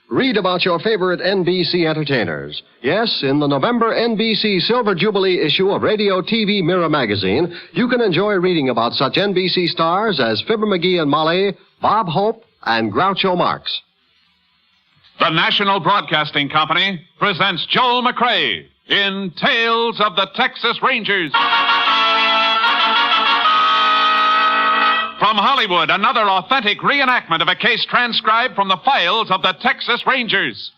Read about your favorite NBC entertainers. Yes, in the November NBC Silver Jubilee issue of Radio TV Mirror magazine, you can enjoy reading about such NBC stars as Fibber McGee and Molly, Bob Hope, and Groucho Marx. The National Broadcasting Company presents Joel McCrea in Tales of the Texas Rangers. From Hollywood, another authentic reenactment of a case transcribed from the files of the Texas Rangers.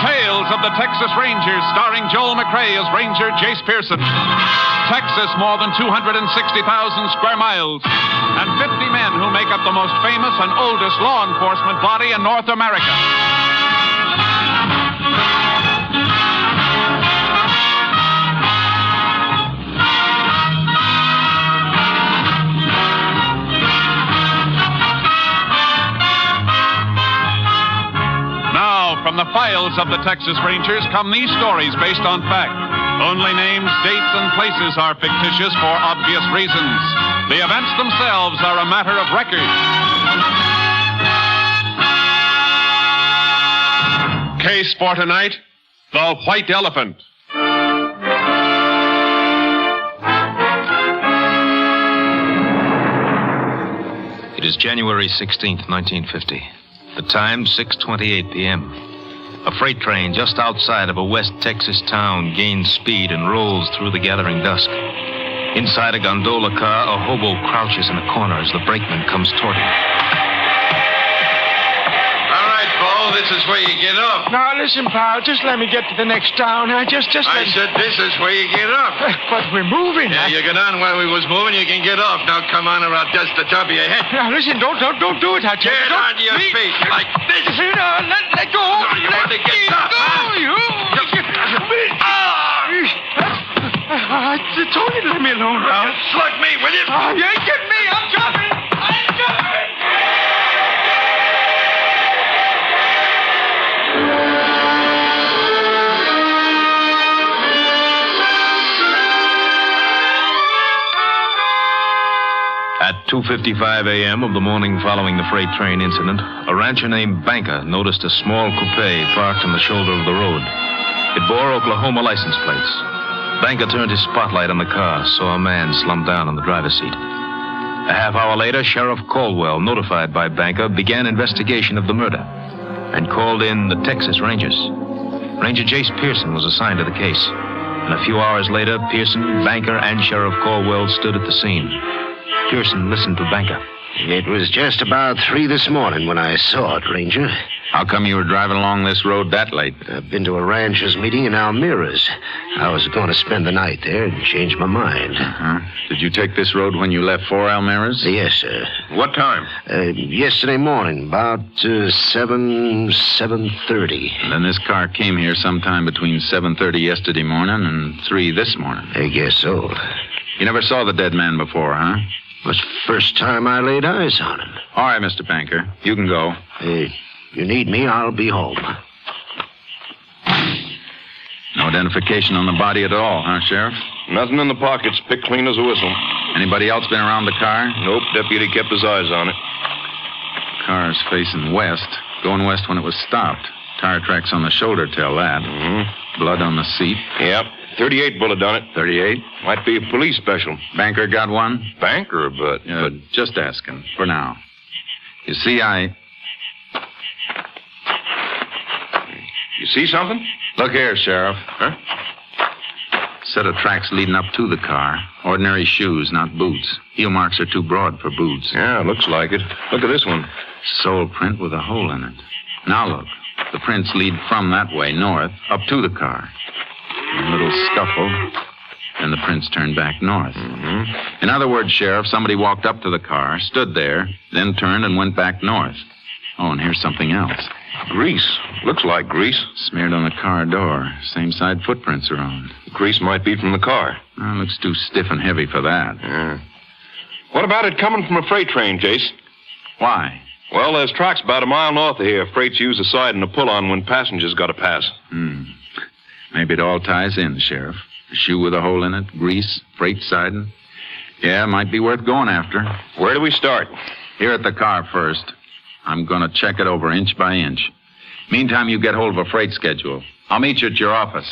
Tales of the Texas Rangers, starring Joel McCrea as Ranger Jace Pearson. Texas, more than 260,000 square miles, and 50 men who make up the most famous and oldest law enforcement body in North America. From the files of the Texas Rangers come these stories based on fact. Only names, dates, and places are fictitious for obvious reasons. The events themselves are a matter of record. Case for tonight, the White Elephant. It is January 16th, 1950. The time, 6:28 p.m. A freight train just outside of a West Texas town gains speed and rolls through the gathering dusk. Inside a gondola car, a hobo crouches in a corner as the brakeman comes toward him. All right, Bo, this is where you get off. Now, listen, pal, just let me get to the next town. I said this is where you get off. But we're moving. Yeah, you get on while we was moving, you can get off. Now, come on, or I'll dust the top of your head. Now, listen, don't do it, Hutch. Get on your feet like this. Let go. No, you want to get tough, huh? I told you to let me alone. Now, slug me, will you? You ain't getting me. I'm coming. At 2:55 a.m. of the morning following the freight train incident, a rancher named Banker noticed a small coupe parked on the shoulder of the road. It bore Oklahoma license plates. Banker turned his spotlight on the car, saw a man slumped down on the driver's seat. A half hour later, Sheriff Caldwell, notified by Banker, began investigation of the murder and called in the Texas Rangers. Ranger Jace Pearson was assigned to the case. And a few hours later, Pearson, Banker, and Sheriff Caldwell stood at the scene. Pearson listened to Banker. It was just about 3 this morning when I saw it, Ranger. How come you were driving along this road that late? I've been to a ranchers' meeting in Almira's. I was going to spend the night there and changed my mind. Uh-huh. Did you take this road when you left for Almira's? Yes, sir. What time? Yesterday morning, about 7:30. And then this car came here sometime between 7:30 yesterday morning and 3 this morning. I guess so. You never saw the dead man before, huh? It was the first time I laid eyes on him. All right, Mr. Banker. You can go. You need me, I'll be home. No identification on the body at all, huh, Sheriff? Nothing in the pockets. Picked clean as a whistle. Anybody else been around the car? Nope. Deputy kept his eyes on it. Car's facing west. Going west when it was stopped. Tire tracks on the shoulder tell that. Mm-hmm. Blood on the seat. Yep. 38 bullet done it. 38? Might be a police special. Banker got one? Banker, but just asking, for now. You see, You see something? Look here, Sheriff. Huh? Set of tracks leading up to the car. Ordinary shoes, not boots. Heel marks are too broad for boots. Yeah, looks like it. Look at this one. Sole print with a hole in it. Now look. The prints lead from that way, north, up to the car. A little scuffle, and the prints turn back north. Mm-hmm. In other words, Sheriff, somebody walked up to the car, stood there, then turned and went back north. Oh, and here's something else. Grease. Looks like grease. Smeared on the car door. Same side footprints are on. Grease might be from the car. Looks too stiff and heavy for that. Yeah. What about it coming from a freight train, Jace? Why? Well, there's tracks about a mile north of here. Freight's use the side and a pull-on when passengers got to pass. Maybe it all ties in, Sheriff. A shoe with a hole in it, grease, freight siding. Yeah, might be worth going after. Where do we start? Here at the car first. I'm going to check it over inch by inch. Meantime, you get hold of a freight schedule. I'll meet you at your office.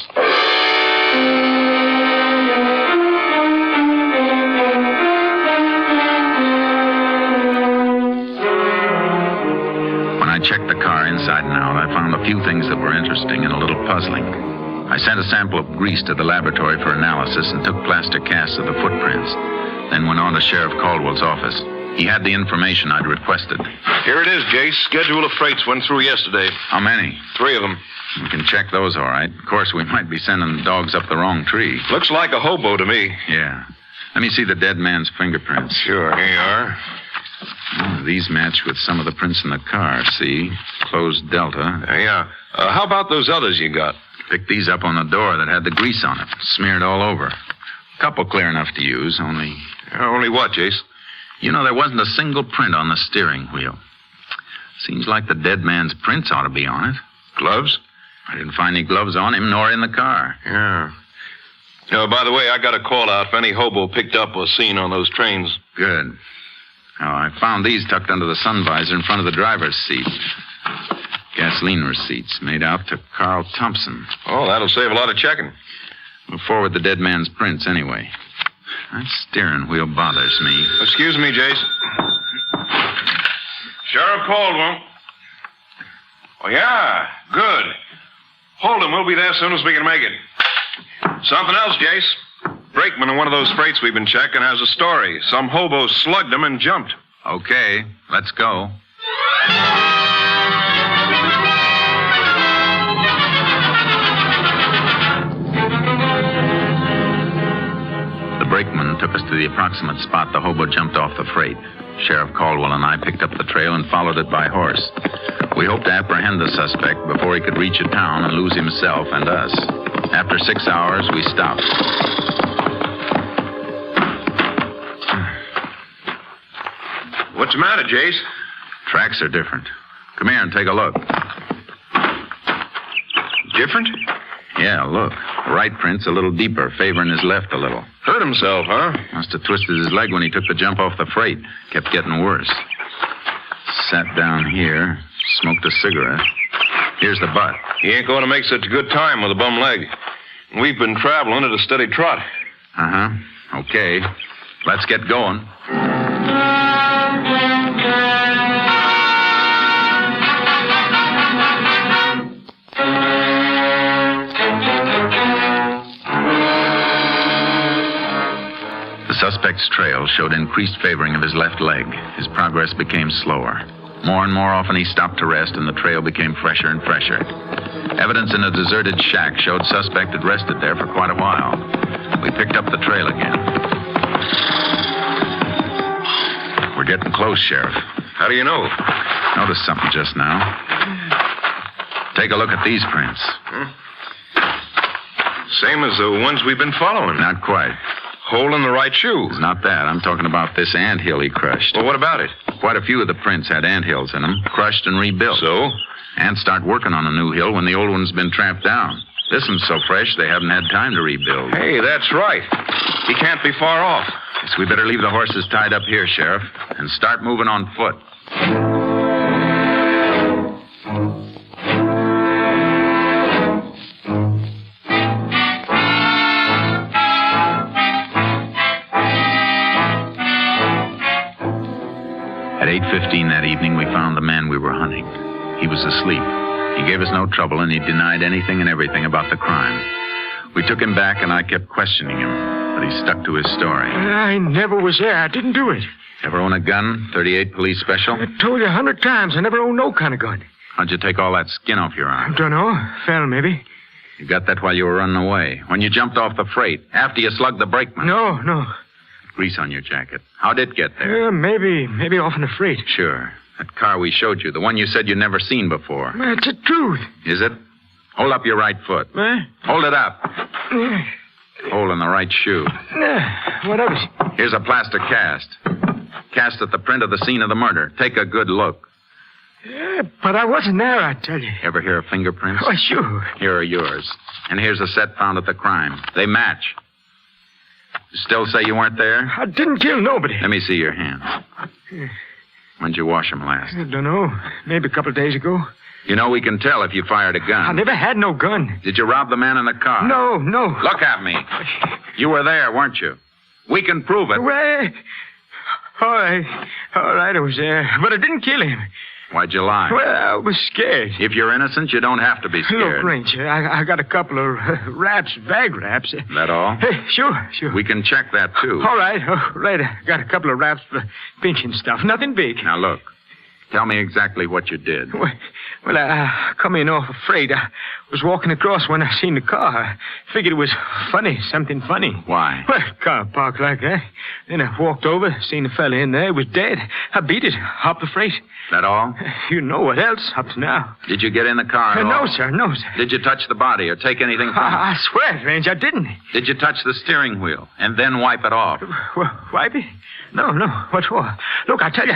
When I checked the car inside and out, I found a few things that were interesting and a little puzzling. I sent a sample of grease to the laboratory for analysis and took plaster casts of the footprints. Then went on to Sheriff Caldwell's office. He had the information I'd requested. Here it is, Jace. Schedule of freights went through yesterday. How many? 3 of them. We can check those, all right. Of course, we might be sending the dogs up the wrong tree. Looks like a hobo to me. Yeah. Let me see the dead man's fingerprints. Sure, here you are. These match with some of the prints in the car, see? Closed delta. Yeah. How about those others you got? Picked these up on the door that had the grease on it, smeared all over. Couple clear enough to use, only... Only what, Jace? You know, there wasn't a single print on the steering wheel. Seems like the dead man's prints ought to be on it. Gloves? I didn't find any gloves on him, nor in the car. Yeah. By the way, I got a call out if any hobo picked up or seen on those trains. Good. Now, I found these tucked under the sun visor in front of the driver's seat. Gasoline receipts made out to Carl Thompson. Oh, that'll save a lot of checking. We'll forward the dead man's prints anyway. That steering wheel bothers me. Excuse me, Jace. Sheriff Caldwell. Oh, yeah. Good. Hold him. We'll be there as soon as we can make it. Something else, Jace. Brakeman on one of those freights we've been checking has a story. Some hobo slugged him and jumped. Okay, let's go. The brakeman took us to the approximate spot the hobo jumped off the freight. Sheriff Caldwell and I picked up the trail and followed it by horse. We hoped to apprehend the suspect before he could reach a town and lose himself and us. After 6 hours, we stopped. What's the matter, Jace? Tracks are different. Come here and take a look. Different? Yeah, look. The right print's a little deeper, favoring his left a little. Hurt himself, huh? Must have twisted his leg when he took the jump off the freight. Kept getting worse. Sat down here, smoked a cigarette. Here's the butt. He ain't going to make such a good time with a bum leg. We've been traveling at a steady trot. Uh-huh. Okay. Let's get going. The suspect's trail showed increased favoring of his left leg. His progress became slower. More and more often he stopped to rest, and the trail became fresher and fresher. Evidence in a deserted shack showed suspect had rested there for quite a while. We picked up the trail again. We're getting close, Sheriff. How do you know? Noticed something just now. Take a look at these prints. Same as the ones we've been following. Not quite. Hole in the right shoe. It's not that. I'm talking about this anthill he crushed. Well, what about it? Quite a few of the prints had anthills in them, crushed and rebuilt. So? Ants start working on a new hill when the old one's been tramped down. This one's so fresh they haven't had time to rebuild. Hey, that's right. He can't be far off. Guess we better leave the horses tied up here, Sheriff, and start moving on foot. At 8:15 that evening, we found the man we were hunting. He was asleep. He gave us no trouble, and he denied anything and everything about the crime. We took him back, and I kept questioning him, but he stuck to his story. I never was there. I didn't do it. Ever own a gun? 38 police special? I told you 100 times I never owned no kind of gun. How'd you take all that skin off your arm? Don't know. Fell, maybe. You got that while you were running away. When you jumped off the freight, after you slugged the brakeman. No. Grease on your jacket. How'd it get there? Maybe off in the freight. Sure. That car we showed you, the one you said you'd never seen before. That's the truth. Is it? Hold up your right foot. Hold it up. Hole in the right shoe. What of it? Here's a plaster cast. Cast at the print of the scene of the murder. Take a good look. Yeah, but I wasn't there, I tell you. Ever hear of fingerprints? Oh, sure. Here are yours. And here's a set found at the crime. They match. You still say you weren't there? I didn't kill nobody. Let me see your hands. When'd you wash them last? I don't know. Maybe a couple of days ago. You know, we can tell if you fired a gun. I never had no gun. Did you rob the man in the car? No. Look at me. You were there, weren't you? We can prove it. Well, all right, I was there. But I didn't kill him. Why'd you lie? Well, I was scared. If you're innocent, you don't have to be scared. Look, Ranger, I got a couple of bag wraps. That all? Sure. We can check that, too. All right. I got a couple of wraps for pinching stuff. Nothing big. Now, look. Tell me exactly what you did. Well, I come in off afraid. I was walking across when I seen the car. I figured it was funny, something funny. Why? Well, car parked like that. Then I walked over, seen the fella in there. He was dead. I beat it, hopped the freight. That all? You know what else up to now. Did you get in the car at all? No, sir. Did you touch the body or take anything from it? I swear, Range, I didn't. Did you touch the steering wheel and then wipe it off? Wipe it? No. What for? Look, I tell you,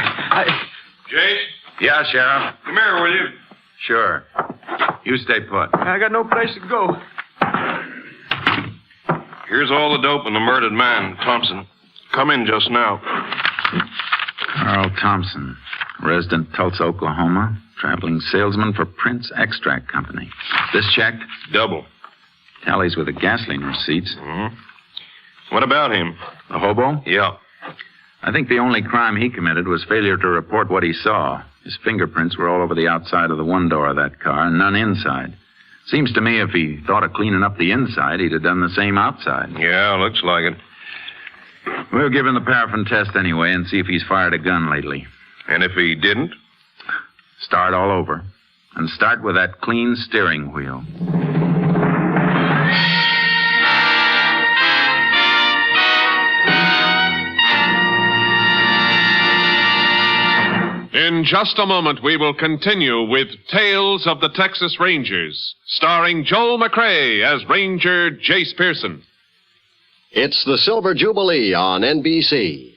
Jase? Yeah, Sheriff. Come here, will you? Sure. You stay put. I got no place to go. Here's all the dope and the murdered man, Thompson. Come in just now. Carl Thompson, resident Tulsa, Oklahoma, traveling salesman for Prince Extract Company. This check? Double. Tallies with the gasoline receipts. Mm-hmm. What about him? The hobo? Yeah. I think the only crime he committed was failure to report what he saw. His fingerprints were all over the outside of the one door of that car and none inside. Seems to me if he thought of cleaning up the inside, he'd have done the same outside. Yeah, looks like it. We'll give him the paraffin test anyway and see if he's fired a gun lately. And if he didn't? Start all over. And start with that clean steering wheel. In just a moment, we will continue with Tales of the Texas Rangers, starring Joel McCrea as Ranger Jace Pearson. It's the Silver Jubilee on NBC.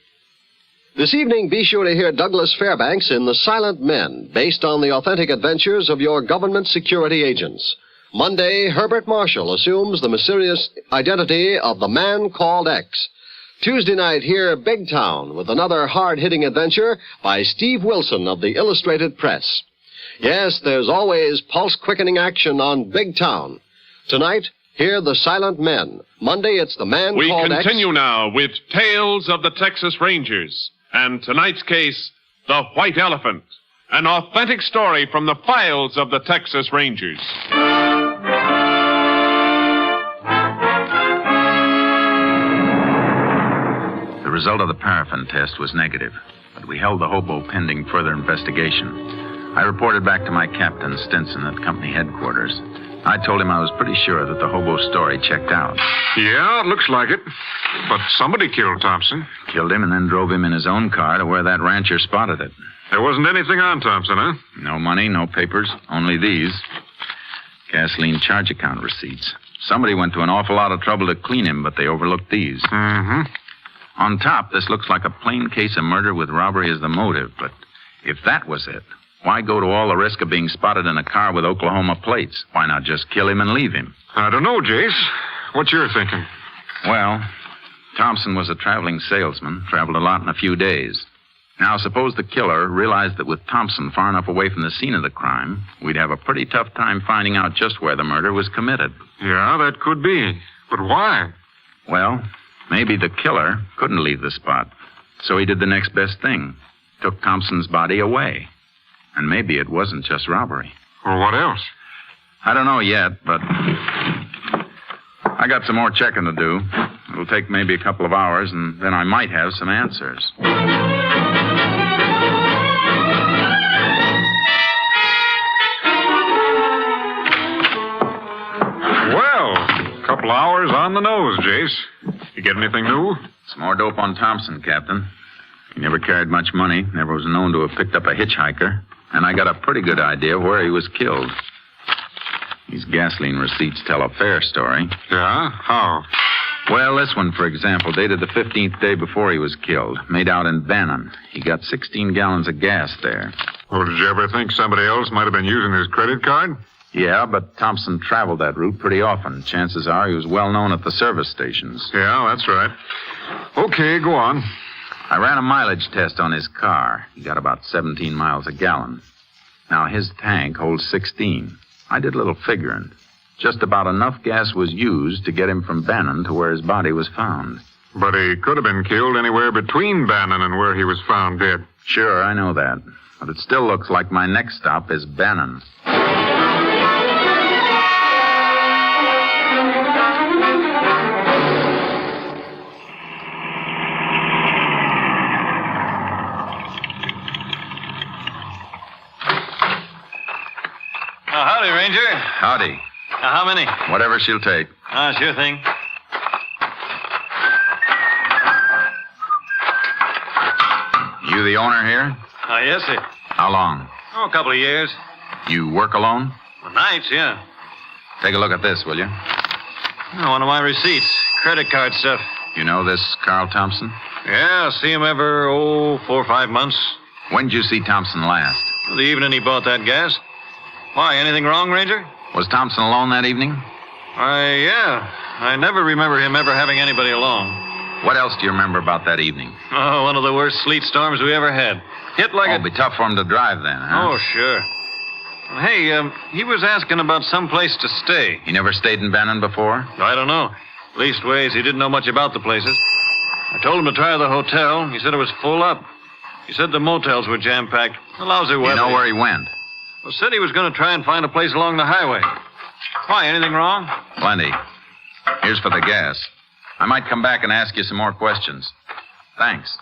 This evening, be sure to hear Douglas Fairbanks in The Silent Men, based on the authentic adventures of your government security agents. Monday, Herbert Marshall assumes the mysterious identity of the man called X. Tuesday night, hear Big Town with another hard-hitting adventure by Steve Wilson of the Illustrated Press. Yes, there's always pulse-quickening action on Big Town. Tonight, hear The Silent Men. Monday, it's the man called X. We continue now with Tales of the Texas Rangers. And tonight's case, The White Elephant. An authentic story from the files of the Texas Rangers. The result of the paraffin test was negative, but we held the hobo pending further investigation. I reported back to my captain, Stinson, at company headquarters. I told him I was pretty sure that the hobo story checked out. Yeah, it looks like it. But somebody killed Thompson. Killed him and then drove him in his own car to where that rancher spotted it. There wasn't anything on Thompson, huh? No money, no papers, only these. Gasoline charge account receipts. Somebody went to an awful lot of trouble to clean him, but they overlooked these. Mm-hmm. On top, this looks like a plain case of murder with robbery as the motive, but if that was it, why go to all the risk of being spotted in a car with Oklahoma plates? Why not just kill him and leave him? I don't know, Jace. What you're thinking? Well, Thompson was a traveling salesman, traveled a lot in a few days. Now, suppose the killer realized that with Thompson far enough away from the scene of the crime, we'd have a pretty tough time finding out just where the murder was committed. Yeah, that could be. But why? Well, maybe the killer couldn't leave the spot, so he did the next best thing. Took Thompson's body away. And maybe it wasn't just robbery. Or what else? I don't know yet, but I got some more checking to do. It'll take maybe a couple of hours, and then I might have some answers. Well, a couple hours on the nose, Jace. You get anything new? Some more dope on Thompson, Captain. He never carried much money, never was known to have picked up a hitchhiker, and I got a pretty good idea where he was killed. These gasoline receipts tell a fair story. Yeah? How? Well, this one, for example, dated the 15th day before he was killed, made out in Bannon. He got 16 gallons of gas there. Well, did you ever think somebody else might have been using his credit card? Yeah, but Thompson traveled that route pretty often. Chances are he was well known at the service stations. Yeah, that's right. Okay, go on. I ran a mileage test on his car. He got about 17 miles a gallon. Now, his tank holds 16. I did a little figuring. Just about enough gas was used to get him from Bannon to where his body was found. But he could have been killed anywhere between Bannon and where he was found dead. Sure, I know that. But it still looks like my next stop is Bannon. Howdy, Ranger. Howdy. How many? Whatever she'll take. Sure thing. You the owner here? Yes, sir. How long? A couple of years. You work alone? Well, nights, yeah. Take a look at this, will you? One of my receipts. Credit card stuff. You know this Carl Thompson? Yeah, see him every, 4 or 5 months. When did you see Thompson last? The evening he bought that gas. Why, anything wrong, Ranger? Was Thompson alone that evening? Yeah. I never remember him ever having anybody along. What else do you remember about that evening? Oh, one of the worst sleet storms we ever had. Hit like It'll be tough for him to drive then, huh? Oh, sure. Hey, he was asking about some place to stay. He never stayed in Bannon before? I don't know. Leastways, he didn't know much about the places. I told him to try the hotel. He said it was full up. He said the motels were jam-packed. The lousy weather. You know where he went? Well, said he was going to try and find a place along the highway. Why, anything wrong? Plenty. Here's for the gas. I might come back and ask you some more questions. Thanks.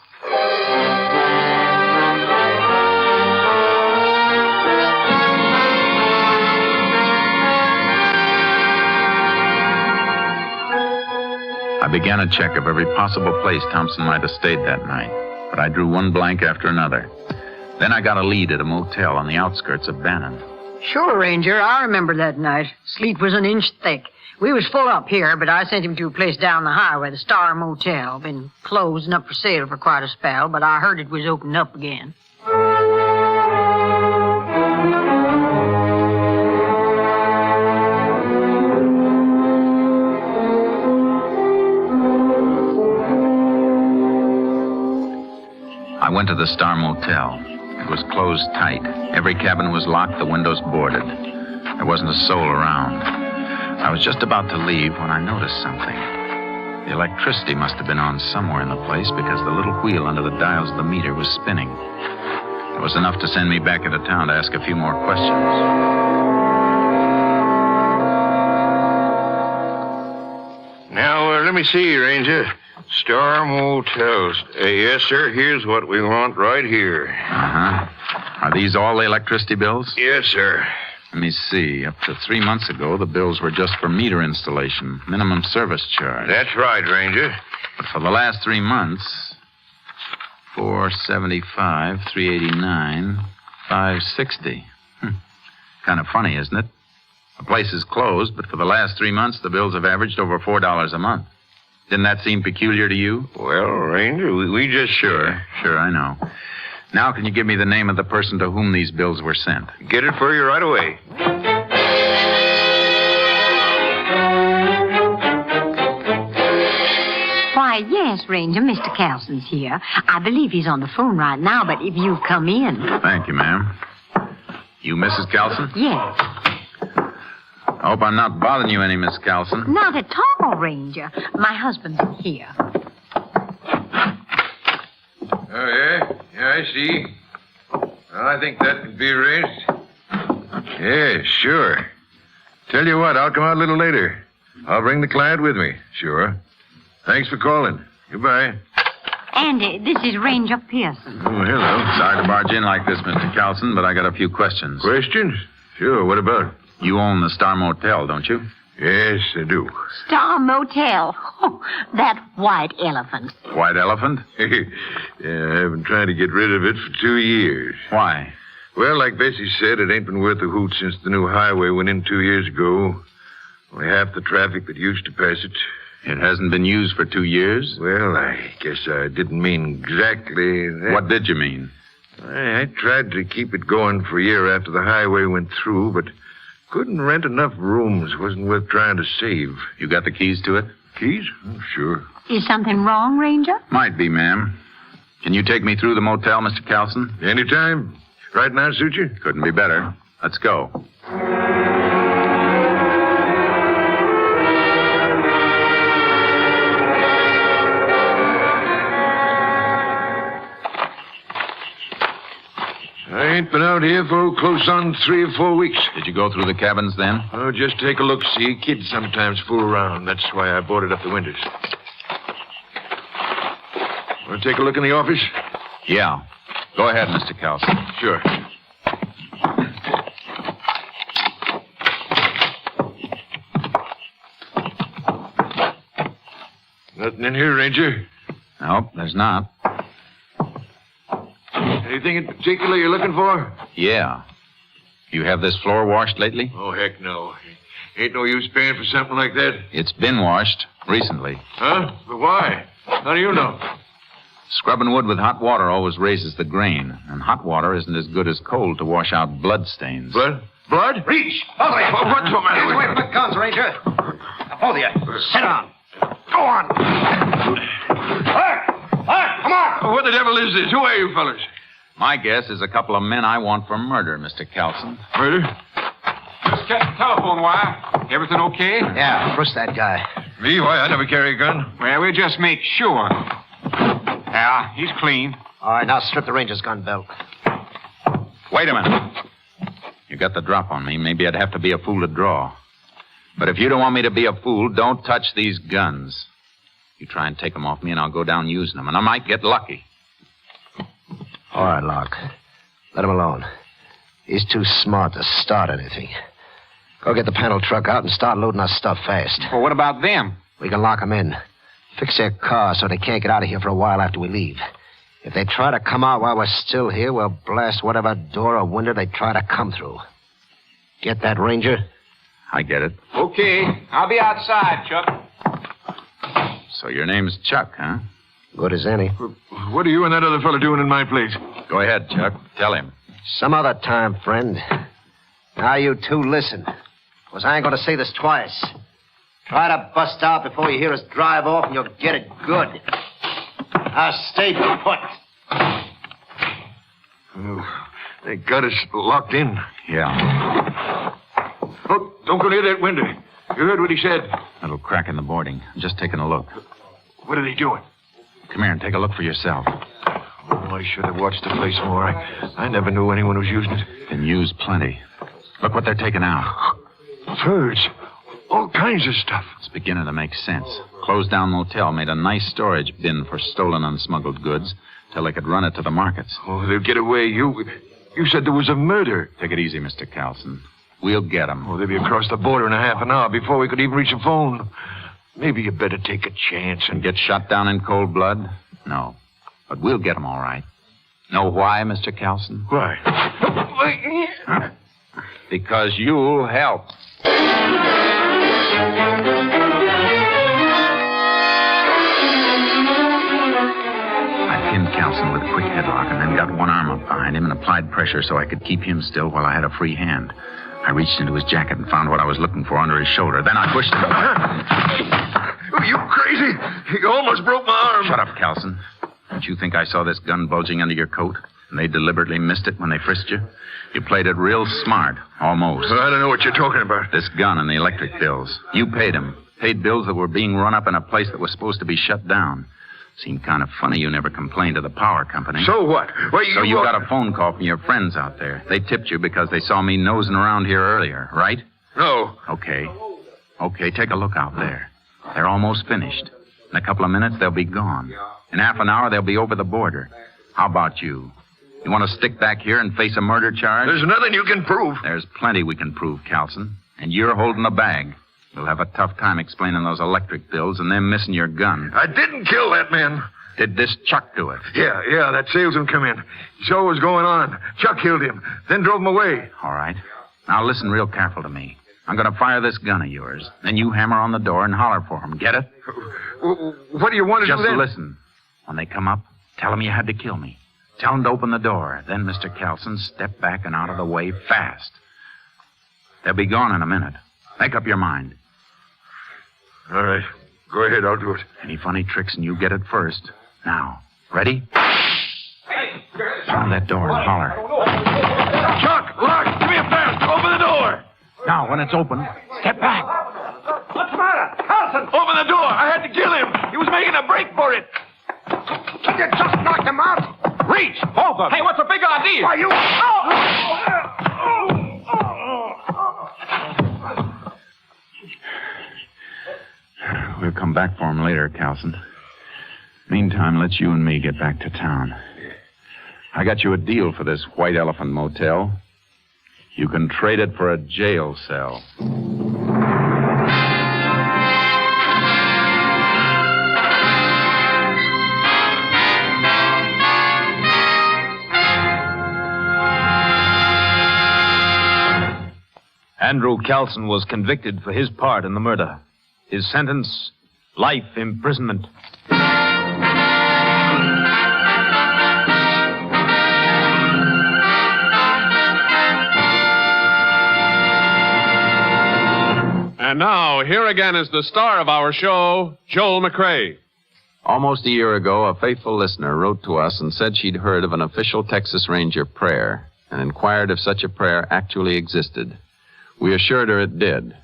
I began a check of every possible place Thompson might have stayed that night, but I drew one blank after another. Then I got a lead at a motel on the outskirts of Bannon. Sure, Ranger. I remember that night. Sleet was an inch thick. We was full up here, but I sent him to a place down the highway, the Star Motel. Been closed and up for sale for quite a spell, but I heard it was opened up again. I went to the Star Motel. It was closed tight. Every cabin was locked, the windows boarded. There wasn't a soul around. I was just about to leave when I noticed something. The electricity must have been on somewhere in the place because the little wheel under the dials of the meter was spinning. It was enough to send me back into town to ask a few more questions. Now, let me see, Ranger. Star Motels. Yes, sir. Here's what we want right here. Uh-huh. Are these all the electricity bills? Yes, sir. Let me see. Up to 3 months ago, the bills were just for meter installation, minimum service charge. That's right, Ranger. But for the last 3 months, $475, $389, $560. Kind of funny, isn't it? The place is closed, but for the last 3 months, the bills have averaged over $4 a month. Didn't that seem peculiar to you? Well, Ranger, we just... Sure, I know. Now, can you give me the name of the person to whom these bills were sent? Get it for you right away. Why, yes, Ranger, Mr. Carlson's here. I believe he's on the phone right now, but if you come in... Thank you, ma'am. You Mrs. Carlson? Yes. I hope I'm not bothering you any, Miss Carlson. Not at all, Ranger. My husband's here. Oh, yeah? Yeah, I see. Well, I think that could be arranged. Yeah, sure. Tell you what, I'll come out a little later. I'll bring the client with me. Sure. Thanks for calling. Goodbye. Andy, this is Ranger Pearson. Oh, hello. Sorry to barge in like this, Mr. Carlson, but I got a few questions. Questions? Sure, what about? You own the Star Motel, don't you? Yes, I do. Star Motel. Oh, that white elephant. White elephant? Yeah, I've been trying to get rid of it for 2 years. Why? Well, like Bessie said, it ain't been worth a hoot since the new highway went in 2 years ago. Only half the traffic that used to pass it. It hasn't been used for 2 years? Well, I guess I didn't mean exactly that. What did you mean? I tried to keep it going for a year after the highway went through, but couldn't rent enough rooms. Wasn't worth trying to save. You got the keys to it? Keys? Oh, sure. Is something wrong, Ranger? Might be, ma'am. Can you take me through the motel, Mr. Calson? Anytime. Right now suit you? Couldn't be better. Let's go. I ain't been out here for close on 3 or 4 weeks. Did you go through the cabins then? Oh, just take a look. See, kids sometimes fool around. That's why I boarded up the windows. Want to take a look in the office? Yeah. Go ahead, Mr. Calson. Sure. Nothing in here, Ranger. Nope, there's not. Anything in particular you're looking for? Yeah. You have this floor washed lately? Oh, heck no. Ain't no use paying for something like that. It's been washed recently. Huh? But why? How do you know? Scrubbing wood with hot water always raises the grain, and hot water isn't as good as cold to wash out blood stains. Blood? Blood? Reach! Hold it! What's the matter Hands away from the guns, Ranger. Hold you. Sit down. Go on. Come on. What the devil is this? Who are you fellas? My guess is a couple of men I want for murder, Mr. Calson. Murder? Just check the telephone wire. Everything okay? Yeah, push that guy. Me? Why? I never carry a gun. Well, we'll just make sure. Yeah, he's clean. All right, now strip the ranger's gun belt. Wait a minute. You got the drop on me. Maybe I'd have to be a fool to draw. But if you don't want me to be a fool, don't touch these guns. You try and take them off me, and I'll go down using them, and I might get lucky. All right, Locke. Let him alone. He's too smart to start anything. Go get the panel truck out and start loading our stuff fast. Well, what about them? We can lock them in. Fix their car so they can't get out of here for a while after we leave. If they try to come out while we're still here, we'll blast whatever door or window they try to come through. Get that, Ranger? I get it. Okay. I'll be outside, Chuck. So your name's Chuck, huh? Good as any. What are you and that other fella doing in my place? Go ahead, Chuck. Tell him. Some other time, friend. Now you two listen. Because I ain't going to say this twice. Try to bust out before you hear us drive off, and you'll get it good. Now stay put. Oh, they got us locked in. Yeah. Oh, don't go near that window. You heard what he said. Little crack in the boarding. I'm just taking a look. What are they doing? Come here and take a look for yourself. Oh, I should have watched the place more. I never knew anyone was using it. Been used plenty. Look what they're taking out. Furs. All kinds of stuff. It's beginning to make sense. Closed down motel made a nice storage bin for stolen and smuggled goods till they could run it to the markets. Oh, they'll get away. You said there was a murder. Take it easy, Mr. Calson. We'll get them. Oh, they'll be across the border in a half an hour before we could even reach a phone. Maybe you better take a chance and get shot down in cold blood? No. But we'll get them all right. Know why, Mr. Calson? Why? Huh? Because you'll help. I pinned Calson with a quick headlock and then got one arm up behind him and applied pressure so I could keep him still while I had a free hand. I reached into his jacket and found what I was looking for under his shoulder. Then I pushed him away. Oh, you crazy? You almost broke my arm. Shut up, Calson. Don't you think I saw this gun bulging under your coat? And they deliberately missed it when they frisked you? You played it real smart, almost. Well, I don't know what you're talking about. This gun and the electric bills. You paid them. Paid bills that were being run up in a place that was supposed to be shut down. Seemed kind of funny you never complained to the power company. So what? Well, you got a phone call from your friends out there. They tipped you because they saw me nosing around here earlier, right? No. Okay, take a look out there. They're almost finished. In a couple of minutes, they'll be gone. In half an hour, they'll be over the border. How about you? You want to stick back here and face a murder charge? There's nothing you can prove. There's plenty we can prove, Calson. And you're holding the bag. You'll have a tough time explaining those electric bills and them missing your gun. I didn't kill that man. Did this Chuck do it? Yeah, that salesman come in. He saw what was going on. Chuck killed him, then drove him away. All right. Now listen real careful to me. I'm going to fire this gun of yours. Then you hammer on the door and holler for him. Get it? What do you want to do then? Just listen. When they come up, tell them you had to kill me. Tell him to open the door. Then, Mr. Kelson, step back and out of the way fast. They'll be gone in a minute. Make up your mind. All right. Go ahead, I'll do it. Any funny tricks and you get it first. Now, ready? Pound that door and holler. Chuck, lock! Give me a fast! Open the door! Now, when it's open, step back. What's the matter? Carlson! Open the door! I had to kill him! He was making a break for it! You just knocked him out. Reach! Both of them! Hey, what's the big idea? Why, you... We'll come back for him later, Kelson. Meantime, let's you and me get back to town. I got you a deal for this White Elephant Motel. You can trade it for a jail cell. Andrew Kelson was convicted for his part in the murder. His sentence, life imprisonment. And now, here again is the star of our show, Joel McCrea. Almost a year ago, a faithful listener wrote to us and said she'd heard of an official Texas Ranger prayer and inquired if such a prayer actually existed. We assured her it did.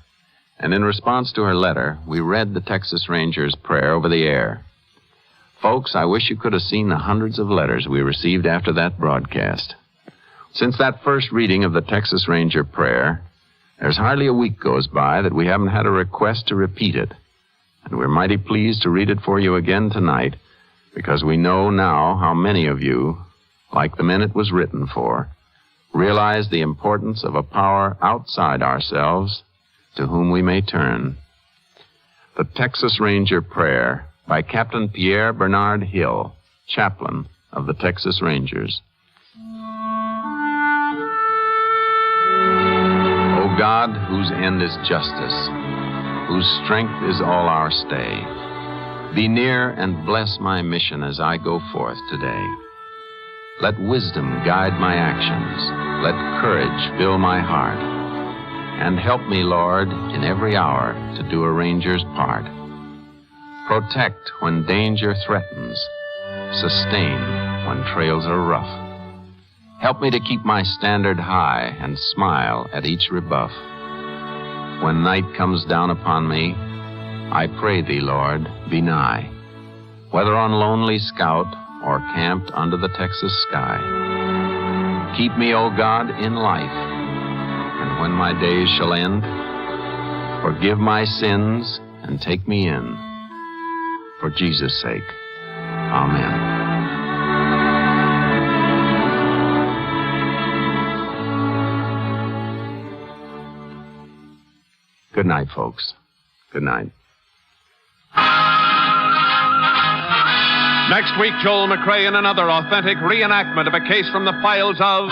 And in response to her letter, we read the Texas Ranger's prayer over the air. Folks, I wish you could have seen the hundreds of letters we received after that broadcast. Since that first reading of the Texas Ranger prayer, there's hardly a week goes by that we haven't had a request to repeat it. And we're mighty pleased to read it for you again tonight, because we know now how many of you, like the men it was written for, realize the importance of a power outside ourselves to whom we may turn. The Texas Ranger Prayer by Captain Pierre Bernard Hill, chaplain of the Texas Rangers. O God, whose end is justice, whose strength is all our stay, be near and bless my mission as I go forth today. Let wisdom guide my actions. Let courage fill my heart. And help me, Lord, in every hour to do a ranger's part. Protect when danger threatens. Sustain when trails are rough. Help me to keep my standard high and smile at each rebuff. When night comes down upon me, I pray thee, Lord, be nigh. Whether on lonely scout or camped under the Texas sky. Keep me, O God, in life, and when my days shall end, forgive my sins and take me in. For Jesus' sake, amen. Good night, folks. Good night. Next week, Joel McCrea in another authentic reenactment of a case from the files of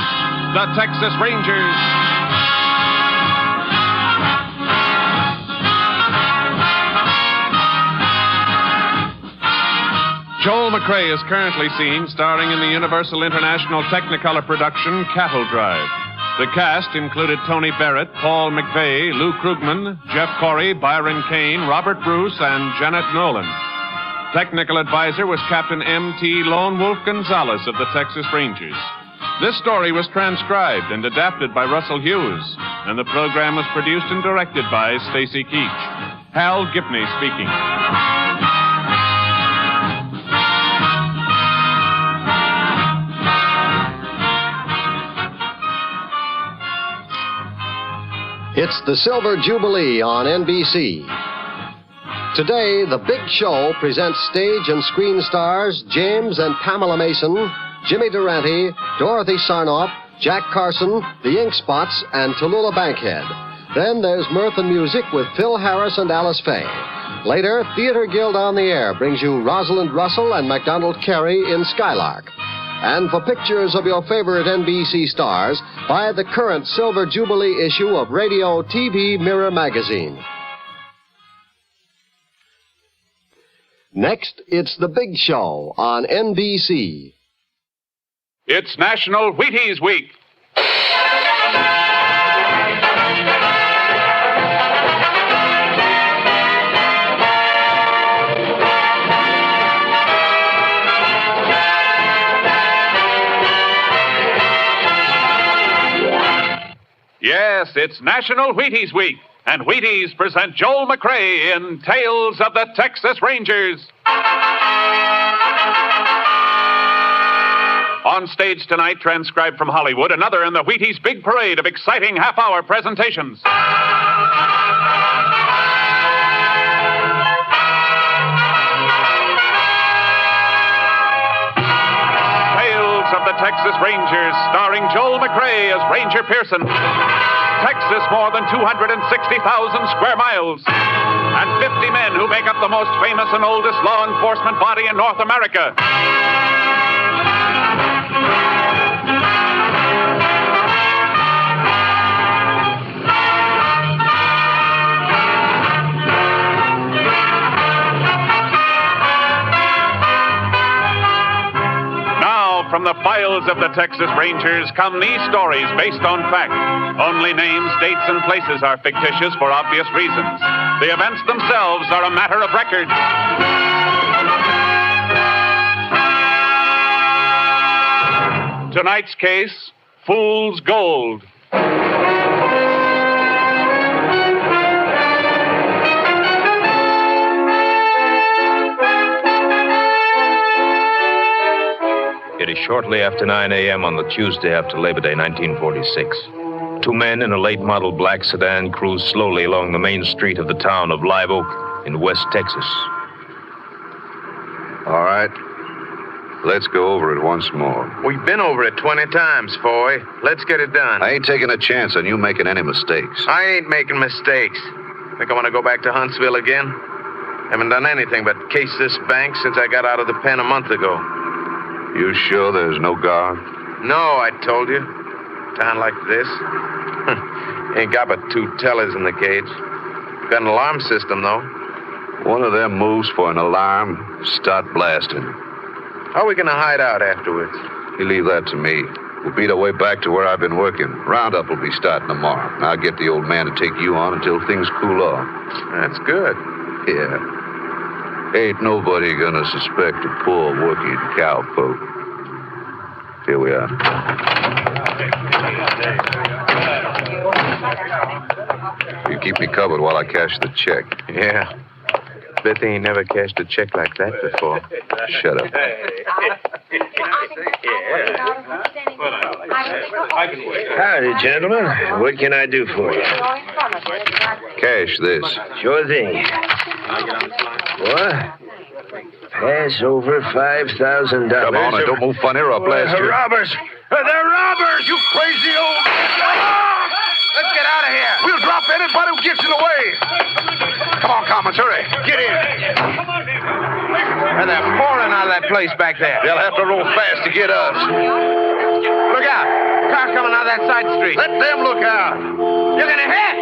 the Texas Rangers. Joel McCrea is currently seen starring in the Universal International Technicolor production Cattle Drive. The cast included Tony Barrett, Paul McVeigh, Lou Krugman, Jeff Corey, Byron Kane, Robert Bruce, and Janet Nolan. Technical advisor was Captain M.T. Lone Wolf Gonzalez of the Texas Rangers. This story was transcribed and adapted by Russell Hughes, and the program was produced and directed by Stacy Keach. Hal Gibney speaking. It's the Silver Jubilee on NBC. Today, The Big Show presents stage and screen stars James and Pamela Mason, Jimmy Durante, Dorothy Sarnoff, Jack Carson, the Ink Spots, and Tallulah Bankhead. Then there's mirth and music with Phil Harris and Alice Faye. Later, Theater Guild on the Air brings you Rosalind Russell and MacDonald Carey in Skylark. And for pictures of your favorite NBC stars, buy the current Silver Jubilee issue of Radio TV Mirror magazine. Next, it's The Big Show on NBC. It's National Wheaties Week. Yes, it's National Wheaties Week, and Wheaties present Joel McCrea in Tales of the Texas Rangers. On stage tonight, transcribed from Hollywood, another in the Wheaties big parade of exciting half-hour presentations. Tales of the Texas Rangers, starring Joel McCrea as Ranger Pearson. Texas, more than 260,000 square miles. And 50 men who make up the most famous and oldest law enforcement body in North America. From the files of the Texas Rangers come these stories based on fact. Only names, dates, and places are fictitious for obvious reasons. The events themselves are a matter of record. Tonight's case, Fool's Gold. It is shortly after 9 a.m. on the Tuesday after Labor Day, 1946. Two men in a late model black sedan cruise slowly along the main street of the town of Live Oak in West Texas. All right. Let's go over it once more. We've been over it 20 times, Foy. Let's get it done. I ain't taking a chance on you making any mistakes. I ain't making mistakes. Think I want to go back to Huntsville again? Haven't done anything but case this bank since I got out of the pen a month ago. You sure there's no guard? No, I told you. Town like this. Ain't got but two tellers in the cage. Got an alarm system, though. One of them moves for an alarm, start blasting. How are we going to hide out afterwards? You leave that to me. We'll beat our way back to where I've been working. Roundup will be starting tomorrow. And I'll get the old man to take you on until things cool off. That's good. Yeah. Ain't nobody gonna suspect a poor working cowpoke. Here we are. You keep me covered while I cash the check. Yeah. Bet they ain't never cashed a check like that before. Shut up. Howdy, gentlemen. What can I do for you? Cash this. Sure thing. What? Pass over $5,000. Come on, and don't move funny or I'll blast you. Robbers! They're robbers, you crazy old... Let's get out of here. We'll drop anybody who gets in the way. Come on, Commons, hurry. Get in. And they're pouring out of that place back there. They'll have to roll fast to get us. Look out. Car coming out of that side street. Let them look out. You're going to hit.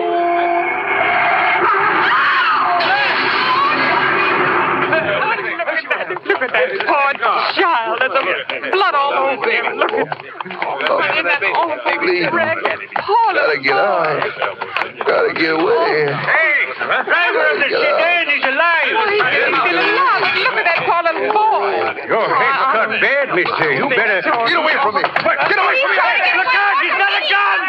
Look at that poor child. There's blood all over him. Look at Please. Gotta get out. Gotta get away. Hey, driver of the sedan is alive. He's still alive. Look at that poor little boy. Your head's cut bad, mister. You better... Get away from me. Get away from me. Look out, he's got a gun.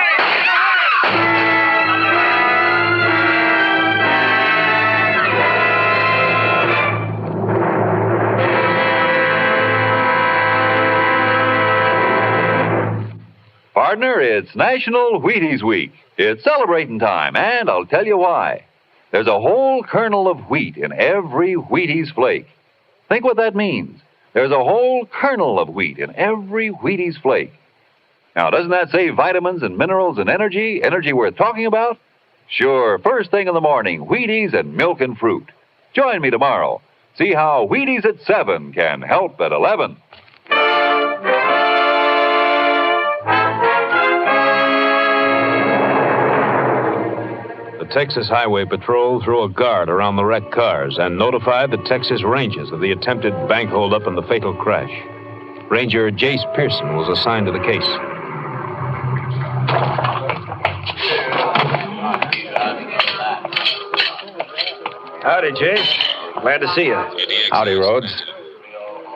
Partner, it's National Wheaties Week. It's celebrating time, and I'll tell you why. There's a whole kernel of wheat in every Wheaties flake. Think what that means. There's a whole kernel of wheat in every Wheaties flake. Now, doesn't that say vitamins and minerals and energy? Energy worth talking about? Sure, first thing in the morning, Wheaties and milk and fruit. Join me tomorrow. See how Wheaties at 7 can help at 11. Texas Highway Patrol threw a guard around the wrecked cars and notified the Texas Rangers of the attempted bank holdup and the fatal crash. Ranger Jace Pearson was assigned to the case. Howdy, Jace. Glad to see you. Howdy, Rhodes.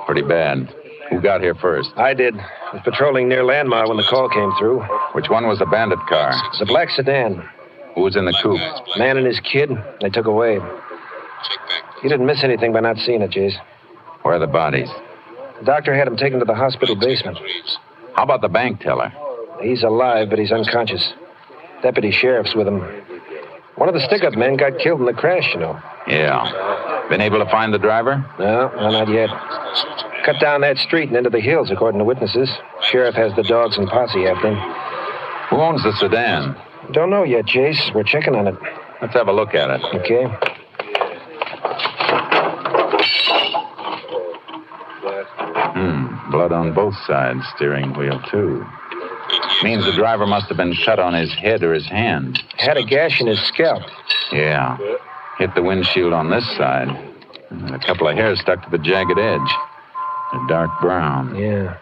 Pretty bad. Who got here first? I did. Was patrolling near Landmar when the call came through. Which one was the bandit car? It's a black sedan. Who was in the coupe? Man and his kid. They took away. You didn't miss anything by not seeing it, Jace. Where are the bodies? The doctor had him taken to the hospital basement. How about the bank teller? He's alive, but he's unconscious. Deputy sheriff's with him. One of the stick-up men got killed in the crash, you know. Yeah. Been able to find the driver? No, not yet. Cut down that street and into the hills, according to witnesses. Sheriff has the dogs and posse after him. Who owns the sedan? Don't know yet, Jace. We're checking on it. Let's have a look at it. Okay. Blood on both sides, steering wheel, too. Means the driver must have been cut on his head or his hand. Had a gash in his scalp. Yeah. Hit the windshield on this side. And a couple of hairs stuck to the jagged edge. They're dark brown. Yeah.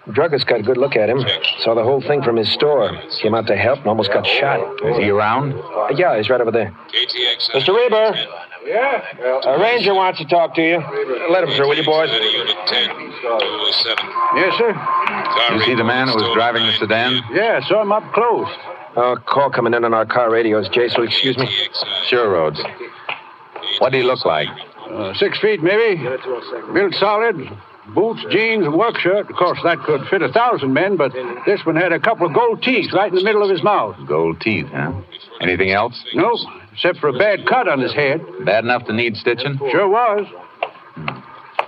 The druggist got a good look at him. Saw the whole thing from his store. Came out to help and almost got shot. Is he around? Yeah, he's right over there. Mr. Reber. Yeah? A ranger wants to talk to you. Let him through, will you, boys? Yes, sir. You see the man who was driving the sedan? Yeah, saw him up close. Call coming in on our car radios, Jace, so excuse me. Sure, Rhodes. What did he look like? 6 feet, maybe. Built solid. Boots, jeans, and work shirt. Of course, that could fit 1,000 men, but this one had a couple of gold teeth right in the middle of his mouth. Gold teeth, huh? Anything else? No, except for a bad cut on his head. Bad enough to need stitching? Sure was.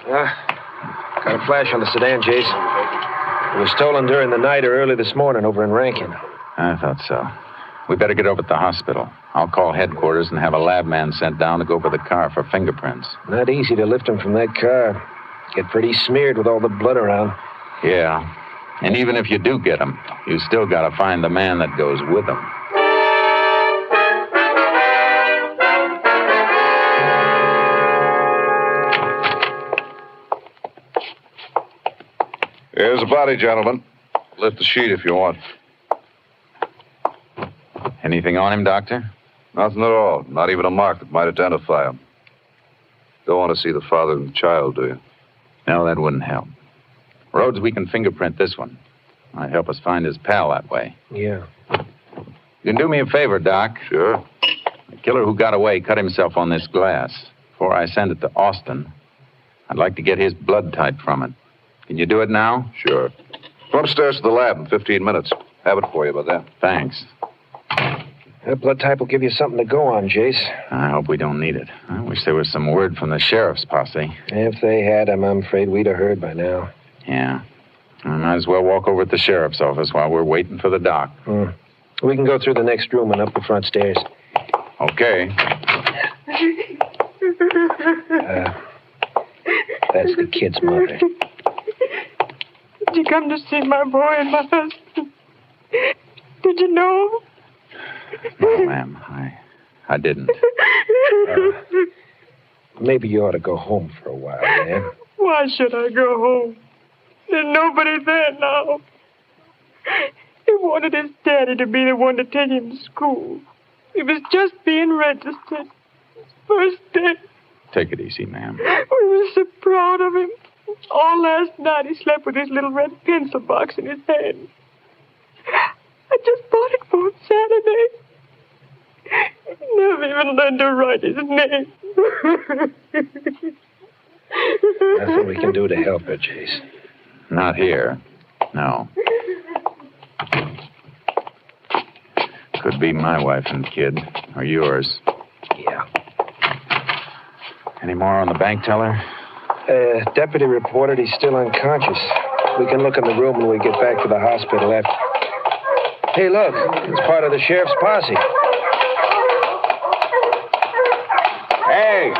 Got a flash on the sedan, Jace. It was stolen during the night or early this morning over in Rankin. I thought so. We better get over to the hospital. I'll call headquarters and have a lab man sent down to go over the car for fingerprints. Not easy to lift him from that car. Get pretty smeared with all the blood around. Yeah. And even if you do get him, you still got to find the man that goes with him. Here's the body, gentlemen. Lift the sheet if you want. Anything on him, Doctor? Nothing at all. Not even a mark that might identify him. Don't want to see the father and the child, do you? No, that wouldn't help. Rhodes, we can fingerprint this one. Might help us find his pal that way. Yeah. You can do me a favor, Doc. Sure. The killer who got away cut himself on this glass. Before I send it to Austin, I'd like to get his blood type from it. Can you do it now? Sure. Go upstairs to the lab in 15 minutes. Have it for you by then. Thanks. That blood type will give you something to go on, Jace. I hope we don't need it. I wish there was some word from the sheriff's posse. If they had him, I'm afraid we'd have heard by now. Yeah. I might as well walk over to the sheriff's office while we're waiting for the doc. We can go through the next room and up the front stairs. Okay. That's the kid's mother. Did you come to see my boy and my husband? Did you know? No, ma'am. I didn't. Maybe you ought to go home for a while, man. Why should I go home? There's nobody there now. He wanted his daddy to be the one to take him to school. He was just being registered. His first day. Take it easy, ma'am. We were so proud of him. All last night he slept with his little red pencil box in his hand. I just bought it for him Saturday. Never even learned to write his name. Nothing we can do to help her, Jace. Not here. No. Could be my wife and kid, or yours. Yeah. Any more on the bank teller? Deputy reported he's still unconscious. We can look in the room when we get back to the hospital after. Hey, look. It's part of the sheriff's posse. Hey,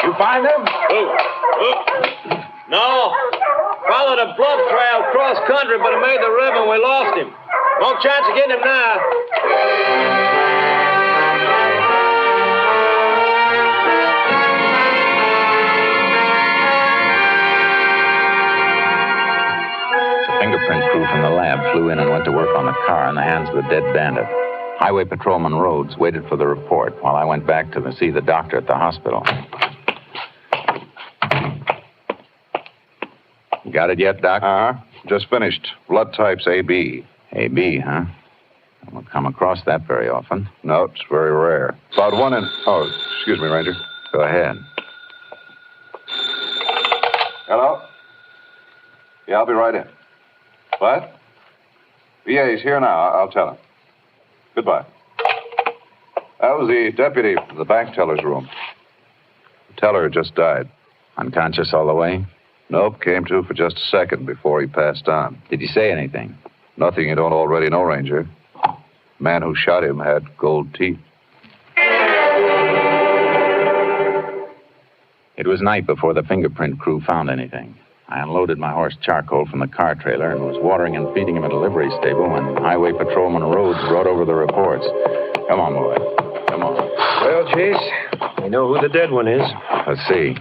you find him? No. Followed a blood trail cross country, but it made the river and we lost him. No chance of getting him now. crew from the lab flew in and went to work on the car in the hands of the dead bandit. Highway Patrolman Rhodes waited for the report while I went back to see the doctor at the hospital. Got it yet, Doc? Just finished. Blood type's AB. AB, huh? I don't come across that very often. No, it's very rare. About 1 in... Oh, excuse me, Ranger. Go ahead. Hello? Yeah, I'll be right in. What? VA's here now. I'll tell him. Goodbye. That was the deputy from the bank teller's room. The teller just died. Unconscious all the way? Nope, came to for just a second before he passed on. Did he say anything? Nothing you don't already know, Ranger. The man who shot him had gold teeth. It was night before the fingerprint crew found anything. I unloaded my horse Charcoal from the car trailer and was watering and feeding him at a livery stable when Highway Patrolman Rhodes brought over the reports. Come on, boy. Come on. Well, Chase, I know who the dead one is. Let's see.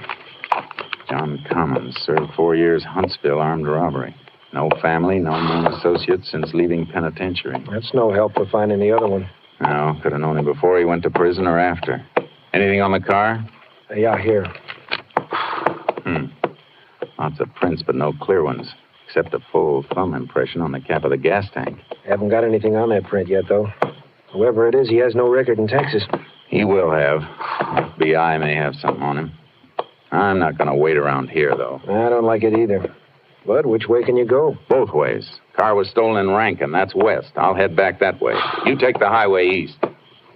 John Commons served 4 years Huntsville armed robbery. No family, no known associates since leaving penitentiary. That's no help for finding the other one. No, could have known him before he went to prison or after. Anything on the car? Yeah, here. Lots of prints, but no clear ones, except a full thumb impression on the cap of the gas tank. Haven't got anything on that print yet, though. Whoever it is, he has no record in Texas. He will have. FBI may have something on him. I'm not going to wait around here, though. I don't like it either. But which way can you go? Both ways. Car was stolen in Rankin. That's west. I'll head back that way. You take the highway east.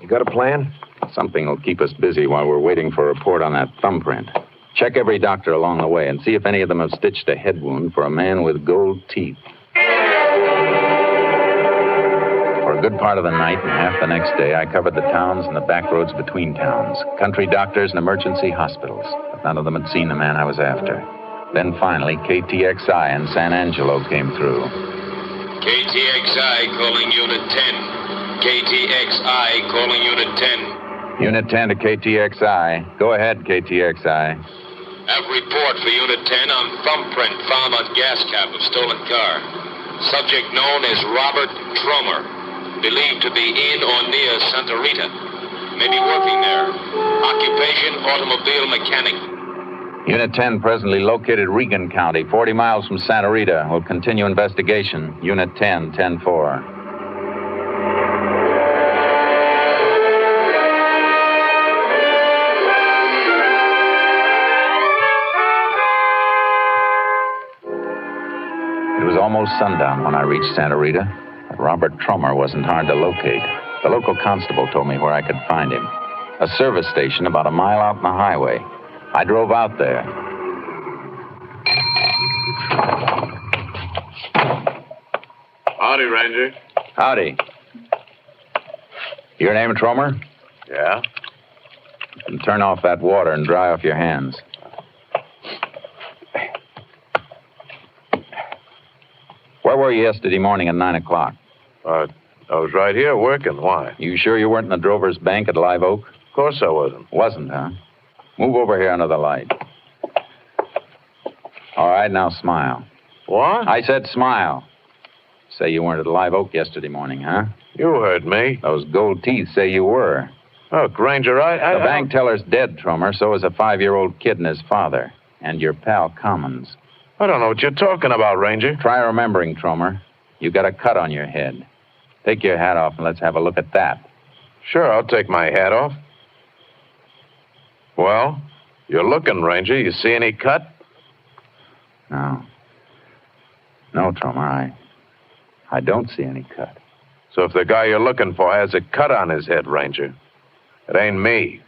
You got a plan? Something will keep us busy while we're waiting for a report on that thumbprint. Check every doctor along the way and see if any of them have stitched a head wound for a man with gold teeth. For a good part of the night and half the next day, I covered the towns and the back roads between towns, country doctors and emergency hospitals, but none of them had seen the man I was after. Then finally, KTXI in San Angelo came through. KTXI calling Unit 10. KTXI calling Unit 10. Unit 10 to KTXI. Go ahead, KTXI. Have report for Unit 10 on thumbprint found on gas cap of stolen car. Subject known as Robert Tromer. Believed to be in or near Santa Rita. May be working there. Occupation, automobile mechanic. Unit 10 presently located Regan County, 40 miles from Santa Rita. Will continue investigation. Unit 10, 10-4. It was almost sundown when I reached Santa Rita, but Robert Tromer wasn't hard to locate. The local constable told me where I could find him. A service station about a mile out on the highway. I drove out there. Howdy, Ranger. Howdy. Your name, Tromer? Yeah? And turn off that water and dry off your hands. Where were you yesterday morning at 9 o'clock? I was right here working. Why? You sure you weren't in the Drover's Bank at Live Oak? Of course I wasn't. Wasn't, huh? Move over here under the light. All right, now smile. What? I said smile. Say you weren't at Live Oak yesterday morning, huh? You heard me. Those gold teeth say you were. Oh, Granger, The bank teller's dead, Tromer. So is a 5-year-old kid and his father. And your pal, Commons. I don't know what you're talking about, Ranger. Try remembering, Tromer. You got a cut on your head. Take your hat off and let's have a look at that. Sure, I'll take my hat off. Well, you're looking, Ranger. You see any cut? No. No, Tromer, I don't see any cut. So if the guy you're looking for has a cut on his head, Ranger, it ain't me.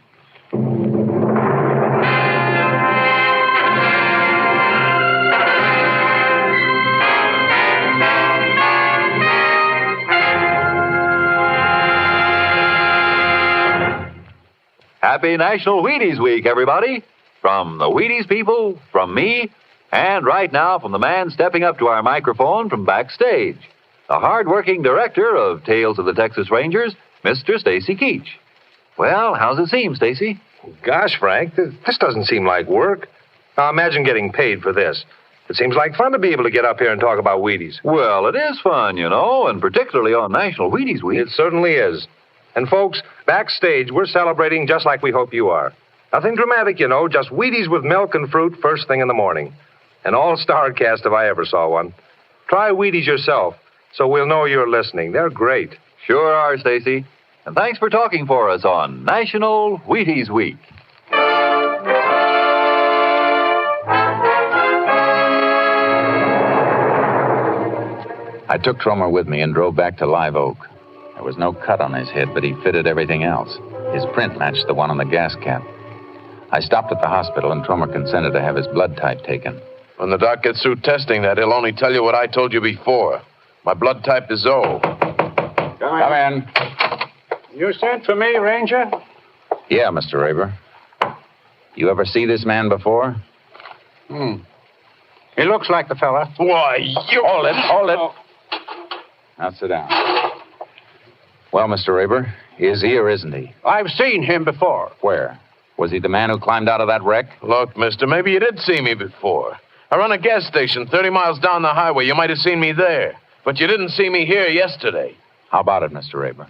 Happy National Wheaties Week, everybody. From the Wheaties people, from me, and right now from the man stepping up to our microphone from backstage, the hard-working director of Tales of the Texas Rangers, Mr. Stacy Keach. Well, how's it seem, Stacy? Gosh, Frank, this doesn't seem like work. Now, imagine getting paid for this. It seems like fun to be able to get up here and talk about Wheaties. Well, it is fun, you know, and particularly on National Wheaties Week. It certainly is. And, folks, backstage, we're celebrating just like we hope you are. Nothing dramatic, you know, just Wheaties with milk and fruit first thing in the morning. An all-star cast if I ever saw one. Try Wheaties yourself, so we'll know you're listening. They're great. Sure are, Stacy. And thanks for talking for us on National Wheaties Week. I took Tromer with me and drove back to Live Oak. There was no cut on his head, but he fitted everything else. His print matched the one on the gas cap. I stopped at the hospital, and Tromer consented to have his blood type taken. When the doc gets through testing that, he'll only tell you what I told you before. My blood type is O. Come in. You sent for me, Ranger? Yeah, Mr. Raber. You ever see this man before? He looks like the fella. Why, you... Hold it. Now sit down. Well, Mr. Raber, is he or isn't he? I've seen him before. Where? Was he the man who climbed out of that wreck? Look, mister, maybe you did see me before. I run a gas station 30 miles down the highway. You might have seen me there. But you didn't see me here yesterday. How about it, Mr. Raber?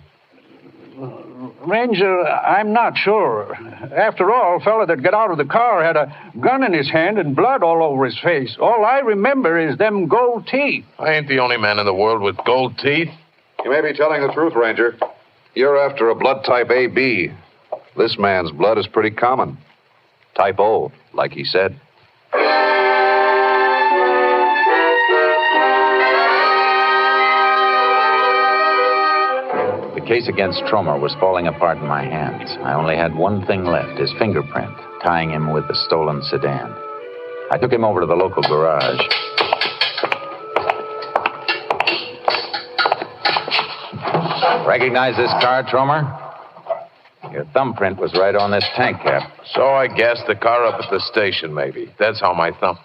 Ranger, I'm not sure. After all, a fella that got out of the car had a gun in his hand and blood all over his face. All I remember is them gold teeth. I ain't the only man in the world with gold teeth. You may be telling the truth, Ranger. You're after a blood type AB. This man's blood is pretty common. Type O, like he said. The case against Tromer was falling apart in my hands. I only had one thing left, his fingerprint, tying him with the stolen sedan. I took him over to the local garage. Recognize this car, Tromer? Your thumbprint was right on this tank cap. So I gassed the car up at the station, maybe. That's how my thumb...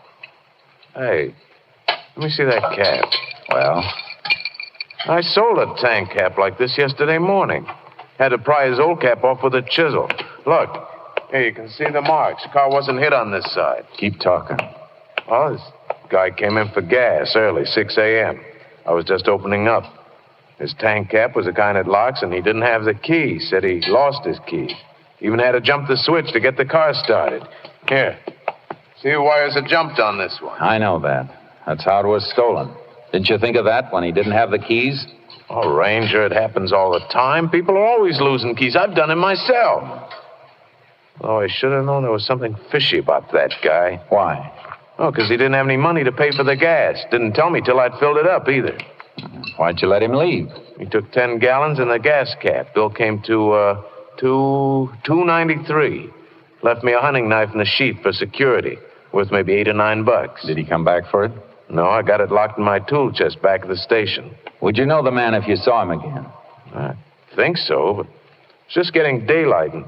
Hey, let me see that cap. Well? I sold a tank cap like this yesterday morning. Had to pry his old cap off with a chisel. Look, here, you can see the marks. Car wasn't hit on this side. Keep talking. Well, this guy came in for gas early, 6 a.m. I was just opening up. His tank cap was the kind that locks, and he didn't have the key. Said he lost his key. Even had to jump the switch to get the car started. Here, see the wires are jumped on this one. I know that. That's how it was stolen. Didn't you think of that when he didn't have the keys? Oh, Ranger, it happens all the time. People are always losing keys. I've done it myself. Oh, I should have known there was something fishy about that guy. Why? Oh, because he didn't have any money to pay for the gas. Didn't tell me till I'd filled it up, either. Why'd you let him leave? He took 10 gallons in the gas cap. Bill came to, $2.93. Left me a hunting knife and a sheath for security, worth maybe $8 or $9. Did he come back for it? No, I got it locked in my tool chest back at the station. Would you know the man if you saw him again? I think so, but it's just getting daylight. And,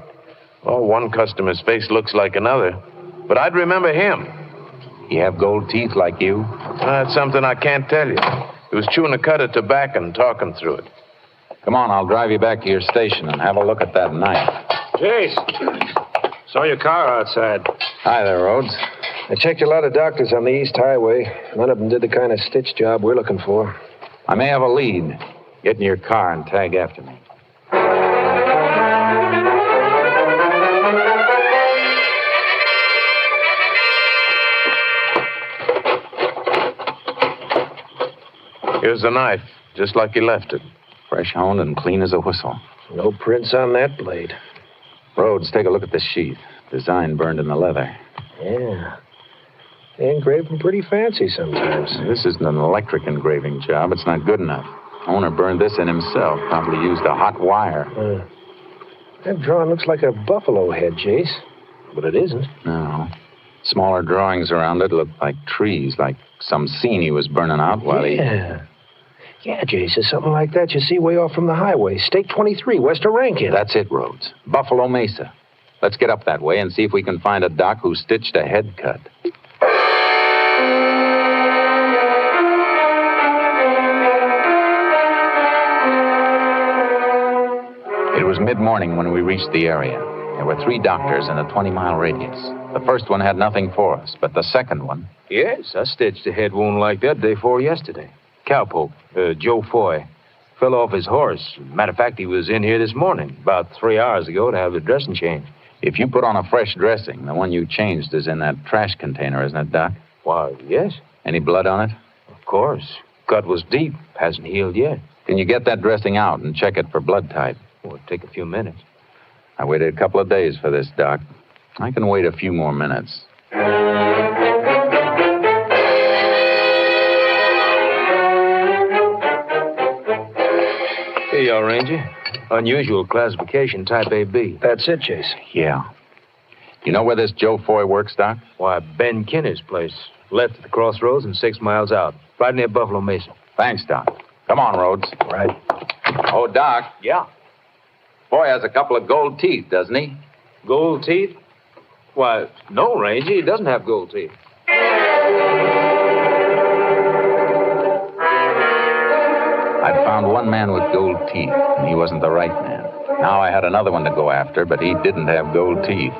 one customer's face looks like another. But I'd remember him. He have gold teeth like you? That's something I can't tell you. He was chewing a cud of tobacco and talking through it. Come on, I'll drive you back to your station and have a look at that knife. Jace, saw your car outside. Hi there, Rhodes. I checked a lot of doctors on the East Highway. None of them did the kind of stitch job we're looking for. I may have a lead. Get in your car and tag after me. Here's the knife, just like he left it. Fresh honed and clean as a whistle. No prints on that blade. Rhodes, take a look at this sheath. Design burned in the leather. Yeah. They engrave them pretty fancy sometimes. This isn't an electric engraving job. It's not good enough. Owner burned this in himself. Probably used a hot wire. That drawing looks like a buffalo head, Jace. But it isn't. No. Smaller drawings around it look like trees, like some scene he was burning out while he... Yeah, Jace, it's something like that you see way off from the highway. Stake 23, west of Rankin. That's it, Rhodes. Buffalo Mesa. Let's get up that way and see if we can find a doc who stitched a head cut. It was mid-morning when we reached the area. There were 3 doctors in a 20-mile radius. The first one had nothing for us, but the second one... Yes, I stitched a head wound like that day before yesterday. Cowpoke, Joe Foy. Fell off his horse. Matter of fact, he was in here this morning, about 3 hours ago, to have the dressing changed. If you put on a fresh dressing, the one you changed is in that trash container, isn't it, Doc? Why, yes. Any blood on it? Of course. Cut was deep. Hasn't healed yet. Can you get that dressing out and check it for blood type? It'll take a few minutes. I waited a couple of days for this, Doc. I can wait a few more minutes. Here you are, Ranger. Unusual classification, type AB. That's it, Chase. Yeah. You know where this Joe Foy works, Doc? Why, Ben Kinner's place. Left at the crossroads and 6 miles out. Right near Buffalo Mesa. Thanks, Doc. Come on, Rhodes. Right. Oh, Doc. Yeah? Foy has a couple of gold teeth, doesn't he? Gold teeth? Why, no, Ranger. He doesn't have gold teeth. I'd found one man with gold teeth, and he wasn't the right man. Now I had another one to go after, but he didn't have gold teeth.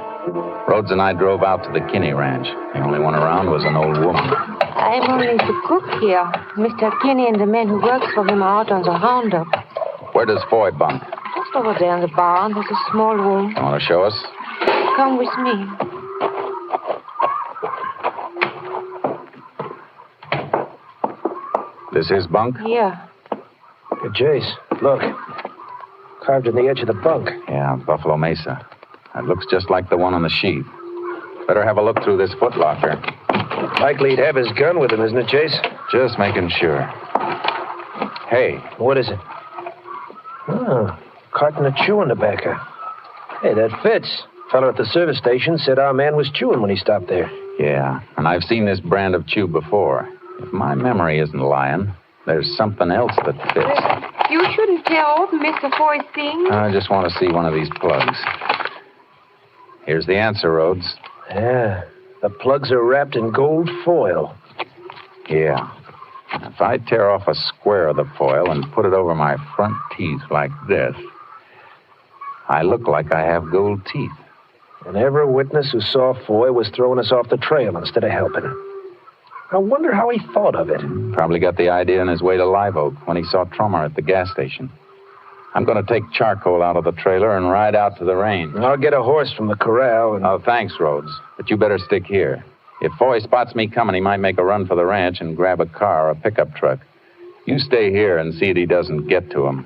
Rhodes and I drove out to the Kinney Ranch. The only one around was an old woman. I'm only the cook here. Mr. Kinney and the men who work for him are out on the roundup. Where does Foy bunk? Just over there in the barn. There's a small room. You want to show us? Come with me. This his bunk? Yeah. Hey, Jace, look. Carved in the edge of the bunk. Yeah, Buffalo Mesa. That looks just like the one on the sheet. Better have a look through this footlocker. Likely he'd have his gun with him, isn't it, Chase? Just making sure. Hey. What is it? Oh, carton of chewing tobacco. Hey, that fits. Fellow at the service station said our man was chewing when he stopped there. Yeah, and I've seen this brand of chew before. If my memory isn't lying, there's something else that fits. You shouldn't tear open Mr. Foy's thing. I just want to see one of these plugs. Here's the answer, Rhodes. Yeah, the plugs are wrapped in gold foil. Yeah. If I tear off a square of the foil and put it over my front teeth like this, I look like I have gold teeth. And every witness who saw Foy was throwing us off the trail instead of helping him. I wonder how he thought of it. Probably got the idea on his way to Live Oak when he saw Trummer at the gas station. I'm going to take charcoal out of the trailer and ride out to the range. I'll get a horse from the corral and... Oh, thanks, Rhodes. But you better stick here. If Foy spots me coming, he might make a run for the ranch and grab a car or a pickup truck. You stay here and see that he doesn't get to him.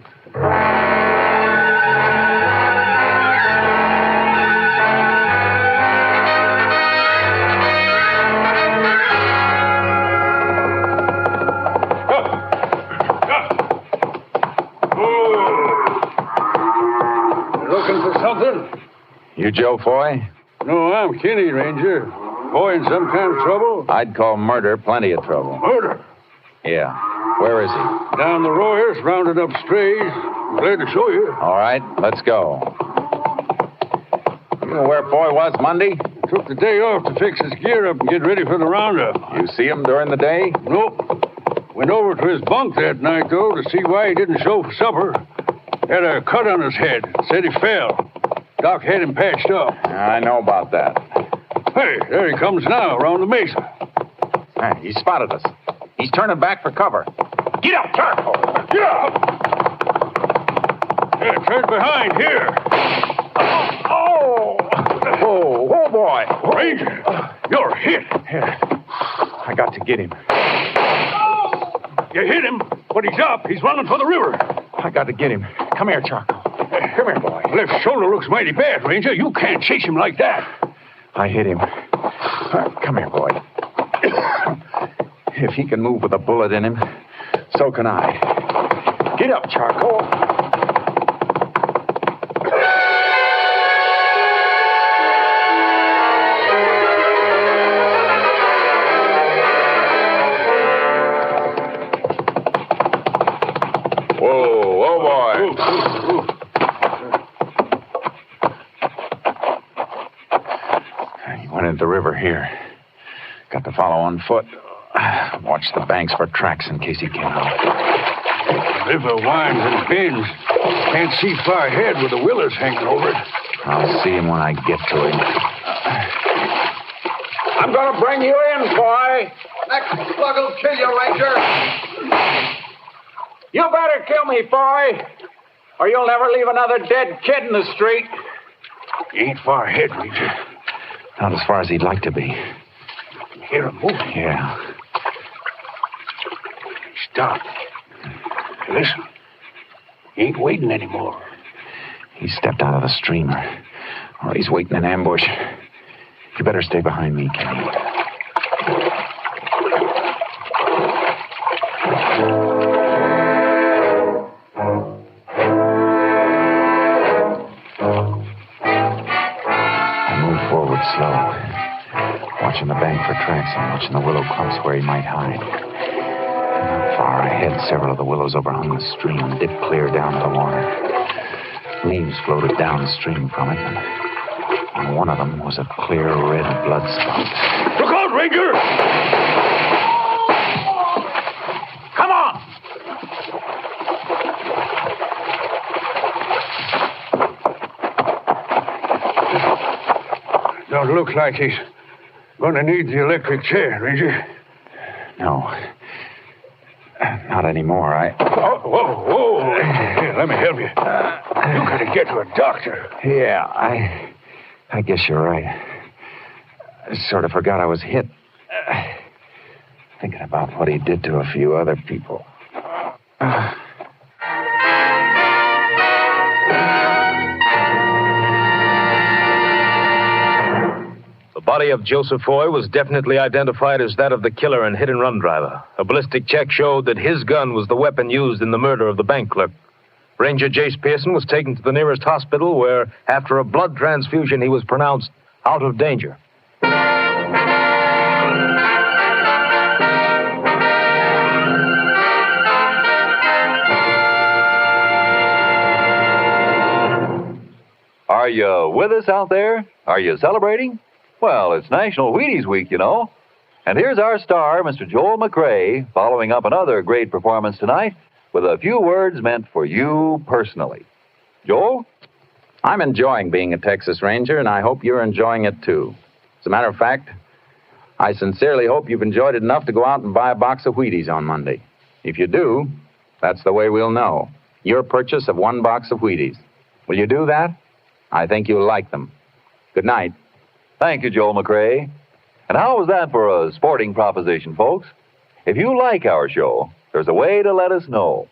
Looking for something? You Joe Foy? No, I'm Kinney, Ranger. Foy in some kind of trouble? I'd call murder plenty of trouble. Murder? Yeah. Where is he? Down the Royers, rounding up strays. Glad to show you. All right, let's go. You know where Foy was Monday? Took the day off to fix his gear up and get ready for the roundup. You see him during the day? Nope. Went over to his bunk that night, though, to see why he didn't show for supper. Had a cut on his head. Said he fell. Doc had him patched up. I know about that. Hey, there he comes now, around the mesa. Hey, he spotted us. He's turning back for cover. Get up, charcoal! Get up! Yeah, turn behind, here. Oh, boy. Ranger, you're hit. Here. I got to get him. You hit him, but he's up. He's running for the river. I got to get him. Come here, Charcoal. Come here, boy. Left shoulder looks mighty bad, Ranger. You can't chase him like that. I hit him. Come here, boy. If he can move with a bullet in him, so can I. Get up, Charcoal. Whoa, boy. He went into the river here. Got to follow on foot. Watch the banks for tracks in case he came out. The river winds and bends. Can't see far ahead with the willows hanging over it. I'll see him when I get to him. I'm going to bring you in, boy. That slug will kill you, Ranger. You better kill me, boy, or you'll never leave another dead kid in the street. You ain't far ahead, Ranger. Not as far as he'd like to be. Hear him moving. Yeah. Stop. Listen. He ain't waiting anymore. He stepped out of the stream, or he's waiting in ambush. You better stay behind me, Kenny. I moved forward slow, watching the bank for tracks and watching the willow clumps where he might hide. Not far ahead, several of the willows overhung the stream and dipped clear down to the water. Leaves floated downstream from it, and one of them was a clear red blood spot. Look out, Ranger! Come on! Don't look like he's going to need the electric chair, Ranger. No. Not anymore. Whoa. Here, let me help you. You gotta get to a doctor. Yeah, I guess you're right. I sort of forgot I was hit. Thinking about what he did to a few other people. The body of Joseph Foy was definitely identified as that of the killer and hit-and-run driver. A ballistic check showed that his gun was the weapon used in the murder of the bank clerk. Ranger Jace Pearson was taken to the nearest hospital where, after a blood transfusion, he was pronounced out of danger. Are you with us out there? Are you celebrating? Well, it's National Wheaties Week, you know. And here's our star, Mr. Joel McRae, following up another great performance tonight with a few words meant for you personally. Joel? I'm enjoying being a Texas Ranger, and I hope you're enjoying it, too. As a matter of fact, I sincerely hope you've enjoyed it enough to go out and buy a box of Wheaties on Monday. If you do, that's the way we'll know. Your purchase of one box of Wheaties. Will you do that? I think you'll like them. Good night. Thank you, Joel McRae. And how was that for a sporting proposition, folks? If you like our show, there's a way to let us know.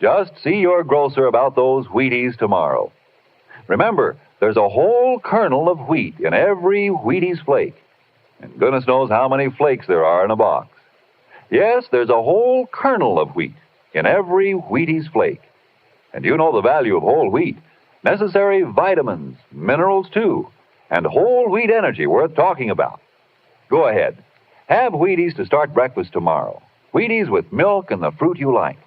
Just see your grocer about those Wheaties tomorrow. Remember, there's a whole kernel of wheat in every Wheaties flake. And goodness knows how many flakes there are in a box. Yes, there's a whole kernel of wheat in every Wheaties flake. And you know the value of whole wheat. Necessary vitamins, minerals too, and whole wheat energy worth talking about. Go ahead. Have Wheaties to start breakfast tomorrow. Wheaties with milk and the fruit you like.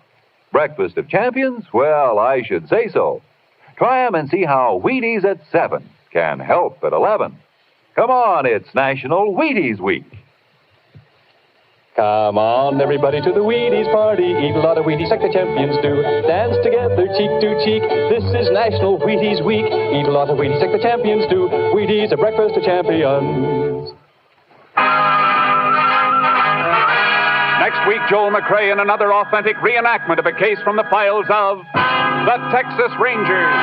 Breakfast of champions? Well, I should say so. Try 'em and see how Wheaties at 7 can help at 11. Come on, it's National Wheaties Week. Come on, everybody, to the Wheaties party. Eat a lot of Wheaties like the champions do. Dance together, cheek to cheek. This is National Wheaties Week. Eat a lot of Wheaties like the champions do. Wheaties, a breakfast of champions. Next week, Joel McRae in another authentic reenactment of a case from the files of the Texas Rangers.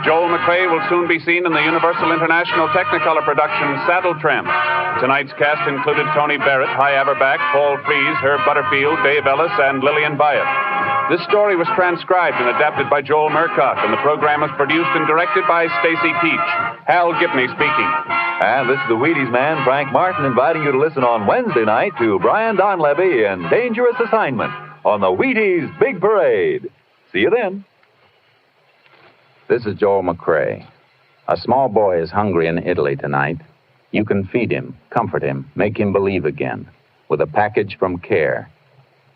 Joel McRae will soon be seen in the Universal International Technicolor production Saddle Tramp. Tonight's cast included Tony Barrett, Hy Averback, Paul Frees, Herb Butterfield, Dave Ellis, and Lillian Byatt. This story was transcribed and adapted by Joel Murcott, and the program was produced and directed by Stacy Teach. Hal Gibney speaking. And this is the Wheaties man, Frank Martin, inviting you to listen on Wednesday night to Brian Donlevy in Dangerous Assignment on the Wheaties Big Parade. See you then. This is Joel McRae. A small boy is hungry in Italy tonight. You can feed him, comfort him, make him believe again with a package from CARE.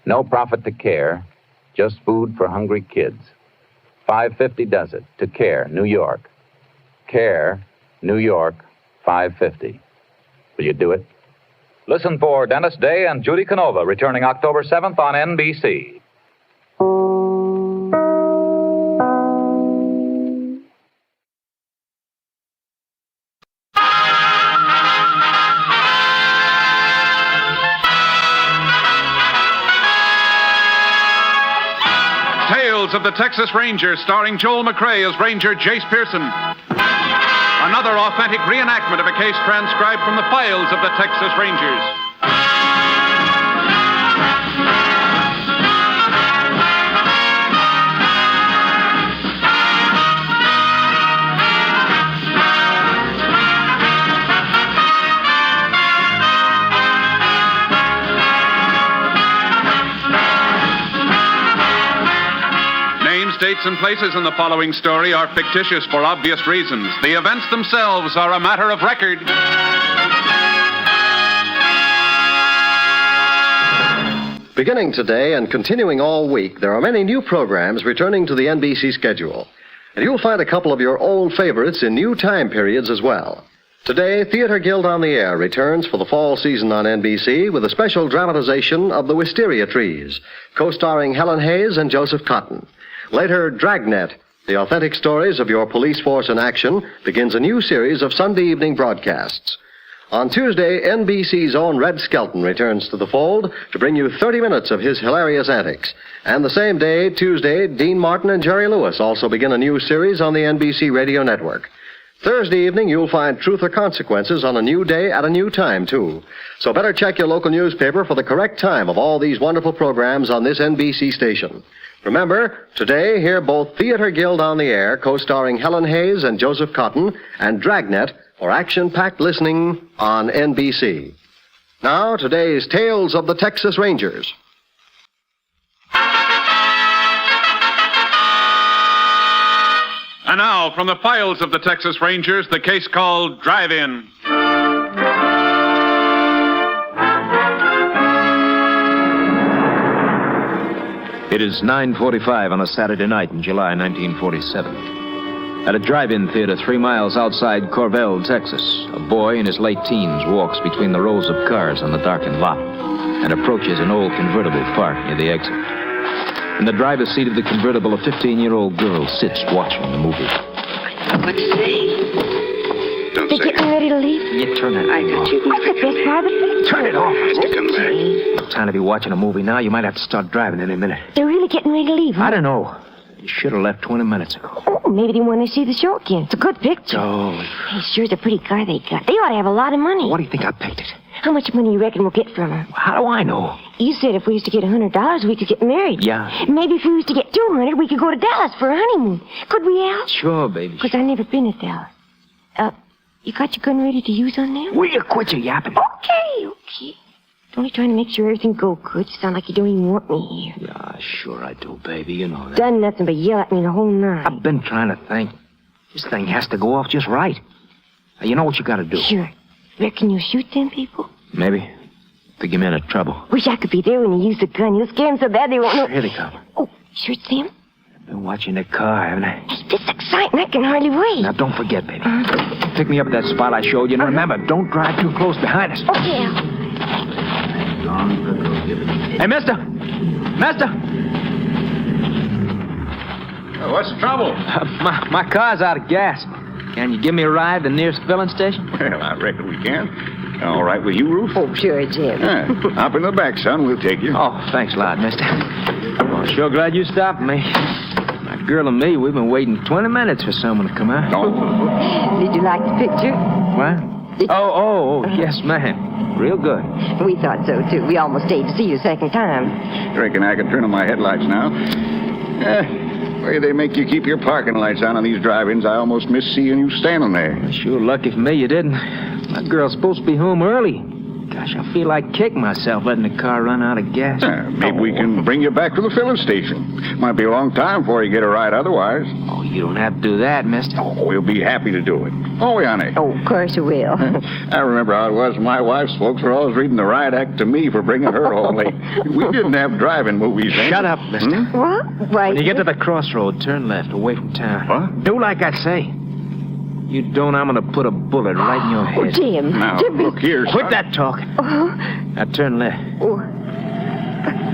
No profit to CARE, just food for hungry kids. $5.50 does it to CARE, New York. CARE, New York, $5.50. Will you do it? Listen for Dennis Day and Judy Canova returning October 7th on NBC. Files of the Texas Rangers, starring Joel McRae as Ranger Jace Pearson. Another authentic reenactment of a case transcribed from the files of the Texas Rangers. Dates and places in the following story are fictitious for obvious reasons. The events themselves are a matter of record. Beginning today and continuing all week, there are many new programs returning to the NBC schedule. And you'll find a couple of your old favorites in new time periods as well. Today, Theater Guild on the Air returns for the fall season on NBC with a special dramatization of The Wisteria Trees, co-starring Helen Hayes and Joseph Cotton. Later, Dragnet, the authentic stories of your police force in action, begins a new series of Sunday evening broadcasts. On Tuesday, NBC's own Red Skelton returns to the fold to bring you 30 minutes of his hilarious antics. And the same day, Tuesday, Dean Martin and Jerry Lewis also begin a new series on the NBC radio network. Thursday evening, you'll find Truth or Consequences on a new day at a new time, too. So better check your local newspaper for the correct time of all these wonderful programs on this NBC station. Remember, today, hear both Theater Guild on the Air, co-starring Helen Hayes and Joseph Cotton, and Dragnet for action-packed listening on NBC. Now, today's Tales of the Texas Rangers. And now, from the files of the Texas Rangers, the case called Drive-In. It is 9:45 on a Saturday night in July 1947. At a drive-in theater 3 miles outside Corvell, Texas, a boy in his late teens walks between the rows of cars on the darkened lot and approaches an old convertible parked near the exit. In the driver's seat of the convertible, a 15-year-old girl sits watching the movie. What to say? They're getting ready to leave? You turn it I got you. What's the best part of it? Turn it off. Come back. No time to be watching a movie now. You might have to start driving any minute. They're really getting ready to leave, huh? I don't know. You should have left 20 minutes ago. Oh, maybe they want to see the show again. It's a good picture. Oh. Hey, sure is a pretty car they got. They ought to have a lot of money. What do you think I picked it? How much money you reckon we'll get from them? How do I know? You said if we used to get $100, we could get married. Yeah. Maybe if we used to get $200, we could go to Dallas for a honeymoon. Could we, Al? Sure, baby. Because I've never been to Dallas. You got your gun ready to use on them? Will you quit your yapping? Okay. Only trying to make sure everything go good. You sound like you don't even want me here. Yeah, sure I do, baby. You know that. Done nothing but yell at me the whole night. I've been trying to think. This thing has to go off just right. Now, you know what you got to do. Sure. Reckon you'll shoot them people? Maybe. To get me into trouble. Wish I could be there when you use the gun. You'll scare them so bad they won't know. Here they come. Oh, sure it's them? Been watching the car, haven't I? Hey, this is exciting. I can hardly wait. Now, don't forget, baby. Pick me up at that spot I showed you, and remember, don't drive too close behind us. Okay, Al. Hey, mister! Mister! What's the trouble? My car's out of gas. Can you give me a ride to the nearest filling station? Well, I reckon we can. All right with you, Ruth? Oh, sure, Jim. Hop in the back, son. We'll take you. Oh, thanks a lot, mister. Well, sure glad you stopped me. My girl and me, we've been waiting 20 minutes for someone to come out. Oh. Did you like the picture? What? Oh, yes, ma'am. Real good. We thought so, too. We almost stayed to see you a second time. Reckon I can turn on my headlights now. The way they make you keep your parking lights on these drive-ins, I almost miss seeing you standing there. Sure lucky for me you didn't. My girl's supposed to be home early. Gosh, I feel like kicking myself letting the car run out of gas. Maybe we can bring you back to the filling station. Might be a long time before you get a ride otherwise. Oh, you don't have to do that, mister. Oh, we'll be happy to do it. Oh, we, honey? Oh, of course you will. I remember how it was when my wife's folks were always reading the riot act to me for bringing her home late. We didn't have driving movies then. Shut up, mister. What? Why? When you get to the crossroad, turn left, away from town. What? Do like I say. You don't, I'm going to put a bullet right in your head. Oh, Jim. Now, Jimmy. look here, son. Quit that talk. Now turn left. Oh.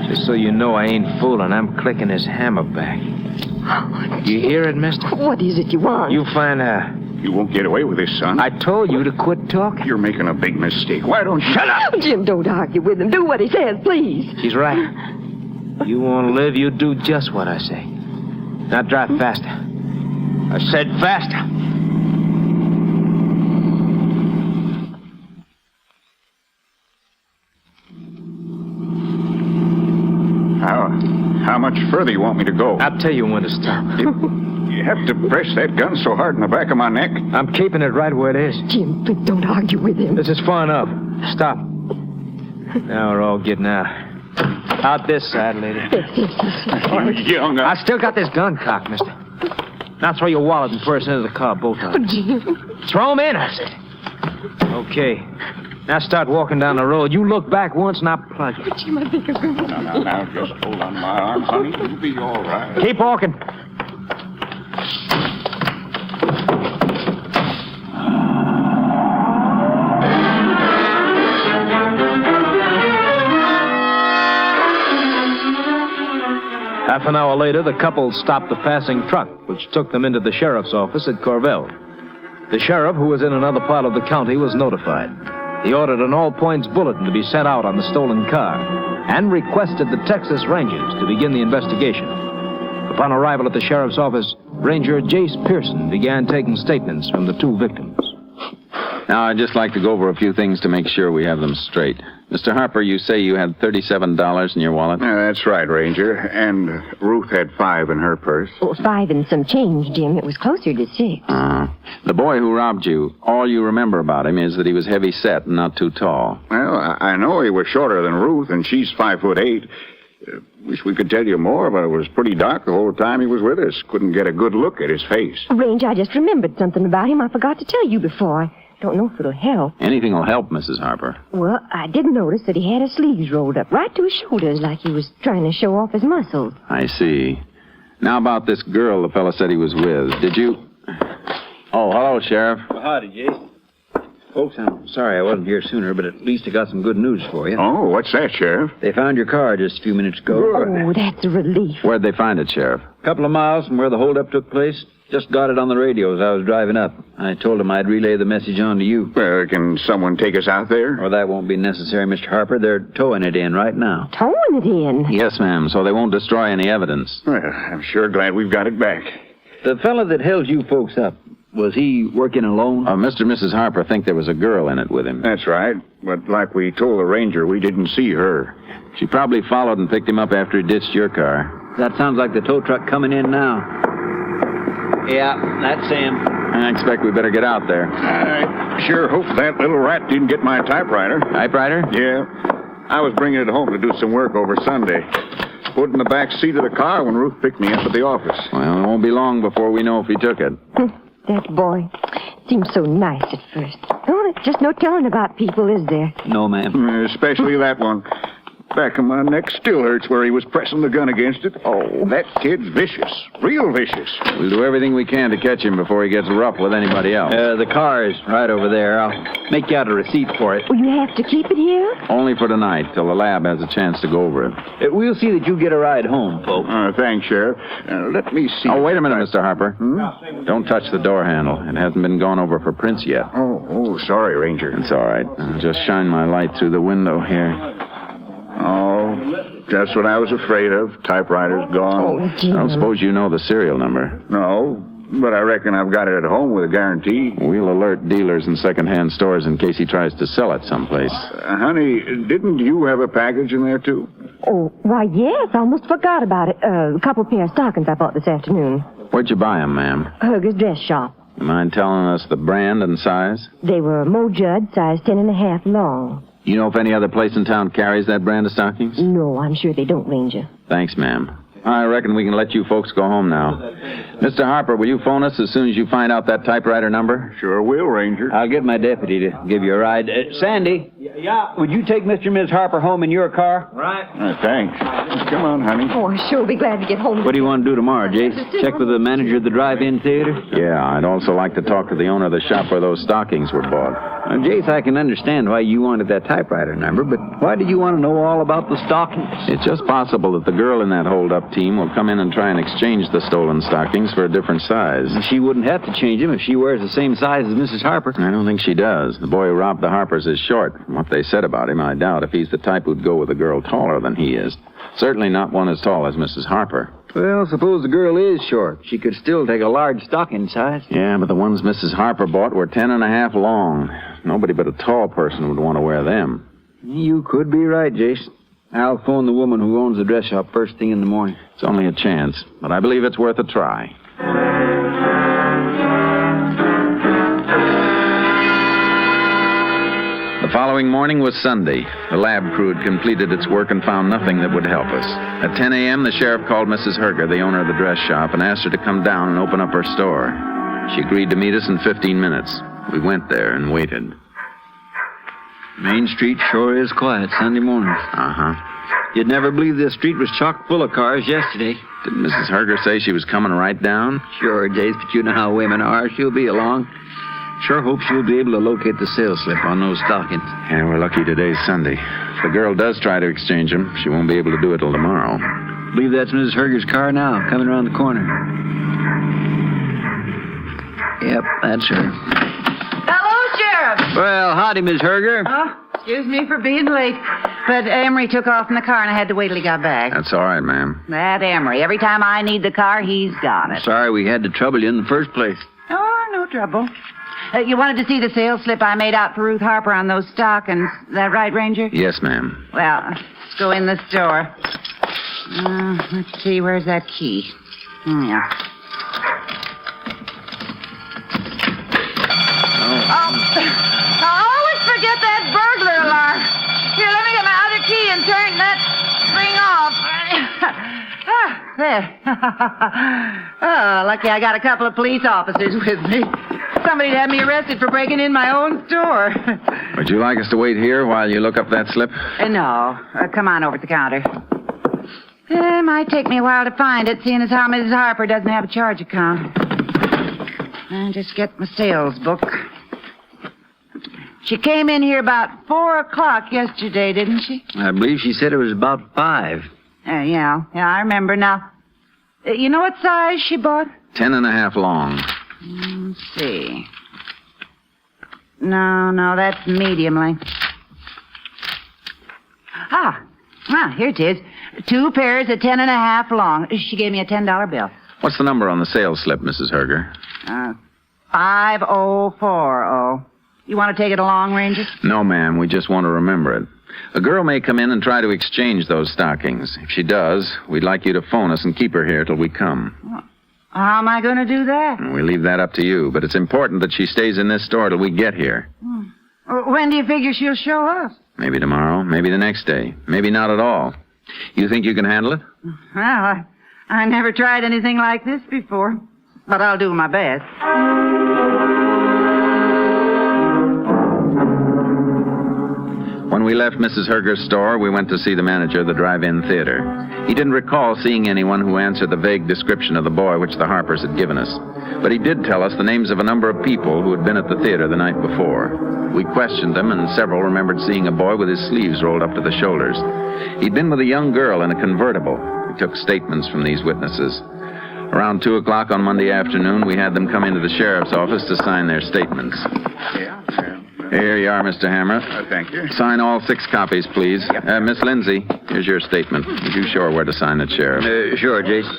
Just so you know I ain't fooling, I'm clicking his hammer back. You hear it, mister? What is it you want? You find out. You won't get away with this, son. I told you to quit talking. You're making a big mistake. Why don't you... Shut up! Jim, don't argue with him. Do what he says, please. She's right. You want to live, you do just what I say. Now drive faster. I said faster. How much further you want me to go? I'll tell you when to stop. You have to press that gun so hard in the back of my neck. I'm keeping it right where it is. Jim, please don't argue with him. This is far enough. Stop. Now we're all getting out. Out this side, lady. Young. I still got this gun cocked, mister. Now throw your wallet and purse into the car, both of them. Jim. Throw them in, I said. Okay. Now start walking down the road. You look back once and I'll plug you. Jim, I think I'm going to... Now, just hold on my arm, honey. You'll be all right. Keep walking. Half an hour later, the couple stopped the passing truck, which took them into the sheriff's office at Corvell. The sheriff, who was in another part of the county, was notified. He ordered an all-points bulletin to be sent out on the stolen car and requested the Texas Rangers to begin the investigation. Upon arrival at the sheriff's office, Ranger Jace Pearson began taking statements from the two victims. Now, I'd just like to go over a few things to make sure we have them straight. Mr. Harper, you say you had $37 in your wallet? That's right, Ranger. And Ruth had $5 in her purse. Oh, 5 and some change, Jim. It was closer to 6. The boy who robbed you, all you remember about him is that he was heavy-set and not too tall. Well, I know he was shorter than Ruth, and she's 5'8". Wish we could tell you more, but it was pretty dark the whole time he was with us. Couldn't get a good look at his face. Ranger, I just remembered something about him I forgot to tell you before. Don't know if it'll help. Anything will help, Mrs. Harper. Well, I did notice that he had his sleeves rolled up right to his shoulders like he was trying to show off his muscles. I see. Now about this girl the fellow said he was with. Did you... Oh, hello, Sheriff. Well, howdy, Jace. Folks, I'm sorry I wasn't here sooner, but at least I got some good news for you. Oh, what's that, Sheriff? They found your car just a few minutes ago. Oh, that's a relief. Where'd they find it, Sheriff? A couple of miles from where the holdup took place. Just got it on the radio as I was driving up. I told them I'd relay the message on to you. Well, can someone take us out there? Oh, that won't be necessary, Mr. Harper. They're towing it in right now. Towing it in? Yes, ma'am, so they won't destroy any evidence. Well, I'm sure glad we've got it back. The fellow that held you folks up, was he working alone? Mr. and Mrs. Harper think there was a girl in it with him. That's right. But like we told the ranger, we didn't see her. She probably followed and picked him up after he ditched your car. That sounds like the tow truck coming in now. Yeah, that's Sam. I expect we better get out there. I sure hope that little rat didn't get my typewriter. Typewriter? Yeah. I was bringing it home to do some work over Sunday. Put in the back seat of the car when Ruth picked me up at the office. Well, it won't be long before we know if he took it. That boy seems so nice at first. Oh, there's just no telling about people, is there? No, ma'am. Especially that one. Back of my neck still hurts where he was pressing the gun against it. Oh, that kid's vicious. Real vicious. We'll do everything we can to catch him before he gets rough with anybody else. The car is right over there. I'll make you out a receipt for it. Will you have to keep it here? Only for tonight, till the lab has a chance to go over it. We'll see that you get a ride home, folks. Thanks, Sheriff. Let me see. Oh, wait a minute, Mr. Harper. Don't touch the door handle. It hasn't been gone over for prints yet. Oh, sorry, Ranger. It's all right. I'll just shine my light through the window here. Oh, just what I was afraid of. Typewriter's gone. Oh, Jim. I don't suppose you know the serial number. No, but I reckon I've got it at home with a guarantee. We'll alert dealers in second-hand stores in case he tries to sell it someplace. Honey, didn't you have a package in there, too? Oh, why, yes. I almost forgot about it. A couple pair of stockings I bought this afternoon. Where'd you buy them, ma'am? Hugger's dress shop. You mind telling us the brand and size? They were Mo Judd, size 10.5 long. You know if any other place in town carries that brand of stockings? No, I'm sure they don't, Ranger. Thanks, ma'am. I reckon we can let you folks go home now. Mr. Harper, will you phone us as soon as you find out that typewriter number? Sure will, Ranger. I'll get my deputy to give you a ride. Sandy? Yeah? Would you take Mr. and Ms. Harper home in your car? Right. Thanks. Come on, honey. Oh, I sure will be glad to get home. What do you want to do tomorrow, Jace? Check with the manager of the drive-in theater? Yeah, I'd also like to talk to the owner of the shop where those stockings were bought. Now, Jace, I can understand why you wanted that typewriter number, but why do you want to know all about the stockings? It's just possible that the girl in that hold-up team will come in and try and exchange the stolen stockings for a different size. She wouldn't have to change them if she wears the same size as Mrs. Harper. I don't think she does. The boy who robbed the Harpers is short. From what they said about him, I doubt if he's the type who'd go with a girl taller than he is. Certainly not one as tall as Mrs. Harper. Well, suppose the girl is short. She could still take a large stocking size. Yeah, but the ones Mrs. Harper bought were 10.5 long. Nobody but a tall person would want to wear them. You could be right, Jason. I'll phone the woman who owns the dress shop first thing in the morning. It's only a chance, but I believe it's worth a try. The following morning was Sunday. The lab crew had completed its work and found nothing that would help us. At 10 a.m., the sheriff called Mrs. Herger, the owner of the dress shop, and asked her to come down and open up her store. She agreed to meet us in 15 minutes. We went there and waited. Main Street sure is quiet Sunday mornings. Uh-huh. You'd never believe this street was chock full of cars yesterday. Did Mrs. Herger say she was coming right down? Sure, Jace, but you know how women are. She'll be along. Sure hope she'll be able to locate the sales slip on those stockings. Yeah, we're lucky today's Sunday. If the girl does try to exchange them, she won't be able to do it till tomorrow. I believe that's Mrs. Herger's car now, coming around the corner. Yep, that's her. Hello, Sheriff. Well, howdy, Miss Herger. Oh, excuse me for being late, but Emery took off in the car and I had to wait till he got back. That's all right, ma'am. That Emery. Every time I need the car, he's got it. Sorry we had to trouble you in the first place. Oh, no trouble. You wanted to see the sales slip I made out for Ruth Harper on those stockings. Is that right, Ranger? Yes, ma'am. Well, let's go in the store. Let's see, where's that key? Yeah. I always forget that burglar alarm. Here, let me get my other key and turn that thing off. There. Oh, lucky I got a couple of police officers with me. Somebody'd have me arrested for breaking in my own store. Would you like us to wait here while you look up that slip? No. Come on over to the counter. It might take me a while to find it, seeing as how Mrs. Harper doesn't have a charge account. I'll just get my sales book. She came in here about 4 o'clock yesterday, didn't she? I believe she said it was about 5. Yeah, I remember now. You know what size she bought? 10.5 long. Let's see. No, that's medium length. Here it is. 2 pairs of 10.5 long. She gave me a $10 bill. What's the number on the sales slip, Mrs. Herger? 5040. You want to take it along, Ranger? No, ma'am. We just want to remember it. A girl may come in and try to exchange those stockings. If she does, we'd like you to phone us and keep her here till we come. How am I going to do that? We leave that up to you, but it's important that she stays in this store till we get here. When do you figure she'll show up? Maybe tomorrow, maybe the next day, maybe not at all. You think you can handle it? Well, I never tried anything like this before, but I'll do my best. When we left Mrs. Herger's store, we went to see the manager of the drive-in theater. He didn't recall seeing anyone who answered the vague description of the boy which the Harpers had given us. But he did tell us the names of a number of people who had been at the theater the night before. We questioned them, and several remembered seeing a boy with his sleeves rolled up to the shoulders. He'd been with a young girl in a convertible. We took statements from these witnesses. Around 2 o'clock on Monday afternoon, we had them come into the sheriff's office to sign their statements. Here you are, Mr. Hammer. Thank you. Sign all 6 copies, please. Miss Lindsay, here's your statement. Are you sure where to sign it, Sheriff? Sure, Jace.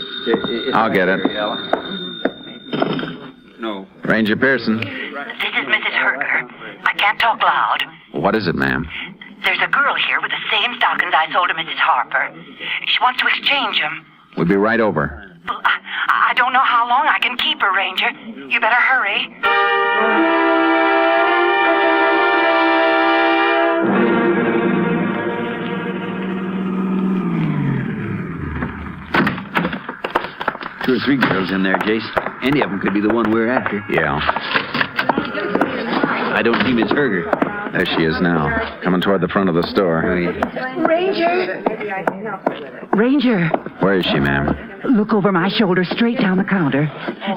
I'll get it. No. Ranger Pearson. This is Mrs. Herger. I can't talk loud. What is it, ma'am? There's a girl here with the same stockings I sold to Mrs. Harper. She wants to exchange them. We'll be right over. Well, I don't know how long I can keep her, Ranger. You better hurry. 2 or 3 girls in there, Jace. Any of them could be the one we're after. Yeah. I don't see Miss Herger. There she is now, coming toward the front of the store. Ranger! Ranger! Where is she, ma'am? Look over my shoulder, straight down the counter.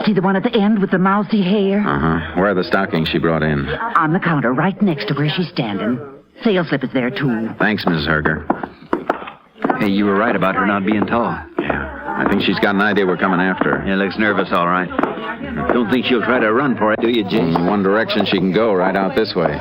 See the one at the end with the mousy hair? Uh-huh. Where are the stockings she brought in? On the counter, right next to where she's standing. Sales slip is there, too. Thanks, Mrs. Herger. Hey, you were right about her not being tall. Yeah. I think she's got an idea we're coming after her. Yeah, looks nervous, all right. Don't think she'll try to run for it, do you, Jace? In one direction she can go, right out this way.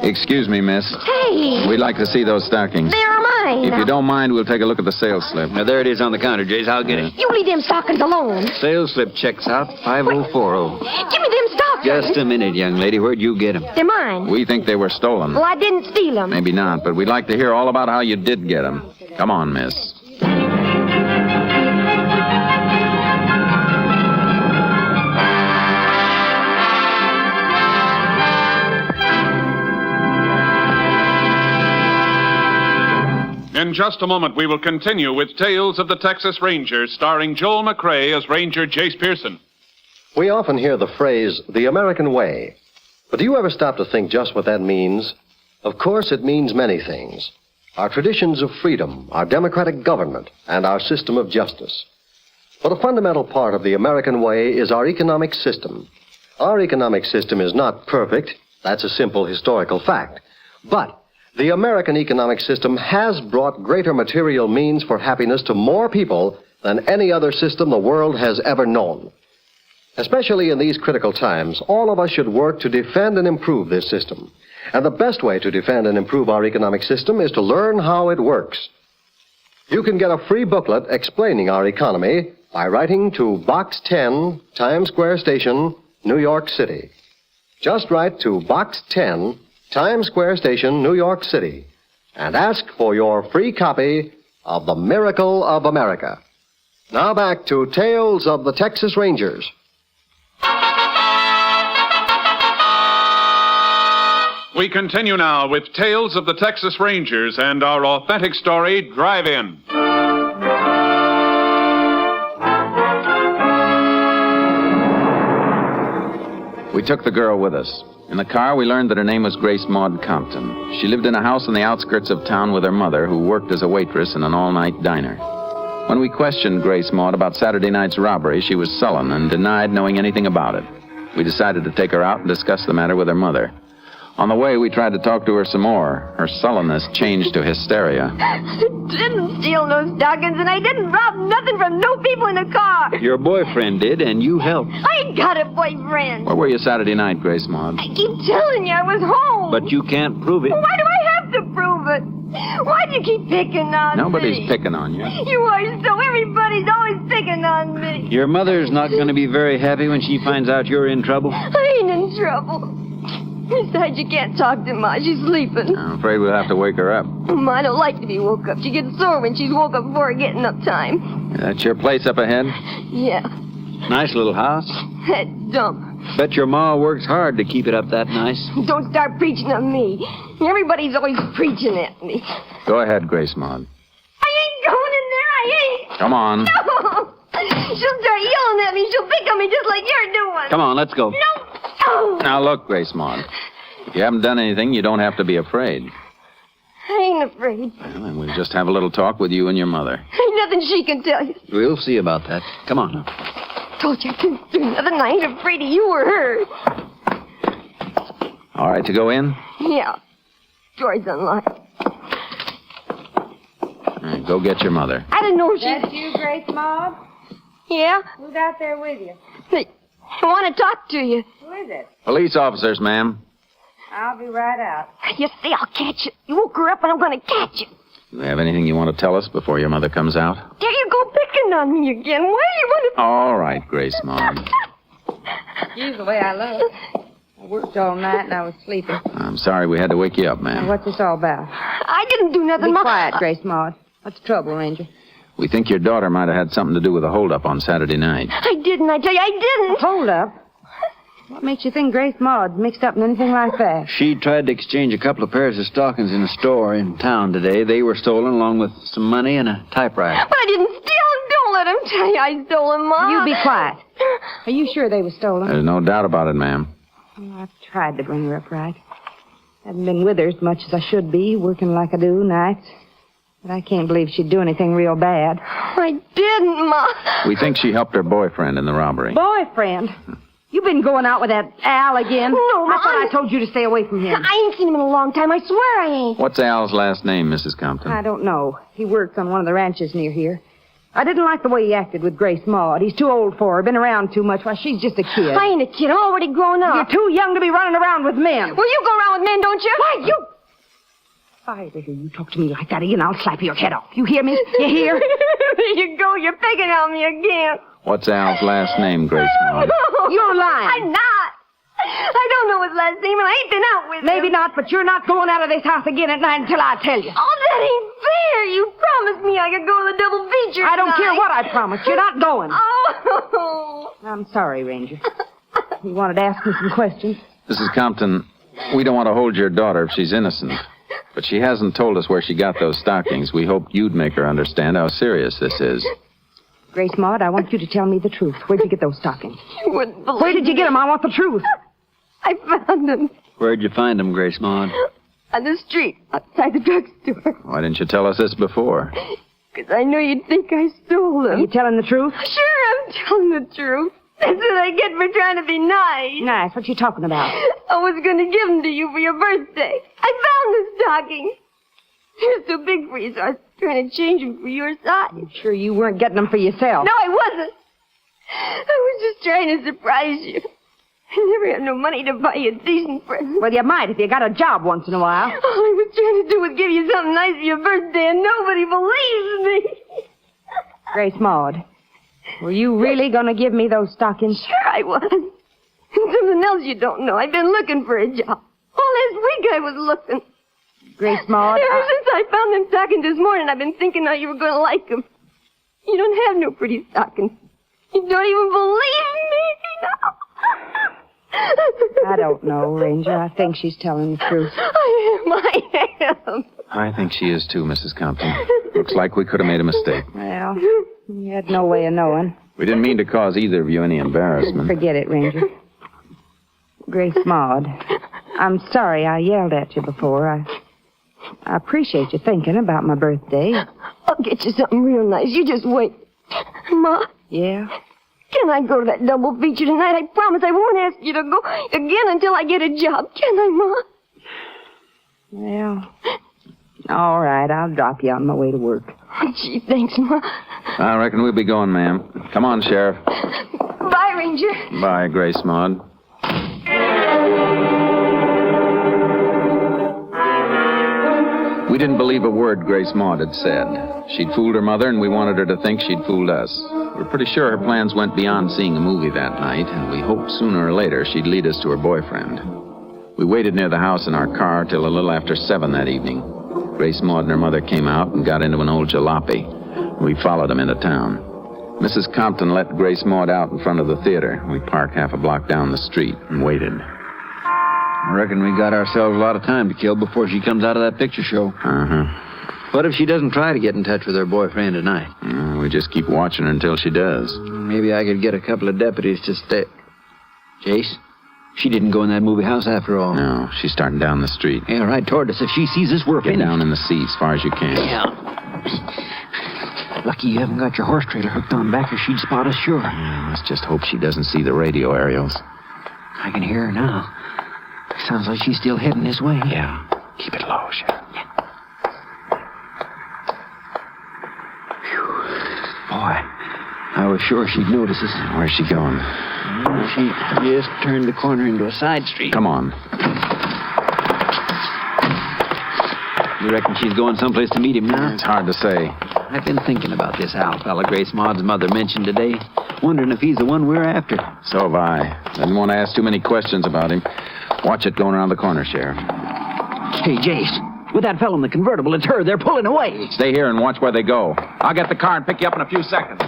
Excuse me, miss. Hey! We'd like to see those stockings. They're mine. mine. If you don't mind, we'll take a look at the sales slip. Now, there it is on the counter, Jace. I'll get it. You leave them stockings alone. Sales slip checks out 5040. Give me them stockings. Just a minute, young lady. Where'd you get them? They're mine. We think they were stolen. Well, I didn't steal them. Maybe not, but we'd like to hear all about how you did get them. Come on, miss. In just a moment, we will continue with Tales of the Texas Rangers, starring Joel McCrea as Ranger Jace Pearson. We often hear the phrase, the American way. But do you ever stop to think just what that means? Of course, it means many things. Our traditions of freedom, our democratic government, and our system of justice. But a fundamental part of the American way is our economic system. Our economic system is not perfect. That's a simple historical fact. But the American economic system has brought greater material means for happiness to more people than any other system the world has ever known. Especially in these critical times, all of us should work to defend and improve this system. And the best way to defend and improve our economic system is to learn how it works. You can get a free booklet explaining our economy by writing to Box 10, Times Square Station, New York City. Just write to Box 10, Times Square Station, New York City, and ask for your free copy of The Miracle of America. Now back to Tales of the Texas Rangers. We continue now with Tales of the Texas Rangers and our authentic story, Drive-In. We took the girl with us. In the car, we learned that her name was Grace Maud Compton. She lived in a house on the outskirts of town with her mother, who worked as a waitress in an all-night diner. When we questioned Grace Maud about Saturday night's robbery, she was sullen and denied knowing anything about it. We decided to take her out and discuss the matter with her mother. On the way, we tried to talk to her some more. Her sullenness changed to hysteria. I didn't steal no stockings, and I didn't rob nothing from no people in the car. Your boyfriend did, and you helped. I ain't got a boyfriend. Where were you Saturday night, Grace Maud? I keep telling you I was home. But you can't prove it. Why do I have to prove it? Why do you keep picking on Nobody's me? picking on you. You are so. Everybody's always picking on me. Your mother's not going to be very happy when she finds out you're in trouble. I ain't in trouble. Besides, you can't talk to Ma. She's sleeping. I'm afraid we'll have to wake her up. Ma don't like to be woke up. She gets sore when she's woke up before her getting up time. That's your place up ahead? Yeah, Nice little house. that dump. Bet your ma works hard to keep it up that nice. Don't start preaching on me. Everybody's always preaching at me. Go ahead, Grace Maud. I ain't going in there. I ain't. Come on. No. She'll start yelling at me. She'll pick on me just like you're doing. Come on, let's go. No. Oh. Now, look, Grace Maud. If you haven't done anything, you don't have to be afraid. I ain't afraid. Well, then we'll just have a little talk with you and your mother. Ain't nothing she can tell you. We'll see about that. Come on. Told you I couldn't do nothing. I ain't afraid of you or her. All right to go in? Yeah. Door's unlocked. All right, go get your mother. I didn't know she... That's you, Grace Maud? Yeah? Who's out there with you? I want to talk to you. Who is it? Police officers, ma'am. I'll be right out. You see, I'll catch you. You woke her up and I'm going to catch you. Do you have anything you want to tell us before your mother comes out? There you go picking on me again. Why do you want to... All right, Grace Maud. Excuse the way I look. I worked all night and I was sleeping. I'm sorry we had to wake you up, Now, ma'am. what's this all about? I didn't do nothing, Be Ma. quiet, Grace Maud. What's the trouble, Ranger? We think your daughter might have had something to do with the holdup on Saturday night. I didn't. I tell you, I didn't. Hold up. What makes you think Grace Maud's mixed up in anything like that? She tried to exchange a couple of pairs of stockings in a store in town today. They were stolen along with some money and a typewriter. But I didn't steal them. Don't let him tell you I stole them, Ma. You be quiet. Are you sure they were stolen? There's no doubt about it, ma'am. Well, I've tried to bring her up right. Haven't been with her as much as I should be, working like I do nights. But I can't believe she'd do anything real bad. I didn't, Ma. We think she helped her boyfriend in the robbery. Boyfriend? You been going out with that Al again? No, Ma. I thought I told you to stay away from him. I ain't seen him in a long time. I swear I ain't. What's Al's last name, Mrs. Compton? I don't know. He works on one of the ranches near here. I didn't like the way he acted with Grace Maud. He's too old for her, been around too much. Why, she's just a kid. I ain't a kid. I'm already grown up. You're too young to be running around with men. Well, you go around with men, don't you? Why, you... If I ever hear you talk to me like that again, I'll slap your head off. You hear me? You hear? There you go. You're picking on me again. What's Al's last name, Grace Maud? You're lying. I'm not. I don't know his last name, and I ain't been out with him. Maybe not, but you're not going out of this house again at night until I tell you. Oh, that ain't fair. You promised me I could go to the double feature I don't tonight. care what I promised. You're not going. Oh. I'm sorry, Ranger. You wanted to ask me some questions? Mrs. Compton, we don't want to hold your daughter if she's innocent. But she hasn't told us where she got those stockings. We hoped you'd make her understand how serious this is. Grace Maud, I want you to tell me the truth. Where'd you get those stockings? You wouldn't believe Where did you get them? I want the truth. I found them Where'd you find them, Grace Maud? on the street outside the drugstore. Why didn't you tell us this before? Because I know you'd think I stole them. Are you telling the truth? Sure, I'm telling the truth. That's what I get for trying to be nice. Nice. What you talking about? I was going to give them to you for your birthday. I found the stockings. They're too big for you, so I was trying to change them for your size. I'm sure you weren't getting them for yourself. No, I wasn't. I was just trying to surprise you. I never had no money to buy you a decent present. Well, you might if you got a job once in a while. All I was trying to do was give you something nice for your birthday, and nobody believes me. Grace Maud, were you really going to give me those stockings? Sure I was. And something else you don't know. I've been looking for a job. All last week I was looking. Grace Maud, Ever since I found them stockings this morning, I've been thinking how you were going to like them. You don't have no pretty stockings. You don't even believe me. I don't know, Ranger. I think she's telling the truth. I am. I think she is too, Mrs. Compton. Looks like we could have made a mistake. Well, you had no way of knowing. We didn't mean to cause either of you any embarrassment. Forget it, Ranger. Grace Maud, I'm sorry I yelled at you before. I appreciate you thinking about my birthday. I'll get you something real nice. You just wait. Ma? Yeah? Can I go to that double feature tonight? I promise I won't ask you to go again until I get a job. Can I, Ma? Well, all right. I'll drop you on my way to work. Oh, gee, thanks, Ma. I reckon we'll be going, ma'am. Come on, Sheriff. Bye, Ranger. Bye, Grace Maud. We didn't believe a word Grace Maud had said. She'd fooled her mother, and we wanted her to think she'd fooled us. We're pretty sure her plans went beyond seeing a movie that night, and we hoped sooner or later she'd lead us to her boyfriend. We waited near the house in our car till a little after 7 that evening. Grace Maud and her mother came out and got into an old jalopy. We followed them into town. Mrs. Compton let Grace Maud out in front of the theater. We parked half a block down the street and waited. I reckon we got ourselves a lot of time to kill before she comes out of that picture show. Uh-huh. What if she doesn't try to get in touch with her boyfriend tonight? We just keep watching her until she does. Maybe I could get a couple of deputies to stay. Jace, she didn't go in that movie house after all. No, she's starting down the street. Yeah, right toward us. If she sees us, we're finished. Get down in the seat as far as you can. Yeah. Lucky you haven't got your horse trailer hooked on back or she'd spot us sure. Yeah, let's just hope she doesn't see the radio aerials. I can hear her now. Sounds like she's still heading this way. Yeah. Keep it low, Sheriff. Yeah. Boy, I was sure she'd notice us. Where's she going? She just turned the corner into a side street. Come on. You reckon she's going someplace to meet him now? It's hard to say. I've been thinking about this Al fella Grace Maud's mother mentioned today. Wondering if he's the one we're after. So have I. Didn't want to ask too many questions about him. Watch it going around the corner, Sheriff. Hey, Jace, with that fellow in the convertible, it's her. They're pulling away. Stay here and watch where they go. I'll get the car and pick you up in a few seconds.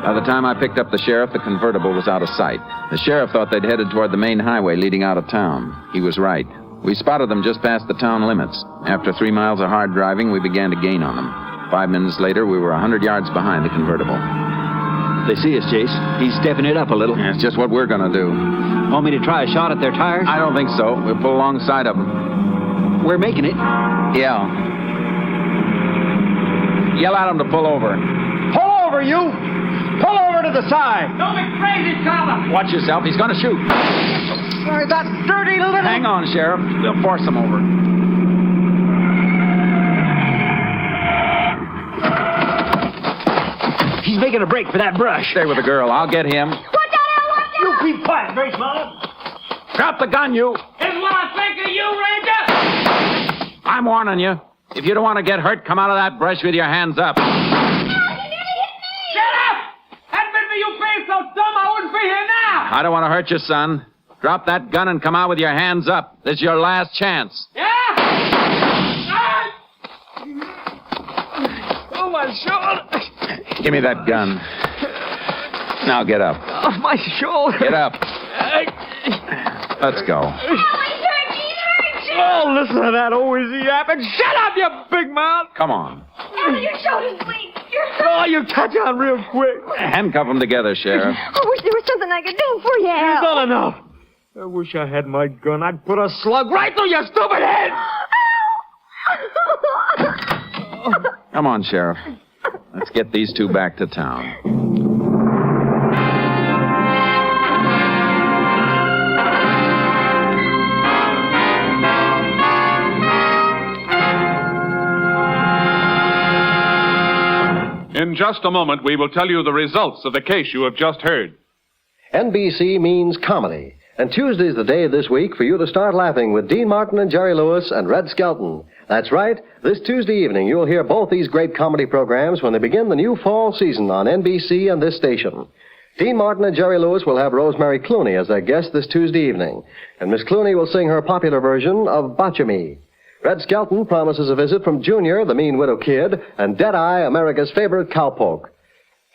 By the time I picked up the sheriff, the convertible was out of sight. The sheriff thought they'd headed toward the main highway leading out of town. He was right. We spotted them just past the town limits. After 3 miles of hard driving, we began to gain on them. 5 minutes later, we were 100 yards behind the convertible. They see us, Jace. He's stepping it up a little. Yeah, it's just what we're going to do. Want me to try a shot at their tires? I don't think so. We'll pull alongside of them. We're making it. Yeah. Yell at them to pull over. Pull over, you! Pull over to the side! Don't be crazy, fella! Watch yourself. He's going to shoot. That dirty little... Hang on, Sheriff. We'll force him over. He's making a break for that brush. Stay with the girl. I'll get him. Watch out, Al! Watch You keep quiet, very smart. Drop the gun, you. This is what I think of you, Ranger! I'm warning you. If you don't want to get hurt, come out of that brush with your hands up. Shut up! Hadn't been for you being so dumb, I wouldn't be here now! I don't want to hurt you, son. Drop that gun and come out with your hands up. This is your last chance. Yeah? Oh, my shoulder! Give me that gun. Now get up. Oh, my shoulder! Get up. Let's go. Oh, listen to that always yapping. Shut up, you big mouth! Come on. Your shoulder's bleeding. Oh, you catch on real quick. Handcuff them together, Sheriff. I wish there was something I could do for you, Al. You've done enough. I wish I had my gun. I'd put a slug right through your stupid head. Come on, Sheriff. Let's get these two back to town. In just a moment, we will tell you the results of the case you have just heard. NBC means comedy. And Tuesday's the day this week for you to start laughing with Dean Martin and Jerry Lewis and Red Skelton. That's right. This Tuesday evening, you'll hear both these great comedy programs when they begin the new fall season on NBC and this station. Dean Martin and Jerry Lewis will have Rosemary Clooney as their guest this Tuesday evening. And Miss Clooney will sing her popular version of Botcha-Me. Red Skelton promises a visit from Junior, the mean widow kid, and Deadeye, America's favorite cowpoke.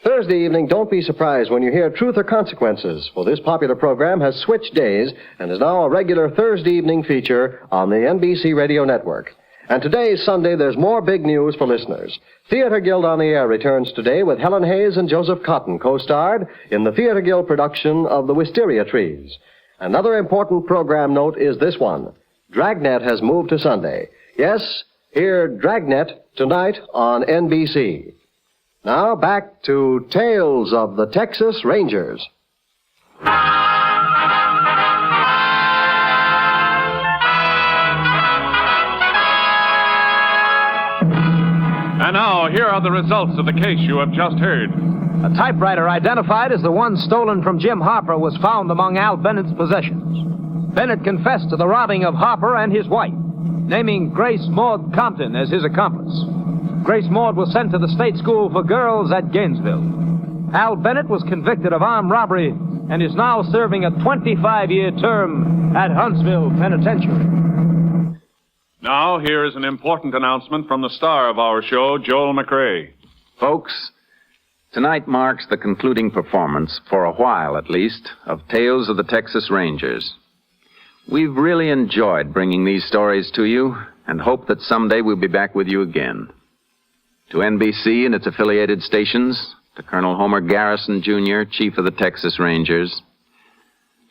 Thursday evening, don't be surprised when you hear Truth or Consequences, for this popular program has switched days and is now a regular Thursday evening feature on the NBC Radio Network. And today is Sunday, there's more big news for listeners. Theater Guild on the Air returns today with Helen Hayes and Joseph Cotton co-starred in the Theater Guild production of The Wisteria Trees. Another important program note is this one. Dragnet has moved to Sunday. Yes, hear Dragnet tonight on NBC. Now back to Tales of the Texas Rangers. And now, here are the results of the case you have just heard. A typewriter identified as the one stolen from Jim Harper was found among Al Bennett's possessions. Bennett confessed to the robbing of Harper and his wife, naming Grace Maud Compton as his accomplice. Grace Maud was sent to the state school for girls at Gainesville. Al Bennett was convicted of armed robbery and is now serving a 25-year term at Huntsville Penitentiary. Now, here is an important announcement from the star of our show, Joel McRae. Folks, tonight marks the concluding performance, for a while at least, of Tales of the Texas Rangers. We've really enjoyed bringing these stories to you and hope that someday we'll be back with you again. To NBC and its affiliated stations, to Colonel Homer Garrison, Jr., Chief of the Texas Rangers,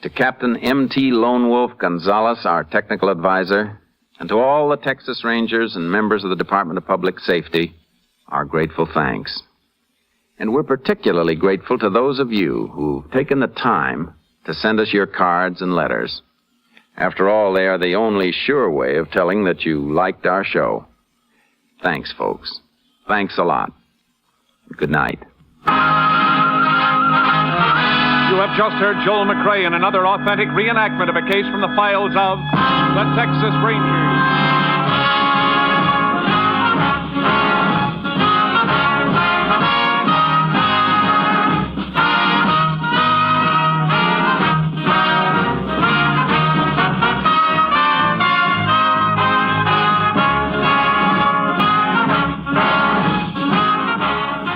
to Captain M.T. Lone Wolf Gonzalez, our technical advisor, and to all the Texas Rangers and members of the Department of Public Safety, our grateful thanks. And we're particularly grateful to those of you who've taken the time to send us your cards and letters. After all, they are the only sure way of telling that you liked our show. Thanks, folks. Thanks a lot. Good night. You have just heard Joel McRae in another authentic reenactment of a case from the files of the Texas Rangers.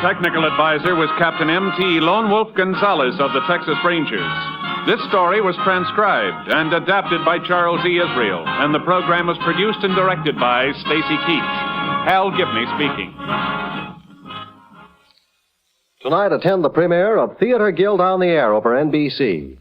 Technical advisor was Captain M.T. Lone Wolf Gonzalez of the Texas Rangers. This story was transcribed and adapted by Charles E. Israel, and the program was produced and directed by Stacy Keats. Hal Gibney speaking. Tonight, attend the premiere of Theater Guild on the Air over NBC.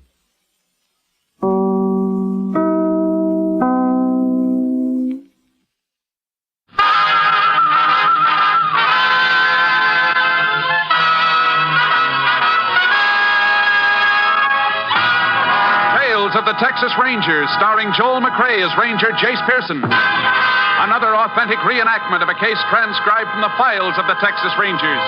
Of the Texas Rangers, starring Joel McRae as Ranger Jace Pearson. Another authentic reenactment of a case transcribed from the files of the Texas Rangers.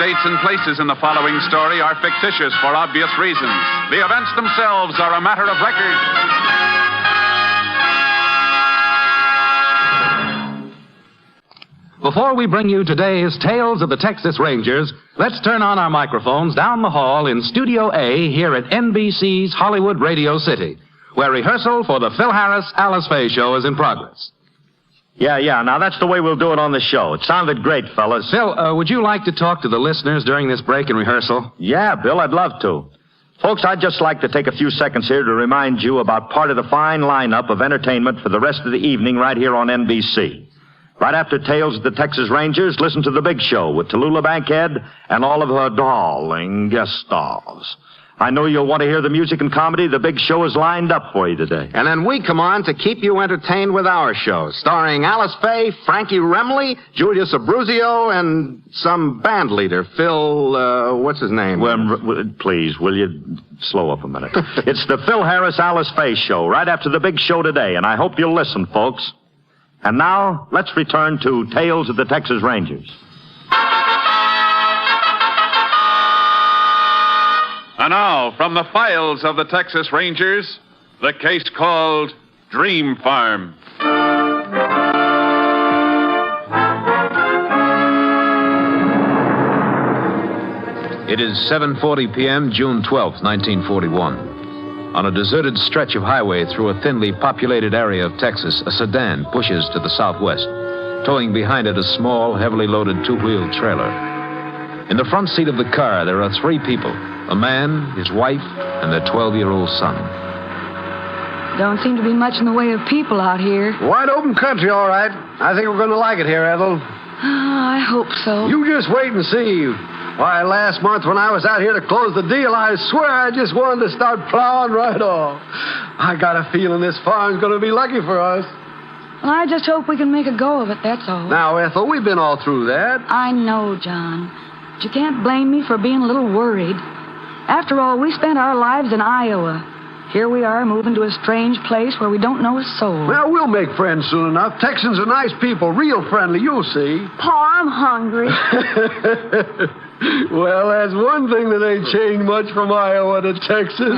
dates and places in the following story are fictitious for obvious reasons. The events themselves are a matter of record. Before we bring you today's Tales of the Texas Rangers, let's turn on our microphones down the hall in Studio A here at NBC's Hollywood Radio City, where rehearsal for the Phil Harris Alice Faye show is in progress. Yeah, now that's the way we'll do it on the show. It sounded great, fellas. Phil, would you like to talk to the listeners during this break in rehearsal? Yeah, Bill, I'd love to. Folks, I'd just like to take a few seconds here to remind you about part of the fine lineup of entertainment for the rest of the evening right here on NBC. Right after Tales of the Texas Rangers, listen to The Big Show with Tallulah Bankhead and all of her darling guest stars. I know you'll want to hear the music and comedy The Big Show is lined up for you today. And then we come on to keep you entertained with our show, starring Alice Faye, Frankie Remley, Julius Abruzio, and some band leader, Phil, what's his name? Well, please, will you slow up a minute? It's the Phil Harris Alice Faye Show, right after The Big Show today, and I hope you'll listen, folks. And now, let's return to Tales of the Texas Rangers. And now, from the files of the Texas Rangers, the case called Dream Farm. It is 7:40 p.m., June 12th, 1941. On a deserted stretch of highway through a thinly populated area of Texas, a sedan pushes to the southwest, towing behind it a small, heavily loaded two-wheeled trailer. In the front seat of the car, there are three people, a man, his wife, and their 12-year-old son. Don't seem to be much in the way of people out here. Wide open country, all right. I think we're going to like it here, Ethel. Oh, I hope so. You just wait and see. Why, last month when I was out here to close the deal, I swear I just wanted to start plowing right off. I got a feeling this farm's going to be lucky for us. Well, I just hope we can make a go of it, that's all. Now, Ethel, we've been all through that. I know, John. But you can't blame me for being a little worried. After all, we spent our lives in Iowa. Here we are moving to a strange place where we don't know a soul. Well, we'll make friends soon enough. Texans are nice people, real friendly, you'll see. Pa, I'm hungry. Well, that's one thing that ain't changed much from Iowa to Texas.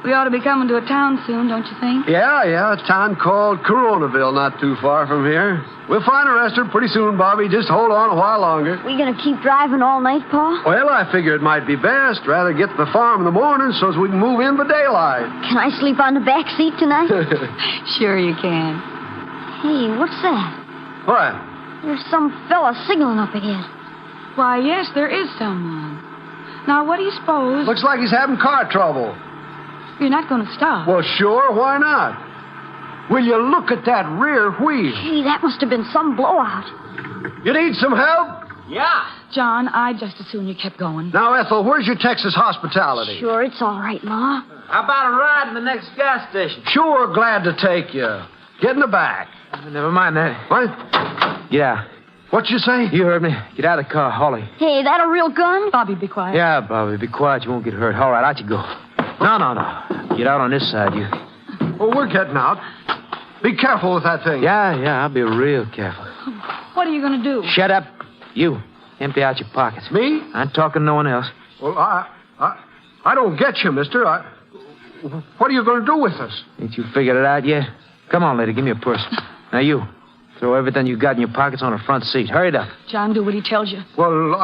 We ought to be coming to a town soon, don't you think? Yeah, a town called Coronaville, not too far from here. We'll find a restaurant pretty soon, Bobby. Just hold on a while longer. We gonna keep driving all night, Pa? Well, I figure it might be best. Rather get to the farm in the morning so as we can move in by daylight. Can I sleep on the back seat tonight? Sure you can. Hey, what's that? What? There's some fella signaling up ahead. Why, yes, there is someone. Now, what do you suppose? Looks like he's having car trouble. You're not going to stop. Well, sure, why not? Will you look at that rear wheel? Hey, that must have been some blowout. You need some help? Yeah. John, I'd just as soon you kept going. Now, Ethel, where's your Texas hospitality? Sure, it's all right, Ma. How about a ride in the next gas station? Sure, glad to take you. Get in the back. Never mind that. What? Yeah. What'd you say? You heard me. Get out of the car, Holly. Hey, that a real gun? Bobby, be quiet. Yeah, Bobby, be quiet. You won't get hurt. All right, out you go. No. Get out on this side, you. Well, we're getting out. Be careful with that thing. Yeah, I'll be real careful. What are you going to do? Shut up. You. Empty out your pockets. Me? I ain't talking to no one else. Well, I don't get you, mister. What are you going to do with us? Ain't you figured it out yet? Come on, lady, give me a purse. Now, you. Throw everything you got in your pockets on the front seat. Hurry it up. John, do what he tells you. Well,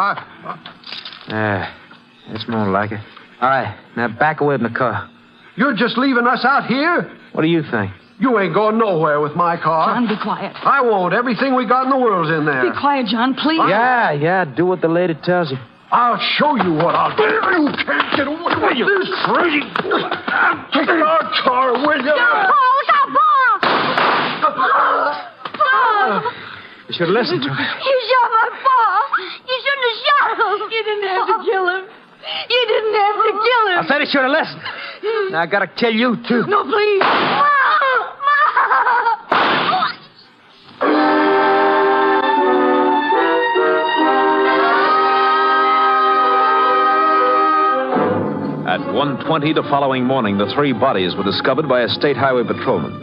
that's more like it. All right, now back away from the car. You're just leaving us out here? What do you think? You ain't going nowhere with my car. John, be quiet. I won't. Everything we got in the world's in there. Be quiet, John, please. Yeah, do what the lady tells you. I'll show you what I'll do. You can't get away with this, crazy. Take our car, will you? You should have listened to me. You shot my pa. You shouldn't have shot him. You didn't have to kill him. You didn't have to kill him. I said he should have listened. Now I gotta kill you, too. No, please. At 1:20 the following morning, the three bodies were discovered by a state highway patrolman.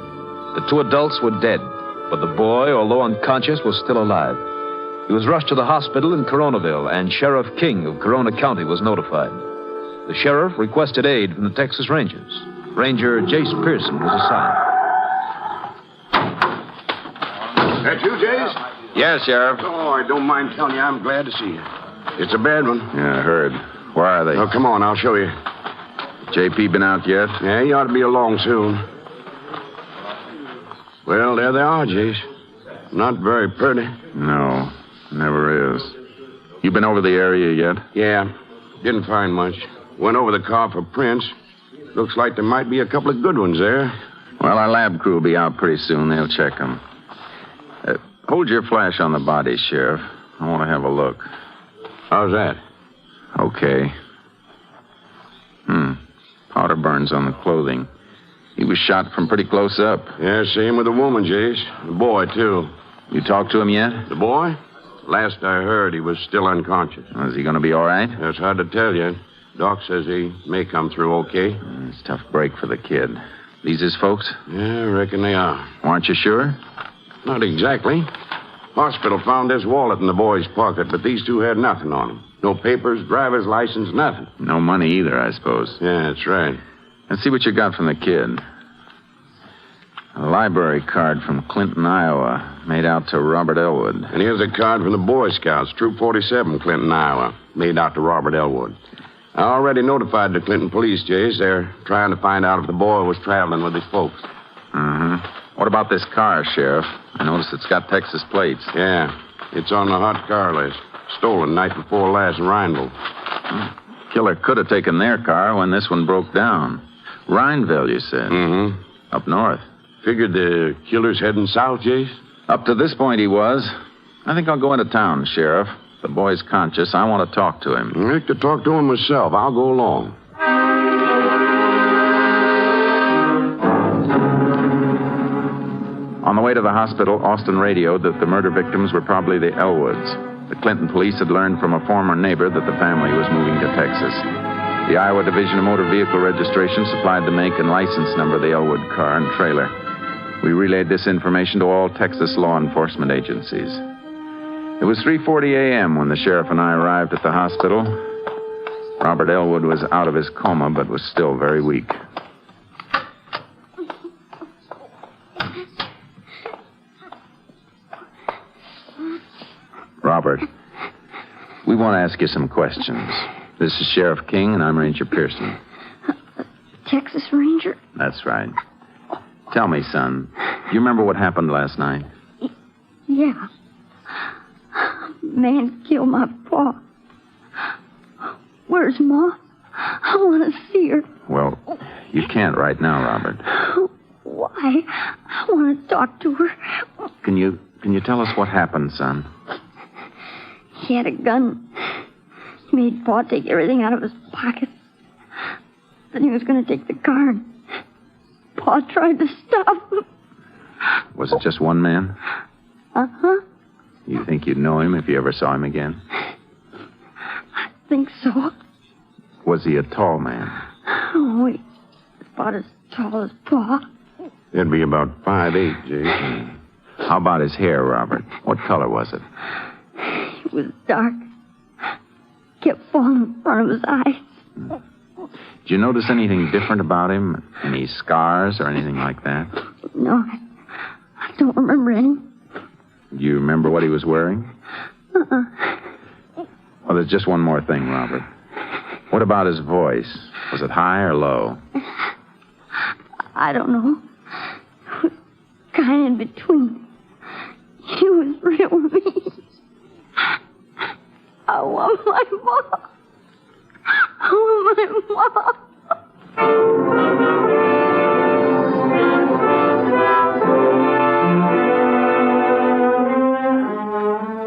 The two adults were dead, but the boy, although unconscious, was still alive. He was rushed to the hospital in Coronaville, and Sheriff King of Corona County was notified. The sheriff requested aid from the Texas Rangers. Ranger Jace Pearson was assigned. That you, Jace? Yes, Sheriff. Oh, I don't mind telling you, I'm glad to see you. It's a bad one. Yeah, I heard. Where are they? Oh, come on, I'll show you. JP been out yet? Yeah, he ought to be along soon. Well, there they are, Jace. Not very pretty. No, never is. You been over the area yet? Yeah, didn't find much. Went over the car for prints. Looks like there might be a couple of good ones there. Well, our lab crew will be out pretty soon. They'll check them. Hold your flash on the body, Sheriff. I want to have a look. How's that? Okay. Powder burns on the clothing. He was shot from pretty close up. Yeah, same with the woman, Jace. The boy, too. You talked to him yet? The boy? Last I heard, he was still unconscious. Is he going to be all right? It's hard to tell yet. Doc says he may come through okay. It's a tough break for the kid. These his folks? Yeah, I reckon they are. Aren't you sure? Not exactly. Hospital found this wallet in the boy's pocket, but these two had nothing on them. No papers, driver's license, nothing. No money either, I suppose. Yeah, that's right. Let's see what you got from the kid. A library card from Clinton, Iowa, made out to Robert Elwood. And here's a card from the Boy Scouts, Troop 47, Clinton, Iowa, made out to Robert Elwood. I already notified the Clinton police, Jace. They're trying to find out if the boy was traveling with his folks. What about this car, Sheriff? I noticed it's got Texas plates. Yeah, it's on the hot car list. Stolen night before last in Rhineville. Killer could have taken their car when this one broke down. Rhineville, you said? Up north. Figured the killer's heading south, Jace? Up to this point, he was. I think I'll go into town, Sheriff. The boy's conscious. I want to talk to him. I'd like to talk to him myself. I'll go along. On the way to the hospital, Austin radioed that the murder victims were probably the Elwoods. The Clinton police had learned from a former neighbor that the family was moving to Texas. The Iowa Division of Motor Vehicle Registration supplied the make and license number of the Elwood car and trailer. We relayed this information to all Texas law enforcement agencies. It was 3:40 a.m. when the sheriff and I arrived at the hospital. Robert Elwood was out of his coma, but was still very weak. Robert, we want to ask you some questions. This is Sheriff King, and I'm Ranger Pearson. Texas Ranger? That's right. Tell me, son, do you remember what happened last night? Yeah. Man killed my pa. Where's Ma? I want to see her. Well, you can't right now, Robert. Why? I want to talk to her. Can you tell us what happened, son? He had a gun. He made Pa take everything out of his pockets. Then he was going to take the car. And Pa tried to stop him. Was it just one man? Uh-huh. You think you'd know him if you ever saw him again? I think so. Was he a tall man? Oh, he's about as tall as Pa. It'd be about 5'8", Jason. How about his hair, Robert? What color was it? It was dark. Kept falling in front of his eyes. Did you notice anything different about him? Any scars or anything like that? No, I don't remember any. Do you remember what he was wearing? Uh-uh. Well, there's just one more thing, Robert. What about his voice? Was it high or low? I don't know. It was kind of in between. He was real mean. I want my mom. I want my mom.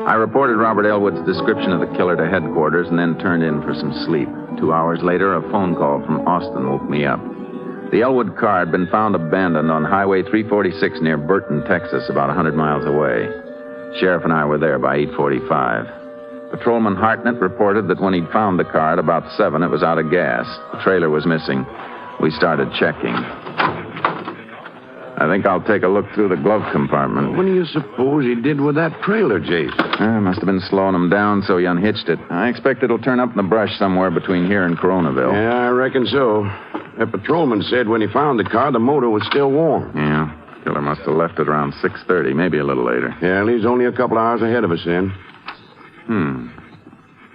I reported Robert Elwood's description of the killer to headquarters and then turned in for some sleep. 2 hours later, a phone call from Austin woke me up. The Elwood car had been found abandoned on Highway 346 near Burton, Texas, about 100 miles away. Sheriff and I were there by 8:45. Patrolman Hartnett reported that when he'd found the car at about 7, it was out of gas. The trailer was missing. We started checking. I think I'll take a look through the glove compartment. What do you suppose he did with that trailer, Jace? Must have been slowing him down, so he unhitched it. I expect it'll turn up in the brush somewhere between here and Coronaville. Yeah, I reckon so. That patrolman said when he found the car, the motor was still warm. Yeah. Killer must have left it around 6:30, maybe a little later. Yeah, he's only a couple hours ahead of us then.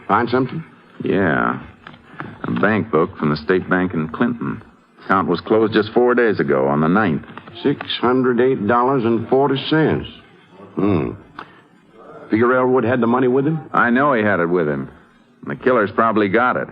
Find something? Yeah. A bank book from the State Bank in Clinton. Account was closed just 4 days ago, on the 9th. $608.40. Figure Elwood had the money with him? I know he had it with him. The killer's probably got it.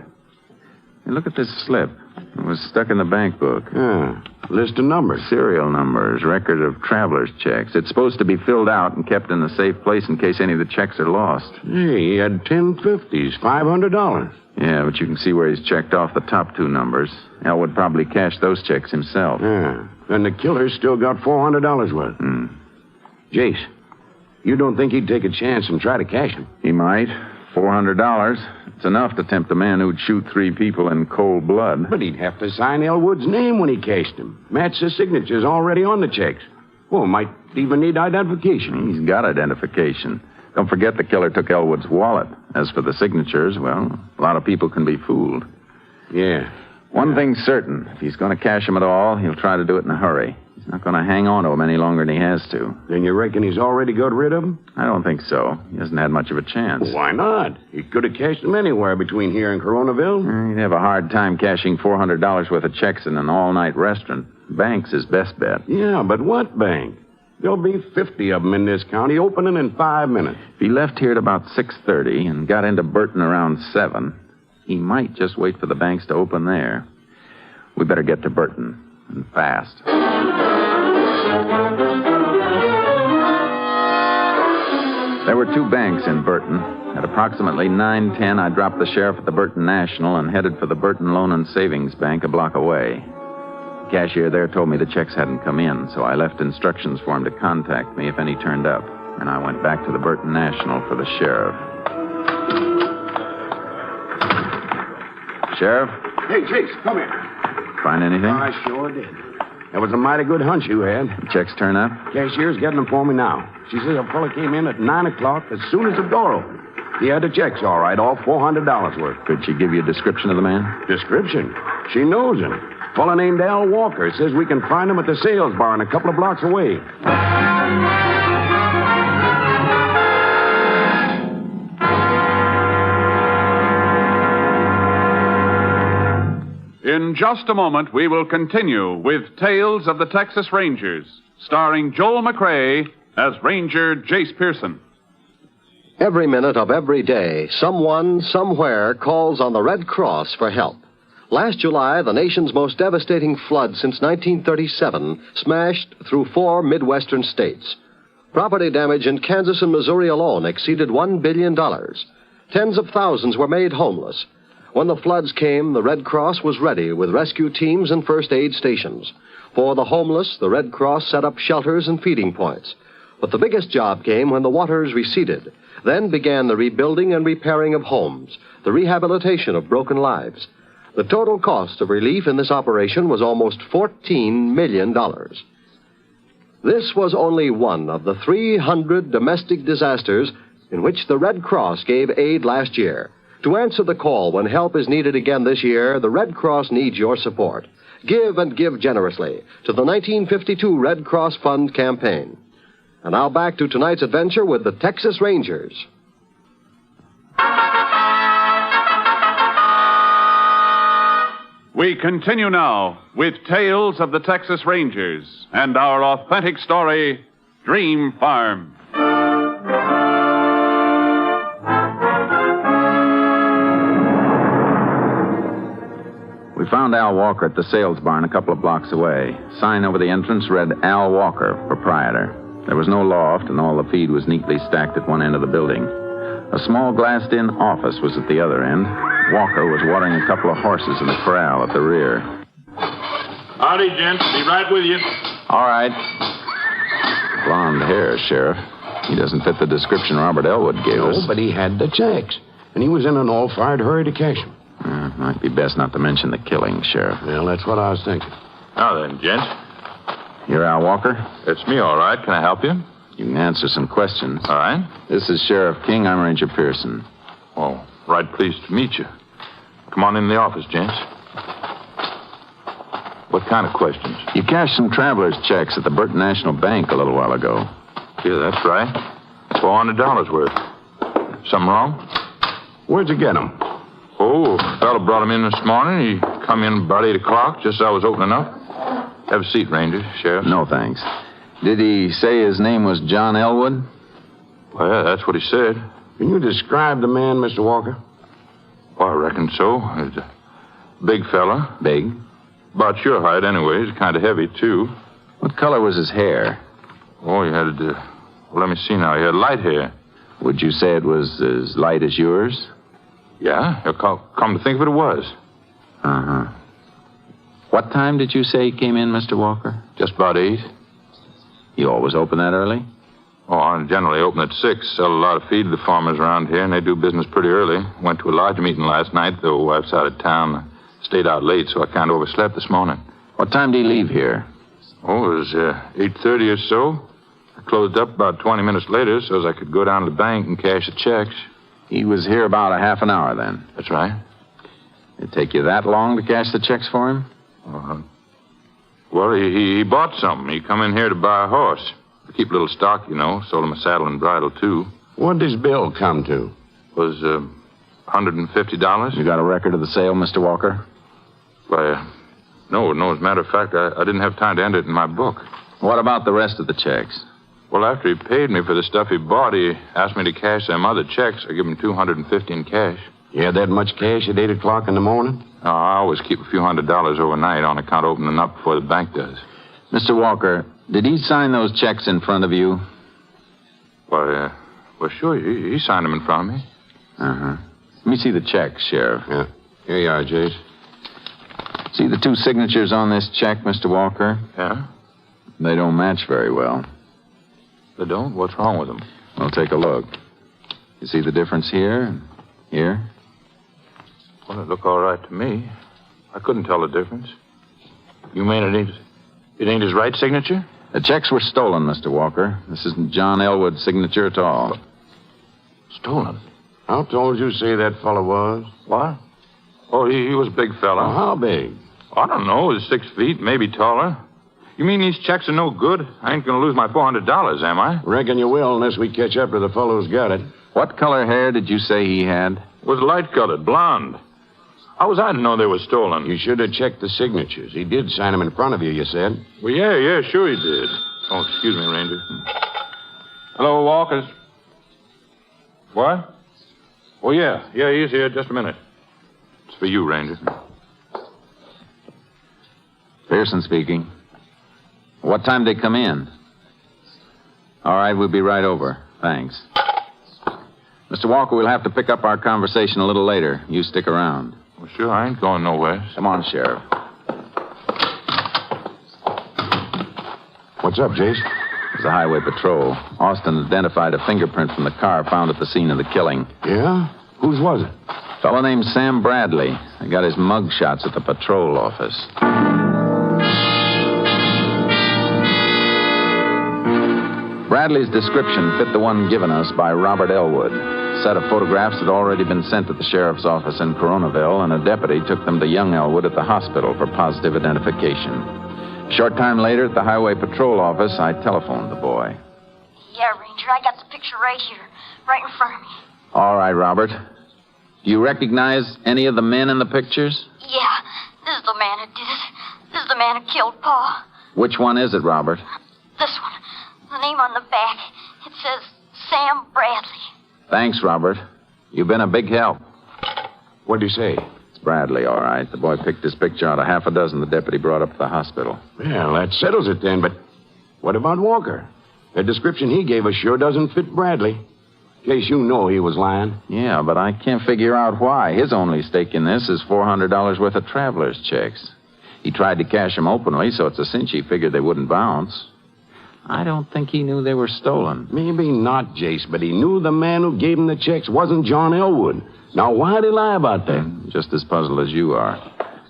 Hey, look at this slip. It was stuck in the bank book. Yeah. List of numbers. Serial numbers, record of traveler's checks. It's supposed to be filled out and kept in a safe place in case any of the checks are lost. Hey, he had 10 50s, $500. Yeah, but you can see where he's checked off the top 2 numbers. Elwood probably cashed those checks himself. Yeah. And the killer's still got $400 worth. Jace, you don't think he'd take a chance and try to cash him? He might. $400. It's enough to tempt a man who'd shoot 3 people in cold blood. But he'd have to sign Elwood's name when he cashed him. Match the signatures already on the checks. Well, might even need identification. He's got identification. Don't forget the killer took Elwood's wallet. As for the signatures, well, a lot of people can be fooled. Yeah. One thing's certain. If he's going to cash him at all, he'll try to do it in a hurry. He's not going to hang on to him any longer than he has to. Then you reckon he's already got rid of him? I don't think so. He hasn't had much of a chance. Why not? He could have cashed them anywhere between here and Coronaville. He'd have a hard time cashing $400 worth of checks in an all-night restaurant. Bank's his best bet. Yeah, but what bank? There'll be 50 of them in this county, opening in 5 minutes. If he left here at about 6:30 and got into Burton around 7, he might just wait for the banks to open there. We better get to Burton, and fast. There were 2 banks in Burton. At approximately 9:10, I dropped the sheriff at the Burton National and headed for the Burton Loan and Savings Bank a block away. The cashier there told me the checks hadn't come in, so I left instructions for him to contact me if any turned up. And I went back to the Burton National for the sheriff. Sheriff? Hey, Chase, come here. Find anything? I sure did. That was a mighty good hunch you had. The checks turn up? Cashier's getting them for me now. She says a fella came in at 9 o'clock as soon as the door opened. He had the checks all right, all $400 worth. Could she give you a description of the man? Description? She knows him. Fella named Al Walker. Says we can find him at the sales barn a couple of blocks away. In just a moment, we will continue with Tales of the Texas Rangers, starring Joel McRae as Ranger Jace Pearson. Every minute of every day, someone, somewhere calls on the Red Cross for help. Last July, the nation's most devastating flood since 1937 smashed through 4 Midwestern states. Property damage in Kansas and Missouri alone exceeded $1 billion. Tens of thousands were made homeless. When the floods came, the Red Cross was ready with rescue teams and first aid stations. For the homeless, the Red Cross set up shelters and feeding points. But the biggest job came when the waters receded. Then began the rebuilding and repairing of homes, the rehabilitation of broken lives. The total cost of relief in this operation was almost $14 million. This was only one of the 300 domestic disasters in which the Red Cross gave aid last year. To answer the call when help is needed again this year, the Red Cross needs your support. Give and give generously to the 1952 Red Cross Fund campaign. And now back to tonight's adventure with the Texas Rangers. We continue now with Tales of the Texas Rangers and our authentic story, Dream Farm. We found Al Walker at the sales barn a couple of blocks away. Sign over the entrance read Al Walker, proprietor. There was no loft, and all the feed was neatly stacked at one end of the building. A small glassed-in office was at the other end. Walker was watering a couple of horses in the corral at the rear. Howdy, gents. Be right with you. All right. Blonde hair, Sheriff. He doesn't fit the description Robert Elwood gave us. No, but he had the checks, and he was in an all-fired hurry to cash them. Might be best not to mention the killing, Sheriff. Well, that's what I was thinking. Now then, gents. You're Al Walker? It's me, all right. Can I help you? You can answer some questions. All right. This is Sheriff King. I'm Ranger Pearson. Oh, right pleased to meet you. Come on in the office, gents. What kind of questions? You cashed some traveler's checks at the Burton National Bank a little while ago. Yeah, that's right. $400 worth. Something wrong? Where'd you get them? Oh, a fella brought him in this morning. He come in about 8 o'clock, just as I was opening up. Have a seat, Ranger, Sheriff. No, thanks. Did he say his name was John Elwood? Well, yeah, that's what he said. Can you describe the man, Mr. Walker? Well, I reckon so. He's a big fella. Big? About your height, anyway. He's kind of heavy, too. What color was his hair? Oh, he had, well, let me see now. He had light hair. Would you say it was as light as yours? Yeah, come to think of it, it was. Uh-huh. What time did you say he came in, Mr. Walker? Just about 8. You always open that early? Oh, I generally open at 6. Sell a lot of feed to the farmers around here, and they do business pretty early. Went to a lodge meeting last night, though wife's out of town. Stayed out late, so I kind of overslept this morning. What time did he leave here? Oh, it was 8:30 or so. I closed up about 20 minutes later so as I could go down to the bank and cash the checks. He was here about a half an hour then? That's right. Did it take you that long to cash the checks for him? Well, he bought something. He come in here to buy a horse. To keep a little stock, you know. Sold him a saddle and bridle, too. What did his bill come to? It was $150. You got a record of the sale, Mr. Walker? Why, no. As a matter of fact, I didn't have time to enter it in my book. What about the rest of the checks? Well, after he paid me for the stuff he bought, he asked me to cash them other checks. I give him $250 in cash. You had that much cash at 8 o'clock in the morning? No, I always keep a few $100s overnight on account of opening up before the bank does. Mr. Walker, did he sign those checks in front of you? Well, sure. He signed them in front of me. Uh-huh. Let me see the checks, Sheriff. Yeah. Here you are, Jace. See the 2 signatures on this check, Mr. Walker? Yeah? They don't match very well. They don't? What's wrong with them? Well, take a look. You see the difference here and here? Well, they look all right to me. I couldn't tell the difference. You mean it ain't his right signature? The checks were stolen, Mr. Walker. This isn't John Elwood's signature at all. Stolen? How tall did you say that fellow was? What? Oh, he was a big fella. Well, how big? I don't know. He's 6 feet, maybe taller. You mean these checks are no good? I ain't going to lose my $400, am I? Reckon you will unless we catch up to the fellow who's got it. What color hair did you say he had? It was light-colored, blonde. How was I to know they were stolen? You should have checked the signatures. He did sign them in front of you, you said. Well, yeah, sure he did. Oh, excuse me, Ranger. Hello, Walkers. What? Oh, yeah, he's here. Just a minute. It's for you, Ranger. Pearson speaking. What time did they come in? All right, we'll be right over. Thanks. Mr. Walker, we'll have to pick up our conversation a little later. You stick around. Well, sure, I ain't going nowhere. Come on, Sheriff. What's up, Jace? It was a highway patrol. Austin identified a fingerprint from the car found at the scene of the killing. Yeah? Whose was it? A fellow named Sam Bradley. I got his mug shots at the patrol office. Bradley's description fit the one given us by Robert Elwood. A set of photographs had already been sent to the sheriff's office in Coronaville, and a deputy took them to young Elwood at the hospital for positive identification. A short time later, at the highway patrol office, I telephoned the boy. Yeah, Ranger, I got the picture right here, right in front of me. All right, Robert. Do you recognize any of the men in the pictures? Yeah, this is the man who did it. This is the man who killed Pa. Which one is it, Robert? This one. The name on the back. It says Sam Bradley. Thanks, Robert. You've been a big help. What'd he say? It's Bradley, all right. The boy picked his picture out of half a dozen the deputy brought up to the hospital. Well, that settles it then, but what about Walker? The description he gave us sure doesn't fit Bradley. In case you know he was lying. Yeah, but I can't figure out why. His only stake in this is $400 worth of traveler's checks. He tried to cash them openly, so it's a cinch he figured they wouldn't bounce. I don't think he knew they were stolen. Maybe not, Jace, but he knew the man who gave him the checks wasn't John Elwood. Now, why'd he lie about that? Just as puzzled as you are.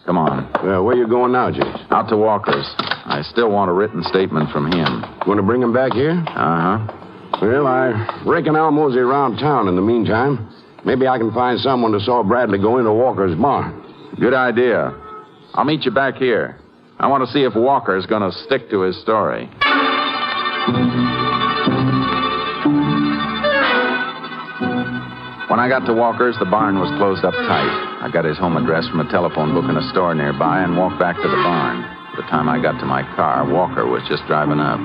Come on. Well, where you going now, Jace? Out to Walker's. I still want a written statement from him. Want to bring him back here? Uh-huh. Well, I reckon I'll mosey around town in the meantime. Maybe I can find someone who saw Bradley go into Walker's barn. Good idea. I'll meet you back here. I want to see if Walker's going to stick to his story. When I got to Walker's, the barn was closed up tight. I got his home address from a telephone book in a store nearby and walked back to the barn. By the time I got to my car, Walker was just driving up.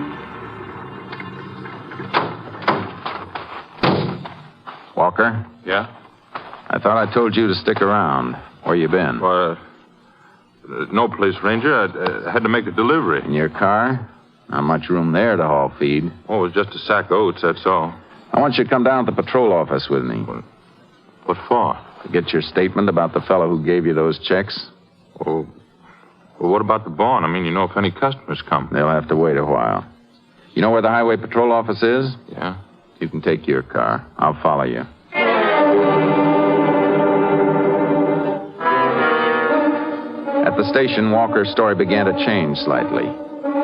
Walker? Yeah? I thought I told you to stick around. Where you been? Well, no place, Ranger. I had to make a delivery. In your car? Not much room there to haul feed. Oh, it was just a sack of oats, that's all. I want you to come down to the patrol office with me. What for? To get your statement about the fellow who gave you those checks. Oh, well, what about the barn? I mean, you know, if any customers come. They'll have to wait a while. You know where the highway patrol office is? Yeah. You can take your car. I'll follow you. At the station, Walker's story began to change slightly.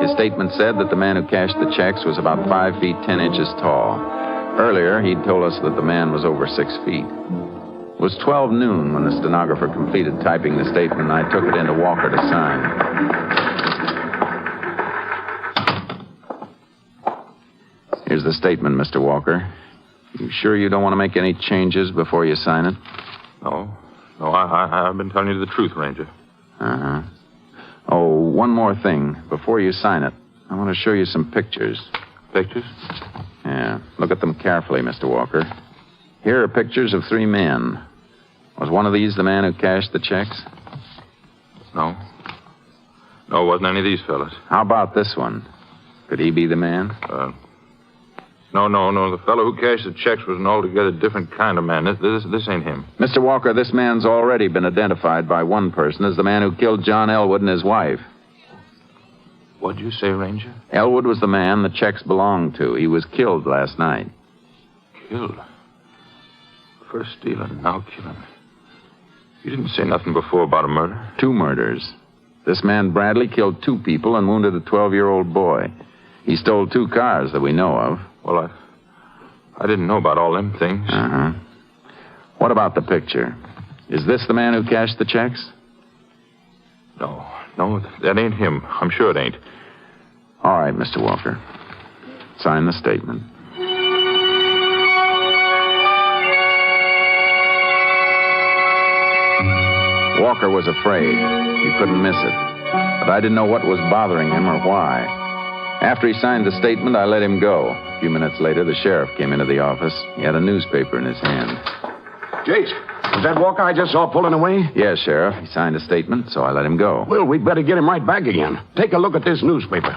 His statement said that the man who cashed the checks was about 5 feet 10 inches tall. Earlier, he'd told us that the man was over 6 feet. It was 12 noon when the stenographer completed typing the statement, and I took it into Walker to sign. Here's the statement, Mr. Walker. You sure you don't want to make any changes before you sign it? No, I've been telling you the truth, Ranger. Uh-huh. Oh, one more thing. Before you sign it, I want to show you some pictures. Pictures? Yeah. Look at them carefully, Mr. Walker. Here are pictures of 3 men. Was one of these the man who cashed the checks? No. No, it wasn't any of these fellas. How about this one? Could he be the man? No. The fellow who cashed the checks was an altogether different kind of man. This ain't him. Mr. Walker, this man's already been identified by one person as the man who killed John Elwood and his wife. What'd you say, Ranger? Elwood was the man the checks belonged to. He was killed last night. Killed? First stealing, now killing. You didn't say nothing before about a murder? 2 murders. This man Bradley killed 2 people and wounded a 12-year-old boy. He stole 2 cars that we know of. Well, I didn't know about all them things. Uh-huh. What about the picture? Is this the man who cashed the checks? No, that ain't him. I'm sure it ain't. All right, Mr. Walker. Sign the statement. Walker was afraid. He couldn't miss it. But I didn't know what was bothering him or why. After he signed the statement, I let him go. A few minutes later, the sheriff came into the office. He had a newspaper in his hand. Jace, was that Walker I just saw pulling away? Yes, Sheriff. He signed a statement, so I let him go. Well, we'd better get him right back again. Take a look at this newspaper.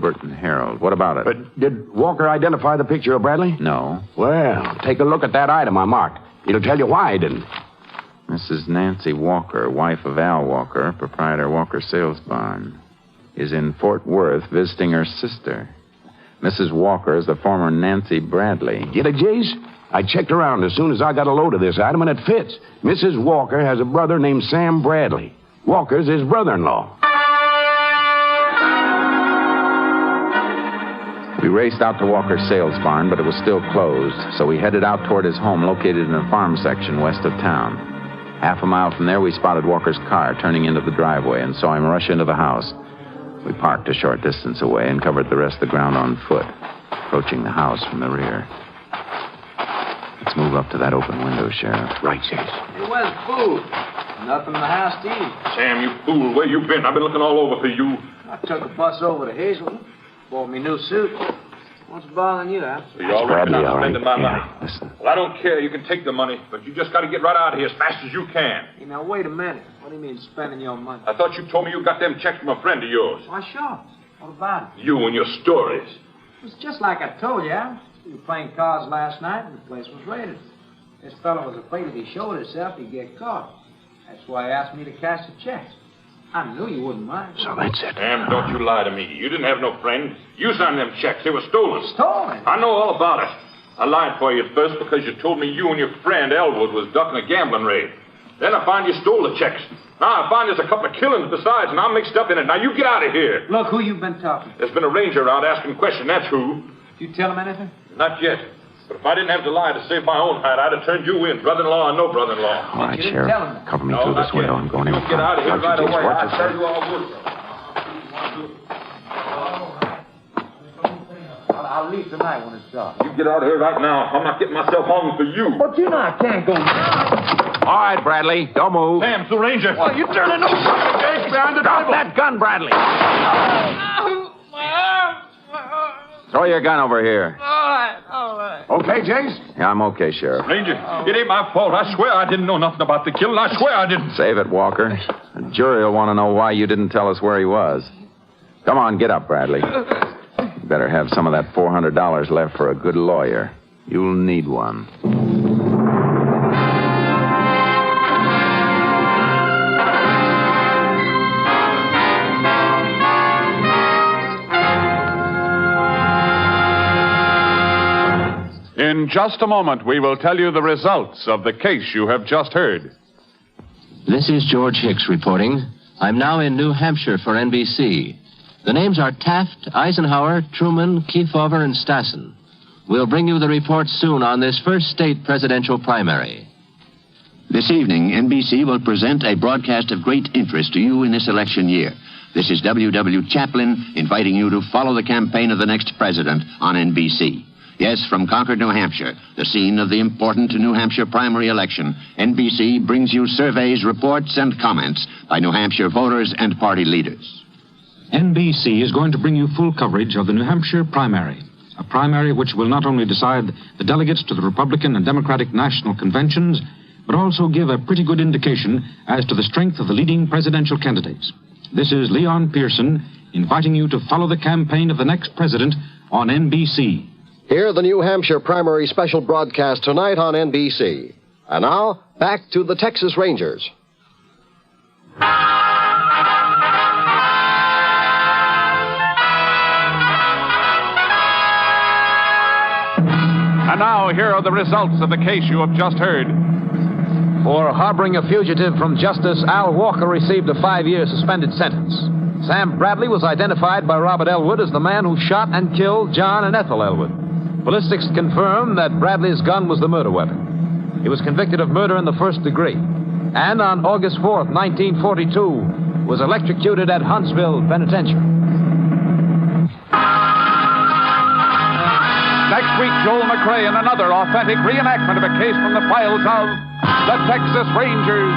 Burton Herald. What about it? Did Walker identify the picture of Bradley? No. Well, take a look at that item I marked. It'll tell you why he didn't. Mrs. Nancy Walker, wife of Al Walker, proprietor Walker Sales Barn, is in Fort Worth visiting her sister. Mrs. Walker is the former Nancy Bradley. Get it, Jace? I checked around as soon as I got a load of this item, and it fits. Mrs. Walker has a brother named Sam Bradley. Walker's his brother-in-law. We raced out to Walker's sales barn, but it was still closed, so we headed out toward his home located in a farm section west of town. Half a mile from there, we spotted Walker's car turning into the driveway and saw him rush into the house. We parked a short distance away and covered the rest of the ground on foot, approaching the house from the rear. Let's move up to that open window, Sheriff. Right, Chase. Hey, where's food? Nothing in the house to eat. Sam, you fool. Where you been? I've been looking all over for you. I took a bus over to Hazelton. Bought me new suit. What's bothering you, Al? So you already Bradley, not spending my money. Listen. Well, I don't care. You can take the money, but you just got to get right out of here as fast as you can. Hey, now, wait a minute. What do you mean spending your money? I thought you told me you got them checks from a friend of yours. Why, sure. What about it? You and your stories. It was just like I told you, Al. We were playing cards last night, and the place was raided. This fellow was afraid if he showed himself, he'd get caught. That's why he asked me to cash the checks. I knew you wouldn't mind. So that's it. Sam, don't you lie to me. You didn't have no friend. You signed them checks. They were stolen. Stolen? I know all about it. I lied for you at first because you told me you and your friend Elwood was ducking a gambling raid. Then I find you stole the checks. Now I find there's a couple of killings besides, and I'm mixed up in it. Now you get out of here. Look, who you been talking to? There's been a ranger around asking questions, that's who. You tell him anything? Not yet. But if I didn't have to lie to save my own hide, I'd have turned you in, brother-in-law and no brother-in-law. All right, Sheriff. Cover me through this window. I'm going in. Get out of here right away. I tell you all I'll leave tonight when it's dark. You get out of here right now. I'm not getting myself hung for you. But you know I can't go now. All right, Bradley, don't move. Sam, it's the ranger. Well, you turning no fucking gates behind the Drop table. that gun, Bradley. My arm. Throw your gun over here. All right. Okay, Jace? Yeah, I'm okay, Sheriff. Ranger, it ain't my fault. I swear I didn't know nothing about the killing. I swear I didn't. Save it, Walker. The jury will want to know why you didn't tell us where he was. Come on, get up, Bradley. You better have some of that $400 left for a good lawyer. You'll need one. In just a moment, we will tell you the results of the case you have just heard. This is George Hicks reporting. I'm now in New Hampshire for NBC. The names are Taft, Eisenhower, Truman, Kefauver, and Stassen. We'll bring you the report soon on this first state presidential primary. This evening, NBC will present a broadcast of great interest to you in this election year. This is W.W. Chaplin inviting you to follow the campaign of the next president on NBC. Yes, from Concord, New Hampshire, the scene of the important New Hampshire primary election, NBC brings you surveys, reports, and comments by New Hampshire voters and party leaders. NBC is going to bring you full coverage of the New Hampshire primary, a primary which will not only decide the delegates to the Republican and Democratic national conventions, but also give a pretty good indication as to the strength of the leading presidential candidates. This is Leon Pearson inviting you to follow the campaign of the next president on NBC. Hear the New Hampshire primary special broadcast tonight on NBC. And now, back to the Texas Rangers. And now, here are the results of the case you have just heard. For harboring a fugitive from justice, Al Walker received a 5-year suspended sentence. Sam Bradley was identified by Robert Elwood as the man who shot and killed John and Ethel Elwood. Ballistics confirmed that Bradley's gun was the murder weapon. He was convicted of murder in the first degree, and on August 4th, 1942, was electrocuted at Huntsville Penitentiary. Next week, Joel McRae in another authentic reenactment of a case from the files of the Texas Rangers.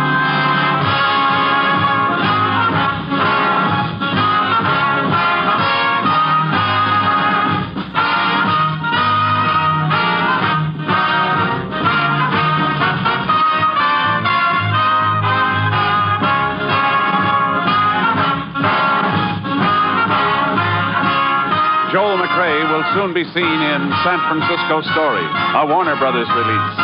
Joel McRae will soon be seen in San Francisco Story, a Warner Brothers release.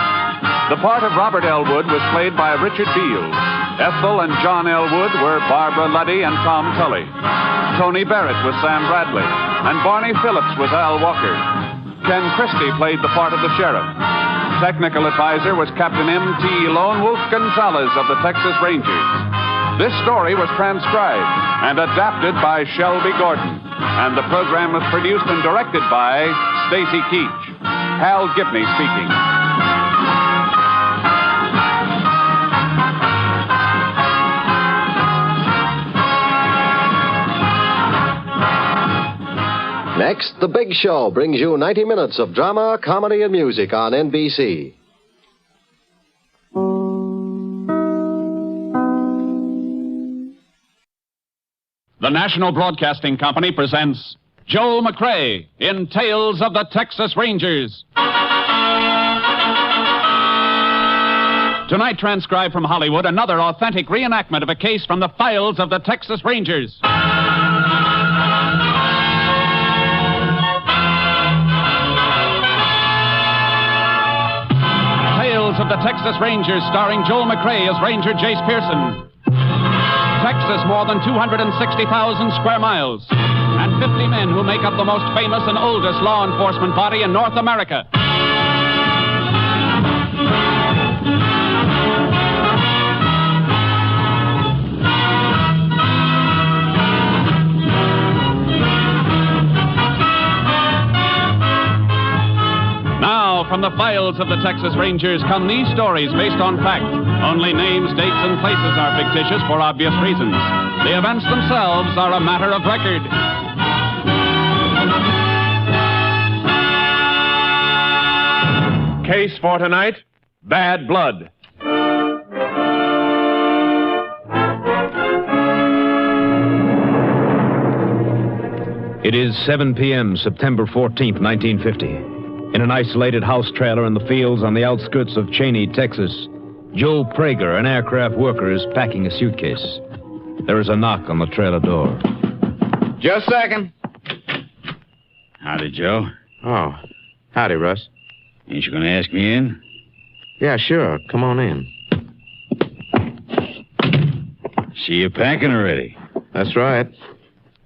The part of Robert Elwood was played by Richard Beals. Ethel and John Elwood were Barbara Luddy and Tom Tully. Tony Barrett was Sam Bradley, and Barney Phillips was Al Walker. Ken Christie played the part of the sheriff. Technical advisor was Captain M.T. Lone Wolf Gonzalez of the Texas Rangers. This story was transcribed and adapted by Shelby Gordon, and the program was produced and directed by Stacy Keach. Hal Gibney speaking. Next, The Big Show brings you 90 minutes of drama, comedy, and music on NBC. The National Broadcasting Company presents Joel McRae in Tales of the Texas Rangers. Tonight, transcribed from Hollywood, another authentic reenactment of a case from the files of the Texas Rangers. Tales of the Texas Rangers, starring Joel McRae as Ranger Jace Pearson. Texas, more than 260,000 square miles, and 50 men who make up the most famous and oldest law enforcement body in North America. files of the Texas Rangers come these stories based on fact. Only names, dates, and places are fictitious for obvious reasons. The events themselves are a matter of record. Case for tonight, Bad Blood. It is 7 p.m., September 14th, 1950. In an isolated house trailer in the fields on the outskirts of Cheney, Texas, Joe Prager, an aircraft worker, is packing a suitcase. There is a knock on the trailer door. Just a second. Howdy, Joe. Oh, howdy, Russ. Ain't you gonna ask me in? Yeah, sure. Come on in. See you packing already. That's right.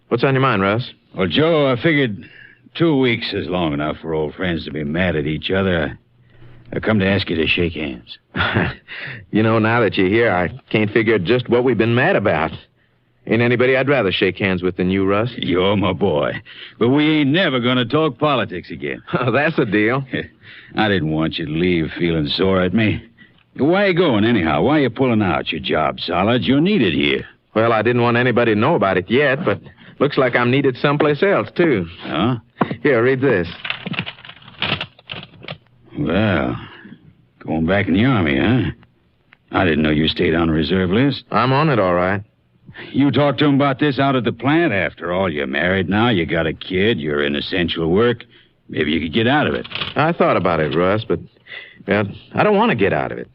What's on your mind, Russ? Well, Joe, I figured 2 weeks is long enough for old friends to be mad at each other. I come to ask you to shake hands. You know, now that you're here, I can't figure just what we've been mad about. Ain't anybody I'd rather shake hands with than you, Russ. You're my boy. But we ain't never gonna talk politics again. Oh, that's a deal. I didn't want you to leave feeling sore at me. Why you going, anyhow? Why you pulling out? Your job's solid. You're needed here. Well, I didn't want anybody to know about it yet, but looks like I'm needed someplace else, too. Huh? Here, read this. Well, going back in the Army, huh? I didn't know you stayed on the reserve list. I'm on it, all right. You talked to him about this out at the plant. After all, you're married now, you got a kid, you're in essential work. Maybe you could get out of it. I thought about it, Russ, but, well, I don't want to get out of it.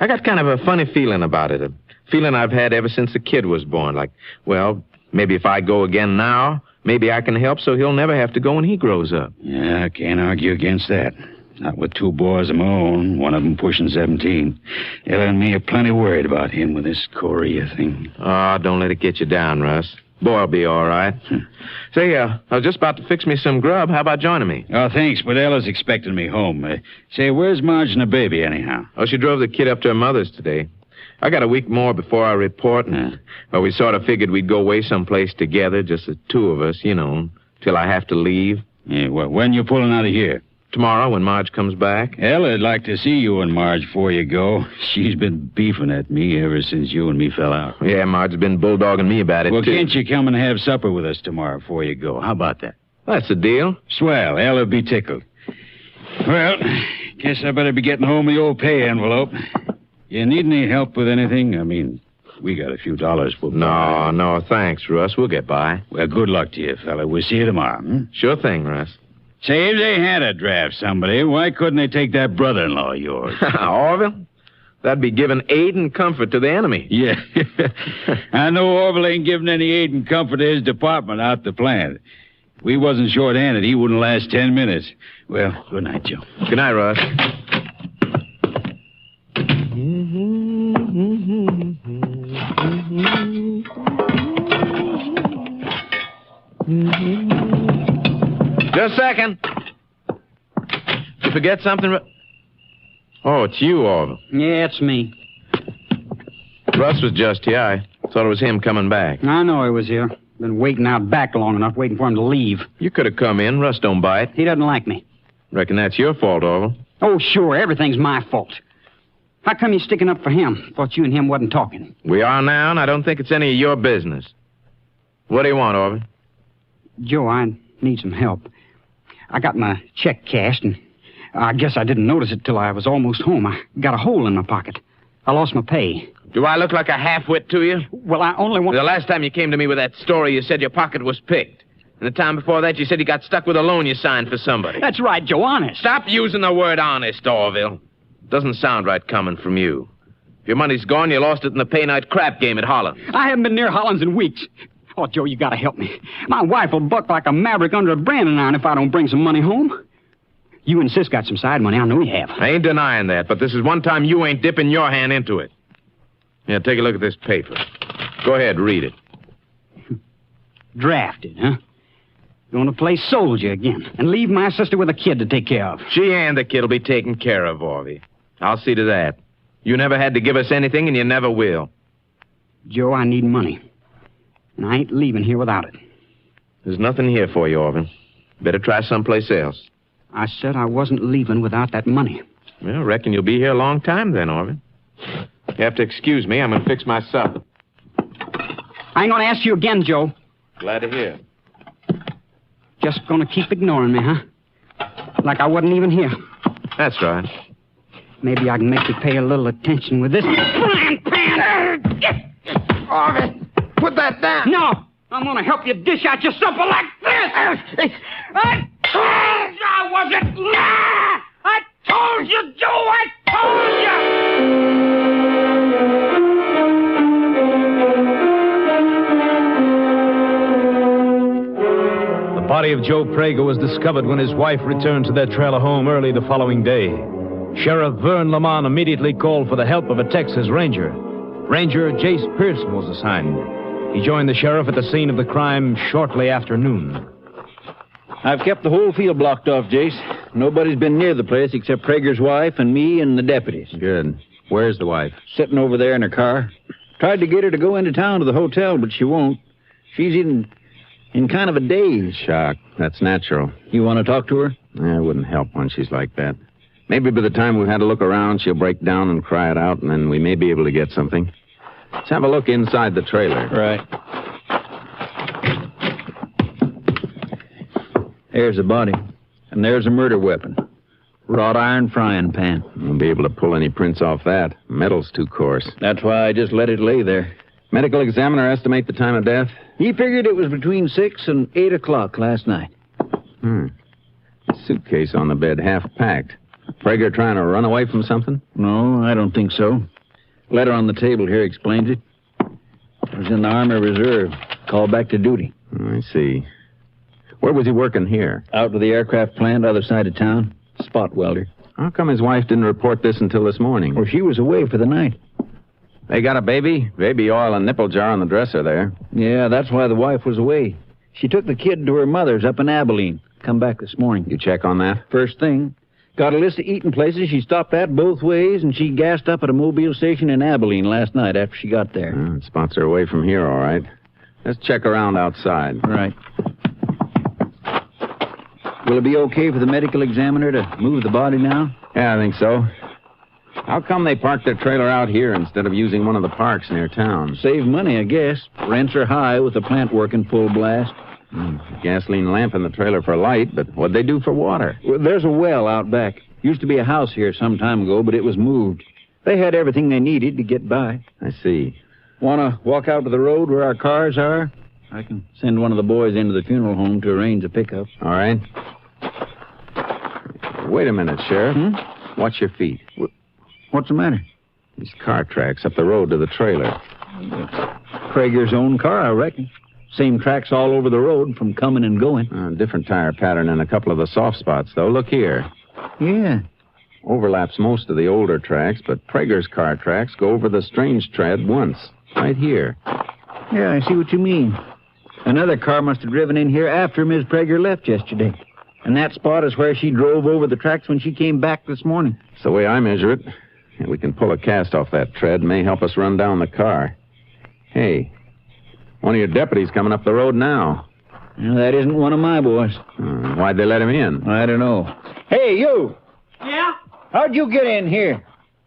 I got kind of a funny feeling about it, a feeling I've had ever since the kid was born. Like, well, maybe if I go again now, maybe I can help so he'll never have to go when he grows up. Yeah, I can't argue against that. Not with 2 boys of my own, one of them pushing 17. Ella and me are plenty worried about him with this Korea thing. Oh, don't let it get you down, Russ. Boy'll be all right. Say, I was just about to fix me some grub. How about joining me? Oh, thanks, but Ella's expecting me home. Say, where's Marge and the baby, anyhow? Oh, she drove the kid up to her mother's today. I got a week more before I report, and well, we sort of figured we'd go away someplace together, just the 2 of us, you know, till I have to leave. Yeah, well, when you pulling out of here? Tomorrow, when Marge comes back. Ella'd like to see you and Marge before you go. She's been beefing at me ever since you and me fell out. Yeah, Marge's been bulldogging me about it, well, too. Can't you come and have supper with us tomorrow before you go? How about that? That's the deal. Swell. Ella'll be tickled. Well, guess I better be getting home the old pay envelope. You need any help with anything? I mean, we got a few dollars for... No, thanks, Russ. We'll get by. Well, good luck to you, fella. We'll see you tomorrow. Sure thing, Russ. Say, if they had to draft somebody, why couldn't they take that brother-in-law of yours? Orville? That'd be giving aid and comfort to the enemy. Yeah. I know Orville ain't giving any aid and comfort to his department out the plant. If we wasn't short-handed, he wouldn't last 10 minutes. Well, good night, Joe. Good night, Russ. Just a second. Did you forget something? Oh, it's you, Orville. Yeah, it's me. Russ was just here. I thought it was him coming back. I know he was here. Been waiting out back long enough, waiting for him to leave. You could have come in. Russ don't bite. He doesn't like me. Reckon that's your fault, Orville. Oh, sure. Everything's my fault. How come you're sticking up for him? Thought you and him wasn't talking. We are now, and I don't think it's any of your business. What do you want, Orville? Joe, I need some help. I got my check cashed, and I guess I didn't notice it till I was almost home. I got a hole in my pocket. I lost my pay. Do I look like a half-wit to you? Well, I only want... The last time you came to me with that story, you said your pocket was picked. And the time before that, you said you got stuck with a loan you signed for somebody. That's right, Joe, honest. Stop using the word honest, Orville. Doesn't sound right coming from you. If your money's gone, you lost it in the pay night crap game at Holland. I haven't been near Holland's in weeks. Oh, Joe, you gotta help me. My wife will buck like a maverick under a branding iron if I don't bring some money home. You and Sis got some side money, I know you have. I ain't denying that, but this is one time you ain't dipping your hand into it. Yeah, take a look at this paper. Go ahead, read it. Drafted, huh? Going to play soldier again and leave my sister with a kid to take care of. She and the kid'll be taken care of, Orvie. I'll see to that. You never had to give us anything, and you never will. Joe, I need money. And I ain't leaving here without it. There's nothing here for you, Orville. Better try someplace else. I said I wasn't leaving without that money. Well, reckon you'll be here a long time then, Orvin. You have to excuse me. I'm going to fix my supper. I ain't going to ask you again, Joe. Glad to hear. Just going to keep ignoring me, huh? Like I wasn't even here. That's right. Maybe I can make you pay a little attention with this frying pan. Orvin, put that down. No, I'm going to help you dish out your supper like this. I wasn't. I told you, Joe. I told you. The body of Joe Prager was discovered when his wife returned to their trailer home early the following day. Sheriff Vern Lamont immediately called for the help of a Texas Ranger. Ranger Jace Pearson was assigned. He joined the sheriff at the scene of the crime shortly after noon. I've kept the whole field blocked off, Jace. Nobody's been near the place except Prager's wife and me and the deputies. Good. Where's the wife? Sitting over there in her car. Tried to get her to go into town to the hotel, but she won't. She's in kind of a daze. Shock. That's natural. You want to talk to her? It wouldn't help when she's like that. Maybe by the time we've had a look around, she'll break down and cry it out, and then we may be able to get something. Let's have a look inside the trailer. Right. There's the body. And there's a murder weapon. Wrought iron frying pan. Won't be able to pull any prints off that. Metal's too coarse. That's why I just let it lay there. Medical examiner estimate the time of death? He figured it was between 6 and 8 o'clock last night. Suitcase on the bed, half packed. Prager trying to run away from something? No, I don't think so. Letter on the table here explains it. It was in the Army Reserve. Called back to duty. I see. Where was he working here? Out to the aircraft plant, other side of town. Spot welder. How come his wife didn't report this until this morning? Well, she was away for the night. They got a baby? Baby oil and nipple jar on the dresser there. Yeah, that's why the wife was away. She took the kid to her mother's up in Abilene. Come back this morning. You check on that? First thing. Got a list of eating places she stopped at both ways, and she gassed up at a mobile station in Abilene last night after she got there. Spots her away from here, all right. Let's check around outside. Right. Will it be okay for the medical examiner to move the body now? Yeah, I think so. How come they parked their trailer out here instead of using one of the parks near town? Save money, I guess. Rents are high with the plant working full blast. Gasoline lamp in the trailer for light, but what'd they do for water? Well, there's a well out back. Used to be a house here some time ago, but it was moved. They had everything they needed to get by. I see. Want to walk out to the road where our cars are? I can send one of the boys into the funeral home to arrange a pickup. All right. Wait a minute, Sheriff. Watch your feet. What's the matter? These car tracks up the road to the trailer. Prager's own car, I reckon. Same tracks all over the road from coming and going. Different tire pattern in a couple of the soft spots, though. Look here. Yeah. Overlaps most of the older tracks, but Prager's car tracks go over the strange tread once. Right here. Yeah, I see what you mean. Another car must have driven in here after Ms. Prager left yesterday. And that spot is where she drove over the tracks when she came back this morning. It's the way I measure it. And we can pull a cast off that tread. May help us run down the car. Hey, one of your deputies coming up the road now. Well, that isn't one of my boys. Why'd they let him in? I don't know. Hey, you! Yeah? How'd you get in here?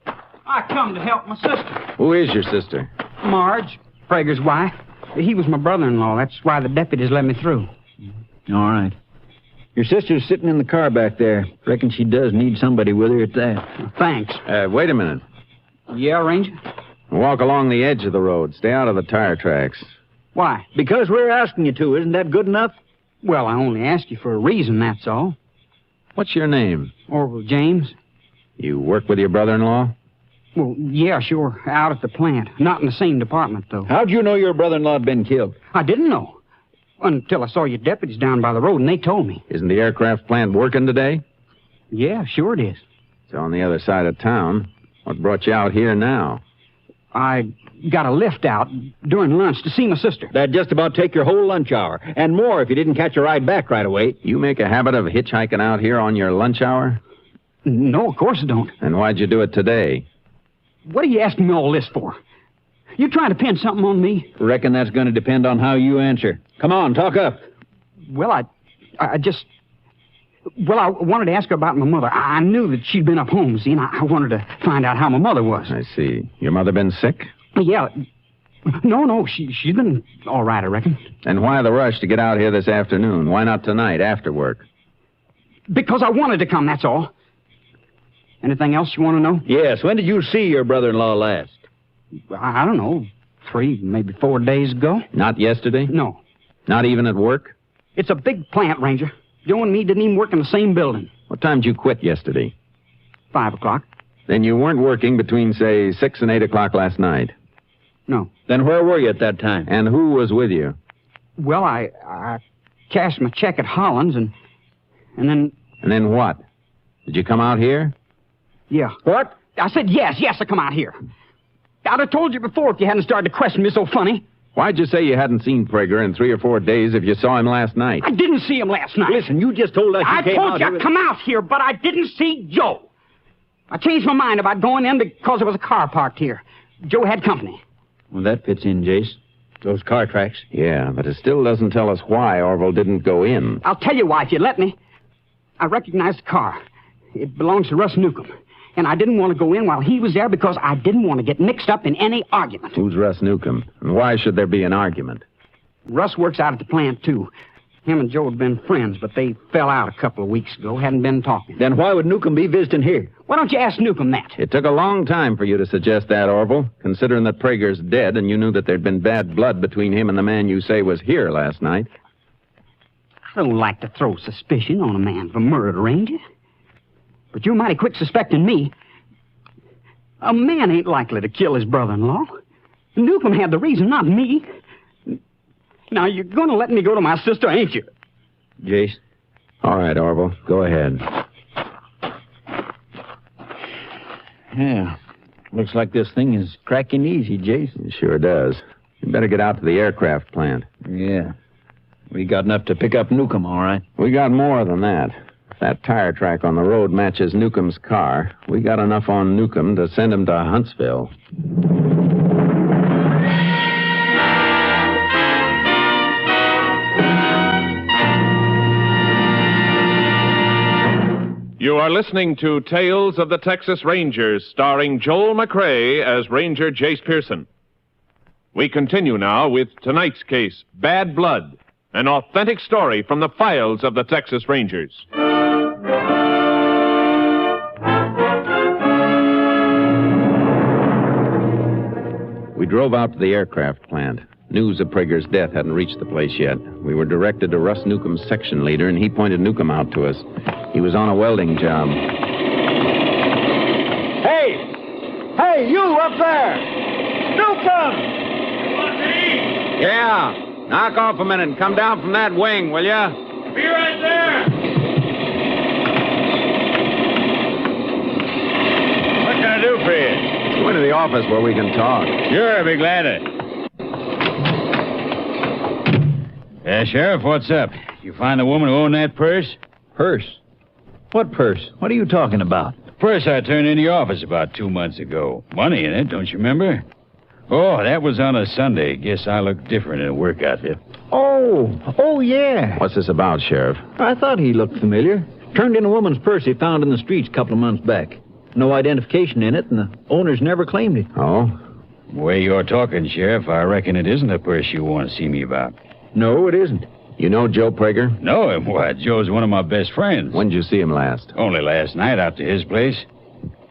I come to help my sister. Who is your sister? Marge, Prager's wife. He was my brother-in-law. That's why the deputies let me through. All right. Your sister's sitting in the car back there. Reckon she does need somebody with her at that. Thanks. Wait a minute. Yeah, Ranger? Walk along the edge of the road. Stay out of the tire tracks. Why? Because we're asking you to. Isn't that good enough? Well, I only asked you for a reason, that's all. What's your name? Orville James. You work with your brother-in-law? Well, yeah, sure. Out at the plant. Not in the same department, though. How'd you know your brother-in-law had been killed? I didn't know. Until I saw your deputies down by the road, and they told me. Isn't the aircraft plant working today? Yeah, sure it is. It's on the other side of town. What brought you out here now? I got a lift out during lunch to see my sister. That'd just about take your whole lunch hour. And more if you didn't catch a ride back right away. You make a habit of hitchhiking out here on your lunch hour? No, of course I don't. Then why'd you do it today? What are you asking me all this for? You trying to pin something on me? Reckon that's going to depend on how you answer. Come on, talk up. Well, I just... Well, I wanted to ask her about my mother. I knew that she'd been up home, see, and I wanted to find out how my mother was. I see. Your mother been sick? Yeah. No, she's been all right, I reckon. And why the rush to get out here this afternoon? Why not tonight, after work? Because I wanted to come, that's all. Anything else you want to know? Yes, when did you see your brother-in-law last? I don't know, 3, maybe 4 days ago. Not yesterday? No. Not even at work? It's a big plant, Ranger. Joe and me didn't even work in the same building. What time did you quit yesterday? 5 o'clock. Then you weren't working between, say, 6 and 8 o'clock last night? No. Then where were you at that time? And who was with you? Well, I cashed my check at Holland's and then... And then what? Did you come out here? Yeah. What? I said yes, I come out here. I'd have told you before if you hadn't started to question me so funny. Why'd you say you hadn't seen Prager in 3 or 4 days if you saw him last night? I didn't see him last night. Listen, you just told us you came out I told you I'd come out here, but I didn't see Joe. I changed my mind about going in because there was a car parked here. Joe had company. Well, that fits in, Jace. Those car tracks. Yeah, but it still doesn't tell us why Orville didn't go in. I'll tell you why, if you let me. I recognized the car. It belongs to Russ Newcomb. And I didn't want to go in while he was there because I didn't want to get mixed up in any argument. Who's Russ Newcomb? And why should there be an argument? Russ works out at the plant, too. Him and Joe had been friends, but they fell out a couple of weeks ago. Hadn't been talking. Then why would Newcomb be visiting here? Why don't you ask Newcomb that? It took a long time for you to suggest that, Orville, considering that Prager's dead and you knew that there'd been bad blood between him and the man you say was here last night. I don't like to throw suspicion on a man for murder, Ranger. But you're mighty quick suspecting me. A man ain't likely to kill his brother-in-law. Newcomb had the reason, not me. Now, you're going to let me go to my sister, ain't you? Jace? All right, Orville. Go ahead. Yeah. Looks like this thing is cracking easy, Jace. It sure does. You better get out to the aircraft plant. Yeah. We got enough to pick up Newcomb, all right? We got more than that. If that tire track on the road matches Newcomb's car, we got enough on Newcomb to send him to Huntsville. You are listening to Tales of the Texas Rangers, starring Joel McCrea as Ranger Jace Pearson. We continue now with tonight's case, Bad Blood, an authentic story from the files of the Texas Rangers. We drove out to the aircraft plant. News of Prager's death hadn't reached the place yet. We were directed to Russ Newcomb's section leader, and he pointed Newcomb out to us. He was on a welding job. Hey! Hey, you up there! Newcomb! Yeah. Knock off a minute and come down from that wing, will ya? Be right there! What can I do for you? Let's go into the office where we can talk. Sure, I'll be glad to. Sheriff, what's up? You find the woman who owned that purse? Purse? What purse? What are you talking about? The purse I turned in the office about 2 months ago. Money in it, don't you remember? Oh, that was on a Sunday. Guess I look different in a work outfit. Oh, yeah. What's this about, Sheriff? I thought he looked familiar. Turned in a woman's purse he found in the streets a couple of months back. No identification in it, and the owner's never claimed it. Oh? The way you're talking, Sheriff, I reckon it isn't a purse you want to see me about. No, it isn't. You know Joe Prager? Know him? Why, Joe's one of my best friends. When'd you see him last? Only last night out to his place.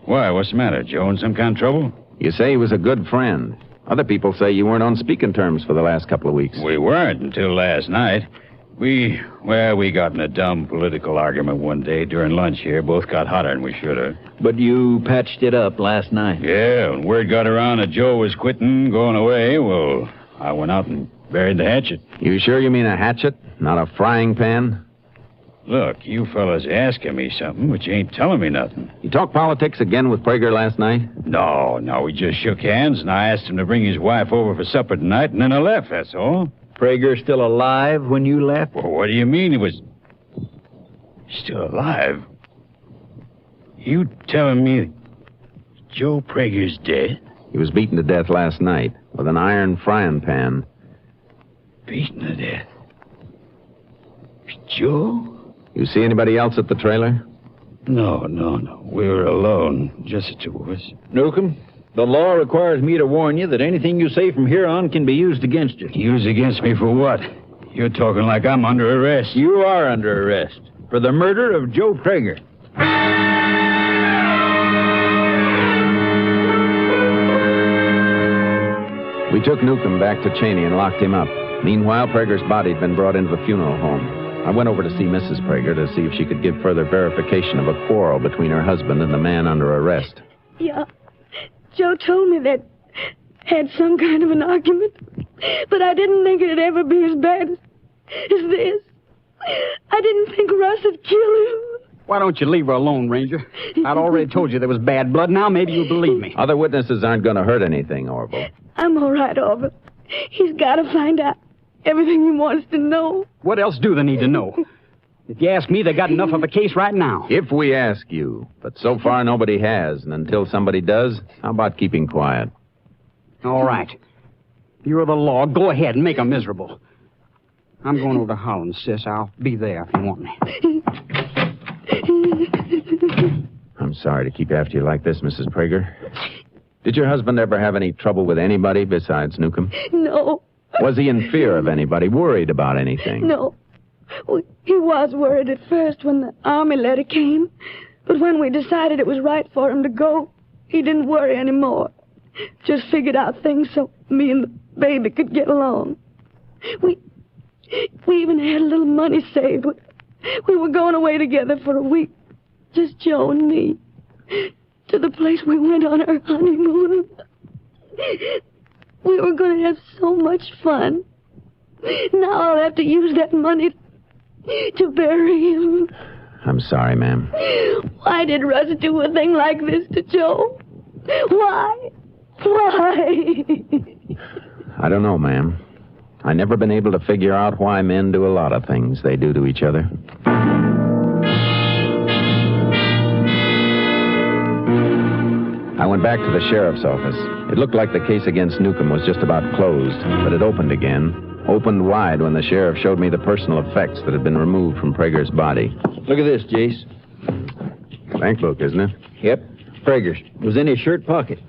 Why, what's the matter? Joe in some kind of trouble? You say he was a good friend. Other people say you weren't on speaking terms for the last couple of weeks. We weren't until last night. We got in a dumb political argument one day during lunch here. Both got hotter than we should have. But you patched it up last night. Yeah, when word got around that Joe was quitting, going away, well, I went out and buried the hatchet. You sure you mean a hatchet, not a frying pan? Look, you fellas asking me something, but you ain't telling me nothing. You talked politics again with Prager last night? No, we just shook hands, and I asked him to bring his wife over for supper tonight, and then I left, that's all. Prager still alive when you left? Well, what do you mean he was still alive? You telling me Joe Prager's dead? He was beaten to death last night with an iron frying pan. Beaten to death? Joe? You see anybody else at the trailer? No. We were alone, just the two of us. Newcomb, the law requires me to warn you that anything you say from here on can be used against you. Used against me for what? You're talking like I'm under arrest. You are under arrest for the murder of Joe Prager. We took Newcomb back to Cheney and locked him up. Meanwhile, Prager's body had been brought into the funeral home. I went over to see Mrs. Prager to see if she could give further verification of a quarrel between her husband and the man under arrest. Yeah. Joe told me that had some kind of an argument, but I didn't think it'd ever be as bad as this. I didn't think Russ would kill him. Why don't you leave her alone, Ranger? I'd already told you there was bad blood. Now maybe you'll believe me. Other witnesses aren't going to hurt anything, Orville. I'm all right, Orville. He's got to find out everything he wants to know. What else do they need to know? If you ask me, they got enough of a case right now. If we ask you. But so far, nobody has. And until somebody does, how about keeping quiet? All right. You're the law. Go ahead and make them miserable. I'm going over to Holland, sis. I'll be there if you want me. I'm sorry to keep after you like this, Mrs. Prager. Did your husband ever have any trouble with anybody besides Newcomb? No. Was he in fear of anybody, worried about anything? No. Well, he was worried at first when the Army letter came. But when we decided it was right for him to go, he didn't worry anymore. Just figured out things so me and the baby could get along. We even had a little money saved. We were going away together for a week, just Joe and me, to the place we went on our honeymoon. We were going to have so much fun. Now I'll have to use that money to bury him. I'm sorry, ma'am. Why did Russ do a thing like this to Joe? Why? Why? I don't know, ma'am. I've never been able to figure out why men do a lot of things they do to each other. I went back to the sheriff's office. It looked like the case against Newcomb was just about closed, but it opened again. Opened wide when the sheriff showed me the personal effects that had been removed from Prager's body. Look at this, Jace. Bank book, isn't it? Yep, Prager's. It was in his shirt pocket.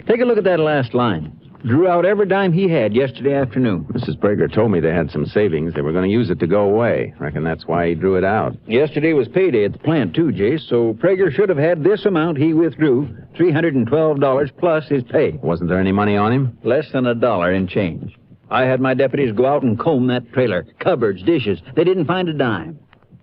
Take a look at that last line. Drew out every dime he had yesterday afternoon. Mrs. Prager told me they had some savings. They were going to use it to go away. Reckon that's why he drew it out. Yesterday was payday at the plant, too, Jace, so Prager should have had this amount he withdrew, $312 plus his pay. Wasn't there any money on him? Less than $1 in change. I had my deputies go out and comb that trailer. Cupboards, dishes. They didn't find a dime.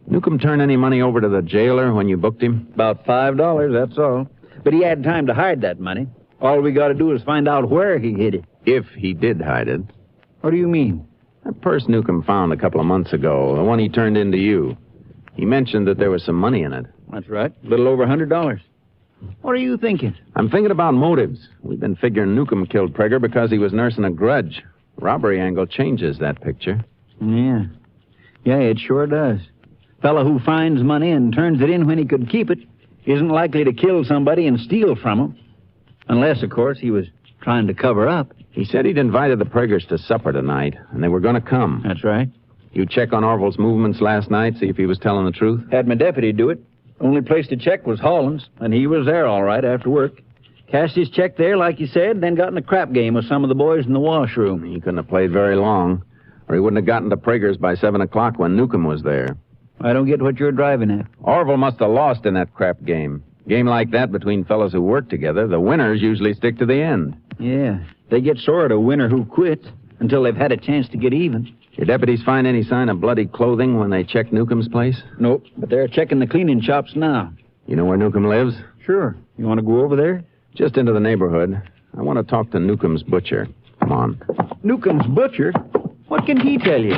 Newcomb turn any money over to the jailer when you booked him? About $5, that's all. But he had time to hide that money. All we got to do is find out where he hid it. If he did hide it. What do you mean? That purse Newcomb found a couple of months ago, the one he turned into you. He mentioned that there was some money in it. That's right. A little over $100. What are you thinking? I'm thinking about motives. We've been figuring Newcomb killed Prager because he was nursing a grudge. Robbery angle changes that picture. Yeah. Yeah, it sure does. Fella who finds money and turns it in when he could keep it isn't likely to kill somebody and steal from him. Unless, of course, he was trying to cover up. He said he'd invited the Pragers to supper tonight, and they were going to come. That's right. You check on Orville's movements last night, see if he was telling the truth? Had my deputy do it. Only place to check was Holland's, and he was there all right after work. Cashed his check there, like he said, then got in a crap game with some of the boys in the washroom. He couldn't have played very long, or he wouldn't have gotten to Prager's by 7 o'clock when Newcomb was there. I don't get what you're driving at. Orville must have lost in that crap game. Game like that between fellows who work together, the winners usually stick to the end. Yeah, they get sore at a winner who quits until they've had a chance to get even. Your deputies find any sign of bloody clothing when they check Newcomb's place? Nope, but they're checking the cleaning shops now. You know where Newcomb lives? Sure. You want to go over there? Just into the neighborhood. I want to talk to Newcomb's butcher. Come on. Newcomb's butcher? What can he tell you?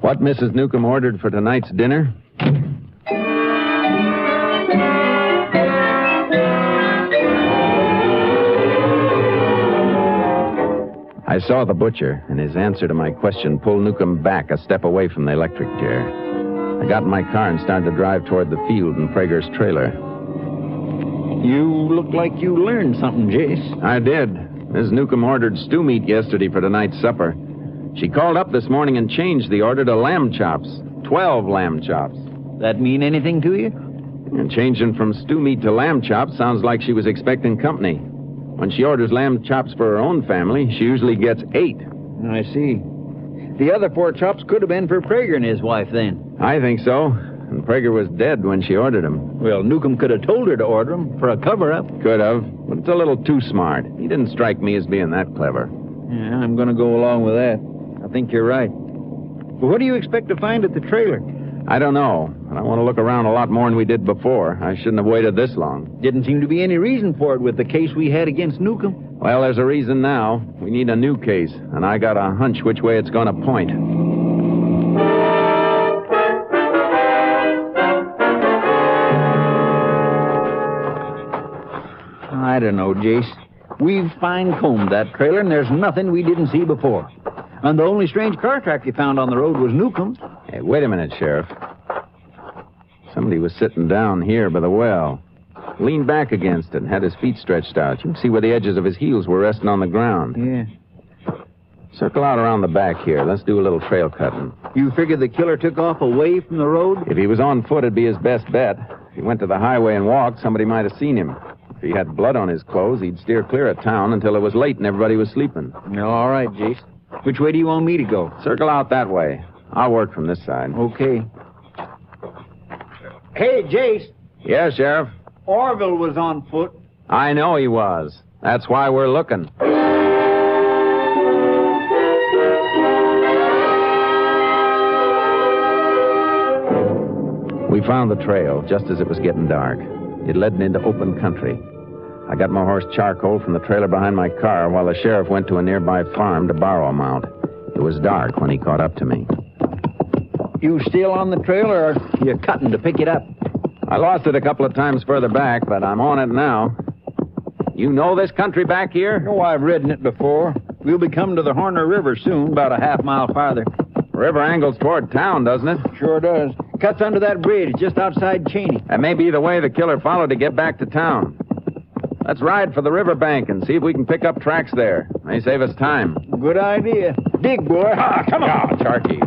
What Mrs. Newcomb ordered for tonight's dinner? I saw the butcher, and his answer to my question pulled Newcomb back a step away from the electric chair. I got in my car and started to drive toward the field and Prager's trailer. You look like you learned something, Jace. I did. Ms. Newcomb ordered stew meat yesterday for tonight's supper. She called up this morning and changed the order to lamb chops. 12 lamb chops. That mean anything to you? And changing from stew meat to lamb chops sounds like she was expecting company. When she orders lamb chops for her own family, she usually gets 8. I see. The other 4 chops could have been for Prager and his wife, then. I think so. And Prager was dead when she ordered them. Well, Newcomb could have told her to order them for a cover-up. Could have, but it's a little too smart. He didn't strike me as being that clever. Yeah, I'm going to go along with that. I think you're right. But what do you expect to find at the trailer? I don't know, and I want to look around a lot more than we did before. I shouldn't have waited this long. Didn't seem to be any reason for it with the case we had against Newcomb. Well, there's a reason now. We need a new case, and I got a hunch which way it's going to point. I don't know, Jace. We've fine-combed that trailer, and there's nothing we didn't see before. And the only strange car track you found on the road was Newcomb's. Hey, wait a minute, Sheriff. Somebody was sitting down here by the well. Leaned back against it and had his feet stretched out. You can see where the edges of his heels were resting on the ground. Yeah. Circle out around the back here. Let's do a little trail cutting. You figure the killer took off away from the road? If he was on foot, it'd be his best bet. If he went to the highway and walked, somebody might have seen him. If he had blood on his clothes, he'd steer clear of town until it was late and everybody was sleeping. No, all right, Jace. Which way do you want me to go? Circle out that way. I'll work from this side. Okay. Hey, Jace. Yeah, Sheriff? Orville was on foot. I know he was. That's why we're looking. We found the trail just as it was getting dark. It led into open country. I got my horse charcoal from the trailer behind my car while the sheriff went to a nearby farm to borrow a mount. It was dark when he caught up to me. You still on the trail, or are you cutting to pick it up? I lost it a couple of times further back, but I'm on it now. You know this country back here? Oh, I've ridden it before. We'll be coming to the Horner River soon, about a half-mile farther. The river angles toward town, doesn't it? Sure does. Cuts under that bridge just outside Cheney. That may be the way the killer followed to get back to town. Let's ride for the riverbank and see if we can pick up tracks there. May save us time. Good idea. Dig, boy. Ah, come on, Charky.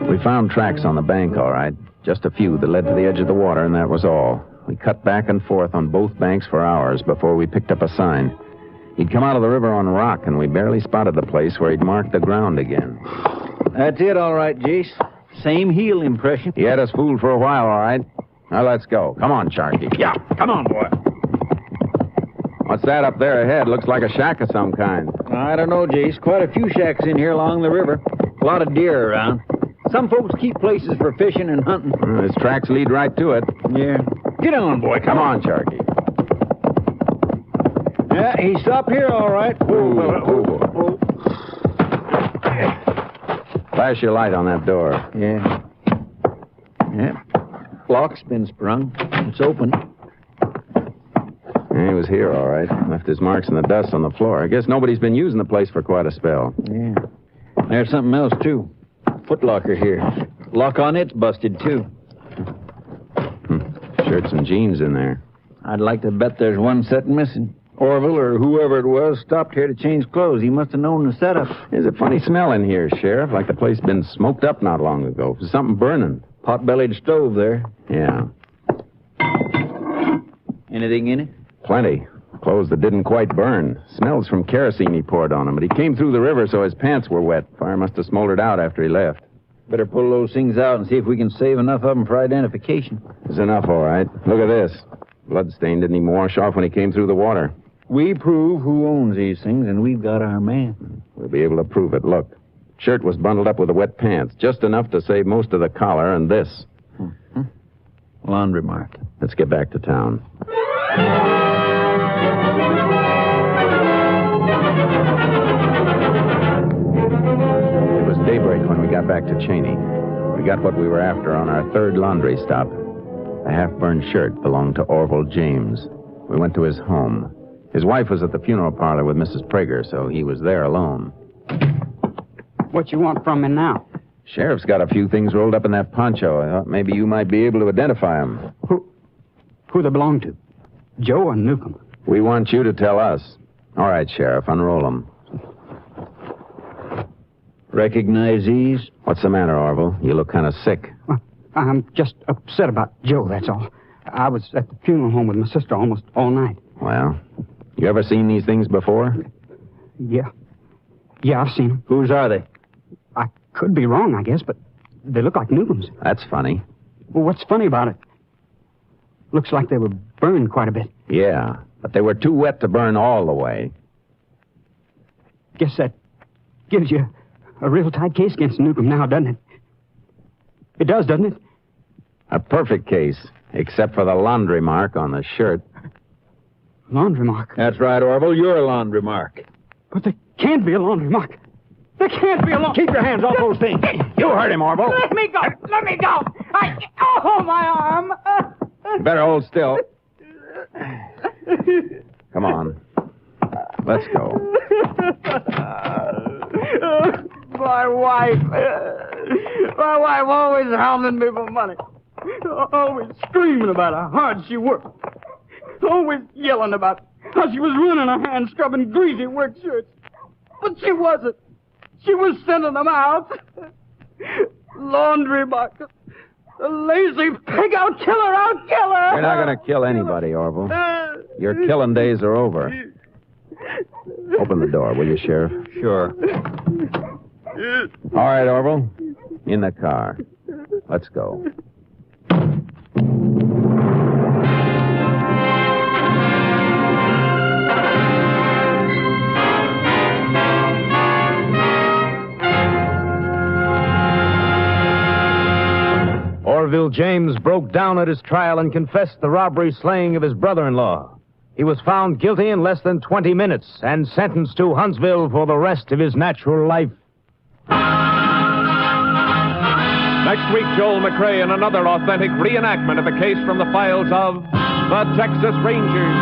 We found tracks on the bank, all right. Just a few that led to the edge of the water, and that was all. We cut back and forth on both banks for hours before we picked up a sign. He'd come out of the river on rock, and we barely spotted the place where he'd marked the ground again. That's it, all right, Jace. Same heel impression. He had us fooled for a while, all right. Now let's go. Come on, Charky. Yeah, come on, boy. What's that up there ahead? Looks like a shack of some kind. I don't know, Jace. Quite a few shacks in here along the river. A lot of deer around. Some folks keep places for fishing and hunting. His tracks lead right to it. Yeah. Get on, boy. Come on, Charky. Yeah, he stopped here, all right. Oh. Flash your light on that door. Yeah. Yeah. Lock's been sprung. It's open. Yeah, he was here, all right. Left his marks in the dust on the floor. I guess nobody's been using the place for quite a spell. Yeah. There's something else, too. Footlocker here. Lock on it's busted, too. Shirts and jeans in there. I'd like to bet there's one set missing. Orville, or whoever it was, stopped here to change clothes. He must have known the setup. There's a funny smell in here, Sheriff, like the place been smoked up not long ago. There's something burning. Pot-bellied stove there. Yeah. Anything in it? Plenty. Clothes that didn't quite burn. Smells from kerosene he poured on him, but he came through the river, so his pants were wet. Fire must have smoldered out after he left. Better pull those things out and see if we can save enough of them for identification. There's enough, all right. Look at this. Bloodstain didn't even wash off when he came through the water. We prove who owns these things, and we've got our man. We'll be able to prove it. Look. Shirt was bundled up with the wet pants, just enough to save most of the collar and this. Laundry mark. Let's get back to town. It was daybreak when we got back to Cheney. We got what we were after on our third laundry stop. A half-burned shirt belonged to Orville James. We went to his home. His wife was at the funeral parlor with Mrs. Prager, so he was there alone. What you want from me now? Sheriff's got a few things rolled up in that poncho. I thought maybe you might be able to identify them. Who they belong to? Joe or Newcomb? We want you to tell us. All right, Sheriff, unroll them. Recognize these? What's the matter, Orville? You look kind of sick. I'm just upset about Joe, that's all. I was at the funeral home with my sister almost all night. Well, you ever seen these things before? Yeah. Yeah, I've seen them. Whose are they? I could be wrong, I guess, but they look like new ones. That's funny. Well, what's funny about it? Looks like they were burned quite a bit. Yeah, but they were too wet to burn all the way. Guess that gives you a real tight case against Newcomb now, doesn't it? It does, doesn't it? A perfect case, except for the laundry mark on the shirt. Laundry mark? That's right, Orville. You're a laundry mark. But there can't be a laundry mark. There can't be a laundry... Keep your hands off those things. You heard him, Orville. Let me go. Let me go. Oh, my arm. You better hold still. Come on. Let's go. My wife always hounding me for money. Always screaming about how hard she worked. Always yelling about how she was ruining her hands scrubbing greasy work shirts. But she wasn't. She was sending them out. Laundry bucket. A lazy pig. I'll kill her. You're not going to kill anybody, Orville. Your killing days are over. Open the door, will you, Sheriff? Sure. All right, Orville. In the car. Let's go. Orville James broke down at his trial and confessed the robbery slaying of his brother-in-law. He was found guilty in less than 20 minutes and sentenced to Huntsville for the rest of his natural life. Next week, Joel McCrea in another authentic reenactment of a case from the files of the Texas Rangers.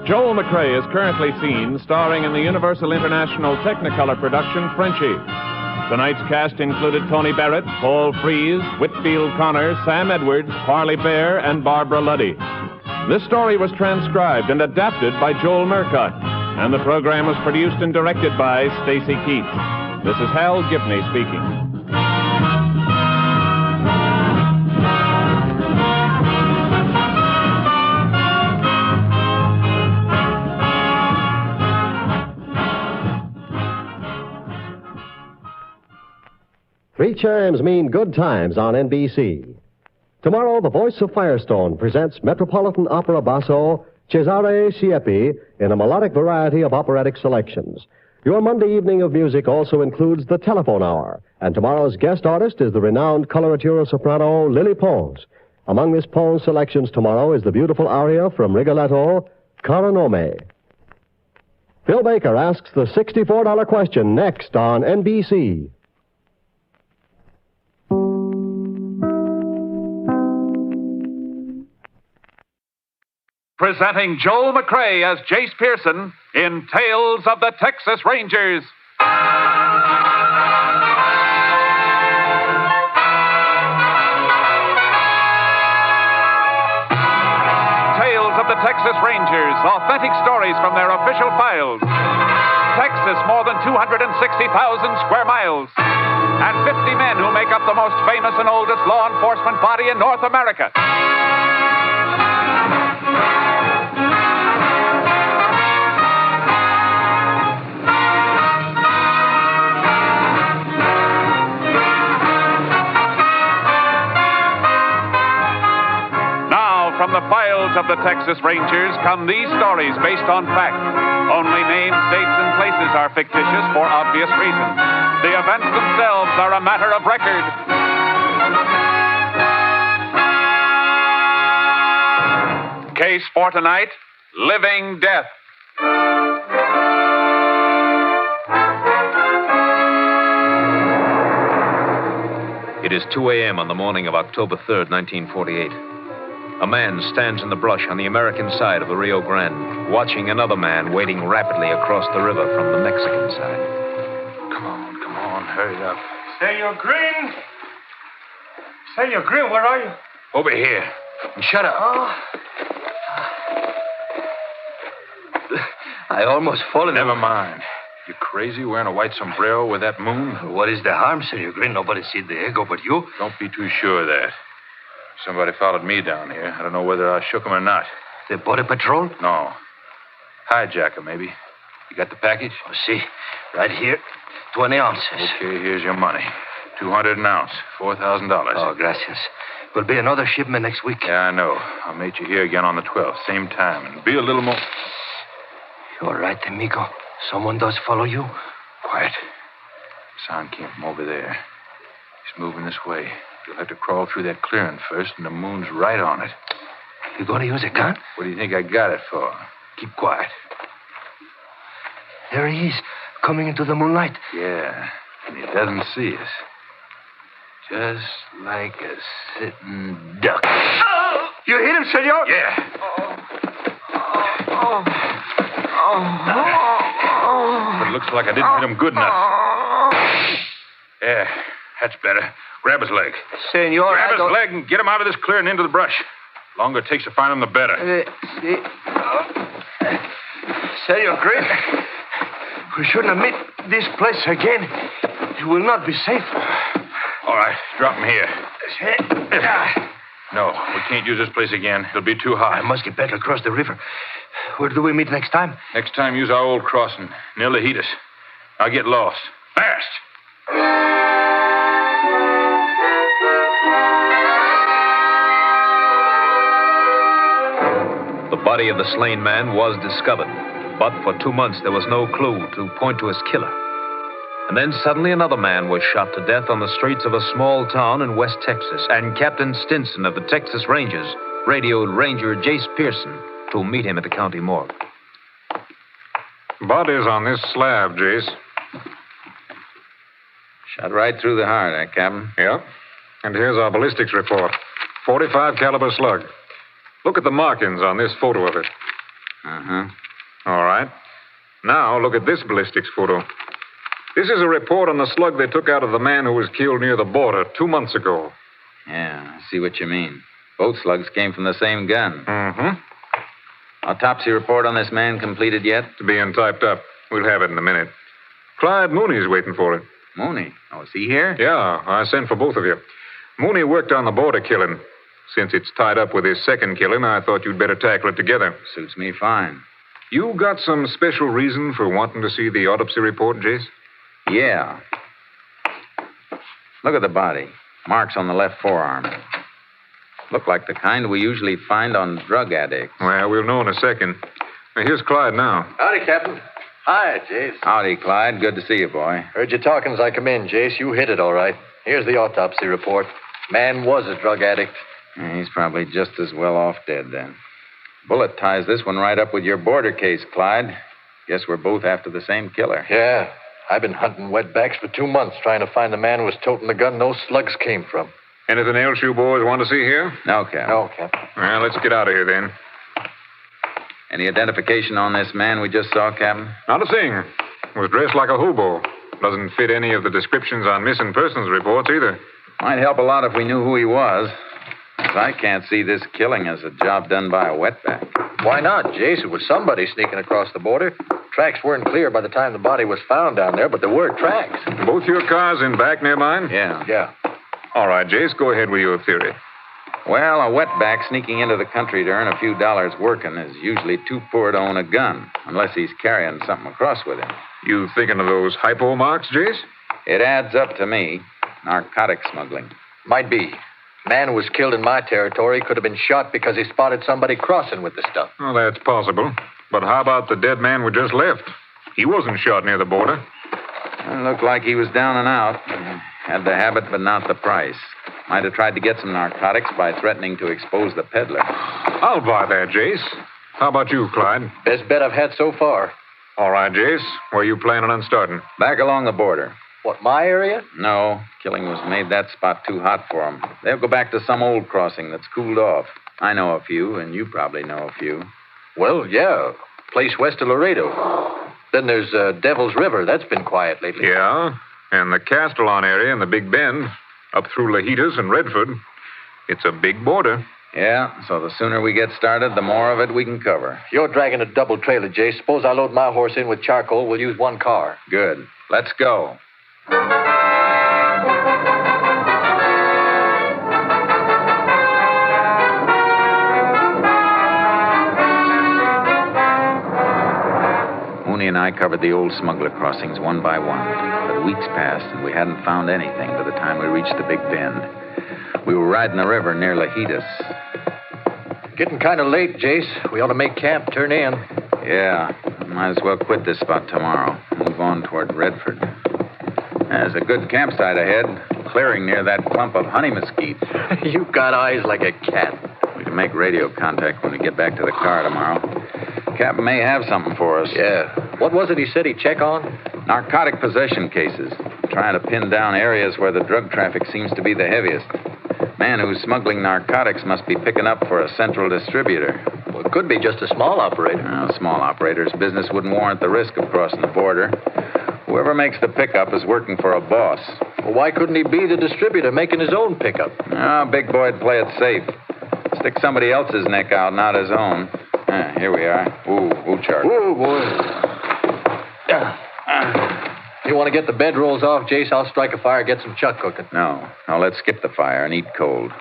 Joel McCrea is currently seen starring in the Universal International Technicolor production Frenchie. Tonight's cast included Tony Barrett, Paul Frees, Whitfield Connor, Sam Edwards, Parley Bear, and Barbara Luddy. This story was transcribed and adapted by Joel Murcott, and the program was produced and directed by Stacy Keats. This is Hal Gibney speaking. Three chimes mean good times on NBC. Tomorrow, the voice of Firestone presents Metropolitan Opera basso Cesare Siepi in a melodic variety of operatic selections. Your Monday evening of music also includes the telephone hour, and tomorrow's guest artist is the renowned coloratura soprano Lily Pons. Among Miss Pons' selections tomorrow is the beautiful aria from Rigoletto, Cara Nome. Phil Baker asks the $64 question next on NBC. Presenting Joel McCrea as Jace Pearson in Tales of the Texas Rangers. Tales of the Texas Rangers, authentic stories from their official files. Texas, more than 260,000 square miles. And 50 men who make up the most famous and oldest law enforcement body in North America. From the files of the Texas Rangers come these stories based on fact. Only names, dates, and places are fictitious for obvious reasons. The events themselves are a matter of record. Case for tonight, Living Death. It is 2 a.m. on the morning of October 3rd, 1948. A man stands in the brush on the American side of the Rio Grande, watching another man wading rapidly across the river from the Mexican side. Come on, hurry up. Senor Green? Senor Green, where are you? Over here. And shut up. I almost fallen. Never mind. You crazy wearing a white sombrero with that moon? What is the harm, Senor Green? Nobody see the ego but you. Don't be too sure of that. Somebody followed me down here. I don't know whether I shook him or not. The border patrol? No. Hijacker, maybe. You got the package? Oh, see. Right here. 20 ounces. Okay, here's your money. 200 an ounce. $4,000. Oh, gracias. Will be another shipment next week. Yeah, I know. I'll meet you here again on the 12th. Same time. And be a little more... You're right, amigo. Someone does follow you. Quiet. Sound came from over there. He's moving this way. You'll have to crawl through that clearing first, and the moon's right on it. You going to use a gun? What do you think I got it for? Keep quiet. There he is, coming into the moonlight. Yeah, and he doesn't see us. Just like a sitting duck. Oh! You hit him, senor? Yeah. But it looks like I didn't hit him good enough. Yeah, that's better. Grab his leg. Senor, Grab his leg and get him out of this clearing into the brush. The longer it takes to find him, the better. Senor Green, we shouldn't have met this place again. It will not be safe. All right, drop him here. No, we can't use this place again. It'll be too high. I must get back across the river. Where do we meet next time? Next time, use our old crossing, near Lajitas. I'll get lost. Fast! The body of the slain man was discovered, but for 2 months there was no clue to point to his killer. And then suddenly another man was shot to death on the streets of a small town in West Texas, and Captain Stinson of the Texas Rangers radioed Ranger Jace Pearson to meet him at the county morgue. Body's on this slab, Jace. Shot right through the heart, eh, Captain? Yeah. And here's our ballistics report. .45 caliber slug. Look at the markings on this photo of it. Uh-huh. All right. Now look at this ballistics photo. This is a report on the slug they took out of the man who was killed near the border 2 months ago. Yeah, I see what you mean. Both slugs came from the same gun. Mm-hmm. Autopsy report on this man completed yet? It's being typed up. We'll have it in a minute. Clyde Mooney's waiting for it. Mooney? Oh, is he here? Yeah, I sent for both of you. Mooney worked on the border killing. Since it's tied up with his second killing, I thought you'd better tackle it together. Suits me fine. You got some special reason for wanting to see the autopsy report, Jace? Yeah. Look at the body. Marks on the left forearm. Look like the kind we usually find on drug addicts. Well, we'll know in a second. Now, here's Clyde now. Howdy, Captain. Hi, Jace. Howdy, Clyde. Good to see you, boy. Heard you talking as I come in, Jace. You hit it all right. Here's the autopsy report. Man was a drug addict. Yeah, he's probably just as well off dead, then. Bullet ties this one right up with your border case, Clyde. Guess we're both after the same killer. Yeah. I've been hunting wetbacks for 2 months trying to find the man who was toting the gun those slugs came from. Anything else you boys want to see here? No, Captain. No, Captain. Well, let's get out of here, then. Any identification on this man we just saw, Captain? Not a thing. Was dressed like a hobo. Doesn't fit any of the descriptions on missing persons reports, either. Might help a lot if we knew who he was. 'Cause I can't see this killing as a job done by a wetback. Why not, Jace? It was somebody sneaking across the border. Tracks weren't clear by the time the body was found down there, but there were tracks. Both your cars in back near mine? Yeah. Yeah. All right, Jace, go ahead with your theory. Well, a wetback sneaking into the country to earn a few dollars working is usually too poor to own a gun, unless he's carrying something across with him. You thinking of those hypo marks, Jace? It adds up to me. Narcotic smuggling. Might be. Man who was killed in my territory could have been shot because he spotted somebody crossing with the stuff. Well, that's possible. But how about the dead man we just left? He wasn't shot near the border. It looked like he was down and out. Had the habit, but not the price. Might have tried to get some narcotics by threatening to expose the peddler. I'll buy that, Jace. How about you, Clyde? Best bet I've had so far. All right, Jace. Where you planning on starting? Back along the border. What, my area? No. Killing was made that spot too hot for them. They'll go back to some old crossing that's cooled off. I know a few, and you probably know a few. Well, yeah. Place west of Laredo. Then there's Devil's River. That's been quiet lately. Yeah, and the Castellon area and the Big Bend, up through Lajitas and Redford. It's a big border. Yeah, so the sooner we get started, the more of it we can cover. You're dragging a double trailer, Jace. Suppose I load my horse in with charcoal. We'll use one car. Good. Let's go. Mooney and I covered the old smuggler crossings one by one. But weeks passed, and we hadn't found anything by the time we reached the Big Bend. We were riding the river near Lajitas. Getting kind of late, Jace. We ought to make camp, turn in. Yeah, might as well quit this spot tomorrow. Move on toward Redford. There's a good campsite ahead, clearing near that clump of honey mesquite. You've got eyes like a cat. We can make radio contact when we get back to the car tomorrow. Captain may have something for us. Yeah. What was it he said he'd check on? Narcotic possession cases. Trying to pin down areas where the drug traffic seems to be the heaviest. Man who's smuggling narcotics must be picking up for a central distributor. Well, it could be just a small operator. No, small operators' business wouldn't warrant the risk of crossing the border. Whoever makes the pickup is working for a boss. Well, why couldn't he be the distributor making his own pickup? Big boy'd play it safe. Stick somebody else's neck out, not his own. Here we are. Ooh, charcoal. Ooh, boy. You want to get the bedrolls off, Jace? I'll strike a fire, get some chuck cooking. No, let's skip the fire and eat cold.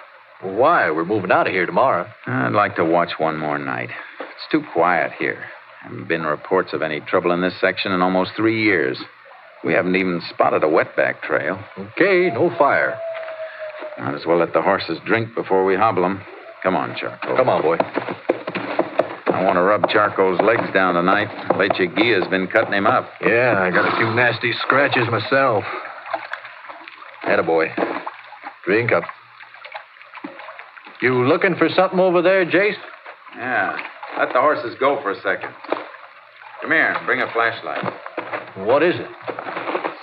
Well, why? We're moving out of here tomorrow. I'd like to watch one more night. It's too quiet here. Haven't been reports of any trouble in this section in almost 3 years. We haven't even spotted a wetback trail. Okay, no fire. Might as well let the horses drink before we hobble them. Come on, Charcoal. Come on, boy. I want to rub Charcoal's legs down tonight. Leche Guia's been cutting him up. Yeah, I got a few nasty scratches myself. Attaboy. Drink up. You looking for something over there, Jace? Yeah. Let the horses go for a second. Come here, bring a flashlight. What is it?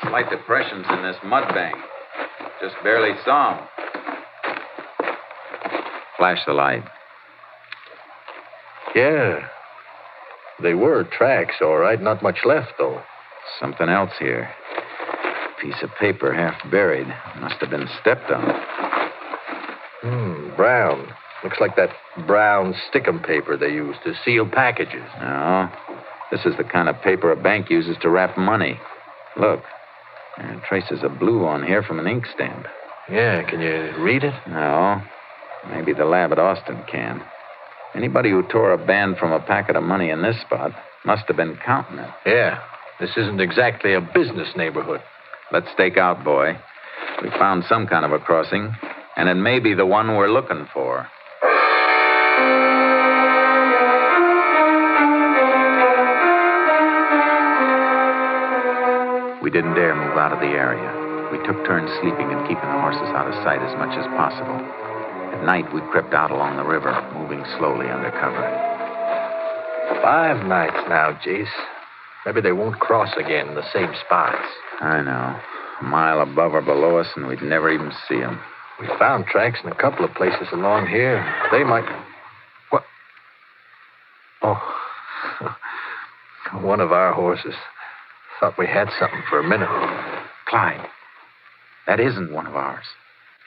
Slight depressions in this mud bank. Just barely saw 'em. Flash the light. Yeah. They were tracks, all right. Not much left, though. Something else here. Piece of paper half buried. Must have been stepped on. Brown. Looks like that brown stickum paper they use to seal packages. No. This is the kind of paper a bank uses to wrap money. Look. There are traces of blue on here from an ink stamp. Yeah, can you read it? No. Maybe the lab at Austin can. Anybody who tore a band from a packet of money in this spot must have been counting it. Yeah. This isn't exactly a business neighborhood. Let's stake out, boy. We found some kind of a crossing, and it may be the one we're looking for. We didn't dare move out of the area. We took turns sleeping and keeping the horses out of sight as much as possible. At night, we crept out along the river, moving slowly under cover. 5 nights now, Jace. Maybe they won't cross again in the same spots. I know. A mile above or below us, and we'd never even see them. We found tracks in a couple of places along here. They might... What? Oh. One of our horses. Thought we had something for a minute. Clyde, that isn't one of ours.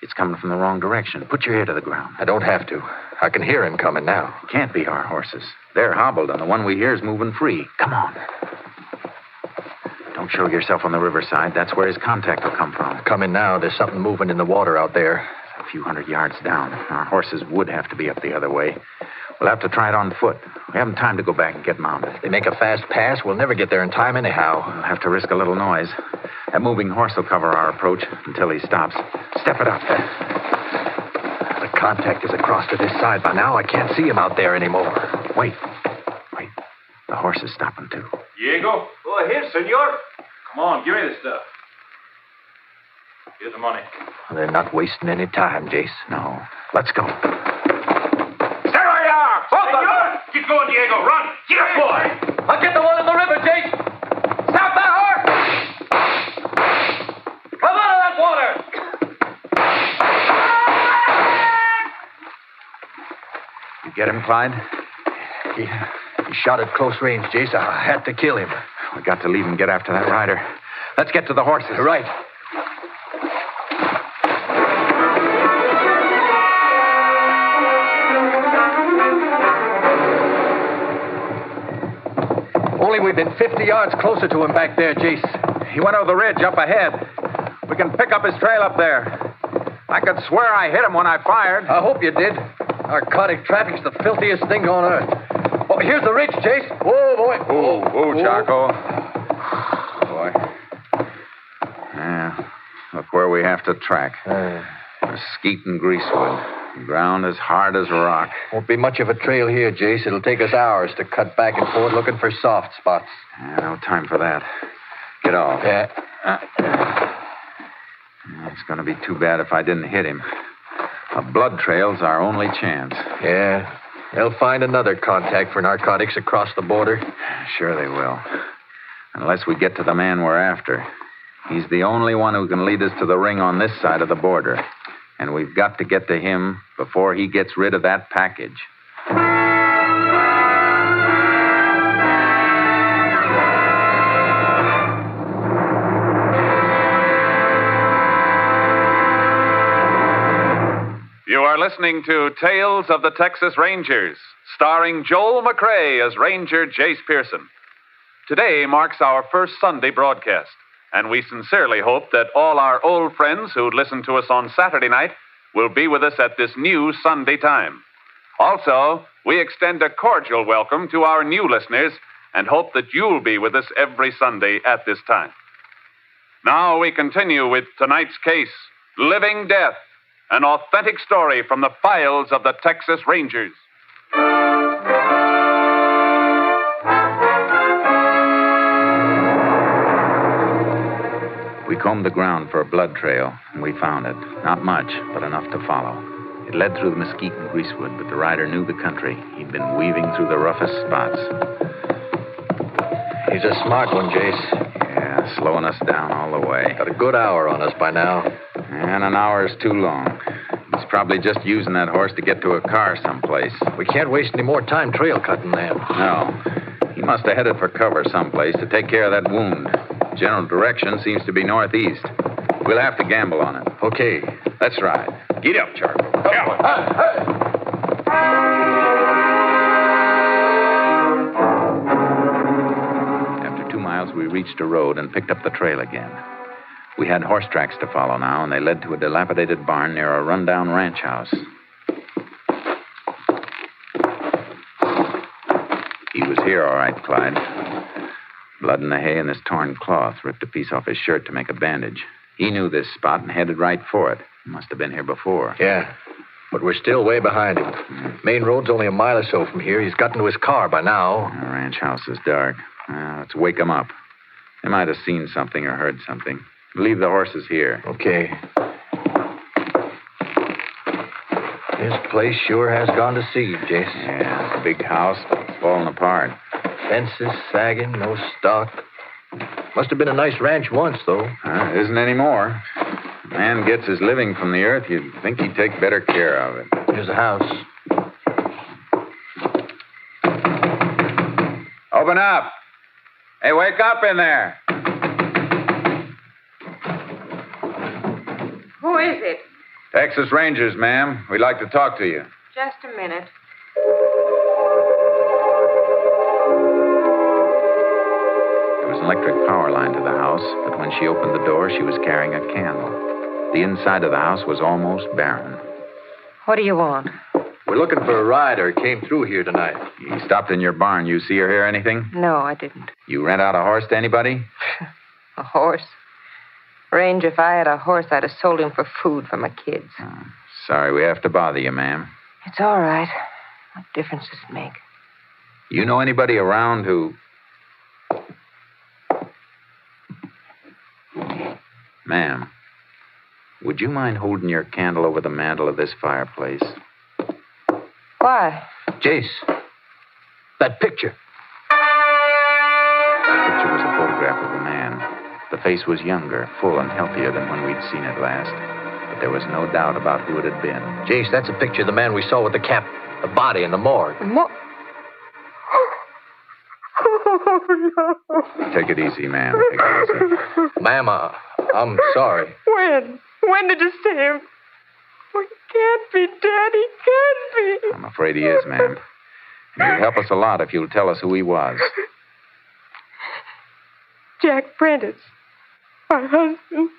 It's coming from the wrong direction. Put your ear to the ground. I don't have to. I can hear him coming now. It can't be our horses. They're hobbled, and the one we hear is moving free. Come on. Don't show yourself on the riverside. That's where his contact will come from. Coming now. There's something moving in the water out there. A few hundred yards down. Our horses would have to be up the other way. We'll have to try it on foot. We haven't time to go back and get mounted. If they make a fast pass, we'll never get there in time anyhow. We'll have to risk a little noise. That moving horse will cover our approach until he stops. Step it up. The contact is across to this side by now. I can't see him out there anymore. Wait. The horse is stopping, too. Diego? Go ahead, senor. Come on, give me the stuff. Here's the money. They're not wasting any time, Jace. No. Let's go. Stay where you are! Senor! Keep going, Diego. Run! Get up, boy! I'll get the one in the river, Jace! Stop that horse! Come out of that water! get him, Clyde? He shot at close range, Jace. I had to kill him. We got to leave and get after that rider. Let's get to the horses. Right. Only we've been 50 yards closer to him back there, Jace. He went over the ridge up ahead. We can pick up his trail up there. I could swear I hit him when I fired. I hope you did. Narcotic traffic's the filthiest thing on earth. Oh, here's the ridge, Jace. Whoa, boy. Whoa, Charcoal. Boy. Yeah, look where we have to track. Mesquite and greasewood. Ground as hard as rock. Won't be much of a trail here, Jace. It'll take us hours to cut back and forth looking for soft spots. No time for that. Get off. Yeah. It's going to be too bad if I didn't hit him. A blood trail's our only chance. Yeah. They'll find another contact for narcotics across the border. Sure they will. Unless we get to the man we're after. He's the only one who can lead us to the ring on this side of the border. And we've got to get to him before he gets rid of that package. You are listening to Tales of the Texas Rangers, starring Joel McCrea as Ranger Jace Pearson. Today marks our first Sunday broadcast, and we sincerely hope that all our old friends who listened to us on Saturday night will be with us at this new Sunday time. Also, we extend a cordial welcome to our new listeners and hope that you'll be with us every Sunday at this time. Now we continue with tonight's case, Living Death, an authentic story from the files of the Texas Rangers. We combed the ground for a blood trail, and we found it. Not much, but enough to follow. It led through the mesquite and greasewood, but the rider knew the country. He'd been weaving through the roughest spots. He's a smart one, Jace. Yeah, slowing us down all the way. Got a good hour on us by now. And an hour's too long. He's probably just using that horse to get to a car someplace. We can't waste any more time trail cutting then. No. He must have headed for cover someplace to take care of that wound. General direction seems to be northeast. We'll have to gamble on it. Okay. Let's ride. Get up, Charlie. After 2 miles, we reached a road and picked up the trail again. We had horse tracks to follow now, and they led to a dilapidated barn near a rundown ranch house. He was here, all right, Clyde. Blood in the hay and this torn cloth. Ripped a piece off his shirt to make a bandage. He knew this spot and headed right for it. Must have been here before. Yeah, but we're still way behind him. Main road's only a mile or so from here. He's gotten to his car by now. The ranch house is dark. Let's wake him up. They might have seen something or heard something. Leave the horses here. Okay. This place sure has gone to seed, Jace. Yeah, big house, falling apart. Fences sagging, no stock. Must have been a nice ranch once, though. It isn't anymore. A man gets his living from the earth, you'd think he'd take better care of it. Here's a house. Open up. Hey, wake up in there. Who is it? Texas Rangers, ma'am. We'd like to talk to you. Just a minute. There was an electric power line to the house, but when she opened the door, she was carrying a candle. The inside of the house was almost barren. What do you want? We're looking for a rider. Came through here tonight. He stopped in your barn. You see or hear anything? No, I didn't. You rent out a horse to anybody? A horse? Range, if I had a horse, I'd have sold him for food for my kids. Sorry we have to bother you, ma'am. It's all right. What difference does it make? You know anybody around who... Ma'am, would you mind holding your candle over the mantel of this fireplace? Why? Jace, that picture. The picture was a photograph of a man. The face was younger, full and healthier than when we'd seen it last. But there was no doubt about who it had been. Jace, that's a picture of the man we saw with the cap. The body in the morgue. Oh, no. Take it easy, ma'am. Take it easy. Ma'am, I'm sorry. When did you see him? Oh, he can't be dead. He can't be. I'm afraid he is, ma'am. And you'll help us a lot if you'll tell us who he was. Jack Prentice. My husband.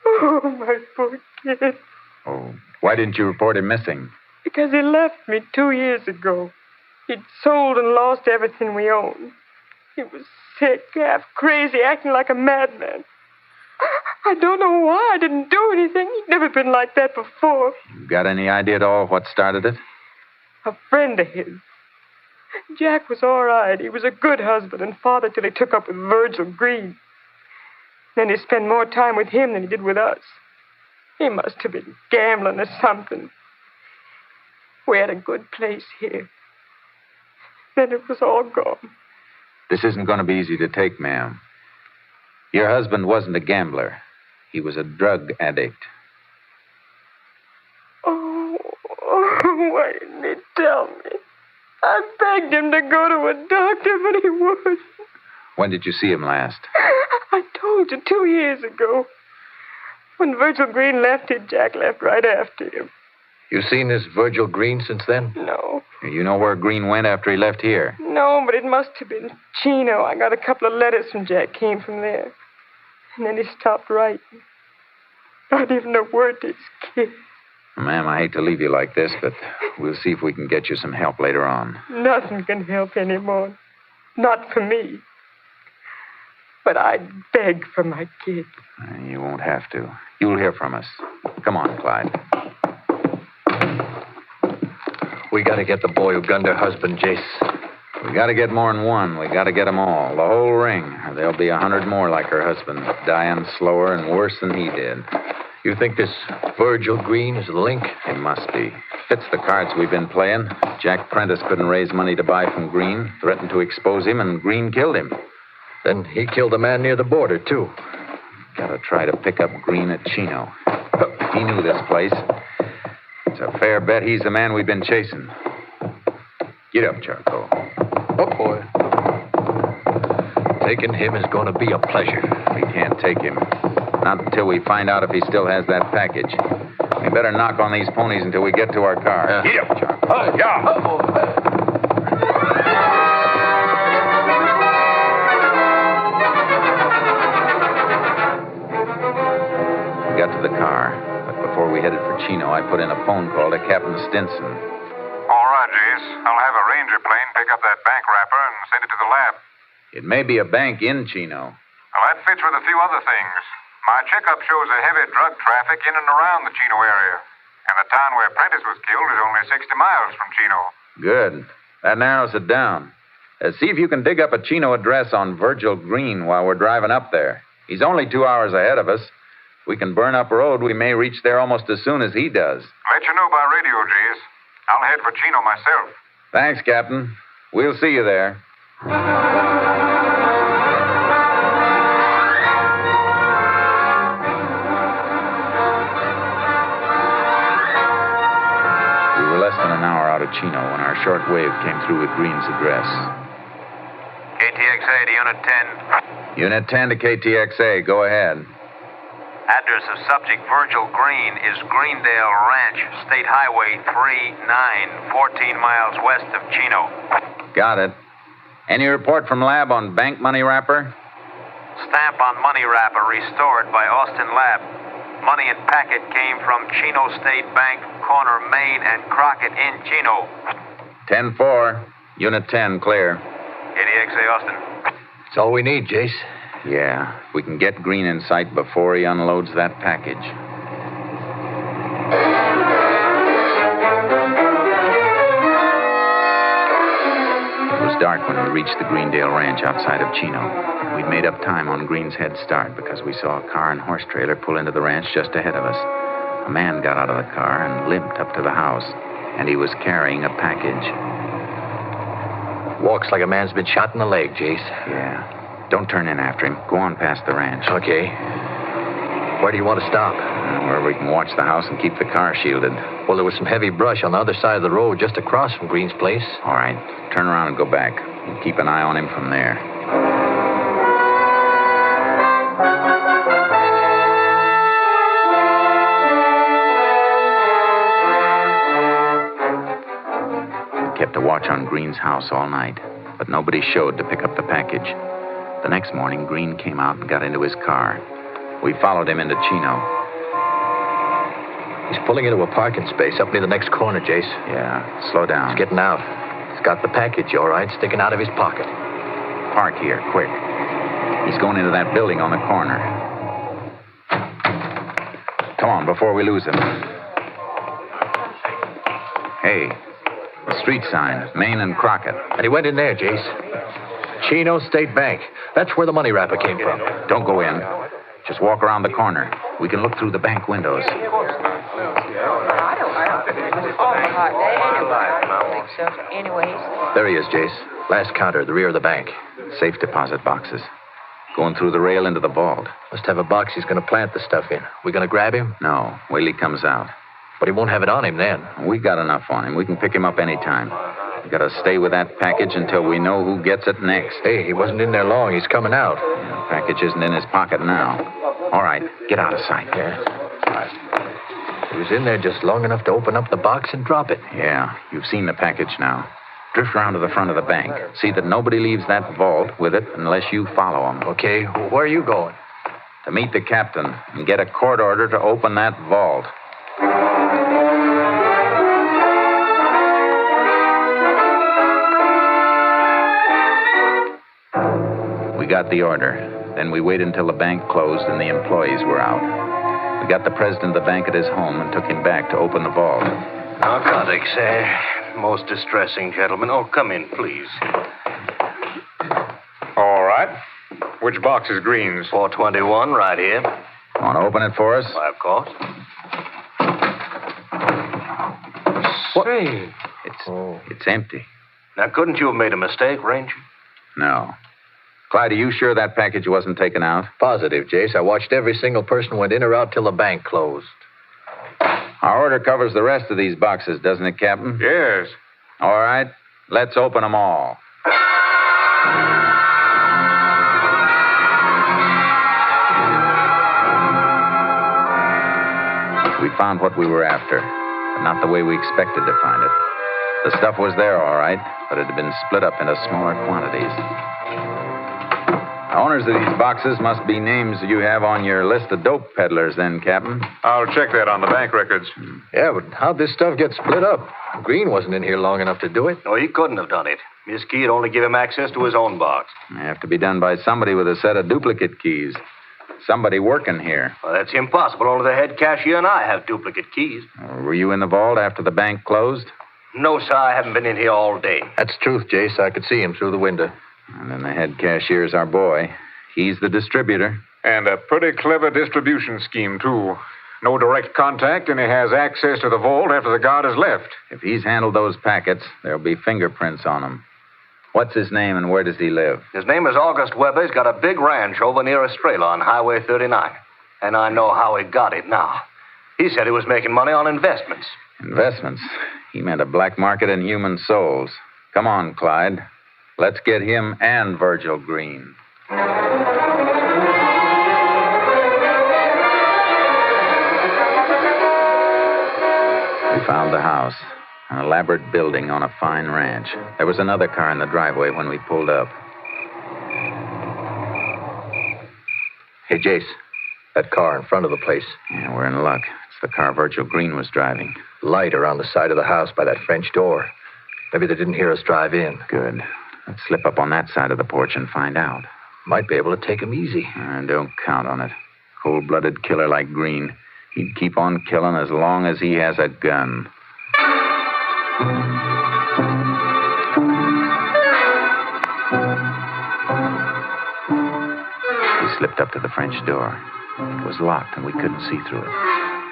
Oh, my poor kid. Oh, why didn't you report him missing? Because he left me 2 years ago. He'd sold and lost everything we owned. He was sick, half crazy, acting like a madman. I don't know why I didn't do anything. He'd never been like that before. You got any idea at all what started it? A friend of his. Jack was all right. He was a good husband and father till he took up with Virgil Green. Then he spent more time with him than he did with us. He must have been gambling or something. We had a good place here. Then it was all gone. This isn't going to be easy to take, ma'am. Your husband wasn't a gambler. He was a drug addict. Oh, why didn't he tell me? I begged him to go to a doctor, but he wouldn't. When did you see him last? I told you 2 years ago. When Virgil Green left him, Jack left right after him. You seen this Virgil Green since then? No. You know where Green went after he left here? No, but it must have been Chino. I got a couple of letters from Jack, came from there. And then he stopped writing. Not even a word to his kid. Ma'am, I hate to leave you like this, but we'll see if we can get you some help later on. Nothing can help anymore. Not for me. But I'd beg for my kid. You won't have to. You'll hear from us. Come on, Clyde. We gotta get the boy who gunned her husband, Jace. We gotta get more than one. We gotta get them all. The whole ring. Or there'll be 100 more like her husband, dying slower and worse than he did. You think this Virgil Green is the link? It must be. Fits the cards we've been playing. Jack Prentice couldn't raise money to buy from Green, threatened to expose him, and Green killed him. Then he killed a man near the border, too. Gotta try to pick up Green at Chino. He knew this place. It's a fair bet he's the man we've been chasing. Get up, Charcoal. Oh, boy. Taking him is going to be a pleasure. We can't take him. Not until we find out if he still has that package. We better knock on these ponies until we get to our car. Get up, Charcoal. Oh, yeah. We got to the car, but before we headed for Chino, I put in a phone call to Captain Stinson. All right, Jace. I'll have a Ranger plane pick up that bank wrapper and send it to the lab. It may be a bank in Chino. Well, that fits with a few other things. My checkup shows a heavy drug traffic in and around the Chino area. And the town where Prentice was killed is only 60 miles from Chino. Good. That narrows it down. See if you can dig up a Chino address on Virgil Green while we're driving up there. He's only 2 hours ahead of us. If we can burn up a road, we may reach there almost as soon as he does. Let you know by radio, Jace. I'll head for Chino myself. Thanks, Captain. We'll see you there. We were less than an hour out of Chino when our short wave came through with Green's address. KTXA to Unit 10. Unit 10 to KTXA. Go ahead. Address of subject Virgil Green is Greendale Ranch, State Highway 39, 14 miles west of Chino. Got it. Any report from lab on bank money wrapper? Stamp on money wrapper restored by Austin Lab. Money and packet came from Chino State Bank, corner Main and Crockett in Chino. 10-4. Unit 10, clear. KTXA, Austin. That's all we need, Jace. Yeah, if we can get Green in sight before he unloads that package. It was dark when we reached the Greendale Ranch outside of Chino. We'd made up time on Green's head start because we saw a car and horse trailer pull into the ranch just ahead of us. A man got out of the car and limped up to the house, and he was carrying a package. Walks like a man's been shot in the leg, Jace. Yeah. Don't turn in after him. Go on past the ranch. Okay. Where do you want to stop? Where we can watch the house and keep the car shielded. Well, there was some heavy brush on the other side of the road just across from Green's place. All right. Turn around and go back. And keep an eye on him from there. We kept a watch on Green's house all night, but nobody showed to pick up the package. The next morning, Green came out and got into his car. We followed him into Chino. He's pulling into a parking space up near the next corner, Jace. Yeah, slow down. He's getting out. He's got the package, all right, sticking out of his pocket. Park here, quick. He's going into that building on the corner. Come on, before we lose him. Hey, the street sign, Main and Crockett. And he went in there, Jace. Chino State Bank. That's where the money wrapper came from. Don't go in. Just walk around the corner. We can look through the bank windows. There he is, Jace. Last counter, at the rear of the bank. Safe deposit boxes. Going through the rail into the vault. Must have a box he's going to plant the stuff in. We going to grab him? No, wait till he comes out. But he won't have it on him then. We got enough on him. We can pick him up any time. We got to stay with that package until we know who gets it next. Hey, he wasn't in there long. He's coming out. The package isn't in his pocket now. All right, get out of sight. Yeah. He was in there just long enough to open up the box and drop it. Yeah, you've seen the package now. Drift around to the front of the bank. See that nobody leaves that vault with it unless you follow him. Okay, where are you going? To meet the captain and get a court order to open that vault. We got the order. Then we waited until the bank closed and the employees were out. We got the president of the bank at his home and took him back to open the vault. Narcotics, most distressing, gentlemen. Oh, come in, please. All right. Which box is Green's? 421, right here. Want to open it for us? Why, of course. Say. It's empty. Now, couldn't you have made a mistake, Ranger? No. Clyde, are you sure that package wasn't taken out? Positive, Jace. I watched every single person went in or out till the bank closed. Our order covers the rest of these boxes, doesn't it, Captain? Yes. All right. Let's open them all. We found what we were after, but not the way we expected to find it. The stuff was there, all right, but it had been split up into smaller quantities. The owners of these boxes must be names you have on your list of dope peddlers, then, Captain. I'll check that on the bank records. Yeah, but how'd this stuff get split up? Green wasn't in here long enough to do it. No, he couldn't have done it. Miss Key had only give him access to his own box. It'd have to be done by somebody with a set of duplicate keys. Somebody working here. Well, that's impossible. Only the head cashier and I have duplicate keys. Were you in the vault after the bank closed? No, sir. I haven't been in here all day. That's truth, Jace. I could see him through the window. And then the head cashier's our boy. He's the distributor. And a pretty clever distribution scheme, too. No direct contact, and he has access to the vault after the guard has left. If he's handled those packets, there'll be fingerprints on them. What's his name and where does he live? His name is August Weber. He's got a big ranch over near Estrella on Highway 39. And I know how he got it now. He said he was making money on investments. Investments? He meant a black market in human souls. Come on, Clyde. Let's get him and Virgil Green. We found the house. An elaborate building on a fine ranch. There was another car in the driveway when we pulled up. Hey, Jace. That car in front of the place. Yeah, we're in luck. It's the car Virgil Green was driving. Light around the side of the house by that French door. Maybe they didn't hear us drive in. Good. Let's slip up on that side of the porch and find out. Might be able to take him easy. Don't count on it. Cold-blooded killer like Green. He'd keep on killing as long as he has a gun. We slipped up to the French door. It was locked and we couldn't see through it.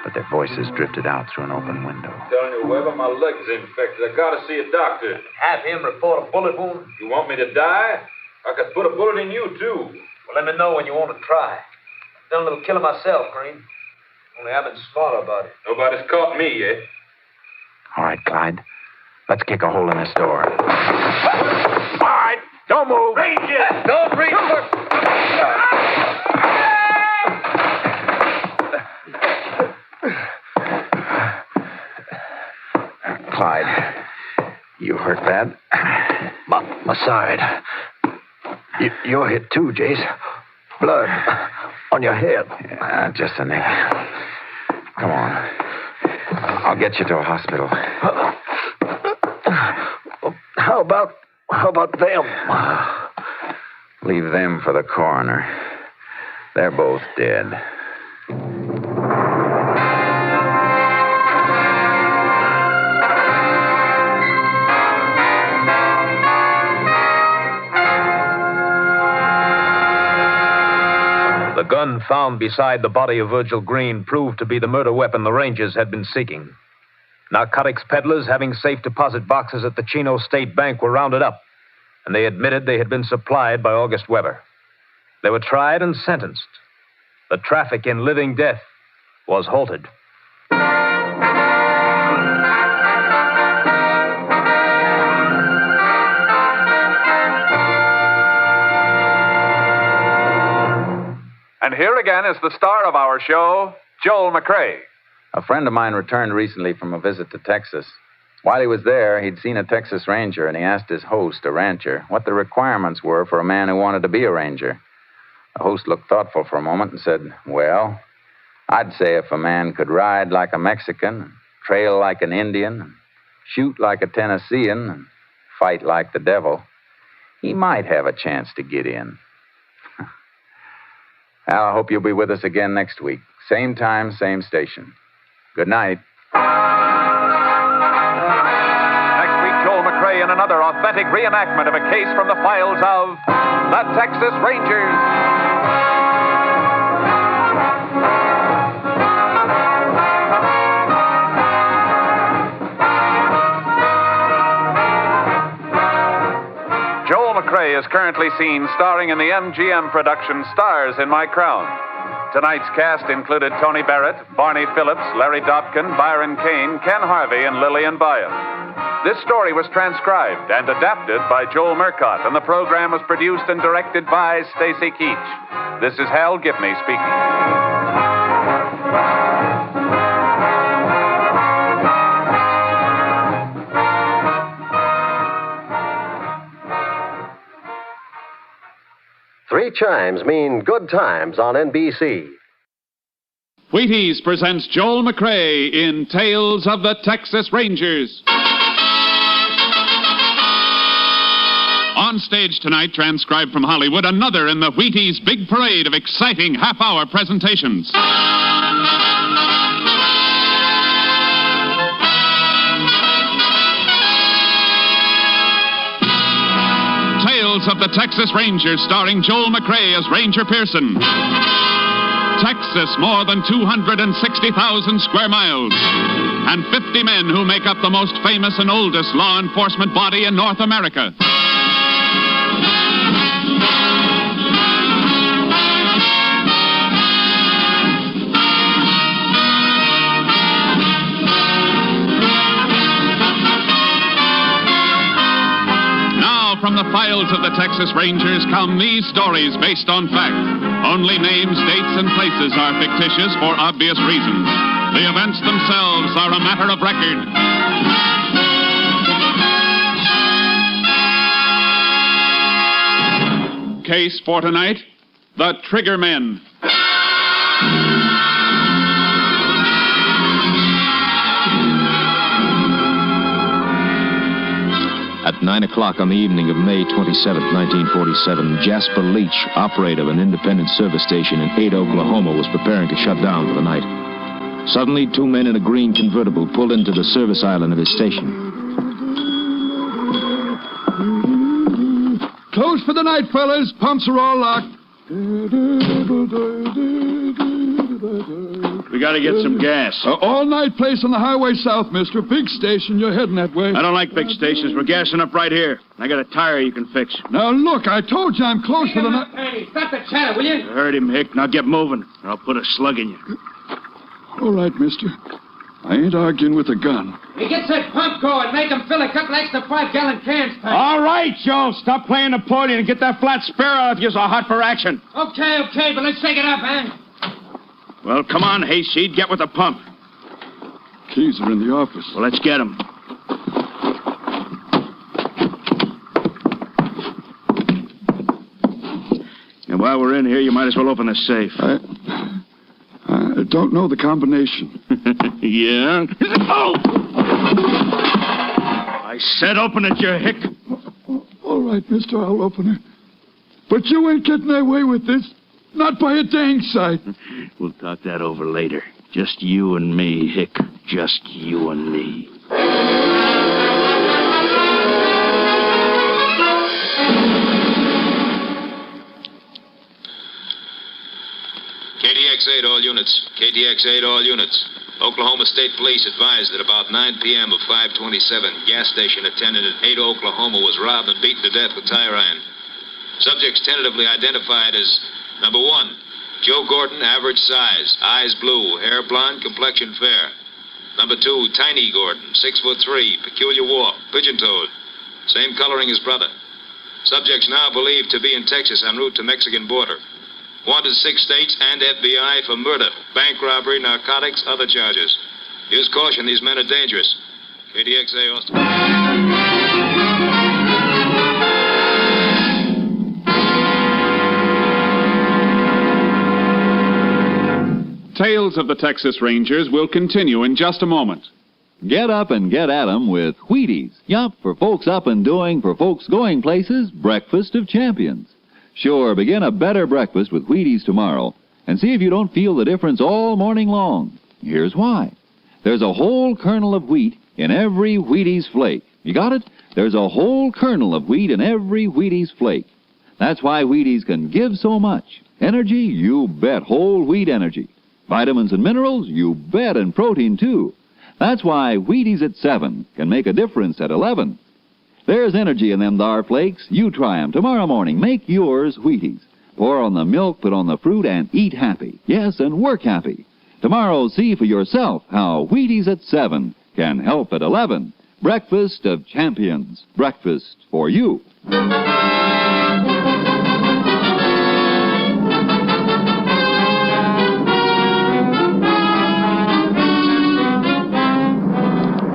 But their voices drifted out through an open window. I'm telling you, Weber, my leg's infected. I gotta see a doctor. Have him report a bullet wound? You want me to die? I could put a bullet in you, too. Well, let me know when you want to try. Done a little killing myself, Green. Only I've been smarter about it. Nobody's caught me yet. All right, Clyde. Let's kick a hole in this door. All right, don't move. Ranger! Don't reach for... Clyde, you hurt bad? My side. You're hit too, Jace. Blood on your head. Yeah, just a nick. Come on. I'll get you to a hospital. How about them? Leave them for the coroner. They're both dead. The gun found beside the body of Virgil Green proved to be the murder weapon the Rangers had been seeking. Narcotics peddlers having safe deposit boxes at the Chino State Bank were rounded up, and they admitted they had been supplied by August Weber. They were tried and sentenced. The traffic in living death was halted. And here again is the star of our show, Joel McCrea. A friend of mine returned recently from a visit to Texas. While he was there, he'd seen a Texas Ranger, and he asked his host, a rancher, what the requirements were for a man who wanted to be a ranger. The host looked thoughtful for a moment and said, well, I'd say if a man could ride like a Mexican, trail like an Indian, shoot like a Tennessean, and fight like the devil, he might have a chance to get in. Well, I hope you'll be with us again next week. Same time, same station. Good night. Next week, Joel McCrea in another authentic reenactment of a case from the files of the Texas Rangers. Joel McCrea is currently seen starring in the MGM production Stars in My Crown. Tonight's cast included Tony Barrett, Barney Phillips, Larry Dobkin, Byron Kane, Ken Harvey, and Lillian Byam. This story was transcribed and adapted by Joel Murcott, and the program was produced and directed by Stacy Keach. This is Hal Gibney speaking. Three chimes mean good times on NBC. Wheaties presents Joel McCrea in Tales of the Texas Rangers. On stage tonight, transcribed from Hollywood, another in the Wheaties big parade of exciting half-hour presentations. Tales of the Texas Rangers, starring Joel McCrea as Ranger Pearson. Texas, more than 260,000 square miles, and 50 men who make up the most famous and oldest law enforcement body in North America. From the files of the Texas Rangers come these stories based on fact. Only names, dates, and places are fictitious for obvious reasons. The events themselves are a matter of record. Case for tonight, the Trigger Men. At 9 o'clock on the evening of May 27, 1947, Jasper Leach, operator of an independent service station in Ada, Oklahoma, was preparing to shut down for the night. Suddenly, two men in a green convertible pulled into the service island of his station. Closed for the night, fellas. Pumps are all locked. We got to get some gas. All-night place on the highway south, mister. Big station. You're heading that way. I don't like big stations. We're gassing up right here. I got a tire you can fix. Now, look, I told you I'm close to the night. Hey, stop the chatter, will you? You heard him, Hick. Now get moving, or I'll put a slug in you. All right, mister. I ain't arguing with a gun. He gets that pump going. Make him fill a couple extra 5-gallon cans, Pat. All right, Joe. Stop playing Napoleon and get that flat spare out if you're so hot for action. Okay, but let's take it up, huh? Well, come on, Hayseed. Get with the pump. Keys are in the office. Well, let's get them. And while we're in here, you might as well open the safe. I don't know the combination. Yeah? Oh! I said open it, you hick. All right, mister, I'll open it. But you ain't getting away with this. Not by a dang sight. We'll talk that over later. Just you and me, Hick. Just you and me. KTX-8, all units. KTX-8, all units. Oklahoma State Police advised that about 9 p.m. of 5/27, gas station attendant at 8 Oklahoma was robbed and beaten to death with tire iron. Subjects tentatively identified as number 1, Joe Gordon, average size, eyes blue, hair blonde, complexion fair. Number 2, Tiny Gordon, 6'3", peculiar walk, pigeon-toed, same coloring as brother. Subjects now believed to be in Texas en route to Mexican border. Wanted 6 states and FBI for murder, bank robbery, narcotics, other charges. Use caution, these men are dangerous. KDXA, Austin. Tales of the Texas Rangers will continue in just a moment. Get up and get at 'em with Wheaties. Yup, for folks up and doing, for folks going places, breakfast of champions. Sure, begin a better breakfast with Wheaties tomorrow and see if you don't feel the difference all morning long. Here's why. There's a whole kernel of wheat in every Wheaties flake. You got it? There's a whole kernel of wheat in every Wheaties flake. That's why Wheaties can give so much. Energy? You bet, whole wheat energy. Vitamins and minerals? You bet, and protein, too. That's why Wheaties at 7 can make a difference at 11. There's energy in them thar flakes. You try 'em tomorrow morning. Make yours Wheaties. Pour on the milk, put on the fruit, and eat happy. Yes, and work happy. Tomorrow, see for yourself how Wheaties at 7 can help at 11. Breakfast of champions. Breakfast for you.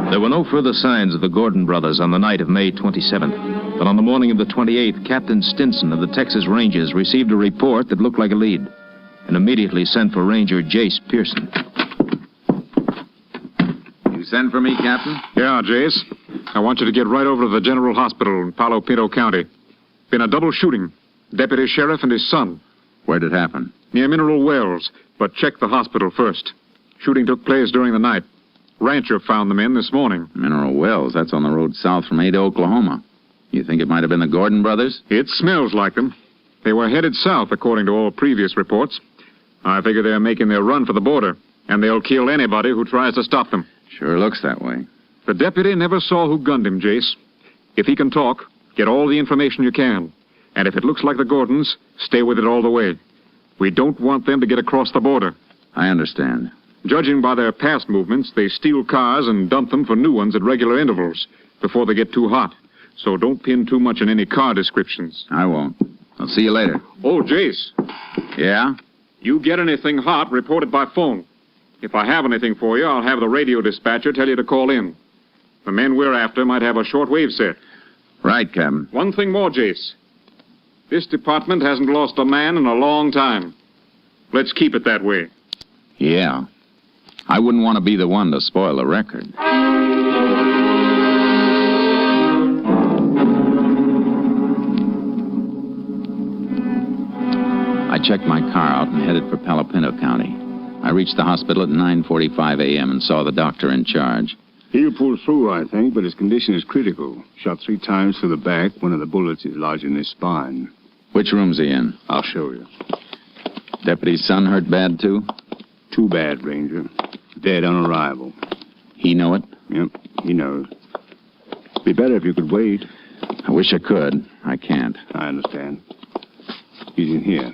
There were no further signs of the Gordon brothers on the night of May 27th. But on the morning of the 28th, Captain Stinson of the Texas Rangers received a report that looked like a lead and immediately sent for Ranger Jace Pearson. You send for me, Captain? Yeah, Jace. I want you to get right over to the General Hospital in Palo Pinto County. Been a double shooting. Deputy Sheriff and his son. Where'd it happen? Near Mineral Wells, but check the hospital first. Shooting took place during the night. Rancher found the men this morning. Mineral Wells, that's on the road south from Ada, Oklahoma. You think it might have been the Gordon brothers? It smells like them. They were headed south, according to all previous reports. I figure they're making their run for the border, and they'll kill anybody who tries to stop them. Sure looks that way. The deputy never saw who gunned him, Jace. If he can talk, get all the information you can. And if it looks like the Gordons, stay with it all the way. We don't want them to get across the border. I understand. Judging by their past movements, they steal cars and dump them for new ones at regular intervals before they get too hot. So don't pin too much on any car descriptions. I won't. I'll see you later. Oh, Jace. Yeah? You get anything hot, report it by phone. If I have anything for you, I'll have the radio dispatcher tell you to call in. The men we're after might have a shortwave set. Right, Captain. One thing more, Jace. This department hasn't lost a man in a long time. Let's keep it that way. Yeah. I wouldn't want to be the one to spoil the record. I checked my car out and headed for Palo Pinto County. I reached the hospital at 9:45 a.m. and saw the doctor in charge. He'll pull through, I think, but his condition is critical. Shot 3 times through the back. One of the bullets is lodged in his spine. Which room's he in? I'll show you. Deputy's son hurt bad, too? Too bad, Ranger. Dead on arrival. He know it? Yep, he knows. Be better if you could wait. I wish I could. I can't. I understand. He's in here.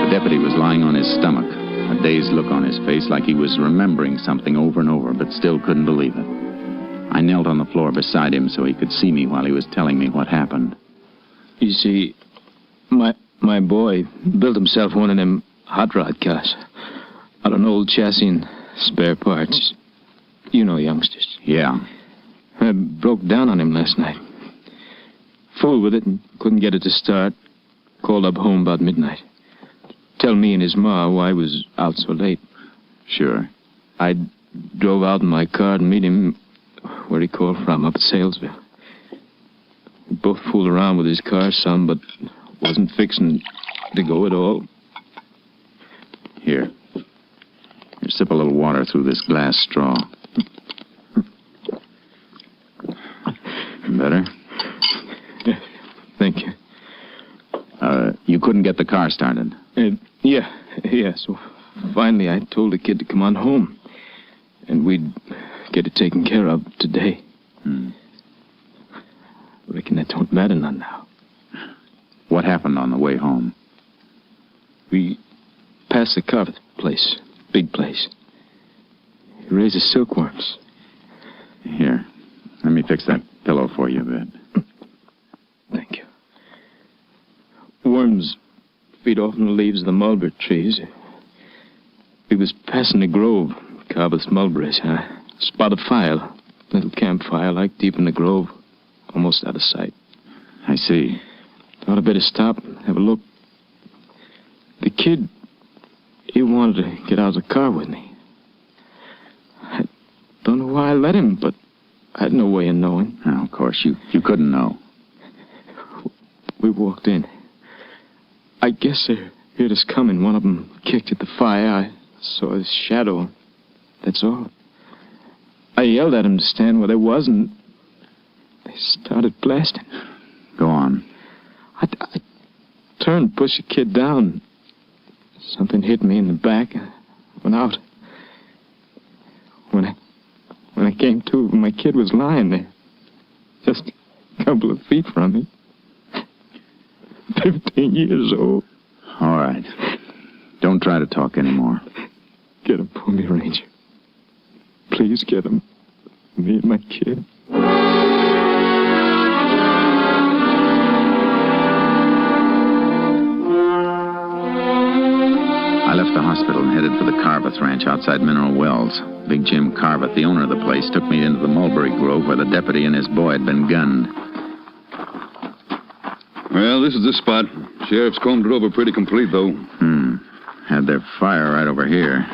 The deputy was lying on his stomach, a dazed look on his face like he was remembering something over and over, but still couldn't believe it. I knelt on the floor beside him so he could see me while he was telling me what happened. You see, my boy built himself one of them hot rod cars out of an old chassis and spare parts. You know youngsters. Yeah. I broke down on him last night. Fooled with it and couldn't get it to start. Called up home about midnight. Tell me and his ma why I was out so late. Sure. I drove out in my car to meet him where he called from, up at Salesville. We both fooled around with his car some, but wasn't fixing to go at all. Here. Here, sip a little water through this glass straw. Better? Thank you. You couldn't get the car started? Yeah. So finally I told the kid to come on home. And we'd get it taken care of today. Reckon that don't matter none now. What happened on the way home? We passed the carpet place. Big place. He raises silkworms. Here. Let me fix that pillow for you a bit. Thank you. Worms feed off in the leaves of the mulberry trees. We was passing the grove, Carver's mulberries. I spotted a fire, little campfire like deep in the grove, almost out of sight. I see. Thought I'd better stop, have a look. The kid, he wanted to get out of the car with me. I don't know why I let him, but I had no way of knowing. No, of course, you couldn't know. We walked in. I guess they heard us coming. One of them kicked at the fire. I saw his shadow. That's all. I yelled at him to stand where they was, and they started blasting. Go on. I turned, pushed the kid down. Something hit me in the back. I went out. When I came to, my kid was lying there, just a couple of feet from me. 15 years old. All right. Don't try to talk anymore. Get him for me, Ranger. Please get him. Me and my kid. I left the hospital and headed for the Carveth Ranch outside Mineral Wells. Big Jim Carveth, the owner of the place, took me into the mulberry grove where the deputy and his boy had been gunned. Well, this is the spot. Sheriff's combed it over pretty complete, though. Had their fire right over here.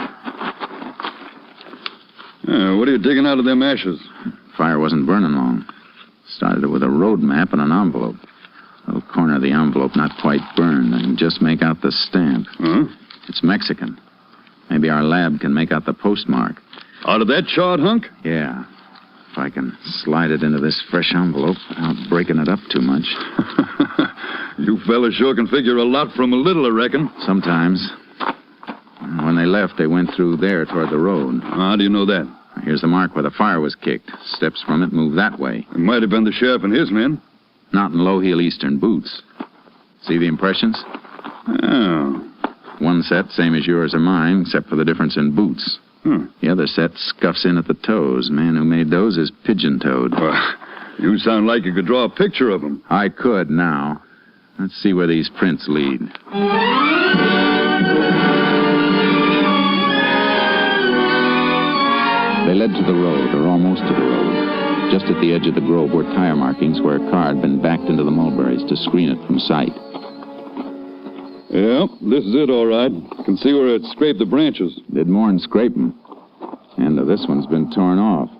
What are you digging out of them ashes? Fire wasn't burning long. Started it with a road map and an envelope. A little corner of the envelope not quite burned. I can just make out the stamp. Huh? It's Mexican. Maybe our lab can make out the postmark. Out of that charred hunk? Yeah. If I can slide it into this fresh envelope without breaking it up too much. You fellas sure can figure a lot from a little, I reckon. Sometimes. When they left, they went through there toward the road. How do you know that? Here's the mark where the fire was kicked. Steps from it move that way. It might have been the sheriff and his men. Not in low-heel Eastern boots. See the impressions? Oh. One set, same as yours or mine, except for the difference in boots. The other set scuffs in at the toes. Man who made those is pigeon-toed. Well, you sound like you could draw a picture of them. I could now. Let's see where these prints lead. They led to the road, or almost to the road. Just at the edge of the grove were tire markings where a car had been backed into the mulberries to screen it from sight. Yeah, this is it, all right. Can see where it scraped the branches. Did more than scrape them. End of this one's been torn off.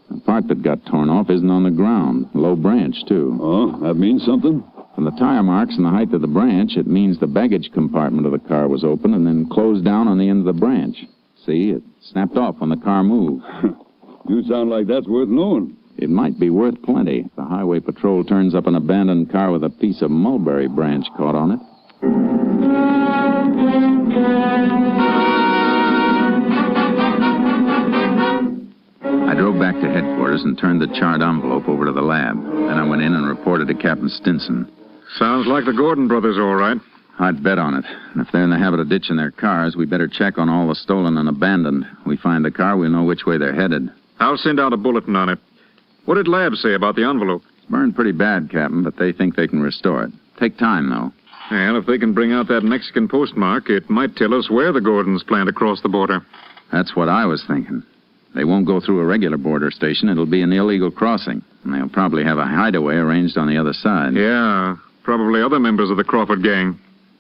The part that got torn off isn't on the ground. Low branch, too. Oh, that means something? From the tire marks and the height of the branch, it means the baggage compartment of the car was open and then closed down on the end of the branch. See, it snapped off when the car moved. You sound like that's worth knowing. It might be worth plenty if the highway patrol turns up an abandoned car with a piece of mulberry branch caught on it. I drove back to headquarters and turned the charred envelope over to the lab. Then I went in and reported to Captain Stinson. Sounds like the Gordon brothers, all right. I'd bet on it. And if they're in the habit of ditching their cars, we better check on all the stolen and abandoned. We find the car, we'll know which way they're headed. I'll send out a bulletin on it. What did Lab say about the envelope? It's burned pretty bad, Captain, but they think they can restore it. Take time, though. And if they can bring out that Mexican postmark, it might tell us where the Gordons plan to cross the border. That's what I was thinking. They won't go through a regular border station. It'll be an illegal crossing. And they'll probably have a hideaway arranged on the other side. Yeah, probably other members of the Crawford gang.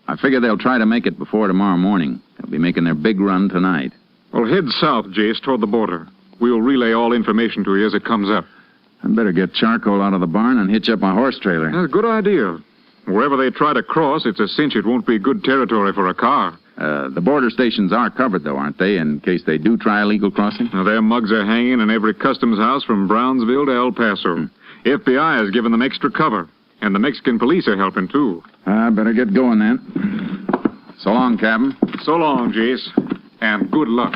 I figure they'll try to make it before tomorrow morning. They'll be making their big run tonight. Well, head south, Jace, toward the border. We'll relay all information to you as it comes up. I'd better get charcoal out of the barn and hitch up my horse trailer. That's a good idea. Wherever they try to cross, it's a cinch it won't be good territory for a car. The border stations are covered, though, aren't they, in case they do try a legal crossing? Now, their mugs are hanging in every customs house from Brownsville to El Paso. FBI has given them extra cover, and the Mexican police are helping, too. I better get going, then. So long, Captain. So long, Jace, and good luck.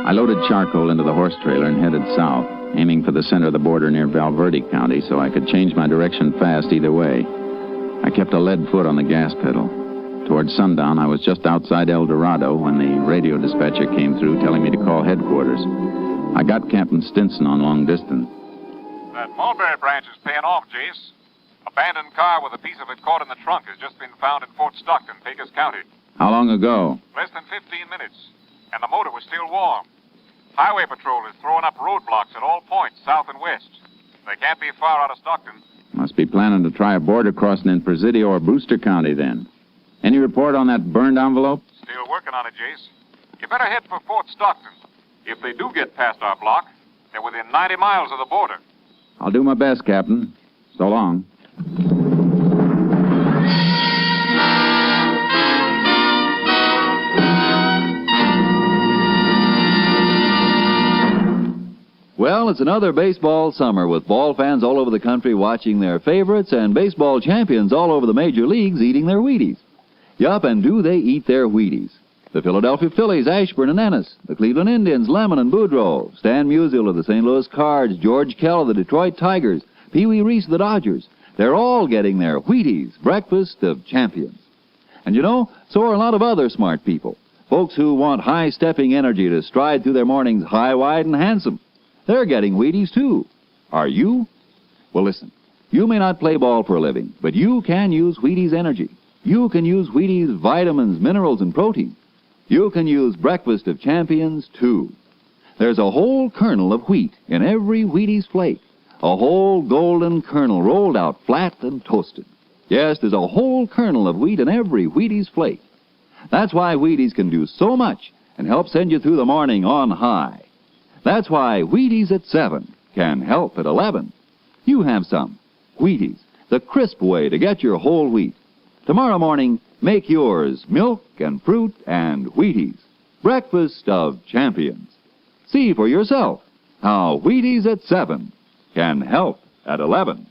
I loaded charcoal into the horse trailer and headed south, aiming for the center of the border near Valverde County so I could change my direction fast either way. I kept a lead foot on the gas pedal. Toward sundown, I was just outside El Dorado when the radio dispatcher came through telling me to call headquarters. I got Captain Stinson on long distance. That mulberry branch is paying off, Jace. Abandoned car with a piece of it caught in the trunk has just been found in Fort Stockton, Pecos County. How long ago? Less than 15 minutes. And the motor was still warm. Highway Patrol is throwing up roadblocks at all points, south and west. They can't be far out of Stockton. Must be planning to try a border crossing in Presidio or Brewster County, then. Any report on that burned envelope? Still working on it, Jace. You better head for Fort Stockton. If they do get past our block, they're within 90 miles of the border. I'll do my best, Captain. So long. Well, it's another baseball summer with ball fans all over the country watching their favorites and baseball champions all over the major leagues eating their Wheaties. Yup, and do they eat their Wheaties? The Philadelphia Phillies, Ashburn and Ennis. The Cleveland Indians, Lemon and Boudreaux. Stan Musial of the St. Louis Cards. George Kell of the Detroit Tigers. Pee Wee Reese of the Dodgers. They're all getting their Wheaties, breakfast of champions. And you know, so are a lot of other smart people. Folks who want high-stepping energy to stride through their mornings high, wide, and handsome. They're getting Wheaties, too. Are you? Well, listen. You may not play ball for a living, but you can use Wheaties energy. You can use Wheaties vitamins, minerals, and protein. You can use breakfast of champions, too. There's a whole kernel of wheat in every Wheaties flake. A whole golden kernel rolled out flat and toasted. Yes, there's a whole kernel of wheat in every Wheaties flake. That's why Wheaties can do so much and help send you through the morning on high. That's why Wheaties at 7 can help at 11. You have some. Wheaties, the crisp way to get your whole wheat. Tomorrow morning, make yours milk and fruit and Wheaties. Breakfast of champions. See for yourself how Wheaties at 7 can help at 11.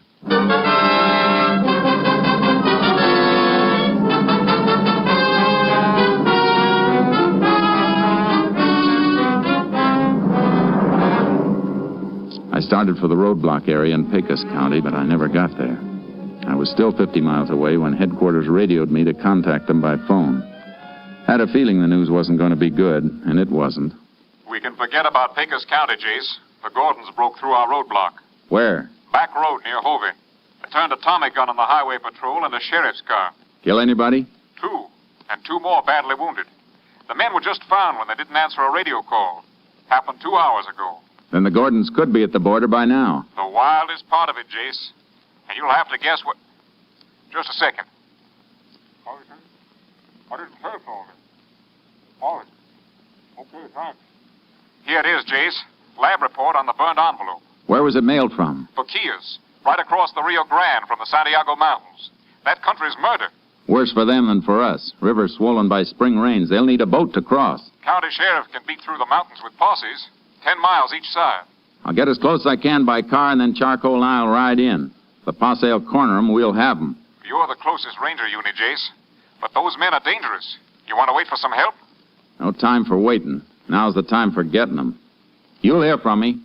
I started for the roadblock area in Pecos County, but I never got there. I was still 50 miles away when headquarters radioed me to contact them by phone. Had a feeling the news wasn't going to be good, and it wasn't. We can forget about Pecos County, Jace. The Gordons broke through our roadblock. Where? Back road near Hovey. They turned a Tommy gun on the highway patrol and a sheriff's car. Kill anybody? 2, and 2 more badly wounded. The men were just found when they didn't answer a radio call. Happened 2 hours ago. Then the Gordons could be at the border by now. The wildest part of it, Jace. And you'll have to guess what... Just a second. I didn't hear from him. Oh, okay, thanks. Here it is, Jace. Lab report on the burned envelope. Where was it mailed from? Bakia's. right across the Rio Grande from the Santiago Mountains. That country's murder. Worse for them than for us. River swollen by spring rains. They'll need a boat to cross. County sheriff can beat through the mountains with posses, 10 miles each side. I'll get as close as I can by car, and then Charcoal and I'll ride in. The posse will corner 'em, we'll have 'em. You're the closest ranger unit, Jace. But those men are dangerous. You want to wait for some help? No time for waiting. Now's the time for getting 'em. You'll hear from me.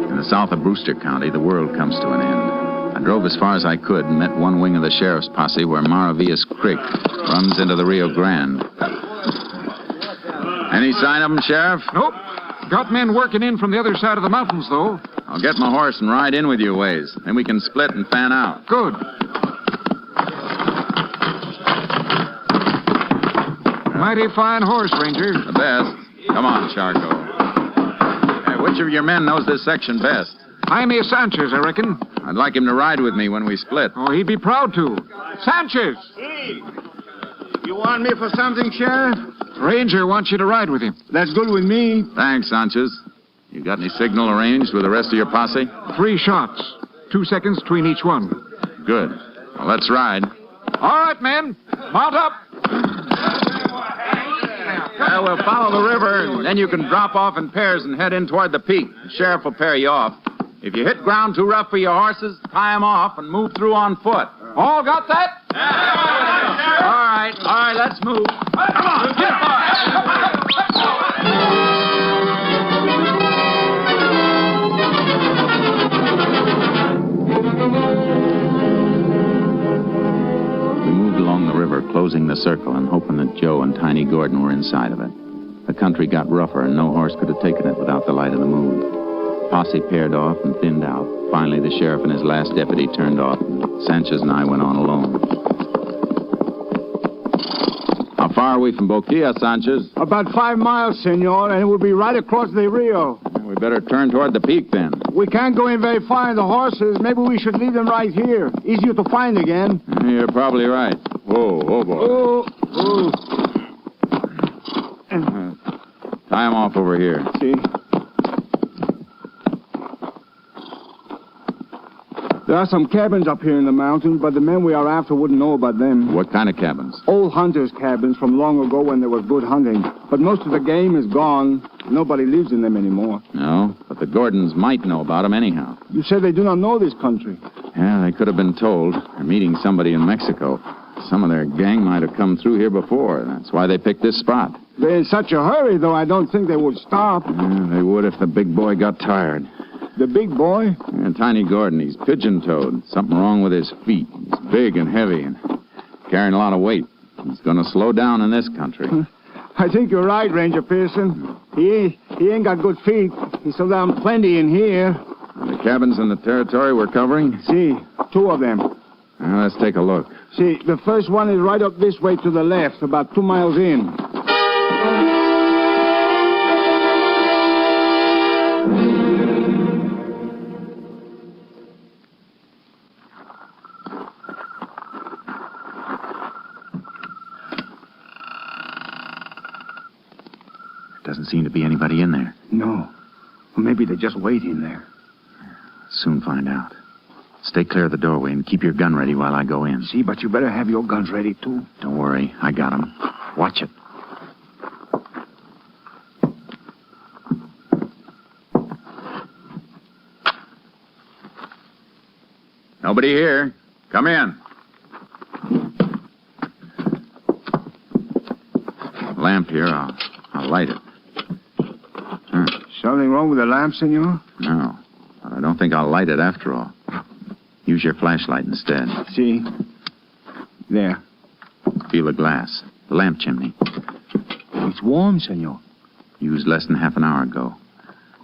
In the south of Brewster County, the world comes to an end. I drove as far as I could and met one wing of the sheriff's posse where Maravillas Creek runs into the Rio Grande. Any sign of them, Sheriff? Nope. Got men working in from the other side of the mountains, though. I'll get my horse and ride in with you ways. Then we can split and fan out. Good. Mighty fine horse, Ranger. The best. Come on, Charco. Hey, which of your men knows this section best? Jaime Sanchez, I reckon. I'd like him to ride with me when we split. Oh, he'd be proud to. Sanchez! Hey, you want me for something, Sheriff? Ranger wants you to ride with him. That's good with me. Thanks, Sanchez. You got any signal arranged with the rest of your posse? 3 shots. 2 seconds between each one. Good. Well, let's ride. All right, men. Mount up. We'll follow the river, and then you can drop off in pairs and head in toward the peak. The sheriff will pair you off. If you hit ground too rough for your horses, tie them off and move through on foot. All got that? All right, let's move. Come on, get We moved along the river, closing the circle and hoping that Joe and Tiny Gordon were inside of it. The country got rougher, and no horse could have taken it without the light of the moon. Posse paired off and thinned out. Finally, the sheriff and his last deputy turned off, and Sanchez and I went on alone. How far are we from Boquilla, Sanchez? About 5 miles, senor, and we'll be right across the Rio. We better turn toward the peak, then. We can't go in very far in the horses. Maybe we should leave them right here. Easier to find again. You're probably right. Whoa, boy. Oh. Tie him off over here. See? There are some cabins up here in the mountains, but the men we are after wouldn't know about them. What kind of cabins? Old hunters' cabins from long ago when there was good hunting. But most of the game is gone. Nobody lives in them anymore. No, but the Gordons might know about them anyhow. You said they do not know this country. Yeah, they could have been told. They're meeting somebody in Mexico. Some of their gang might have come through here before. That's why they picked this spot. They're in such a hurry, though, I don't think they would stop. Yeah, they would if the big boy got tired. The big boy? Yeah, Tiny Gordon, he's pigeon-toed. Something wrong with his feet. He's big and heavy and carrying a lot of weight. He's going to slow down in this country. I think you're right, Ranger Pearson. He ain't got good feet. He slow down plenty in here. The cabins in the territory we're covering? See, 2 of them. Well, let's take a look. See, the first one is right up this way to the left, about 2 miles in. Doesn't seem to be anybody in there. No. Well, maybe they're just waiting there. Soon find out. Stay clear of the doorway and keep your gun ready while I go in. See, but you better have your guns ready, too. Don't worry. I got 'em. Watch it. Nobody here. Come in. Lamp here. I'll light it. Something wrong with the lamp, senor? No. But I don't think I'll light it after all. Use your flashlight instead. See? There. Feel the glass. The lamp chimney. It's warm, senor. Used less than half an hour ago.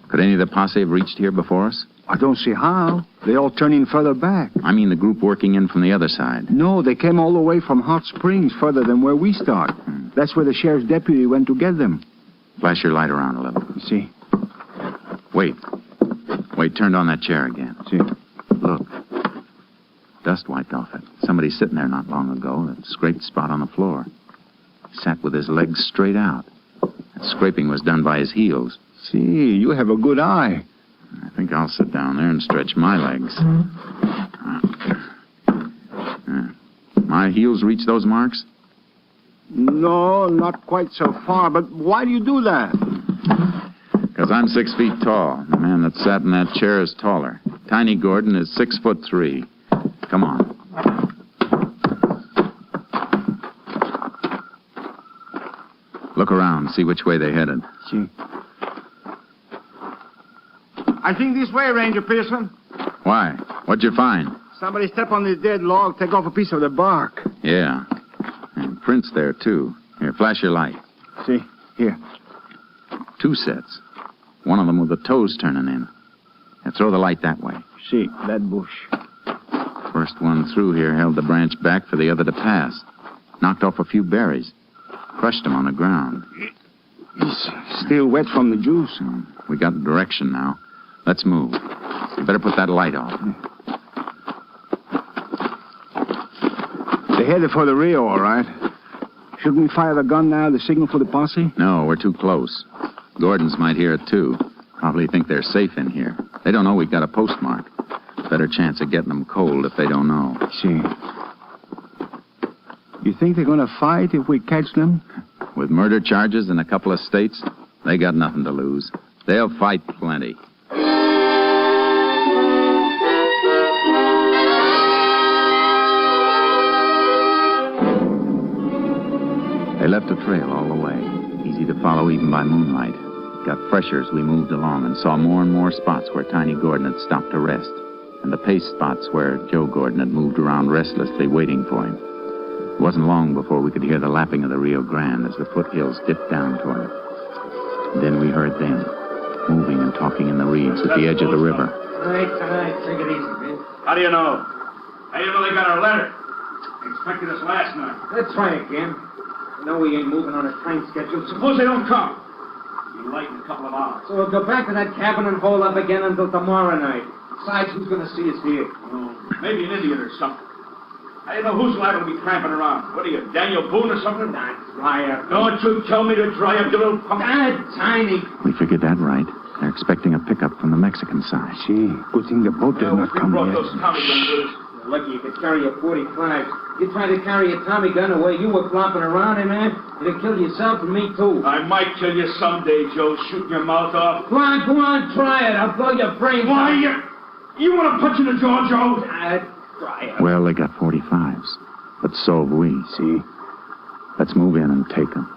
Could any of the posse have reached here before us? I don't see how. They all turn in further back. I mean the group working in from the other side. No, they came all the way from Hot Springs, further than where we start. That's where the sheriff's deputy went to get them. Flash your light around a little. See? Wait, turned on that chair again. See? Look. Dust wiped off it. Somebody sitting there not long ago, that scraped spot on the floor. Sat with his legs straight out. That scraping was done by his heels. See, you have a good eye. I think I'll sit down there and stretch my legs. My heels reach those marks? No, not quite so far, but why do you do that? Because I'm 6 feet tall. The man that sat in that chair is taller. Tiny Gordon is 6'3". Come on. Look around, see which way they headed. See. I think this way, Ranger Pearson. Why? What'd you find? Somebody step on this dead log, take off a piece of the bark. Yeah. And prints there, too. Here, flash your light. See, here. 2 sets. One of them with the toes turning in. Now throw the light that way. See, that bush. First one through here held the branch back for the other to pass. Knocked off a few berries. Crushed them on the ground. He's still wet from the juice. We got the direction now. Let's move. You better put that light off. They're headed for the Rio, all right. Shouldn't we fire the gun now, the signal for the posse? No, we're too close. Gordons might hear it, too. Probably think they're safe in here. They don't know we've got a postmark. Better chance of getting them cold if they don't know. See. You think they're going to fight if we catch them? With murder charges in a couple of states, they got nothing to lose. They'll fight plenty. They left a trail all the way, easy to follow even by moonlight. Got fresher as we moved along and saw more and more spots where Tiny Gordon had stopped to rest, and the pace spots where Joe Gordon had moved around restlessly waiting for him. It wasn't long before we could hear the lapping of the Rio Grande as the foothills dipped down toward it. And then we heard them, moving and talking in the reeds at the edge of the river. All right. Take it easy, man. How do you know? How do you know they got our letter? They expected us last night. Let's try again. I know we ain't moving on a time schedule. Suppose they don't come. Be light in a couple of hours. So we'll go back to that cabin and hold up again until tomorrow night. Besides, who's going to see us here? Maybe an Indian or something. How do you know who's liable to be tramping around? What are you, Daniel Boone or something? Not dry up. Don't you tell me to dry up, you little punk. Tiny. We figured that right. They're expecting a pickup from the Mexican side. See, good thing the boat did not come yet. Those Tommy guns with us. You're lucky you could carry a .45. You tried to carry a Tommy gun the way you were flopping around, man. You'd have killed yourself and me, too. I might kill you someday, Joe, shooting your mouth off. Go on, try it. I'll blow your brains Why, out. you want to punch in the jaw, Joe? Try it. Well, they got 45s. But so have we, see? Let's move in and take them.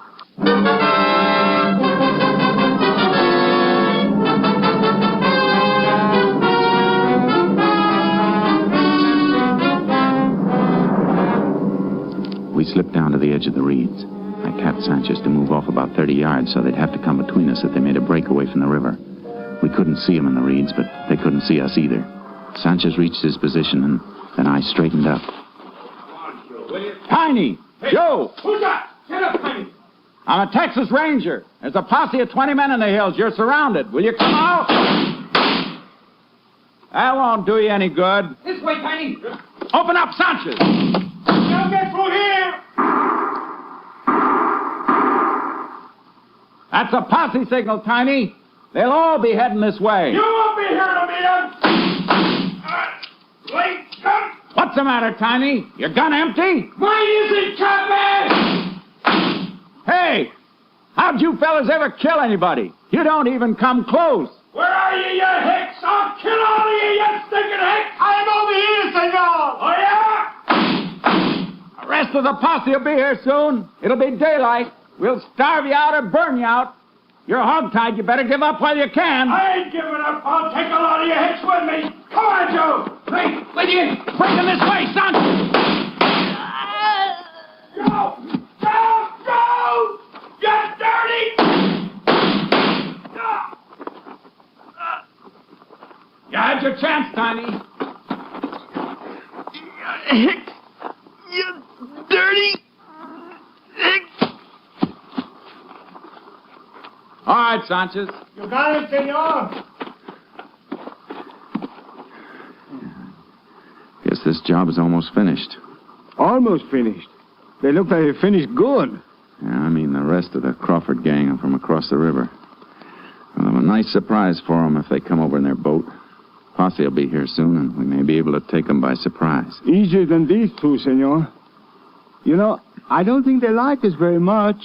We slipped down to the edge of the reeds. I tapped Sanchez to move off about 30 yards so they'd have to come between us if they made a break away from the river. We couldn't see them in the reeds, but they couldn't see us either. Sanchez reached his position, and then I straightened up. Tiny! Hey, Joe! Who's that? Get up, Tiny! I'm a Texas Ranger. There's a posse of 20 men in the hills. You're surrounded. Will you come out? That won't do you any good. This way, Tiny. Open up, Sanchez! Don't get through here! That's a posse signal, Tiny. They'll all be heading this way. You won't be here to meet them! Wait, come! What's the matter, Tiny? Your gun empty? Mine isn't, Captain! Hey! How'd you fellas ever kill anybody? You don't even come close. Where are you, you hicks? I'll kill all of you, you stinking hicks! I'm over here, senor! Oh, yeah? The rest of the posse will be here soon. It'll be daylight. We'll starve you out or burn you out. You're hogtied. You better give up while you can. I ain't giving up. I'll take a lot of you hicks with me. Come on, Joe. Hey, will you? Bring them this way, son. Joe! Joe! Joe! You dirty! You had your chance, Tiny. Hicks! You dirty! Hicks! All right, Sanchez. You got it, senor? Guess this job is almost finished. Almost finished. They look like they finished good. Yeah, I mean the rest of the Crawford gang are from across the river. We'll have a nice surprise for them if they come over in their boat. Posse will be here soon, and we may be able to take them by surprise. Easier than these two, senor. You know, I don't think they like us very much.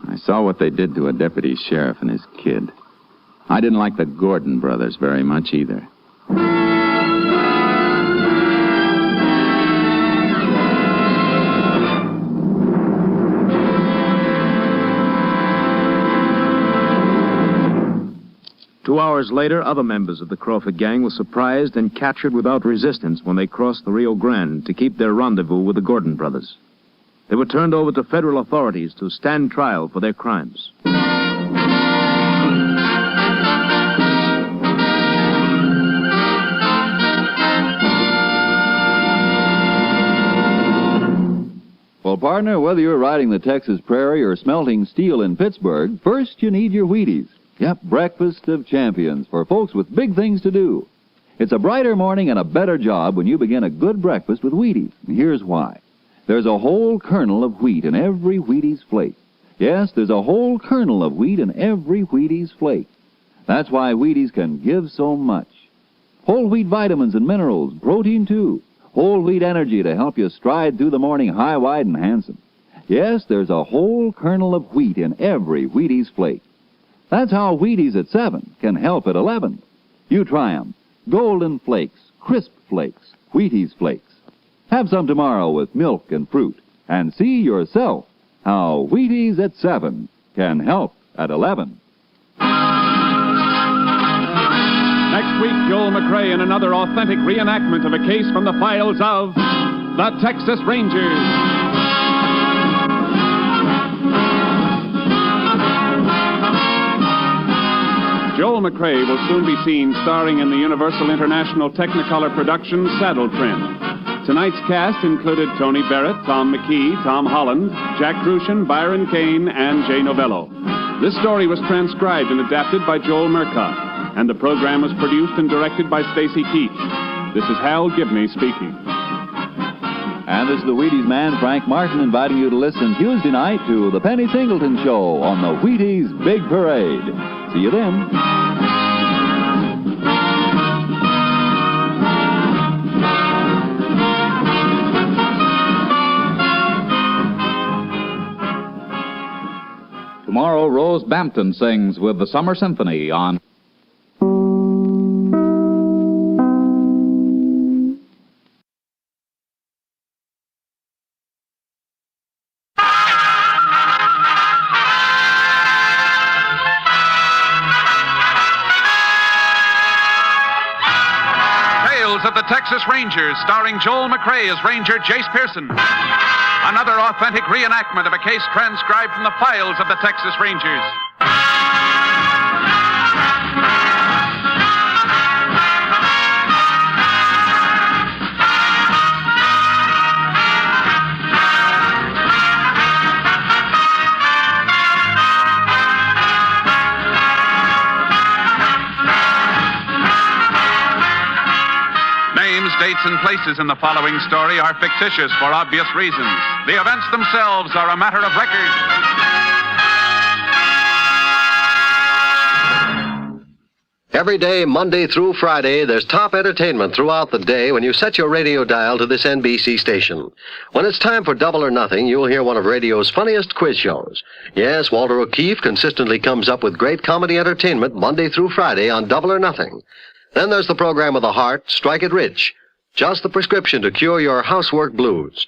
I saw what they did to a deputy sheriff and his kid. I didn't like the Gordon brothers very much either. Two hours later, other members of the Crawford gang were surprised and captured without resistance when they crossed the Rio Grande to keep their rendezvous with the Gordon brothers. They were turned over to federal authorities to stand trial for their crimes. Well, partner, whether you're riding the Texas prairie or smelting steel in Pittsburgh, first you need your Wheaties. Yep, breakfast of champions for folks with big things to do. It's a brighter morning and a better job when you begin a good breakfast with Wheaties. And here's why. There's a whole kernel of wheat in every Wheaties flake. Yes, there's a whole kernel of wheat in every Wheaties flake. That's why Wheaties can give so much. Whole wheat vitamins and minerals, protein too. Whole wheat energy to help you stride through the morning high, wide, and handsome. Yes, there's a whole kernel of wheat in every Wheaties flake. That's how Wheaties at 7 can help at 11. You try 'em. Golden Flakes, Crisp Flakes, Wheaties Flakes. Have some tomorrow with milk and fruit. And see yourself how Wheaties at 7 can help at 11. Next week, Joel McCrea in another authentic reenactment of a case from the files of the Texas Rangers. Joel McCrea will soon be seen starring in the Universal International Technicolor production Saddle Tramp. Tonight's cast included Tony Barrett, Tom McKee, Tom Holland, Jack Crucian, Byron Kane, and Jay Novello. This story was transcribed and adapted by Joel Murcott, and the program was produced and directed by Stacy Keach. This is Hal Gibney speaking. And this is the Wheaties man, Frank Martin, inviting you to listen Tuesday night to The Penny Singleton Show on the Wheaties Big Parade. See you then. Tomorrow, Rose Bampton sings with the Summer Symphony on... Of the Texas Rangers, starring Joel McCrea as Ranger Jace Pearson. Another authentic reenactment of a case transcribed from the files of the Texas Rangers. Dates and places in the following story are fictitious for obvious reasons. The events themselves are a matter of record. Every day, Monday through Friday, there's top entertainment throughout the day when you set your radio dial to this NBC station. When it's time for Double or Nothing, you'll hear one of radio's funniest quiz shows. Yes, Walter O'Keefe consistently comes up with great comedy entertainment Monday through Friday on Double or Nothing. Then there's the program of the heart, Strike It Rich. Just the prescription to cure your housework blues.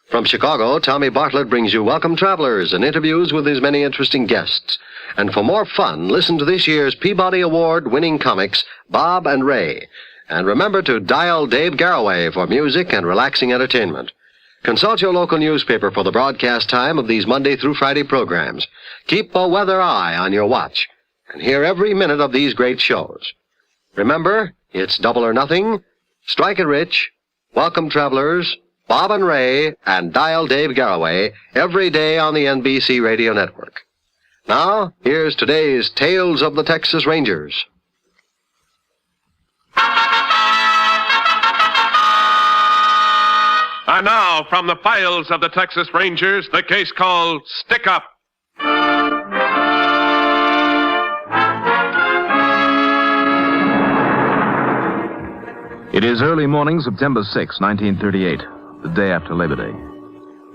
From Chicago, Tommy Bartlett brings you Welcome Travelers and interviews with his many interesting guests. And for more fun, listen to this year's Peabody Award-winning comics, Bob and Ray. And remember to dial Dave Garroway for music and relaxing entertainment. Consult your local newspaper for the broadcast time of these Monday through Friday programs. Keep a weather eye on your watch and hear every minute of these great shows. Remember, it's Double or Nothing, Strike It Rich, Welcome Travelers, Bob and Ray, and Dial Dave Garroway every day on the NBC Radio Network. Now, here's today's Tales of the Texas Rangers. And now, from the files of the Texas Rangers, the case called Stick Up. It is early morning, September 6, 1938, the day after Labor Day.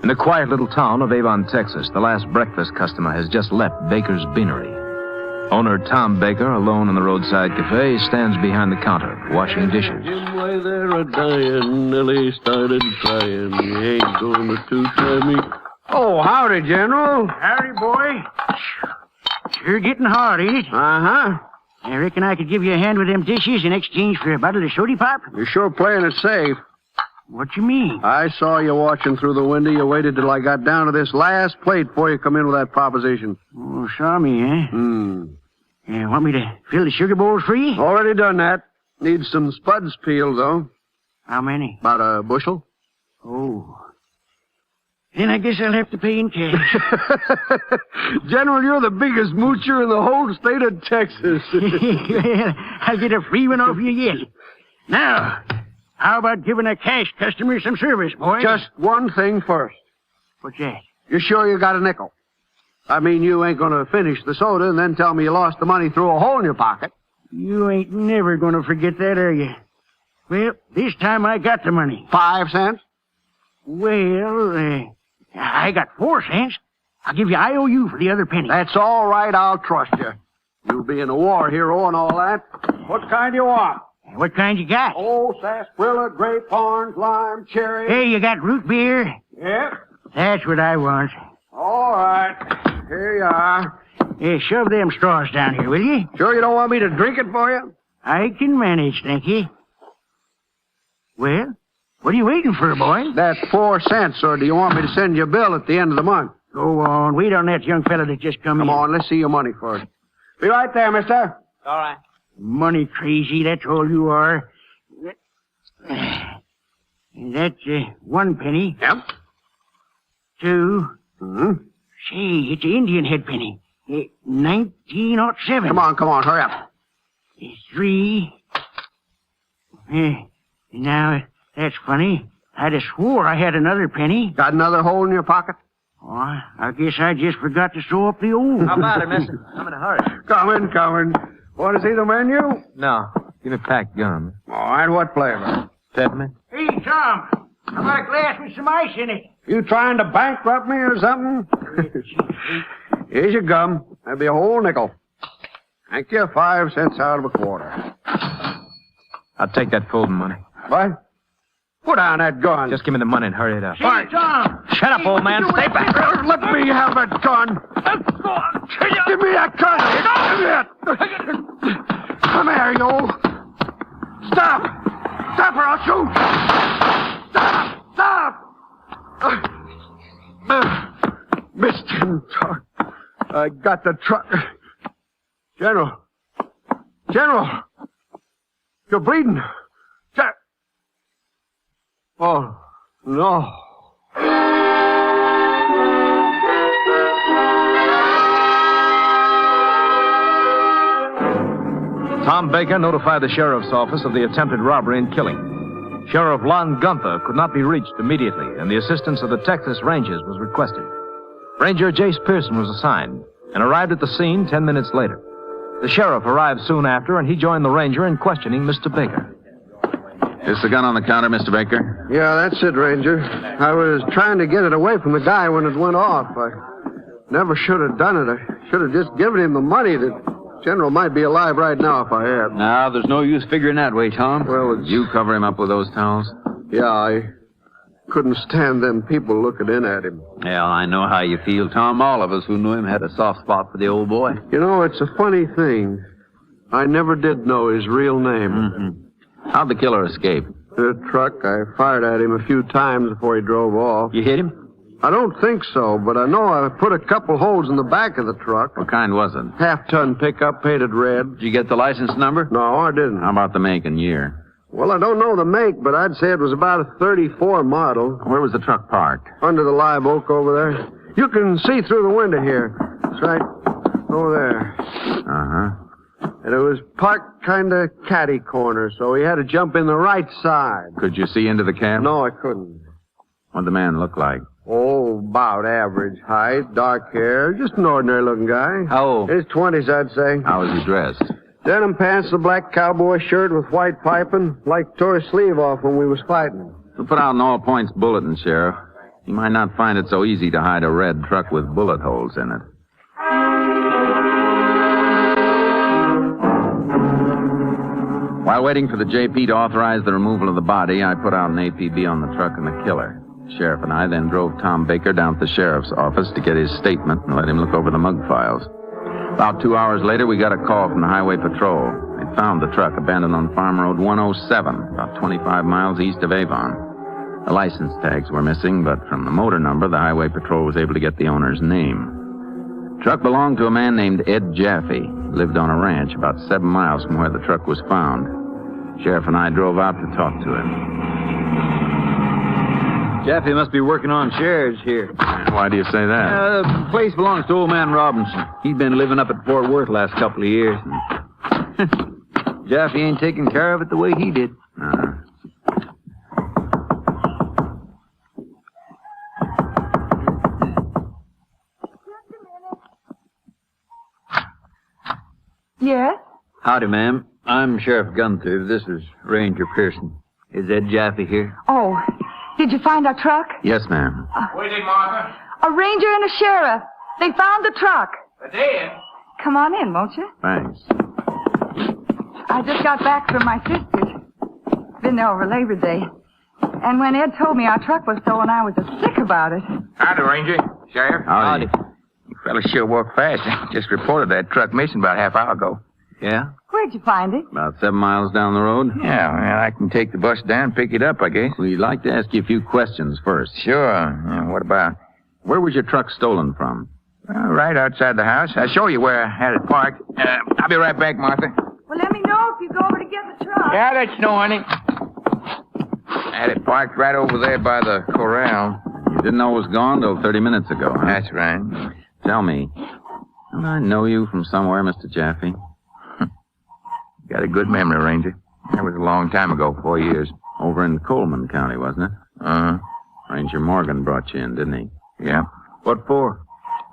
In the quiet little town of Avon, Texas, the last breakfast customer has just left Baker's Beanery. Owner Tom Baker, alone in the roadside cafe, stands behind the counter, washing dishes. Jim, why they're a-dying, Nellie started crying. You ain't going to two-try me. Oh, howdy, General. Howdy, boy. Sure getting hard, ain't it? Uh-huh. I reckon I could give you a hand with them dishes in exchange for a bottle of soda pop. You're sure playing it safe. What you mean? I saw you watching through the window. You waited till I got down to this last plate before you come in with that proposition. Oh, saw me, eh? Want me to fill the sugar bowls for you? Already done that. Need some spuds peeled, though. How many? About a bushel. Oh. Then I guess I'll have to pay in cash. General, you're the biggest moocher in the whole state of Texas. Well, I'll get a free one off you yet. Now, how about giving a cash customer some service, boy? Just one thing first. What's that? You sure you got a nickel? I mean, you ain't going to finish the soda and then tell me you lost the money through a hole in your pocket. You ain't never going to forget that, are you? Well, this time I got the money. 5 cents? Well, I got 4 cents. I'll give you IOU for the other penny. That's all right. I'll trust you. You being a war hero and all that. What kind do you want? What kind you got? Oh, sarsaparilla, grape, orange, lime, cherry. Hey, you got root beer? Yep. That's what I want. All right. Here you are. Hey, shove them straws down here, will you? Sure you don't want me to drink it for you? I can manage, thank you. Well, what are you waiting for, boy? That's 4 cents, or do you want me to send you a bill at the end of the month? Go on. Wait on that young fella that just come in. Come on, let's see your money first. Be right there, mister. All right. Money crazy, that's all you are. That's 1 penny. Yep. 2. Say, it's an Indian head penny. 1907. Come on, hurry up. 3. Now, that's funny. I'd have swore I had another penny. Got another hole in your pocket? Oh, I guess I just forgot to sew up the old. How about it, mister? I'm in a hurry. Coming. Want to see the menu? No. Give me packed gum. All right, what flavor? Peppermint? Hey, Tom. How about a glass with some ice in it? You trying to bankrupt me or something? Here's your gum. That'd be a whole nickel. Thank you. 5 cents out of a quarter. I'll take that folding money. What? Put down that gun. Just give me the money and hurry it up. Hey, Tom. Shut up, old man. Stay back. Let me have that gun. Give me that gun. Give me it. Come here, you. Stop or I'll shoot. Stop. Missed him. I got the truck. General. You're bleeding. Oh, no. Tom Baker notified the sheriff's office of the attempted robbery and killing. Sheriff Lon Gunther could not be reached immediately, and the assistance of the Texas Rangers was requested. Ranger Jace Pearson was assigned and arrived at the scene 10 minutes later. The sheriff arrived soon after, and he joined the ranger in questioning Mr. Baker. Is the gun on the counter, Mr. Baker? Yeah, that's it, Ranger. I was trying to get it away from the guy when it went off. I never should have done it. I should have just given him the money. The General might be alive right now if I had. No, there's no use figuring that way, Tom. Well, did you cover him up with those towels? Yeah, I couldn't stand them people looking in at him. Well, I know how you feel, Tom. All of us who knew him had a soft spot for the old boy. You know, it's a funny thing. I never did know his real name. Mm-hmm. How'd the killer escape? The truck. I fired at him a few times before he drove off. You hit him? I don't think so, but I know I put a couple holes in the back of the truck. What kind was it? Half-ton pickup painted red. Did you get the license number? No, I didn't. How about the make and year? Well, I don't know the make, but I'd say it was about a 34 model. Where was the truck parked? Under the live oak over there. You can see through the window here. It's right over there. Uh-huh. And it was parked kind of catty corner, so he had to jump in the right side. Could you see into the cab? No, I couldn't. What'd the man look like? Oh, about average height, dark hair, just an ordinary-looking guy. How old? His 20s, I'd say. How was he dressed? Denim pants, a black cowboy shirt with white piping, like tore his sleeve off when we was fighting. We'll put out an all-points bulletin, Sheriff. You might not find it so easy to hide a red truck with bullet holes in it. While waiting for the JP to authorize the removal of the body, I put out an APB on the truck and the killer. The sheriff and I then drove Tom Baker down to the sheriff's office to get his statement and let him look over the mug files. About 2 hours later, we got a call from the highway patrol. They found the truck abandoned on Farm Road 107, about 25 miles east of Avon. The license tags were missing, but from the motor number, the highway patrol was able to get the owner's name. The truck belonged to a man named Ed Jaffe. He lived on a ranch about 7 miles from where the truck was found. The sheriff and I drove out to talk to him. Jaffe must be working on shares here. Why do you say that? The place belongs to old man Robinson. He's been living up at Fort Worth last couple of years. Jaffe ain't taking care of it the way he did. Yes? Howdy, ma'am. I'm Sheriff Gunther. This is Ranger Pearson. Is Ed Jaffe here? Oh, did you find our truck? Yes, ma'am. What is it, Martha? A ranger and a sheriff. They found the truck. But then? Come on in, won't you? Thanks. I just got back from my sister's. Been there over Labor Day. And when Ed told me our truck was stolen, I was sick about it. Howdy, Ranger. Sheriff. Howdy. You fellas sure walk fast. Just reported that truck missing about a half hour ago. Yeah? Where'd you find it? About 7 miles down the road. Yeah, well, I can take the bus down and pick it up, I guess. We'd like to ask you a few questions first. Sure. What about? Where was your truck stolen from? Right outside the house. I'll show you where I had it parked. I'll be right back, Martha. Well, let me know if you go over to get the truck. Yeah, I'll let you know, honey. I had it parked right over there by the corral. You didn't know it was gone till 30 minutes ago, huh? That's right. Tell me, don't I know you from somewhere, Mr. Jaffe? Got a good memory, Ranger. That was a long time ago, 4 years. Over in Coleman County, wasn't it? Uh-huh. Ranger Morgan brought you in, didn't he? Yeah. What for?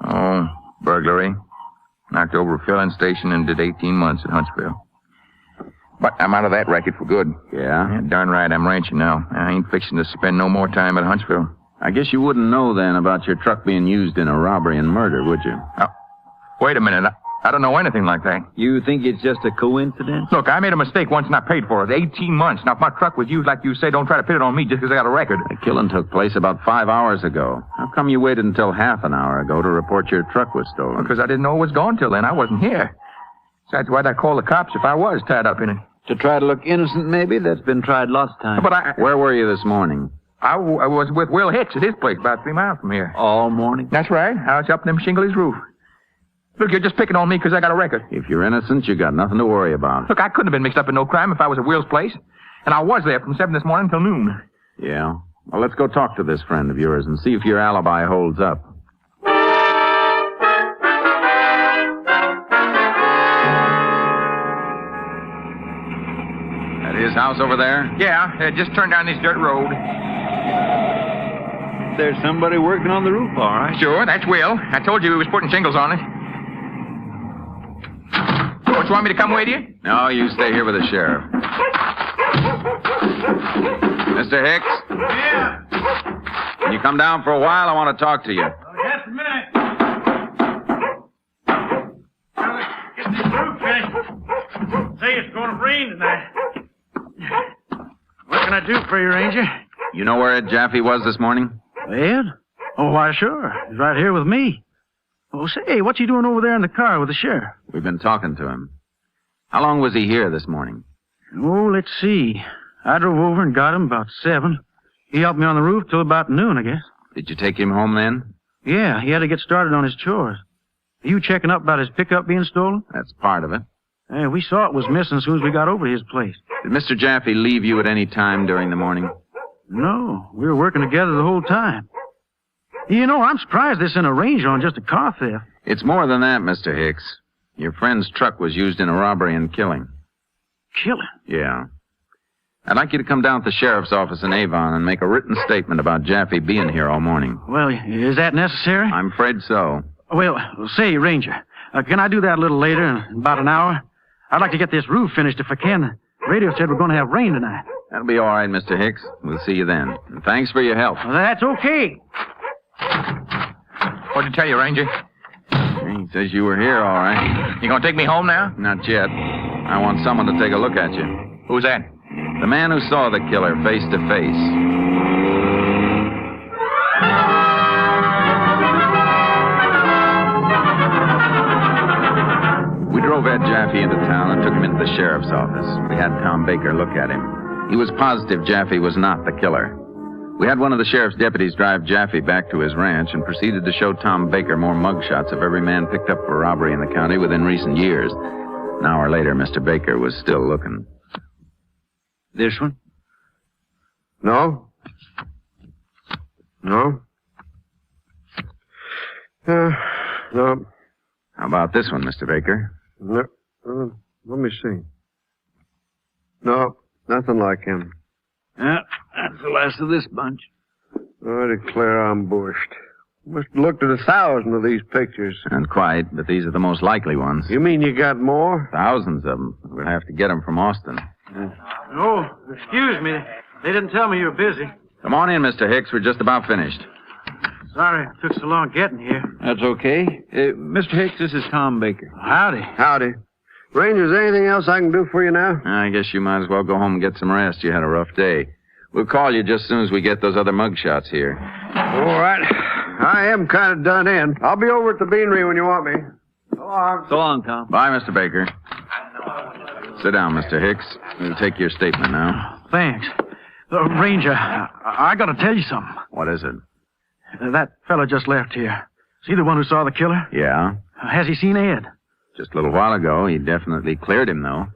Oh, burglary. Knocked over a filling station and did 18 months at Huntsville. But I'm out of that racket for good. Yeah? Darn right, I'm ranching now. I ain't fixing to spend no more time at Huntsville. I guess you wouldn't know then about your truck being used in a robbery and murder, would you? Oh, wait a minute. I don't know anything like that. You think it's just a coincidence? Look, I made a mistake once and I paid for it. 18 months. Now, if my truck was used like you say, don't try to pin it on me just because I got a record. The killing took place about 5 hours ago. How come you waited until half an hour ago to report your truck was stolen? Because I didn't know it was gone till then. I wasn't here. Besides, why'd I call the cops if I was tied up in it? To try to look innocent, maybe? That's been tried lots of times. But Where were you this morning? I was with Will Hicks at his place about 3 miles from here. All morning? That's right. I was up in them shingles roof. Look, you're just picking on me because I got a record. If you're innocent, you got nothing to worry about. Look, I couldn't have been mixed up in no crime if I was at Will's place. And I was there from 7 this morning until noon. Yeah? Well, let's go talk to this friend of yours and see if your alibi holds up. At his house over there? Yeah, just turned down this dirt road. There's somebody working on the roof, all right. Sure, that's Will. I told you he was putting shingles on it. Don't you want me to come with you? No, you stay here with the sheriff. Mr. Hicks? Yeah. Can you come down for a while? I want to talk to you. Just a minute. Get this roof finished. Say it's going to rain tonight. What can I do for you, Ranger? You know where Ed Jaffe was this morning? Ed? Oh, why, sure. He's right here with me. Oh, say, what's he doing over there in the car with the sheriff? We've been talking to him. How long was he here this morning? Oh, let's see. I drove over and got him about 7. He helped me on the roof till about noon, I guess. Did you take him home then? Yeah, he had to get started on his chores. Are you checking up about his pickup being stolen? That's part of it. Hey, we saw it was missing as soon as we got over to his place. Did Mr. Jaffe leave you at any time during the morning? No, we were working together the whole time. You know, I'm surprised this isn't a ranger on just a car theft. It's more than that, Mr. Hicks. Your friend's truck was used in a robbery and killing. Killing? Yeah. I'd like you to come down to the sheriff's office in Avon and make a written statement about Jaffe being here all morning. Well, is that necessary? I'm afraid so. Well, say, Ranger, can I do that a little later, in about an hour? I'd like to get this roof finished if I can. The radio said we're going to have rain tonight. That'll be all right, Mr. Hicks. We'll see you then. And thanks for your help. Well, that's okay. What'd he tell you, Ranger? He says you were here, all right. You gonna take me home now? Not yet. I want someone to take a look at you. Who's that? The man who saw the killer face to face. We drove Ed Jaffe into town and took him into the sheriff's office. We had Tom Baker look at him. He was positive Jaffe was not the killer. We had one of the sheriff's deputies drive Jaffe back to his ranch and proceeded to show Tom Baker more mugshots of every man picked up for robbery in the county within recent years. An hour later, Mr. Baker was still looking. This one? No. No. No. How about this one, Mr. Baker? No. Let me see. No, nothing like him. Yeah, that's the last of this bunch. I declare I'm bushed. Must have looked at 1,000 of these pictures. And quite, but these are the most likely ones. You mean you got more? Thousands of them. We'll have to get them from Austin. Oh, excuse me. They didn't tell me you were busy. Come on in, Mr. Hicks. We're just about finished. Sorry it took so long getting here. That's okay. Mr. Hicks, this is Tom Baker. Howdy. Howdy. Ranger, is there anything else I can do for you now? I guess you might as well go home and get some rest. You had a rough day. We'll call you just as soon as we get those other mugshots here. All right. I am kind of done in. I'll be over at the beanery when you want me. So long, Tom. Bye, Mr. Baker. Sit down, Mr. Hicks. We'll take your statement now. Thanks. Ranger, I got to tell you something. What is it? That fella just left here. Is he the one who saw the killer? Yeah. Has he seen Ed? Just a little while ago. He definitely cleared him, though.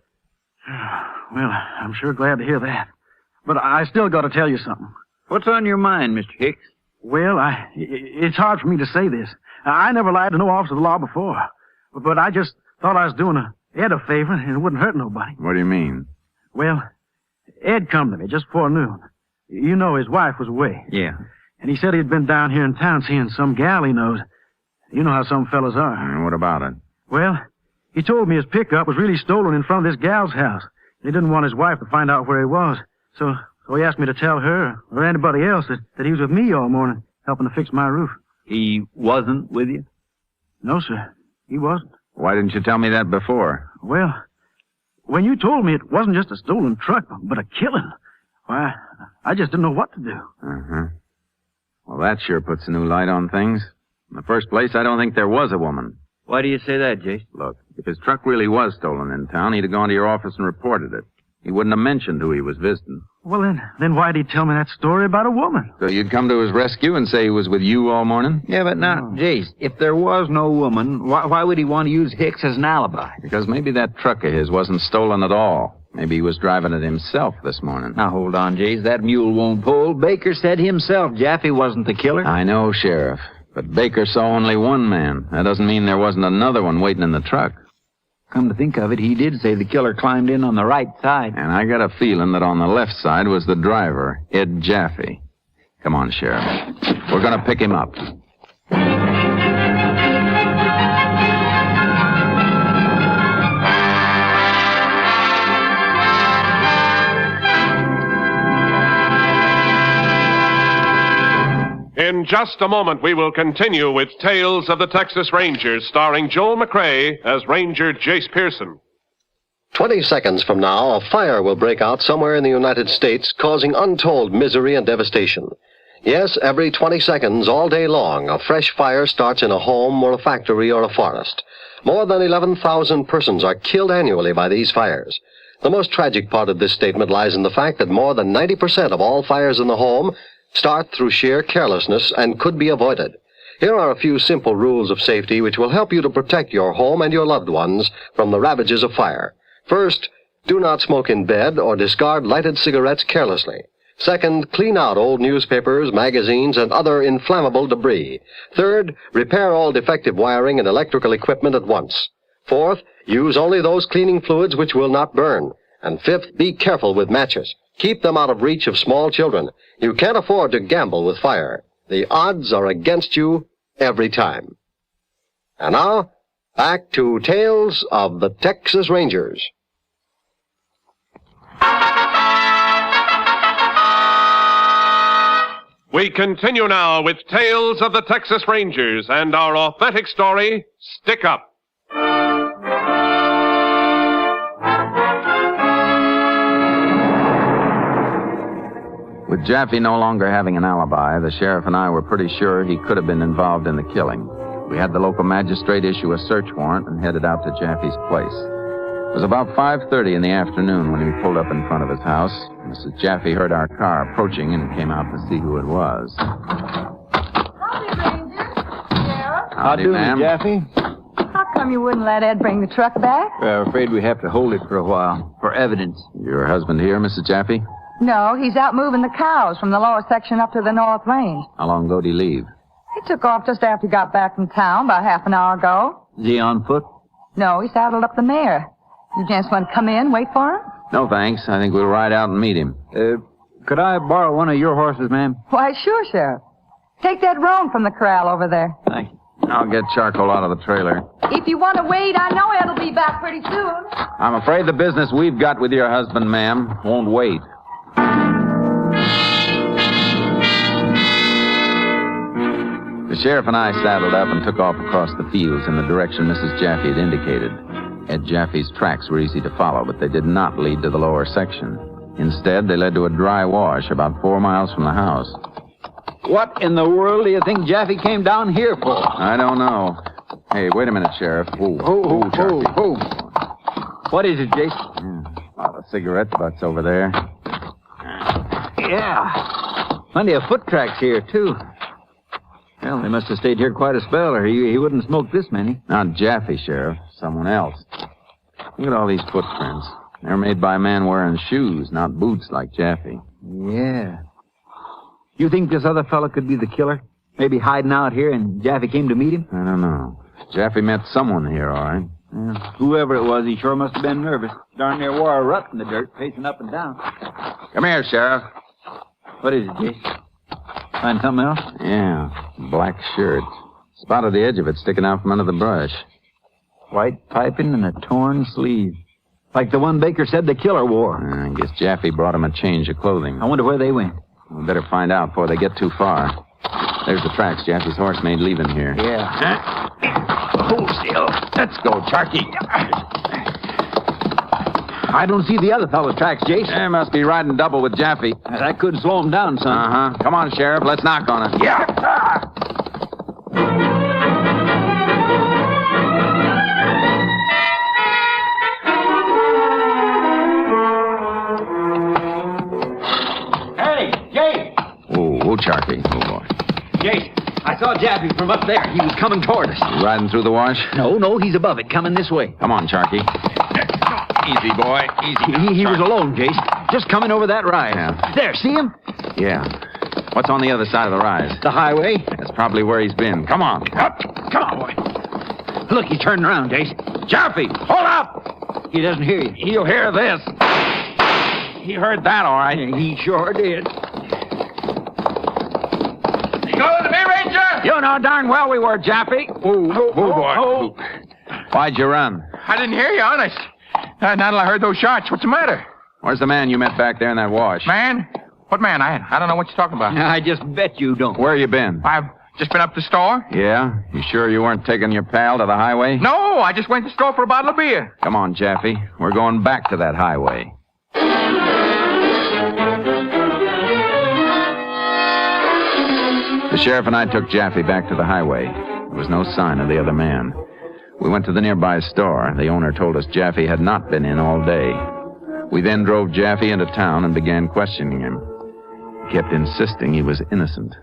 Well, I'm sure glad to hear that. But I still got to tell you something. What's on your mind, Mr. Hicks? Well, it's hard for me to say this. I never lied to no officer of the law before. But I just thought I was doing Ed a favor and it wouldn't hurt nobody. What do you mean? Well, Ed come to me just before noon. You know his wife was away. Yeah. And he said he'd been down here in town seeing some gal he knows. You know how some fellas are. And what about it? Well, he told me his pickup was really stolen in front of this gal's house. He didn't want his wife to find out where he was. So he asked me to tell her or anybody else that he was with me all morning helping to fix my roof. He wasn't with you? No, sir. He wasn't. Why didn't you tell me that before? Well, when you told me it wasn't just a stolen truck, but a killing, why, I just didn't know what to do. Uh-huh. Well, that sure puts a new light on things. In the first place, I don't think there was a woman. Why do you say that, Jace? Look, if his truck really was stolen in town, he'd have gone to your office and reported it. He wouldn't have mentioned who he was visiting. Well, then why'd he tell me that story about a woman? So you'd come to his rescue and say he was with you all morning? Yeah, but now, Jace, if there was no woman, why would he want to use Hicks as an alibi? Because maybe that truck of his wasn't stolen at all. Maybe he was driving it himself this morning. Now, hold on, Jace. That mule won't pull. Baker said himself Jaffe wasn't the killer. I know, Sheriff. But Baker saw only one man. That doesn't mean there wasn't another one waiting in the truck. Come to think of it, he did say the killer climbed in on the right side. And I got a feeling that on the left side was the driver, Ed Jaffe. Come on, Sheriff. We're going to pick him up. In just a moment, we will continue with Tales of the Texas Rangers, starring Joel McCrea as Ranger Jace Pearson. 20 seconds from now, a fire will break out somewhere in the United States, causing untold misery and devastation. Yes, every 20 seconds, all day long, a fresh fire starts in a home or a factory or a forest. More than 11,000 persons are killed annually by these fires. The most tragic part of this statement lies in the fact that more than 90% of all fires in the home start through sheer carelessness and could be avoided. Here are a few simple rules of safety which will help you to protect your home and your loved ones from the ravages of fire. First, do not smoke in bed or discard lighted cigarettes carelessly. Second, clean out old newspapers, magazines, and other inflammable debris. Third, repair all defective wiring and electrical equipment at once. Fourth, use only those cleaning fluids which will not burn. And fifth, be careful with matches. Keep them out of reach of small children. You can't afford to gamble with fire. The odds are against you every time. And now, back to Tales of the Texas Rangers. We continue now with Tales of the Texas Rangers and our authentic story, Stick Up. With Jaffe no longer having an alibi, the sheriff and I were pretty sure he could have been involved in the killing. We had the local magistrate issue a search warrant and headed out to Jaffe's place. It was about 5:30 in the afternoon when we pulled up in front of his house. Mrs. Jaffe heard our car approaching and came out to see who it was. How do, ma'am? Jaffe? How come you wouldn't let Ed bring the truck back? We're afraid we have to hold it for a while, for evidence. Your husband here, Mrs. Jaffe? No, he's out moving the cows from the lower section up to the north range. How long ago did he leave? He took off just after he got back from town, about half an hour ago. Is he on foot? No, he saddled up the mare. You gents want to come in, wait for him? No, thanks. I think we'll ride out and meet him. Could I borrow one of your horses, ma'am? Why, sure, Sheriff. Take that roan from the corral over there. Thank you. I'll get charcoal out of the trailer. If you want to wait, I know Ed'll be back pretty soon. I'm afraid the business we've got with your husband, ma'am, won't wait. The sheriff and I saddled up and took off across the fields in the direction Mrs. Jaffe had indicated. Ed Jaffe's tracks were easy to follow, but they did not lead to the lower section. Instead, they led to a dry wash about 4 miles from the house. What in the world do you think Jaffe came down here for? I don't know. Hey, wait a minute, Sheriff. Whoa, What is it, Jace? A lot of cigarette butts over there. Yeah. Plenty of foot tracks here, too. Well, they must have stayed here quite a spell, or he wouldn't smoke this many. Not Jaffe, Sheriff. Someone else. Look at all these footprints. They're made by a man wearing shoes, not boots like Jaffe. Yeah. You think this other fellow could be the killer? Maybe hiding out here and Jaffe came to meet him? I don't know. Jaffe met someone here, all right. Yeah. Whoever it was, he sure must have been nervous. Darn near wore a rut in the dirt, pacing up and down. Come here, Sheriff. What is it, Jace? Find something else? Yeah, black shirt. Spotted the edge of it sticking out from under the brush. White piping and a torn sleeve. Like the one Baker said the killer wore. I guess Jaffe brought him a change of clothing. I wonder where they went. We better find out before they get too far. There's the tracks Jaffe's horse made leaving here. Yeah. Hold still. Let's go, Charky. I don't see the other fellow's tracks, Jace. They must be riding double with Jaffe. That could slow him down, son. Uh-huh. Come on, Sheriff. Let's knock on it. Yeah. Hey, Jace. Oh, Charky. Oh, boy. Jace, I saw Jaffe from up there. He was coming toward us. You riding through the wash? No, he's above it, coming this way. Come on, Charky. Easy, boy. Easy. He was alone, Jace. Just coming over that rise. Yeah. There, see him? Yeah. What's on the other side of the rise? The highway. That's probably where he's been. Come on. Up. Come on, boy. Look, he's turning around, Jace. Jaffe, hold up! He doesn't hear you. He'll hear this. He heard that, all right. He sure did. You going to me, Ranger? You know darn well we were, Jaffe. Oh, boy. Why'd you run? I didn't hear you, honest. Not until I heard those shots. What's the matter? Where's the man you met back there in that wash? Man? What man? I don't know what you're talking about. I just bet you don't. Where you been? I've just been up to the store. Yeah? You sure you weren't taking your pal to the highway? No, I just went to the store for a bottle of beer. Come on, Jaffe. We're going back to that highway. The sheriff and I took Jaffe back to the highway. There was no sign of the other man. We went to the nearby store. The owner told us Jaffe had not been in all day. We then drove Jaffe into town and began questioning him. He kept insisting he was innocent.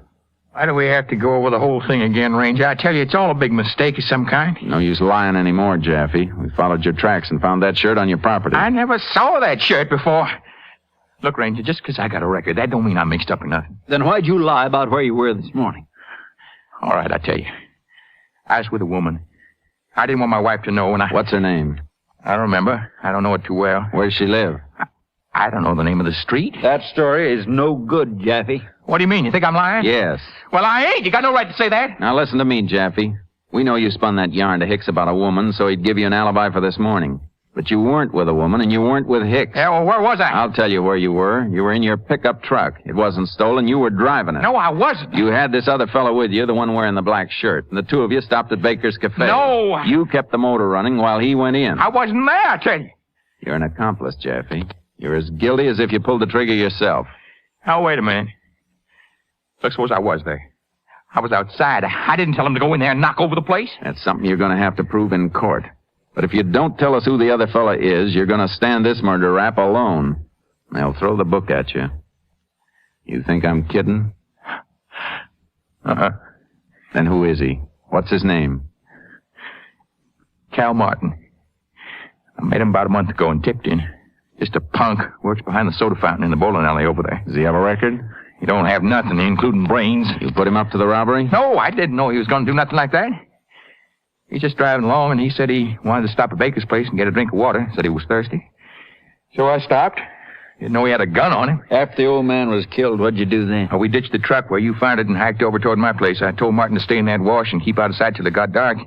Why do we have to go over the whole thing again, Ranger? I tell you, it's all a big mistake of some kind. No use lying anymore, Jaffe. We followed your tracks and found that shirt on your property. I never saw that shirt before. Look, Ranger, just because I got a record, that don't mean I'm mixed up in nothing. Then why'd you lie about where you were this morning? All right, I tell you. I was with a woman. I didn't want my wife to know when I... What's her name? I don't remember. I don't know it too well. Where does she live? I don't know the name of the street. That story is no good, Jaffe. What do you mean? You think I'm lying? Yes. Well, I ain't. You got no right to say that. Now listen to me, Jaffe. We know you spun that yarn to Hicks about a woman, so he'd give you an alibi for this morning. But you weren't with a woman, and you weren't with Hicks. Yeah, well, where was I? I'll tell you where you were. You were in your pickup truck. It wasn't stolen. You were driving it. No, I wasn't. You had this other fellow with you, the one wearing the black shirt. And the two of you stopped at Baker's Cafe. No. You kept the motor running while he went in. I wasn't there, I tell you. You're an accomplice, Jaffe. You're as guilty as if you pulled the trigger yourself. Now, wait a minute. Look, suppose I was there. I was outside. I didn't tell him to go in there and knock over the place. That's something you're going to have to prove in court. But if you don't tell us who the other fella is, you're going to stand this murder rap alone. They'll throw the book at you. You think I'm kidding? Uh-huh. Then who is he? What's his name? Cal Martin. I met him about a month ago in Tipton. Just a punk. Works behind the soda fountain in the bowling alley over there. Does he have a record? He don't have nothing, including brains. You put him up to the robbery? No, I didn't know he was going to do nothing like that. He's just driving along, and he said he wanted to stop at Baker's place and get a drink of water. Said he was thirsty. So I stopped. Didn't know he had a gun on him. After the old man was killed, what'd you do then? Oh, we ditched the truck where you found it and hiked over toward my place. I told Martin to stay in that wash and keep out of sight till it got dark.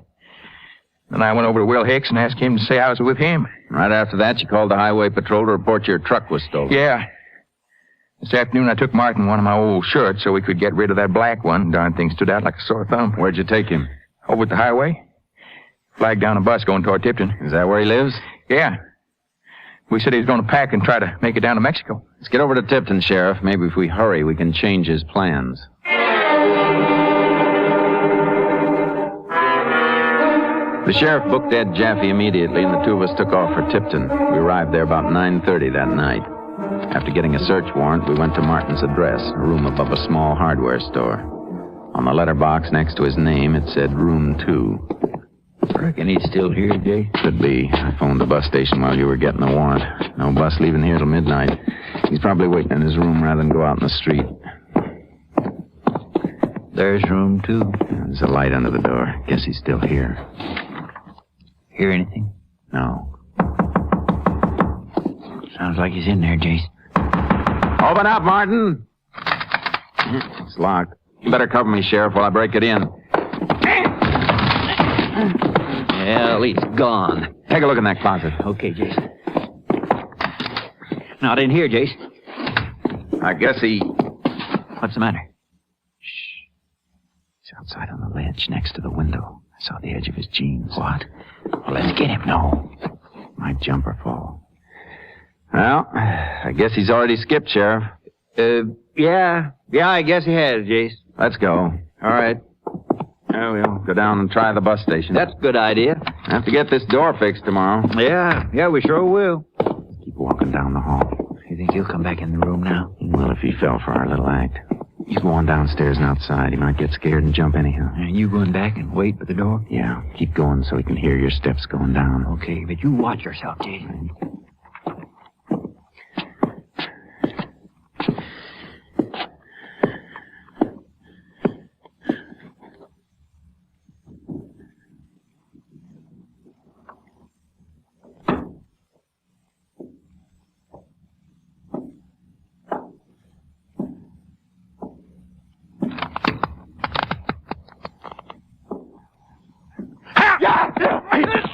Then I went over to Will Hicks and asked him to say I was with him. Right after that, you called the highway patrol to report your truck was stolen. Yeah. This afternoon, I took Martin one of my old shirts so we could get rid of that black one. Darn thing stood out like a sore thumb. Where'd you take him? Over at the highway. Flagged down a bus going toward Tipton. Is that where he lives? Yeah. We said he was going to pack and try to make it down to Mexico. Let's get over to Tipton, Sheriff. Maybe if we hurry, we can change his plans. The sheriff booked Ed Jaffe immediately, and the two of us took off for Tipton. We arrived there about 9:30 that night. After getting a search warrant, we went to Martin's address, a room above a small hardware store. On the letterbox next to his name, it said Room 2. Reckon he's still here, Jay? Could be. I phoned the bus station while you were getting the warrant. No bus leaving here till midnight. He's probably waiting in his room rather than go out in the street. There's Room 2. There's a light under the door. Guess he's still here. Hear anything? No. Sounds like he's in there, Jace. Open up, Martin. It's locked. You better cover me, Sheriff, while I break it in. Well, he's gone. Take a look in that closet. Okay, Jace. Not in here, Jace. I guess he... What's the matter? Shh. He's outside on the ledge next to the window. I saw the edge of his jeans. What? Well, let's get him. No. Might jump or fall. Well, I guess he's already skipped, Sheriff. Yeah, I guess he has, Jace. Let's go. All right. We'll go down and try the bus station. That's a good idea. I have to get this door fixed tomorrow. Yeah, we sure will. Keep walking down the hall. You think he'll come back in the room now? Well, if he fell for our little act. You go on downstairs and outside. He might get scared and jump anyhow. And you going back and wait by the door? Yeah, keep going so he can hear your steps going down. Okay, but you watch yourself, Jason.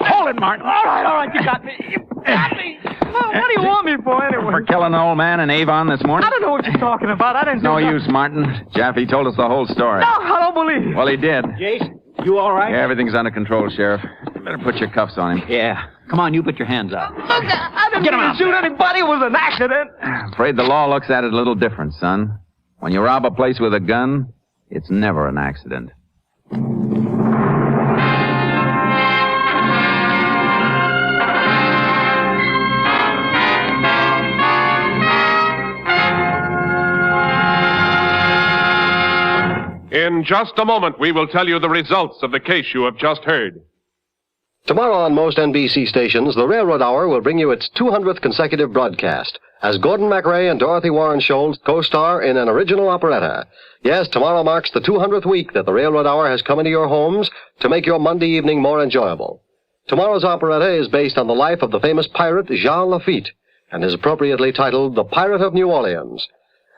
Hold it, Martin. All right, you got me. You got me. Well, what do you want me for, anyway? For killing an old man in Avon this morning? I don't know what you're talking about. I didn't do No nothing. use, Martin. Jaffe told us the whole story. No, I don't believe it. Well, he did. Jace, you all right? Yeah, everything's under control, Sheriff. You better put your cuffs on him. Yeah. Come on, you put your hands up. Look, I didn't mean to shoot anybody. It was an accident. I'm afraid the law looks at it a little different, son. When you rob a place with a gun, it's never an accident. In just a moment, we will tell you the results of the case you have just heard. Tomorrow on most NBC stations, the Railroad Hour will bring you its 200th consecutive broadcast as Gordon MacRae and Dorothy Warren Scholes co-star in an original operetta. Yes, tomorrow marks the 200th week that the Railroad Hour has come into your homes to make your Monday evening more enjoyable. Tomorrow's operetta is based on the life of the famous pirate Jean Lafitte, and is appropriately titled The Pirate of New Orleans.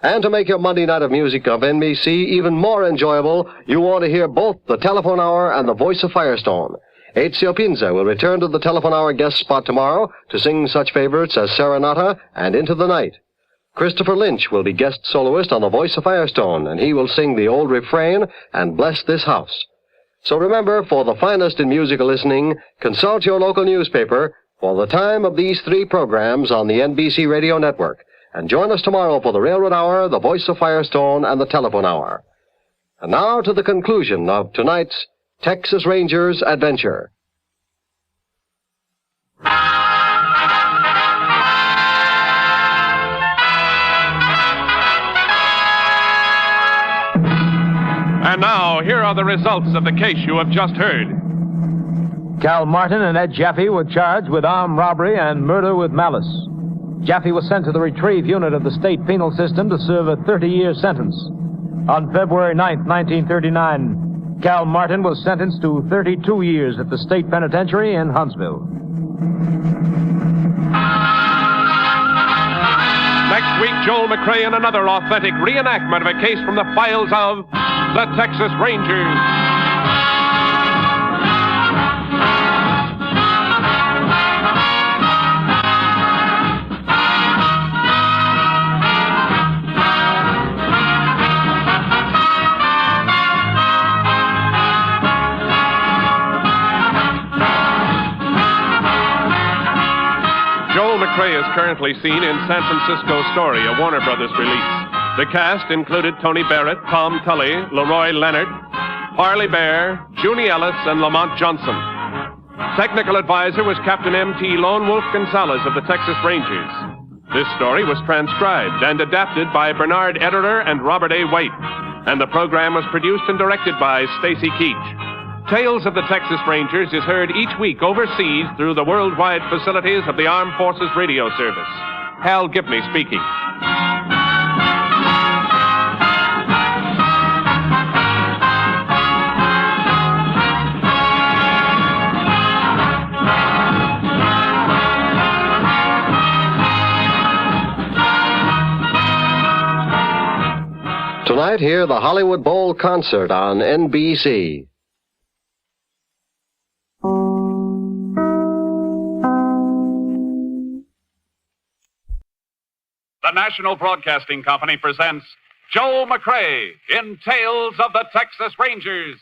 And to make your Monday night of music of NBC even more enjoyable, you want to hear both the Telephone Hour and the Voice of Firestone. Ezio Pinza will return to the Telephone Hour guest spot tomorrow to sing such favorites as Serenata and Into the Night. Christopher Lynch will be guest soloist on the Voice of Firestone, and he will sing the old refrain and Bless This House. So remember, for the finest in musical listening, consult your local newspaper for the time of these three programs on the NBC Radio Network. And join us tomorrow for the Railroad Hour, the Voice of Firestone, and the Telephone Hour. And now to the conclusion of tonight's Texas Rangers Adventure. And now, here are the results of the case you have just heard. Cal Martin and Ed Jaffe were charged with armed robbery and murder with malice. Jaffe was sent to the retrieve unit of the state penal system to serve a 30-year sentence. On February 9th, 1939, Cal Martin was sentenced to 32 years at the state penitentiary in Huntsville. Next week, Joel McCrea in another authentic reenactment of a case from the files of the Texas Rangers. McCrea is currently seen in San Francisco Story, a Warner Brothers release. The cast included Tony Barrett, Tom Tully, Leroy Leonard, Harley Bear, Junie Ellis, and Lamont Johnson. Technical advisor was Captain M.T. Lone Wolf Gonzalez of the Texas Rangers. This story was transcribed and adapted by Bernard Ederer and Robert A. White, and the program was produced and directed by Stacy Keach. Tales of the Texas Rangers is heard each week overseas through the worldwide facilities of the Armed Forces Radio Service. Hal Gibney speaking. Tonight, hear the Hollywood Bowl concert on NBC. The National Broadcasting Company presents Joel McCrea in Tales of the Texas Rangers.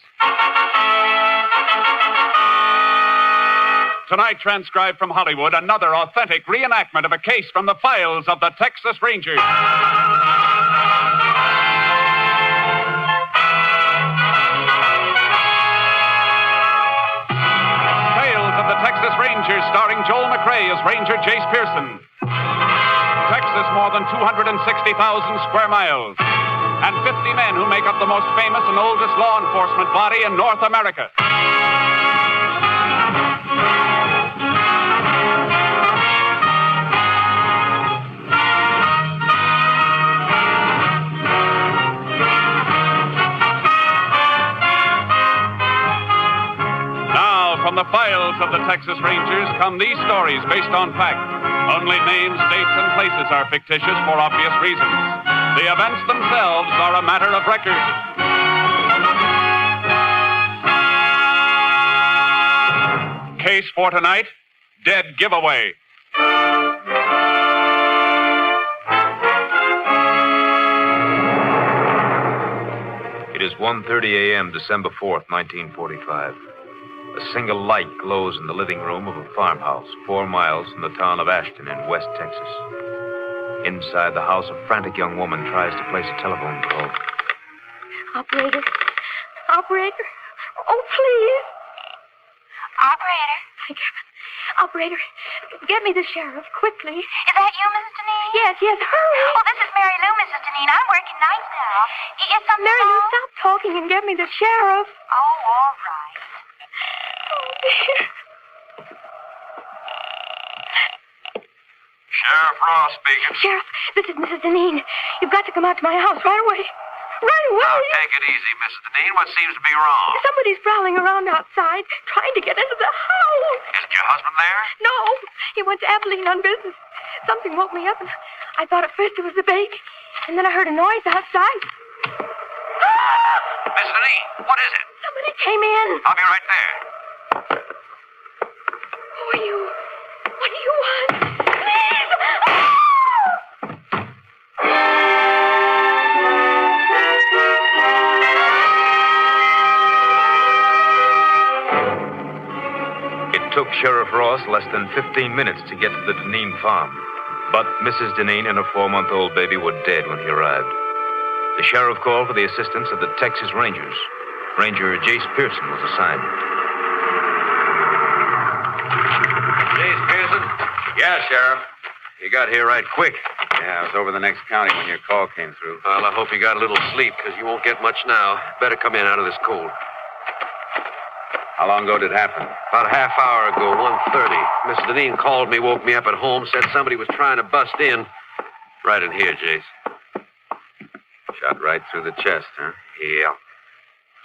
Tonight, transcribed from Hollywood, another authentic reenactment of a case from the files of the Texas Rangers. Tales of the Texas Rangers, starring Joel McCrea as Ranger Jace Pearson. Texas, more than 260,000 square miles, and 50 men who make up the most famous and oldest law enforcement body in North America. Now, from the files of the Texas Rangers come these stories based on fact. Only names, dates, and places are fictitious for obvious reasons. The events themselves are a matter of record. Case for tonight, dead giveaway. It is 1:30 a.m., December 4th, 1945. A single light glows in the living room of a farmhouse 4 miles from the town of Ashton in West Texas. Inside the house, a frantic young woman tries to place a telephone call. Operator. Operator. Oh, please. Operator. Thank heaven. Operator, get me the sheriff, quickly. Is that you, Mrs. Deneen? Yes, hurry. Oh, this is Mary Lou, Mrs. Deneen. I'm working nights now. Is something Mary Lou, wrong? stop talking and get me the sheriff. Oh, all right. Oh, dear. Sheriff Ross speaking. Sheriff, this is Mrs. Deneen. You've got to come out to my house right away. Right away. Now, take it easy, Mrs. Deneen. What seems to be wrong? Somebody's prowling around outside, trying to get into the house. Isn't your husband there? No, he went to Abilene on business. Something woke me up, and I thought at first it was the bake. And then I heard a noise outside. Mrs. Deneen, what is it? Somebody came in. I'll be right there. Who are you? What do you want? Please! It took Sheriff Ross less than 15 minutes to get to the Deneen farm. But Mrs. Deneen and her 4-month-old baby were dead when he arrived. The sheriff called for the assistance of the Texas Rangers. Ranger Jace Pearson was assigned. Jace Pearson? Yeah, Sheriff. You got here right quick. Yeah, I was over the next county when your call came through. Well, I hope you got a little sleep, because you won't get much now. Better come in out of this cold. How long ago did it happen? About a half hour ago, 1:30. Mrs. Deneen called me, woke me up at home, said somebody was trying to bust in. Right in here, Jace. Shot right through the chest, huh? Yeah.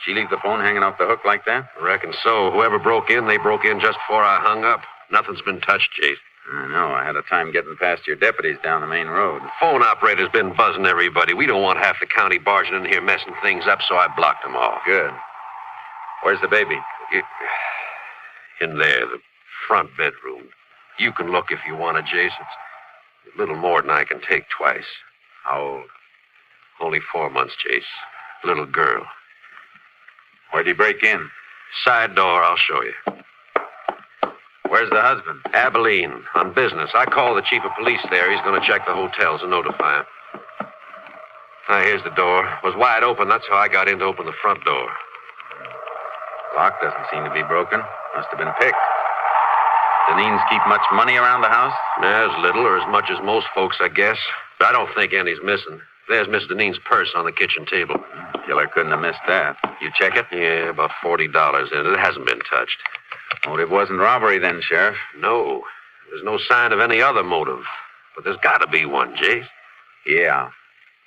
She leave the phone hanging off the hook like that? I reckon so. Whoever broke in, they broke in just before I hung up. Nothing's been touched, Jace. I know. I had a time getting past your deputies down the main road. The phone operator's been buzzing everybody. We don't want half the county barging in here messing things up, so I blocked them all. Good. Where's the baby? In there, the front bedroom. You can look if you want to, Jace. It's a little more than I can take twice. How old? Only 4 months, Jace. Little girl. Where'd he break in? Side door, I'll show you. Where's the husband? Abilene, on business. I called the chief of police there. He's going to check the hotels and notify him. Now, here's the door. It was wide open. That's how I got in to open the front door. Lock doesn't seem to be broken. Must have been picked. Deneens keep much money around the house? As little or as much as most folks, I guess. But I don't think any's missing. There's Miss Deneen's purse on the kitchen table. Killer couldn't have missed that. You check it? Yeah, about $40 in it. It hasn't been touched. Motive wasn't robbery then, Sheriff. No. There's no sign of any other motive. But there's got to be one, Jace. Yeah.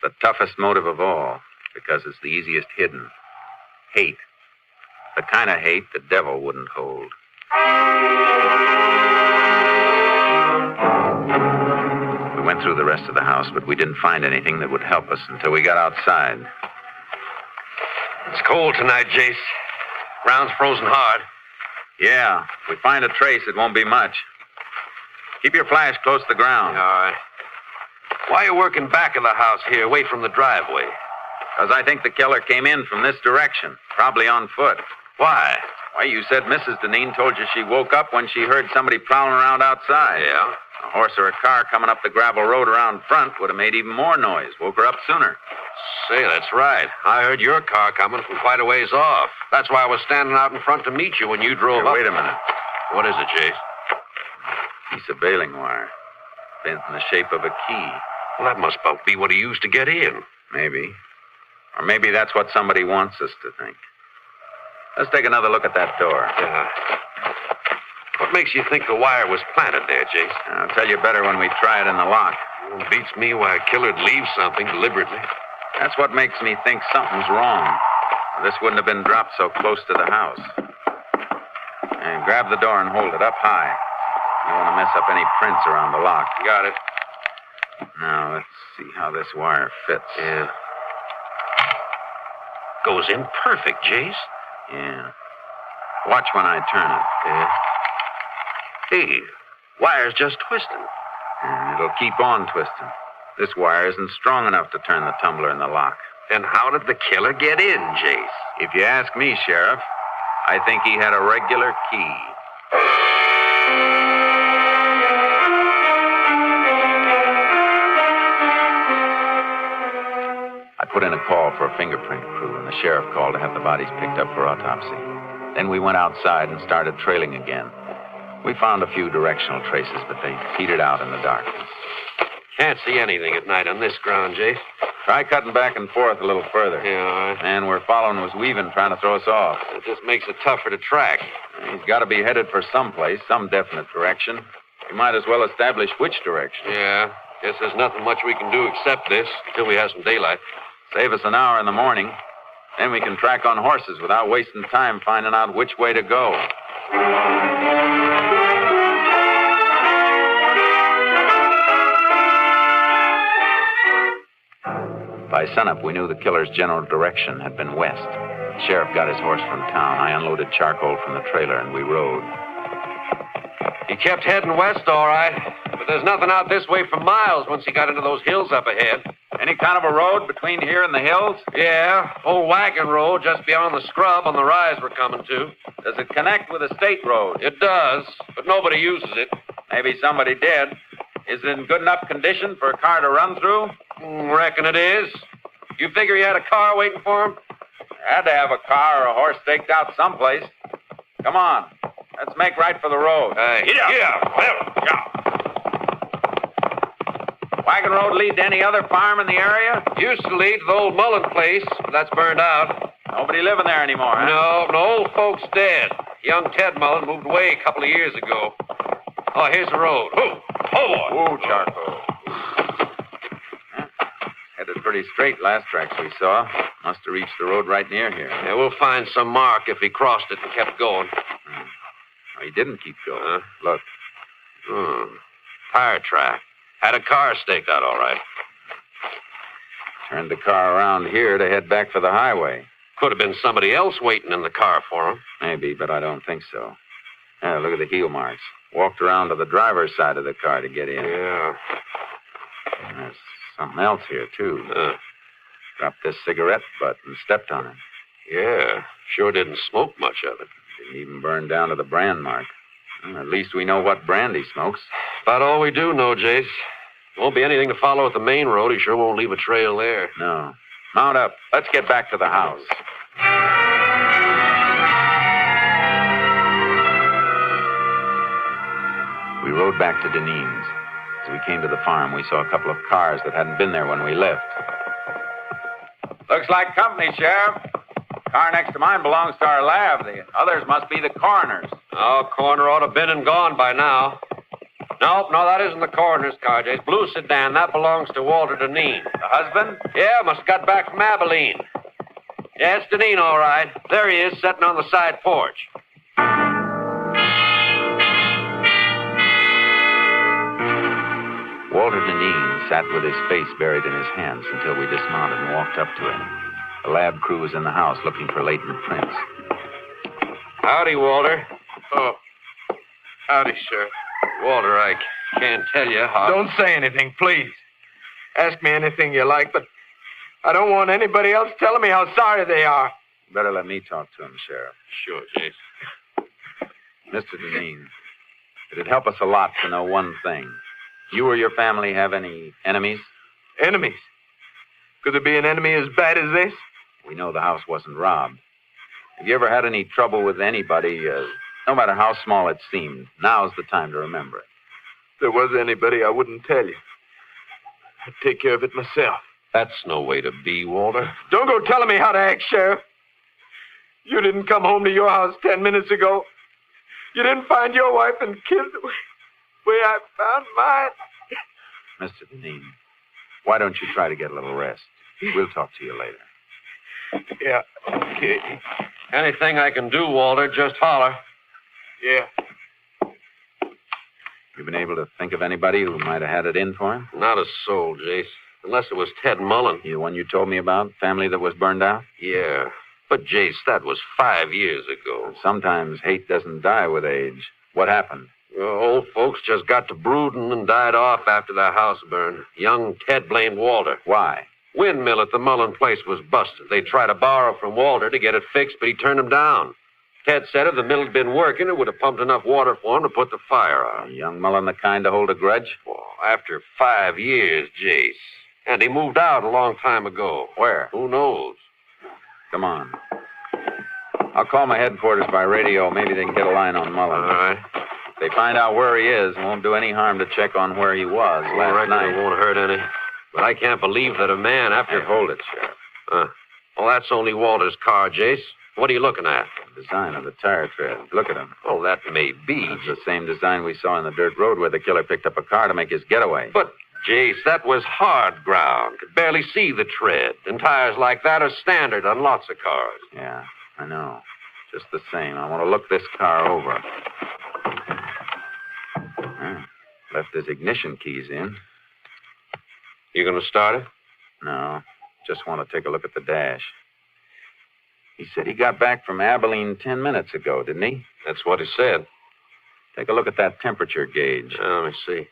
The toughest motive of all, because it's the easiest hidden. Hate. The kind of hate the devil wouldn't hold. We went through the rest of the house, but we didn't find anything that would help us until we got outside. It's cold tonight, Jace. Ground's frozen hard. Yeah. If we find a trace, it won't be much. Keep your flash close to the ground. All right. Why are you working back of the house here, away from the driveway? Because I think the killer came in from this direction, probably on foot. Why? Why, you said Mrs. Deneen told you she woke up when she heard somebody prowling around outside. Yeah? A horse or a car coming up the gravel road around front would have made even more noise. Woke her up sooner. Say, that's right. I heard your car coming from quite a ways off. That's why I was standing out in front to meet you when you drove up. Wait a minute. What is it, Jace? Piece of baling wire. Bent in the shape of a key. Well, that must about be what he used to get in. Maybe. Or maybe that's what somebody wants us to think. Let's take another look at that door. Yeah. What makes you think the wire was planted there, Jace? I'll tell you better when we try it in the lock. It beats me why a killer'd leave something deliberately. That's what makes me think something's wrong. This wouldn't have been dropped so close to the house. And grab the door and hold it up high. You don't want to mess up any prints around the lock. Got it. Now, let's see how this wire fits. Yeah. Goes in perfect, Jace. Yeah. Watch when I turn it. Yeah. Hey, wire's just twisting. And it'll keep on twisting. This wire isn't strong enough to turn the tumbler in the lock. Then how did the killer get in, Jace? If you ask me, Sheriff, I think he had a regular key. I put in a call for a fingerprint crew, and the sheriff called to have the bodies picked up for autopsy. Then we went outside and started trailing again. We found a few directional traces, but they petered out in the darkness. Can't see anything at night on this ground, Jace. Try cutting back and forth a little further. Yeah, all right. Man we're following was weaving, trying to throw us off. It just makes it tougher to track. He's got to be headed for someplace, some definite direction. We might as well establish which direction. Yeah. Guess there's nothing much we can do except this, until we have some daylight. Save us an hour in the morning. Then we can track on horses without wasting time finding out which way to go. By sunup, we knew the killer's general direction had been west. The sheriff got his horse from town. I unloaded charcoal from the trailer, and we rode. He kept heading west, all right. But there's nothing out this way for miles once he got into those hills up ahead. Any kind of a road between here and the hills? Yeah, old wagon road just beyond the scrub on the rise we're coming to. Does it connect with a state road? It does, but nobody uses it. Maybe somebody did. Is it in good enough condition for a car to run through? Reckon it is. You figure he had a car waiting for him? Had to have a car or a horse staked out someplace. Come on. Let's make right for the road. Wagon road lead to any other farm in the area? Used to lead to the old Mullen place, but that's burned out. Nobody living there anymore, huh? No, old folks dead. Young Ted Mullen moved away a couple of years ago. Oh, here's the road. Oh, boy. Ooh, charcoal. Headed pretty straight last tracks we saw. Must have reached the road right near here. Yeah, we'll find some mark if he crossed it and kept going. He didn't keep going. Look. Tire track. Had a car staked out all right. Turned the car around here to head back for the highway. Could have been somebody else waiting in the car for him. Maybe, but I don't think so. Yeah, look at the heel marks. Walked around to the driver's side of the car to get in. Yeah. And there's something else here, too. Dropped this cigarette butt and stepped on it. Yeah, sure didn't smoke much of it. Didn't even burn down to the brand mark. Well, at least we know what brand he smokes. About all we do know, Jace. Won't be anything to follow at the main road. He sure won't leave a trail there. No. Mount up. Let's get back to the house. We rode back to Deneen's. As we came to the farm, we saw a couple of cars that hadn't been there when we left. Looks like company, Sheriff. Car next to mine belongs to our lab. The others must be the coroner's. Oh, coroner ought to have been and gone by now. No, that isn't the coroner's car, Jace. Blue sedan, that belongs to Walter Deneen. The husband? Yeah, must have got back from Abilene. Yeah, it's Deneen, all right. There he is, sitting on the side porch. Walter Deneen sat with his face buried in his hands until we dismounted and walked up to him. The lab crew was in the house looking for latent prints. Howdy, Walter. Oh, howdy, Sheriff. Walter, I can't tell you how... Don't say anything, please. Ask me anything you like, but I don't want anybody else telling me how sorry they are. Better let me talk to him, Sheriff. Sure, Jace. Mr. Deneen, it'd help us a lot to know one thing. You or your family have any enemies? Enemies? Could there be an enemy as bad as this? We know the house wasn't robbed. Have you ever had any trouble with anybody, no matter how small it seemed? Now's the time to remember it. If there was anybody, I wouldn't tell you. I'd take care of it myself. That's no way to be, Walter. Don't go telling me how to act, Sheriff. You didn't come home to your house 10 minutes ago. You didn't find your wife and kids the way I found mine. Mr. Deneen, why don't you try to get a little rest? We'll talk to you later. Yeah, okay. Anything I can do, Walter, just holler. Yeah. You been able to think of anybody who might have had it in for him? Not a soul, Jace. Unless it was Ted Mullen. The one you told me about? Family that was burned out? Yeah. But, Jace, that was 5 years ago. Sometimes hate doesn't die with age. What happened? Well, old folks just got to brooding and died off after their house burned. Young Ted blamed Walter. Why? Windmill at the Mullen place was busted. They tried to borrow from Walter to get it fixed, but he turned them down. Ted said if the mill had been working, it would have pumped enough water for him to put the fire out. Young Mullen the kind to hold a grudge? Well, after 5 years, Jace. And he moved out a long time ago. Where? Who knows? Come on. I'll call my headquarters by radio. Maybe they can get a line on Mullen. All right. If they find out where he is, it won't do any harm to check on where he was last night. It won't hurt any. But I can't believe that a man after... Hey, hold it, Sheriff. Well, that's only Walter's car, Jace. What are you looking at? The design of the tire tread. Look at him. Oh, that may be. It's the same design we saw in the dirt road where the killer picked up a car to make his getaway. But, Jace, that was hard ground. Could barely see the tread. And tires like that are standard on lots of cars. Yeah, I know. Just the same, I want to look this car over. Left his ignition keys in. You gonna start it? No, just want to take a look at the dash. He said he got back from Abilene 10 minutes ago, didn't he? That's what he said. Take a look at that temperature gauge. Let me see.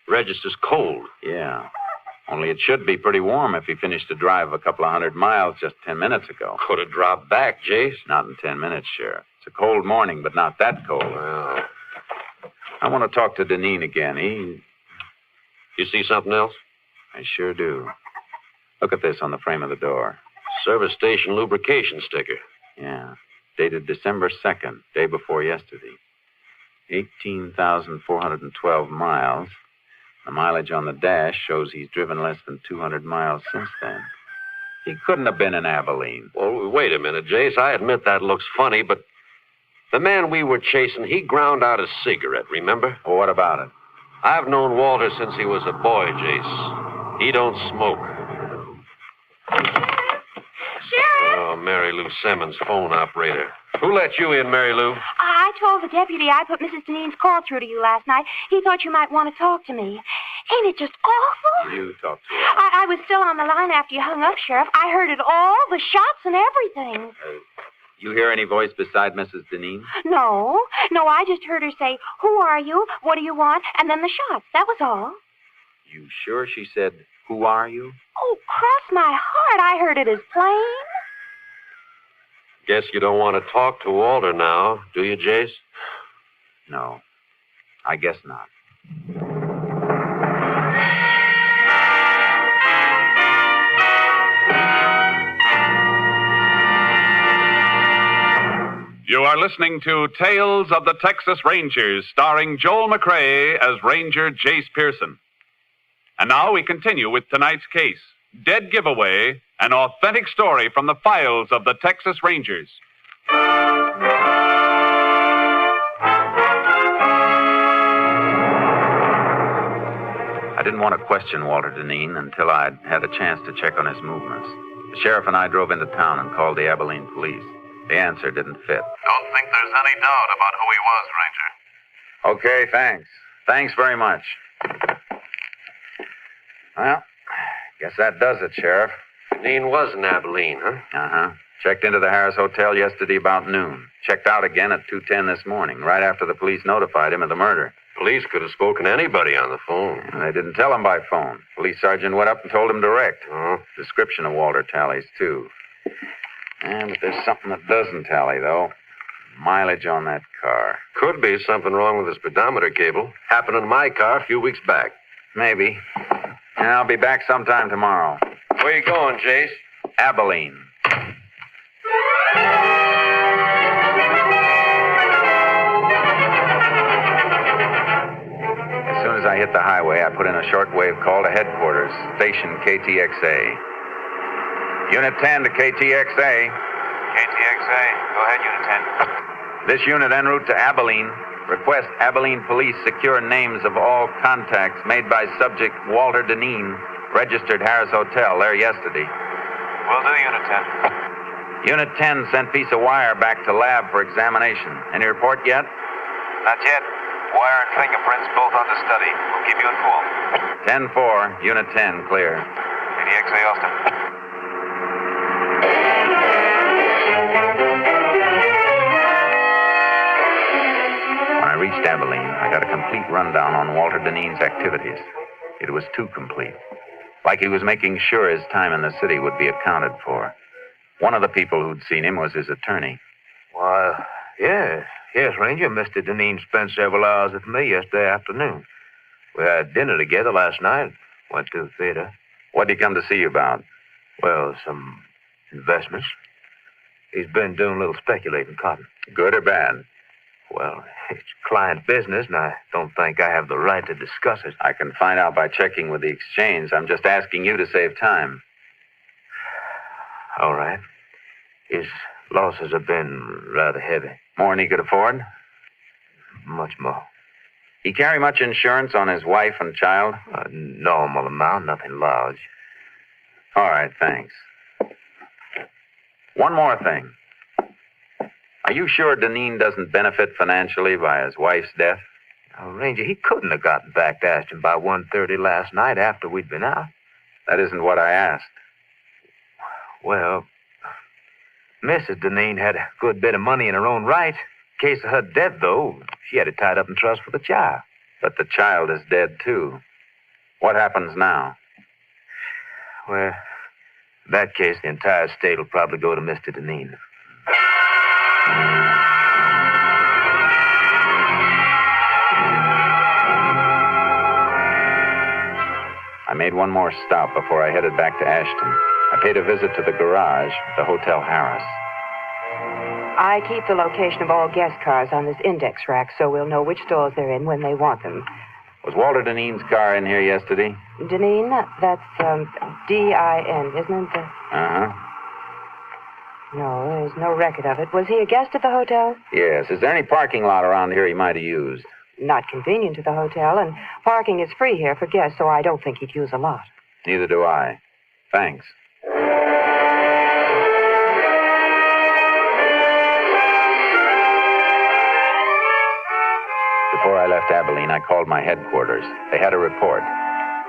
Register's cold. Yeah. Only it should be pretty warm if he finished the drive a couple of 100 miles just 10 minutes ago. Could have dropped back, Jace. Not in 10 minutes, Sheriff. It's a cold morning, but not that cold. Well, I want to talk to Deneen again. You see something else? I sure do. Look at this on the frame of the door. Service station lubrication sticker. Yeah. Dated December 2nd, day before yesterday. 18,412 miles. The mileage on the dash shows he's driven less than 200 miles since then. He couldn't have been in Abilene. Well, wait a minute, Jace. I admit that looks funny, but the man we were chasing, he ground out a cigarette, remember? Well, what about it? I've known Walter since he was a boy, Jace. He don't smoke. Sheriff! Oh, Mary Lou Simmons, phone operator. Who let you in, Mary Lou? I told the deputy I put Mrs. Deneen's call through to you last night. He thought you might want to talk to me. Ain't it just awful? You talk to her. I was still on the line after you hung up, Sheriff. I heard it all, the shots and everything. You hear any voice beside Mrs. Deneen? No, I just heard her say, "Who are you? What do you want?" And then the shots. That was all. You sure she said, "Who are you"? Oh, cross my heart. I heard it as plain. Guess you don't want to talk to Walter now, do you, Jace? No, I guess not. You are listening to Tales of the Texas Rangers, starring Joel McCrea as Ranger Jace Pearson. And now we continue with tonight's case, Dead Giveaway, an authentic story from the files of the Texas Rangers. I didn't want to question Walter Deneen until I'd had a chance to check on his movements. The sheriff and I drove into town and called the Abilene police. The answer didn't fit. Don't think there's any doubt about who he was, Ranger. Okay, thanks. Thanks very much. Well, guess that does it, Sheriff. Deneen was in Abilene, huh? Uh-huh. Checked into the Harris Hotel yesterday about noon. Checked out again at 2:10 this morning, right after the police notified him of the murder. Police could have spoken to anybody on the phone. And they didn't tell him by phone. Police sergeant went up and told him direct. Description of Walter tallies, too. But there's something that doesn't tally, though. Mileage on that car. Could be something wrong with the speedometer cable. Happened in my car a few weeks back. Maybe. I'll be back sometime tomorrow. Where you going, Jace? Abilene. As soon as I hit the highway, I put in a shortwave call to headquarters, station KTXA. Unit 10 to KTXA. KTXA. Go ahead, Unit 10. This unit en route to Abilene. Request Abilene police secure names of all contacts made by subject Walter Deneen, registered Harris Hotel there yesterday. Will do, Unit 10. Unit 10 sent piece of wire back to lab for examination. Any report yet? Not yet. Wire and fingerprints both under study. We'll keep you informed. 10-4, Unit 10, clear. KTXA, Austin. When I reached Abilene, I got a complete rundown on Walter Deneen's activities. It was too complete. Like he was making sure his time in the city would be accounted for. One of the people who'd seen him was his attorney. Why, yes, Ranger. Mr. Deneen spent several hours with me yesterday afternoon. We had dinner together last night. Went to the theater. What'd he come to see you about? Well, some investments. He's been doing a little speculating cotton. Good or bad? Well, it's client business, and I don't think I have the right to discuss it. I can find out by checking with the exchange. I'm just asking you to save time. All right. His losses have been rather heavy. More than he could afford? Much more. He carry much insurance on his wife and child? A normal amount, nothing large. All right, thanks. One more thing. Are you sure Deneen doesn't benefit financially by his wife's death? Now, Ranger, he couldn't have gotten back to Ashton by 1:30 last night after we'd been out. That isn't what I asked. Well, Mrs. Deneen had a good bit of money in her own right. In case of her death, though, she had it tied up in trust for the child. But the child is dead, too. What happens now? Well, in that case, the entire estate will probably go to Mr. Deneen. I made one more stop before I headed back to Ashton. I paid a visit to the garage at the Hotel Harris. I keep the location of all guest cars on this index rack so we'll know which stores they're in when they want them. Was Walter Deneen's car in here yesterday? Deneen? That's D-I-N, isn't it? Uh-huh. No, there's no record of it. Was he a guest at the hotel? Yes. Is there any parking lot around here he might have used? Not convenient to the hotel, and parking is free here for guests, so I don't think he'd use a lot. Neither do I. Thanks. Before I left Abilene, I called my headquarters. They had a report.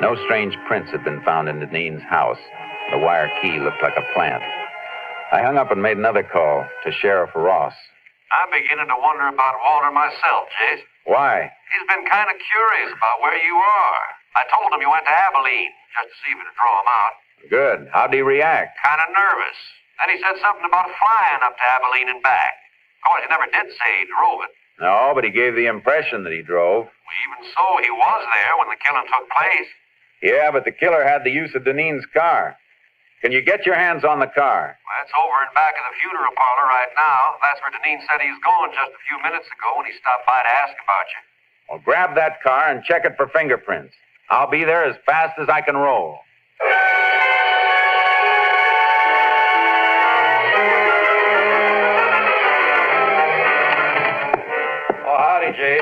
No strange prints had been found in Deneen's house. The wire key looked like a plant. I hung up and made another call to Sheriff Ross. I'm beginning to wonder about Walter myself, Jace. Why? He's been kind of curious about where you are. I told him you went to Abilene, just to see if it'd draw him out. Good. How'd he react? Kind of nervous. Then he said something about flying up to Abilene and back. Of course, he never did say he drove it. No, but he gave the impression that he drove. Well, even so, he was there when the killing took place. Yeah, but the killer had the use of Deneen's car. Can you get your hands on the car? Well, it's over in back of the funeral parlor right now. That's where Deneen said he's going just a few minutes ago when he stopped by to ask about you. Well, grab that car and check it for fingerprints. I'll be there as fast as I can roll. Oh, howdy, Jay.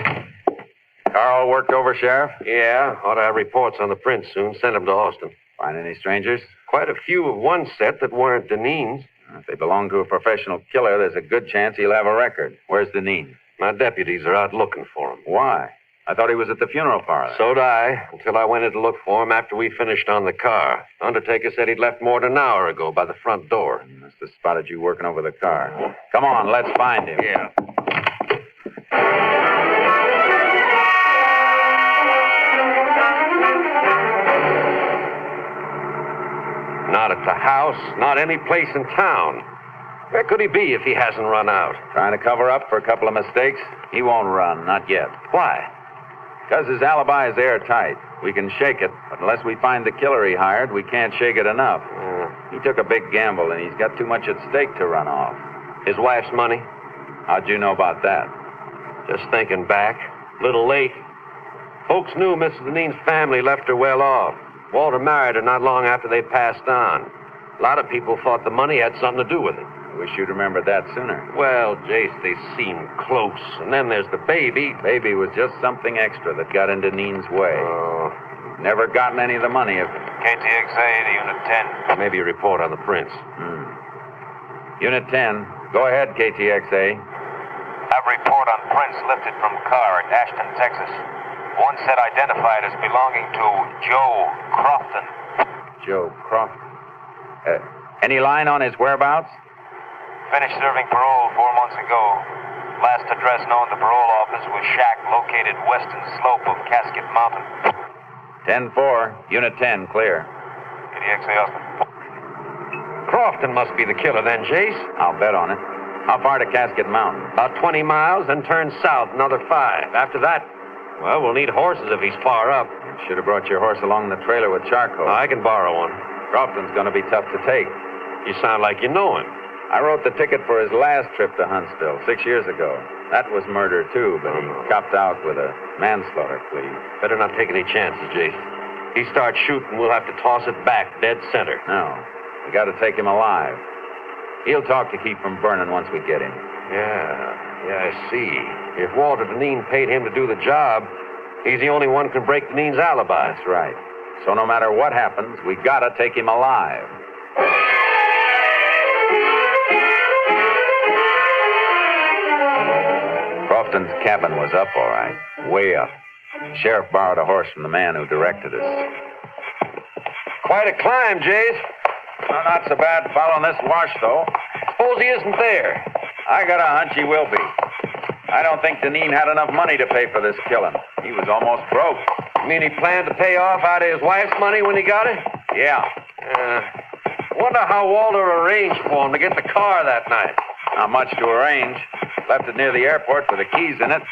Car all worked over, Sheriff? Yeah, ought to have reports on the prints soon. Send them to Austin. Find any strangers? Quite a few of one set that weren't Deneen's. If they belong to a professional killer, there's a good chance he'll have a record. Where's Deneen? My deputies are out looking for him. Why? I thought he was at the funeral parlor. So'd I, until I went in to look for him after we finished on the car. The undertaker said he'd left more than an hour ago by the front door. He must have spotted you working over the car. Come on, let's find him. Yeah. Not at the house, not any place in town. Where could he be if he hasn't run out? Trying to cover up for a couple of mistakes? He won't run, not yet. Why? Because his alibi is airtight. We can shake it, but unless we find the killer he hired, we can't shake it enough. He took a big gamble, and he's got too much at stake to run off. His wife's money? How'd you know about that? Just thinking back. Little late. Folks knew Mrs. Deneen's family left her well off. Walter married her not long after they passed on. A lot of people thought the money had something to do with it. I wish you'd remembered that sooner. Well, Jace, they seemed close. And then there's the baby. Baby was just something extra that got in Deneen's way. Oh. Never gotten any of the money if... KTXA to Unit 10. Maybe a report on the prints. Unit 10. Go ahead, KTXA. Have report on prints lifted from car at Ashton, Texas. One set identified as belonging to Joe Crofton. Joe Crofton. Any line on his whereabouts? Finished serving parole 4 months ago. Last address known to parole office was shack located western slope of Casket Mountain. 10-4. Unit 10, clear. KTXA Austin. Crofton must be the killer then, Jace. I'll bet on it. How far to Casket Mountain? About 20 miles, then turn south another 5. After that, well, we'll need horses if he's far up. You should have brought your horse along the trailer with charcoal. I can borrow one. Crofton's going to be tough to take. You sound like you know him. I wrote the ticket for his last trip to Huntsville 6 years ago. That was murder, too, but he copped out with a manslaughter plea. Better not take any chances, Jace. He starts shooting, we'll have to toss it back dead center. No. We got to take him alive. He'll talk to keep from burning once we get him. Yeah, I see. If Walter Deneen paid him to do the job, He's the only one who can break Deneen's alibi. That's right. So no matter what happens, we gotta take him alive. Crofton's cabin was up all right, way up. The sheriff borrowed a horse from the man who directed us. Quite a climb, Jace. Well, not so bad following this wash, though. Suppose he isn't there. I got a hunch he will be. I don't think Deneen had enough money to pay for this killing. He was almost broke. You mean he planned to pay off out of his wife's money when he got it? Yeah. Wonder how Walter arranged for him to get the car that night. Not much to arrange. Left it near the airport with the keys in it.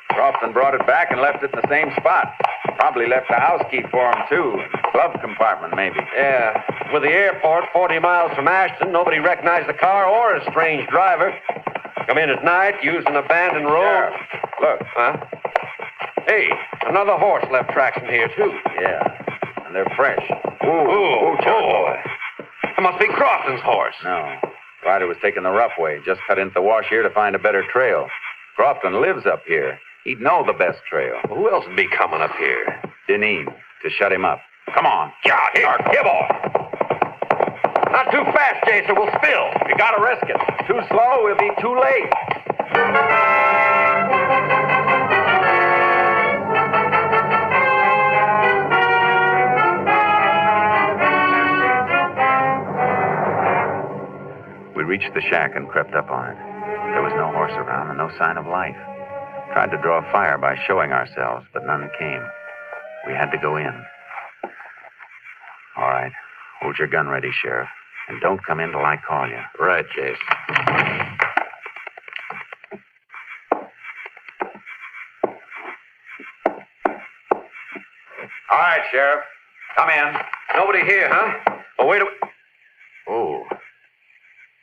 Crofton brought it back and left it in the same spot. Probably left a house key for him, too. Glove compartment, maybe. Yeah. With the airport 40 miles from Ashton, nobody recognized the car or a strange driver. Come in at night, used an abandoned road. Look. Huh? Hey, another horse left tracks in here, too. Yeah. And they're fresh. Ooh, boy. That must be Crofton's horse. No. Rider was taking the rough way. Just cut into the wash here to find a better trail. Crofton lives up here. He'd know the best trail. Well, who else would be coming up here? Deneen, to shut him up. Come on. Yeah, here, boy. Not too fast, Jason. We'll spill. You gotta risk it. Too slow, we'll be too late. We reached the shack and crept up on it. There was no horse around and no sign of life. Tried to draw fire by showing ourselves, but none came. We had to go in. All right. Hold your gun ready, Sheriff. And don't come in till I call you. Right, Jace. All right, Sheriff. Come in. Nobody here, huh? Oh, wait a minute. Oh.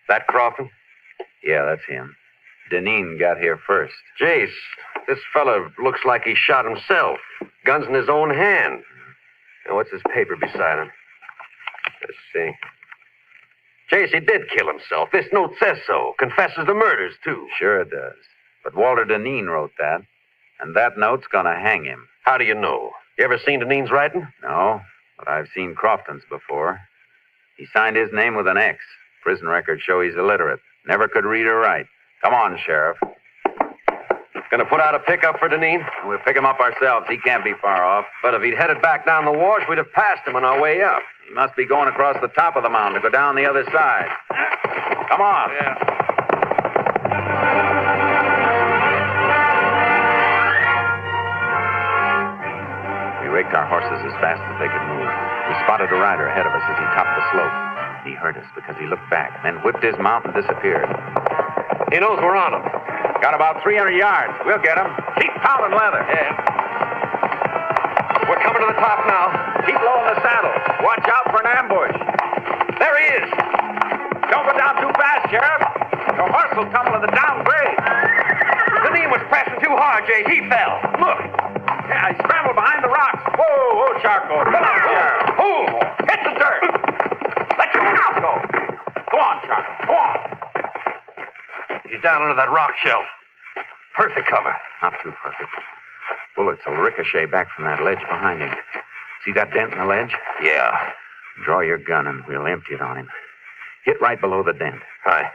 That Crofton? Yeah, that's him. Deneen got here first. Jace, this fella looks like he shot himself. Gun's in his own hand. Now, what's his paper beside him? Let's see. Jace, he did kill himself. This note says so. Confesses the murders, too. Sure it does. But Walter Deneen wrote that. And that note's gonna hang him. How do you know? You ever seen Deneen's writing? No, but I've seen Crofton's before. He signed his name with an X. Prison records show he's illiterate. Never could read or write. Come on, Sheriff. Gonna put out a pickup for Deneen? We'll pick him up ourselves. He can't be far off. But if he'd headed back down the wash, we'd have passed him on our way up. He must be going across the top of the mountain to go down the other side. Come on. Yeah. We raked our horses as fast as they could move. We spotted a rider ahead of us as he topped the slope. He heard us because he looked back, then whipped his mount and disappeared. He knows we're on him. Got about 300 yards. We'll get him. Keep pounding leather. Yeah. We're coming to the top now. Keep low in the saddle. Watch out for an ambush. There he is. Don't go down too fast, Sheriff. Your horse will tumble in the downgrade. Deneen was pressing too hard, Jay. He fell. Look. Yeah, he scrambled behind the rocks. Whoa, Charcoal. Come on, Sheriff. Oh, hit the dirt. Let your mouth go. Go on, Charcoal. Go on. He's down under that rock shelf. Perfect cover. Not too perfect. Bullets will ricochet back from that ledge behind him. See that dent in the ledge? Yeah. Draw your gun and we'll empty it on him. Hit right below the dent. Aye.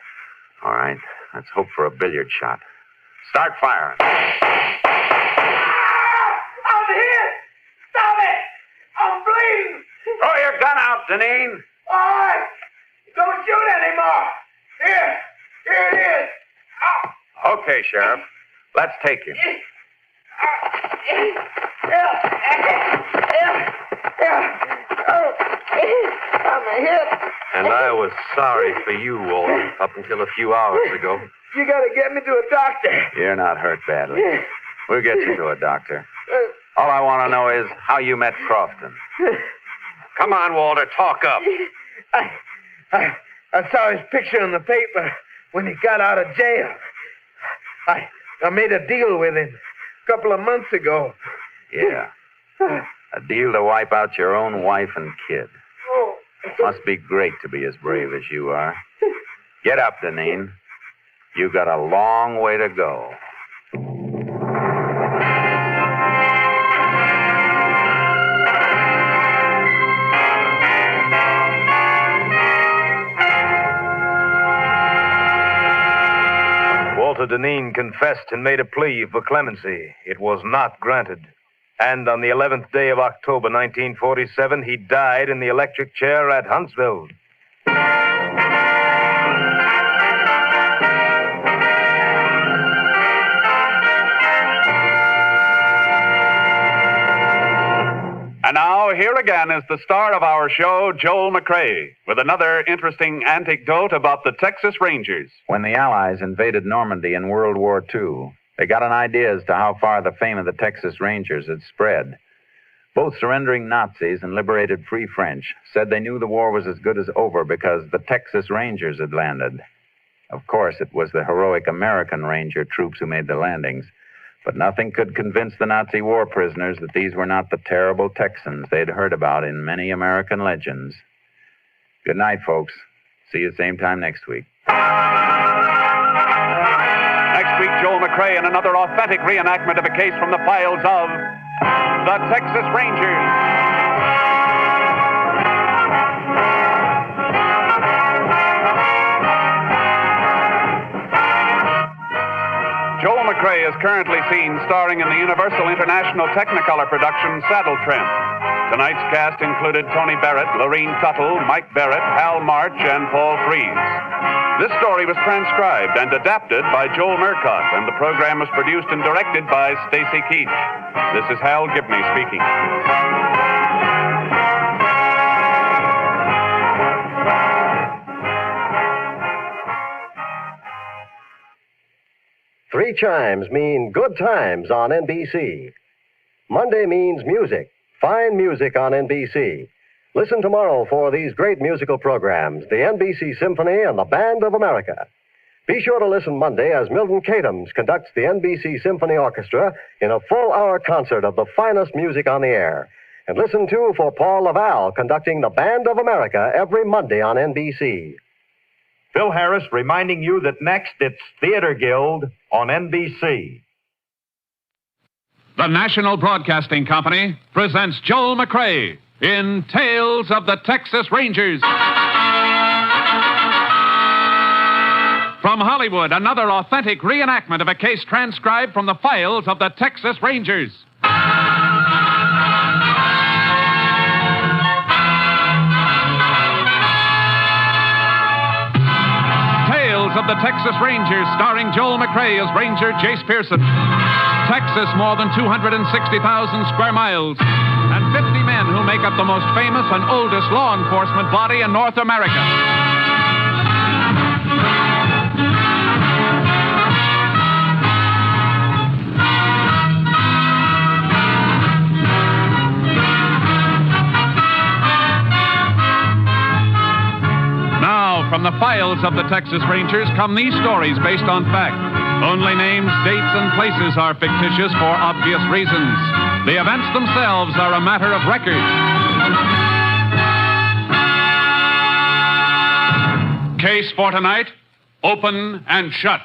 All right. Let's hope for a billiard shot. Start firing. I'm hit! Stop it! I'm bleeding! Throw your gun out, Deneen. All right! Don't shoot anymore! Here it is! Okay, Sheriff. Let's take him. I'm hit. And I was sorry for you, Walter, up until a few hours ago. You gotta get me to a doctor. You're not hurt badly. We'll get you to a doctor. All I want to know is how you met Crofton. Come on, Walter, talk up. I saw his picture in the paper when he got out of jail. I made a deal with him a couple of months ago. Yeah. A deal to wipe out your own wife and kid. Must be great to be as brave as you are. Get up, Deneen. You got a long way to go. Arthur Deneen confessed and made a plea for clemency. It was not granted. And on the 11th day of October 1947, he died in the electric chair at Huntsville. And now, here again is the star of our show, Joel McCrea, with another interesting anecdote about the Texas Rangers. When the Allies invaded Normandy in World War II, they got an idea as to how far the fame of the Texas Rangers had spread. Both surrendering Nazis and liberated Free French said they knew the war was as good as over because the Texas Rangers had landed. Of course, it was the heroic American Ranger troops who made the landings. But nothing could convince the Nazi war prisoners that these were not the terrible Texans they'd heard about in many American legends. Good night, folks. See you same time next week. Next week, Joel McCrea in another authentic reenactment of a case from the files of the Texas Rangers. Joel McCrea is currently seen starring in the Universal International Technicolor production Saddle Tramp. Tonight's cast included Tony Barrett, Lorene Tuttle, Mike Barrett, Hal March, and Paul Frees. This story was transcribed and adapted by Joel Murcott, and the program was produced and directed by Stacy Keach. This is Hal Gibney speaking. 3 chimes mean good times on NBC. Monday means music, fine music on NBC. Listen tomorrow for these great musical programs, the NBC Symphony and the Band of America. Be sure to listen Monday as Milton Katims conducts the NBC Symphony Orchestra in a full-hour concert of the finest music on the air. And listen, too, for Paul Laval conducting the Band of America every Monday on NBC. Phil Harris reminding you that next it's Theater Guild on NBC. The National Broadcasting Company presents Joel McCrea in Tales of the Texas Rangers. From Hollywood, another authentic reenactment of a case transcribed from the files of the Texas Rangers. Tales of the Texas Rangers, starring Joel McCrea as Ranger Jace Pearson. Texas, more than 260,000 square miles, and 50 men who make up the most famous and oldest law enforcement body in North America. Now, from the files of the Texas Rangers come these stories based on fact. Only names, dates, and places are fictitious for obvious reasons. The events themselves are a matter of record. Case for tonight, Open and Shut.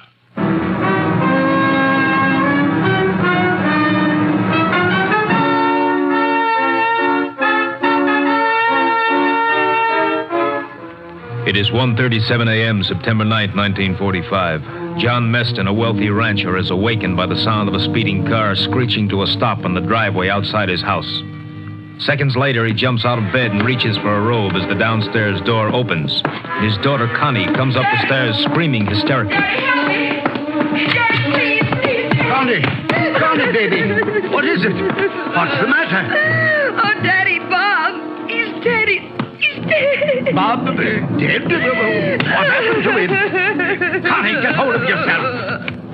It is 1:37 a.m., September 9th, 1945. John Meston, a wealthy rancher, is awakened by the sound of a speeding car screeching to a stop on the driveway outside his house. Seconds later, he jumps out of bed and reaches for a robe as the downstairs door opens. His daughter, Connie, comes up the stairs screaming hysterically. Connie, baby. What is it? What's the matter? Oh, Daddy, Bob. He's dead. He's dead. Bob, dead? What happened to him? Connie, get hold of yourself.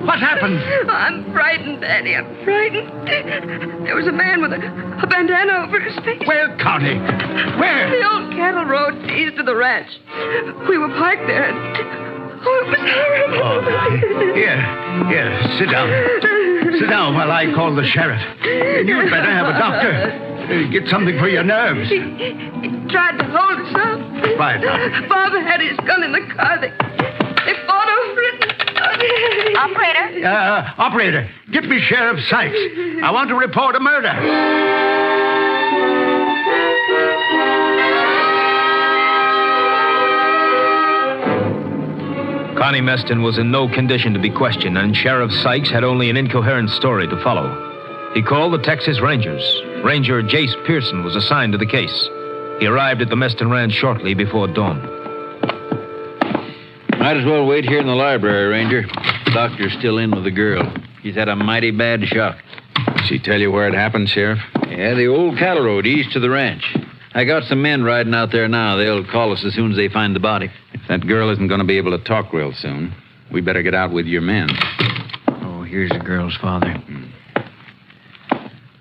What happened? I'm frightened, Daddy. I'm frightened. There was a man with a bandana over his face. Where, Connie? Where? The old cattle road east of the ranch. We were parked there and... Oh, it was horrible. Oh, here, sit down. Sit down while I call the sheriff. You'd better have a doctor. Get something for your nerves. He tried to hold us up. Right. Bob had his gun in the car. They fought over it. Operator, get me Sheriff Sykes. I want to report a murder. Barney Meston was in no condition to be questioned, and Sheriff Sykes had only an incoherent story to follow. He called the Texas Rangers. Ranger Jace Pearson was assigned to the case. He arrived at the Meston Ranch shortly before dawn. Might as well wait here in the library, Ranger. The doctor's still in with the girl. He's had a mighty bad shock. She tell you where it happened, Sheriff? Yeah, the old cattle road east of the ranch. I got some men riding out there now. They'll call us as soon as they find the body. If that girl isn't going to be able to talk real soon, we better get out with your men. Oh, here's the girl's father.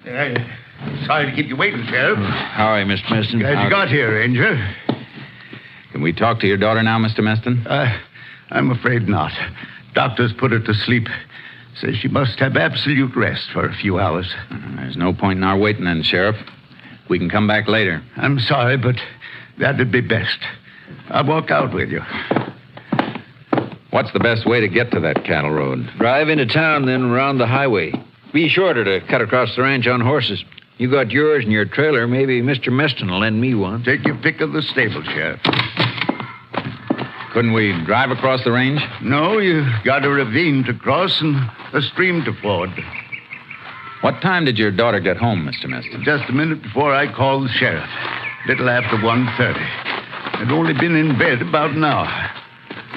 Sorry to keep you waiting, Sheriff. How are you, Mr. Meston? Glad you got here, Ranger. Can we talk to your daughter now, Mr. Meston? I'm afraid not. Doctors put her to sleep. Says she must have absolute rest for a few hours. There's no point in our waiting then, Sheriff. We can come back later. I'm sorry, but that'd be best. I'll walk out with you. What's the best way to get to that cattle road? Drive into town, then around the highway. Be shorter to cut across the ranch on horses. You got yours and your trailer. Maybe Mr. Meston will lend me one. Take your pick of the stable, Sheriff. Couldn't we drive across the range? No, you got a ravine to cross and a stream to ford. What time did your daughter get home, Mr. Meston? Just a minute before I called the sheriff. Little after 1:30. I'd only been in bed about an hour.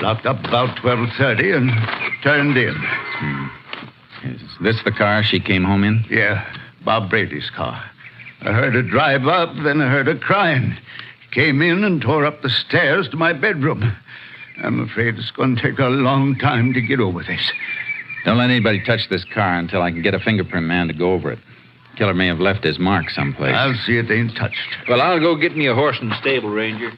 Locked up about 12:30 and turned in. Is this the car she came home in? Yeah, Bob Brady's car. I heard her drive up, then I heard her crying. Came in and tore up the stairs to my bedroom. I'm afraid it's going to take a long time to get over this. Don't let anybody touch this car until I can get a fingerprint man to go over it. Killer may have left his mark someplace. I'll see it ain't touched. Well, I'll go get me a horse in the stable, Ranger.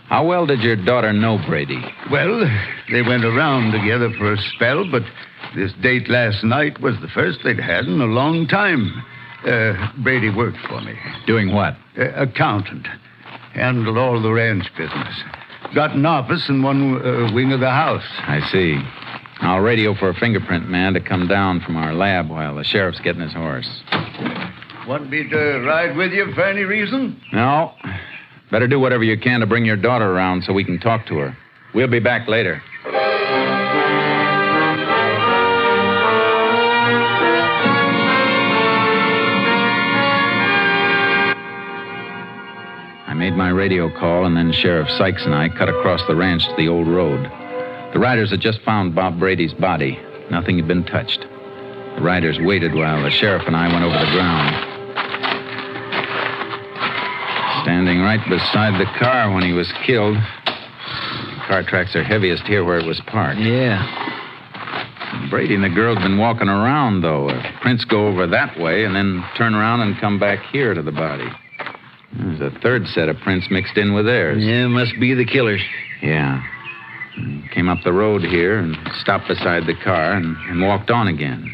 How well did your daughter know Brady? Well, they went around together for a spell, but this date last night was the first they'd had in a long time. Brady worked for me. Doing what? Accountant. Handled all the ranch business. Got an office in one wing of the house. I see. I'll radio for a fingerprint man to come down from our lab while the sheriff's getting his horse. Want me to ride with you for any reason? No. Better do whatever you can to bring your daughter around so we can talk to her. We'll be back later. I made my radio call, and then Sheriff Sykes and I cut across the ranch to the old road. The riders had just found Bob Brady's body. Nothing had been touched. The riders waited while the sheriff and I went over the ground. Standing right beside the car when he was killed. The car tracks are heaviest here where it was parked. Yeah. Brady and the girl had been walking around, though. Prints go over that way and then turn around and come back here to the body. There's a third set of prints mixed in with theirs. Yeah, must be the killers. Yeah. Came up the road here and stopped beside the car and walked on again.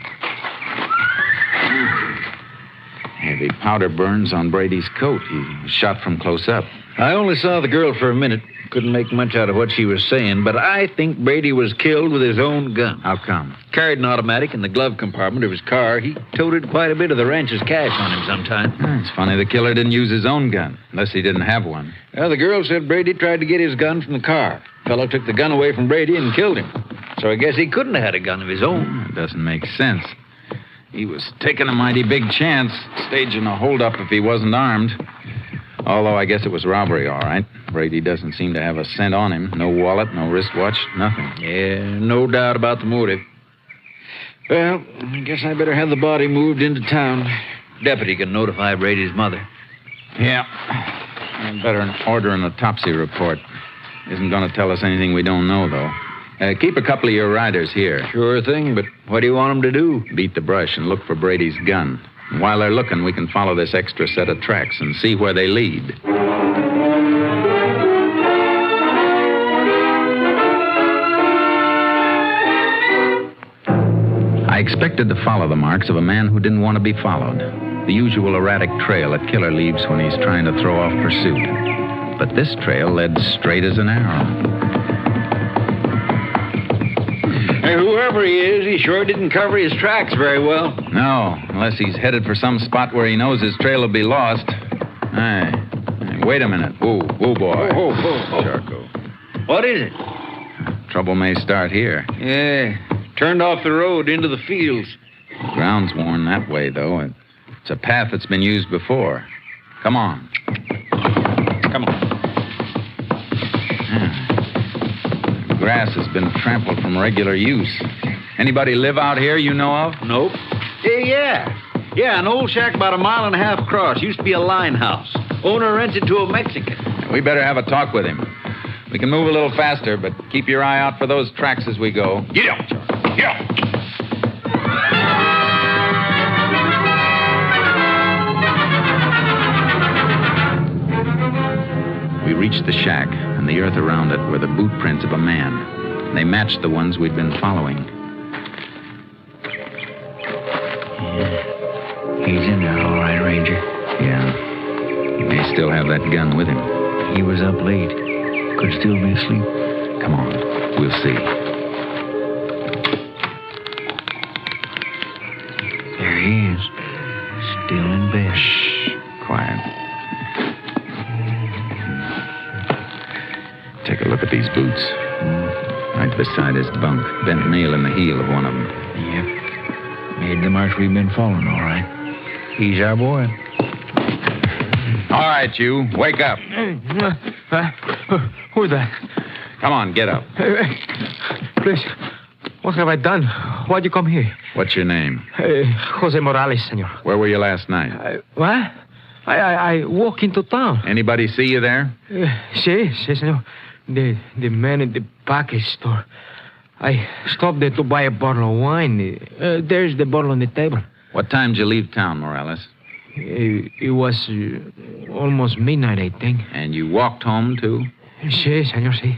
Heavy powder burns on Brady's coat. He was shot from close up. I only saw the girl for a minute. Couldn't make much out of what she was saying, but I think Brady was killed with his own gun. How come? Carried an automatic in the glove compartment of his car. He toted quite a bit of the ranch's cash on him sometime. It's funny the killer didn't use his own gun, unless he didn't have one. Well, the girl said Brady tried to get his gun from the car. Fellow took the gun away from Brady and killed him. So I guess he couldn't have had a gun of his own. It doesn't make sense. He was taking a mighty big chance, staging a holdup if he wasn't armed. Although I guess it was robbery, all right. Brady doesn't seem to have a cent on him. No wallet, no wristwatch, nothing. Yeah, no doubt about the motive. Well, I guess I better have the body moved into town. Deputy can notify Brady's mother. Yeah. And better order an autopsy report. Isn't going to tell us anything we don't know, though. Keep a couple of your riders here. Sure thing, but what do you want them to do? Beat the brush and look for Brady's gun. And while they're looking, we can follow this extra set of tracks and see where they lead. I expected to follow the marks of a man who didn't want to be followed. The usual erratic trail a killer leaves when he's trying to throw off pursuit. But this trail led straight as an arrow. Hey, whoever he is, he sure didn't cover his tracks very well. No, unless he's headed for some spot where he knows his trail will be lost. Hey, wait a minute. Whoa, boy. Whoa. Charco. What is it? Trouble may start here. Yeah, turned off the road into the fields. Ground's worn that way, though. It's a path that's been used before. Come on. Come on. The grass has been trampled from regular use. Anybody live out here you know of? Nope. Yeah, an old shack about a mile and a half across. Used to be a line house. Owner rented to a Mexican. We better have a talk with him. We can move a little faster, but keep your eye out for those tracks as we go. Get up. We reached the shack, and the earth around it were the boot prints of a man. They matched the ones we'd been following. He's in there, all right, Ranger. Yeah. He may still have that gun with him. He was up late. Could still be asleep. Come on. We'll see. There he is. Still in bed. Shh. Quiet. Take a look at these boots. Right beside his bunk. Bent nail in the heel of one of them. Yep. Made the march we've been following, all right. He's our boy. All right, you. Wake up. Who's that? Come on, get up. Please, what have I done? Why'd you come here? What's your name? Jose Morales, senor. Where were you last night? What? I walk into town. Anybody see you there? Sí, senor. The man in the package store. I stopped there to buy a bottle of wine. There's the bottle on the table. What time did you leave town, Morales? It was almost midnight, I think. And you walked home, too? Sí, senor, sí.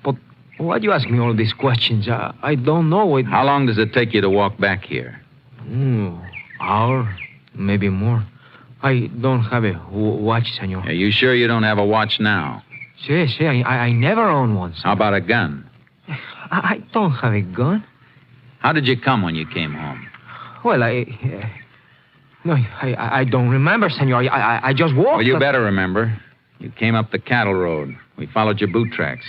But why do you ask me all these questions? I don't know. How long does it take you to walk back here? Hour, maybe more. I don't have a watch, senor. Are you sure you don't have a watch now? Sí, I never owned one, senor. How about a gun? I don't have a gun. How did you come when you came home? Well, I don't remember, senor. I just walked. Well, you better remember. You came up the cattle road. We followed your boot tracks.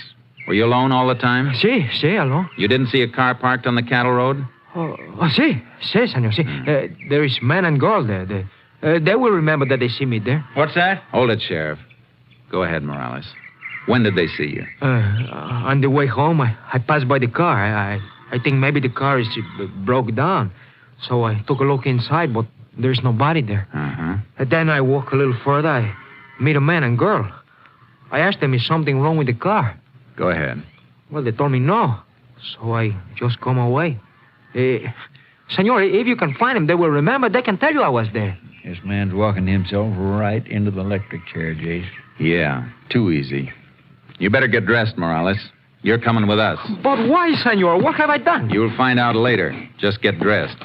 Were you alone all the time? Sí, alone. You didn't see a car parked on the cattle road? Sí, senor, sí. There is man and girl there. They will remember that they see me there. What's that? Hold it, Sheriff. Go ahead, Morales. When did they see you? On the way home, I passed by the car. I think maybe the car is broke down. So I took a look inside, but there's nobody there. And then I walk a little further. I meet a man and girl. I asked them, is something wrong with the car? Go ahead. Well, they told me no. So I just come away. Senor, if you can find them, they will remember. They can tell you I was there. This man's walking himself right into the electric chair, Jace. Yeah, too easy. You better get dressed, Morales. You're coming with us. But why, senor? What have I done? You'll find out later. Just get dressed.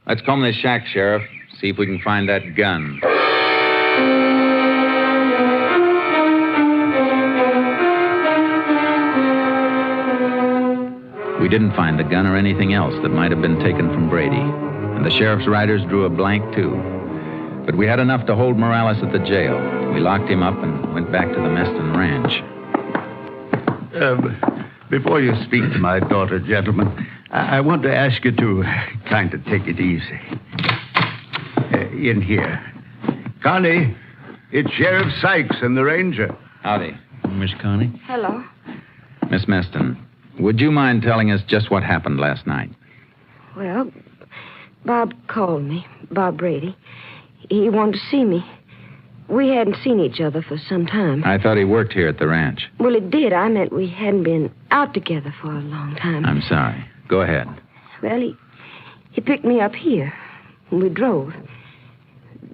Let's comb this shack, Sheriff. See if we can find that gun. We didn't find the gun or anything else that might have been taken from Brady. And the sheriff's riders drew a blank, too. But we had enough to hold Morales at the jail. We locked him up and went back to the Meston Ranch. Before you speak to my daughter, gentlemen, I want to ask you to kind of take it easy. In here. Connie, it's Sheriff Sykes and the Ranger. Howdy. Miss Connie? Hello. Miss Meston, would you mind telling us just what happened last night? Well, Bob called me, Bob Brady. He wanted to see me. We hadn't seen each other for some time. I thought he worked here at the ranch. Well, it did. I meant we hadn't been out together for a long time. I'm sorry. Go ahead. Well, he picked me up here, and we drove.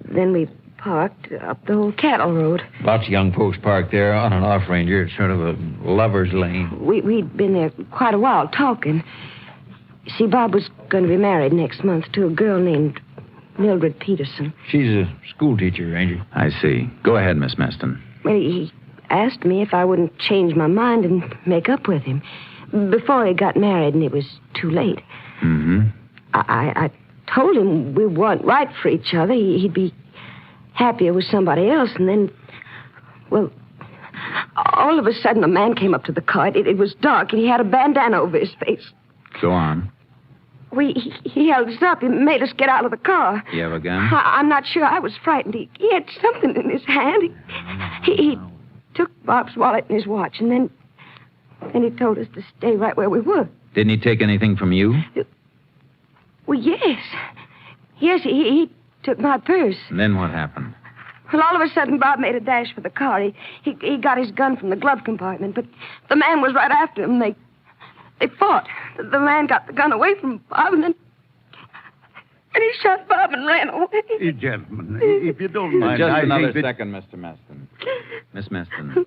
Then we parked up the old cattle road. Lots of young folks parked there on and off, Ranger. It's sort of a lover's lane. We'd been there quite a while talking. See, Bob was going to be married next month to a girl named Mildred Peterson. She's a school teacher, Ranger. I see. Go ahead, Miss Meston. Well, he asked me if I wouldn't change my mind and make up with him before he got married, and it was too late. I told him we weren't right for each other. He'd be happier with somebody else, and then, well, All of a sudden, a man came up to the car. It was dark, and he had a bandana over his face. Go on. He held us up. He made us get out of the car. You have a gun? I'm not sure. I was frightened. He had something in his hand. He took Bob's wallet and his watch, and then he told us to stay right where we were. Didn't he take anything from you? Well, yes. Yes, he took my purse. And then what happened? Well, all of a sudden, Bob made a dash for the car. He got his gun from the glove compartment, but the man was right after him. They fought. The man got the gun away from Bob, and he shot Bob and ran away. Gentlemen, if you don't mind, Just I another think that... second, Mr. Meston. Miss Meston,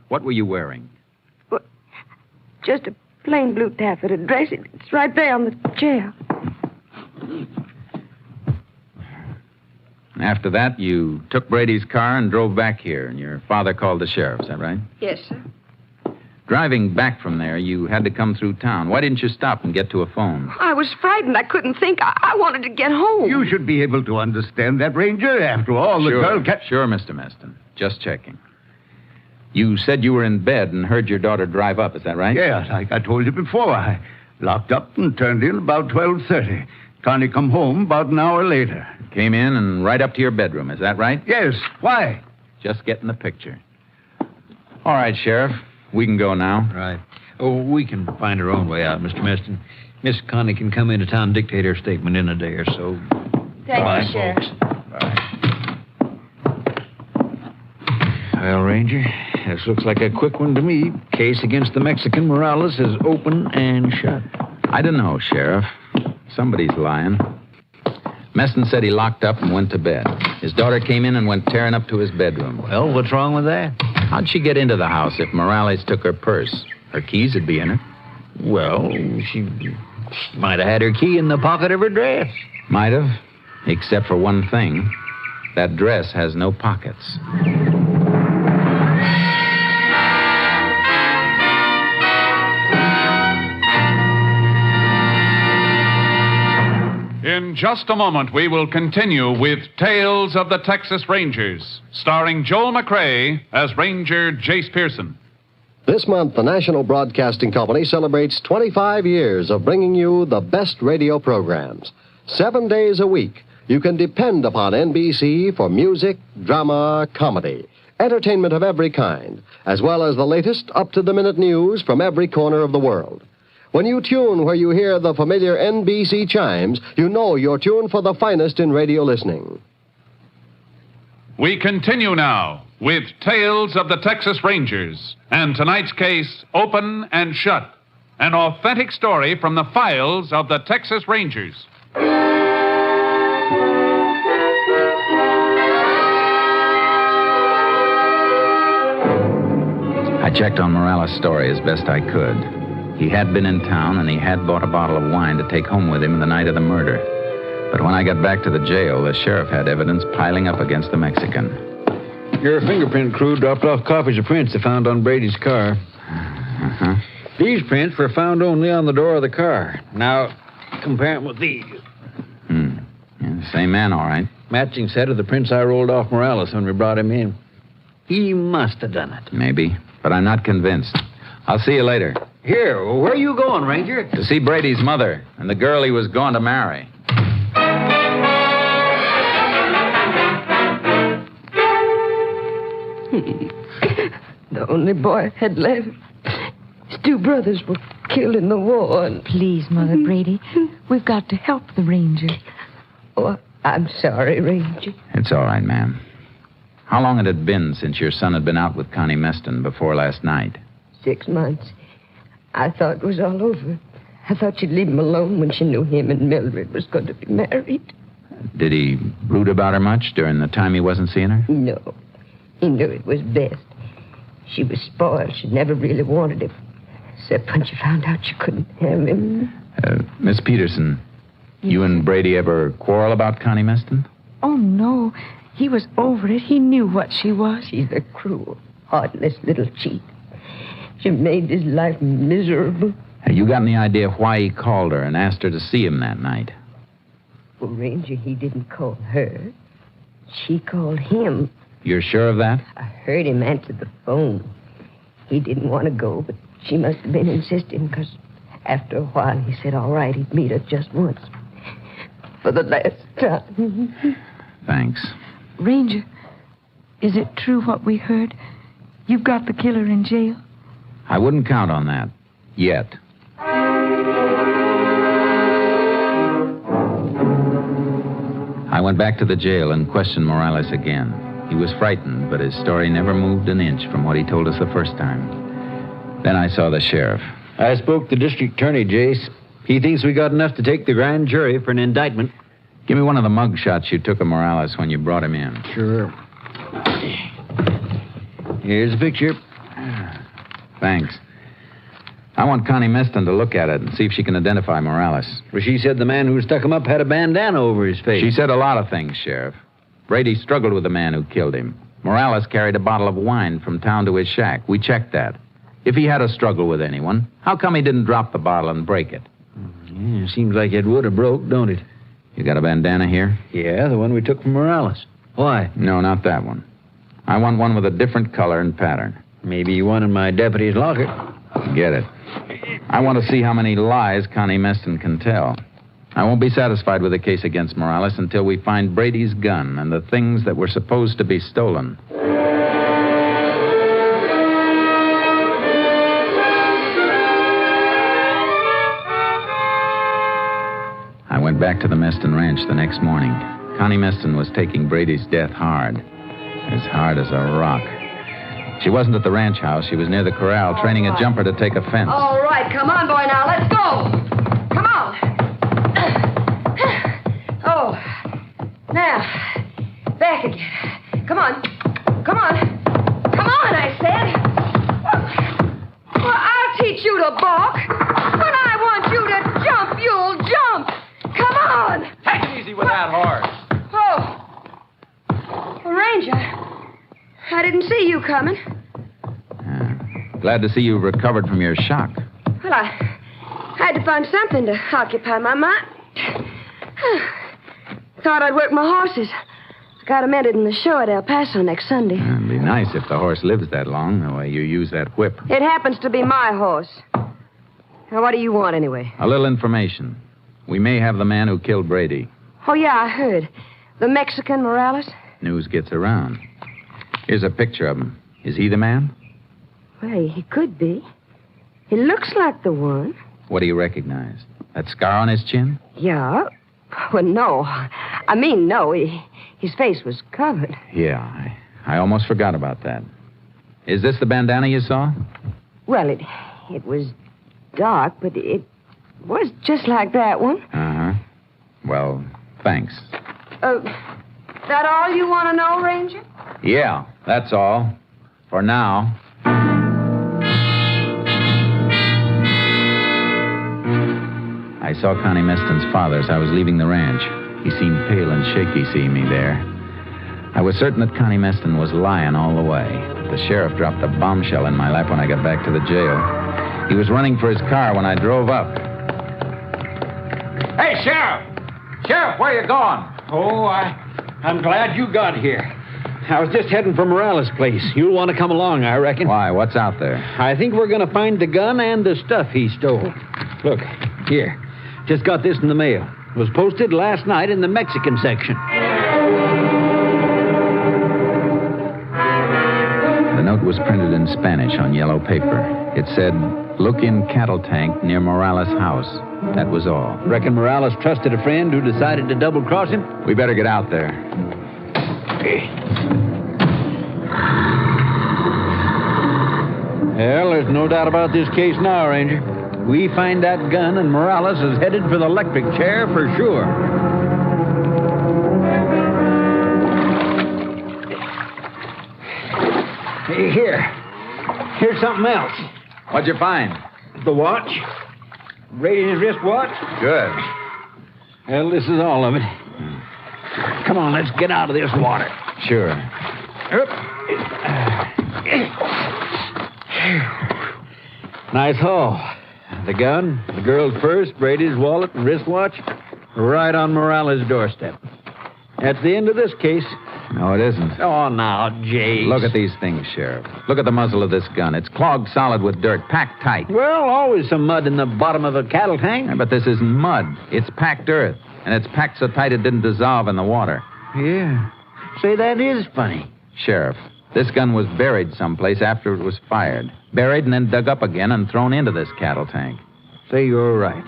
what were you wearing? Well, just a plain blue taffeta dress. It's right there on the chair. After that, you took Brady's car and drove back here, and your father called the sheriff, is that right? Yes, sir. Driving back from there, you had to come through town. Why didn't you stop and get to a phone? I was frightened. I couldn't think. I wanted to get home. You should be able to understand that, Ranger. After all, the girl... Sure, Mr. Meston. Just checking. You said you were in bed and heard your daughter drive up, is that right? Yes, like I told you before. I locked up and turned in about 12:30. Connie come home about an hour later. Came in and right up to your bedroom, is that right? Yes. Why? Just getting the picture. All right, Sheriff. We can go now. Right. Oh, we can find our own way out, Mr. Meston. Miss Connie can come into town and dictate her statement in a day or so. Thank you, Sheriff. Well, Ranger, this looks like a quick one to me. Case against the Mexican Morales is open and shut. I don't know, Sheriff. Somebody's lying. Meston said he locked up and went to bed. His daughter came in and went tearing up to his bedroom. Well, what's wrong with that? How'd she get into the house if Morales took her purse? Her keys would be in it. Well, she might have had her key in the pocket of her dress. Might have, except for one thing. That dress has no pockets. In just a moment, we will continue with Tales of the Texas Rangers, starring Joel McCrea as Ranger Jace Pearson. This month, the National Broadcasting Company celebrates 25 years of bringing you the best radio programs. 7 days a week, you can depend upon NBC for music, drama, comedy, entertainment of every kind, as well as the latest up-to-the-minute news from every corner of the world. When you tune where you hear the familiar NBC chimes, you know you're tuned for the finest in radio listening. We continue now with Tales of the Texas Rangers, and tonight's case, Open and Shut, an authentic story from the files of the Texas Rangers. I checked on Morales' story as best I could. He had been in town, and he had bought a bottle of wine to take home with him the night of the murder. But when I got back to the jail, the sheriff had evidence piling up against the Mexican. Your fingerprint crew dropped off copies of prints they found on Brady's car. Uh-huh. These prints were found only on the door of the car. Now, compare them with these. Yeah, the same man, all right. Matching set of the prints I rolled off Morales when we brought him in. He must have done it. Maybe, but I'm not convinced. I'll see you later. Here, where are you going, Ranger? To see Brady's mother and the girl he was going to marry. The only boy I had left. His two brothers were killed in the war. And... Please, Mother Brady, we've got to help the Ranger. Oh, I'm sorry, Ranger. It's all right, ma'am. How long had it been since your son had been out with Connie Meston before last night? 6 months. I thought it was all over. I thought she'd leave him alone when she knew him and Mildred was going to be married. Did he brood about her much during the time he wasn't seeing her? No. He knew it was best. She was spoiled. She never really wanted him. Except when she found out she couldn't have him. Miss Peterson, you and Brady ever quarrel about Connie Meston? Oh, no. He was over it. He knew what she was. She's a cruel, heartless little cheat. She made his life miserable. You got any idea why he called her and asked her to see him that night? Well, Ranger, he didn't call her. She called him. You're sure of that? I heard him answer the phone. He didn't want to go, but she must have been insisting, because after a while he said all right, he'd meet her just once. For the last time. Thanks. Ranger, is it true what we heard? You've got the killer in jail? I wouldn't count on that. Yet. I went back to the jail and questioned Morales again. He was frightened, but his story never moved an inch from what he told us the first time. Then I saw the sheriff. I spoke to District Attorney Jace. He thinks we got enough to take the grand jury for an indictment. Give me one of the mug shots you took of Morales when you brought him in. Sure. Here's a picture. Thanks. I want Connie Meston to look at it and see if she can identify Morales. Well, she said the man who stuck him up had a bandana over his face. She said a lot of things, Sheriff. Brady struggled with the man who killed him. Morales carried a bottle of wine from town to his shack. We checked that. If he had a struggle with anyone, how come he didn't drop the bottle and break it? Yeah, seems like it would have broke, don't it? You got a bandana here? Yeah, the one we took from Morales. Why? No, not that one. I want one with a different color and pattern. Maybe one in my deputy's locker. Get it. I want to see how many lies Connie Meston can tell. I won't be satisfied with the case against Morales until we find Brady's gun and the things that were supposed to be stolen. I went back to the Meston Ranch the next morning. Connie Meston was taking Brady's death hard. As hard as a rock. She wasn't at the ranch house. She was near the corral, training a jumper to take a fence. All right, come on, boy, now. Let's go. Come on. Oh. Now, back again. Come on. Come on. Come on, I said. Well, I'll teach you to balk. When I want you to jump, you'll jump. Come on. Take it easy with that horse. Oh. Ranger, I didn't see you coming. Glad to see you recovered from your shock. Well, I had to find something to occupy my mind. Thought I'd work my horses. Got them entered in the show at El Paso next Sunday. It'd be nice if the horse lives that long, the way you use that whip. It happens to be my horse. Now, what do you want, anyway? A little information. We may have the man who killed Brady. Oh, yeah, I heard. The Mexican Morales? News gets around. Here's a picture of him. Is he the man? Well, he could be. He looks like the one. What do you recognize? That scar on his chin? Yeah. Well, no. I mean, no. His face was covered. Yeah, I almost forgot about that. Is this the bandana you saw? Well, it was dark, but it was just like that one. Uh-huh. Well, thanks. That all you want to know, Ranger? Yeah, that's all. For now. I saw Connie Meston's father as I was leaving the ranch. He seemed pale and shaky seeing me there. I was certain that Connie Meston was lying all the way. The sheriff dropped a bombshell in my lap when I got back to the jail. He was running for his car when I drove up. Hey, Sheriff! Sheriff, where you going? Oh, I'm glad you got here. I was just heading for Morales' place. You'll want to come along, I reckon. Why? What's out there? I think we're going to find the gun and the stuff he stole. Look, here. Just got this in the mail. It was posted last night in the Mexican section. The note was printed in Spanish on yellow paper. It said, "Look in cattle tank near Morales' house." That was all. Reckon Morales trusted a friend who decided to double-cross him? We better get out there. Well, there's no doubt about this case now, Ranger. We find that gun, and Morales is headed for the electric chair for sure. Hey, here's something else. What'd you find? The watch. Brady's wristwatch. Good. Well, this is all of it. Come on, let's get out of this water. Sure. Nice haul. The gun, the girl's purse, Brady's wallet, and wristwatch, right on Morales' doorstep. At the end of this case, No, it isn't. Oh, now, Jase. Look at these things, Sheriff. Look at the muzzle of this gun. It's clogged solid with dirt, packed tight. Well, always some mud in the bottom of a cattle tank. Yeah, but this isn't mud. It's packed earth. And it's packed so tight it didn't dissolve in the water. Yeah. Say, that is funny. Sheriff, this gun was buried someplace after it was fired. Buried and then dug up again and thrown into this cattle tank. Say, you're right.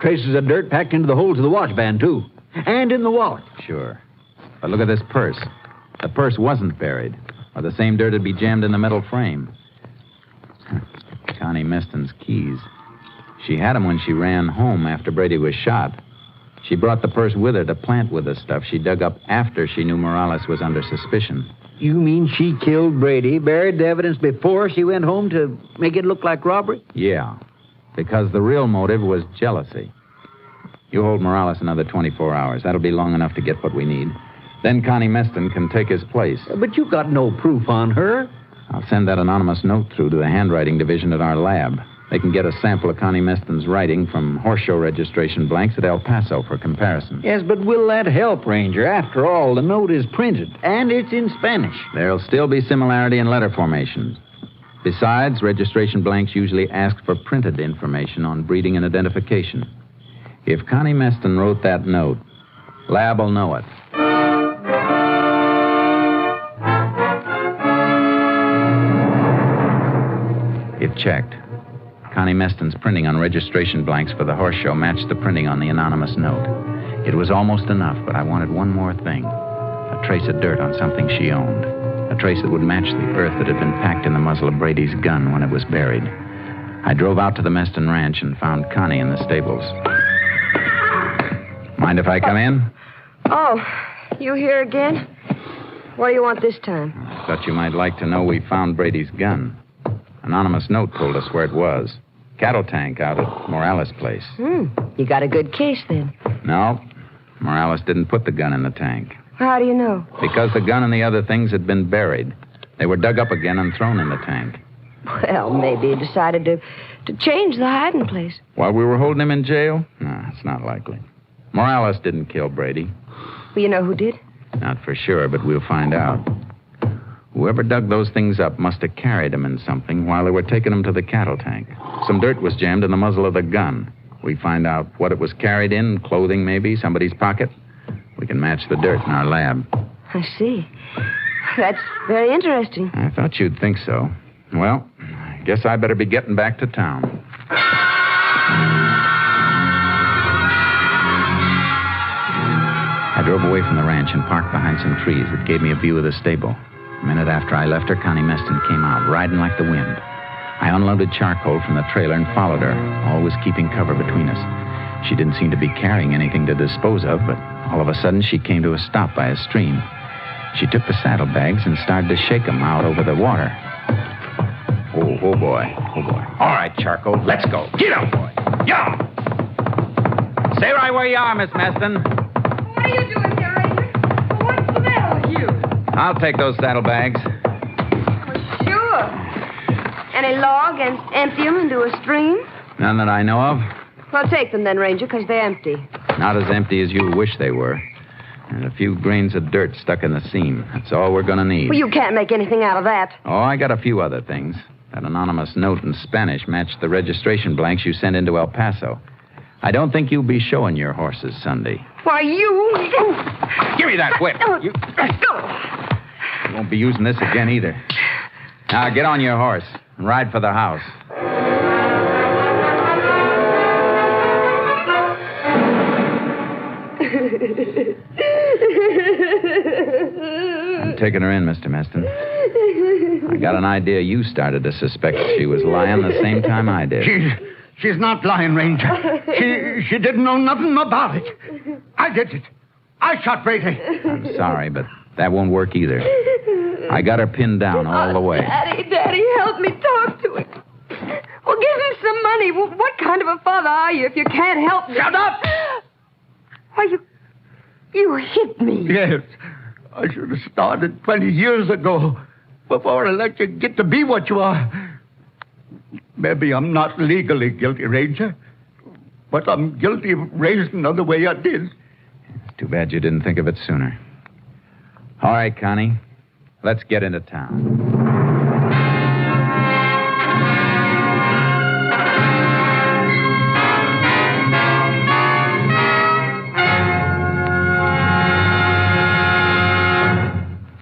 Traces of dirt packed into the holes of the watch band, too. And in the wallet. Sure. But look at this purse. The purse wasn't buried, or the same dirt would be jammed in the metal frame. Connie Meston's keys. She had them when she ran home after Brady was shot. She brought the purse with her to plant with the stuff she dug up after she knew Morales was under suspicion. You mean she killed Brady, buried the evidence before she went home to make it look like robbery? Yeah, because the real motive was jealousy. You hold Morales another 24 hours. That'll be long enough to get what we need. Then Connie Meston can take his place. But you got no proof on her. I'll send that anonymous note through to the handwriting division at our lab. They can get a sample of Connie Meston's writing from horse show registration blanks at El Paso for comparison. Yes, but will that help, Ranger? After all, the note is printed, and it's in Spanish. There'll still be similarity in letter formation. Besides, registration blanks usually ask for printed information on breeding and identification. If Connie Meston wrote that note, lab will know it. It checked. Connie Meston's printing on registration blanks for the horse show matched the printing on the anonymous note. It was almost enough, but I wanted one more thing. A trace of dirt on something she owned. A trace that would match the earth that had been packed in the muzzle of Brady's gun when it was buried. I drove out to the Meston ranch and found Connie in the stables. Mind if I come in? Oh, you here again? What do you want this time? I thought you might like to know we found Brady's gun. Anonymous note told us where it was. Cattle tank out at Morales' place. You got a good case then. No, Morales didn't put the gun in the tank. How do you know? Because the gun and the other things had been buried. They were dug up again and thrown in the tank. Well, maybe he decided to change the hiding place. While we were holding him in jail? No, it's not likely. Morales didn't kill Brady. Well, you know who did? Not for sure, but we'll find out. Whoever dug those things up must have carried them in something while they were taking them to the cattle tank. Some dirt was jammed in the muzzle of the gun. We find out what it was carried in, clothing maybe, somebody's pocket. We can match the dirt in our lab. I see. That's very interesting. I thought you'd think so. Well, I guess I better be getting back to town. I drove away from the ranch and parked behind some trees that gave me a view of the stable. A minute after I left her, Connie Meston came out, riding like the wind. I unloaded charcoal from the trailer and followed her, always keeping cover between us. She didn't seem to be carrying anything to dispose of, but all of a sudden she came to a stop by a stream. She took the saddlebags and started to shake them out over the water. Oh, boy. All right, charcoal, let's go. Get up, boy. Yeah. Stay right where you are, Miss Meston. What are you doing here, Ranger? What's the matter with you? I'll take those saddlebags. Sure. Any log and empty them into a stream? None that I know of. Well, take them then, Ranger, because they're empty. Not as empty as you wish they were. And a few grains of dirt stuck in the seam. That's all we're going to need. Well, you can't make anything out of that. Oh, I got a few other things. That anonymous note in Spanish matched the registration blanks you sent into El Paso. I don't think you'll be showing your horses Sunday. Why, you... Give me that whip. You won't be using this again either. Now, get on your horse and ride for the house. I'm taking her in, Mr. Meston. I got an idea you started to suspect she was lying the same time I did. She's not lying, Ranger. She didn't know nothing about it. I did it. I shot Brady. I'm sorry, but that won't work either. I got her pinned down all the way. Daddy, help me talk to him. Well, give him some money. What kind of a father are you if you can't help me? Shut up! Why, you hit me. Yes. I should have started 20 years ago before I let you get to be what you are. Maybe I'm not legally guilty, Ranger, but I'm guilty of raising her the way I did. It's too bad you didn't think of it sooner. All right, Connie. Let's get into town.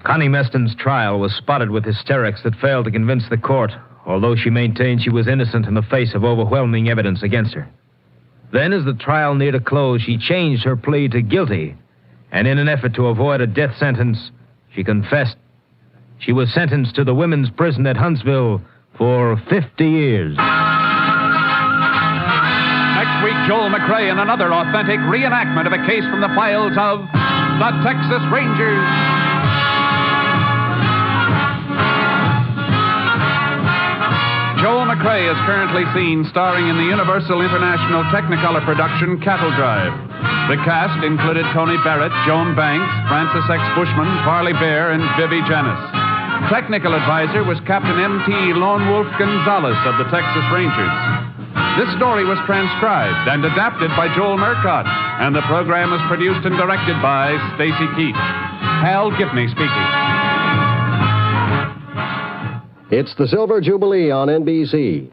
Connie Meston's trial was spotted with hysterics that failed to convince the court, although she maintained she was innocent in the face of overwhelming evidence against her. Then, as the trial neared a close, she changed her plea to guilty, and in an effort to avoid a death sentence, she confessed. She was sentenced to the women's prison at Huntsville for 50 years. Next week, Joel McCrea in another authentic reenactment of a case from the files of the Texas Rangers. Joel McCrea is currently seen starring in the Universal International Technicolor production Cattle Drive. The cast included Tony Barrett, Joan Banks, Francis X. Bushman, Parley Bear, and Vivi Janis. Technical advisor was Captain M.T. Lone Wolf Gonzalez of the Texas Rangers. This story was transcribed and adapted by Joel Murcott, and the program was produced and directed by Stacy Keach. Hal Gibney speaking. It's the Silver Jubilee on NBC.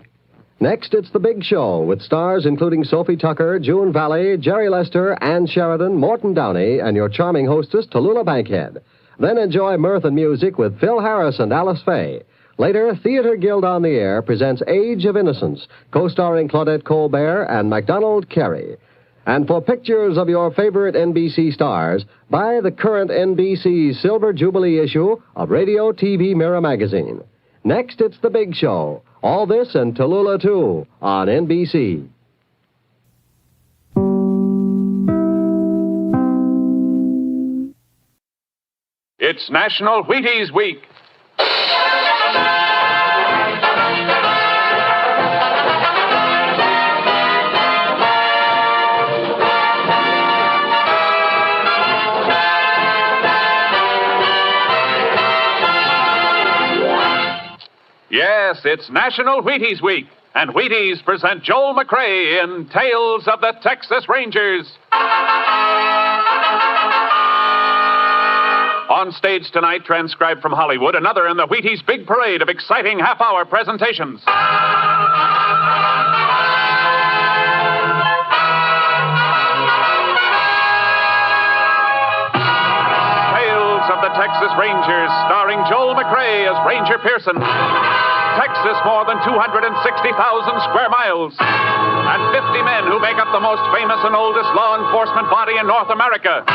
Next, it's The Big Show, with stars including Sophie Tucker, June Valley, Jerry Lester, Ann Sheridan, Morton Downey, and your charming hostess, Tallulah Bankhead. Then enjoy mirth and music with Phil Harris and Alice Faye. Later, Theater Guild on the Air presents Age of Innocence, co-starring Claudette Colbert and MacDonald Carey. And for pictures of your favorite NBC stars, buy the current NBC Silver Jubilee issue of Radio TV Mirror magazine. Next, it's The Big Show. All this and Tallulah, too, on NBC. It's National Wheaties Week. Yes, it's National Wheaties Week, and Wheaties present Joel McCrea in Tales of the Texas Rangers. On stage tonight, transcribed from Hollywood, another in the Wheaties big parade of exciting half-hour presentations. Tales of the Texas Rangers, starring Joel McCrea as Ranger Pearson. Texas, more than 260,000 square miles. And 50 men who make up the most famous and oldest law enforcement body in North America.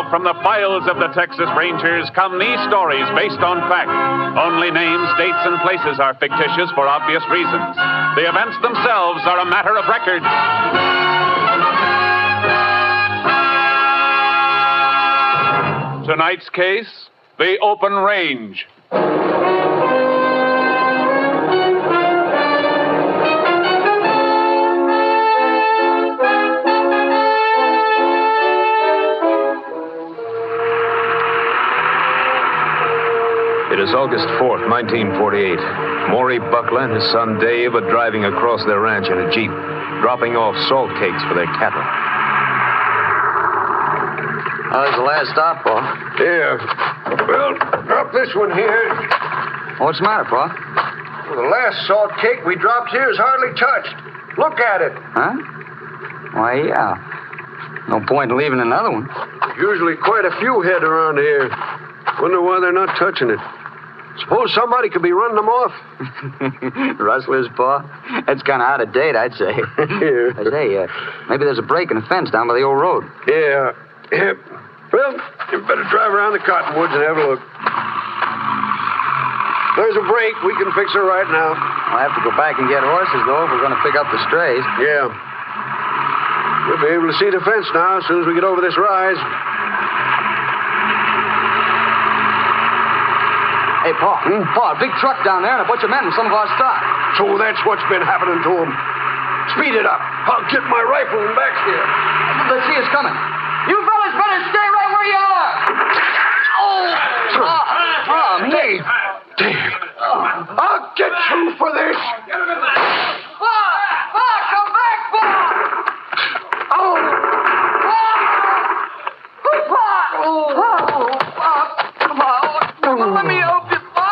From the files of the Texas Rangers come these stories based on fact. Only names, dates, and places are fictitious for obvious reasons. The events themselves are a matter of record. Tonight's case, the open range. It is August 4th, 1948. Maury Buckler and his son Dave are driving across their ranch in a Jeep, dropping off salt cakes for their cattle. How's the last stop, Pa? Yeah. Well, drop this one here. What's the matter, Pa? Well, the last salt cake we dropped here is hardly touched. Look at it. Huh? Why, yeah. No point in leaving another one. Usually quite a few head around here. Wonder why they're not touching it. Suppose somebody could be running them off. Rustlers, Pa? That's kind of out of date, I'd say. Yeah. I say, maybe there's a break in the fence down by the old road. Yeah. Well, you better drive around the cottonwoods and have a look. There's a break. We can fix her right now. I'll have to go back and get horses, though, if we're going to pick up the strays. Yeah. We'll be able to see the fence now as soon as we get over this rise. Hey, Pa. Pa, a big truck down there and a bunch of men with some of our stock. So that's what's been happening to them. Speed it up. I'll get my rifle and back here. Let's see us coming. You fellas better stay right where you are! Oh, me. Dave, I'll get you for this. Pa, come back, Pa! Oh. Come on. Let me help you, Pa.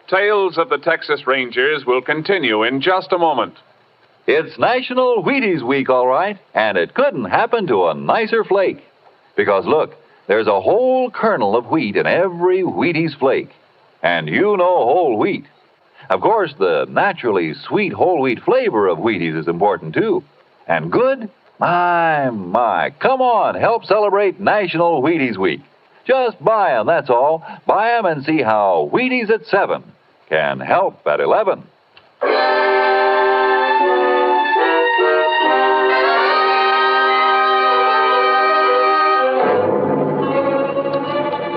Tales of the Texas Rangers will continue in just a moment. It's National Wheaties Week, all right, and it couldn't happen to a nicer flake. Because look, there's a whole kernel of wheat in every Wheaties flake. And you know whole wheat. Of course, the naturally sweet whole wheat flavor of Wheaties is important, too. And good? My. Come on, help celebrate National Wheaties Week. Just buy 'em, that's all. Buy 'em and see how Wheaties at 7 can help at 11.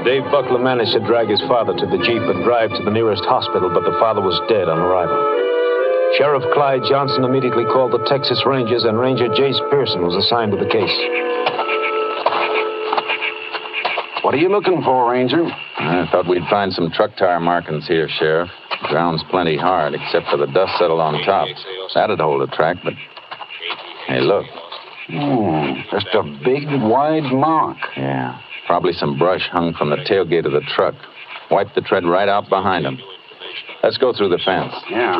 Dave Buckler managed to drag his father to the Jeep and drive to the nearest hospital, but the father was dead on arrival. Sheriff Clyde Johnson immediately called the Texas Rangers, and Ranger Jace Pearson was assigned to the case. What are you looking for, Ranger? I thought we'd find some truck tire markings here, Sheriff. The ground's plenty hard, except for the dust settled on top. That'd hold a track, but... Hey, look. Just a big, wide mark. Yeah. Probably some brush hung from the tailgate of the truck. Wiped the tread right out behind him. Let's go through the fence. Yeah.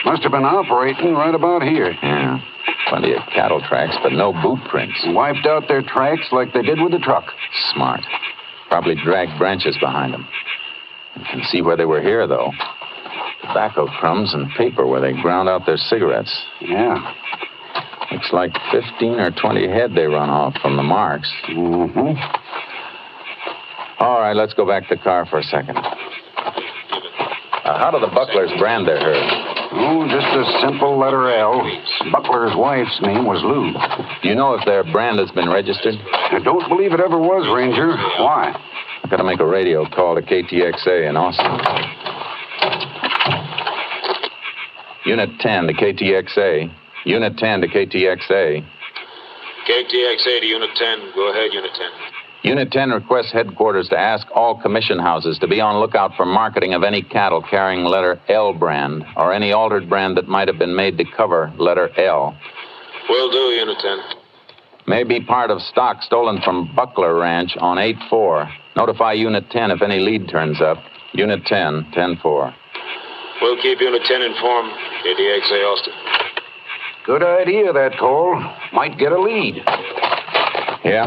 Must have been operating right about here. Yeah. Plenty of cattle tracks, but no boot prints. Wiped out their tracks like they did with the truck. Smart. Probably dragged branches behind them. You can see where they were here, though. Tobacco crumbs and paper where they ground out their cigarettes. Yeah. Looks like 15 or 20 head they run off from the marks. Mm-hmm. All right, let's go back to the car for a second. How do the Bucklers brand their herd? Oh, just a simple letter L. Buckler's wife's name was Lou. Do you know if their brand has been registered? I don't believe it ever was, Ranger. Why? I've got to make a radio call to KTXA in Austin. Unit 10 to KTXA. Unit 10 to KTXA. KTXA to Unit 10. Go ahead, Unit 10. Unit 10 requests headquarters to ask all commission houses to be on lookout for marketing of any cattle carrying letter L brand or any altered brand that might have been made to cover letter L. Will do, Unit 10. May be part of stock stolen from Buckler Ranch on 8-4. Notify Unit 10 if any lead turns up. Unit 10, 10-4. We'll keep Unit 10 informed. KTXA Austin. Good idea, that call. Might get a lead. Yeah.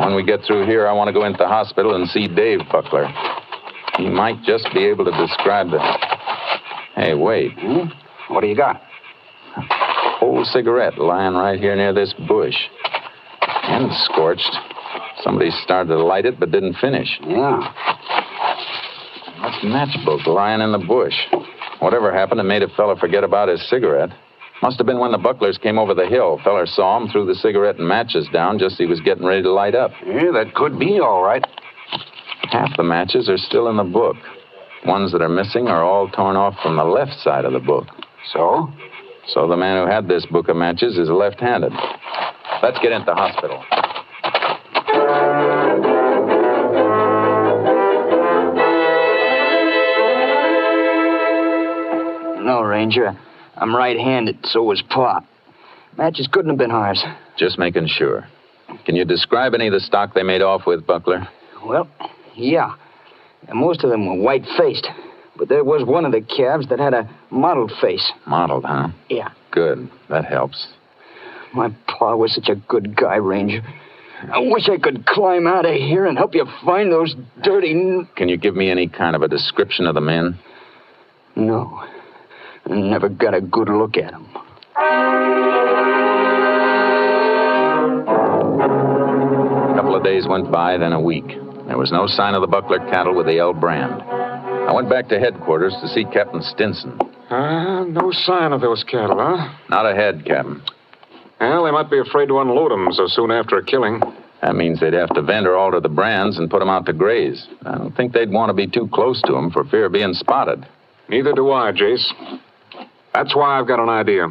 When we get through here, I want to go into the hospital and see Dave Buckler. He might just be able to describe the... Hey, wait. What do you got? Old cigarette lying right here near this bush. And scorched. Somebody started to light it but didn't finish. Yeah. That's matchbook lying in the bush. Whatever happened, it made a fella forget about his cigarette. Must have been when the Bucklers came over the hill. Feller saw him, threw the cigarette and matches down just as he was getting ready to light up. Yeah, that could be all right. Half the matches are still in the book. Ones that are missing are all torn off from the left side of the book. So? So the man who had this book of matches is left-handed. Let's get into the hospital. No, Ranger. I'm right-handed, so was Pop. Matches couldn't have been ours. Just making sure. Can you describe any of the stock they made off with, Buckler? Well, yeah. And most of them were white-faced. But there was one of the calves that had a mottled face. Mottled, huh? Yeah. Good. That helps. My pa was such a good guy, Ranger. I wish I could climb out of here and help you find those dirty... Can you give me any kind of a description of the men? No. I never got a good look at them. A couple of days went by, then a week. There was no sign of the Buckler cattle with the L brand. I went back to headquarters to see Captain Stinson. No sign of those cattle, huh? Not ahead, Captain. Well, they might be afraid to unload them so soon after a killing. That means they'd have to vend or alter the brands and put them out to graze. I don't think they'd want to be too close to them for fear of being spotted. Neither do I, Jace. That's why I've got an idea.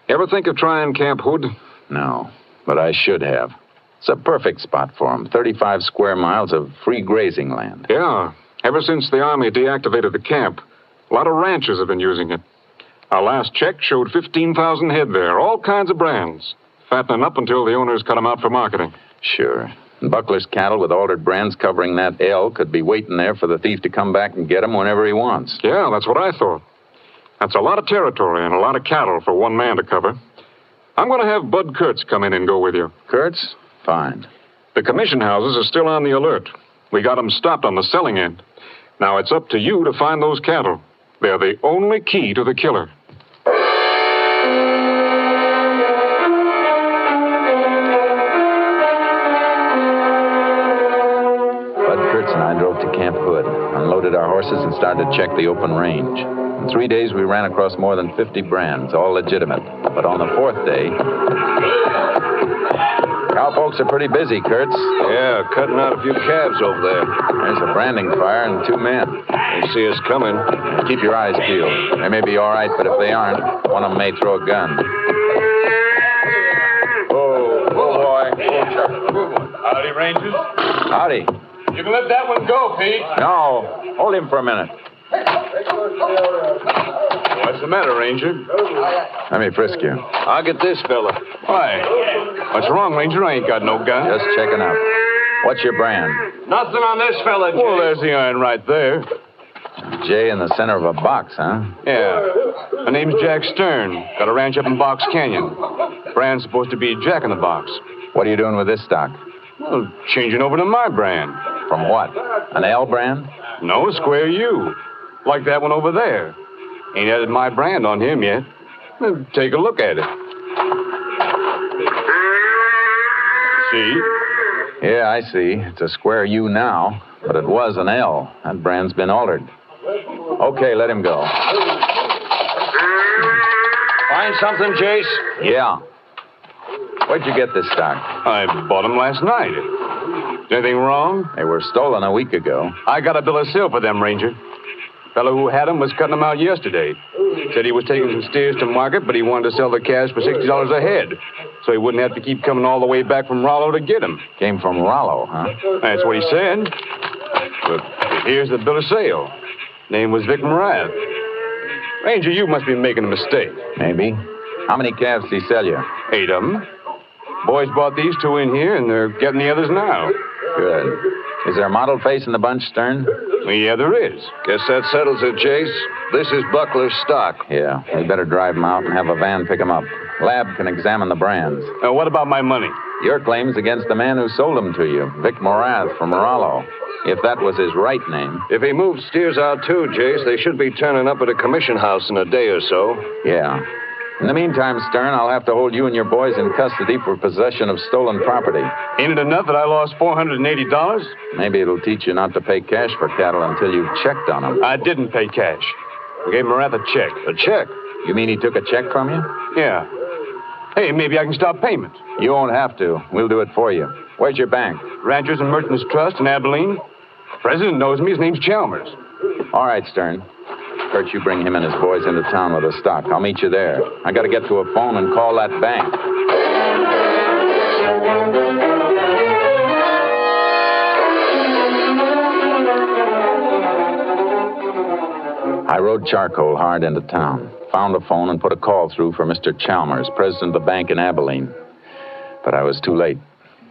Ever think of trying Camp Hood? No, but I should have. It's a perfect spot for them. 35 square miles of free grazing land. Yeah. Ever since the Army deactivated the camp, a lot of ranchers have been using it. Our last check showed 15,000 head there, all kinds of brands. Fattening up until the owners cut them out for marketing. Sure. And Buckler's cattle with altered brands covering that L could be waiting there for the thief to come back and get them whenever he wants. Yeah, that's what I thought. That's a lot of territory and a lot of cattle for one man to cover. I'm going to have Bud Kurtz come in and go with you. Kurtz? Fine. The commission houses are still on the alert. We got them stopped on the selling end. Now it's up to you to find those cattle. They're the only key to the killer. Bud Kurtz and I drove to Camp Hood, unloaded our horses, and started to check the open range. In 3 days, we ran across more than 50 brands, all legitimate. But on the fourth day... Cowpokes are pretty busy, Kurtz. Yeah, cutting out a few calves over there. There's a branding fire and 2 men. They see us coming. Keep your eyes peeled. They may be all right, but if they aren't, one of them may throw a gun. Oh, boy. Howdy, Rangers. Howdy. You can let that one go, Pete. No. Hold him for a minute. What's the matter, Ranger? Let me frisk you. I'll get this fella. Why? What's wrong, Ranger? I ain't got no gun. Just checking out. What's your brand? Nothing on this fella, Jay. Well, there's the iron right there. J in the center of a box, huh? Yeah. My name's Jack Stern. Got a ranch up in Box Canyon. Brand's supposed to be Jack in the Box. What are you doing with this stock? Well, changing over to my brand. From what? An L brand? No, Square U. Like that one over there. Ain't added my brand on him yet. Well, take a look at it. See? Yeah, I see. It's a Square U now, but it was an L. That brand's been altered. Okay, let him go. Find something, Jace? Yeah. Where'd you get this stock? I bought them last night. Is anything wrong? They were stolen a week ago. I got a bill of sale for them, Ranger. Fellow who had them was cutting them out yesterday. Said he was taking some steers to market, but he wanted to sell the calves for $60 a head, so he wouldn't have to keep coming all the way back from Rollo to get them. Came from Rollo, huh? That's what he said. But here's the bill of sale. Name was Vic Morath. Ranger, you must be making a mistake. Maybe. How many calves did he sell you? 8 of them. Boys bought these 2 in here, and they're getting the others now. Good. Is there a mottled face in the bunch, Stern? Yeah, there is. Guess that settles it, Jace. This is Buckler's stock. Yeah, we better drive him out and have a van pick him up. Lab can examine the brands. Now, what about my money? Your claim's against the man who sold them to you, Vic Morath from Rollo. If that was his right name. If he moved steers out too, Jace, they should be turning up at a commission house in a day or so. Yeah. In the meantime, Stern, I'll have to hold you and your boys in custody for possession of stolen property. Ain't it enough that I lost $480? Maybe it'll teach you not to pay cash for cattle until you've checked on them. I didn't pay cash. I gave Morath a check. A check? You mean he took a check from you? Yeah. Hey, maybe I can stop payment. You won't have to. We'll do it for you. Where's your bank? Ranchers and Merchants Trust in Abilene. President knows me. His name's Chalmers. All right, Stern. Kurt, you bring him and his boys into town with the stock. I'll meet you there. I got to get to a phone and call that bank. I rode charcoal hard into town, found a phone, and put a call through for Mr. Chalmers, president of the bank in Abilene. But I was too late.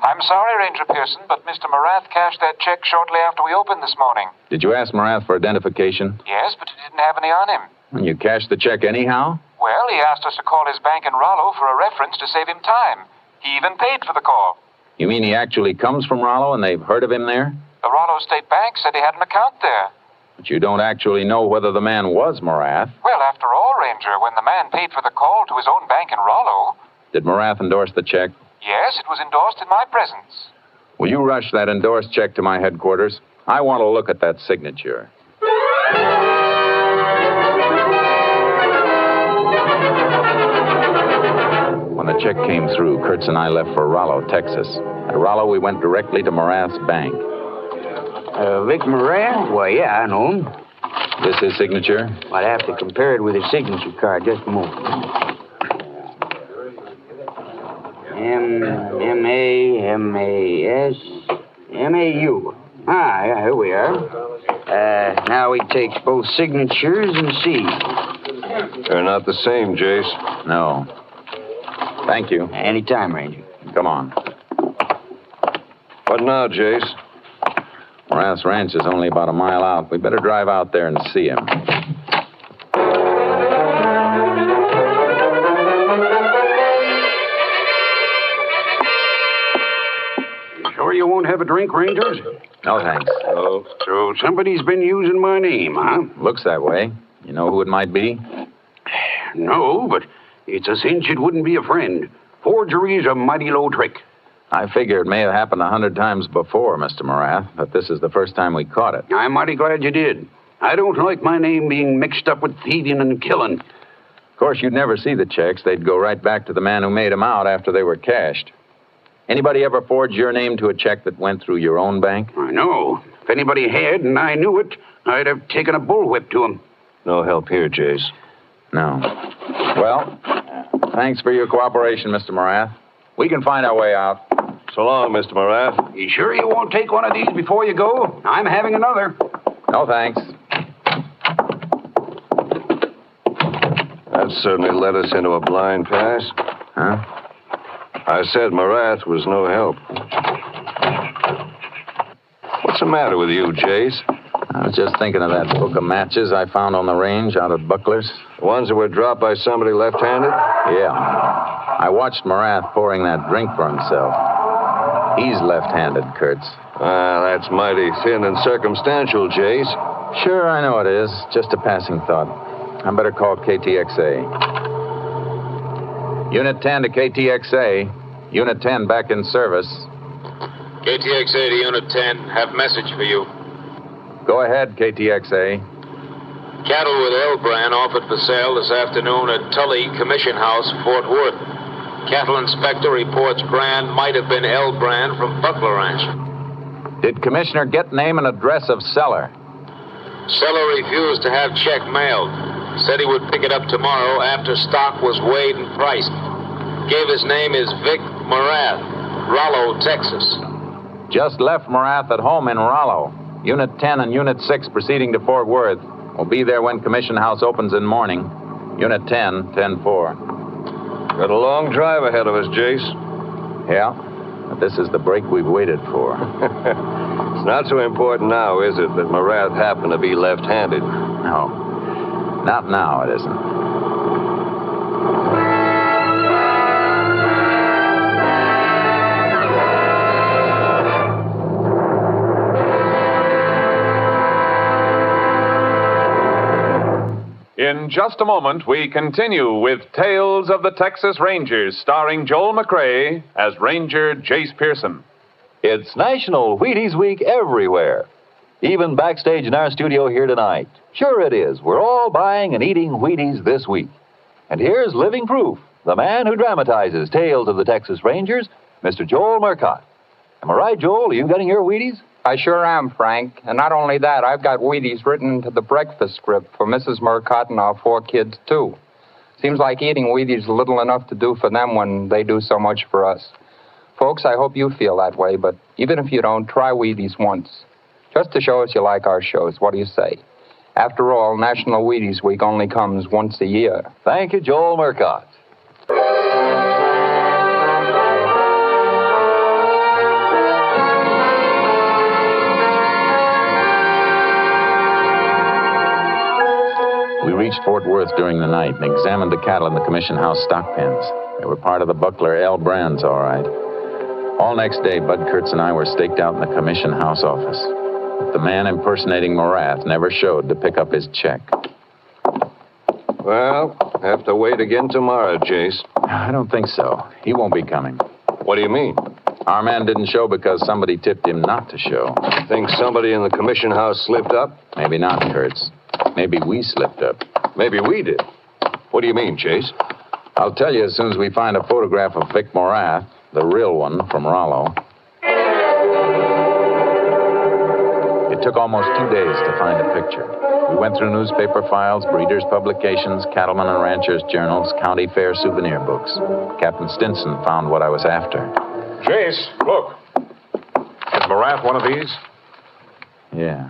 I'm sorry, Ranger Pearson, but Mr. Morath cashed that check shortly after we opened this morning. Did you ask Morath for identification? Yes, but he didn't have any on him. And you cashed the check anyhow? Well, he asked us to call his bank in Rollo for a reference to save him time. He even paid for the call. You mean he actually comes from Rollo and they've heard of him there? The Rollo State Bank said he had an account there. But you don't actually know whether the man was Morath. Well, after all, Ranger, when the man paid for the call to his own bank in Rollo... Did Morath endorse the check? Yes, it was endorsed in my presence. Will you rush that endorsed check to my headquarters? I want to look at that signature. When the check came through, Kurtz and I left for Rollo, Texas. At Rollo, we went directly to Morath's bank. Vic Morath? Why, yeah, I know him. This his signature? I'd have to compare it with his signature card. Just a moment. M-A-S-M-A-U. Ah, yeah, here we are. Now we take both signatures and see. They're not the same, Jace. No. Thank you. Anytime, Ranger. Come on. What now, Jace? Morath's ranch is only about a mile out. We better drive out there and see him. Sure you won't have a drink, Rangers? No, thanks. Oh, so somebody's been using my name, huh? Looks that way. You know who it might be? No, but it's a cinch it wouldn't be a friend. Forgery's a mighty low trick. I figure it may have happened 100 times before, Mr. Morath, but this is the first time we caught it. I'm mighty glad you did. I don't like my name being mixed up with thieving and killing. Of course, you'd never see the checks. They'd go right back to the man who made them out after they were cashed. Anybody ever forged your name to a check that went through your own bank? I know. If anybody had and I knew it, I'd have taken a bullwhip to him. No help here, Jace. No. Well, thanks for your cooperation, Mr. Morath. We can find our way out. So long, Mr. Morath. You sure you won't take one of these before you go? I'm having another. No, thanks. That certainly led us into a blind pass. Huh? I said Morath was no help. What's the matter with you, Jace? I was just thinking of that book of matches I found on the range out at Buckler's. The ones that were dropped by somebody left-handed? Yeah. I watched Morath pouring that drink for himself. He's left-handed, Kurtz. That's mighty thin and circumstantial, Jace. Sure, I know it is. Just a passing thought. I better call KTXA. Unit 10 to KTXA. Unit 10 back in service. KTXA to Unit 10. Have message for you. Go ahead, KTXA. Cattle with L brand offered for sale this afternoon at Tully Commission House, Fort Worth. Cattle inspector reports brand might have been L brand from Buckler Ranch. Did Commissioner get name and address of seller? Seller refused to have check mailed. Said he would pick it up tomorrow after stock was weighed and priced. Gave his name is Vic Morath, Rollo, Texas. Just left Morath at home in Rollo. Unit 10 and Unit 6 proceeding to Fort Worth. We'll be there when Commission House opens in morning. Unit 10, 10-4. Got a long drive ahead of us, Jace. Yeah, but this is the break we've waited for. It's not so important now, is it, that Morath happened to be left-handed? No. Not now, it isn't. In just a moment, we continue with Tales of the Texas Rangers, starring Joel McCrea as Ranger Jace Pearson. It's National Wheaties Week everywhere. Even backstage in our studio here tonight. Sure it is. We're all buying and eating Wheaties this week. And here's living proof. The man who dramatizes Tales of the Texas Rangers, Mr. Joel Murcott. Am I right, Joel? Are you getting your Wheaties? I sure am, Frank. And not only that, I've got Wheaties written into the breakfast script for Mrs. Murcott and our 4 kids, too. Seems like eating Wheaties is little enough to do for them when they do so much for us. Folks, I hope you feel that way, but even if you don't, try Wheaties once. Just to show us you like our shows. What do you say? After all, National Wheaties Week only comes once a year. Thank you, Joel Murcott. We reached Fort Worth during the night and examined the cattle in the Commission House stock pens. They were part of the Buckler L brands, all right. All next day, Bud Kurtz and I were staked out in the Commission House office. But the man impersonating Morath never showed to pick up his check. Well, have to wait again tomorrow, Jace. I don't think so. He won't be coming. What do you mean? Our man didn't show because somebody tipped him not to show. Think somebody in the commission house slipped up? Maybe not, Kurtz. Maybe we slipped up. Maybe we did. What do you mean, Chase? I'll tell you as soon as we find a photograph of Vic Morath, the real one from Rollo. It took almost 2 days to find a picture. We went through newspaper files, breeders' publications, cattlemen and ranchers' journals, county fair souvenir books. Captain Stinson found what I was after. Chase, look. Is Morath one of these? Yeah.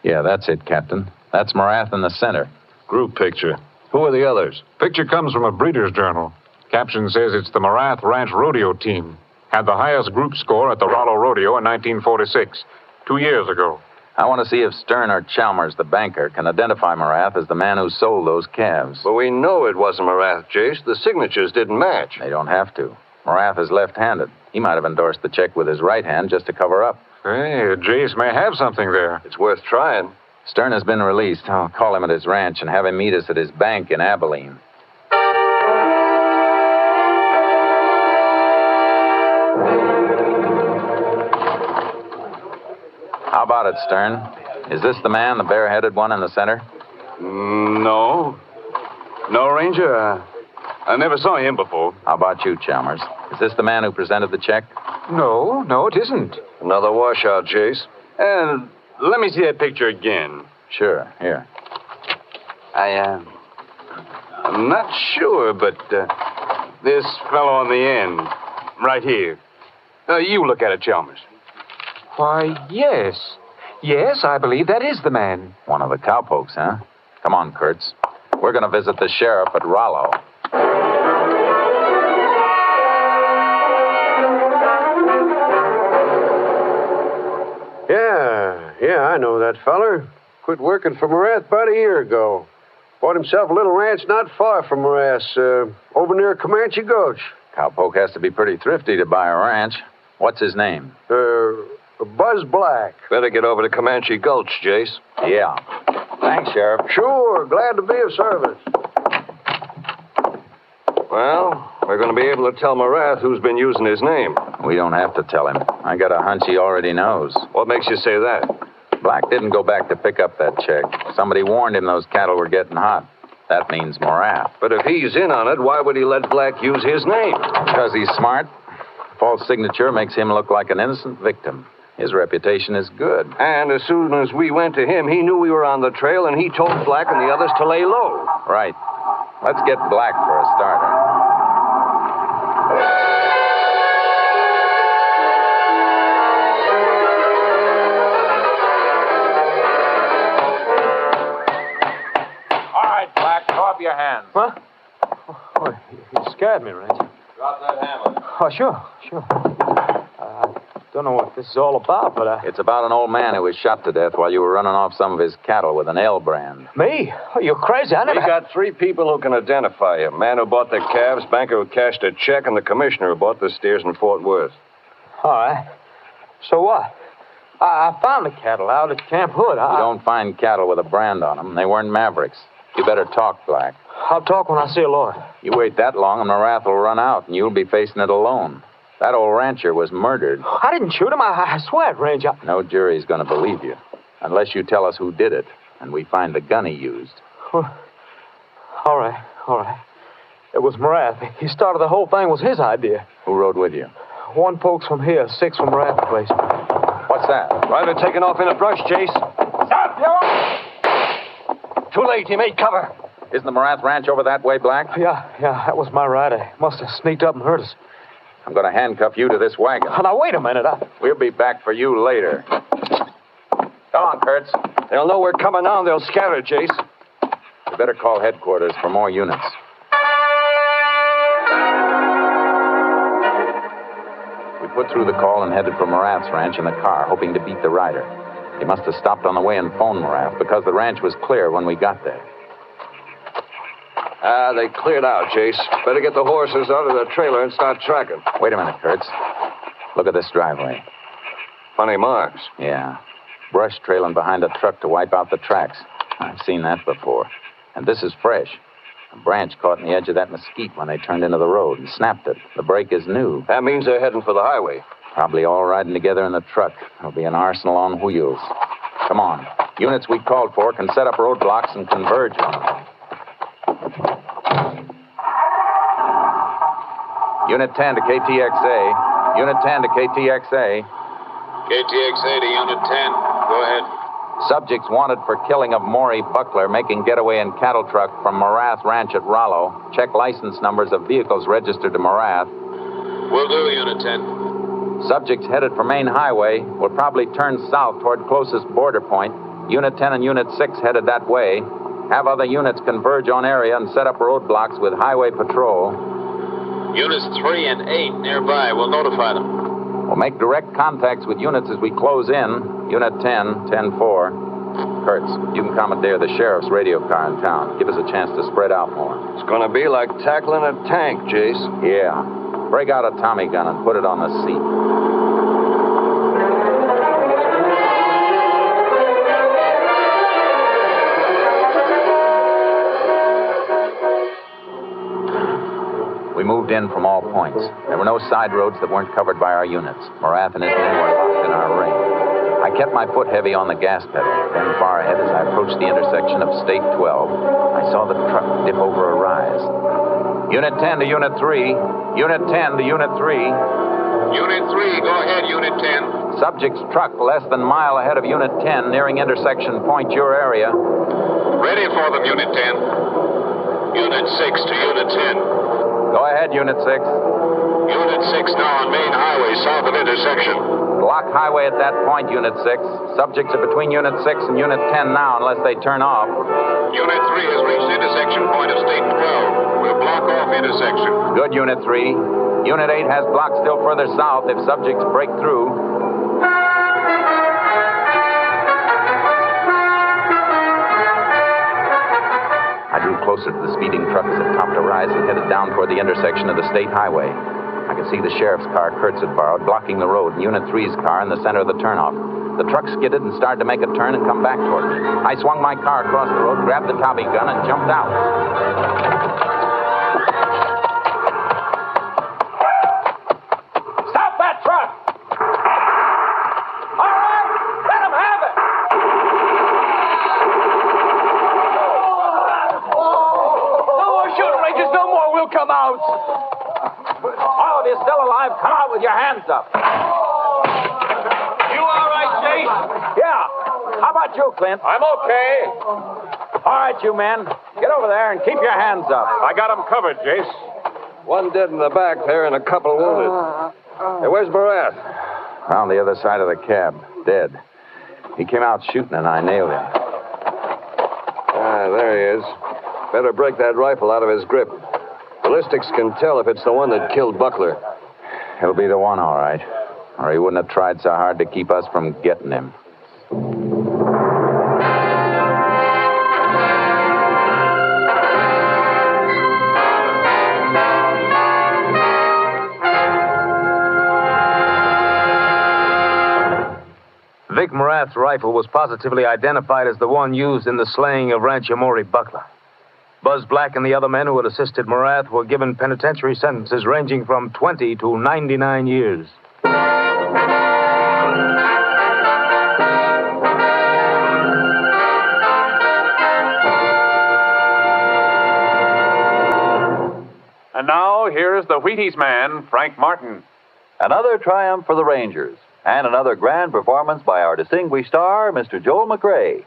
Yeah, that's it, Captain. That's Morath in the center. Group picture. Who are the others? Picture comes from a breeder's journal. Caption says it's the Morath Ranch Rodeo team. Had the highest group score at the Rollo Rodeo in 1946, 2 years ago. I want to see if Stern or Chalmers, the banker, can identify Morath as the man who sold those calves. But we know it wasn't Morath, Chase. The signatures didn't match. They don't have to. Morath is left-handed. He might have endorsed the check with his right hand just to cover up. Hey, Jace may have something there. It's worth trying. Stern has been released. I'll call him at his ranch and have him meet us at his bank in Abilene. How about it, Stern? Is this the man, the bare-headed one in the center? No. No, Ranger. I never saw him before. How about you, Chalmers? Is this the man who presented the check? No, it isn't. Another washout, Chase. And let me see that picture again. Sure, here. I'm not sure, but this fellow on the end, right here. You look at it, Chalmers. Why, yes. Yes, I believe that is the man. One of the cowpokes, huh? Come on, Kurtz. We're going to visit the sheriff at Rollo. Yeah, I know that feller. Quit working for Morath about a year ago. Bought himself a little ranch not far from Morath's, over near Comanche Gulch. Cowpoke has to be pretty thrifty to buy a ranch. What's his name? Buzz Black. Better get over to Comanche Gulch, Jace. Yeah. Thanks, Sheriff. Sure, glad to be of service. Well, we're going to be able to tell Morath who's been using his name. We don't have to tell him. I got a hunch he already knows. What makes you say that? Black didn't go back to pick up that check. Somebody warned him those cattle were getting hot. That means Morath. But if he's in on it, why would he let Black use his name? Because he's smart. False signature makes him look like an innocent victim. His reputation is good. And as soon as we went to him, he knew we were on the trail, and he told Black and the others to lay low. Right. Let's get Black for a starter. All right, Black, throw up your hands. What? Oh, you scared me, Ranger. Drop that hammer. Oh, sure. I don't know what this is all about, but It's about an old man who was shot to death while you were running off some of his cattle with an L brand. Me? Oh, you're crazy. I never... We got 3 people who can identify him. Man who bought the calves, banker who cashed a check, and the commissioner who bought the steers in Fort Worth. All right. So what? I found the cattle out at Camp Hood. You don't find cattle with a brand on them. They weren't Mavericks. You better talk, Black. I'll talk when I see a lawyer. You wait that long and Morath will run out, and you'll be facing it alone. That old rancher was murdered. I didn't shoot him. I swear it, Ranger. No jury's going to believe you, unless you tell us who did it, and we find the gun he used. Well, all right. It was Morath. He started the whole thing. It was his idea. Who rode with you? 1 folks from here, 6 from Morath's place. What's that? Rider taking off in a brush, Jace. Stop, you! Too late. He made cover. Isn't the Morath ranch over that way, Black? Yeah, that was my rider. Must have sneaked up and hurt us. I'm going to handcuff you to this wagon. Oh, now, wait a minute. We'll be back for you later. Come on, Kurtz. They'll know we're coming on. They'll scatter, Jace. We better call headquarters for more units. We put through the call and headed for Morath's ranch in the car, hoping to beat the rider. He must have stopped on the way and phoned Morath because the ranch was clear when we got there. They cleared out, Jace. Better get the horses out of the trailer and start tracking. Wait a minute, Kurtz. Look at this driveway. Funny marks. Yeah. Brush trailing behind a truck to wipe out the tracks. I've seen that before. And this is fresh. A branch caught in the edge of that mesquite when they turned into the road and snapped it. The break is new. That means they're heading for the highway. Probably all riding together in the truck. There'll be an arsenal on wheels. Come on. Units we called for can set up roadblocks and converge on them. Unit 10 to KTXA. Unit 10 to KTXA. KTXA to Unit 10. Go ahead. Subjects wanted for killing of Maury Buckler, making getaway in cattle truck from Morath Ranch at Rollo. Check license numbers of vehicles registered to Morath. Will do, Unit 10. Subjects headed for main highway will probably turn south toward closest border point. Unit 10 and Unit 6 headed that way. Have other units converge on area and set up roadblocks with highway patrol. Units 3 and 8 nearby. We'll notify them. We'll make direct contacts with units as we close in. Unit 10, 10-4. Kurtz, you can commandeer the sheriff's radio car in town. Give us a chance to spread out more. It's going to be like tackling a tank, Jace. Yeah. Break out a Tommy gun and put it on the seat. We moved in from all points. There were no side roads that weren't covered by our units. Morath and his men were locked in our ring. I kept my foot heavy on the gas pedal. Then far ahead, as I approached the intersection of State 12, I saw the truck dip over a rise. Unit 10 to Unit 3. Unit 10 to Unit 3. Unit 3, go ahead, Unit 10. Subject's truck less than a mile ahead of Unit 10, nearing intersection point your area. Ready for them, Unit 10. Unit 6 to Unit 10. Go ahead, Unit 6. Unit 6 now on main highway south of intersection. Block highway at that point, Unit 6. Subjects are between Unit 6 and Unit 10 now unless they turn off. Unit 3 has reached intersection point of State 12. We'll block off intersection. Good, Unit 3. Unit 8 has blocked still further south if subjects break through. I drew closer to the speeding truck as it topped a rise and headed down toward the intersection of the state highway. I could see the sheriff's car Kurtz had borrowed blocking the road and Unit 3's car in the center of the turnoff. The truck skidded and started to make a turn and come back toward me. I swung my car across the road, grabbed the Tommy gun, and jumped out. Stop that truck! All right, let him have it! No more shooting, Rangers, no more. We'll come out. All of you still alive, come out with your hands up. You all right, Jase? Yeah. How about you, Clint? I'm okay. All right, you men. Get over there and keep your hands up. I got him covered, Jace. One dead in the back there and a couple wounded. Hey, where's Morath? Found the other side of the cab, dead. He came out shooting and I nailed him. Ah, there he is. Better break that rifle out of his grip. Ballistics can tell if it's the one that killed Buckler. It'll be the one, all right. Or he wouldn't have tried so hard to keep us from getting him. Vic Morath's rifle was positively identified as the one used in the slaying of Rancher Maury Buckler. Buzz Black and the other men who had assisted Morath were given penitentiary sentences ranging from 20 to 99 years. And now, here's the Wheaties man, Frank Martin. Another triumph for the Rangers, and another grand performance by our distinguished star, Mr. Joel McRae.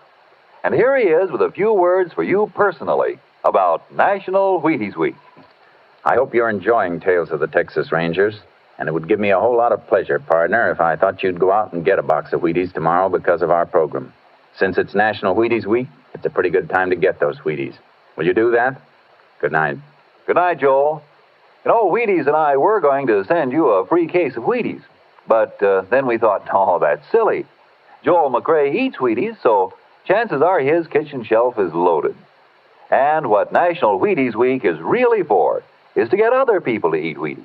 And here he is with a few words for you personally about National Wheaties Week. I hope you're enjoying Tales of the Texas Rangers, and it would give me a whole lot of pleasure, partner, if I thought you'd go out and get a box of Wheaties tomorrow because of our program. Since it's National Wheaties Week, it's a pretty good time to get those Wheaties. Will you do that? Good night. Good night, Joel. You know, Wheaties and I were going to send you a free case of Wheaties, but then we thought, oh, that's silly. Joel McRae eats Wheaties, so chances are his kitchen shelf is loaded. And what National Wheaties Week is really for is to get other people to eat Wheaties.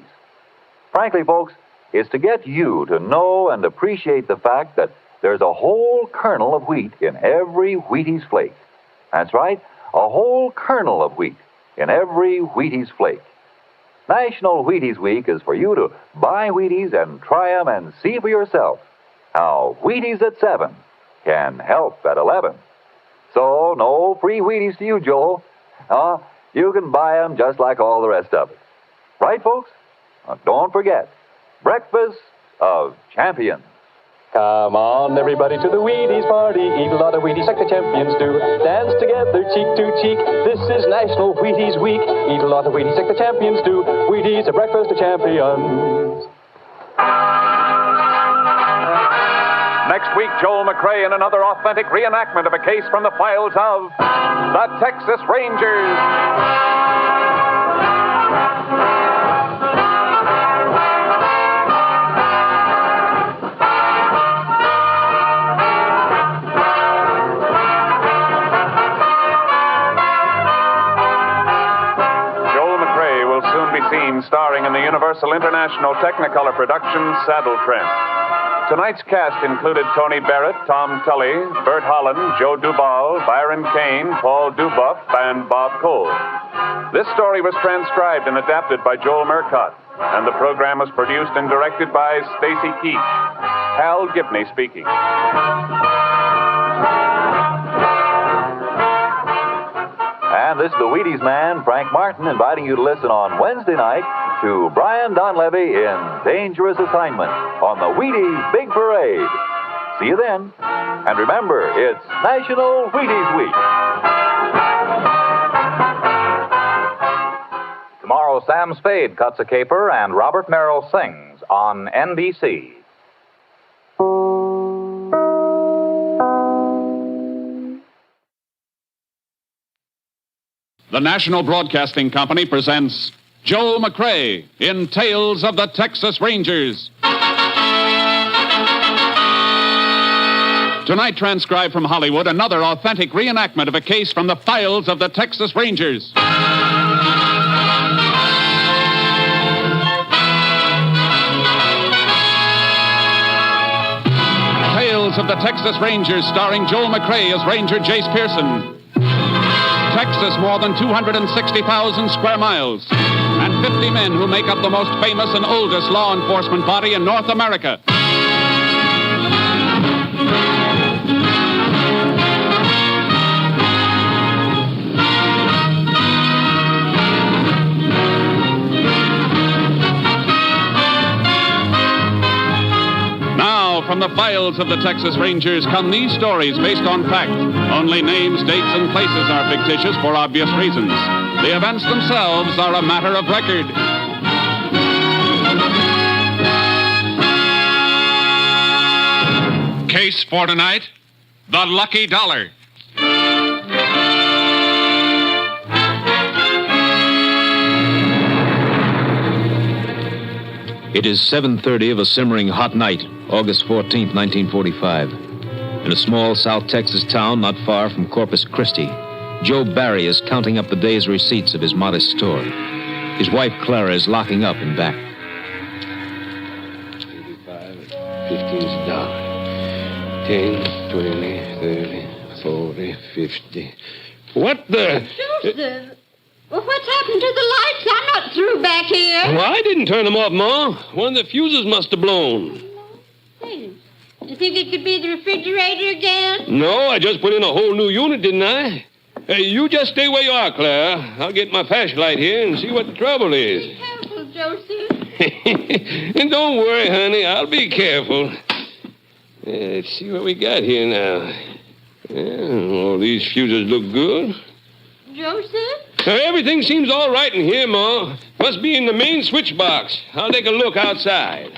Frankly, folks, it's to get you to know and appreciate the fact that there's a whole kernel of wheat in every Wheaties flake. That's right, a whole kernel of wheat in every Wheaties flake. National Wheaties Week is for you to buy Wheaties and try 'em and see for yourself how Wheaties at 7 can help at 11. So, no free Wheaties to you, Joel. You can buy 'em just like all the rest of it. Right, folks? Don't forget, Breakfast of Champions. Come on, everybody, to the Wheaties party. Eat a lot of Wheaties like the champions do. Dance together, cheek to cheek. This is National Wheaties Week. Eat a lot of Wheaties like the champions do. Wheaties are breakfast of champions. Next week, Joel McCrea in another authentic reenactment of a case from the files of the Texas Rangers. Starring in the Universal International Technicolor production Saddle Tramp. Tonight's cast included Tony Barrett, Tom Tully, Bert Holland, Joe Duval, Byron Kane, Paul Dubuff, and Bob Cole. This story was transcribed and adapted by Joel Murcott, and the program was produced and directed by Stacy Keach. Hal Gibney speaking. And this is the Wheaties man, Frank Martin, inviting you to listen on Wednesday night to Brian Donlevy in Dangerous Assignment on the Wheaties Big Parade. See you then. And remember, it's National Wheaties Week. Tomorrow, Sam Spade cuts a caper and Robert Merrill sings on NBC. The National Broadcasting Company presents Joel McCrea in Tales of the Texas Rangers. Tonight, transcribed from Hollywood, another authentic reenactment of a case from the files of the Texas Rangers. Tales of the Texas Rangers, starring Joel McCrea as Ranger Jace Pearson. Texas, more than 260,000 square miles, and 50 men who make up the most famous and oldest law enforcement body in North America. From the files of the Texas Rangers come these stories based on fact. Only names, dates, and places are fictitious for obvious reasons. The events themselves are a matter of record. Case for tonight, the Lucky Dollar. It is 7:30 of a simmering hot night, August 14th, 1945. In a small South Texas town not far from Corpus Christi, Joe Barry is counting up the day's receipts of his modest store. His wife, Clara, is locking up in back. 85, 15's $1. 10, 20, 30, 40, 50. What the? Joseph! Well, what's happened to the lights? I'm not through back here. Well, I didn't turn them off, Ma. One of the fuses must have blown. Hey, you think it could be the refrigerator again? No, I just put in a whole new unit, didn't I? Hey, you just stay where you are, Clara. I'll get my flashlight here and see what the trouble is. Be careful, Joseph. And don't worry, honey. I'll be careful. Let's see what we got here now. All these fuses look good. Joseph? Everything seems all right in here, Ma. Must be in the main switch box. I'll take a look outside.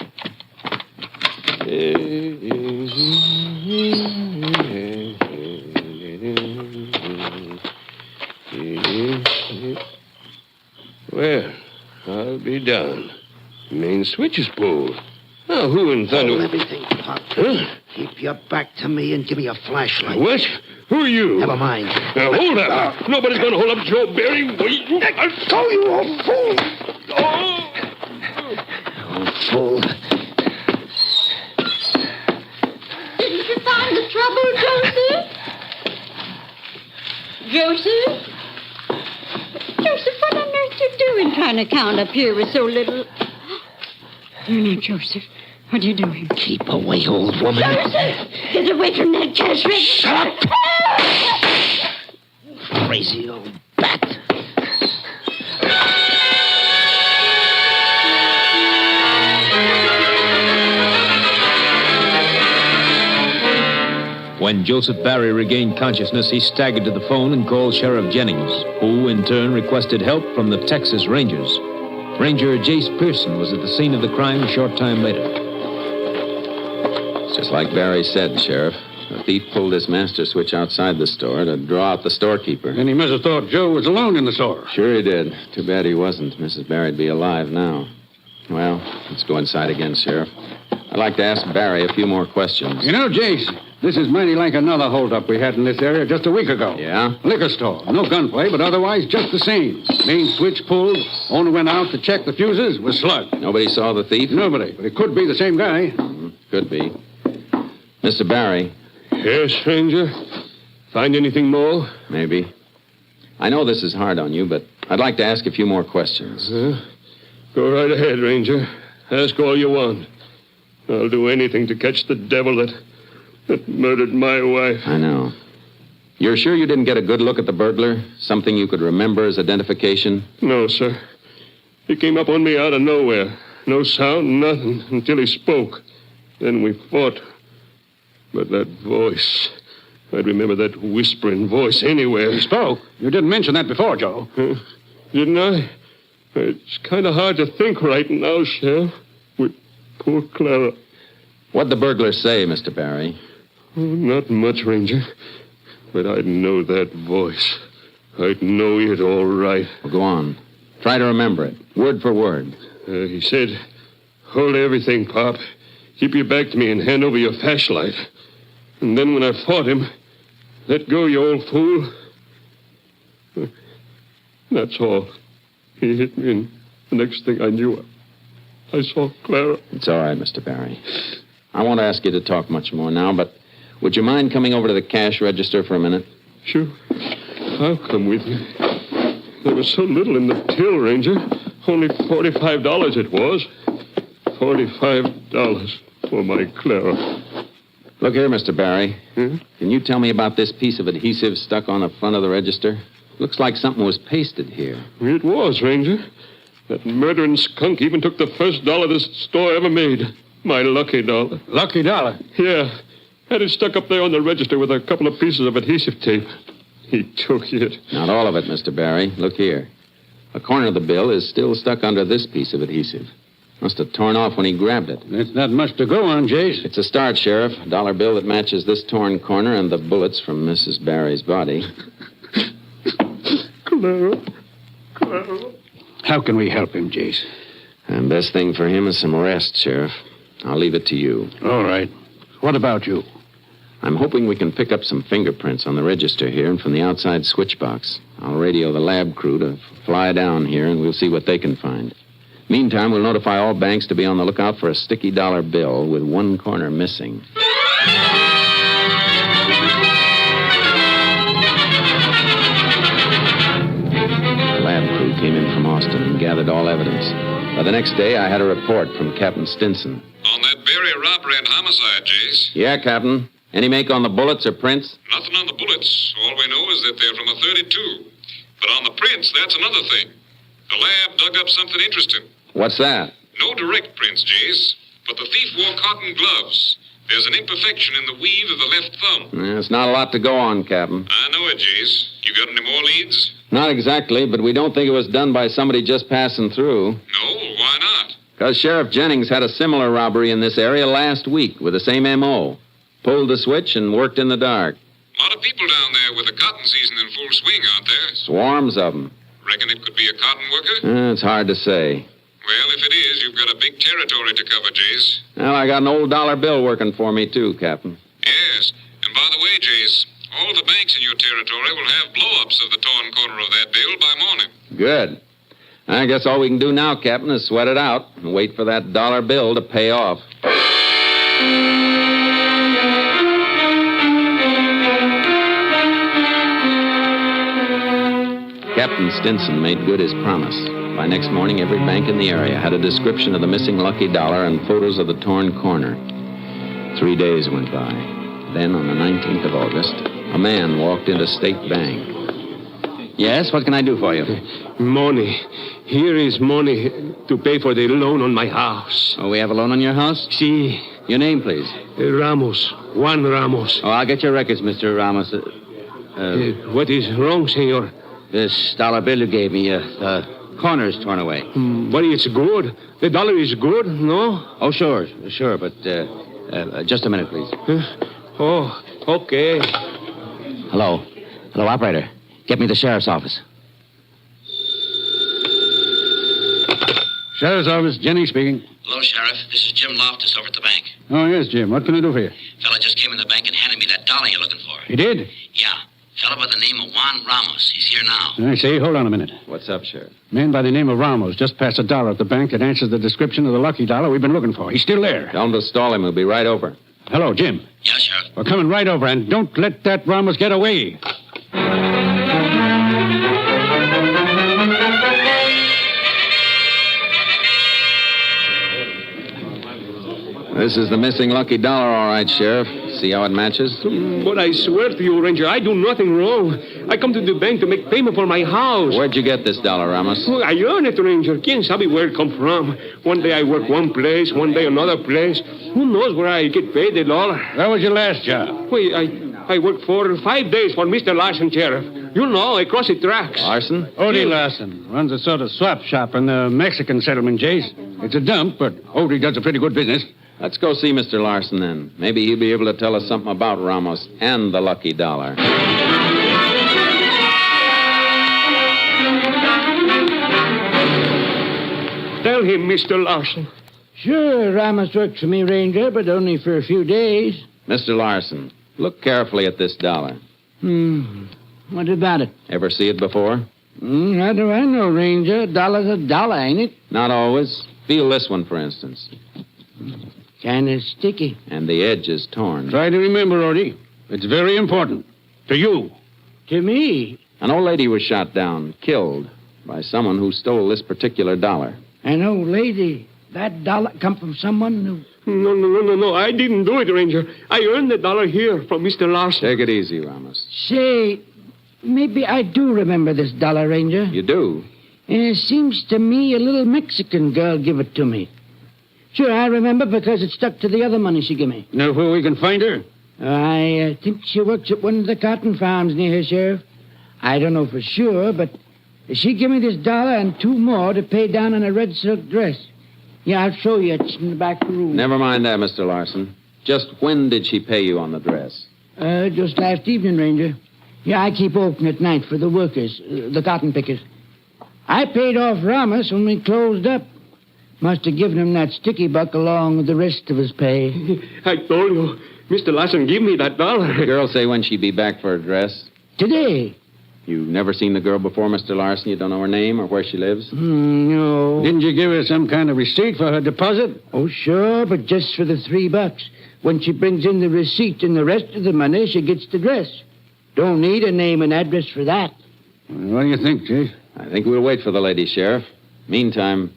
Well, I'll be done. Main switch is pulled. Now, who in thunder... Hold everything, Pop. Huh? Keep your back to me and give me a flashlight. What? Who are you? Never mind. Now, hold up. Nobody's going to hold up Joe Barry. Wait. I'll show you, old fool. Oh. Old fool. Didn't you find the trouble, Joseph? Joseph? Joseph, what on earth you doing trying on account up here with so little. Oh, no, Joseph. What are you doing? Keep away, old woman. Joseph! Get away from that cash register. Shut up! Crazy old bat. When Joseph Barry regained consciousness, he staggered to the phone and called Sheriff Jennings, who, in turn, requested help from the Texas Rangers. Ranger Jace Pearson was at the scene of the crime a short time later. It's just like Barry said, Sheriff. The thief pulled his master switch outside the store to draw out the storekeeper. And he must have thought Joe was alone in the store. Sure he did. Too bad he wasn't. Mrs. Barry'd be alive now. Well, let's go inside again, Sheriff. I'd like to ask Barry a few more questions. You know, Jace, this is mighty like another holdup we had in this area just a week ago. Yeah? Liquor store. No gunplay, but otherwise just the same. Main switch pulled. Owner went out to check the fuses. Was slugged. Nobody saw the thief? Nobody, but it could be the same guy. Could be. Mr. Barry. Yes, Ranger. Find anything more? Maybe. I know this is hard on you, but I'd like to ask a few more questions. Go right ahead, Ranger. Ask all you want. I'll do anything to catch the devil that murdered my wife. I know. You're sure you didn't get a good look at the burglar? Something you could remember as identification? No, sir. He came up on me out of nowhere. No sound, nothing, until he spoke. Then we fought. But that voice... I'd remember that whispering voice anywhere. He spoke? You didn't mention that before, Joe. Didn't I? It's kind of hard to think right now, Sheriff. With poor Clara. What'd the burglar say, Mr. Barry? Oh, not much, Ranger. But I'd know that voice. I'd know it all right. Well, go on. Try to remember it, word for word. He said, hold everything, Pop. Keep your back to me and hand over your flashlight. And then when I fought him, let go, you old fool. That's all. He hit me, and the next thing I knew, I saw Clara. It's all right, Mr. Barry. I won't ask you to talk much more now, but would you mind coming over to the cash register for a minute? Sure. I'll come with you. There was so little in the till, Ranger. Only $45 it was. $45 for my Clara. Look here, Mr. Barry. Can you tell me about this piece of adhesive stuck on the front of the register? Looks like something was pasted here. It was, Ranger. That murdering skunk even took the first dollar this store ever made. My lucky dollar. Lucky dollar? Yeah. Had it stuck up there on the register with a couple of pieces of adhesive tape. He took it. Not all of it, Mr. Barry. Look here. A corner of the bill is still stuck under this piece of adhesive. Must have torn off when he grabbed it. That's not much to go on, Jace. It's a start, Sheriff. A dollar bill that matches this torn corner and the bullets from Mrs. Barry's body. Clara. How can we help him, Jace? And best thing for him is some rest, Sheriff. I'll leave it to you. All right. What about you? I'm hoping we can pick up some fingerprints on the register here and from the outside switch box. I'll radio the lab crew to fly down here, and we'll see what they can find. Meantime, we'll notify all banks to be on the lookout for a sticky dollar bill with one corner missing. The lab crew came in from Austin and gathered all evidence. By the next day, I had a report from Captain Stinson. On that Berry robbery and homicide, Jace. Yeah, Captain. Any make on the bullets or prints? Nothing on the bullets. All we know is that they're from a .32. But on the prints, that's another thing. The lab dug up something interesting. What's that? No direct prints, Jace, but the thief wore cotton gloves. There's an imperfection in the weave of the left thumb. There's not a lot to go on, Captain. I know it, Jace. You got any more leads? Not exactly, but we don't think it was done by somebody just passing through. No, why not? Because Sheriff Jennings had a similar robbery in this area last week with the same M.O. Pulled the switch and worked in the dark. A lot of people down there with the cotton season in full swing, aren't there? Swarms of them. Reckon it could be a cotton worker? It's hard to say. Well, if it is, you've got a big territory to cover, Jace. Well, I got an old dollar bill working for me, too, Captain. Yes. And by the way, Jace, all the banks in your territory will have blow-ups of the torn corner of that bill by morning. Good. I guess all we can do now, Captain, is sweat it out and wait for that dollar bill to pay off. Captain Stinson made good his promise. By next morning, every bank in the area had a description of the missing lucky dollar and photos of the torn corner. 3 days went by. Then, on the 19th of August, a man walked into State Bank. Yes, what can I do for you? Money. Here is money to pay for the loan on my house. Oh, we have a loan on your house? Si. Your name, please. Ramos. Juan Ramos. Oh, I'll get your records, Mr. Ramos. What is wrong, senor? This dollar bill you gave me, the corner's torn away. But it's good. The dollar is good, no? Oh, sure, but just a minute, please. Oh, okay. Hello, operator. Get me the sheriff's office. Sheriff's office, Jenny speaking. Hello, Sheriff. This is Jim Loftus over at the bank. Oh, yes, Jim. What can I do for you? Fella just came in the bank and handed me that dollar you're looking for. He did? Yeah. Fella by the name of Juan Ramos. He's here now. I see. Hold on a minute. What's up, Sheriff? Man by the name of Ramos just passed a dollar at the bank that answers the description of the lucky dollar we've been looking for. He's still there. Tell him to stall him. We'll be right over. Hello, Jim. Yeah, Sheriff. We're coming right over, and don't let that Ramos get away. This is the missing lucky dollar, all right, Sheriff. See how it matches? But I swear to you, Ranger, I do nothing wrong. I come to the bank to make payment for my house. Where'd you get this dollar, Ramos? I earned it, Ranger. Quien sabe where it come from. One day I work one place, one day another place. Who knows where I get paid the dollar? Where was your last job? Wait, I worked for 5 days for Mr. Larson, Sheriff. You know, across the tracks. Larson? Odie Larson runs a sort of swap shop in the Mexican settlement, Jace. It's a dump, but Odie does a pretty good business. Let's go see Mr. Larson, then. Maybe he'll be able to tell us something about Ramos and the lucky dollar. Tell him, Mr. Larson. Sure, Ramos works for me, Ranger, but only for a few days. Mr. Larson, look carefully at this dollar. What about it? Ever see it before? How do I know, Ranger? A dollar's a dollar, ain't it? Not always. Feel this one, for instance. Kind of sticky. And the edge is torn. Try to remember, Odie. It's very important. To you. To me? An old lady was shot down, killed, by someone who stole this particular dollar. An old lady? That dollar come from someone who... No. I didn't do it, Ranger. I earned the dollar here from Mr. Larson. Take it easy, Ramos. Say, maybe I do remember this dollar, Ranger. You do? It seems to me a little Mexican girl give it to me. Sure, I remember because it stuck to the other money she gave me. Know where we can find her? I think she works at one of the cotton farms near here, Sheriff. I don't know for sure, but she gave me this dollar and 2 more to pay down on a red silk dress. Yeah, I'll show you. It's in the back room. Never mind that, Mr. Larson. Just when did she pay you on the dress? Just last evening, Ranger. Yeah, I keep open at night for the workers, the cotton pickers. I paid off Ramos when we closed up. Must have given him that sticky buck along with the rest of his pay. I told you, Mr. Larson gave me that dollar. The girl say when she'd be back for a dress? Today. You've never seen the girl before, Mr. Larson? You don't know her name or where she lives? No. Didn't you give her some kind of receipt for her deposit? Oh, sure, but just for the $3. When she brings in the receipt and the rest of the money, she gets the dress. Don't need a name and address for that. What do you think, Chief? I think we'll wait for the lady, Sheriff. Meantime,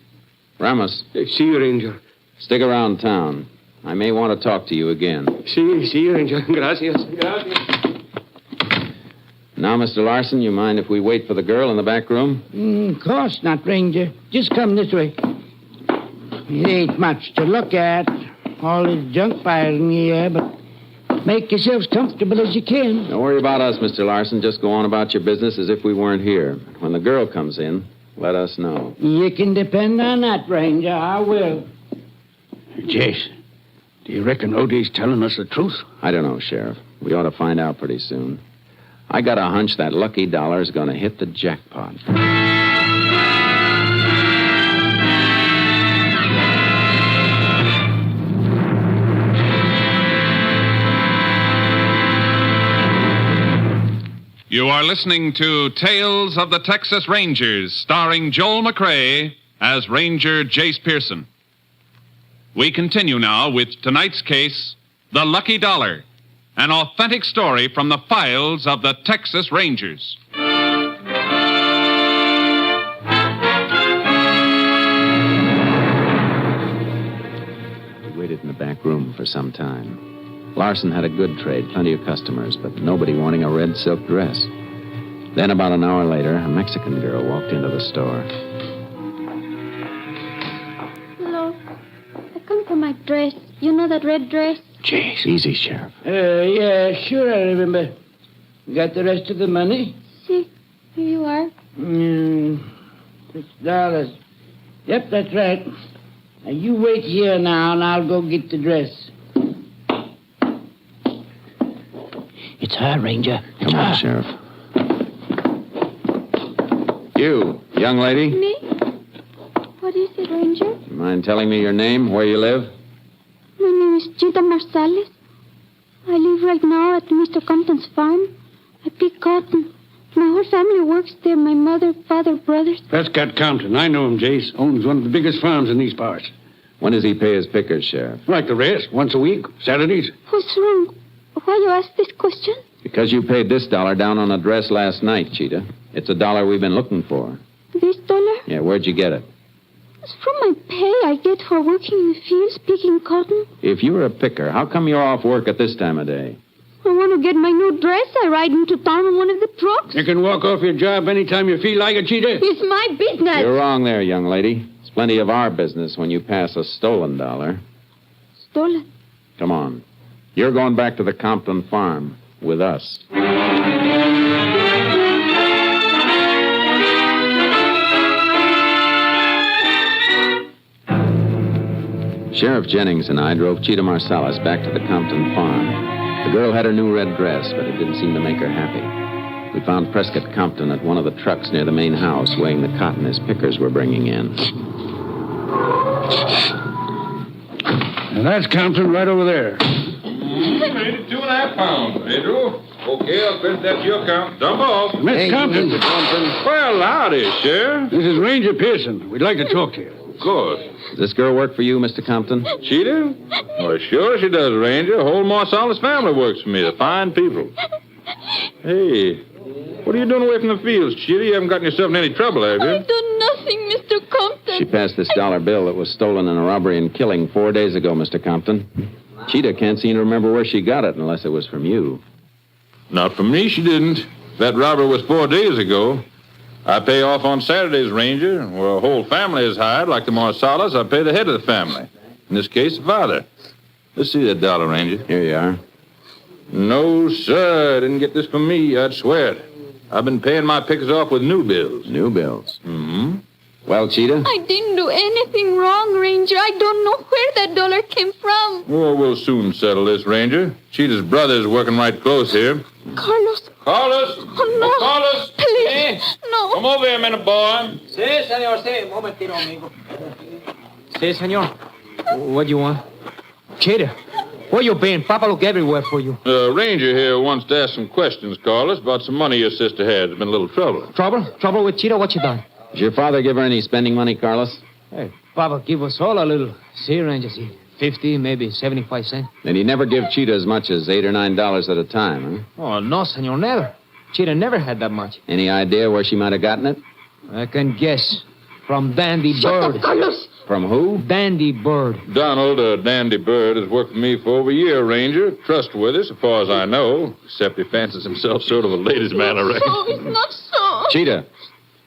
Ramos. See you, Ranger. Stick around town. I may want to talk to you again. See you, Ranger. Gracias. Now, Mr. Larson, you mind if we wait for the girl in the back room? Of course not, Ranger. Just come this way. It ain't much to look at. All this junk piled in here, but make yourselves comfortable as you can. Don't worry about us, Mr. Larson. Just go on about your business as if we weren't here. When the girl comes in, let us know. You can depend on that, Ranger. I will. Jace, do you reckon Odie's telling us the truth? I don't know, Sheriff. We ought to find out pretty soon. I got a hunch that lucky dollar's going to hit the jackpot. You are listening to Tales of the Texas Rangers, starring Joel McCrea as Ranger Jace Pearson. We continue now with tonight's case, The Lucky Dollar, an authentic story from the files of the Texas Rangers. some time. Larson had a good trade, plenty of customers, but nobody wanting a red silk dress. Then about an hour later, a Mexican girl walked into the store. Hello. I come for my dress. You know that red dress? Jeez, easy, Sheriff. Yeah, sure, I remember. Got the rest of the money? See, here you are. $6. Yep, that's right. Now, you wait here now, and I'll go get the dress. It's her, Ranger. Come on, Sheriff. You, young lady. Me? What is it, Ranger? You mind telling me your name, where you live? My name is Chita Marsalis. I live right now at Mr. Compton's farm. I pick cotton. My whole family works there. My mother, father, brothers. Prescott Compton. I know him, Jace. Owns one of the biggest farms in these parts. When does he pay his pickers, Sheriff? Like the rest, once a week, Saturdays. What's wrong? Why you ask this question? Because you paid this $1 down on a dress last night, Cheetah. It's $1 we've been looking for. This $1? Yeah, where'd you get it? It's from my pay I get for working in the fields picking cotton. If you were a picker, how come you're off work at this time of day? I want to get my new dress. I ride into town on one of the trucks. You can walk off your job anytime you feel like it, Cheetah. It's my business. You're wrong there, young lady. It's plenty of our business when you pass a stolen $1. Stolen? Come on. You're going back to the Compton farm with us. Sheriff Jennings and I drove Cheetah Marsalis back to the Compton farm. The girl had her new red dress, but it didn't seem to make her happy. We found Prescott Compton at one of the trucks near the main house, weighing the cotton his pickers were bringing in. And that's Compton right over there. 2.5 pounds, Pedro. Okay, I'll print that to your account. Dump off. Miss Compton. Well, howdy, Sheriff. This is Ranger Pearson. We'd like to talk to you. Of course. Does this girl work for you, Mr. Compton? Cheetah? Well, sure she does, Ranger. Whole Marsalis family works for me. They're fine people. Hey, what are you doing away from the fields, Cheetah? You haven't gotten yourself in any trouble, have you? I've done nothing, Mr. Compton. She passed this $1 bill that was stolen in a robbery and killing 4 days ago, Mr. Compton. Cheetah can't seem to remember where she got it unless it was from you. Not from me, she didn't. That robbery was 4 days ago. I pay off on Saturdays, Ranger. Where a whole family is hired, like the Marsalis, I pay the head of the family. In this case, the father. Let's see that $1, Ranger. Here you are. No, sir. I didn't get this from me. I'd swear it. I've been paying my pickers off with new bills. New bills? Mm-hmm. Well, Cheetah? I didn't do anything wrong, Ranger. I don't know where that $1 came from. Oh, we'll soon settle this, Ranger. Cheetah's brother's working right close here. Carlos. Carlos! Oh, no. Carlos! Please. No. Come over here a minute, boy. Sí, señor, sí. Un momentito, amigo. Sí, señor. What do you want? Cheetah, where you been? Papa look everywhere for you. Ranger here wants to ask some questions, Carlos, about some money your sister had. There's been a little trouble. Trouble? Trouble with Cheetah? What you done? Did your father give her any spending money, Carlos? Hey, Papa give us all a little. See, Ranger, see. 50, maybe 75 cents. And he never give Cheetah as much as $8 or $9 at a time, huh? Oh, no, senor, never. Cheetah never had that much. Any idea where she might have gotten it? I can guess. From Dandy Bird. Up, Carlos. From who? Dandy Bird. Donald, Dandy Bird, has worked for me for over a year, Ranger. Trustworthy, so far as I know. Except he fancies himself sort of a ladies' man, I reckon. No, it's not so. Cheetah.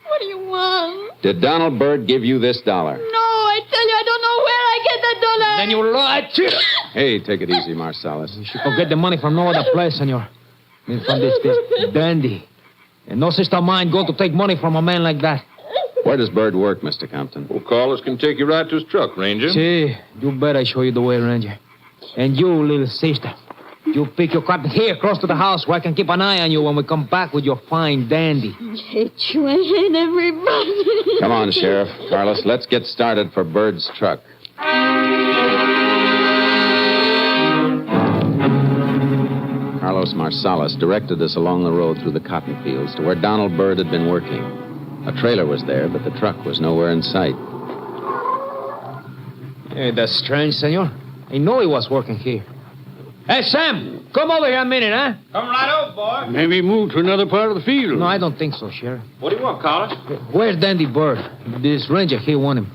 What do you want? Did Donald Bird give you this $1? No, I tell you, I don't know where I get that $1. Then you lied, Cheetah. Hey, take it easy, Marsalis. You should go get the money from no other place, senor. I mean, from this Dandy. And no sister of mine go to take money from a man like that. Where does Bird work, Mr. Compton? Well, Carlos can take you right to his truck, Ranger. See, you bet I show you the way, Ranger. And you, little sister, you pick your cotton here close to the house where I can keep an eye on you when we come back with your fine Dandy. I hate you. I hate everybody. Come on, Sheriff. Carlos, let's get started for Bird's truck. Carlos Marsalis directed us along the road through the cotton fields to where Donald Bird had been working. A trailer was there, but the truck was nowhere in sight. Hey, that's strange, senor. I know he was working here. Hey, Sam, come over here a minute, huh? Come right over, boy. Maybe he moved to another part of the field. No, I don't think so, Sheriff. What do you want, Carlos? Where's Dandy Bird? This ranger here want him.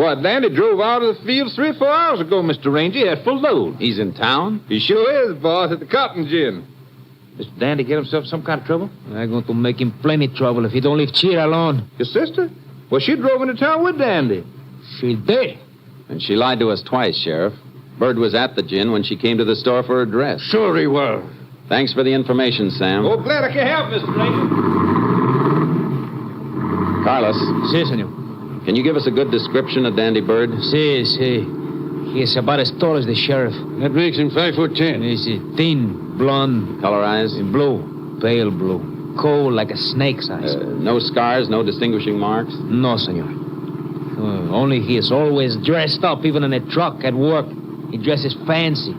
What, Dandy drove out of the fields 3 or 4 hours ago, Mr. Ranger. He had full load. He's in town? He sure is, boss, at the cotton gin. Mr. Dandy get himself some kind of trouble? I'm going to make him plenty trouble if he don't leave Cheetah alone. Your sister? Well, she drove into town with Dandy. She did. And she lied to us twice, Sheriff. Bird was at the gin when she came to the store for her dress. Sure he was. Thanks for the information, Sam. Oh, glad I can help, Mr. Ranger. Carlos. Si, senor. Can you give us a good description of Dandy Bird? Si. He's about as tall as the sheriff. That makes him 5'10". He's thin, blonde. Color eyes? Blue. Pale blue. Cold like a snake's eyes. No scars, no distinguishing marks? No, senor. Only he is always dressed up, even in a truck at work. He dresses fancy.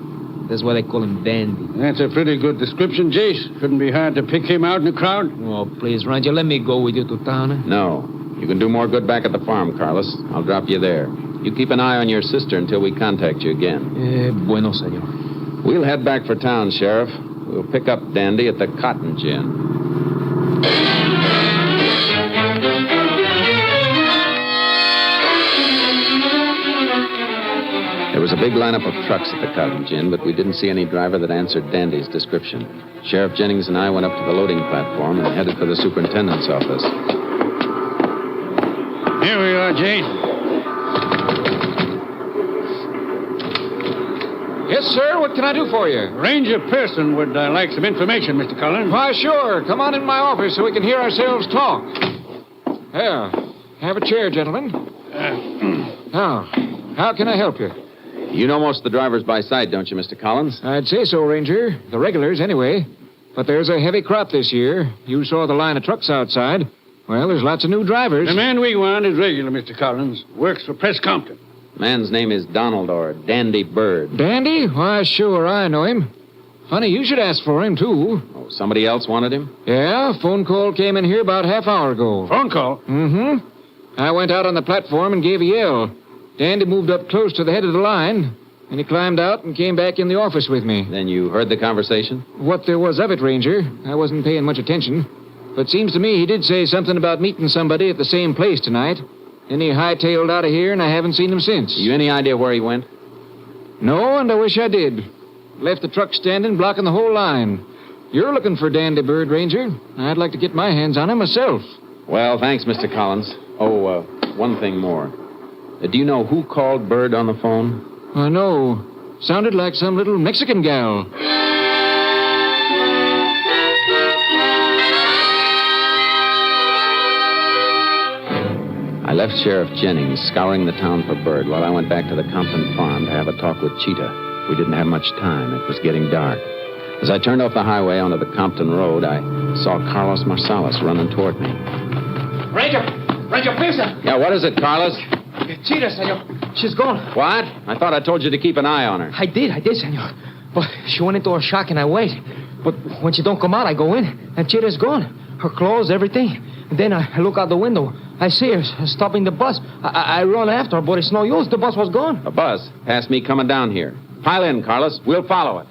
That's why they call him Dandy. That's a pretty good description, Jace. Couldn't be hard to pick him out in the crowd. Oh, please, Ranger, let me go with you to town. No. You can do more good back at the farm, Carlos. I'll drop you there. You keep an eye on your sister until we contact you again. Bueno, senor. We'll head back for town, Sheriff. We'll pick up Dandy at the Cotton Gin. There was a big lineup of trucks at the Cotton Gin, but we didn't see any driver that answered Dandy's description. Sheriff Jennings and I went up to the loading platform and headed for the superintendent's office. Here we are, Jane. Yes, sir. What can I do for you? Ranger Pearson would like some information, Mr. Collins. Why, sure. Come on in my office so we can hear ourselves talk. There. Have a chair, gentlemen. Now, how can I help you? You know most of the drivers by sight, don't you, Mr. Collins? I'd say so, Ranger. The regulars, anyway. But there's a heavy crop this year. You saw the line of trucks outside. Well, there's lots of new drivers. The man we want is regular, Mr. Collins. Works for Press Compton. Man's name is Donald or Dandy Bird. Dandy? Why, sure, I know him. Funny, you should ask for him, too. Oh, somebody else wanted him? Yeah, phone call came in here about half hour ago. Phone call? Mm-hmm. I went out on the platform and gave a yell. Dandy moved up close to the head of the line, and he climbed out and came back in the office with me. Then you heard the conversation? What there was of it, Ranger. I wasn't paying much attention. But seems to me he did say something about meeting somebody at the same place tonight. Then he hightailed out of here, and I haven't seen him since. You any idea where he went? No, and I wish I did. Left the truck standing, blocking the whole line. You're looking for Dandy Bird, Ranger. I'd like to get my hands on him myself. Well, thanks, Mr. Collins. Oh, one thing more. Do you know who called Bird on the phone? No. Sounded like some little Mexican gal. I left Sheriff Jennings scouring the town for Bird while I went back to the Compton farm to have a talk with Cheetah. We didn't have much time. It was getting dark. As I turned off the highway onto the Compton Road, I saw Carlos Marsalis running toward me. Ranger Pearson! Yeah, what is it, Carlos? Cheetah, senor. She's gone. What? I thought I told you to keep an eye on her. I did, senor. But she went into a shock and I wait. But when she don't come out, I go in, and Cheetah's gone. Her clothes, everything. And then I look out the window. I see her stopping the bus. I run after her, but it's no use. The bus was gone. A bus? Past me coming down here. Pile in, Carlos. We'll follow it.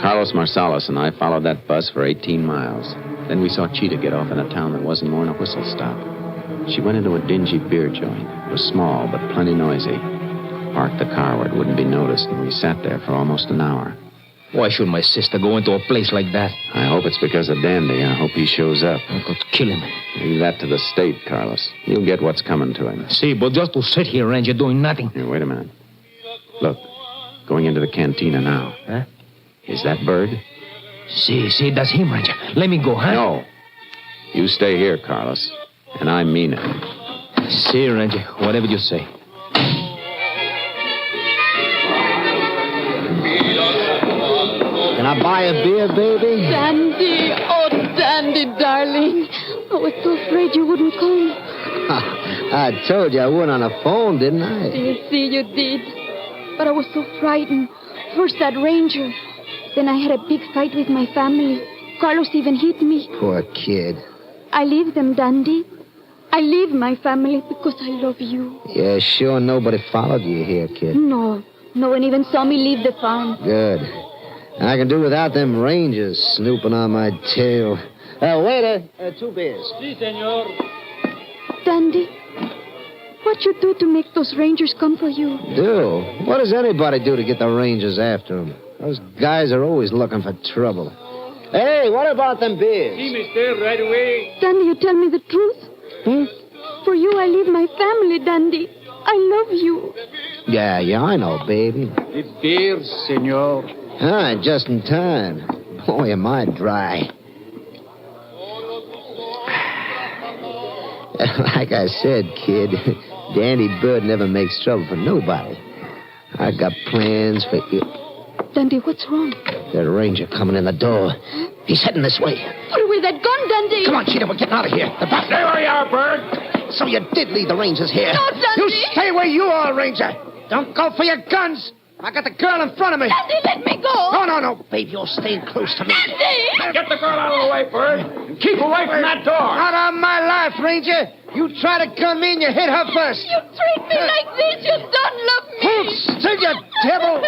Carlos Marsalis and I followed that bus for 18 miles. Then we saw Cheetah get off in a town that wasn't more than a whistle stop. She went into a dingy beer joint. It was small, but plenty noisy. Parked the car where it wouldn't be noticed, and we sat there for almost an hour. Why should my sister go into a place like that? I hope it's because of Dandy. I hope he shows up. I could kill him. Leave that to the state, Carlos. He'll get what's coming to him. See, but just to sit here, Ranger, doing nothing. Here, wait a minute. Look, going into the cantina now. Huh? Is that Bird? See, that's him, Ranger. Let me go, huh? No. You stay here, Carlos. And I mean it. See, Ranger, whatever you say. Can I buy a beer, baby? Dandy, oh, Dandy, darling. I was so afraid you wouldn't come. I told you I went on the phone, didn't I? You see, you did. But I was so frightened. First that ranger. Then I had a big fight with my family. Carlos even hit me. Poor kid. I leave them, Dandy. I leave my family because I love you. Yeah, sure nobody followed you here, kid. No one even saw me leave the farm. Good. I can do without them rangers snooping on my tail. Waiter, 2 beers. Si, senor. Dandy, what you do to make those rangers come for you? Do? What does anybody do to get the rangers after them? Those guys are always looking for trouble. Hey, what about them beers? Si, mister, right away. Dandy, you tell me the truth? For you, I leave my family, Dandy. I love you. Yeah, I know, baby. The beers, senor. Just in time. Boy, am I dry. Like I said, kid, Dandy Bird never makes trouble for nobody. I got plans for you. Dandy, what's wrong? That ranger coming in the door. He's heading this way. Put away that gun, Dandy. Come on, Cheetah, we're getting out of here. There we are, Bird. So you did leave the rangers here. No, Dandy. You stay where you are, Ranger. Don't go for your guns. I got the girl in front of me. Dandy, let me go. No, babe. You're staying close to me. Dandy! Get the girl out of the way, Bird. And keep away from that door. Not on my life, Ranger. You try to gun me and you hit her first. You treat me like this. You don't love me. Hold still, you devil.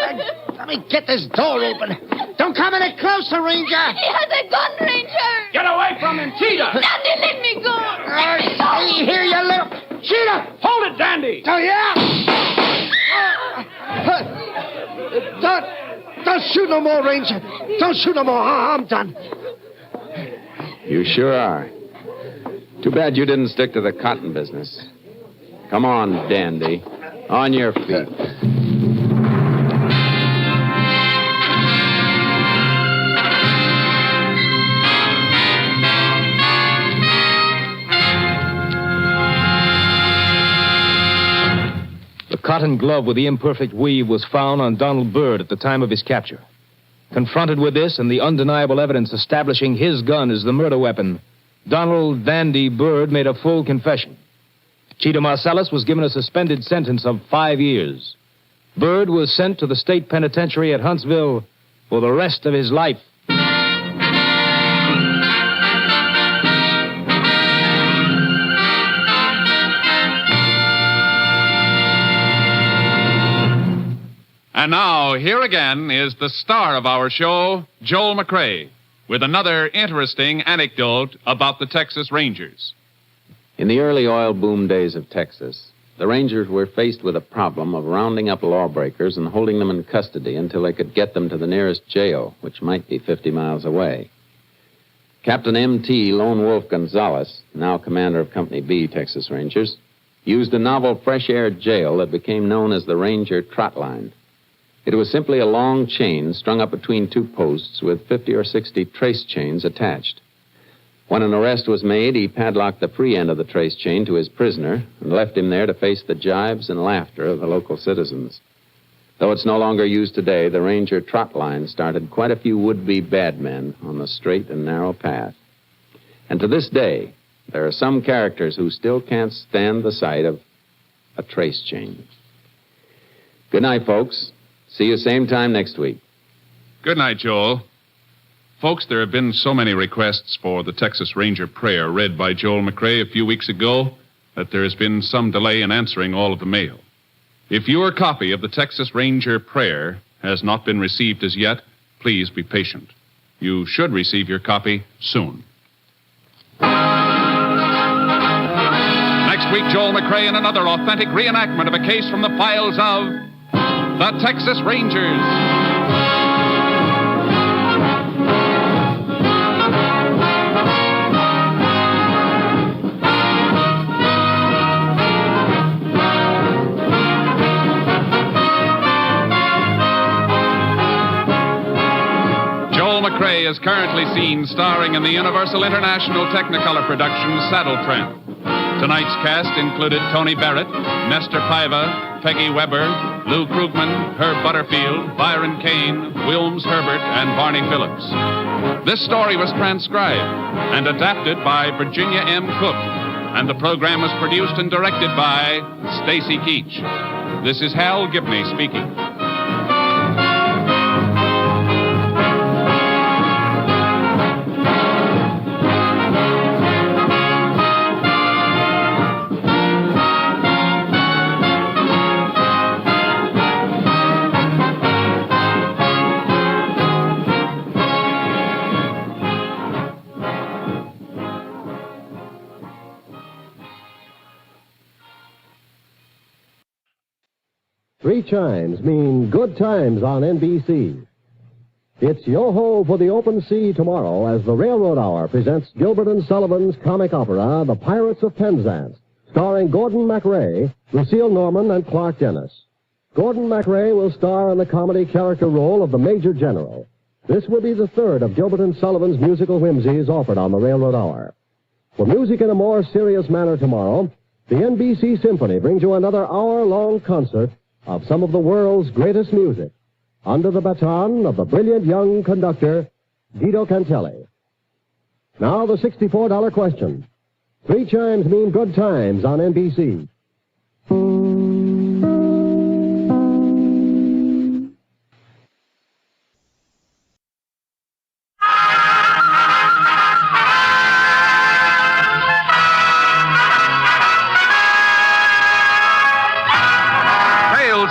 Let me get this door open. Don't come any closer, Ranger. He has a gun, Ranger. Get away from him, Cheetah. Dandy, let me go. Let me go. Stay here, you little... Cheetah! Hold it, Dandy. Oh, yeah? Don't shoot no more, Ranger. Don't shoot no more. I'm done. You sure are. Too bad you didn't stick to the cotton business. Come on, Dandy. On your feet. The cotton glove with the imperfect weave was found on Donald Bird at the time of his capture. Confronted with this and the undeniable evidence establishing his gun as the murder weapon, Donald Dandy Bird made a full confession. Cheetah Marcellus was given a suspended sentence of 5 years. Bird was sent to the state penitentiary at Huntsville for the rest of his life. And now, here again is the star of our show, Joel McCrea, with another interesting anecdote about the Texas Rangers. In the early oil boom days of Texas, the Rangers were faced with a problem of rounding up lawbreakers and holding them in custody until they could get them to the nearest jail, which might be 50 miles away. Captain M.T. Lone Wolf Gonzalez, now commander of Company B, Texas Rangers, used a novel fresh air jail that became known as the Ranger Trot Line. It was simply a long chain strung up between 2 posts with 50 or 60 trace chains attached. When an arrest was made, he padlocked the free end of the trace chain to his prisoner and left him there to face the jibes and laughter of the local citizens. Though it's no longer used today, the Ranger Trot Line started quite a few would-be bad men on the straight and narrow path. And to this day, there are some characters who still can't stand the sight of a trace chain. Good night, folks. See you same time next week. Good night, Joel. Folks, there have been so many requests for the Texas Ranger prayer read by Joel McCrea a few weeks ago that there has been some delay in answering all of the mail. If your copy of the Texas Ranger prayer has not been received as yet, please be patient. You should receive your copy soon. Next week, Joel McCrea in another authentic reenactment of a case from the files of the Texas Rangers. Joel McCrea is currently seen starring in the Universal International Technicolor production Saddle Tramp. Tonight's cast included Tony Barrett, Nestor Paiva, Peggy Weber, Lou Krugman, Herb Butterfield, Byron Kane, Wilms Herbert, and Barney Phillips. This story was transcribed and adapted by Virginia M. Cook, and the program was produced and directed by Stacy Keach. This is Hal Gibney speaking. 3 chimes mean good times on NBC. It's yo-ho for the open sea tomorrow as the Railroad Hour presents Gilbert and Sullivan's comic opera, The Pirates of Penzance, starring Gordon MacRae, Lucille Norman, and Clark Dennis. Gordon MacRae will star in the comedy character role of the Major General. This will be the third of Gilbert and Sullivan's musical whimsies offered on the Railroad Hour. For music in a more serious manner tomorrow, the NBC Symphony brings you another hour-long concert of some of the world's greatest music, under the baton of the brilliant young conductor, Guido Cantelli. Now the $64 question. 3 chimes mean good times on NBC.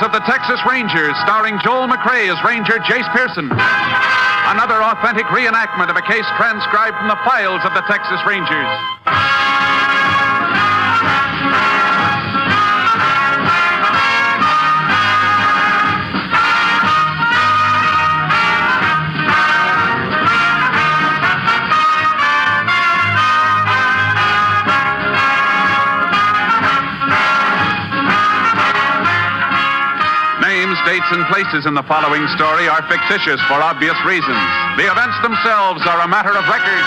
Of the Texas Rangers, starring Joel McCrea as Ranger Jace Pearson. Another authentic reenactment of a case transcribed from the files of the Texas Rangers. Dates and places in the following story are fictitious for obvious reasons. The events themselves are a matter of record.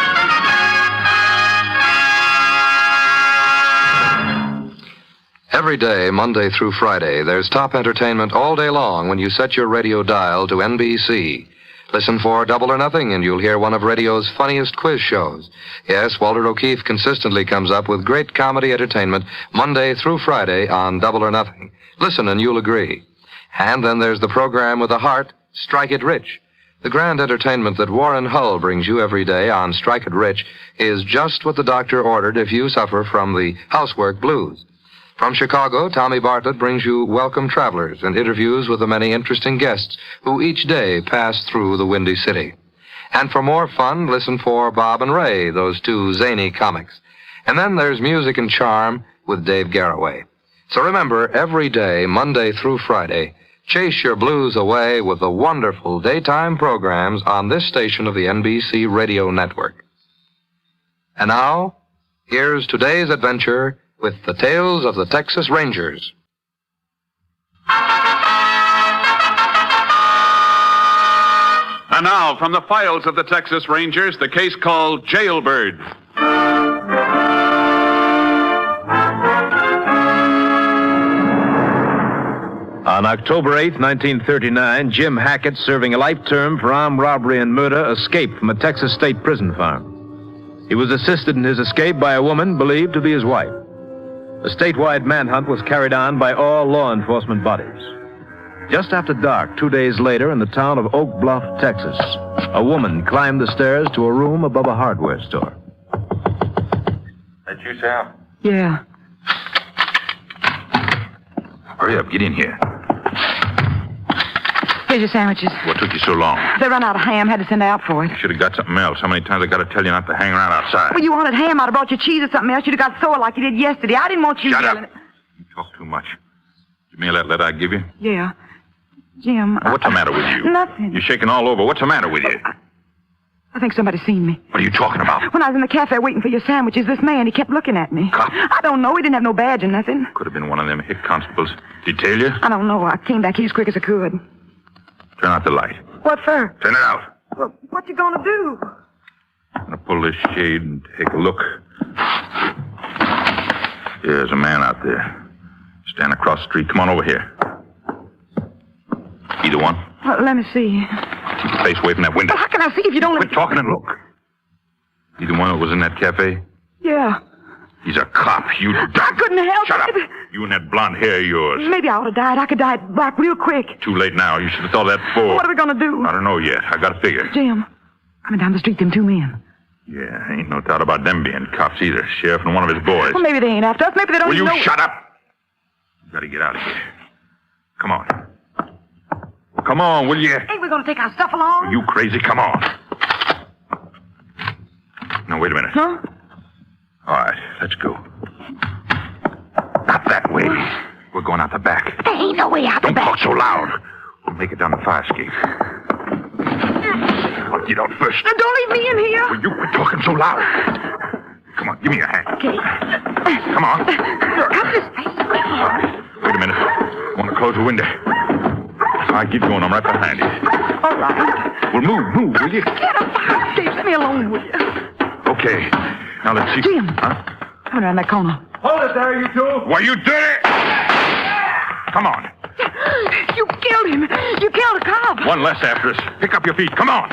Every day, Monday through Friday, there's top entertainment all day long when you set your radio dial to NBC. Listen for Double or Nothing, and you'll hear one of radio's funniest quiz shows. Yes, Walter O'Keefe consistently comes up with great comedy entertainment Monday through Friday on Double or Nothing. Listen, and you'll agree. And then there's the program with a heart, Strike It Rich. The grand entertainment that Warren Hull brings you every day on Strike It Rich is just what the doctor ordered if you suffer from the housework blues. From Chicago, Tommy Bartlett brings you Welcome Travelers and interviews with the many interesting guests who each day pass through the Windy City. And for more fun, listen for Bob and Ray, those 2 zany comics. And then there's Music and Charm with Dave Garroway. So remember, every day, Monday through Friday, chase your blues away with the wonderful daytime programs on this station of the NBC Radio Network. And now, here's today's adventure with the tales of the Texas Rangers. And now, from the files of the Texas Rangers, the case called Jailbird. On October 8, 1939, Jim Hackett, serving a life term for armed robbery and murder, escaped from a Texas state prison farm. He was assisted in his escape by a woman believed to be his wife. A statewide manhunt was carried on by all law enforcement bodies. Just after dark, 2 days later, in the town of Oak Bluff, Texas, a woman climbed the stairs to a room above a hardware store. That you, Sam? Yeah. Hurry up, get in here. Here's your sandwiches. What took you so long? They run out of ham. Had to send out for it. You should have got something else. How many times I got to tell you not to hang around outside? Well, you wanted ham. I'd have brought you cheese or something else. You'd have got sore like you did yesterday. I didn't want you Shut yelling. up. You talk too much. Did you mail that letter I give you? Yeah. Jim. What's the matter with you? Nothing. You're shaking all over. What's the matter with you? I think somebody's seen me. What are you talking about? When I was in the cafe waiting for your sandwiches, this man, he kept looking at me. Cop? I don't know. He didn't have no badge or nothing. Could have been one of them hick constables. Detail you? I don't know. I came back here as quick as I could. Turn out the light. What for? Turn it out. Well, what you gonna do? I'm going to pull this shade and take a look. There's a man out there. Stand across the street. Come on over here. Either one. Well, let me see. Keep your face away from that window. But how can I see if you don't Quit talking and look. Either one that was in that cafe? Yeah. He's a cop. You I couldn't help Shut it. up. You and that blonde hair of yours. Maybe I ought to died. I could die black real quick. Too late now. You should have thought of that before. What are we gonna do? I don't know yet. I got to figure. Jim, coming down the street, them 2 men. Yeah, ain't no doubt about them being cops either. Sheriff and one of his boys. Well, maybe they ain't after us. Maybe they don't Will even you know. shut up? You got to get out of here. Come on. Come on, will you? Ain't we gonna take our stuff along? Are you crazy? Come on. Now, wait a minute. Huh? All right, let's go. Not that way. We're going out the back. There ain't no way out the Don't back. talk so loud. We'll make it down the fire escape. I'll get out first. Now, don't leave me in here. Will you quit talking so loud? Come on, give me your hand. Okay. Come on. Up this way. Wait a minute. I want to close the window. All right, keep going. I'm right behind you. All right. Well, move, will you? Get up, fire escape. Let me alone, will you? Okay. Now let's see. Jim. Huh? Come around that corner. Hold it there, you two. Why, you did it! Come on. You killed him. You killed a cop. One less after us. Pick up your feet. Come on.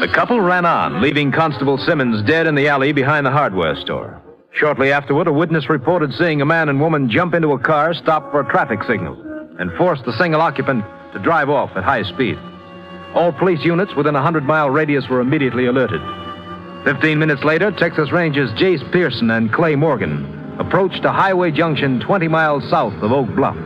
The couple ran on, leaving Constable Simmons dead in the alley behind the hardware store. Shortly afterward, a witness reported seeing a man and woman jump into a car, stop for a traffic signal, and force the single occupant to drive off at high speed. All police units within a 100-mile radius were immediately alerted. 15 minutes later, Texas Rangers Jace Pearson and Clay Morgan approached a highway junction 20 miles south of Oak Bluff.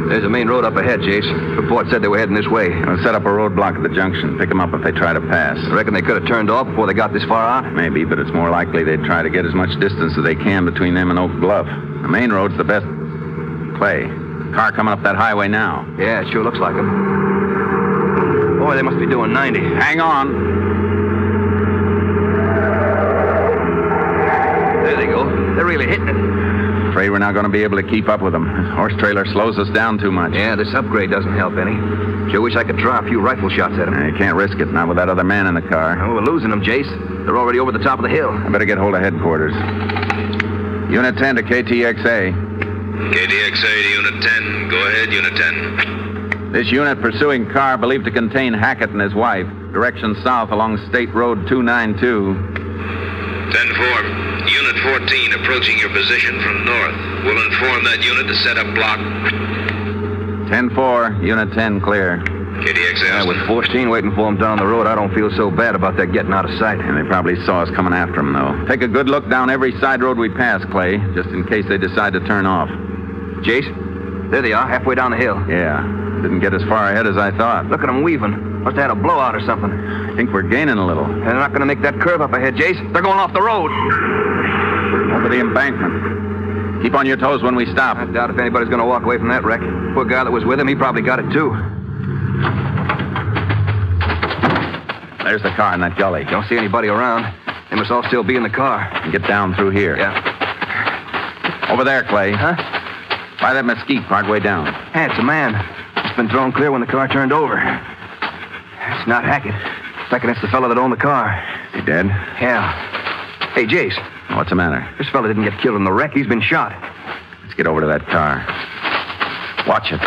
There's a main road up ahead, Jace. Report said they were heading this way. I'll set up a roadblock at the junction. Pick them up if they try to pass. I reckon they could have turned off before they got this far out? Maybe, but it's more likely they'd try to get as much distance as they can between them and Oak Bluff. The main road's the best. Clay, car coming up that highway now. Yeah, it sure looks like them. Boy, they must be doing 90. Hang on. There they go. They're really hitting it. Afraid we're not going to be able to keep up with them. This horse trailer slows us down too much. Yeah, this upgrade doesn't help any. Sure wish I could try a few rifle shots at them. You can't risk it, not with that other man in the car. Oh, we're losing them, Jace. They're already over the top of the hill. I better get hold of headquarters. Unit 10 to KTXA. KTXA to Unit 10. Go ahead, Unit 10. This unit pursuing car believed to contain Hackett and his wife. Direction south along State Road 292. 10-4. Unit 14 approaching your position from north. We'll inform that unit to set up block. 10-4. Unit 10 clear. KTXA. With 14 waiting for them down the road, I don't feel so bad about that getting out of sight. And they probably saw us coming after them, though. Take a good look down every side road we pass, Clay, just in case they decide to turn off. Jace, there they are, halfway down the hill. Yeah. Didn't get as far ahead as I thought. Look at them weaving. Must have had a blowout or something. I think we're gaining a little. They're not going to make that curve up ahead, Jace. They're going off the road. Over the embankment. Keep on your toes when we stop. I doubt if anybody's going to walk away from that wreck. Poor guy that was with him, he probably got it, too. There's the car in that gully. Don't see anybody around. They must all still be in the car. And get down through here. Yeah. Over there, Clay. Huh? By that mesquite partway down. Hey, it's a man. It's been thrown clear when the car turned over. It's not Hackett. I reckon it's the fellow that owned the car. He dead? Yeah. Hey, Jace. What's the matter? This fella didn't get killed in the wreck. He's been shot. Let's get over to that car. Watch it.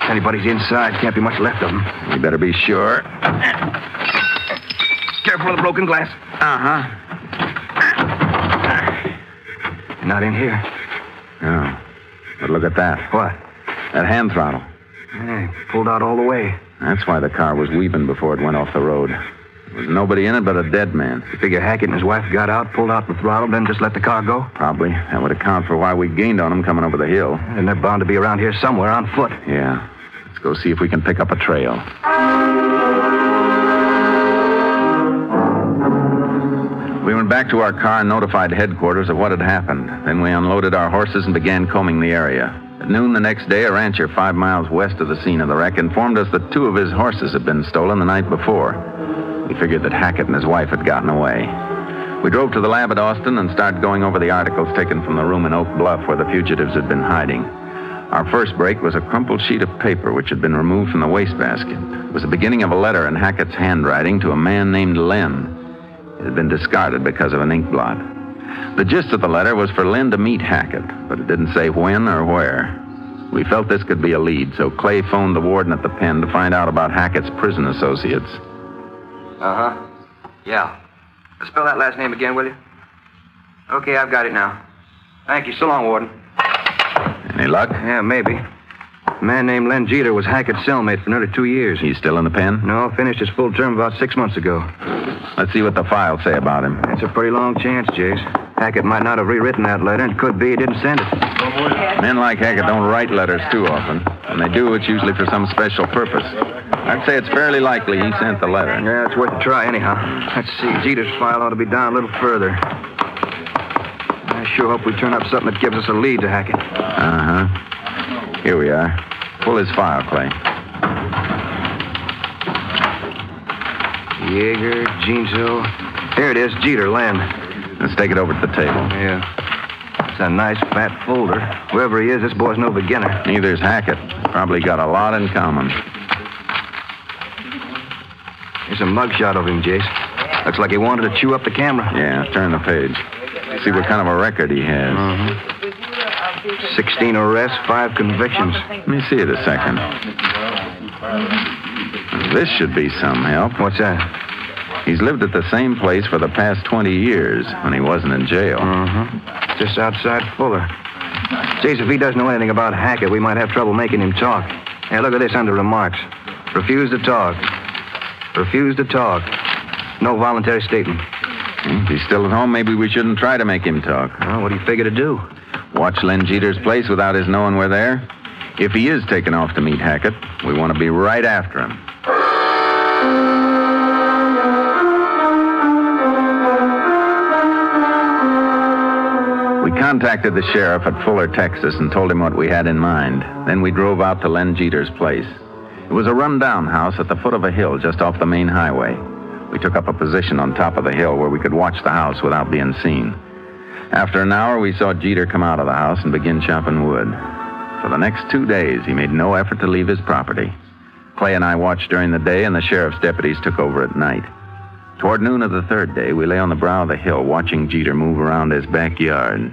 If anybody's inside, can't be much left of them. You better be sure. Careful of the broken glass. Uh-huh. Not in here. No. But look at that. What? That hand throttle. Hey, pulled out all the way. That's why the car was weaving before it went off the road. There was nobody in it but a dead man. You figure Hackett and his wife got out, pulled out the throttle, then just let the car go? Probably. That would account for why we gained on them coming over the hill. And they're bound to be around here somewhere on foot. Yeah. Let's go see if we can pick up a trail. We went back to our car and notified headquarters of what had happened. Then we unloaded our horses and began combing the area. At noon the next day, a rancher 5 miles west of the scene of the wreck informed us that 2 of his horses had been stolen the night before. We figured that Hackett and his wife had gotten away. We drove to the lab at Austin and started going over the articles taken from the room in Oak Bluff where the fugitives had been hiding. Our first break was a crumpled sheet of paper which had been removed from the wastebasket. It was the beginning of a letter in Hackett's handwriting to a man named Len. It had been discarded because of an ink blot. The gist of the letter was for Lynn to meet Hackett, but it didn't say when or where. We felt this could be a lead, so Clay phoned the warden at the pen to find out about Hackett's prison associates. Uh-huh. Yeah. Spell that last name again, will you? Okay, I've got it now. Thank you. So long, Warden. Any luck? Yeah, maybe. A man named Len Jeter was Hackett's cellmate for nearly 2 years. He's still in the pen? No, finished his full term about 6 months ago. Let's see what the files say about him. That's a pretty long chance, Jace. Hackett might not have rewritten that letter. It could be he didn't send it. Men like Hackett don't write letters too often. When they do, it's usually for some special purpose. I'd say it's fairly likely he sent the letter. Yeah, it's worth a try anyhow. Let's see. Jeter's file ought to be down a little further. I sure hope we turn up something that gives us a lead to Hackett. Uh-huh. Here we are. Pull his file, Clay. Yeager, Jeansville. Here it is, Jeter, Land. Let's take it over to the table. Yeah. It's a nice, fat folder. Whoever he is, this boy's no beginner. Neither's Hackett. Probably got a lot in common. Here's a mugshot of him, Jace. Looks like he wanted to chew up the camera. Yeah, turn the page. See what kind of a record he has. 16 arrests, 5 convictions. Let me see it a second. This should be some help. What's that? He's lived at the same place for the past 20 years when he wasn't in jail. Just outside Fuller. Jace, if he doesn't know anything about Hackett, we might have trouble making him talk. Hey, look at this under remarks. Refuse to talk. Refuse to talk. No voluntary statement. If he's still at home, maybe we shouldn't try to make him talk. Well, what do you figure to do? Watch Len Jeter's place without his knowing we're there. If he is taken off to meet Hackett, we want to be right after him. We contacted the sheriff at Fuller, Texas, and told him what we had in mind. Then we drove out to Len Jeter's place. It was a run-down house at the foot of a hill just off the main highway. We took up a position on top of the hill where we could watch the house without being seen. After an hour, we saw Jeter come out of the house and begin chopping wood. For the next 2 days, he made no effort to leave his property. Clay and I watched during the day, and the sheriff's deputies took over at night. Toward noon of the third day, we lay on the brow of the hill watching Jeter move around his backyard.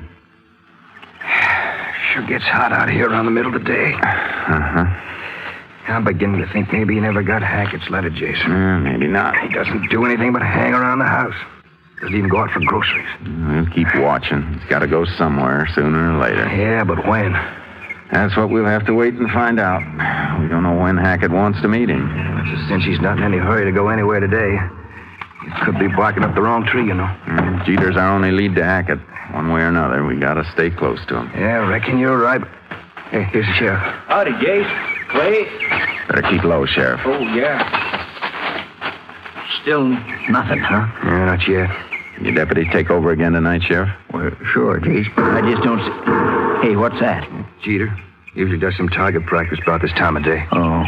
Sure gets hot out here around the middle of the day. I'm beginning to think maybe he never got Hackett's letter, Jason. Maybe not. He doesn't do anything but hang around the house. Doesn't even go out for groceries. We'll keep watching. He's got to go somewhere sooner or later. Yeah, but when? That's what we'll have to wait and find out. We don't know when Hackett wants to meet him. It's a cinch he's not in any hurry to go anywhere today. He could be barking up the wrong tree, you know. Jeter's our only lead to Hackett. One way or another, we got to stay close to him. Yeah, I reckon you're right. Hey, here's the sheriff. Howdy, Jace. Clay? Better keep low, Sheriff. Oh, yeah. Still nothing, huh? Yeah, not yet. Your deputy take over again tonight, Sheriff? Well, sure, Jace, but I just don't see... Hey, what's that? Jeter. Usually does some target practice about this time of day. Oh.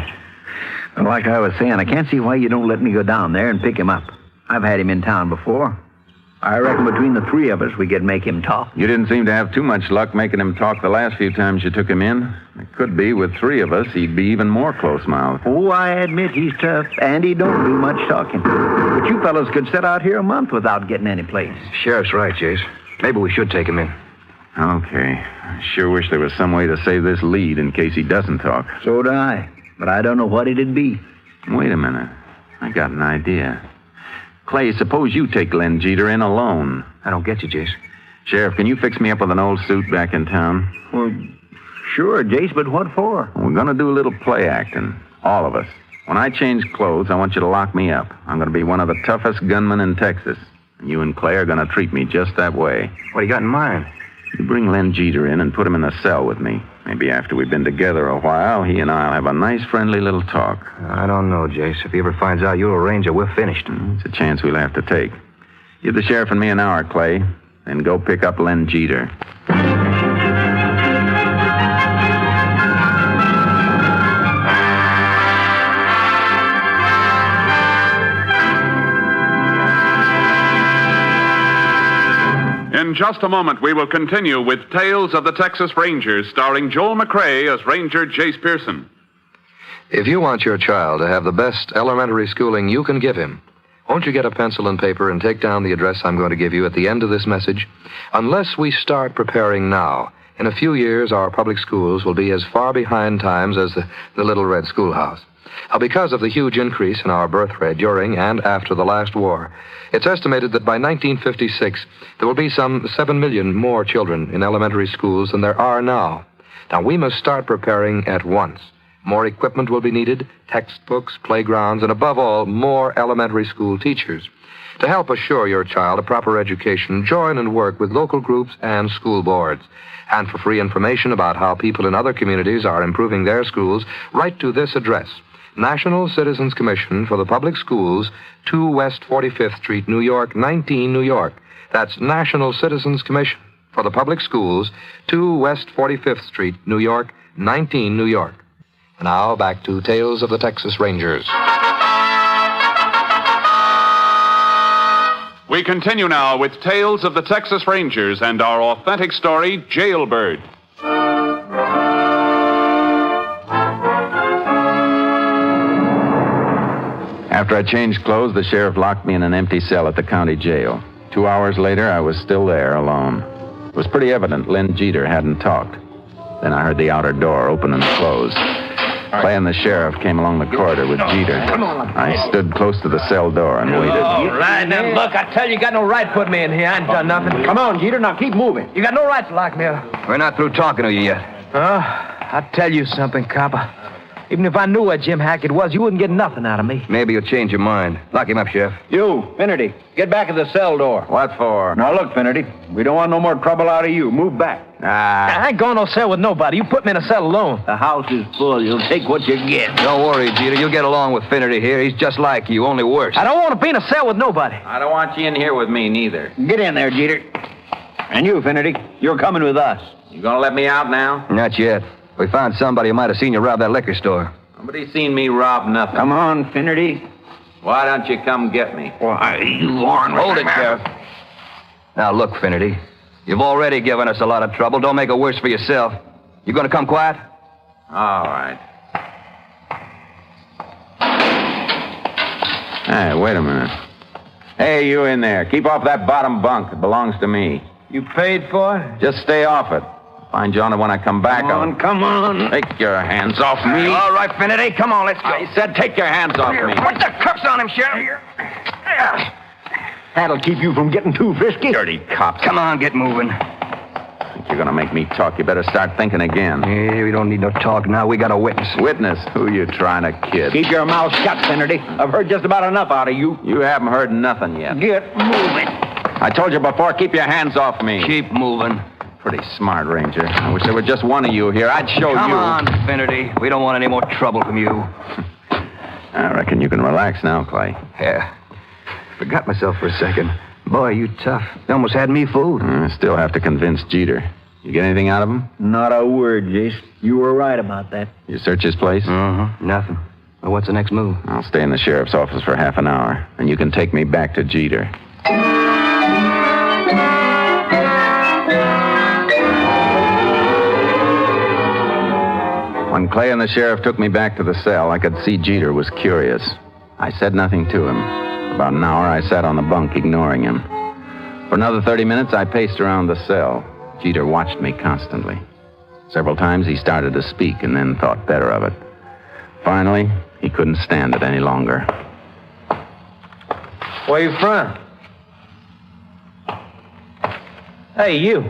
Well, like I was saying, I can't see why you don't let me go down there and pick him up. I've had him in town before. I reckon between the three of us, we could make him talk. You didn't seem to have too much luck making him talk the last few times you took him in. It could be with 3 of us, he'd be even more close-mouthed. Oh, I admit he's tough, and he don't do much talking. But you fellas could sit out here a month without getting any place. Sheriff's right, Jace. Maybe we should take him in. Okay. I sure wish there was some way to save this lead in case he doesn't talk. So do I, but I don't know what it'd be. Wait a minute. I got an idea. Clay, suppose you take Len Jeter in alone. I don't get you, Jace. Sheriff, can you fix me up with an old suit back in town? Well, sure, Jace, but what for? We're going to do a little play acting. All of us. When I change clothes, I want you to lock me up. I'm going to be one of the toughest gunmen in Texas. And you and Clay are going to treat me just that way. What do you got in mind? You bring Len Jeter in and put him in a cell with me. Maybe after we've been together a while, he and I'll have a nice, friendly little talk. I don't know, Jace. If he ever finds out you're a ranger, we're finished. It's a chance we'll have to take. Give the sheriff and me an hour, Clay, and go pick up Len Jeter. In just a moment, we will continue with Tales of the Texas Rangers, starring Joel McCrea as Ranger Jace Pearson. If you want your child to have the best elementary schooling you can give him, won't you get a pencil and paper and take down the address I'm going to give you at the end of this message? Unless we start preparing now, in a few years, our public schools will be as far behind times as the Little Red Schoolhouse. Because of the huge increase in our birth rate during and after the last war, it's estimated that by 1956, there will be some 7 million more children in elementary schools than there are now. Now, we must start preparing at once. More equipment will be needed, textbooks, playgrounds, and above all, more elementary school teachers. To help assure your child a proper education, join and work with local groups and school boards. And for free information about how people in other communities are improving their schools, write to this address: National Citizens Commission for the Public Schools, 2 West 45th Street, New York, 19, New York. That's National Citizens Commission for the Public Schools, 2 West 45th Street, New York, 19, New York. And now back to Tales of the Texas Rangers. We continue now with Tales of the Texas Rangers and our authentic story, Jailbird. After I changed clothes, the sheriff locked me in an empty cell at the county jail. 2 hours later, I was still there, alone. It was pretty evident Lynn Jeter hadn't talked. Then I heard the outer door open and close. Clay and the sheriff came along the corridor with Jeter. I stood close to the cell door and waited. All right, now, look, I tell you, you got no right putting me in here. I ain't done nothing. Come on, Jeter, now keep moving. You got no right to lock me up. We're not through talking to you yet. I'll tell you something, copper. Even if I knew where Jim Hackett was, you wouldn't get nothing out of me. Maybe you'll change your mind. Lock him up, Sheriff. You, Finnerty, get back to the cell door. What for? Now, look, Finnerty, we don't want no more trouble out of you. Move back. I ain't going no cell with nobody. You put me in a cell alone. The house is full. You'll take what you get. Don't worry, Jeter. You'll get along with Finnerty here. He's just like you, only worse. I don't want to be in a cell with nobody. I don't want you in here with me, neither. Get in there, Jeter. And you, Finnerty, you're coming with us. You gonna let me out now? Not yet. We found somebody who might have seen you rob that liquor store. Nobody's seen me rob nothing. Come on, Finnerty. Why don't you come get me? Why, you aren't... Hold it, Sheriff. Now, look, Finnerty. You've already given us a lot of trouble. Don't make it worse for yourself. You gonna come quiet? All right. Hey, wait a minute. Hey, you in there. Keep off that bottom bunk. It belongs to me. You paid for it? Just stay off it. Find you on it when I come back. Come on. Take your hands off me. All right, Finnerty. Come on, let's go. I said take your hands off me. Put the cuffs on him, Sheriff. That'll keep you from getting too frisky. Dirty cops. Come on, get moving. Think you're gonna make me talk? You better start thinking again. Yeah, we don't need no talk now. We got a witness. Witness? Who you trying to kid? Keep your mouth shut, Finnerty. I've heard just about enough out of you. You haven't heard nothing yet. Get moving. I told you before, keep your hands off me. Keep moving. Pretty smart, Ranger. I wish there were just one of you here. I'd show you. Come on, Finnerty. We don't want any more trouble from you. I reckon you can relax now, Clay. Yeah. Forgot myself for a second. Boy, you tough. You almost had me fooled. I still have to convince Jeter. You get anything out of him? Not a word, Jace. You were right about that. You search his place? Nothing. Well, what's the next move? I'll stay in the sheriff's office for half an hour, and you can take me back to Jeter. When Clay and the sheriff took me back to the cell, I could see Jeter was curious. I said nothing to him. For about an hour, I sat on the bunk, ignoring him. For another 30 minutes, I paced around the cell. Jeter watched me constantly. Several times, he started to speak and then thought better of it. Finally, he couldn't stand it any longer. Where you from? Hey, you.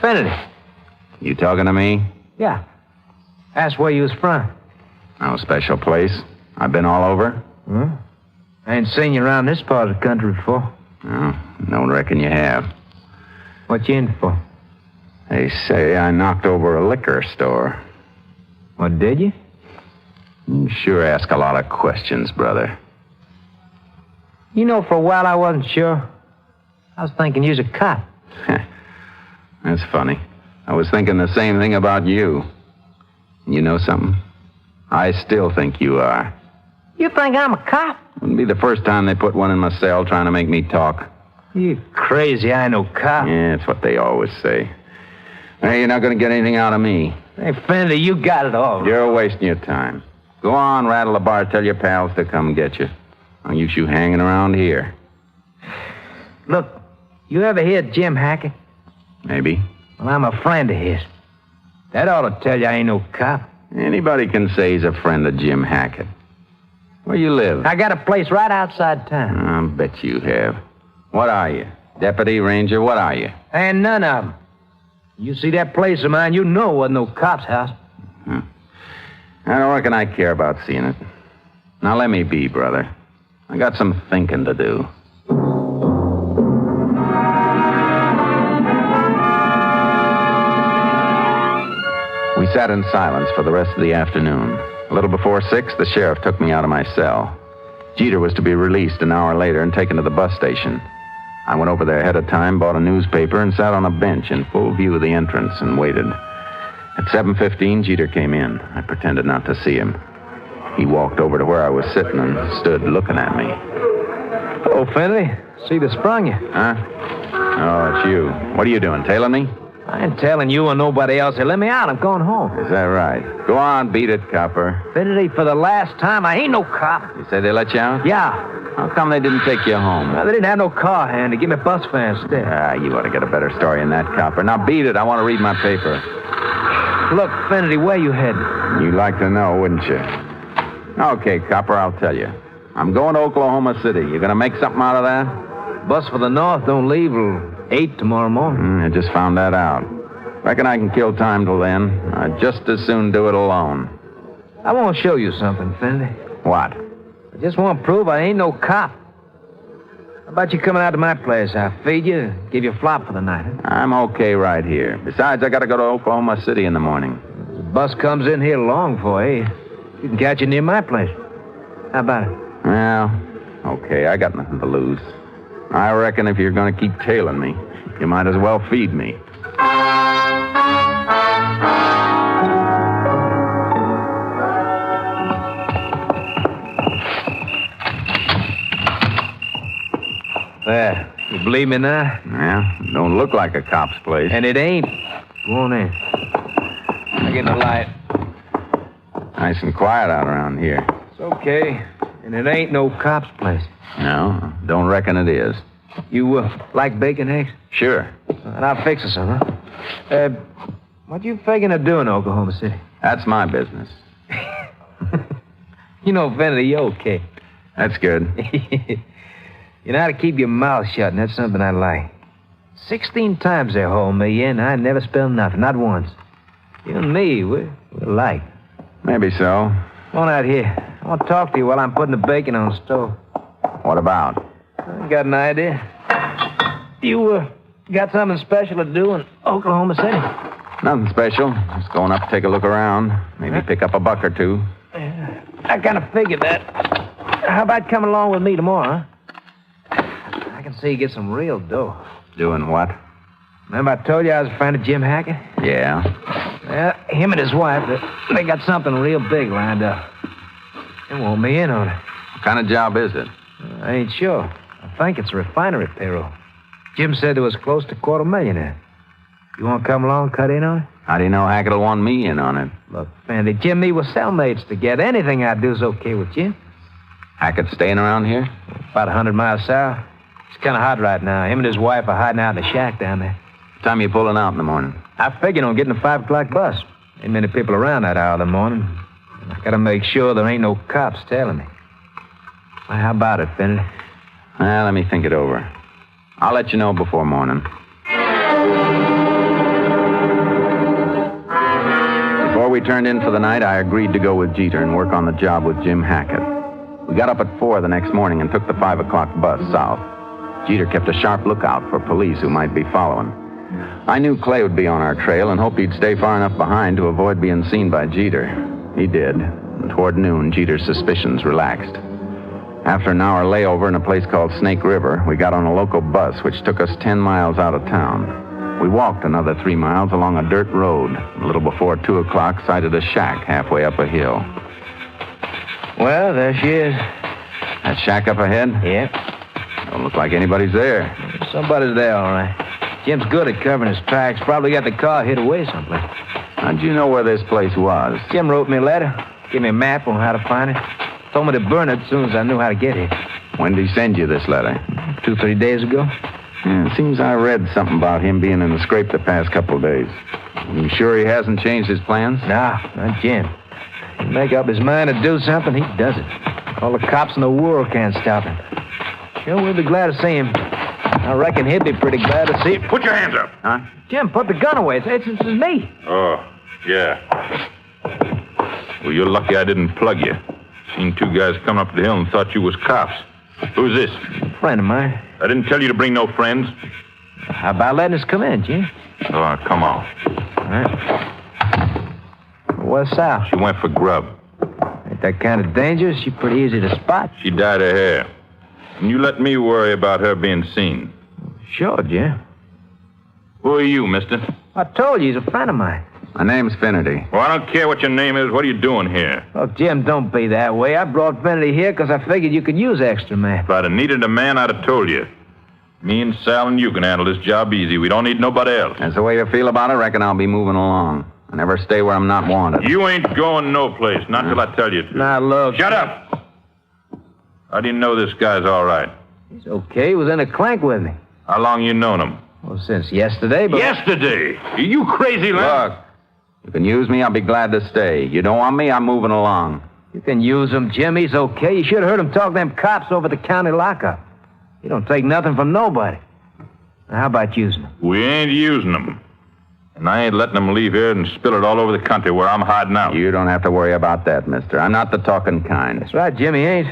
Finnerty. You talking to me? Yeah. Asked where you was from. No special place. I've been all over. I ain't seen you around this part of the country before. No, don't reckon you have. What you in for? They say I knocked over a liquor store. What, did you? You sure ask a lot of questions, brother. You know, for a while I wasn't sure. I was thinking you was a cop. That's funny. I was thinking the same thing about you. You know something? I still think you are. You think I'm a cop? Wouldn't be the first time they put one in my cell trying to make me talk. You crazy, I ain't no cop. Yeah, that's what they always say. Hey, you're not going to get anything out of me. Hey, Finnerty, you got it all. You're wasting your time. Go on, rattle the bar, tell your pals to come get you. I'll use you hanging around here. Look, you ever hear of Jim Hackett? Maybe. Well, I'm a friend of his. That ought to tell you I ain't no cop. Anybody can say he's a friend of Jim Hackett. Where you live? I got a place right outside town. I bet you have. What are you? Deputy, ranger, what are you? Ain't none of them. You see that place of mine, you know it wasn't no cop's house. I don't reckon I care about seeing it. Now let me be, brother. I got some thinking to do. We sat in silence for the rest of the afternoon. A little before 6, the sheriff took me out of my cell. Jeter was to be released an hour later and taken to the bus station. I went over there ahead of time, bought a newspaper, and sat on a bench in full view of the entrance and waited. At 7:15, Jeter came in. I pretended not to see him. He walked over to where I was sitting and stood looking at me. Hello, Finley. See, they sprung you. Huh? Oh, it's you. What are you doing, tailing me? I ain't telling you or nobody else. They let me out. I'm going home. Is that right? Go on, beat it, copper. Finley, for the last time, I ain't no cop. You say they let you out? Yeah. How come they didn't take you home? Well, they didn't have no car hand to give me bus fare instead. You ought to get a better story than that, copper. Now beat it. I want to read my paper. Look, Finley, where you heading? You'd like to know, wouldn't you? Okay, copper, I'll tell you. I'm going to Oklahoma City. You going to make something out of that? Bus for the north don't leave till 8 tomorrow morning. I just found that out. Reckon I can kill time till then. I'd just as soon do it alone. I want to show you something, Finley. What? I just want to prove I ain't no cop. How about you coming out to my place? I'll feed you, give you a flop for the night. Huh? I'm okay right here. Besides, I got to go to Oklahoma City in the morning. The bus comes in here long for you. You can catch it near my place. How about it? Well, okay, I got nothing to lose. I reckon if you're going to keep tailing me, you might as well feed me. There. You believe me now? Yeah, don't look like a cop's place. And it ain't. Go on in. I get the light. Nice and quiet out around here. It's okay. And it ain't no cop's place. No, don't reckon it is. You like bacon eggs? Sure. And I'll fix you some, huh? What you figuring of doing in Oklahoma City? That's my business. You know, Finley, you're okay. That's good. You know how to keep your mouth shut, and that's something I like. 16 times they hauled me in, I never spilled nothing, not once. You and me, we're alike. Maybe so. Come on out here. I want to talk to you while I'm putting the bacon on the stove. What about? I got an idea. You got something special to do in Oklahoma City? Nothing special. Just going up to take a look around. Maybe pick up a buck or two. I kind of figured that. How about coming along with me tomorrow, huh? I can see you get some real dough. Doing what? Remember I told you I was a friend of Jim Hackett? Yeah. Well, him and his wife, they got something real big lined up. They want me in on it. What kind of job is it? I ain't sure. I think it's a refinery payroll. Jim said there was close to $250,000 in it. You want to come along and cut in on it? How do you know Hackett will want me in on it? Look, Fandy, Jim and me were cellmates together. Anything I do is okay with Jim. Hackett staying around here? About 100 miles south. It's kind of hot right now. Him and his wife are hiding out in the shack down there. What time are you pulling out in the morning? I figured on getting the 5 o'clock bus. Ain't many people around that hour in the morning. I gotta make sure there ain't no cops tailing me. Well, how about it, Finley? Well, let me think it over. I'll let you know before morning. Before we turned in for the night, I agreed to go with Jeter and work on the job with Jim Hackett. We got up at 4 the next morning and took the 5 o'clock bus south. Jeter kept a sharp lookout for police who might be following. I knew Clay would be on our trail and hoped he'd stay far enough behind to avoid being seen by Jeter. He did. And toward noon, Jeter's suspicions relaxed. After an hour layover in a place called Snake River, we got on a local bus which took us 10 miles out of town. We walked another 3 miles along a dirt road. A little before 2 o'clock, sighted a shack halfway up a hill. Well, there she is. That shack up ahead? Yeah. Don't look like anybody's there. Somebody's there, all right. Jim's good at covering his tracks. Probably got the car hid away someplace. How'd you know where this place was? Jim wrote me a letter. Gave me a map on how to find it. Told me to burn it as soon as I knew how to get here. When did he send you this letter? 2-3 days ago. Yeah, it seems I read something about him being in the scrape the past couple of days. You sure he hasn't changed his plans? Nah, not Jim. He make up his mind to do something, he does it. All the cops in the world can't stop him. Sure, we'll be glad to see him. I reckon he'd be pretty glad to see him. Put your hands up. Huh? Jim, put the gun away. It's me. Oh, yeah. Well, you're lucky I didn't plug you. Seen two guys come up the hill and thought you was cops. Who's this? Friend of mine. I didn't tell you to bring no friends. How about letting us come in, Jim? Oh, come on. All right. What's Sal? She went for grub. Ain't that kind of dangerous? She's pretty easy to spot. She dyed her hair. And you let me worry about her being seen. Sure, Jim. Who are you, mister? I told you he's a friend of mine. My name's Finnerty. Well, I don't care what your name is. What are you doing here? Look, Jim, don't be that way. I brought Finnerty here because I figured you could use extra man. If I'd have needed a man, I'd have told you. Me and Sal and you can handle this job easy. We don't need nobody else. That's the way you feel about it. Reckon I'll be moving along. I never stay where I'm not wanted. You ain't going no place. Not till I tell you to. Now, look. Shut up! How do you know this guy's all right? He's okay. He was in a clank with me. How long you known him? Well, since yesterday, but... Yesterday? Are you crazy, Lance? Look, you can use me, I'll be glad to stay. You don't want me, I'm moving along. You can use him, Jim. He's okay. You should have heard him talk to them cops over the county lockup. You don't take nothing from nobody. Now, how about using him? We ain't using him. And I ain't letting him leave here and spill it all over the country where I'm hiding out. You don't have to worry about that, mister. I'm not the talking kind. That's right, Jimmy ain't.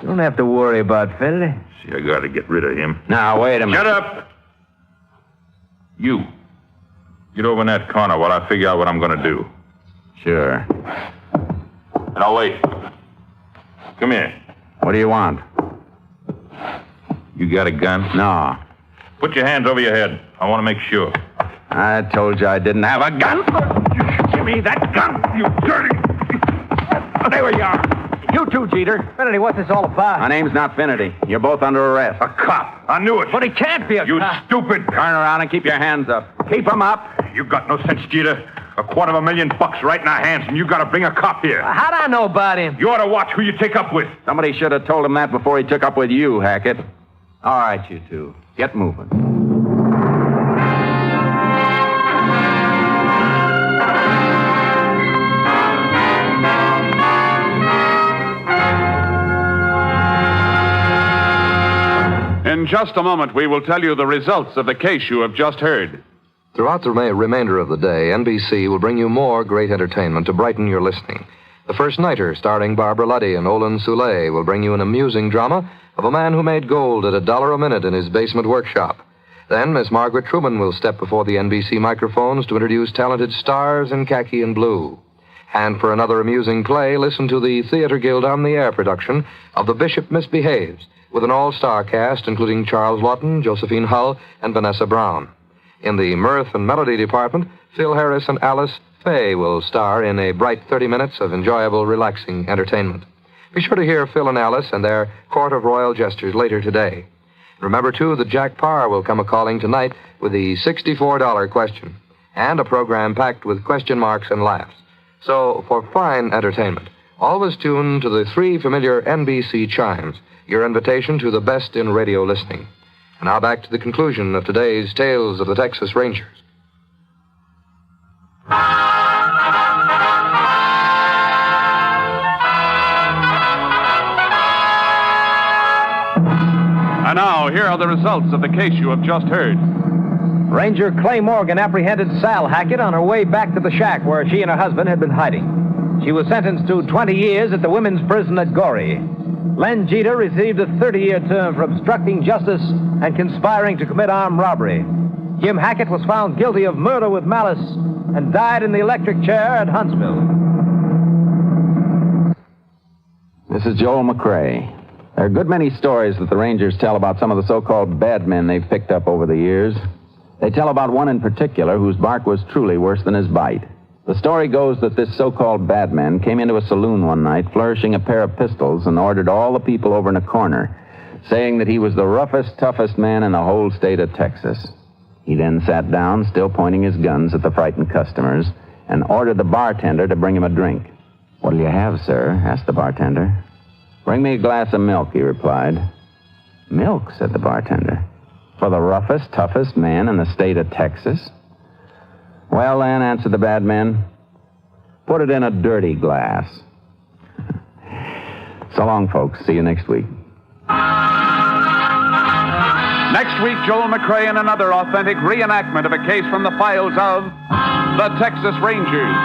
You don't have to worry about Finnerty. See, I gotta get rid of him. Now, wait a minute. Shut up! You. Get over in that corner while I figure out what I'm gonna do. Sure. Now, wait. Come here. What do you want? You got a gun? No. Put your hands over your head. I want to make sure. I told you I didn't have a gun. Give me that gun, you dirty... There we are. You too, Jeter. Finnerty, what's this all about? My name's not Finnerty. You're both under arrest. A cop. I knew it. But he can't be a You cop. stupid... Turn around and keep your hands up. Keep them up. You got no sense, Jeter. $250,000 right in our hands, and you got to bring a cop here. How'd I know about him? You ought to watch who you take up with. Somebody should have told him that before he took up with you, Hackett. All right, you two. Get moving. In just a moment, we will tell you the results of the case you have just heard. Throughout the remainder of the day, NBC will bring you more great entertainment to brighten your listening. The First Nighter, starring Barbara Luddy and Olin Soule, will bring you an amusing drama of a man who made gold at $1 a minute in his basement workshop. Then Miss Margaret Truman will step before the NBC microphones to introduce talented stars in khaki and blue. And for another amusing play, listen to the Theater Guild on the Air production of The Bishop Misbehaves, with an all-star cast including Charles Lawton, Josephine Hull, and Vanessa Brown. In the mirth and melody department, Phil Harris and Alice Faye will star in a bright 30 minutes of enjoyable, relaxing entertainment. Be sure to hear Phil and Alice and their Court of Royal Jesters later today. Remember, too, that Jack Parr will come a-calling tonight with the $64 question and a program packed with question marks and laughs. So, for fine entertainment, always tune to the 3 familiar NBC chimes, your invitation to the best in radio listening. And now back to the conclusion of today's Tales of the Texas Rangers. And now, here are the results of the case you have just heard. Ranger Clay Morgan apprehended Sal Hackett on her way back to the shack where she and her husband had been hiding. She was sentenced to 20 years at the women's prison at Goree. Len Jeter received a 30-year term for obstructing justice and conspiring to commit armed robbery. Jim Hackett was found guilty of murder with malice and died in the electric chair at Huntsville. This is Joel McCrae. There are a good many stories that the Rangers tell about some of the so-called bad men they've picked up over the years. They tell about one in particular whose bark was truly worse than his bite. The story goes that this so-called bad man came into a saloon one night flourishing a pair of pistols and ordered all the people over in a corner, saying that he was the roughest, toughest man in the whole state of Texas. He then sat down, still pointing his guns at the frightened customers, and ordered the bartender to bring him a drink. "What'll you have, sir?" asked the bartender. "Bring me a glass of milk," he replied. "Milk?" said the bartender. "For the roughest, toughest man in the state of Texas?" "Well, then," answered the bad man, "put it in a dirty glass." So long, folks. See you next week. Next week, Joel McCrae in another authentic reenactment of a case from the files of the Texas Rangers.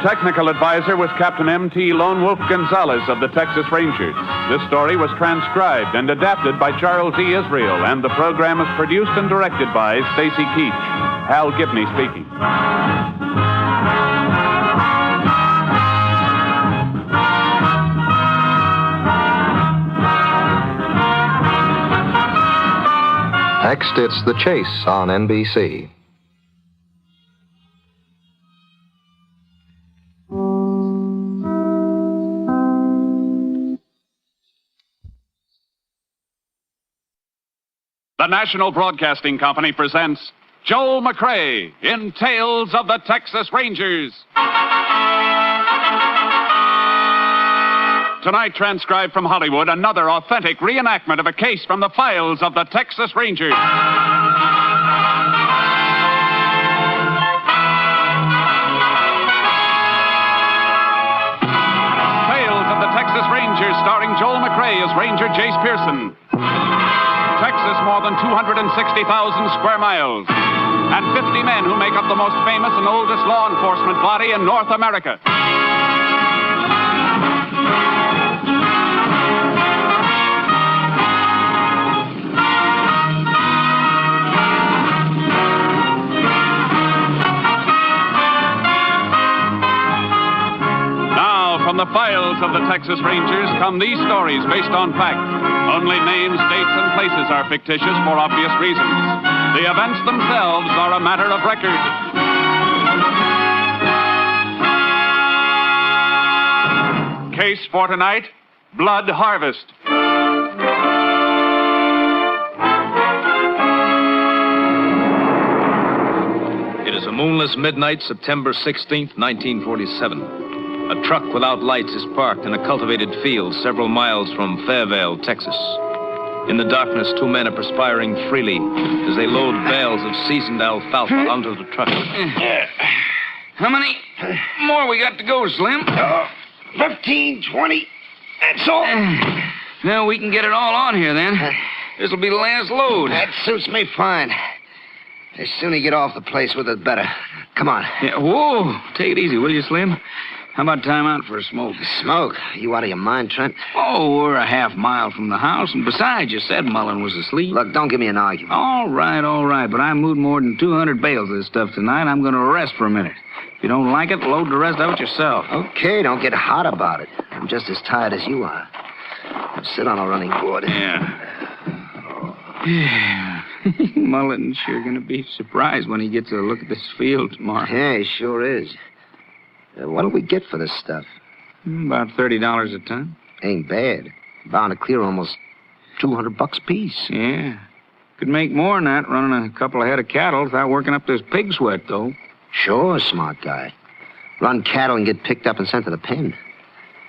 technical advisor was Captain M.T. Lone Wolf Gonzalez of the Texas Rangers. This story was transcribed and adapted by Charles E. Israel, and the program is produced and directed by Stacy Keach. Hal Gibney speaking. Next, it's The Chase on NBC. The National Broadcasting Company presents Joel McCrea in Tales of the Texas Rangers. Tonight, transcribed from Hollywood, another authentic reenactment of a case from the files of the Texas Rangers. Tales of the Texas Rangers, starring Joel McCrea as Ranger Jace Pearson. Texas, more than 260,000 square miles, and 50 men who make up the most famous and oldest law enforcement body in North America. Now, from the files of the Texas Rangers come these stories based on fact. Only names, dates, and places are fictitious for obvious reasons. The events themselves are a matter of record. Case for tonight, Blood Harvest. It is a moonless midnight, September 16th, 1947. A truck without lights is parked in a cultivated field several miles from Fairvale, Texas. In the darkness, two men are perspiring freely as they load bales of seasoned alfalfa onto the truck. How many more we got to go, Slim? 15, 20. That's all. Now we can get it all on here, then. This'll be the last load. That suits me fine. The sooner you get off the place with it, better. Come on. Yeah, whoa. Take it easy, will you, Slim? How about time out for a smoke? Smoke? You out of your mind, Trent? Oh, we're a half mile from the house, and besides, you said Mullen was asleep. Look, don't give me an argument. All right, but I moved more than 200 bales of this stuff tonight. I'm going to rest for a minute. If you don't like it, load the rest of it yourself. Okay, don't get hot about it. I'm just as tired as you are. Sit on a running board. Yeah. Mullen's sure going to be surprised when he gets a look at this field tomorrow. Yeah, he sure is. What do we get for this stuff? About $30 a ton. Ain't bad. Bound to clear almost $200 a piece. Yeah. Could make more than that running a couple of head of cattle without working up this pig sweat, though. Sure, smart guy. Run cattle and get picked up and sent to the pen.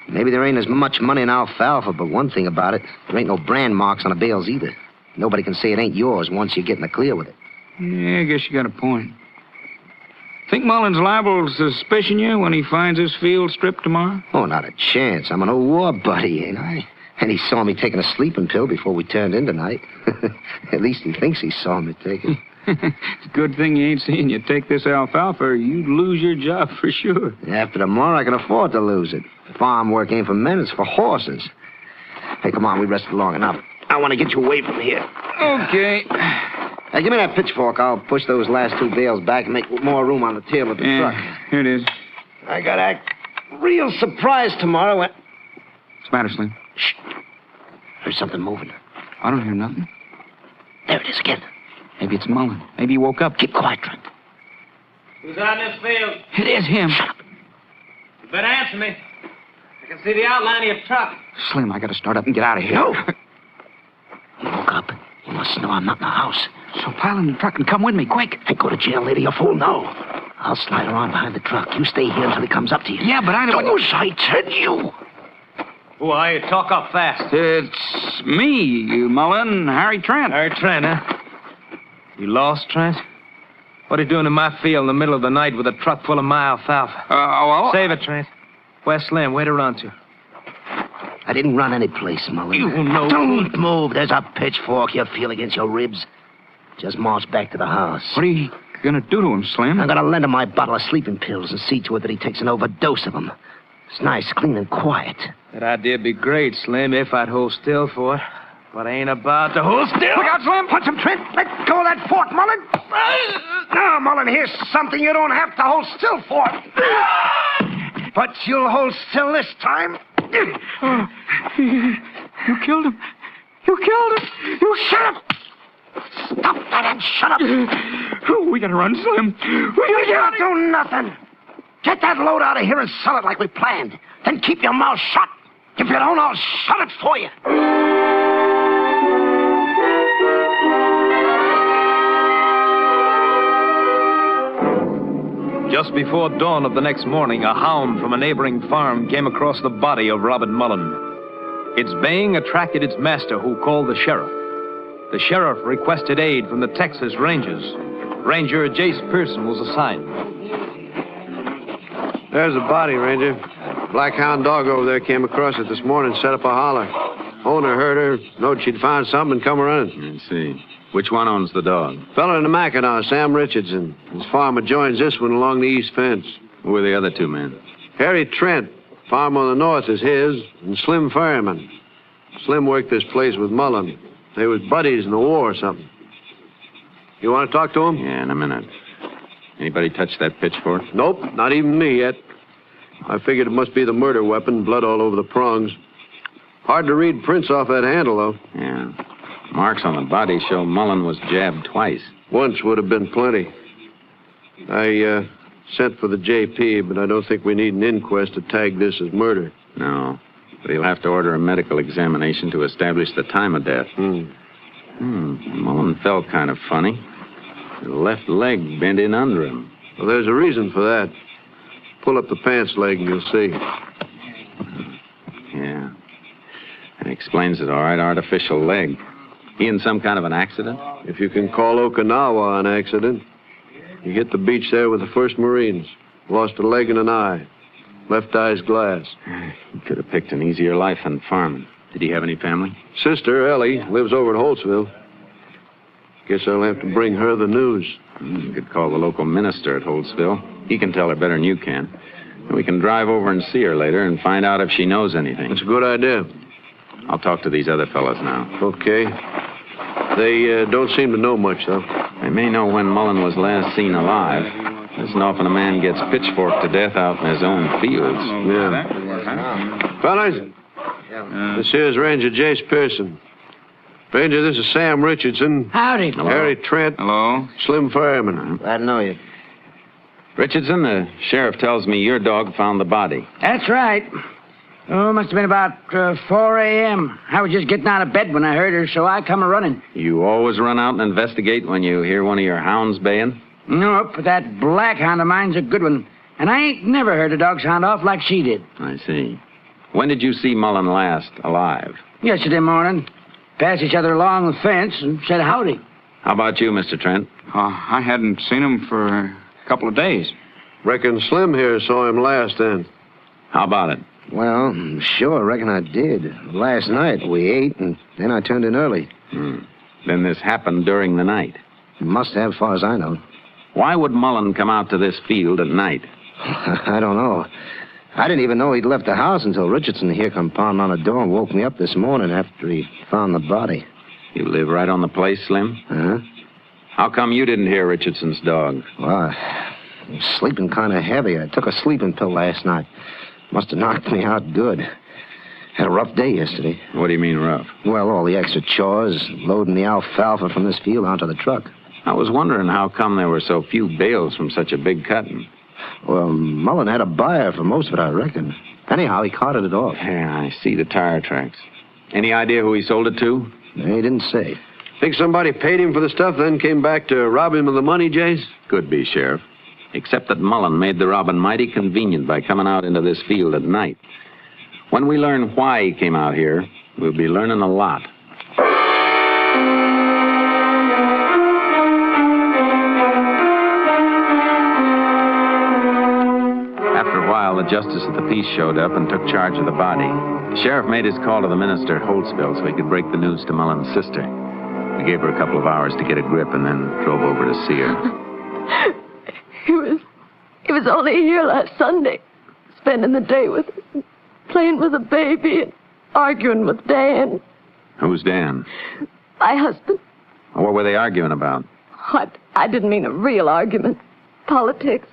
Maybe there ain't as much money in alfalfa, but one thing about it, there ain't no brand marks on the bales either. Nobody can say it ain't yours once you get in the clear with it. Yeah, I guess you got a point. Think Mullen's liable to suspicion you when he finds his field stripped tomorrow? Oh, not a chance. I'm an old war buddy, ain't I? And he saw me taking a sleeping pill before we turned in tonight. At least he thinks he saw me take it. Good thing he ain't seeing you take this alfalfa, or you'd lose your job for sure. After tomorrow, I can afford to lose it. Farm work ain't for men, it's for horses. Hey, come on, we rested long enough. I want to get you away from here. Okay. Hey, give me that pitchfork. I'll push those last two bales back and make more room on the tail of the truck. Here it is. I got to act real surprised tomorrow. What's the matter, Slim? Shh. There's something moving. I don't hear nothing. There it is again. Maybe it's Mullen. Maybe he woke up. Keep quiet, Trent. Who's out in this field? It is him. Shut up. You better answer me. I can see the outline of your truck. Slim, I got to start up and get out of here. No. You woke up. You must know I'm not in the house. So pile in the truck and come with me, quick. Hey, go to jail, lady, you fool. No. I'll slide around behind the truck. You stay here until he comes up to you. Yeah, but I don't... Those I tell you. Who are you? Talk up fast. It's me, Mullen, Harry Trent. Harry Trent, huh? You lost, Trent? What are you doing in my field in the middle of the night with a truck full of my alfalfa? Well... Save it, Trent. Where's Slim? Where'd he run to? I didn't run any place, Mullen. You know... Don't move. There's a pitchfork you feel against your ribs. Just march back to the house. What are you you gonna do to him, Slim? I'm gonna lend him my bottle of sleeping pills and see to it that he takes an overdose of them. It's nice, clean, and quiet. That idea'd be great, Slim, if I'd hold still for it. But I ain't about to hold still. Look out, Slim! Punch him, Trent! Let go of that fort, Mullen! Now, Mullen, here's something you don't have to hold still for. But you'll hold still this time. You killed him. You killed him. You shut up! Stop that and shut up! We gotta run, Slim. You can't do nothing. Get that load out of here and sell it like we planned. Then keep your mouth shut. If you don't, I'll shut it for you. Just before dawn of the next morning, a hound from a neighboring farm came across the body of Robert Mullen. Its baying attracted its master, who called the sheriff. The sheriff requested aid from the Texas Rangers. Ranger Jace Pearson was assigned. There's a body, Ranger. Black hound dog over there came across it this morning, set up a holler. Owner heard her, knowed she'd found something, and come running. I see. Which one owns the dog? Fella in the Mackinac, Sam Richardson. His farm adjoins this one along the east fence. Who were the other two men? Harry Trent, farm on the north is his, and Slim Fireman. Slim worked this place with Mullen. They was buddies in the war or something. You want to talk to him? Yeah, in a minute. Anybody touch that pitchfork? Nope, not even me yet. I figured it must be the murder weapon, blood all over the prongs. Hard to read prints off that handle, though. Yeah. Marks on the body show Mullen was jabbed twice. Once would have been plenty. I sent for the JP, but I don't think we need an inquest to tag this as murder. No, but he'll have to order a medical examination to establish the time of death. Mullen felt kind of funny. The left leg bent in under him. Well, there's a reason for that. Pull up the pants leg and you'll see. Yeah. That explains it, all right. Artificial leg. He in some kind of an accident? If you can call Okinawa an accident. He hit the beach there with the 1st Marines. Lost a leg and an eye. Left eye's glass. He could have picked an easier life than farming. Did he have any family? Sister, Ellie, lives over in Holtzville. Guess I'll have to bring her the news. You could call the local minister at Holtzville. He can tell her better than you can. And we can drive over and see her later and find out if she knows anything. That's a good idea. I'll talk to these other fellas now. Okay. They don't seem to know much, though. They may know when Mullen was last seen alive. Isn't often a man gets pitchforked to death out in his own fields. Yeah. Fellas, this here's Ranger Jace Pearson. Ranger, this is Sam Richardson. Howdy. Hello. Harry Trent. Hello. Slim Fireman. Glad to know you. Richardson, the sheriff tells me your dog found the body. That's right. Oh, must have been about 4 a.m. I was just getting out of bed when I heard her, so I come a-running. You always run out and investigate when you hear one of your hounds baying? Nope, but that black hound of mine's a good one. And I ain't never heard a dog sound off like she did. I see. When did you see Mullen last alive? Yesterday morning. Passed each other along the fence and said howdy. How about you, Mr. Trent? I hadn't seen him for a couple of days. Reckon Slim here saw him last then. How about it? Well, sure, I reckon I did. Last night we ate, and then I turned in early. Then this happened during the night? Must have, as far as I know. Why would Mullen come out to this field at night? I don't know. I didn't even know he'd left the house until Richardson here come pounding on the door and woke me up this morning after he found the body. You live right on the place, Slim? Uh-huh. How come you didn't hear Richardson's dog? Well, I was sleeping kind of heavy. I took a sleeping pill last night. Must have knocked me out good. Had a rough day yesterday. What do you mean rough? Well, all the extra chores, loading the alfalfa from this field onto the truck. I was wondering how come there were so few bales from such a big cutting. Well, Mullen had a buyer for most of it, I reckon. Anyhow, he carted it off. Yeah, I see the tire tracks. Any idea who he sold it to? He didn't say. Think somebody paid him for the stuff, then came back to rob him of the money, Jace? Could be, Sheriff. Except that Mullen made the robbing mighty convenient by coming out into this field at night. When we learn why he came out here, we'll be learning a lot. After a while, the justice of the peace showed up and took charge of the body. The sheriff made his call to the minister at Holtzville so he could break the news to Mullen's sister. We gave her a couple of hours to get a grip and then drove over to see her. He was only here last Sunday, spending the day with us, playing with a baby and arguing with Dan, Who's Dan? my husband. What were they arguing about? I didn't mean a real argument. Politics,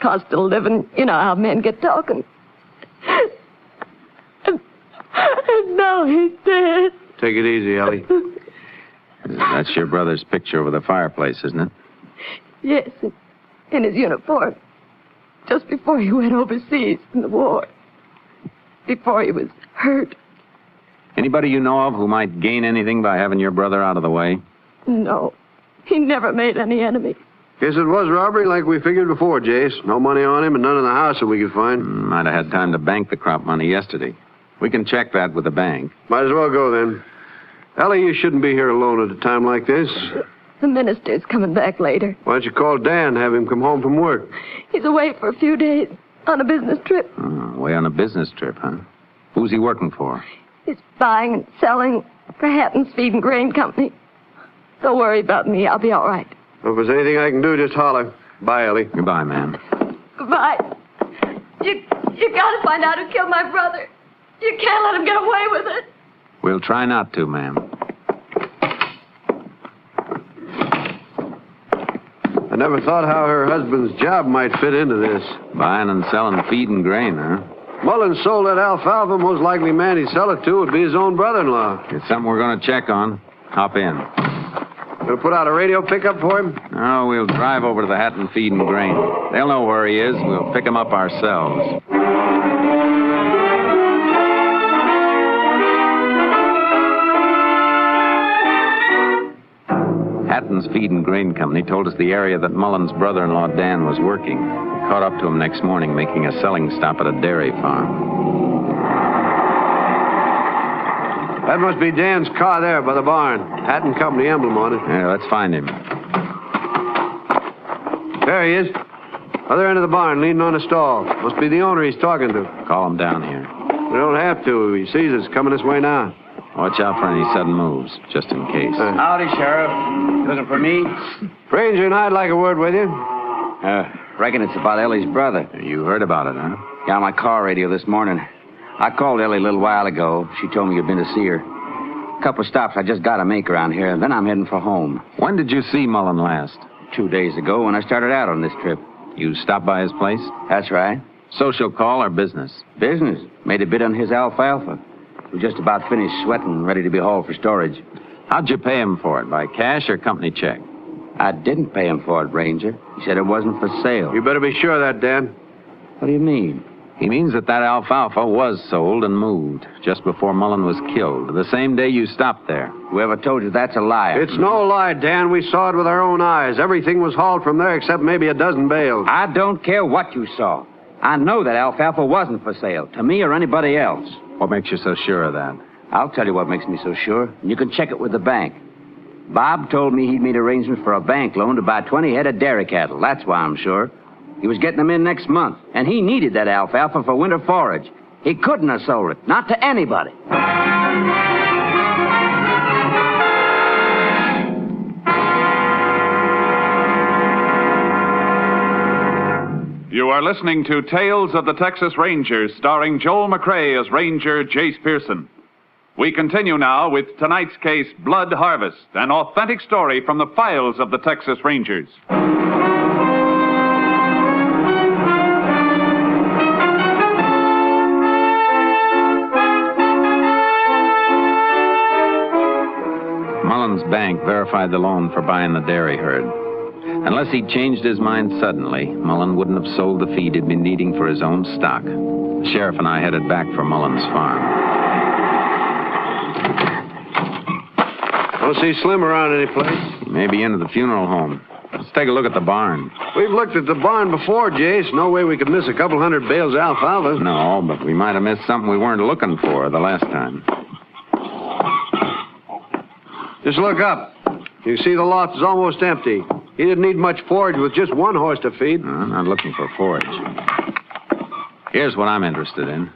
cost of living, you know how men get talking. And now he's dead. Take it easy, Ellie. That's your brother's picture over the fireplace, isn't it? Yes, in his uniform. Just before he went overseas in the war. Before he was hurt. Anybody you know of who might gain anything by having your brother out of the way? No, he never made any enemies. Guess it was robbery like we figured before, Jace. No money on him and none in the house that we could find. Might have had time to bank the crop money yesterday. We can check that with the bank. Might as well go then. Ellie, you shouldn't be here alone at a time like this. The minister's coming back later. Why don't you call Dan, have him come home from work? He's away for a few days on a business trip. Away on a business trip, huh? Who's he working for? He's buying and selling for Hatton's Feed and Grain Company. Don't worry about me. I'll be all right. Well, if there's anything I can do, just holler. Bye, Ellie. Goodbye, ma'am. Goodbye. You gotta find out who killed my brother. You can't let him get away with it. We'll try not to, ma'am. I never thought how her husband's job might fit into this. Buying and selling feed and grain, huh? Mullen sold that alfalfa. Most likely man he'd sell it to would be his own brother-in-law. It's something we're going to check on. Hop in. Gonna put out a radio pickup for him? No, we'll drive over to the Hatton Feed and Grain. They'll know where he is. We'll pick him up ourselves. Hatton's Feed and Grain Company told us the area that Mullen's brother-in-law Dan was working. We caught up to him next morning making a selling stop at a dairy farm. That must be Dan's car there by the barn. Hatton Company emblem on it. Yeah, let's find him. There he is. Other end of the barn, leaning on a stall. Must be the owner he's talking to. Call him down here. We don't have to. He sees us coming this way now. Watch out for any sudden moves, just in case. Howdy, Sheriff. Looking for me? Ranger and I'd like a word with you. Reckon it's about Ellie's brother. You heard about it, huh? Yeah, on my car radio this morning. I called Ellie a little while ago. She told me you'd been to see her. A couple of stops I just got to make around here, and then I'm heading for home. When did you see Mullen last? 2 days ago when I started out on this trip. You stopped by his place? That's right. Social call or business? Business. Made a bid on his alfalfa. We're just about finished sweating, ready to be hauled for storage. How'd you pay him for it? By cash or company check? I didn't pay him for it, Ranger. He said it wasn't for sale. You better be sure of that, Dan. What do you mean? He means that alfalfa was sold and moved just before Mullen was killed, the same day you stopped there. Whoever told you that's a liar. It's no lie, Dan. We saw it with our own eyes. Everything was hauled from there except maybe a dozen bales. I don't care what you saw. I know that alfalfa wasn't for sale, to me or anybody else. What makes you so sure of that? I'll tell you what makes me so sure. You can check it with the bank. Bob told me he'd made arrangements for a bank loan to buy 20 head of dairy cattle. That's why I'm sure. He was getting them in next month, and he needed that alfalfa for winter forage. He couldn't have sold it, not to anybody. You are listening to Tales of the Texas Rangers, starring Joel McCrea as Ranger Jace Pearson. We continue now with tonight's case, Blood Harvest, an authentic story from the files of the Texas Rangers. Mullen's bank verified the loan for buying the dairy herd. Unless he'd changed his mind suddenly, Mullen wouldn't have sold the feed he'd been needing for his own stock. The sheriff and I headed back for Mullen's farm. Don't see Slim around any place. He may be into the funeral home. Let's take a look at the barn. We've looked at the barn before, Jace. No way we could miss a couple hundred bales of alfalfa. No, but we might have missed something we weren't looking for the last time. Just look up. You see the lot is almost empty. He didn't need much forage with just one horse to feed. I'm not looking for forage. Here's what I'm interested in.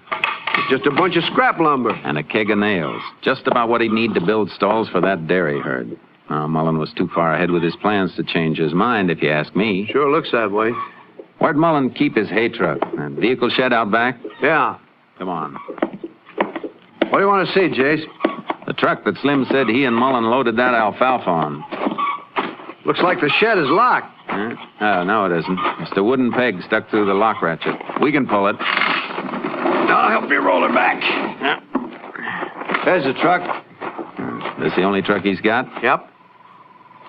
It's just a bunch of scrap lumber. And a keg of nails. Just about what he'd need to build stalls for that dairy herd. Mullen was too far ahead with his plans to change his mind, if you ask me. Sure looks that way. Where'd Mullen keep his hay truck? That vehicle shed out back? Yeah. Come on. What do you want to see, Jace? The truck that Slim said he and Mullen loaded that alfalfa on. Looks like the shed is locked. Huh? Oh, no, it isn't. It's the wooden peg stuck through the lock ratchet. We can pull it. I'll help you roll it back. Yeah. There's the truck. This the only truck he's got? Yep.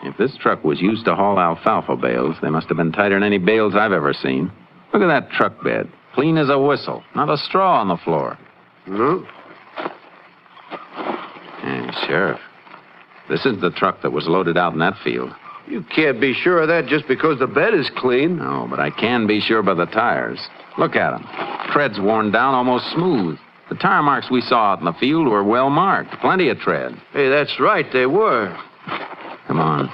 If this truck was used to haul alfalfa bales, they must have been tighter than any bales I've ever seen. Look at that truck bed. Clean as a whistle. Not a straw on the floor. No. Hey, Sheriff. This is the truck that was loaded out in that field. You can't be sure of that just because the bed is clean. No, but I can be sure by the tires. Look at them. Tread's worn down almost smooth. The tire marks we saw out in the field were well marked. Plenty of tread. Hey, that's right, they were. Come on.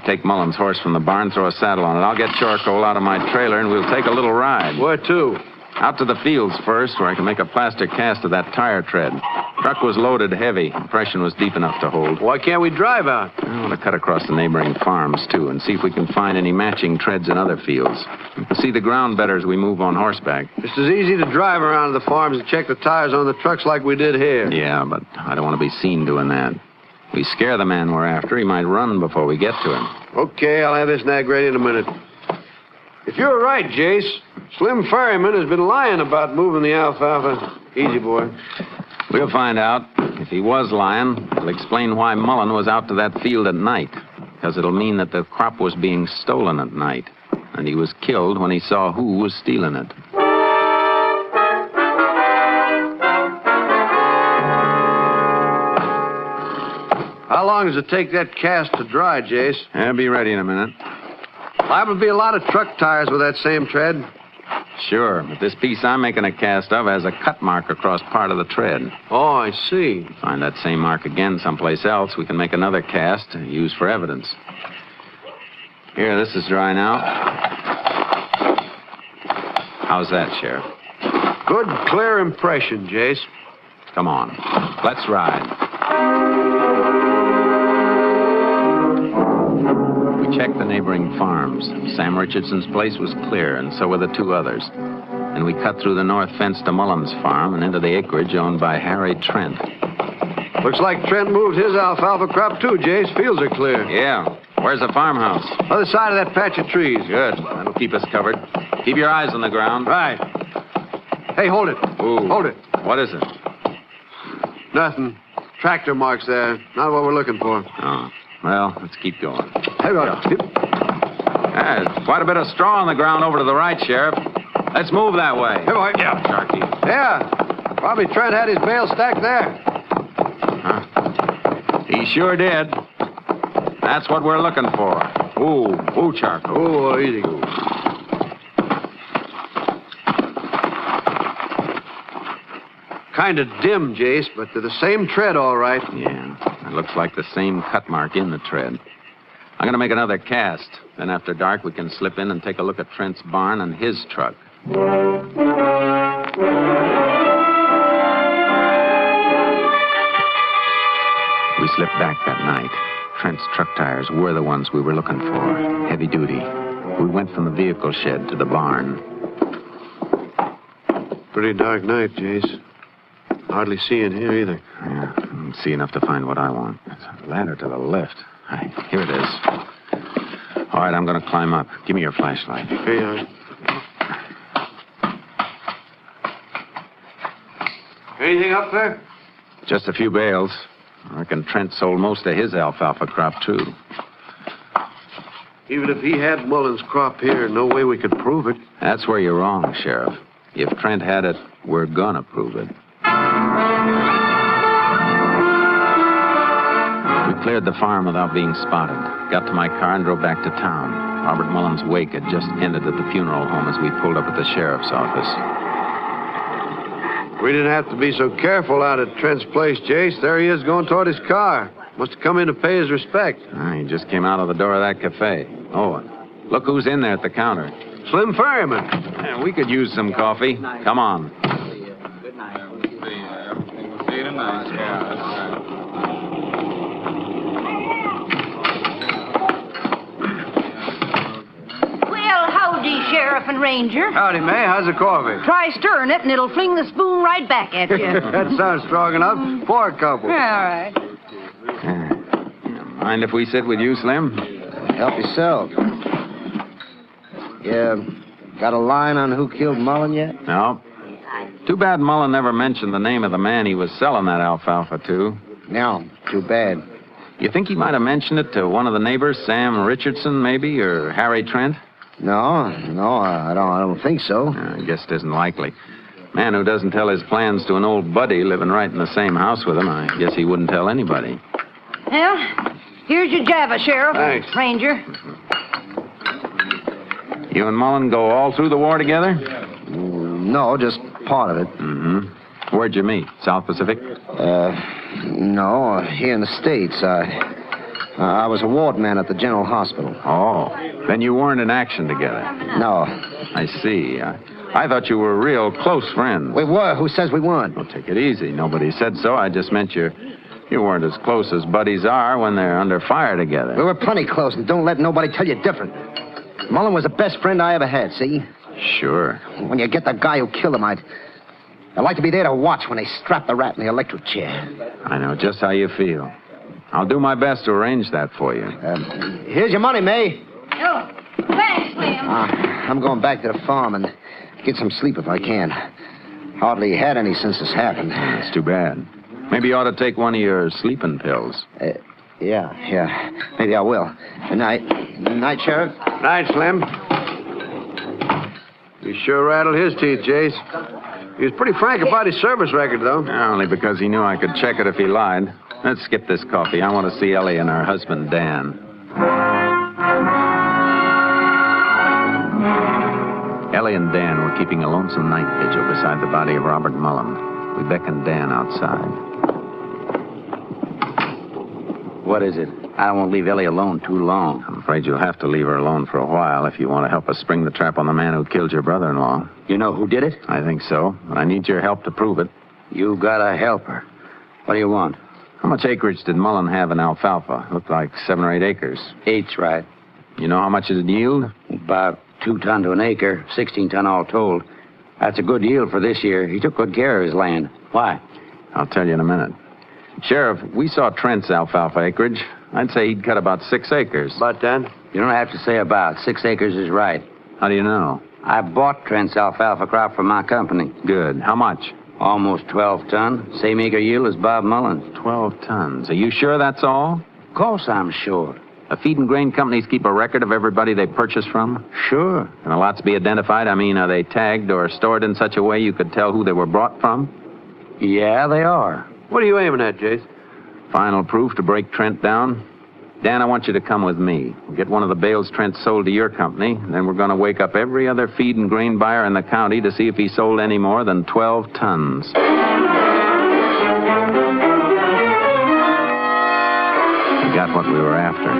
Take Mullen's horse from the barn, throw a saddle on it. I'll get charcoal out of my trailer, and we'll take a little ride. Where to? Out to the fields first, where I can make a plaster cast of that tire tread. Truck was loaded heavy. Impression was deep enough to hold. Why can't we drive out? I want to cut across the neighboring farms, too, and see if we can find any matching treads in other fields. We can see the ground better as we move on horseback. It's as easy to drive around to the farms and check the tires on the trucks like we did here. Yeah, but I don't want to be seen doing that. If we scare the man we're after, he might run before we get to him. Okay, I'll have this nag ready in a minute. If you're right, Jace, Slim Ferryman has been lying about moving the alfalfa. Easy, boy. We'll find out. If he was lying, it'll explain why Mullen was out to that field at night. Because it'll mean that the crop was being stolen at night. And he was killed when he saw who was stealing it. How long does it take that cast to dry, Jace? I'll be ready in a minute. Liable to be a lot of truck tires with that same tread. Sure, but this piece I'm making a cast of has a cut mark across part of the tread. Oh, I see. Find that same mark again someplace else, we can make another cast to use for evidence. Here, this is dry now. How's that, Sheriff? Good, clear impression, Jace. Come on. Let's ride. We checked the neighboring farms. Sam Richardson's place was clear, and so were the two others. And we cut through the north fence to Mullen's farm and into the acreage owned by Harry Trent. Looks like Trent moved his alfalfa crop too, Jace. Fields are clear. Yeah. Where's the farmhouse? Other side of that patch of trees. Good. That'll keep us covered. Keep your eyes on the ground. Right. Hey, hold it. Ooh. Hold it. What is it? Nothing. Tractor marks there. Not what we're looking for. Oh. Well, let's keep going. Hey, There's quite a bit of straw on the ground over to the right, Sheriff. Let's move that way. Hey, boy. Yeah, Sharky. Yeah. Probably Trent had his bale stacked there. Huh? He sure did. That's what we're looking for. Ooh, charcoal. Oh, easy. Kind of dim, Jace, but they're the same tread, all right. Yeah, it looks like the same cut mark in the tread. I'm going to make another cast. Then after dark, we can slip in and take a look at Trent's barn and his truck. We slipped back that night. Trent's truck tires were the ones we were looking for. Heavy duty. We went from the vehicle shed to the barn. Pretty dark night, Jace. Hardly see in here either. Yeah, I don't see enough to find what I want. There's a ladder to the left. Right, here it is. All right, I'm going to climb up. Give me your flashlight. Here you are. Anything up there? Just a few bales. I reckon Trent sold most of his alfalfa crop, too. Even if he had Mullen's crop here, no way we could prove it. That's where you're wrong, Sheriff. If Trent had it, we're gonna prove it. We cleared the farm without being spotted. Got to my car and drove back to town. Robert Mullen's wake had just ended at the funeral home as we pulled up at the sheriff's office. We didn't have to be so careful out at Trent's place, Jace. There he is going toward his car. Must have come in to pay his respect. He just came out of the door of that cafe. Oh, look who's in there at the counter. Slim Ferryman. Yeah, we could use some coffee. Come on. Good night. See you tonight. Howdy, Sheriff and Ranger. Howdy, May. How's the coffee? Try stirring it, and it'll fling the spoon right back at you. That sounds strong enough. Pour a couple. All right. Mind if we sit with you, Slim? Help yourself. Yeah, got a line on who killed Mullen yet? No. Too bad Mullen never mentioned the name of the man he was selling that alfalfa to. No, too bad. You think he might have mentioned it to one of the neighbors, Sam Richardson, maybe, or Harry Trent? No, I don't think so. I guess it isn't likely. Man who doesn't tell his plans to an old buddy living right in the same house with him, I guess he wouldn't tell anybody. Well, here's your Java, Sheriff. Thanks. Ranger. You and Mullen go all through the war together? No, just part of it. Mm-hmm. Where'd you meet? South Pacific? No, here in the States. I was a ward man at the General Hospital. Oh, then you weren't in action together? No. I see. I thought you were real close friends. We were. Who says we weren't? Well, take it easy. Nobody said so. I just meant you weren't as close as buddies are when they're under fire together. We were plenty close, and don't let nobody tell you different. Mullen was the best friend I ever had, see? Sure. When you get the guy who killed him, I'd like to be there to watch when they strap the rat in the electric chair. I know just how you feel. I'll do my best to arrange that for you. Here's your money, May. Oh, thanks, Slim. I'm going back to the farm and get some sleep if I can. Hardly had any since this happened. That's too bad. Maybe you ought to take one of your sleeping pills. Yeah. Maybe I will. Good night. Good night, Sheriff. Night, Slim. You sure rattled his teeth, Jace. He was pretty frank about his service record, though. Only because he knew I could check it if he lied. Let's skip this coffee. I want to see Ellie and her husband, Dan. Ellie and Dan were keeping a lonesome night vigil beside the body of Robert Mullen. We beckoned Dan outside. What is it? I won't leave Ellie alone too long. I'm afraid you'll have to leave her alone for a while if you want to help us spring the trap on the man who killed your brother-in-law. You know who did it? I think so, but I need your help to prove it. You gotta help her. What do you want? How much acreage did Mullen have in alfalfa? Looked like 7 or 8 acres. 8's right. You know how much it'd yield? About 2 ton to an acre, 16 ton all told. That's a good yield for this year. He took good care of his land. Why? I'll tell you in a minute. Sheriff, we saw Trent's alfalfa acreage. I'd say he'd cut about 6 acres. About that? You don't have to say about. 6 acres is right. How do you know? I bought Trent's alfalfa crop from my company. Good. How much? Almost 12 ton. Same acre yield as Bob Mullen's. 12 tons. Are you sure that's all? Of course I'm sure. The feed and grain companies keep a record of everybody they purchase from? Sure. Can the lots be identified? I mean, are they tagged or stored in such a way you could tell who they were brought from? Yeah, they are. What are you aiming at, Jace? Final proof to break Trent down? Dan, I want you to come with me. We'll get one of the bales Trent sold to your company, and then we're going to wake up every other feed and grain buyer in the county to see if he sold any more than 12 tons. We got what we were after.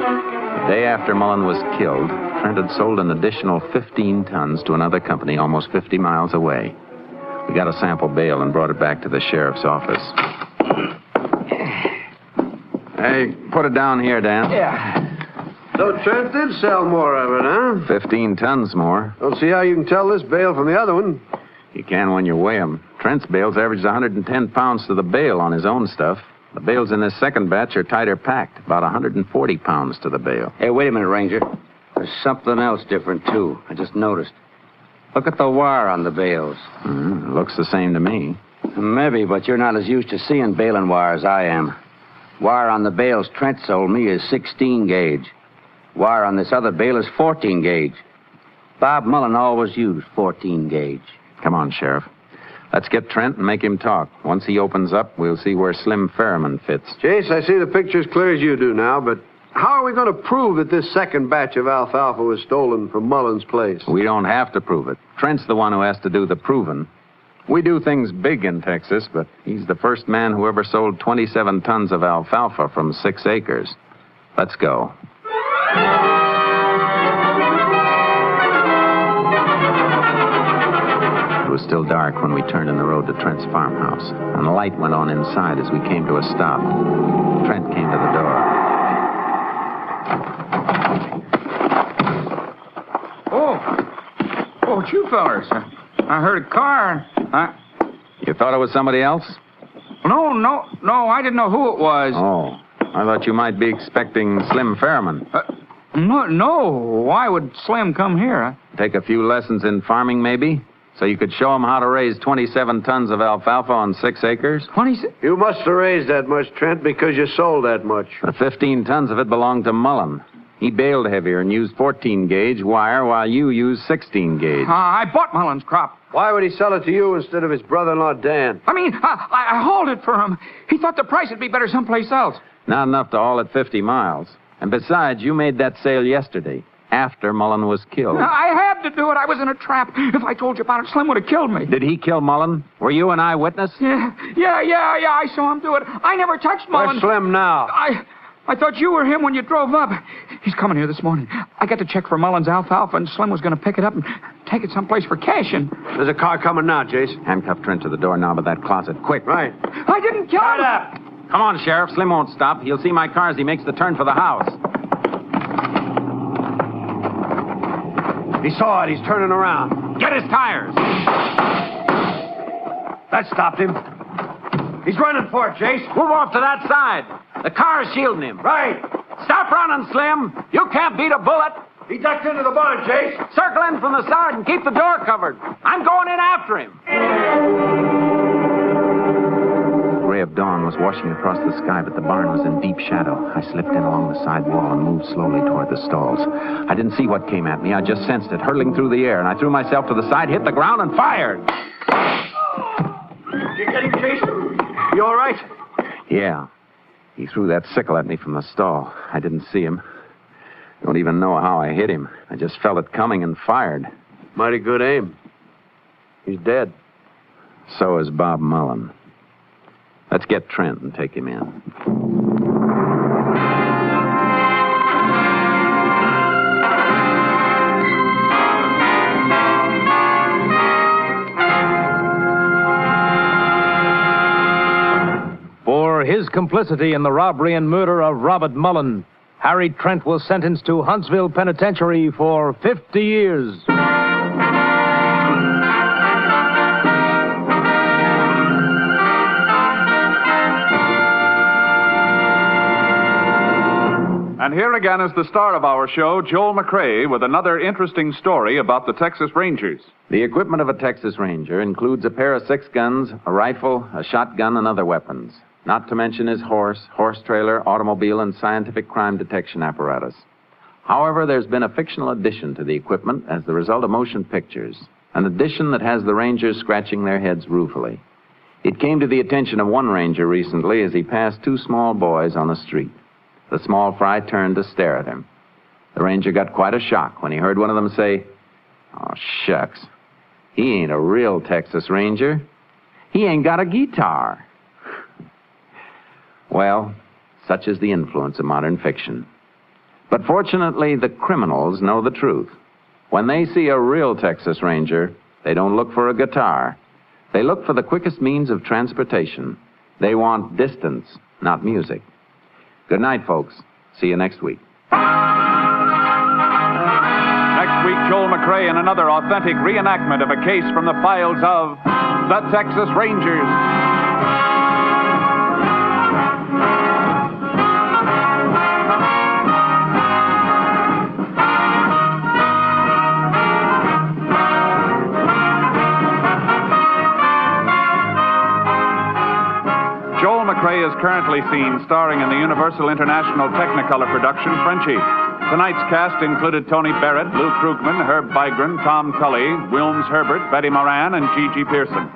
The day after Mullen was killed, Trent had sold an additional 15 tons to another company almost 50 miles away. We got a sample bale and brought it back to the sheriff's office. Hey, put it down here, Dan. Yeah. So Trent did sell more of it, huh? 15 tons more. Don't see how you can tell this bale from the other one. You can when you weigh them. Trent's bales average 110 pounds to the bale on his own stuff. The bales in this second batch are tighter packed, about 140 pounds to the bale. Hey, wait a minute, Ranger. There's something else different, too. I just noticed. Look at the wire on the bales. Looks the same to me. Maybe, but you're not as used to seeing baling wire as I am. Wire on the bales Trent sold me is 16 gauge. Wire on this other bale is 14 gauge. Bob Mullen always used 14 gauge. Come on, Sheriff. Let's get Trent and make him talk. Once he opens up, we'll see where Slim Ferriman fits. Jace, I see the picture as clear as you do now, but how are we going to prove that this second batch of alfalfa was stolen from Mullen's place? We don't have to prove it. Trent's the one who has to do the proving. We do things big in Texas, but he's the first man who ever sold 27 tons of alfalfa from 6 acres. Let's go. It was still dark when we turned in the road to Trent's farmhouse, and the light went on inside as we came to a stop. Trent came to the door. Oh, you fellers. I heard a car. You thought it was somebody else? No, I didn't know who it was. Oh, I thought you might be expecting Slim Fairman. No. Why would Slim come here? Take a few lessons in farming, maybe? So you could show him how to raise 27 tons of alfalfa on 6 acres? 26? You must have raised that much, Trent, because you sold that much. The 15 tons of it belonged to Mullen. He baled heavier and used 14-gauge wire while you used 16-gauge. I bought Mullen's crop. Why would he sell it to you instead of his brother-in-law, Dan? I hauled it for him. He thought the price would be better someplace else. Not enough to haul it 50 miles. And besides, you made that sale yesterday, after Mullen was killed. I had to do it. I was in a trap. If I told you about it, Slim would have killed me. Did he kill Mullen? Were you an eyewitness? Yeah, I saw him do it. I never touched Mullen. Where's Slim now? I thought you were him when you drove up. He's coming here this morning. I got the check for Mullen's alfalfa, and Slim was going to pick it up and take it someplace for cashing. There's a car coming now, Jason. Handcuff Trent to the doorknob of that closet. Quick. Right. I didn't kill him. Shut up. Come on, Sheriff. Slim won't stop. He'll see my car as he makes the turn for the house. He saw it. He's turning around. Get his tires. That stopped him. He's running for it, Jace. Move off to that side. The car is shielding him. Right. Stop running, Slim. You can't beat a bullet. He ducked into the barn, Jace. Circle in from the side and keep the door covered. I'm going in after him. The ray of dawn was washing across the sky, but the barn was in deep shadow. I slipped in along the side wall and moved slowly toward the stalls. I didn't see what came at me. I just sensed it hurtling through the air, and I threw myself to the side, hit the ground, and fired. You get him, Jason? You all right? Yeah. He threw that sickle at me from the stall. I didn't see him. Don't even know how I hit him. I just felt it coming and fired. Mighty good aim. He's dead. So is Bob Mullen. Let's get Trent and take him in. For his complicity in the robbery and murder of Robert Mullen, Harry Trent was sentenced to Huntsville Penitentiary for 50 years. And here again is the star of our show, Joel McCrea, with another interesting story about the Texas Rangers. The equipment of a Texas Ranger includes a pair of 6 guns, a rifle, a shotgun, and other weapons. Not to mention his horse trailer, automobile, and scientific crime detection apparatus. However, there's been a fictional addition to the equipment as the result of motion pictures, an addition that has the Rangers scratching their heads ruefully. It came to the attention of one Ranger recently as he passed 2 small boys on the street. The small fry turned to stare at him. The Ranger got quite a shock when he heard one of them say, "Oh, shucks, he ain't a real Texas Ranger. He ain't got a guitar." Well, such is the influence of modern fiction. But fortunately, the criminals know the truth. When they see a real Texas Ranger, they don't look for a guitar. They look for the quickest means of transportation. They want distance, not music. Good night, folks. See you next week. Next week, Joel McCrea in another authentic reenactment of a case from the files of the Texas Rangers. McCrea is currently seen starring in the Universal International Technicolor production, Frenchie. Tonight's cast included Tony Barrett, Lou Krugman, Herb Bygren, Tom Tully, Wilms Herbert, Betty Moran, and Gigi Pearson.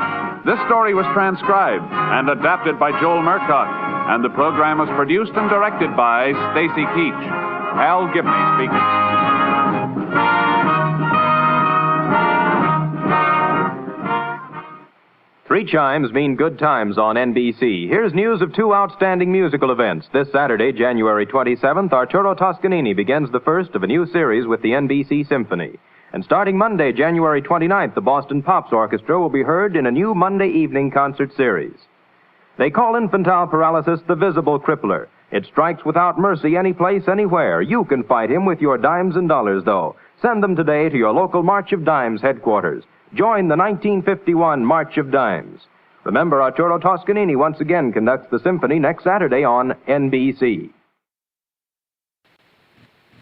This story was transcribed and adapted by Joel Murcock, and the program was produced and directed by Stacy Keach. Al Gibney speaking. 3 chimes mean good times on NBC. Here's news of 2 outstanding musical events. This Saturday, January 27th, Arturo Toscanini begins the first of a new series with the NBC Symphony. And starting Monday, January 29th, the Boston Pops Orchestra will be heard in a new Monday evening concert series. They call infantile paralysis the visible crippler. It strikes without mercy any place, anywhere. You can fight him with your dimes and dollars, though. Send them today to your local March of Dimes headquarters. Join the 1951 March of Dimes. Remember, Arturo Toscanini once again conducts the symphony next Saturday on NBC.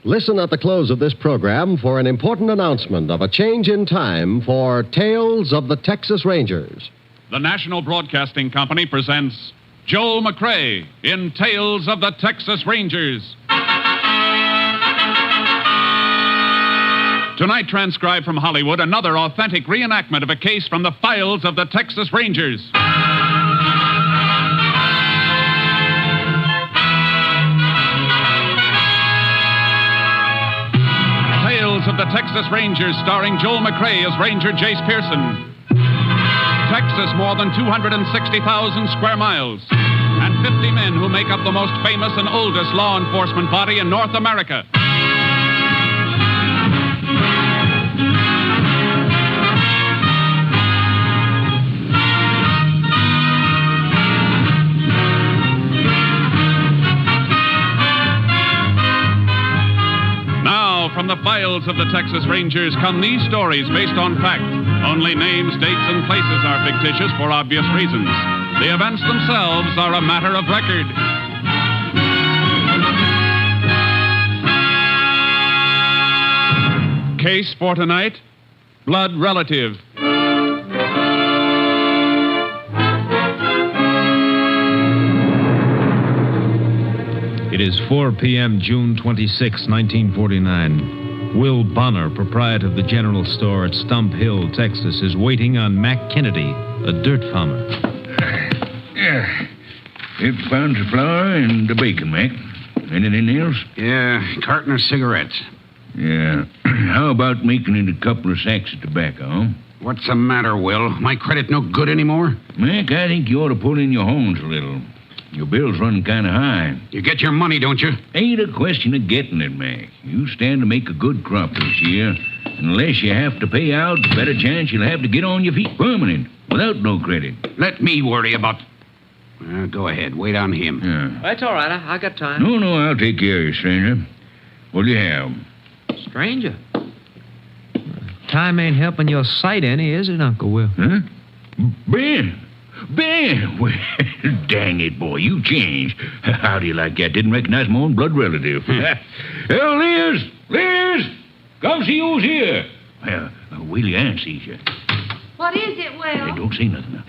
Listen at the close of this program for an important announcement of a change in time for Tales of the Texas Rangers. The National Broadcasting Company presents Joel McCrea in Tales of the Texas Rangers. Tonight, transcribed from Hollywood, another authentic reenactment of a case from the files of the Texas Rangers. Tales of the Texas Rangers, starring Joel McCrea as Ranger Jace Pearson. Texas, more than 260,000 square miles, and 50 men who make up the most famous and oldest law enforcement body in North America. From the files of the Texas Rangers come these stories based on fact. Only names, dates, and places are fictitious for obvious reasons. The events themselves are a matter of record. Case for tonight, blood relative. It is 4 p.m., June 26, 1949. Will Bonner, proprietor of the general store at Stump Hill, Texas, is waiting on Mac Kennedy, a dirt farmer. Yeah. It pounds of flour and the bacon, Mac. Anything else? Yeah, carton of cigarettes. Yeah. How about making it a couple of sacks of tobacco, huh? What's the matter, Will? My credit no good anymore? Mac, I think you ought to pull in your horns a little. Your bill's running kind of high. You get your money, don't you? Ain't a question of getting it, Mac. You stand to make a good crop this year. Unless you have to pay out, the better chance you'll have to get on your feet permanent, without no credit. Let me worry about... go ahead. Wait on him. Yeah. That's all right. I got time. No, I'll take care of you, stranger. What'll you have? Stranger? Time ain't helping your sight any, is it, Uncle Will? Huh? Ben! Well, dang it, boy, you changed. How do you like that? Didn't recognize my own blood relative. Liz! Come see who's here. Willie Ann sees you. What is it, Will? Hey, don't say nothing.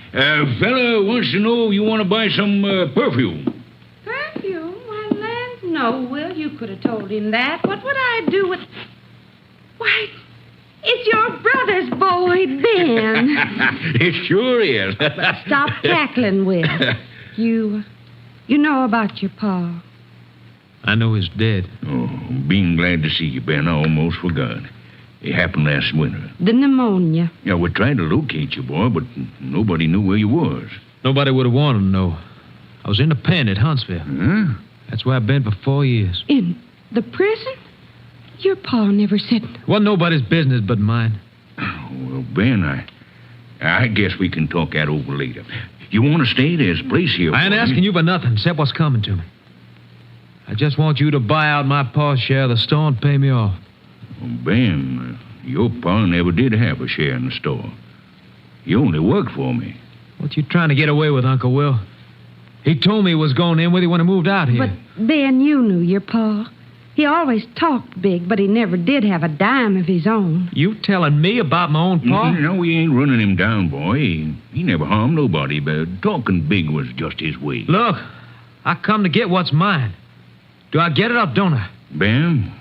Fella wants to know you want to buy some perfume. Perfume? Well, land, no, Will. You could have told him that. What would I do with... Why... It's your brother's boy, Ben. It sure is. Stop cackling, Will. You know about your pa. I know he's dead. Oh, being glad to see you, Ben. I almost forgot. It happened last winter. The pneumonia. Yeah, we tried to locate you, boy, but nobody knew where you was. Nobody would have wanted to know. I was in the pen at Huntsville. Huh? That's where I've been for 4 years. In the prison? Your pa never said... Wasn't nobody's business but mine. Well, Ben, I guess we can talk that over later. You want to stay? There's a place here. I ain't asking you for nothing except what's coming to me. I just want you to buy out my pa's share of the store and pay me off. Well, Ben, your pa never did have a share in the store. He only worked for me. What you trying to get away with, Uncle Will? He told me he was going in with you when he moved out here. But, Ben, you knew your pa. He always talked big, but he never did have a dime of his own. You telling me about my own pa? No, we ain't running him down, boy. He never harmed nobody, but talking big was just his way. Look, I come to get what's mine. Do I get it or don't I? Ben,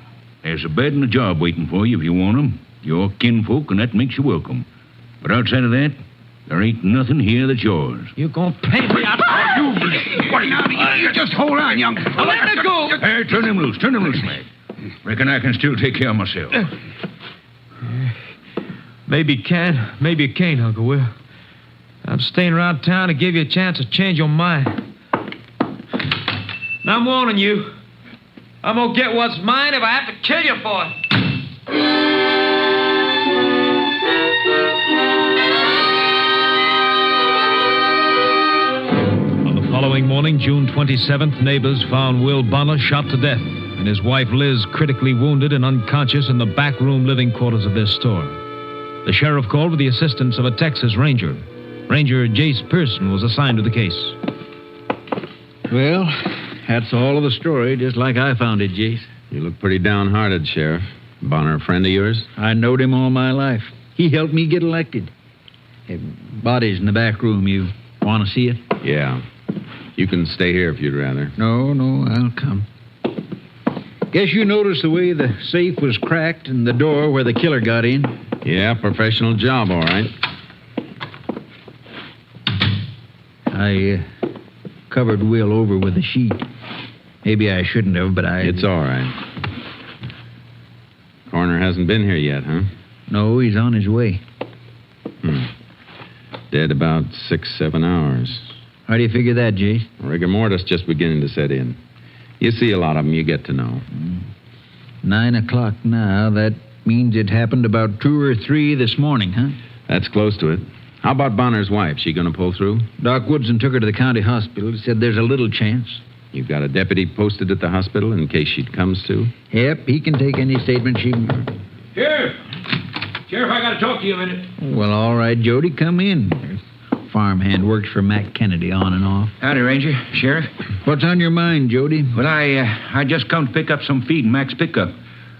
there's a bed and a job waiting for you if you want 'em. You're kinfolk, and that makes you welcome. But outside of that, there ain't nothing here that's yours. You're gonna pay me out. You just hold on, young... Let me go. Hey, turn him loose, Mac. Reckon I can still take care of myself. Maybe you can, maybe you can't, Uncle Will. I'm staying around town to give you a chance to change your mind. Now, I'm warning you. I'm gonna get what's mine if I have to kill you for it. On the following morning, June 27th, neighbors found Will Bonner shot to death. and his wife Liz critically wounded and unconscious in the back room living quarters of their store. The sheriff called with the assistance of a Texas Ranger. Ranger Jace Pearson was assigned to the case. Well, that's all of the story, just like I found it, Jace. You look pretty downhearted, Sheriff. Bonner a friend of yours? I knowed him all my life. He helped me get elected. Hey, body's in the back room. You want to see it? Yeah. You can stay here if you'd rather. No, I'll come. Guess you noticed the way the safe was cracked and the door where the killer got in? Yeah, professional job, all right. I covered Will over with a sheet. Maybe I shouldn't have, but It's all right. Coroner hasn't been here yet, huh? No, he's on his way. Dead about 6-7 hours. How do you figure that, Jace? Rigor mortis just beginning to set in. You see a lot of them, you get to know. 9 o'clock now. That means it happened about 2 or 3 this morning, huh? That's close to it. How about Bonner's wife? She gonna pull through? Doc Woodson took her to the county hospital. Said there's a little chance. You've got a deputy posted at the hospital in case she comes to? Yep, he can take any statement she... Sheriff, I gotta talk to you a minute. Well, all right, Jody, come in. Farmhand works for Mac Kennedy on and off. Howdy, Ranger. Sheriff. What's on your mind, Jody? Well, I just come to pick up some feed in Mac's pickup.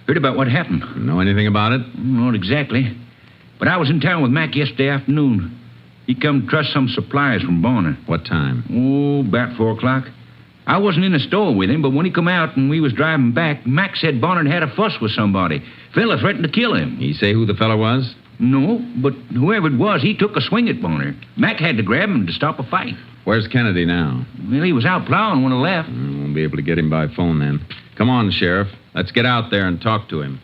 Heard about what happened. Know anything about it? Not exactly. But I was in town with Mac yesterday afternoon. He come to trust some supplies from Bonner. What time? Oh, about 4 o'clock. I wasn't in the store with him, but when he come out and we was driving back, Mac said Bonner had a fuss with somebody. Fella threatened to kill him. He say who the fella was? No, but whoever it was, he took a swing at Bonner. Mac had to grab him to stop a fight. Where's Kennedy now? Well, he was out plowing when I left. Won't be able to get him by phone then. Come on, Sheriff. Let's get out there and talk to him.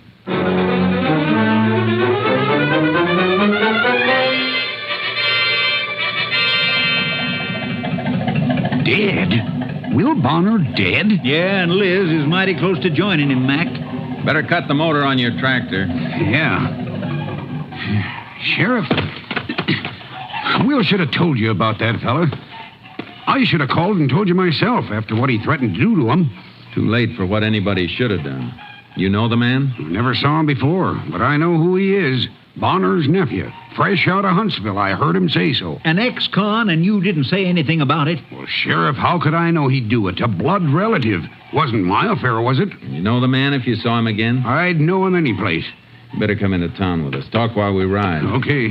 Dead? Will Bonner dead? Yeah, and Liz is mighty close to joining him, Mac. Better cut the motor on your tractor. Yeah. Sheriff, Will should have told you about that fella. I should have called and told you myself after what he threatened to do to him. Too late for what anybody should have done. You know the man? Never saw him before, but I know who he is. Bonner's nephew. Fresh out of Huntsville. I heard him say so. An ex-con, and you didn't say anything about it? Well, Sheriff, how could I know he'd do it? A blood relative. Wasn't my affair, was it? You know the man if you saw him again? I'd know him any place. You better come into town with us. Talk while we ride. Okay.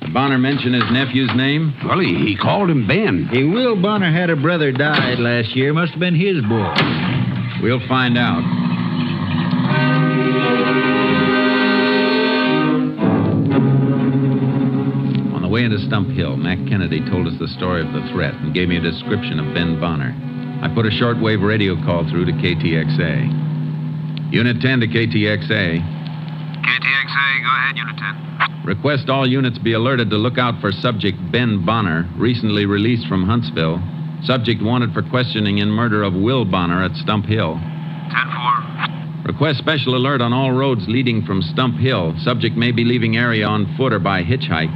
Did Bonner mention his nephew's name? Well, he called him Ben. Hey, Will Bonner had a brother died last year. Must have been his boy. We'll find out. On the way into Stump Hill, Mac Kennedy told us the story of the threat and gave me a description of Ben Bonner. I put a shortwave radio call through to KTXA. Unit 10 to KTXA. KTXA, go ahead, Unit 10. Request all units be alerted to look out for subject Ben Bonner, recently released from Huntsville. Subject wanted for questioning in murder of Will Bonner at Stump Hill. 10-4. Request special alert on all roads leading from Stump Hill. Subject may be leaving area on foot or by hitchhike.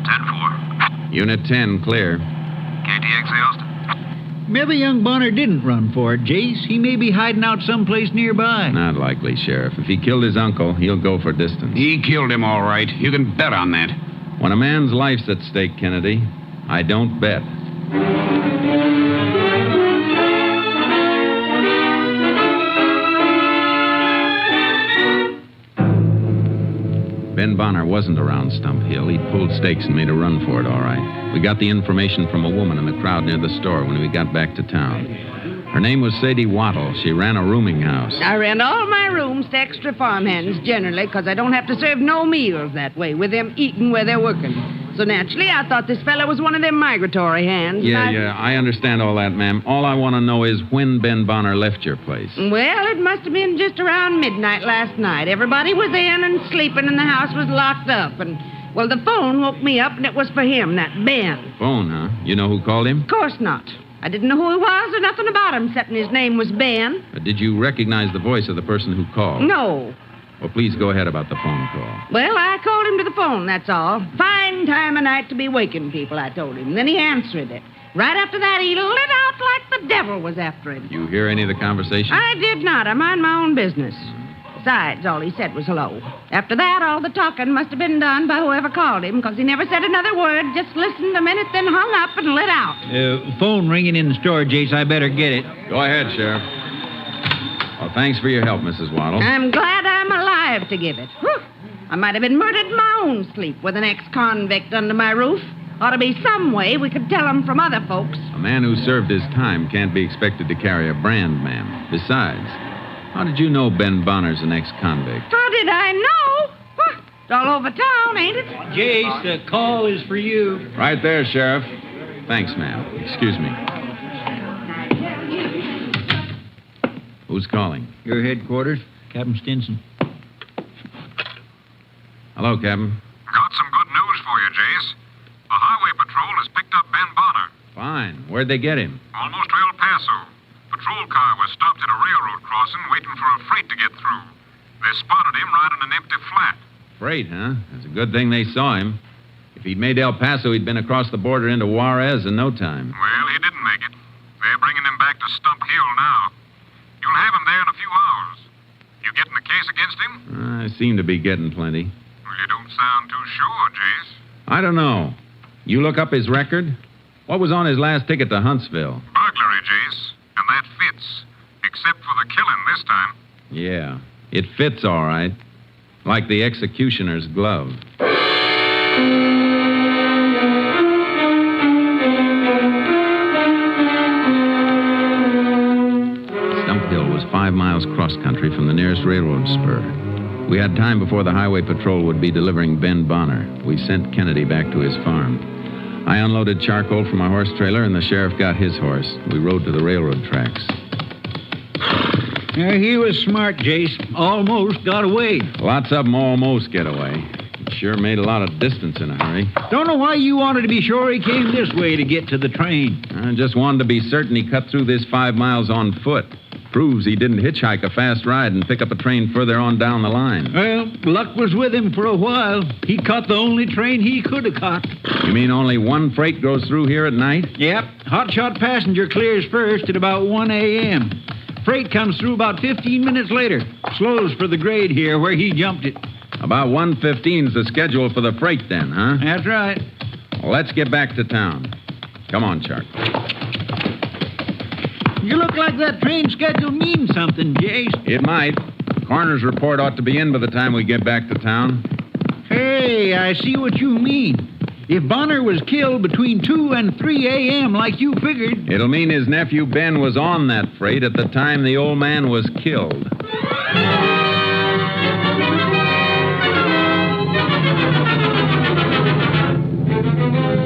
10-4. Unit 10, clear. KTXA, Austin. Maybe young Bonner didn't run for it, Jace. He may be hiding out someplace nearby. Not likely, Sheriff. If he killed his uncle, he'll go for distance. He killed him, all right. You can bet on that. When a man's life's at stake, Kennedy, I don't bet. Ben Bonner wasn't around Stump Hill. He'd pulled stakes and made a run for it, all right. We got the information from a woman in the crowd near the store when we got back to town. Her name was Sadie Wattle. She ran a rooming house. I rent all my rooms to extra farmhands, generally, because I don't have to serve no meals that way, with them eating where they're working. So naturally, I thought this fella was one of them migratory hands. Yeah, I understand all that, ma'am. All I want to know is when Ben Bonner left your place. Well, it must have been just around midnight last night. Everybody was in and sleeping, and the house was locked up. And, well, the phone woke me up, and it was for him, that Ben. Phone, huh? You know who called him? Of course not. I didn't know who he was or nothing about him, except his name was Ben. Did you recognize the voice of the person who called? No. Well, please go ahead about the phone call. Well, I called him to the phone, that's all. Fine time of night to be waking people, I told him. Then he answered it. Right after that, he lit out like the the devil was after him. You hear any of the conversation? I did not. I mind my own business. Besides, all he said was hello. After that, all the talking must have been done by whoever called him, because he never said another word, just listened a minute, then hung up and lit out. Phone ringing in the store, Jace. I better get it. Go ahead, Sheriff. Well, thanks for your help, Mrs. Waddle. I'm glad I'm alive to give it. Whew. I might have been murdered in my own sleep with an ex-convict under my roof. Ought to be some way we could tell him from other folks. A man who served his time can't be expected to carry a brand, ma'am. Besides, how did you know Ben Bonner's an ex-convict? How did I know? Huh. It's all over town, ain't it? Jace, the call is for you. Right there, Sheriff. Thanks, ma'am. Excuse me. Who's calling? Your headquarters, Captain Stinson. Hello, Captain. Got some good news for you, Jace. The Highway Patrol has picked up Ben Bonner. Fine. Where'd they get him? Almost to El Paso. Patrol car was stopped at a railroad crossing waiting for a freight to get through. They spotted him right in an empty flat. Freight, huh? It's a good thing they saw him. If he'd made El Paso, he'd been across the border into Juarez in no time. Well, he didn't make it. They're bringing him back to Stump Hill now. You'll have him there in a few hours. You getting a case against him? I seem to be getting plenty. Well, you don't sound too sure, Jace. I don't know. You look up his record? What was on his last ticket to Huntsville? Burglary, Jace. And that fits. Except for the killing this time. Yeah, it fits all right. Like the executioner's glove. Stump Hill was 5 miles cross-country from the nearest railroad spur. We had time before the highway patrol would be delivering Ben Bonner. We sent Kennedy back to his farm. I unloaded charcoal from my horse trailer, and the sheriff got his horse. We rode to the railroad tracks. Yeah, he was smart, Jace. Almost got away. Lots of them almost get away. He sure made a lot of distance in a hurry. Don't know why you wanted to be sure he came this way to get to the train. I just wanted to be certain he cut through this 5 miles on foot. Proves he didn't hitchhike a fast ride and pick up a train further on down the line. Well, luck was with him for a while. He caught the only train he could have caught. You mean only one freight goes through here at night? Yep. Hotshot passenger clears first at about 1 a.m. Freight comes through about 15 minutes later. Slows for the grade here where he jumped it. About 1:15's the schedule for the freight then, huh? That's right. Well, let's get back to town. Come on, Chuck. You look like that train schedule means something, Jace. It might. Coroner's report ought to be in by the time we get back to town. Hey, I see what you mean. If Bonner was killed between 2 and 3 a.m. like you figured... It'll mean his nephew Ben was on that freight at the time the old man was killed. The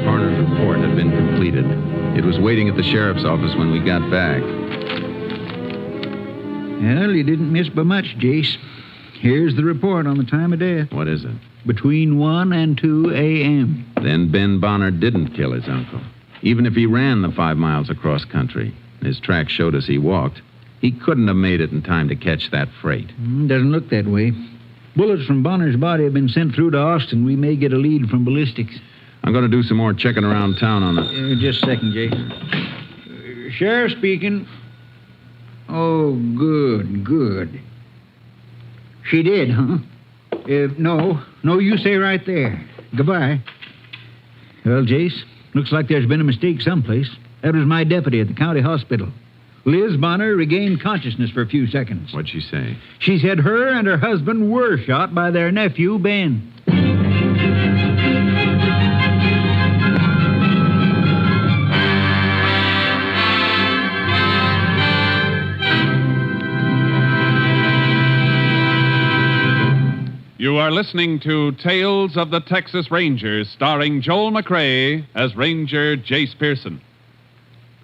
coroner's report had been completed. It was waiting at the sheriff's office when we got back. Well, you didn't miss by much, Jace. Here's the report on the time of death. What is it? Between 1 and 2 a.m. Then Ben Bonner didn't kill his uncle. Even if he ran the 5 miles across country, his tracks showed us he walked, he couldn't have made it in time to catch that freight. Doesn't look that way. Bullets from Bonner's body have been sent through to Austin. We may get a lead from ballistics. I'm going to do some more checking around town on the... Just a second, Jace. Sheriff speaking. Oh, good. She did, huh? No, you stay right there. Goodbye. Well, Jace, looks like there's been a mistake someplace. That was my deputy at the county hospital. Liz Bonner regained consciousness for a few seconds. What'd she say? She said her and her husband were shot by their nephew, Ben. You are listening to Tales of the Texas Rangers, starring Joel McCrea as Ranger Jace Pearson.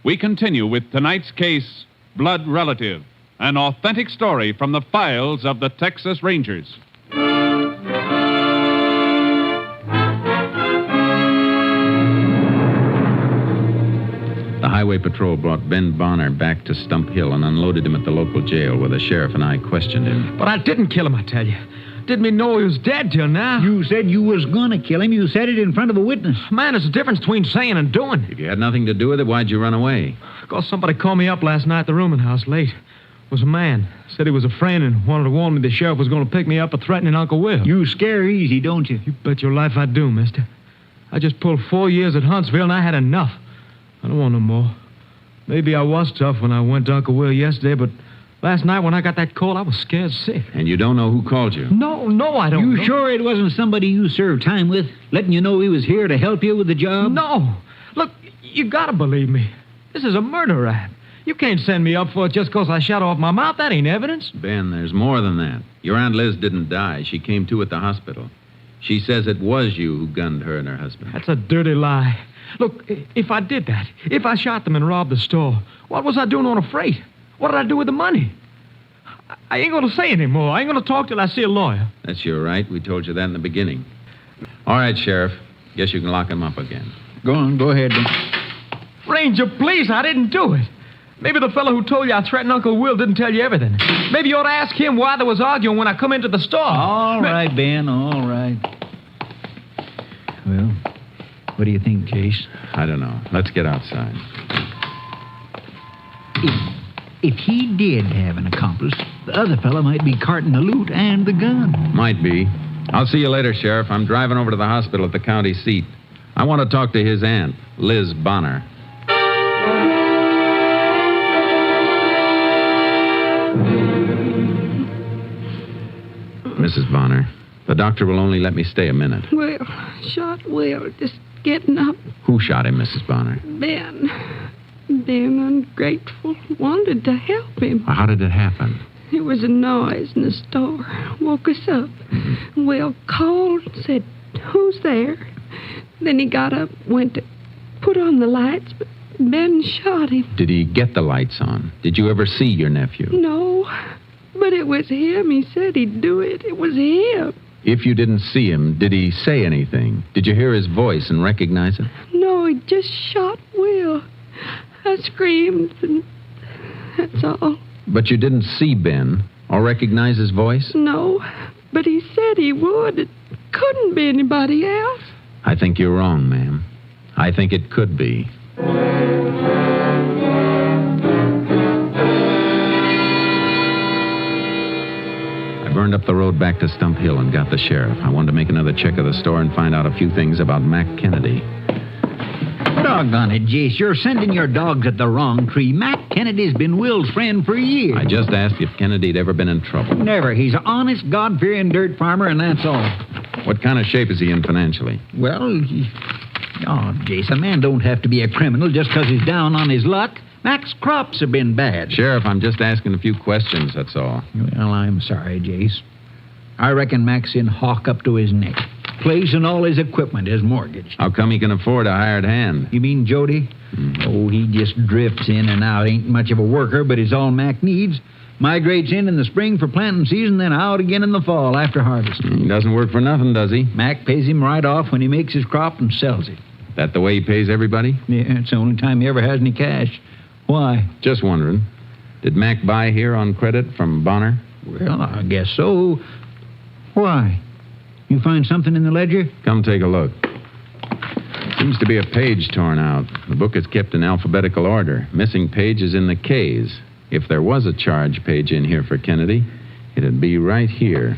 We continue with tonight's case, Blood Relative, an authentic story from the files of the Texas Rangers. The highway patrol brought Ben Bonner back to Stump Hill and unloaded him at the local jail where the sheriff and I questioned him. But I didn't kill him, I tell you. Didn't even know he was dead till now. You said you was gonna kill him. You said it in front of a witness. Man, there's a difference between saying and doing. If you had nothing to do with it, why'd you run away? Because somebody called me up last night at the rooming house late. It was a man. Said he was a friend and wanted to warn me the sheriff was going to pick me up for threatening Uncle Will. You scare easy, don't you? You bet your life I do, mister. I just pulled 4 years at Huntsville and I had enough. I don't want no more. Maybe I was tough when I went to Uncle Will yesterday, but last night when I got that call, I was scared sick. And you don't know who called you? No, I don't know. You sure it wasn't somebody you served time with, letting you know he was here to help you with the job? No. Look, you gotta believe me. This is a murder rap. You can't send me up for it just because I shot off my mouth. That ain't evidence. Ben, there's more than that. Your Aunt Liz didn't die. She came to at the hospital. She says it was you who gunned her and her husband. That's a dirty lie. Look, if I did that, if I shot them and robbed the store, what was I doing on a freight? What did I do with the money? I ain't going to say anymore. I ain't going to talk till I see a lawyer. That's your right. We told you that in the beginning. All right, Sheriff. Guess you can lock him up again. Go on, go ahead, then. Ranger, please, I didn't do it. Maybe the fellow who told you I threatened Uncle Will didn't tell you everything. Maybe you ought to ask him why there was arguing when I come into the store. All right, Ben, all right. Well, what do you think, Jace? I don't know. Let's get outside. If he did have an accomplice, the other fellow might be carting the loot and the gun. Might be. I'll see you later, Sheriff. I'm driving over to the hospital at the county seat. I want to talk to his aunt, Liz Bonner. Mrs. Bonner, the doctor will only let me stay a minute. Well, shot Will, just getting up. Who shot him, Mrs. Bonner? Ben, ungrateful, wanted to help him. How did it happen? There was a noise in the store. Woke us up. Will called, said, "Who's there?" Then he got up, went to put on the lights, but Ben shot him. Did he get the lights on? Did you ever see your nephew? No, but it was him. He said he'd do it. It was him. If you didn't see him, did he say anything? Did you hear his voice and recognize it? No, he just shot Will. I screamed, and that's all. But you didn't see Ben or recognize his voice? No, but he said he would. It couldn't be anybody else. I think you're wrong, ma'am. I think it could be. I burned up the road back to Stump Hill and got the sheriff. I wanted to make another check of the store and find out a few things about Mac Kennedy. Doggone it, Jace. You're sending your dogs at the wrong tree. Mac Kennedy's been Will's friend for years. I just asked if Kennedy'd ever been in trouble. Never. He's an honest, God-fearing dirt farmer, and that's all. What kind of shape is he in financially? Well, Jace, a man don't have to be a criminal just because he's down on his luck. Mac's crops have been bad. Sheriff, I'm just asking a few questions, that's all. Well, I'm sorry, Jace. I reckon Mac's in hock up to his neck. Place and all his equipment is mortgaged. How come he can afford a hired hand? You mean Jody? Oh, he just drifts in and out. Ain't much of a worker, but he's all Mac needs. Migrates in the spring for planting season, then out again in the fall after harvest. He doesn't work for nothing, does he? Mac pays him right off when he makes his crop and sells it. That the way he pays everybody? Yeah, it's the only time he ever has any cash. Why? Just wondering. Did Mac buy here on credit from Bonner? Well, I guess so. Why? You find something in the ledger? Come take a look. Seems to be a page torn out. The book is kept in alphabetical order. Missing page is in the K's. If there was a charge page in here for Kennedy, it'd be right here.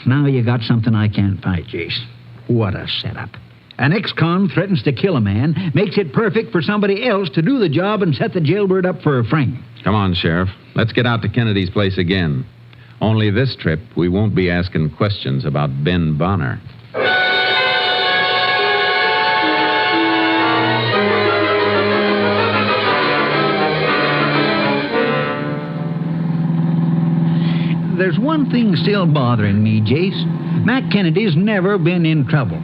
Now you got something I can't fight, Jace. What a setup. An ex-con threatens to kill a man, makes it perfect for somebody else to do the job and set the jailbird up for a frame. Come on, Sheriff. Let's get out to Kennedy's place again. Only this trip, we won't be asking questions about Ben Bonner. There's one thing still bothering me, Jace. Mac Kennedy's never been in trouble.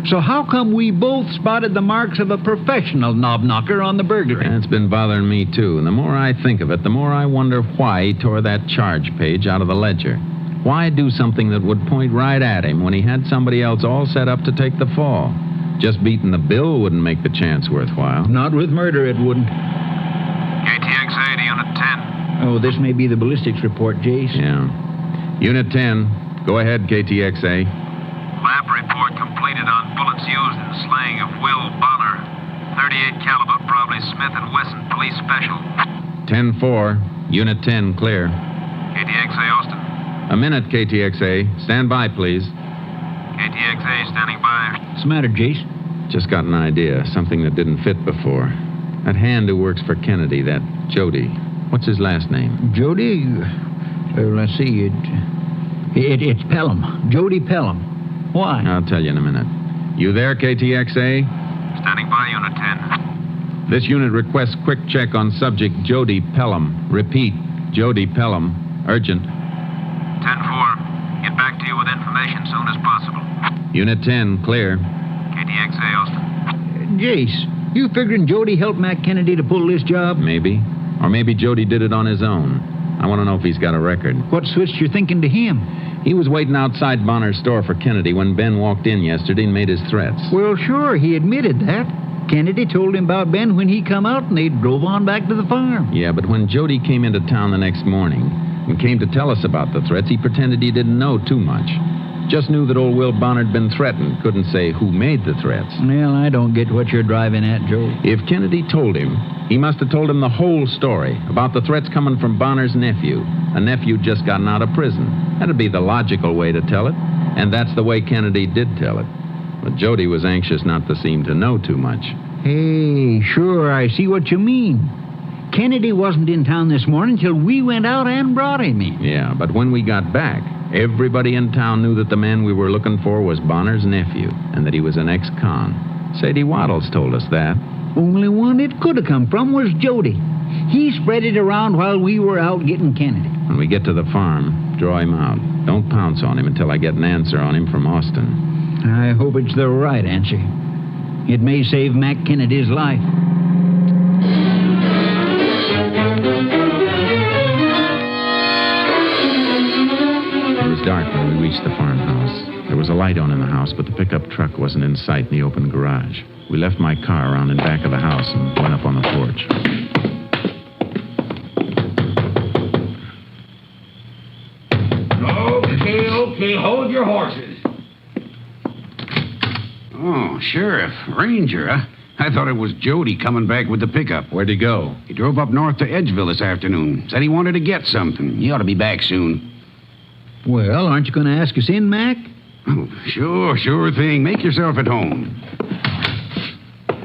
So how come we both spotted the marks of a professional knob-knocker on the burglary? It's been bothering me, too. And the more I think of it, the more I wonder why he tore that charge page out of the ledger. Why do something that would point right at him when he had somebody else all set up to take the fall? Just beating the bill wouldn't make the chance worthwhile. Not with murder, it wouldn't. KTXA to Unit 10. Oh, this may be the ballistics report, Jace. Yeah. Unit 10. Go ahead, KTXA. Lab report completed on bullets used in slaying of Will Bonner. .38 caliber, probably Smith & Wesson. special. 10-4. Unit 10, clear. KTXA Austin. A minute, KTXA. Stand by, please. KTXA standing by. What's the matter, Jace? Just got an idea. Something that didn't fit before. That hand who works for Kennedy, that Jody. What's his last name? Jody? Let's see. It's Pelham. Jody Pelham. Why? I'll tell you in a minute. You there, KTXA? Standing by, Unit 10. This unit requests quick check on subject Jody Pelham. Repeat, Jody Pelham. Urgent. 10-4. Get back to you with information soon as possible. Unit 10, clear. KTXA Austin. Jace, you figuring Jody helped Mac Kennedy to pull this job? Maybe. Or maybe Jody did it on his own. I want to know if he's got a record. What switched your thinking to him? He was waiting outside Bonner's store for Kennedy when Ben walked in yesterday and made his threats. Well, sure, he admitted that. Kennedy told him about Ben when he come out and they drove on back to the farm. Yeah, but when Jody came into town the next morning and came to tell us about the threats, he pretended he didn't know too much. Just knew that old Will Bonner had been threatened. Couldn't say who made the threats. Well, I don't get what you're driving at, Joe. If Kennedy told him, he must have told him the whole story about the threats coming from Bonner's nephew. A nephew just gotten out of prison. That'd be the logical way to tell it. And that's the way Kennedy did tell it. But Jody was anxious not to seem to know too much. Hey, sure, I see what you mean. Kennedy wasn't in town this morning till we went out and brought him in. Yeah, but when we got back, everybody in town knew that the man we were looking for was Bonner's nephew, and that he was an ex-con. Sadie Waddles told us that. Only one it could have come from was Jody. He spread it around while we were out getting Kennedy. When we get to the farm, draw him out. Don't pounce on him until I get an answer on him from Austin. I hope it's the right answer. It may save Mac Kennedy's life. It was dark when we reached the farmhouse. There was a light on in the house, but the pickup truck wasn't in sight in the open garage. We left my car around in back of the house and went up on the porch. Okay, hold your horses. Oh, Sheriff, Ranger, huh? I thought it was Jody coming back with the pickup. Where'd he go? He drove up north to Edgeville this afternoon. Said he wanted to get something. He ought to be back soon. Well, aren't you going to ask us in, Mac? Oh, sure thing. Make yourself at home.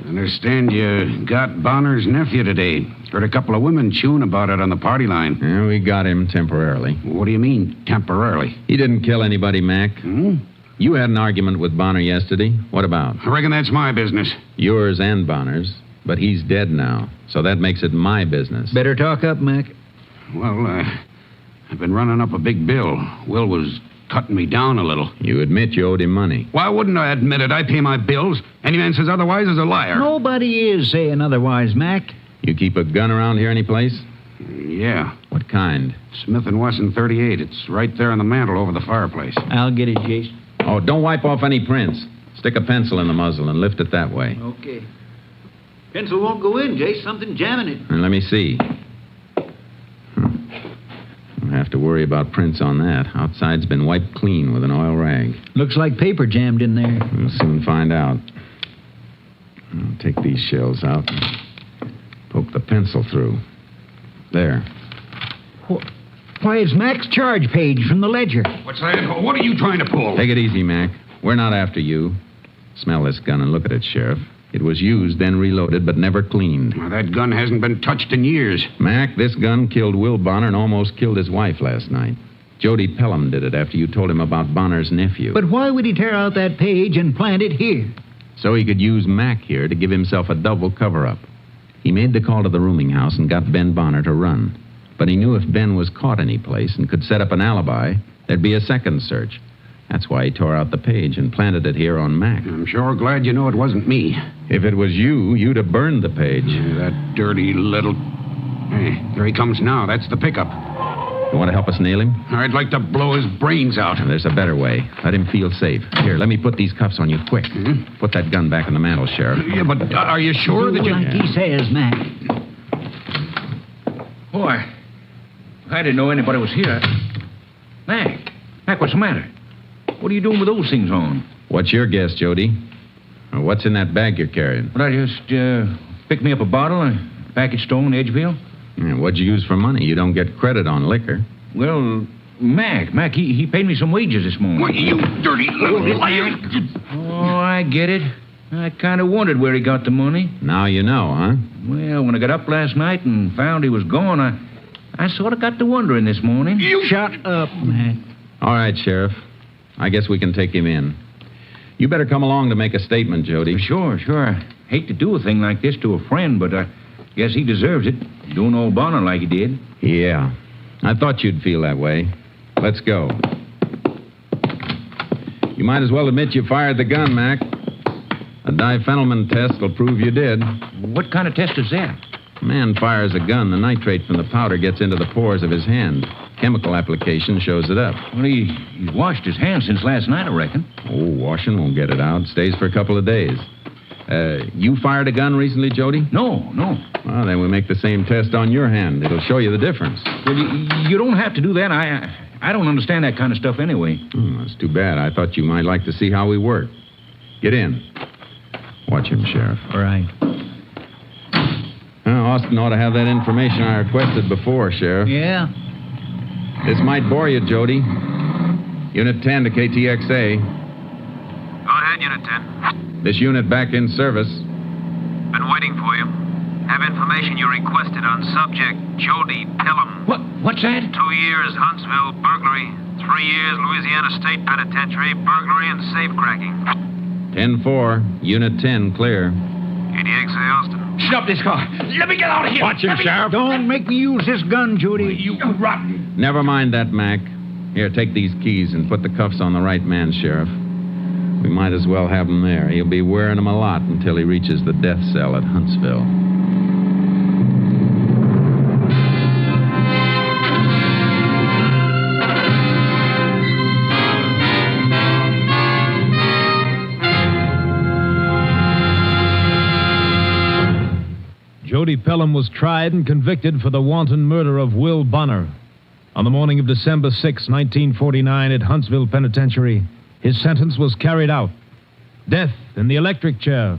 Understand you got Bonner's nephew today. Heard a couple of women chewing about it on the party line. Yeah, we got him temporarily. What do you mean, temporarily? He didn't kill anybody, Mac. Hmm? You had an argument with Bonner yesterday. What about? I reckon that's my business. Yours and Bonner's. But he's dead now, so that makes it my business. Better talk up, Mac. Well, I've been running up a big bill. Will was cutting me down a little. You admit you owed him money. Why wouldn't I admit it? I pay my bills. Any man says otherwise is a liar. Nobody is saying otherwise, Mac. You keep a gun around here anyplace? Yeah. What kind? Smith & Wesson 38. It's right there on the mantel over the fireplace. I'll get it, Jace. Oh, don't wipe off any prints. Stick a pencil in the muzzle and lift it that way. Okay. Pencil won't go in, Jace. Something jamming it. And let me see. Don't have to worry about prints on that. Outside's been wiped clean with an oil rag. Looks like paper jammed in there. We'll soon find out. I'll take these shells out and poke the pencil through. There. Why, it's Mac's charge page from the ledger. What's that? What are you trying to pull? Take it easy, Mac. We're not after you. Smell this gun and look at it, Sheriff. It was used, then reloaded, but never cleaned. Well, that gun hasn't been touched in years. Mac, this gun killed Will Bonner and almost killed his wife last night. Jody Pelham did it after you told him about Bonner's nephew. But why would he tear out that page and plant it here? So he could use Mac here to give himself a double cover-up. He made the call to the rooming house and got Ben Bonner to run. But he knew if Ben was caught any place and could set up an alibi, there'd be a second search. That's why he tore out the page and planted it here on Mac. I'm sure glad you know it wasn't me. If it was you, you'd have burned the page. That dirty little... Hey, here he comes now. That's the pickup. You want to help us nail him? I'd like to blow his brains out. There's a better way. Let him feel safe. Here, let me put these cuffs on you quick. Hmm? Put that gun back in the mantel, Sheriff. Yeah, but are you sure that you... Like he says, Mac. Boy, I didn't know anybody was here. Mac, what's the matter? What are you doing with those things on? What's your guess, Jody? Or what's in that bag you're carrying? Well, I just picked me up a bottle. Package stolen, Edgeville? Yeah, what'd you use for money? You don't get credit on liquor. Well, Mac, he paid me some wages this morning. Well, you dirty little liar. Oh, I get it. I kind of wondered where he got the money. Now you know, huh? Well, when I got up last night and found he was gone, I sort of got to wondering this morning. You shut up, Mac. All right, Sheriff. I guess we can take him in. You better come along to make a statement, Jody. Sure. I hate to do a thing like this to a friend, but I guess he deserves it, doing old Bonner like he did. Yeah. I thought you'd feel that way. Let's go. You might as well admit you fired the gun, Mac. A diphenylman test will prove you did. What kind of test is that? A man fires a gun. The nitrate from the powder gets into the pores of his hand. Chemical application shows it up. Well, he's washed his hands since last night, I reckon. Oh, washing won't get it out. Stays for a couple of days. You fired a gun recently, Jody? No. Well, then we make the same test on your hand. It'll show you the difference. Well, you don't have to do that. I don't understand that kind of stuff anyway. That's too bad. I thought you might like to see how we work. Get in. Watch him, Sheriff. All right. Well, Austin ought to have that information I requested before, Sheriff. Yeah? This might bore you, Jody. Unit 10 to KTXA. Go ahead, Unit 10. This unit back in service. Been waiting for you. Have information you requested on subject Jody Pelham. What's that? 2 years Huntsville burglary. 3 years Louisiana State Penitentiary burglary and safecracking. 10-4. Unit 10 clear. KTXA Austin. Stop this car. Let me get out of here. Watch him, Sheriff. Don't make me use this gun, Judy. You rotten. Never mind that, Mac. Here, take these keys and put the cuffs on the right man, Sheriff. We might as well have him there. He'll be wearing them a lot until he reaches the death cell at Huntsville. Jody Pelham was tried and convicted for the wanton murder of Will Bonner. On the morning of December 6, 1949, at Huntsville Penitentiary, his sentence was carried out. Death in the electric chair.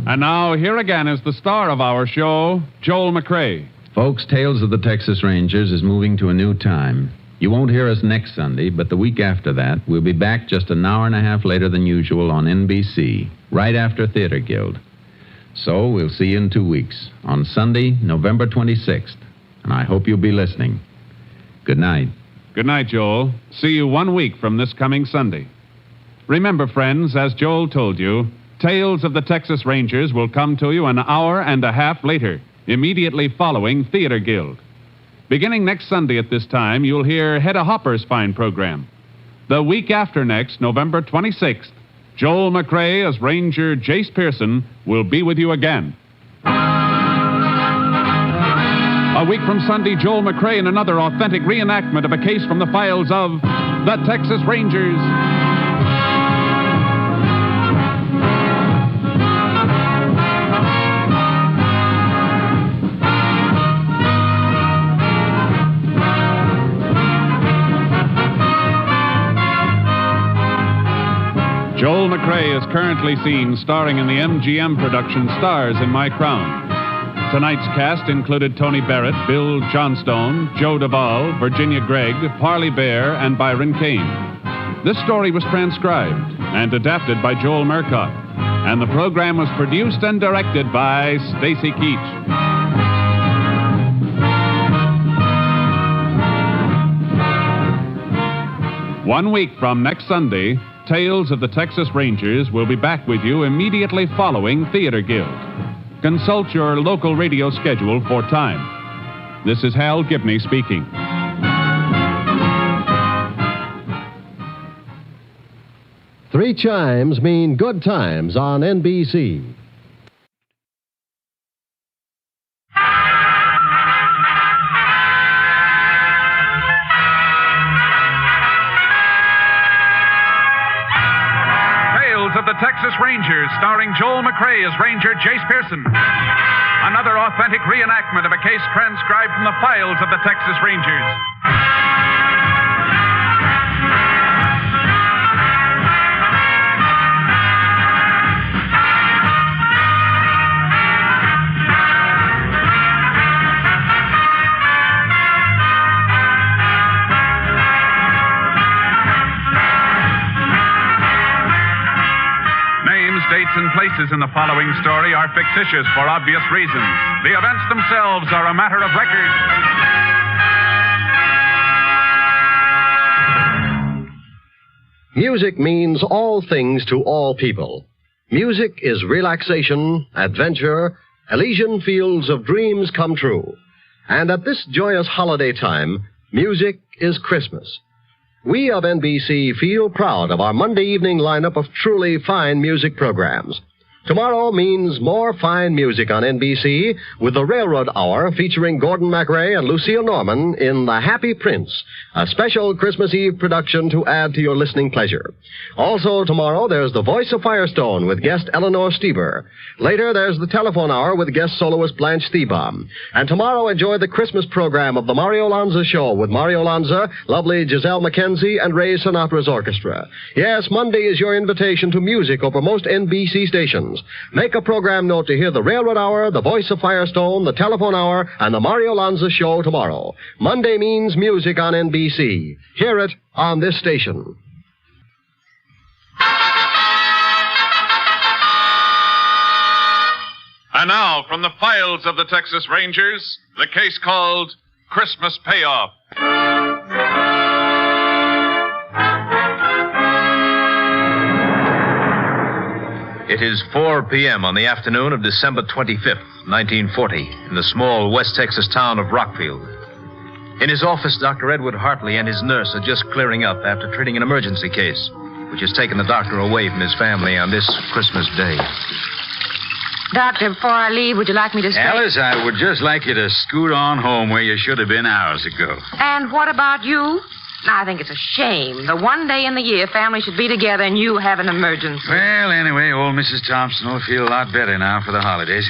And now, here again is the star of our show, Joel McCrea. Folks, Tales of the Texas Rangers is moving to a new time. You won't hear us next Sunday, but the week after that, we'll be back just an hour and a half later than usual on NBC, right after Theater Guild. So we'll see you in 2 weeks, on Sunday, November 26th. And I hope you'll be listening. Good night. Good night, Joel. See you 1 week from this coming Sunday. Remember, friends, as Joel told you, Tales of the Texas Rangers will come to you an hour and a half later, immediately following Theater Guild. Beginning next Sunday at this time, you'll hear Hedda Hopper's fine program. The week after next, November 26th, Joel McCrea as Ranger Jace Pearson will be with you again. A week from Sunday, Joel McCrea in another authentic reenactment of a case from the files of the Texas Rangers. Joel McCrea is currently seen starring in the MGM production Stars in My Crown. Tonight's cast included Tony Barrett, Bill Johnstone, Joe Duvall, Virginia Gregg, Parley Bear, and Byron Kane. This story was transcribed and adapted by Joel Murcott, and the program was produced and directed by Stacy Keach. 1 week from next Sunday, Tales of the Texas Rangers will be back with you immediately following Theater Guild. Consult your local radio schedule for time. This is Hal Gibney speaking. Three chimes mean good times on NBC. Of the Texas Rangers, starring Joel McCrea as Ranger Jace Pearson. Another authentic reenactment of a case transcribed from the files of the Texas Rangers. dates and places in the following story are fictitious for obvious reasons. The events themselves are a matter of record. Music means all things to all people. Music is relaxation, adventure, Elysian fields of dreams come true. And at this joyous holiday time, music is Christmas. We of NBC feel proud of our Monday evening lineup of truly fine music programs. Tomorrow means more fine music on NBC with the Railroad Hour featuring Gordon MacRae and Lucille Norman in The Happy Prince, a special Christmas Eve production to add to your listening pleasure. Also tomorrow, there's The Voice of Firestone with guest Eleanor Stieber. Later, there's The Telephone Hour with guest soloist Blanche Thiebaum. And tomorrow, enjoy the Christmas program of The Mario Lanza Show with Mario Lanza, lovely Giselle McKenzie, and Ray Sinatra's orchestra. Yes, Monday is your invitation to music over most NBC stations. Make a program note to hear the Railroad Hour, the Voice of Firestone, the Telephone Hour, and the Mario Lanza Show tomorrow. Monday means music on NBC. Hear it on this station. And now, from the files of the Texas Rangers, the case called Christmas Payoff. It is 4 p.m. on the afternoon of December 25th, 1940, in the small West Texas town of Rockfield. In his office, Dr. Edward Hartley and his nurse are just clearing up after treating an emergency case, which has taken the doctor away from his family on this Christmas Day. Doctor, before I leave, would you like me to stay? Alice, I would just like you to scoot on home where you should have been hours ago. And what about you? I think it's a shame. The one day in the year family should be together and you have an emergency. Well, anyway, old Mrs. Thompson will feel a lot better now for the holidays.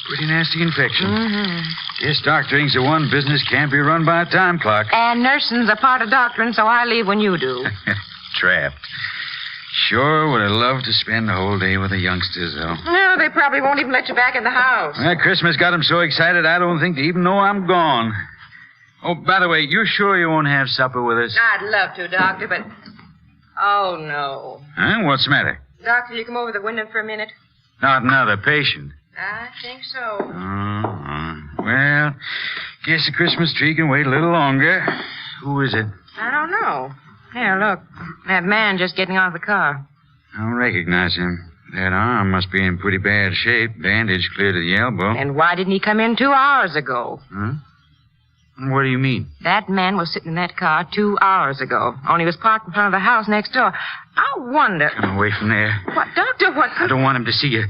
Pretty nasty infection. Mm-hmm. Guess doctoring's the one business can't be run by a time clock. And nursing's a part of doctoring, so I leave when you do. Trapped. Sure would have loved to spend the whole day with the youngsters, though. No, they probably won't even let you back in the house. Well, Christmas got them so excited I don't think they even know I'm gone. Oh, by the way, you sure you won't have supper with us? I'd love to, Doctor, but... Oh, no. Huh? What's the matter? Doctor, you come over the window for a minute? Not another patient. I think so. Well, guess the Christmas tree can wait a little longer. Who is it? I don't know. Here, look. That man just getting out of the car. I don't recognize him. That arm must be in pretty bad shape. Bandage clear to the elbow. And why didn't he come in 2 hours ago? Huh? What do you mean? That man was sitting in that car 2 hours ago. Only was parked in front of the house next door. I wonder... Come away from there. What, Doctor, what... I don't want him to see you.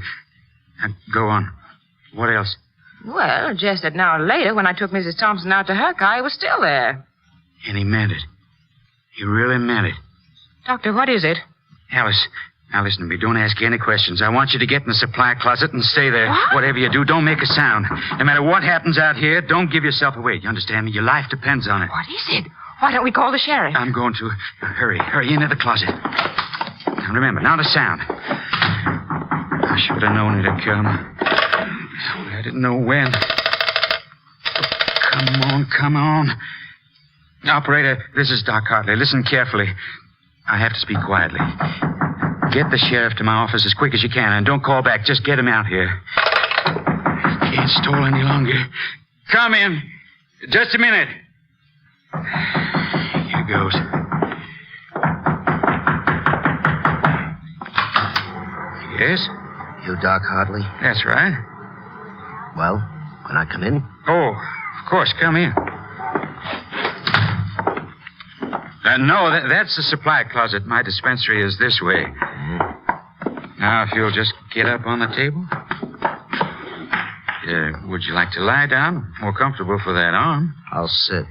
Now, go on. What else? Well, just an hour later, when I took Mrs. Thompson out to her car, he was still there. And he meant it. He really meant it. Doctor, what is it? Alice, now listen to me. Don't ask any questions. I want you to get in the supply closet and stay there. What? Whatever you do, don't make a sound. No matter what happens out here, don't give yourself away. You understand me? Your life depends on it. What is it? Why don't we call the sheriff? I'm going to. Hurry into the closet. Now remember, not a sound. I should have known it'd come. I didn't know when. Come on. Operator, this is Doc Hartley. Listen carefully. I have to speak quietly. Get the sheriff to my office as quick as you can, and don't call back. Just get him out here. Can't stall any longer. Come in. Just a minute. Here goes. Yes? You Doc Hartley? That's right. Well, can I come in? Oh, of course. Come in. No, that's the supply closet. My dispensary is this way. Now, if you'll just get up on the table. Would you like to lie down? More comfortable for that arm. I'll sit.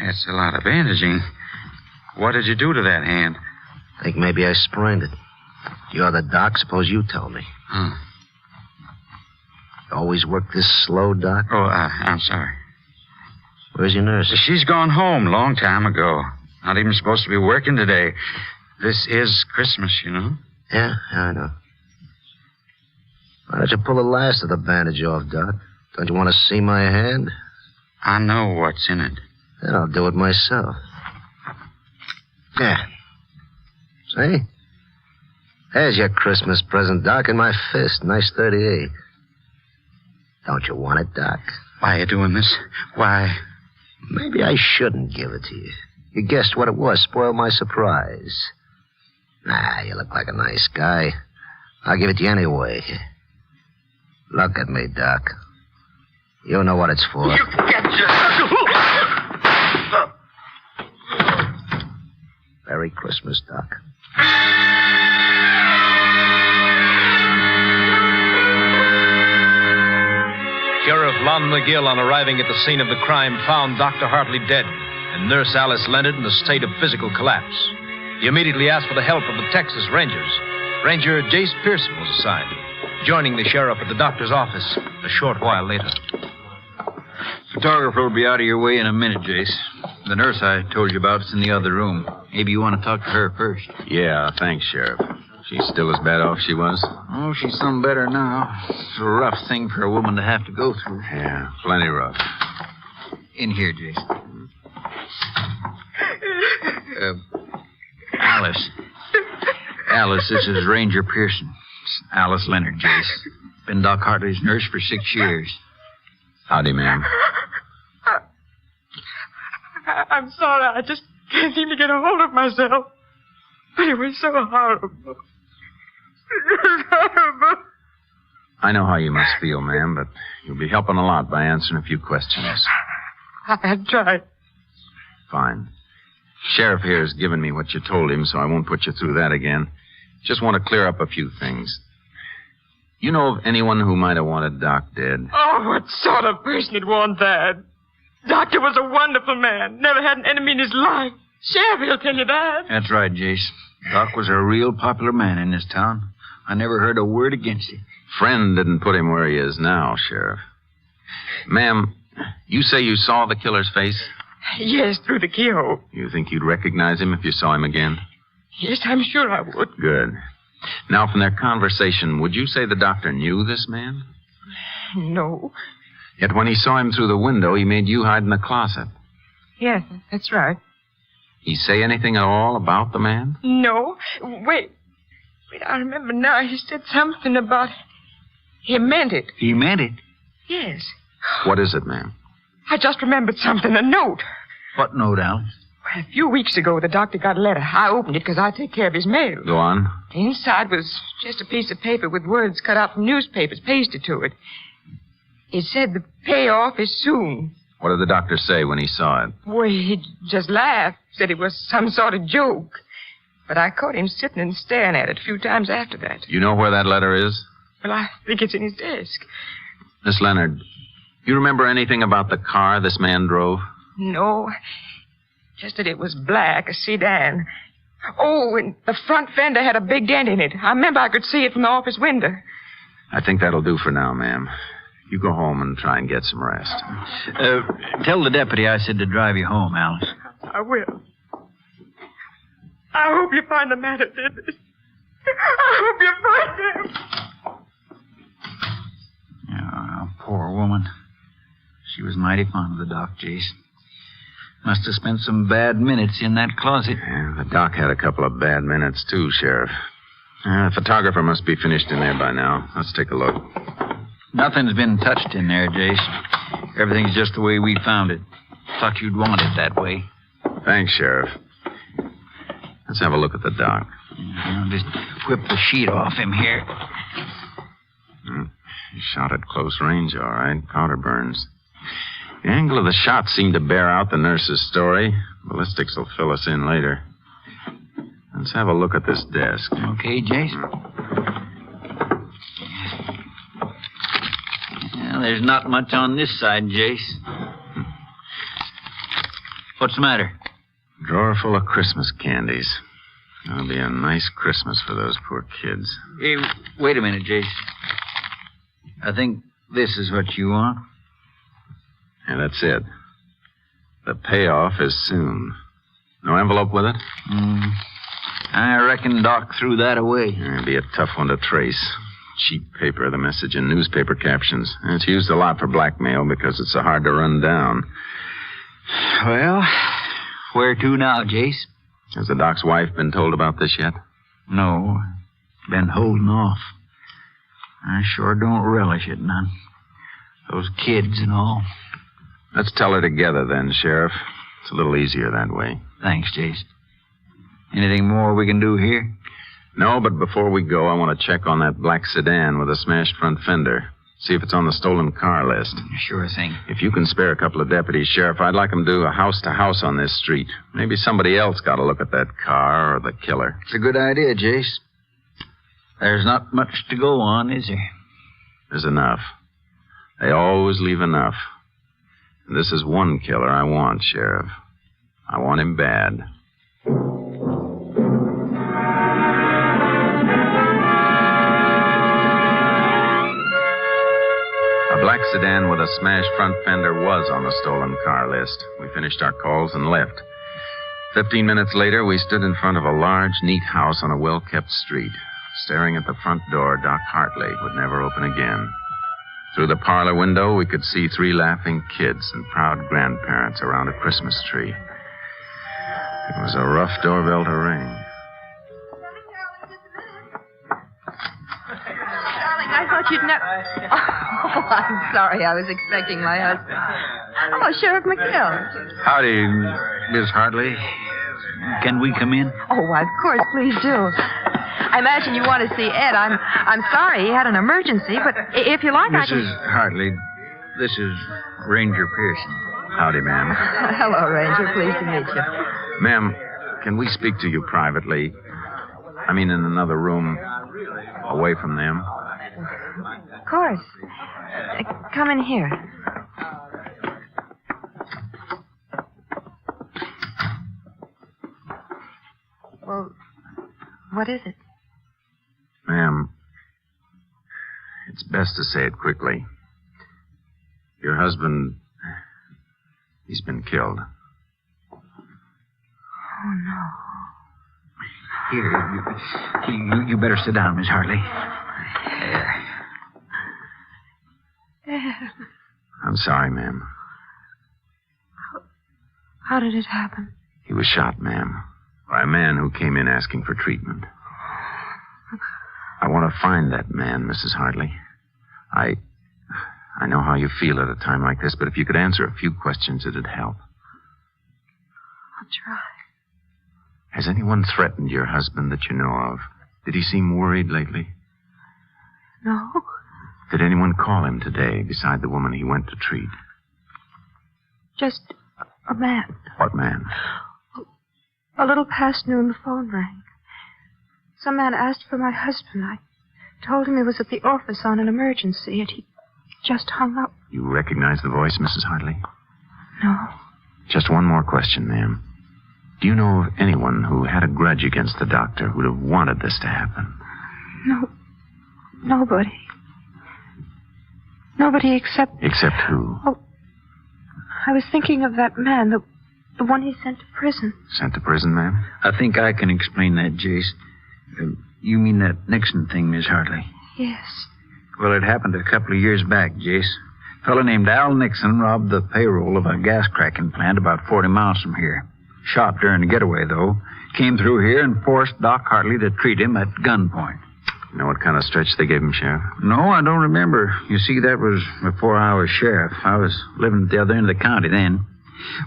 That's a lot of bandaging. What did you do to that hand? Think maybe I sprained it. You're the doc. Suppose you tell me. You always work this slow, Doc? Oh, I'm sorry. Where's your nurse? She's gone home a long time ago. Not even supposed to be working today. This is Christmas, you know. Yeah, I know. Why don't you pull the last of the bandage off, Doc? Don't you want to see my hand? I know what's in it. Then I'll do it myself. Yeah. See? There's your Christmas present, Doc, in my fist. Nice 38. Don't you want it, Doc? Why are you doing this? Why? Maybe I shouldn't give it to you. You guessed what it was. Spoiled my surprise. Nah, you look like a nice guy. I'll give it to you anyway. Look at me, Doc. You know what it's for. You get your... Merry Christmas, Doc. Sheriff Lon McGill, on arriving at the scene of the crime, found Dr. Hartley dead and Nurse Alice Leonard in a state of physical collapse. He immediately asked for the help of the Texas Rangers. Ranger Jace Pearson was assigned, joining the sheriff at the doctor's office a short while later. Photographer will be out of your way in a minute, Jace. The nurse I told you about is in the other room. Maybe you want to talk to her first. Yeah, thanks, Sheriff. She's still as bad off she was? Oh, she's some better now. It's a rough thing for a woman to have to go through. Yeah, plenty rough. In here, Jace. Alice. Alice, this is Ranger Pearson. It's Alice Leonard, Jace. Been Doc Hartley's nurse for 6 years. Howdy, ma'am. I'm sorry. I just can't seem to get a hold of myself. But it was so horrible. I know how you must feel, ma'am, but you'll be helping a lot by answering a few questions. I tried. Fine. Sheriff here has given me what you told him, so I won't put you through that again. Just want to clear up a few things. You know of anyone who might have wanted Doc dead? Oh, what sort of person would want that? Doctor was a wonderful man. Never had an enemy in his life. Sheriff, he'll tell you that. That's right, Jace. Doc was a real popular man in this town. I never heard a word against him. Friend didn't put him where he is now, Sheriff. Ma'am, you say you saw the killer's face? Yes, through the keyhole. You think you'd recognize him if you saw him again? Yes, I'm sure I would. Good. Now, from their conversation, would you say the doctor knew this man? No. Yet when he saw him through the window, he made you hide in the closet. Yes, that's right. He say anything at all about the man? No. Wait, I remember now. He said something about... He meant it. He meant it? Yes. What is it, ma'am? I just remembered something, a note. What note, Alice? A few weeks ago, the doctor got a letter. I opened it because I take care of his mail. Go on. Inside was just a piece of paper with words cut out from newspapers pasted to it. It said the payoff is soon. What did the doctor say when he saw it? Well, he just laughed, said it was some sort of joke. But I caught him sitting and staring at it a few times after that. You know where that letter is? Well, I think it's in his desk. Miss Leonard, you remember anything about the car this man drove? No, just that it was black, a sedan. Oh, and the front fender had a big dent in it. I remember I could see it from the office window. I think that'll do for now, ma'am. You go home and try and get some rest. Tell the deputy I said to drive you home, Alice. I will. I hope you find the man who did this. I hope you find him. Yeah, poor woman. She was mighty fond of the doc, Jace. Must have spent some bad minutes in that closet. Yeah, the doc had a couple of bad minutes, too, Sheriff. The photographer must be finished in there by now. Let's take a look. Nothing's been touched in there, Jace. Everything's just the way we found it. Thought you'd want it that way. Thanks, Sheriff. Let's have a look at the doc. I'll just whip the sheet off him here. He shot at close range, all right. Powder burns. The angle of the shot seemed to bear out the nurse's story. Ballistics will fill us in later. Let's have a look at this desk. Okay, Jace? Well, there's not much on this side, Jace. What's the matter? Drawer full of Christmas candies. That'll be a nice Christmas for those poor kids. Hey, wait a minute, Jace. I think this is what you want. Yeah, that's it. The payoff is soon. No envelope with it? I reckon Doc threw that away. It'll be a tough one to trace. Cheap paper, the message in newspaper captions. And it's used a lot for blackmail because it's so hard to run down. Well, where to now, Jace? Has the doc's wife been told about this yet? No. Been holding off. I sure don't relish it none. Those kids and all. Let's tell her together then, Sheriff. It's a little easier that way. Thanks, Jace. Anything more we can do here? No, but before we go, I want to check on that black sedan with a smashed front fender. See if it's on the stolen car list. Sure thing. If you can spare a couple of deputies, Sheriff, I'd like them to do a house-to-house on this street. Maybe somebody else got a look at that car or the killer. It's a good idea, Jace. There's not much to go on, is there? There's enough. They always leave enough. And this is one killer I want, Sheriff. I want him bad. A black sedan with a smashed front fender was on the stolen car list. We finished our calls and left. 15 minutes later, we stood in front of a large, neat house on a well-kept street. Staring at the front door, Doc Hartley would never open again. Through the parlor window, we could see 3 laughing kids and proud grandparents around a Christmas tree. It was a rough doorbell to ring. Darling, I thought you'd never... Oh, I'm sorry. I was expecting my husband. Oh, Sheriff McGill. Howdy, Miss Hartley. Can we come in? Oh, why, of course. Please do. I imagine you want to see Ed. I'm sorry he had an emergency, but if you like, I can... Mrs. Hartley, this is Ranger Pearson. Howdy, ma'am. Hello, Ranger. Pleased to meet you. Ma'am, can we speak to you privately? I mean, in another room, away from them. Of course. Come in here. Well, what is it? Ma'am, it's best to say it quickly. Your husband, he's been killed. Oh, no. Here, you better sit down, Miss Hartley. I'm sorry, ma'am. How did it happen? He was shot, ma'am, by a man who came in asking for treatment. I want to find that man, Mrs. Hartley. I know how you feel at a time like this, but if you could answer a few questions, it'd help. I'll try. Has anyone threatened your husband that you know of? Did he seem worried lately? No. Did anyone call him today beside the woman he went to treat? Just a man. What man? A little past noon, the phone rang. Some man asked for my husband. I told him he was at the office on an emergency, and he just hung up. You recognize the voice, Mrs. Hartley? No. Just one more question, ma'am. Do you know of anyone who had a grudge against the doctor who'd have wanted this to happen? No. Nobody. Nobody except... Except who? Oh, I was thinking of that man, the one he sent to prison. Sent to prison, ma'am? I think I can explain that, Jace. You mean that Nixon thing, Miss Hartley? Yes. Well, it happened a couple of years back, Jace. A fellow named Al Nixon robbed the payroll of a gas cracking plant about 40 miles from here. Shot during the getaway, though. Came through here and forced Doc Hartley to treat him at gunpoint. You know what kind of stretch they gave him, Sheriff? No, I don't remember. You see, that was before I was sheriff. I was living at the other end of the county then.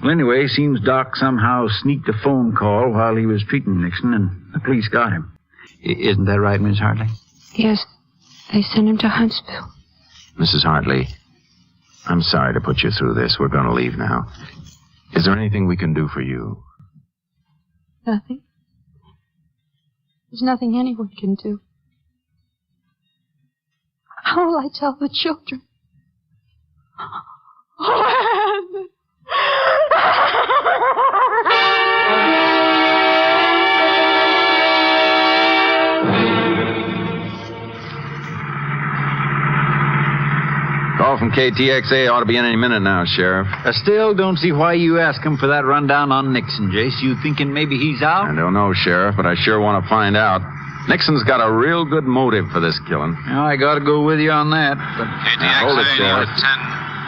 Well, anyway, seems Doc somehow sneaked a phone call while he was treating Nixon, and the police got him. Isn't that right, Miss Hartley? Yes. They sent him to Huntsville. Mrs. Hartley, I'm sorry to put you through this. We're going to leave now. Is there anything we can do for you? Nothing. There's nothing anyone can do. How will I tell the children? Oh, Call from KTXA ought to be in any minute now, Sheriff. I still don't see why you ask him for that rundown on Nixon, Jace. You thinking maybe he's out? I don't know, Sheriff, but I sure want to find out. Nixon's got a real good motive for this killing. Well, I got to go with you on that. But... KTXA hold it, to Sheriff. Unit 10.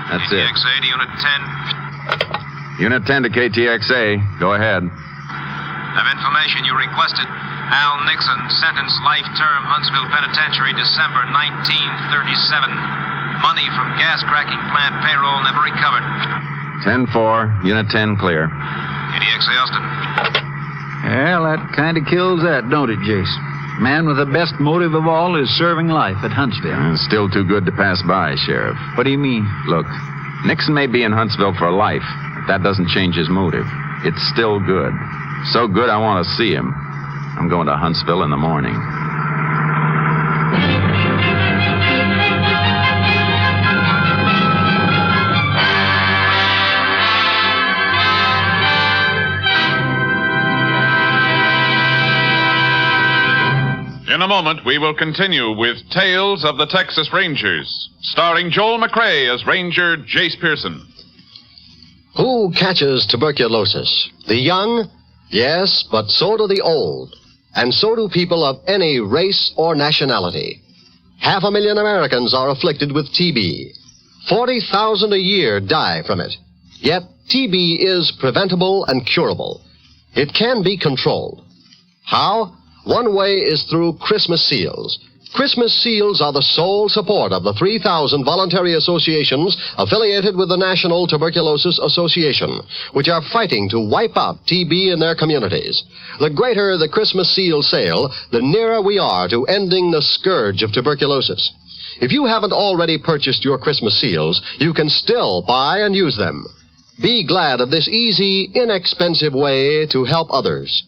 That's KTXA to Unit 10. Unit 10 to KTXA. Go ahead. Have information you requested. Al Nixon, sentenced life term, Huntsville Penitentiary, December 1937. Money from gas cracking plant payroll never recovered. 10-4, Unit 10 clear. KDXA Austin. Well, that kind of kills that, don't it, Jace? Man with the best motive of all is serving life at Huntsville. It's still too good to pass by, Sheriff. What do you mean? Look, Nixon may be in Huntsville for life, but that doesn't change his motive. It's still good. So good I want to see him. I'm going to Huntsville in the morning. In a moment, we will continue with Tales of the Texas Rangers, starring Joel McCrea as Ranger Jace Pearson. Who catches tuberculosis? The young? Yes, but so do the old. And so do people of any race or nationality. 500,000 Americans are afflicted with TB. 40,000 a year die from it. Yet TB is preventable and curable. It can be controlled. How? One way is through Christmas seals. Christmas seals are the sole support of the 3,000 voluntary associations affiliated with the National Tuberculosis Association, which are fighting to wipe out TB in their communities. The greater the Christmas seal sale, the nearer we are to ending the scourge of tuberculosis. If you haven't already purchased your Christmas seals, you can still buy and use them. Be glad of this easy, inexpensive way to help others.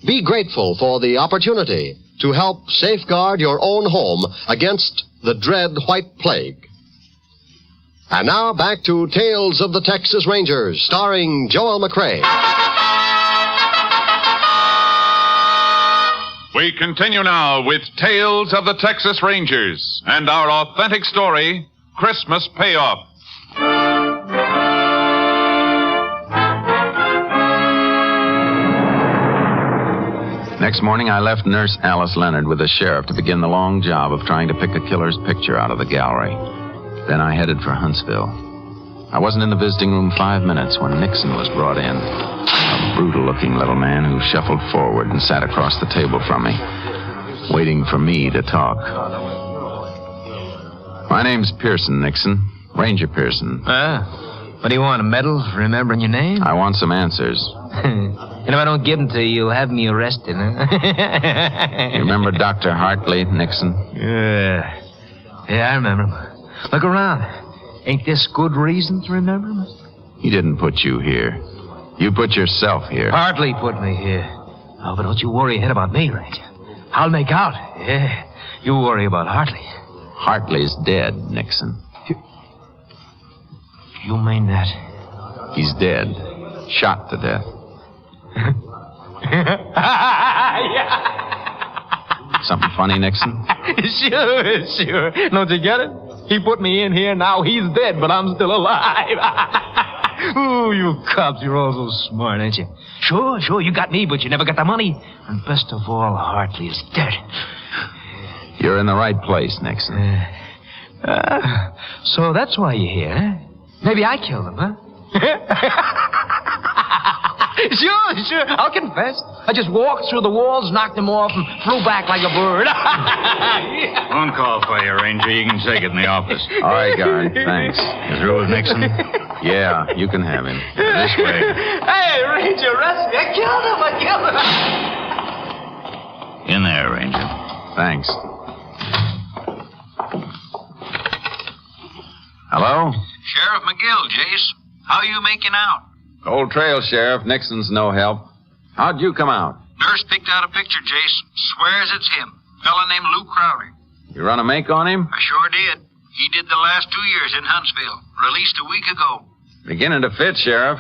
Be grateful for the opportunity to help safeguard your own home against the dread white plague. And now back to Tales of the Texas Rangers, starring Joel McCrea. We continue now with Tales of the Texas Rangers and our authentic story, Christmas Payoff. Next morning, I left Nurse Alice Leonard with the sheriff to begin the long job of trying to pick a killer's picture out of the gallery. Then I headed for Huntsville. I wasn't in the visiting room 5 minutes when Nixon was brought in. A brutal-looking little man who shuffled forward and sat across the table from me, waiting for me to talk. My name's Pearson, Nixon. Ranger Pearson. What do you want, a medal for remembering your name? I want some answers. And if I don't give them to you, you'll have me arrested, huh? You remember Dr. Hartley, Nixon? Yeah, I remember him. Look around. Ain't this good reason to remember him? He didn't put you here. You put yourself here. Hartley put me here. Oh, but don't you worry a head about me, Ranger. I'll make out. Yeah, you worry about Hartley. Hartley's dead, Nixon. You mean that? He's dead. Shot to death. Something funny, Nixon? Sure. Don't you get it? He put me in here, now he's dead, but I'm still alive. Ooh, you cops, you're all so smart, ain't you? Sure, you got me, but you never got the money. And best of all, Hartley is dead. You're in the right place, Nixon. So that's why you're here, huh? Maybe I killed him, huh? Sure, I'll confess. I just walked through the walls, knocked him off, and flew back like a bird. Phone call for you, Ranger. You can take it in the office. All right, guard. Thanks. You through with Nixon? Yeah, you can have him. This way. Hey, Ranger, arrest me. I killed him. In there, Ranger. Thanks. Hello? Sheriff McGill, Jace. How you making out? Old trail, Sheriff. Nixon's no help. How'd you come out? Nurse picked out a picture, Jace. Swears it's him. Fella named Lou Crowley. You run a make on him? I sure did. He did the last 2 years in Huntsville. Released a week ago. Beginning to fit, Sheriff.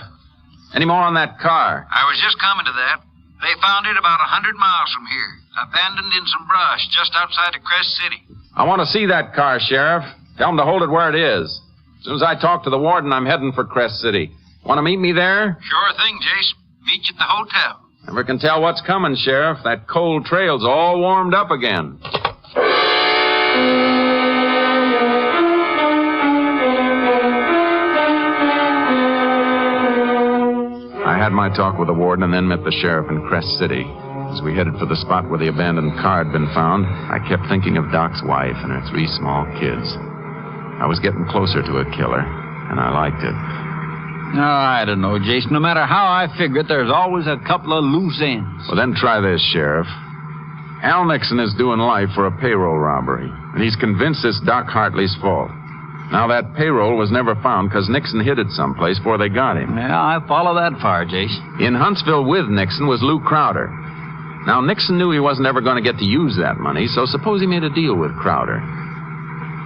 Any more on that car? I was just coming to that. They found it about 100 miles from here. Abandoned in some brush just outside of Crest City. I want to see that car, Sheriff. Tell them to hold it where it is. As soon as I talk to the warden, I'm heading for Crest City. Want to meet me there? Sure thing, Jace. Meet you at the hotel. Never can tell what's coming, Sheriff. That cold trail's all warmed up again. I had my talk with the warden and then met the sheriff in Crest City. As we headed for the spot where the abandoned car had been found, I kept thinking of Doc's wife and her 3 small kids. I was getting closer to a killer, and I liked it. No, I don't know, Jason. No matter how I figure it, there's always a couple of loose ends. Well, then try this, Sheriff. Al Nixon is doing life for a payroll robbery, and he's convinced it's Doc Hartley's fault. Now, that payroll was never found because Nixon hid it someplace before they got him. Yeah, I follow that far, Jace. In Huntsville with Nixon was Lou Crowder. Now, Nixon knew he wasn't ever going to get to use that money, so suppose he made a deal with Crowder.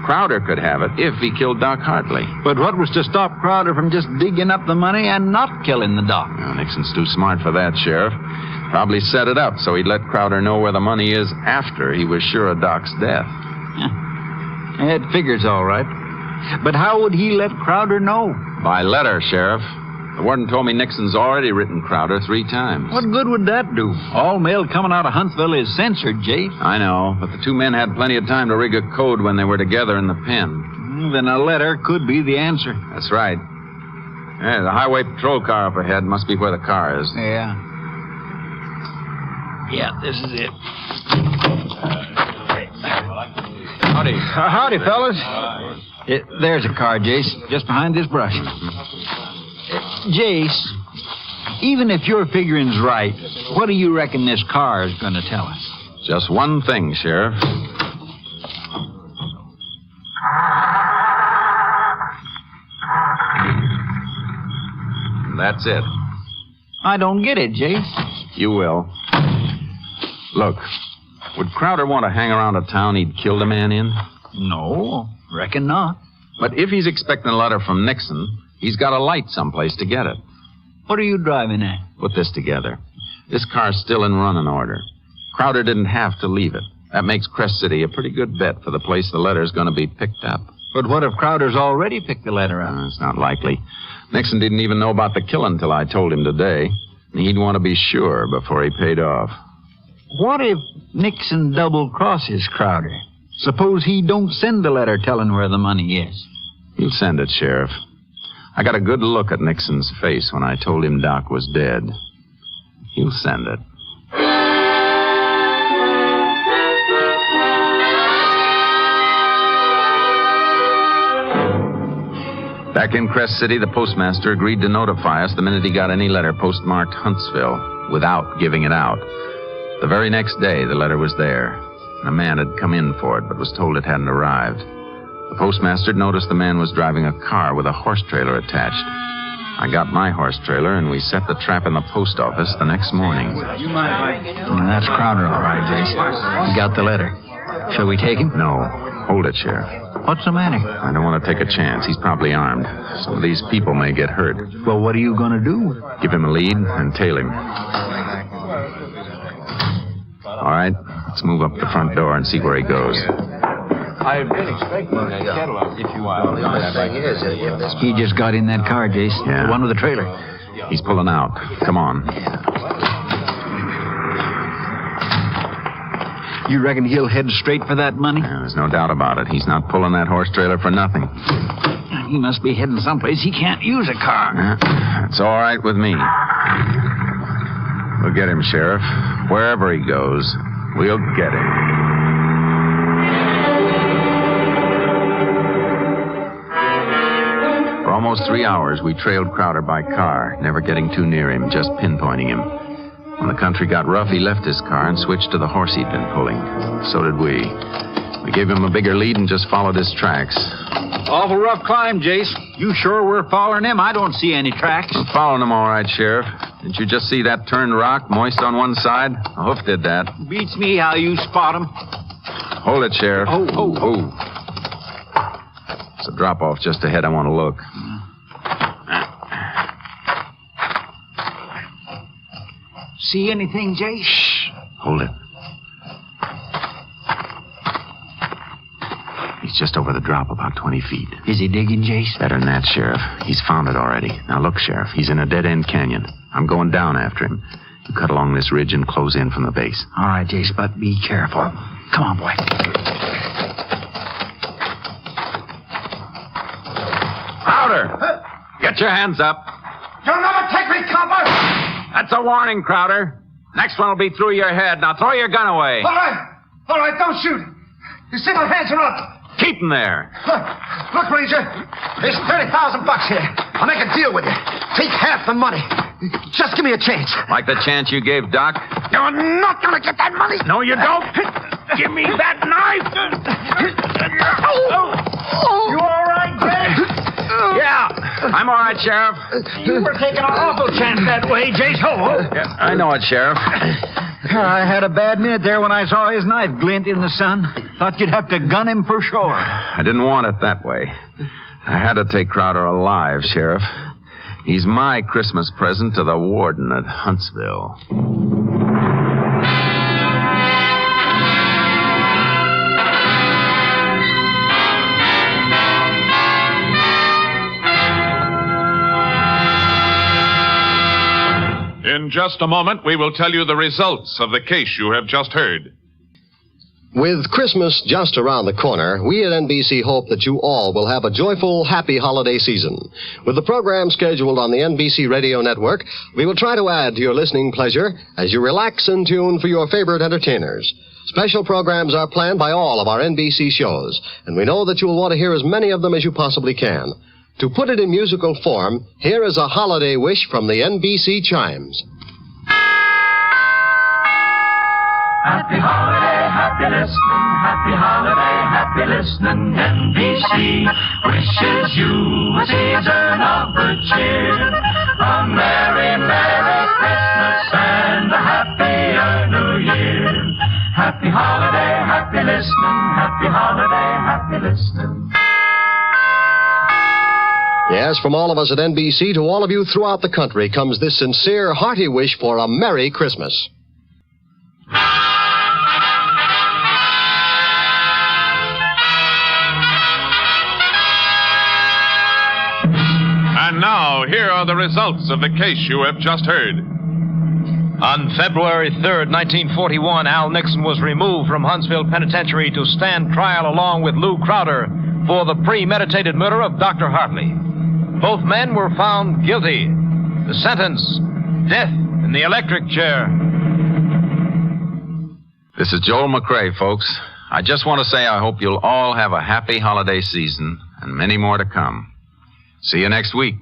Crowder could have it if he killed Doc Hartley. But what was to stop Crowder from just digging up the money and not killing the Doc? Well, Nixon's too smart for that, Sheriff. Probably set it up so he'd let Crowder know where the money is after he was sure of Doc's death. Yeah. It figures all right. But how would he let Crowder know? By letter, Sheriff. The warden told me Nixon's already written Crowder 3 times. What good would that do? All mail coming out of Huntsville is censored, Jace. I know, but the 2 men had plenty of time to rig a code when they were together in the pen. Then a letter could be the answer. That's right. Yeah, the highway patrol car up ahead must be where the car is. Yeah. Yeah, this is it. Howdy. Howdy, fellas. There's a car, Jace, just behind this brush. Jace, even if your figuring's right, what do you reckon this car is going to tell us? Just one thing, Sheriff. That's it. I don't get it, Jace. You will. Look, would Crowder want to hang around a town he'd killed a man in? No, reckon not. But if he's expecting a letter from Nixon, he's got a light someplace to get it. What are you driving at? Put this together. This car's still in running order. Crowder didn't have to leave it. That makes Crest City a pretty good bet for the place the letter's going to be picked up. But what if Crowder's already picked the letter up? It's not likely. Nixon didn't even know about the killing till I told him today. He'd want to be sure before he paid off. What if Nixon double-crosses Crowder? Suppose he don't send a letter telling where the money is. He'll send it, Sheriff. I got a good look at Nixon's face when I told him Doc was dead. He'll send it. Back in Crest City, the postmaster agreed to notify us the minute he got any letter postmarked Huntsville without giving it out. The very next day, the letter was there. A man had come in for it, but was told it hadn't arrived. The postmaster noticed the man was driving a car with a horse trailer attached. I got my horse trailer, and we set the trap in the post office the next morning. That's Crowder, all right, Jason. He got the letter. Shall we take him? No. Hold it, Sheriff. What's the matter? I don't want to take a chance. He's probably armed. Some of these people may get hurt. Well, what are you going to do? Give him a lead and tail him. All right, let's move up the front door and see where he goes. I've been expecting a kettle, if you want. He just got in that car, Jace. Yeah. The one with the trailer. He's pulling out. Come on. You reckon he'll head straight for that money? Yeah, there's no doubt about it. He's not pulling that horse trailer for nothing. He must be heading someplace he can't use a car. It's all right with me. We'll get him, Sheriff. Wherever he goes, we'll get him. For almost 3 hours, we trailed Crowder by car, never getting too near him, just pinpointing him. When the country got rough, he left his car and switched to the horse he'd been pulling. So did we. We gave him a bigger lead and just followed his tracks. Awful rough climb, Jace. You sure we're following him? I don't see any tracks. I'm following him all right, Sheriff. Didn't you just see that turned rock, moist on one side? A hoof did that. Beats me how you spot him. Hold it, Sheriff. Oh. It's a drop-off just ahead. I want to look. See anything, Jace? Shh. Hold it. He's just over the drop, about 20 feet. Is he digging, Jace? Better than that, Sheriff. He's found it already. Now, look, Sheriff. He's in a dead-end canyon. I'm going down after him. You cut along this ridge and close in from the base. All right, Jace, but be careful. Come on, boy. Crowder! Get your hands up. You'll never take me, copper! That's a warning, Crowder. Next one will be through your head. Now throw your gun away. All right, don't shoot. You see my hands are up. Keep them there. Look, Ranger, there's $30,000 here. I'll make a deal with you. Take half the money. Just give me a chance. Like the chance you gave Doc? You're not going to get that money. No, you don't. Give me that knife. You all right, Jay? Yeah, I'm all right, Sheriff. You were taking an awful chance that way, Jace. Yeah, I know it, Sheriff. I had a bad minute there when I saw his knife glint in the sun. Thought you'd have to gun him for sure. I didn't want it that way. I had to take Crowder alive, Sheriff. He's my Christmas present to the warden at Huntsville. In just a moment, we will tell you the results of the case you have just heard. With Christmas just around the corner, we at NBC hope that you all will have a joyful, happy holiday season. With the program scheduled on the NBC Radio Network, we will try to add to your listening pleasure as you relax and tune for your favorite entertainers. Special programs are planned by all of our NBC shows, and we know that you will want to hear as many of them as you possibly can. To put it in musical form, here is a holiday wish from the NBC Chimes. Happy holiday, happy listening, happy holiday, happy listening. NBC wishes you a season of good cheer, a merry, merry Christmas and a happier New Year. Happy holiday, happy listening, happy holiday, happy listening. Yes, from all of us at NBC to all of you throughout the country comes this sincere, hearty wish for a Merry Christmas. And now, here are the results of the case you have just heard. On February 3rd, 1941, Al Nixon was removed from Huntsville Penitentiary to stand trial along with Lou Crowder for the premeditated murder of Dr. Hartley. Both men were found guilty. The sentence, death in the electric chair. This is Joel McRae, folks. I just want to say I hope you'll all have a happy holiday season and many more to come. See you next week.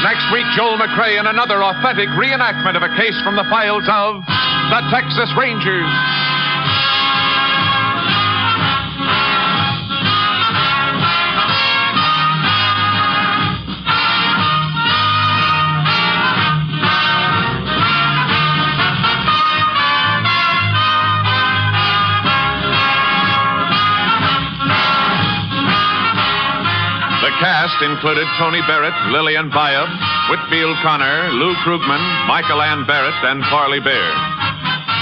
Next week, Joel McRae in another authentic reenactment of a case from the files of the Texas Rangers. The cast included Tony Barrett, Lillian Bayeb, Whitfield Connor, Lou Krugman, Michael Ann Barrett, and Parley Bear.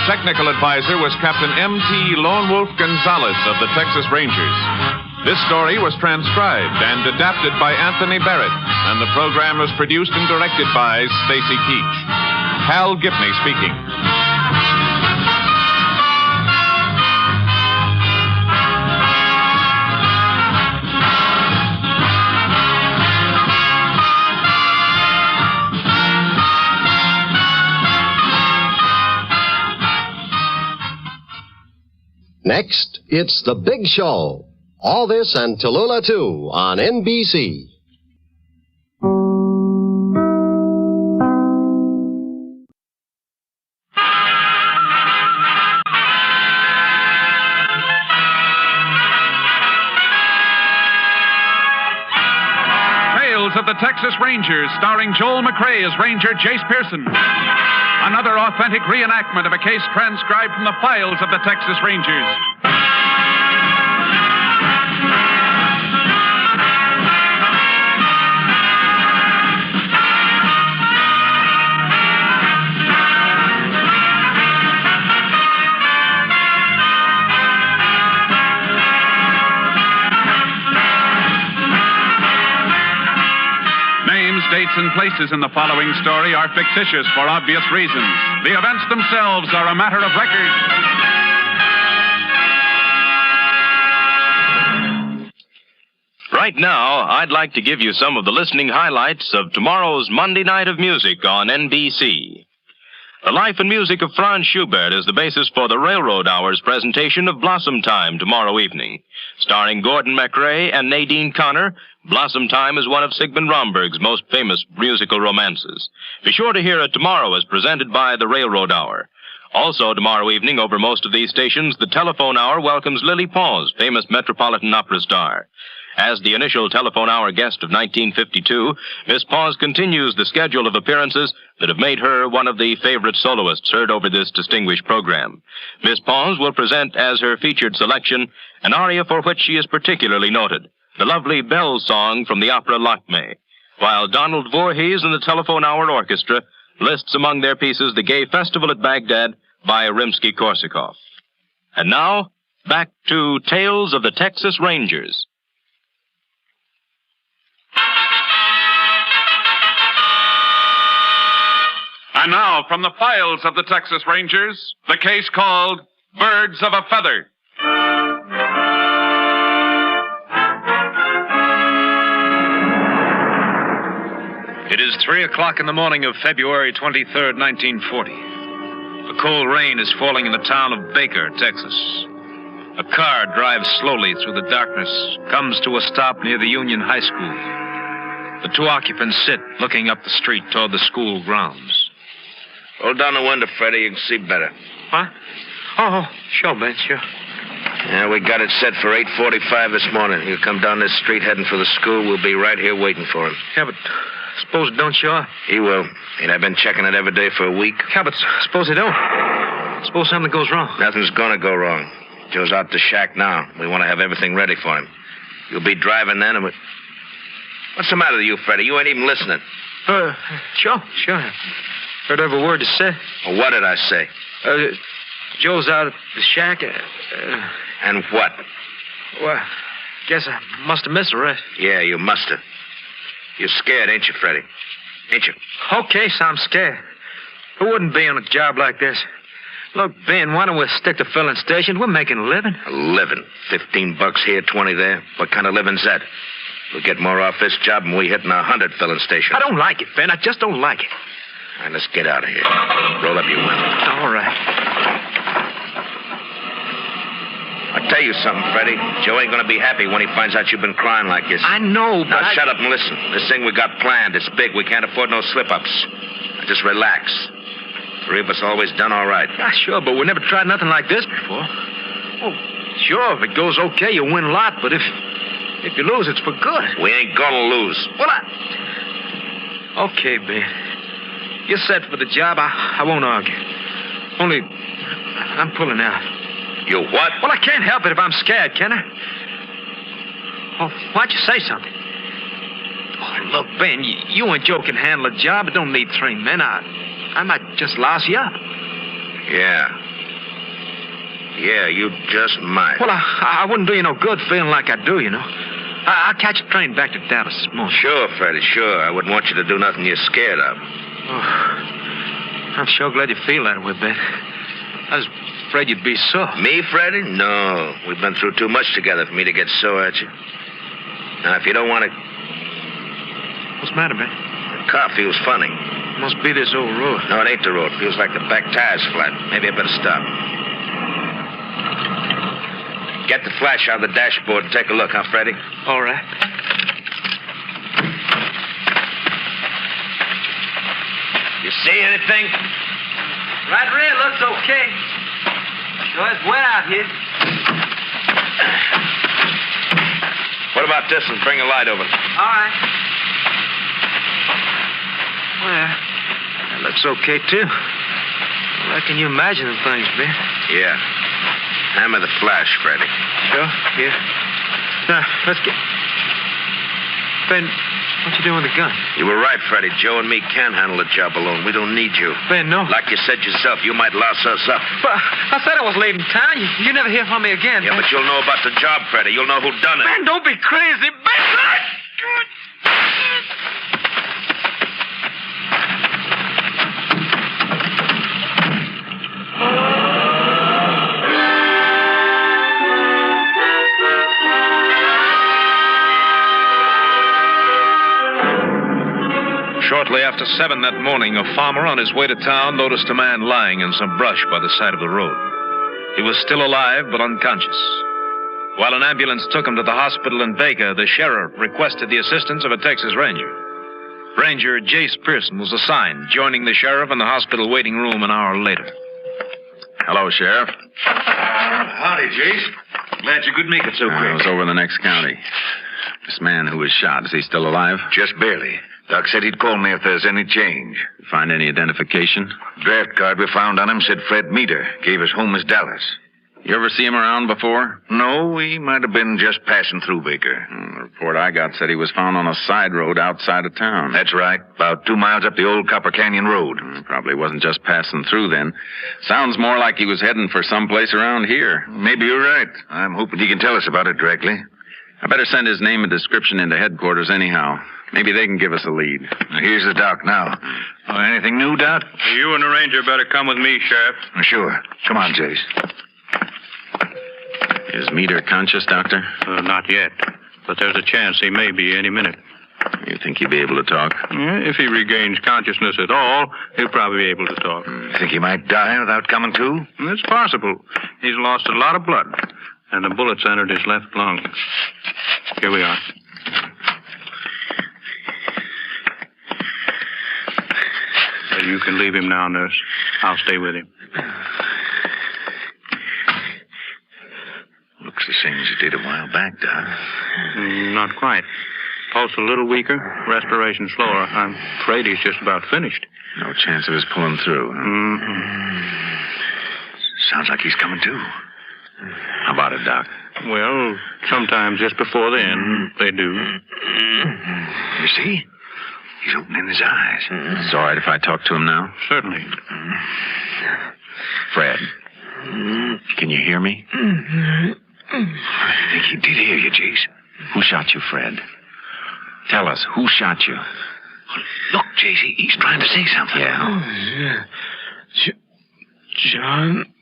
Technical advisor was Captain M.T. Lone Wolf Gonzalez of the Texas Rangers. This story was transcribed and adapted by Anthony Barrett, and the program was produced and directed by Stacy Keach. Hal Gipney speaking. Next, it's The Big Show. All this and Tallulah, too, on NBC. Tales of the Texas Rangers, starring Joel McRae as Ranger Jace Pearson. Another authentic reenactment of a case transcribed from the files of the Texas Rangers. Dates and places in the following story are fictitious for obvious reasons. The events themselves are a matter of record. Right now, I'd like to give you some of the listening highlights of tomorrow's Monday Night of Music on NBC. The life and music of Franz Schubert is the basis for the Railroad Hour's presentation of Blossom Time tomorrow evening. Starring Gordon MacRae and Nadine Connor, Blossom Time is one of Sigmund Romberg's most famous musical romances. Be sure to hear it tomorrow as presented by the Railroad Hour. Also tomorrow evening over most of these stations, the Telephone Hour welcomes Lily Pons, famous Metropolitan Opera star. As the initial Telephone Hour guest of 1952, Miss Pons continues the schedule of appearances that have made her one of the favorite soloists heard over this distinguished program. Miss Pons will present as her featured selection an aria for which she is particularly noted, the lovely Bell Song from the opera Lakme, while Donald Voorhees and the Telephone Hour Orchestra lists among their pieces the Gay Festival at Baghdad by Rimsky-Korsakov. And now, back to Tales of the Texas Rangers. And now, from the files of the Texas Rangers, the case called Birds of a Feather. It is 3 o'clock in the morning of February 23rd, 1940. A cold rain is falling in the town of Baker, Texas. A car drives slowly through the darkness, comes to a stop near the Union High School. The two occupants sit, looking up the street toward the school grounds. Hold down the window, Freddie. You can see better. Huh? Oh, sure, Ben, sure. Yeah, we got it set for 8:45 this morning. He'll come down this street heading for the school. We'll be right here waiting for him. Yeah, but suppose it don't show up. He will. And I've been checking it every day for a week. Yeah, but suppose it don't. Suppose something goes wrong. Nothing's gonna go wrong. Joe's out the shack now. We want to have everything ready for him. You'll be driving then, and what's the matter with you, Freddie? You ain't even listening. Sure. Heard every word you said. Well, what did I say? Joe's out at the shack. And what? Well, guess I must have missed the rest. Yeah, you must have. You're scared, ain't you, Freddie? Ain't you? Okay, so I'm scared. Who wouldn't be on a job like this? Look, Ben, why don't we stick to filling stations? We're making a living. A living? $15 here, 20 there. What kind of living's that? We'll get more off this job than we hit in 100 filling stations. I don't like it, Ben. I just don't like it. All right, let's get out of here. Roll up your window. All right. I'll tell you something, Freddie. Joe ain't gonna be happy when he finds out you've been crying like this. I know, but Now shut up and listen. This thing we got planned, it's big. We can't afford no slip-ups. Now just relax. Three of us always done all right. Yeah, sure, but we never tried nothing like this before. Oh, sure, if it goes okay, you win a lot, but if you lose, it's for good. We ain't gonna lose. Well, Okay, Ben. You're set for the job. I won't argue. Only, I'm pulling out. You what? Well, I can't help it if I'm scared, can I? Oh, why'd you say something? Oh, look, Ben, you and Joe can handle a job. It don't need 3 men. I might just louse you up. Yeah, you just might. Well, I wouldn't do you no good feeling like I do, you know. I'll catch a train back to Dallas this morning. Sure, Freddie, sure. I wouldn't want you to do nothing you're scared of. Oh, I'm sure glad you feel that way, Ben. I was afraid you'd be sore. Me, Freddie? No. We've been through too much together for me to get sore at you. Now, if you don't want to... What's the matter, Ben? The car feels funny. Must be this old road. No, it ain't the road. Feels like the back tire's flat. Maybe I better stop. Get the flash out of the dashboard and take a look, huh, Freddie? All right. You see anything? Right rear looks okay. Sure it's wet out here. What about this one? Bring a light over. All right. Well, that looks okay, too. I reckon you imagining things, Ben. Yeah. Hammer the flash, Freddie. Sure, yeah. Now, let's get... Ben, what you doing with the gun? You were right, Freddie. Joe and me can handle the job alone. We don't need you. Ben, no. Like you said yourself, you might louse us up. But I said I was leaving town. You never hear from me again. Yeah, Ben. but you'll know about the job, Freddie. You'll know who done it. Ben, don't be crazy. Ben! Shortly after 7 that morning, a farmer on his way to town noticed a man lying in some brush by the side of the road. He was still alive, but unconscious. While an ambulance took him to the hospital in Baker, the sheriff requested the assistance of a Texas Ranger. Ranger Jace Pearson was assigned, joining the sheriff in the hospital waiting room an hour later. Hello, Sheriff. Howdy, Jace. Glad you could make it so quick. I was over in the next county. This man who was shot, is he still alive? Just barely. Doc said he'd call me if there's any change. Find any identification? Draft card we found on him said Fred Meter. Gave us home as Dallas. You ever see him around before? No, he might have been just passing through Baker. The report I got said he was found on a side road outside of town. That's right. About 2 miles up the old Copper Canyon Road. Probably wasn't just passing through then. Sounds more like he was heading for someplace around here. Maybe you're right. I'm hoping he can tell us about it directly. I better send his name and description into headquarters anyhow. Maybe they can give us a lead. Here's the doc now. Anything new, Doc? You and the ranger better come with me, Sheriff. Sure. Come on, Jace. Is Meter conscious, Doctor? Not yet. But there's a chance he may be any minute. You think he'll be able to talk? If he regains consciousness at all, he'll probably be able to talk. Think he might die without coming to? It's possible. He's lost a lot of blood, and the bullets entered his left lung. Here we are. You can leave him now, nurse. I'll stay with him. Looks the same as it did a while back, Doc. Not quite. Pulse a little weaker, respiration slower. I'm afraid he's just about finished. No chance of his pulling through. Sounds like he's coming to. How about it, Doc? Well, sometimes just before the end, they do. You see? He's opening his eyes. It's all right if I talk to him now? Certainly. Fred, can you hear me? I think he did hear you, Jace. Who shot you, Fred? Tell us, who shot you? Look, Jace, he's trying to say something. Yeah. John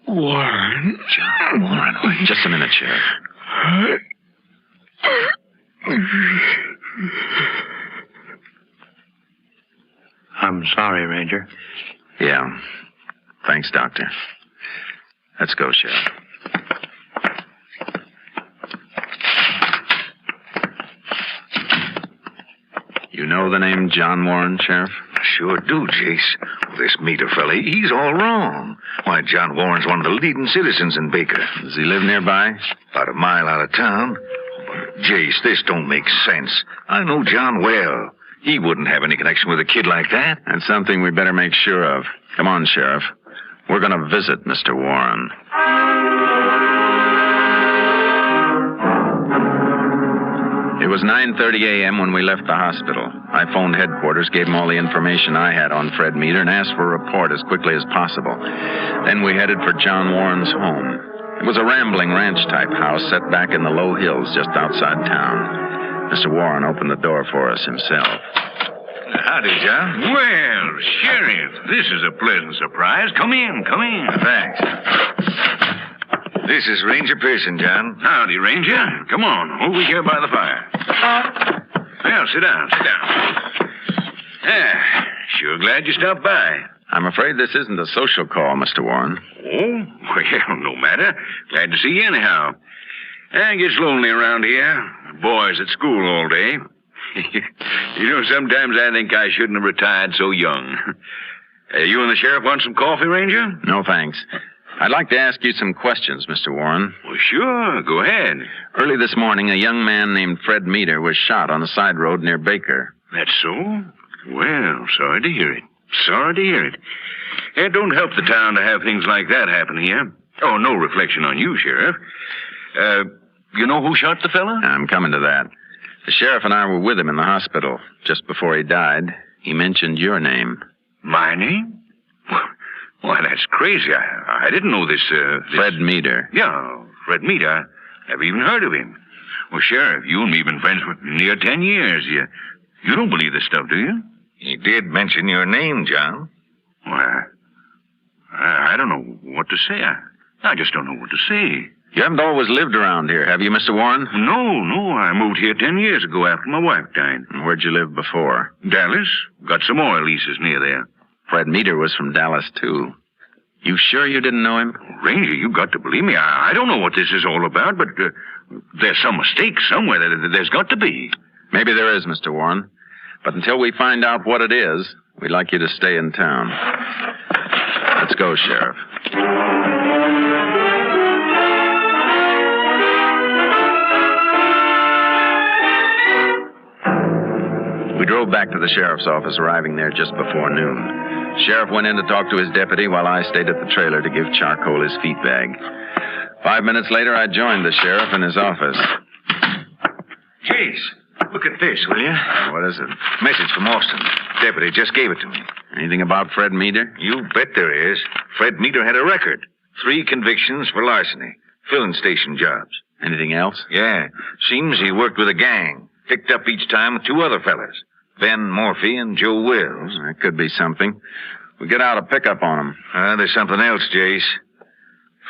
Warren. John Warren. Wait. Just a minute, Sheriff. I'm sorry, Ranger. Yeah. Thanks, Doctor. Let's go, Sheriff. You know the name John Warren, Sheriff? Sure do, Jace. This Meter fella, he's all wrong. Why, John Warren's one of the leading citizens in Baker. Does he live nearby? About a mile out of town. But, Jace, this don't make sense. I know John well. He wouldn't have any connection with a kid like that. That's something we better make sure of. Come on, Sheriff. We're going to visit Mr. Warren. It was 9:30 a.m. when we left the hospital. I phoned headquarters, gave them all the information I had on Fred Meter, and asked for a report as quickly as possible. Then we headed for John Warren's home. It was a rambling ranch-type house set back in the low hills just outside town. Mr. Warren opened the door for us himself. Howdy, John. Well, Sheriff, this is a pleasant surprise. Come in, come in. Thanks. This is Ranger Pearson, John. Howdy, Ranger. Come on, over here by the fire. Well, sit down, sit down. Yeah, sure glad you stopped by. I'm afraid this isn't a social call, Mr. Warren. Oh, well, no matter. Glad to see you anyhow. It gets lonely around here. Boys at school all day. You know, sometimes I think I shouldn't have retired so young. You and the sheriff want some coffee, Ranger? No, thanks. I'd like to ask you some questions, Mr. Warren. Well, sure. Go ahead. Early this morning, a young man named Fred Meter was shot on a side road near Baker. That's so? Well, sorry to hear it. Sorry to hear it. It don't help the town to have things like that happen here. Oh, no reflection on you, Sheriff. You know who shot the fella? I'm coming to that. The sheriff and I were with him in the hospital. Just before he died, he mentioned your name. My name? Why, that's crazy. I didn't know this. Fred Meter. Yeah, Fred Meter. Never even heard of him. Well, Sheriff, you and me been friends for near 10 years. You don't believe this stuff, do you? He did mention your name, John. Why, I don't know what to say. I just don't know what to say. You haven't always lived around here, have you, Mr. Warren? No. I moved here 10 years ago after my wife died. And where'd you live before? Dallas. Got some oil leases near there. Fred Meader was from Dallas, too. You sure you didn't know him? Ranger, you got to believe me. I don't know what this is all about, but there's some mistake somewhere. There's got to be. Maybe there is, Mr. Warren. But until we find out what it is, we'd like you to stay in town. Let's go, Sheriff. We drove back to the sheriff's office, arriving there just before noon. Sheriff went in to talk to his deputy while I stayed at the trailer to give Charcoal his feed bag. 5 minutes later, I joined the sheriff in his office. Jeez, look at this, will you? What is it? Message from Austin. Deputy just gave it to me. Anything about Fred Meader? You bet there is. Fred Meader had a record. 3 convictions for larceny. Filling station jobs. Anything else? Yeah. Seems he worked with a gang. Picked up each time with 2 other fellas. Ben Morphy and Joe Wills. That could be something. We'll get out a pickup on him. There's something else, Jace.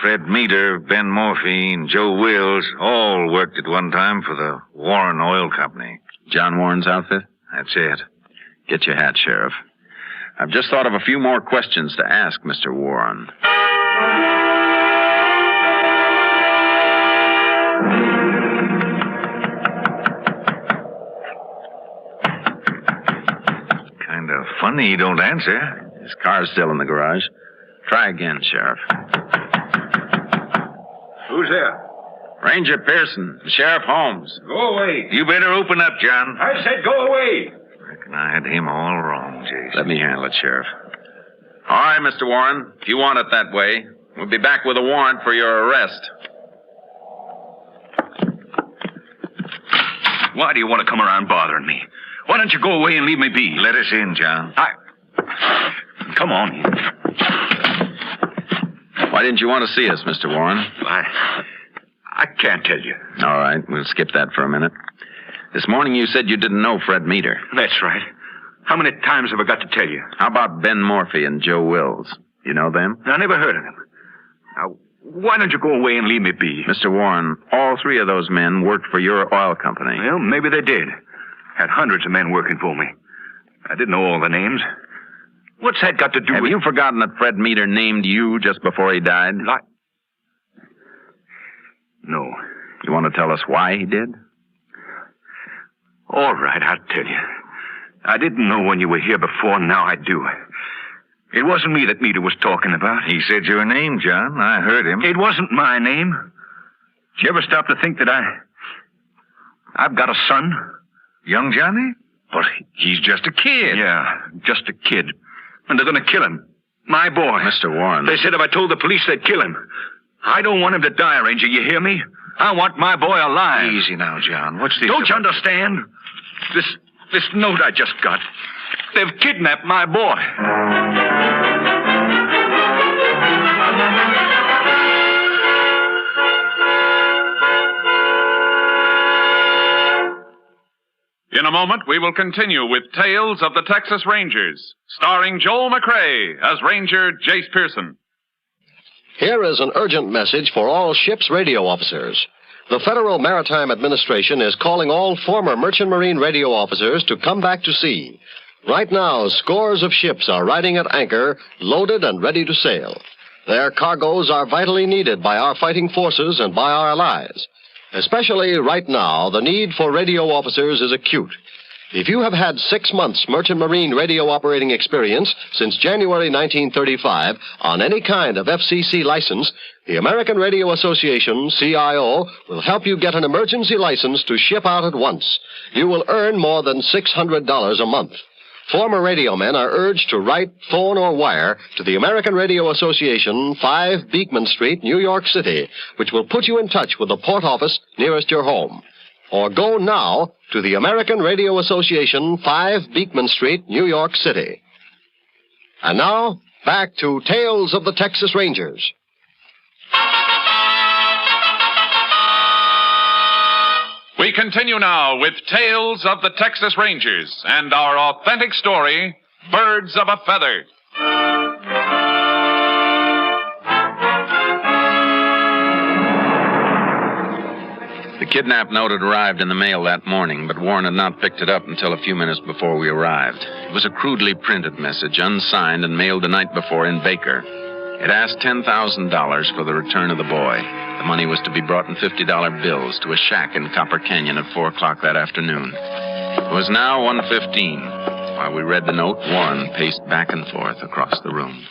Fred Meader, Ben Morphy, and Joe Wills all worked at one time for the Warren Oil Company. John Warren's outfit? That's it. Get your hat, Sheriff. I've just thought of a few more questions to ask Mr. Warren. Kind of funny you don't answer. His car's still in the garage. Try again, Sheriff. Who's there? Ranger Pearson, Sheriff Holmes. Go away. You better open up, John. I said go away. Reckon I had him all wrong, Jason. Let me handle it, Sheriff. All right, Mr. Warren, if you want it that way, we'll be back with a warrant for your arrest. Why do you want to come around bothering me? Why don't you go away and leave me be? Let us in, John. Come on. Why didn't you want to see us, Mr. Warren? I can't tell you. All right, we'll skip that for a minute. This morning you said you didn't know Fred Meader. That's right. How many times have I got to tell you? How about Ben Morphy and Joe Wills? You know them? I never heard of them. Now, why don't you go away and leave me be? Mr. Warren, all 3 of those men worked for your oil company. Well, maybe they did. Had hundreds of men working for me. I didn't know all the names. What's that got to do with... Have you forgotten that Fred Meader named you just before he died? No. You want to tell us why he did? All right, I'll tell you. I didn't know when you were here before, now I do. It wasn't me that Meader was talking about. He said your name, John. I heard him. It wasn't my name. Did you ever stop to think that I've got a son? Young Johnny? But he's just a kid. Yeah, just a kid. And they're going to kill him. My boy. Mr. Warren. They said if I told the police, they'd kill him. I don't want him to die, Ranger. You hear me? I want my boy alive. Easy now, John. What's this? Don't you understand? This note I just got. They've kidnapped my boy. In a moment, we will continue with Tales of the Texas Rangers, starring Joel McRae as Ranger Jace Pearson. Here is an urgent message for all ship's radio officers. The Federal Maritime Administration is calling all former Merchant Marine radio officers to come back to sea. Right now, scores of ships are riding at anchor, loaded and ready to sail. Their cargoes are vitally needed by our fighting forces and by our allies. Especially right now, the need for radio officers is acute. If you have had 6 months Merchant Marine radio operating experience since January 1935 on any kind of FCC license, the American Radio Association, CIO, will help you get an emergency license to ship out at once. You will earn more than $600 a month. Former radio men are urged to write, phone, or wire to the American Radio Association, 5 Beekman Street, New York City, which will put you in touch with the port office nearest your home. Or go now to the American Radio Association, 5 Beekman Street, New York City. And now, back to Tales of the Texas Rangers. We continue now with Tales of the Texas Rangers and our authentic story, Birds of a Feather. kidnap note had arrived in the mail that morning, but Warren had not picked it up until a few minutes before we arrived. It was a crudely printed message, unsigned and mailed the night before in Baker. It asked $10,000 for the return of the boy. The money was to be brought in $50 bills to a shack in Copper Canyon at 4 o'clock that afternoon. It was now 1:15. While we read the note, Warren paced back and forth across the room.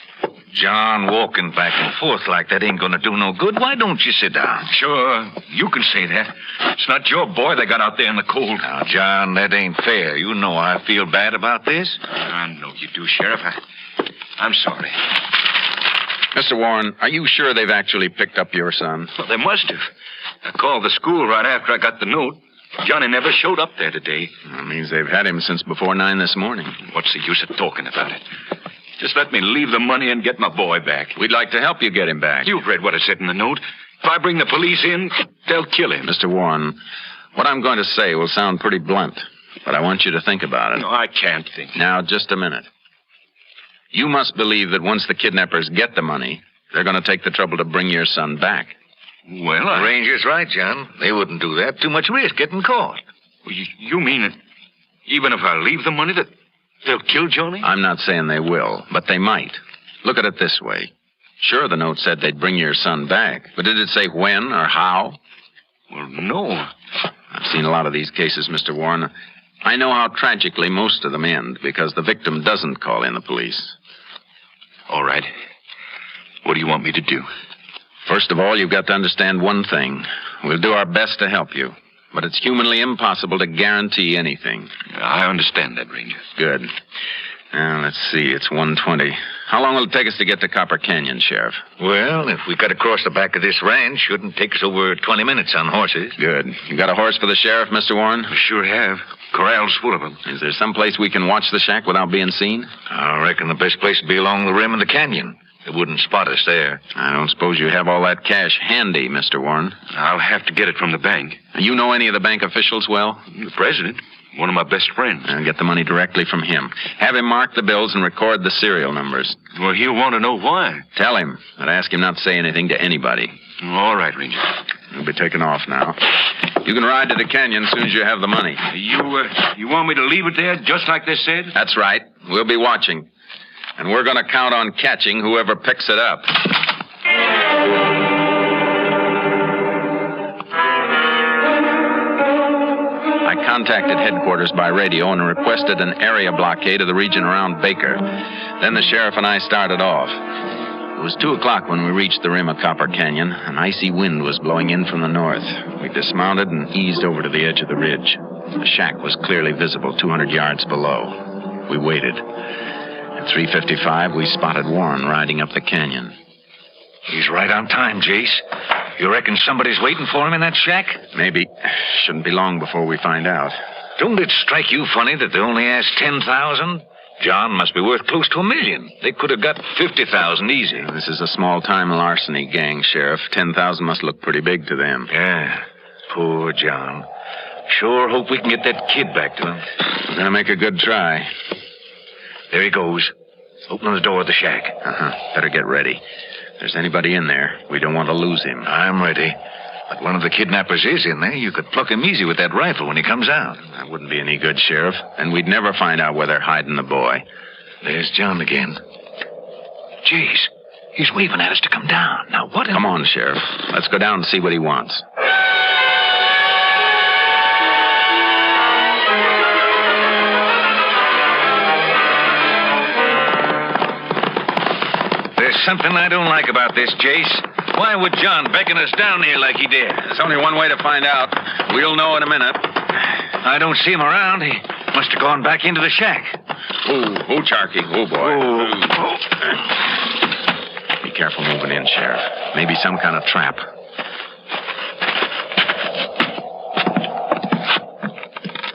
John, walking back and forth like that ain't gonna do no good. Why don't you sit down? Sure, you can say that. It's not your boy they got out there in the cold. Now, John, that ain't fair. You know I feel bad about this. I know you do, Sheriff. I'm sorry. Mr. Warren, are you sure they've actually picked up your son? Well, they must have. I called the school right after I got the note. Johnny never showed up there today. That means they've had him since before 9 this morning. What's the use of talking about it? Just let me leave the money and get my boy back. We'd like to help you get him back. You've read what I said in the note. If I bring the police in, they'll kill him. Mr. Warren, what I'm going to say will sound pretty blunt, but I want you to think about it. No, I can't think. Now, just a minute. You must believe that once the kidnappers get the money, they're going to take the trouble to bring your son back. Well, The ranger's right, John. They wouldn't do that. Too much risk getting caught. You mean that even if I leave the money, that they'll kill Johnny? I'm not saying they will, but they might. Look at it this way. Sure, the note said they'd bring your son back, but did it say when or how? Well, no. I've seen a lot of these cases, Mr. Warren. I know how tragically most of them end because the victim doesn't call in the police. All right. What do you want me to do? First of all, you've got to understand one thing. We'll do our best to help you, but it's humanly impossible to guarantee anything. I understand that, Ranger. Good. Now, let's see. It's 1:20. How long will it take us to get to Copper Canyon, Sheriff? Well, if we cut across the back of this ranch, shouldn't take us over 20 minutes on horses. Good. You got a horse for the sheriff, Mr. Warren? I sure have. Corral's full of them. Is there some place we can watch the shack without being seen? I reckon the best place would be along the rim of the canyon. They wouldn't spot us there. I don't suppose you have all that cash handy, Mr. Warren. I'll have to get it from the bank. You know any of the bank officials well? The president. One of my best friends. I'll get the money directly from him. Have him mark the bills and record the serial numbers. Well, he'll want to know why. Tell him, and ask him not to say anything to anybody. All right, Ranger. We'll be taking off now. You can ride to the canyon as soon as you have the money. You want me to leave it there just like they said? That's right. We'll be watching. And we're going to count on catching whoever picks it up. I contacted headquarters by radio and requested an area blockade of the region around Baker. Then the sheriff and I started off. It was 2 o'clock when we reached the rim of Copper Canyon. An icy wind was blowing in from the north. We dismounted and eased over to the edge of the ridge. The shack was clearly visible 200 yards below. We waited. At 3:55, we spotted Warren riding up the canyon. He's right on time, Jace. You reckon somebody's waiting for him in that shack? Maybe. Shouldn't be long before we find out. Don't it strike you funny that they only asked 10,000? John must be worth close to $1 million. They could have got 50,000 easy. This is a small-time larceny gang, Sheriff. 10,000 must look pretty big to them. Yeah. Poor John. Sure hope we can get that kid back to him. We're going to make a good try. There he goes. Opening the door of the shack. Better get ready. If there's anybody in there, we don't want to lose him. I'm ready. But one of the kidnappers is in there. You could pluck him easy with that rifle when he comes out. That wouldn't be any good, Sheriff. And we'd never find out where they're hiding the boy. There's John again. Jeez, he's waving at us to come down. Now, what... Come on, Sheriff. Let's go down and see what he wants. There's something I don't like about this, Jace. Why would John beckon us down here like he did? There's only one way to find out. We'll know in a minute. I don't see him around. He must have gone back into the shack. Oh, Charky. Oh, boy. Be careful moving in, Sheriff. Maybe some kind of trap.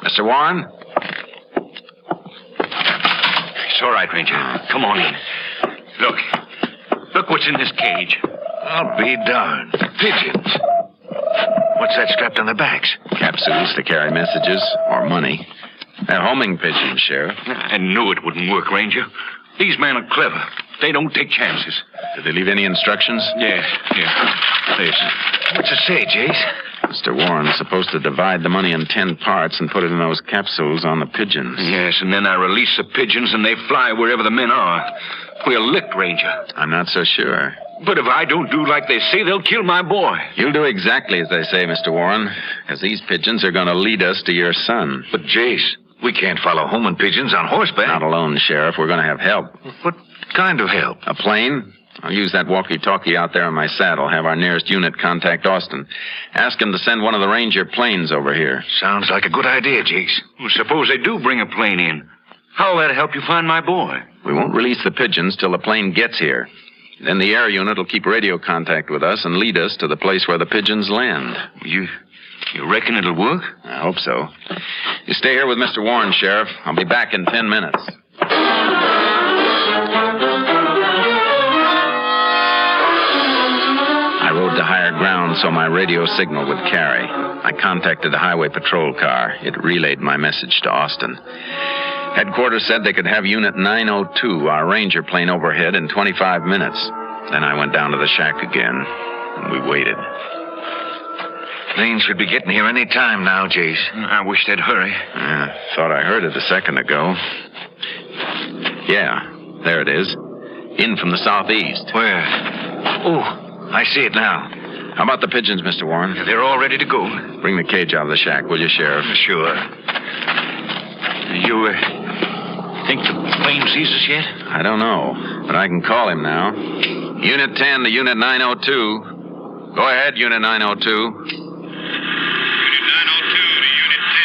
Mr. Warren? It's all right, Ranger. Come on in. Look what's in this cage. I'll be darned. Pigeons. What's that strapped on their backs? Capsules to carry messages or money. They're homing pigeons, Sheriff. I knew it wouldn't work, Ranger. These men are clever. They don't take chances. Did they leave any instructions? Yeah. This. What's it say, Jace? Mr. Warren's supposed to divide the money in 10 parts and put it in those capsules on the pigeons. Yes, and then I release the pigeons and they fly wherever the men are. We're licked, Ranger. I'm not so sure. But if I don't do like they say, they'll kill my boy. You'll do exactly as they say, Mr. Warren, because these pigeons are going to lead us to your son. But, Jace, we can't follow homing pigeons on horseback. Not alone, Sheriff. We're going to have help. What kind of help? A plane? I'll use that walkie-talkie out there on my saddle. Have our nearest unit contact Austin. Ask him to send one of the Ranger planes over here. Sounds like a good idea, Jace. Well, suppose they do bring a plane in. How'll that help you find my boy? We won't release the pigeons till the plane gets here. Then the air unit will keep radio contact with us and lead us to the place where the pigeons land. You reckon it'll work? I hope so. You stay here with Mr. Warren, Sheriff. I'll be back in 10 minutes. I rode to higher ground so my radio signal would carry. I contacted the highway patrol car. It relayed my message to Austin. Headquarters said they could have Unit 902, our Ranger plane, overhead in 25 minutes. Then I went down to the shack again, and we waited. Plane should be getting here any time now, Jace. I wish they'd hurry. Thought I heard it a second ago. Yeah, there it is. In from the southeast. Where? Oh, I see it now. How about the pigeons, Mr. Warren? They're all ready to go. Bring the cage out of the shack, will you, Sheriff? Sure. You think the plane sees us yet? I don't know, but I can call him now. Unit 10 to Unit 902. Go ahead, Unit 902. Unit 902 to Unit 10.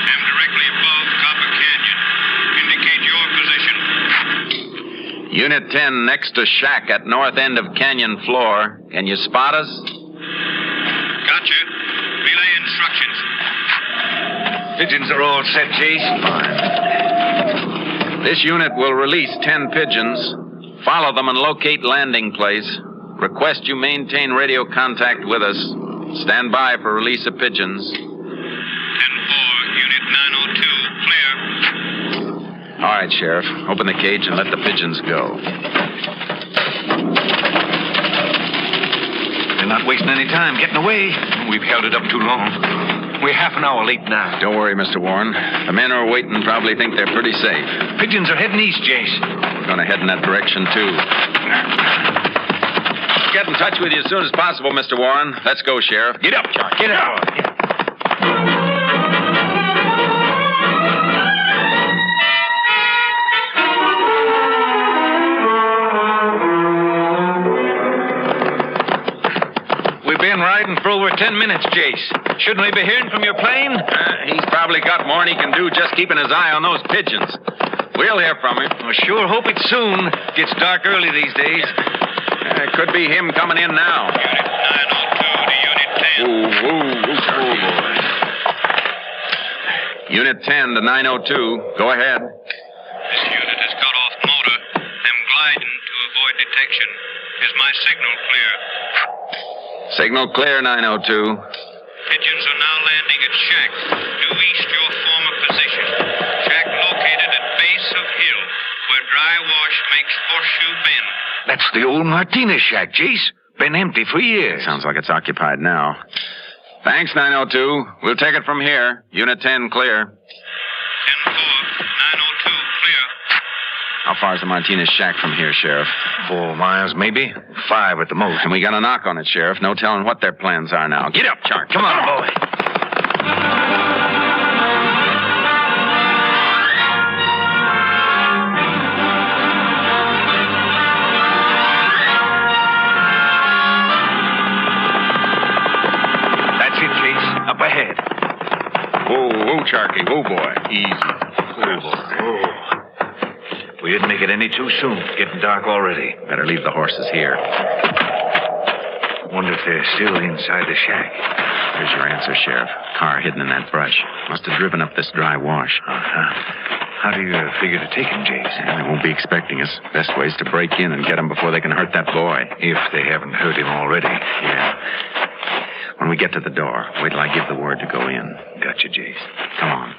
I'm directly above Copper Canyon. Indicate your position. Unit 10 next to shack at north end of canyon floor. Can you spot us? Gotcha. Relay instructions. Pigeons are all set, Jace. Fine. This unit will release 10 pigeons. Follow them and locate landing place. Request you maintain radio contact with us. Stand by for release of pigeons. 10-4, Unit 902, clear. All right, Sheriff. Open the cage and let the pigeons go. They're not wasting any time getting away. We've held it up too long. We're half an hour late now. Don't worry, Mr. Warren. The men who are waiting probably think they're pretty safe. Pigeons are heading east, Jace. We're going to head in that direction, too. Get in touch with you as soon as possible, Mr. Warren. Let's go, Sheriff. Get up, John. Get up. We've been riding for over 10 minutes, Jace. Shouldn't we be hearing from your plane? He's probably got more than he can do just keeping his eye on those pigeons. We'll hear from him. I sure hope it's soon. Gets dark early these days. It could be him coming in now. Unit 902 to Unit 10. Unit 10 to 902. Go ahead. This unit has cut off motor. I'm gliding to avoid detection. Is my signal clear? Signal clear, 902. Pigeons are now landing at shack, due east your former position. Shack located at base of hill, where dry wash makes horseshoe bend. That's the old Martinez shack, Jace. Been empty for years. Sounds like it's occupied now. Thanks, 902. We'll take it from here. Unit 10 clear. 10-4, 902 clear. How far is the Martinez shack from here, Sheriff? 4 miles, maybe. 5 at the most. And we got a knock on it, Sheriff. No telling what their plans are now. Get up, Chart. Come on, boy. That's it, Chase. Up ahead. Whoa, Charky. Whoa, boy. Easy. Oh, boy. Oh. We didn't make it any too soon. It's getting dark already. Better leave the horses here. Wonder if they're still inside the shack. There's your answer, Sheriff. Car hidden in that brush. Must have driven up this dry wash. How do you figure to take him, Jace? They won't be expecting us. Best way is to break in and get him before they can hurt that boy. If they haven't hurt him already. Yeah. When we get to the door, wait till I give the word to go in. Gotcha, Jace. Come on.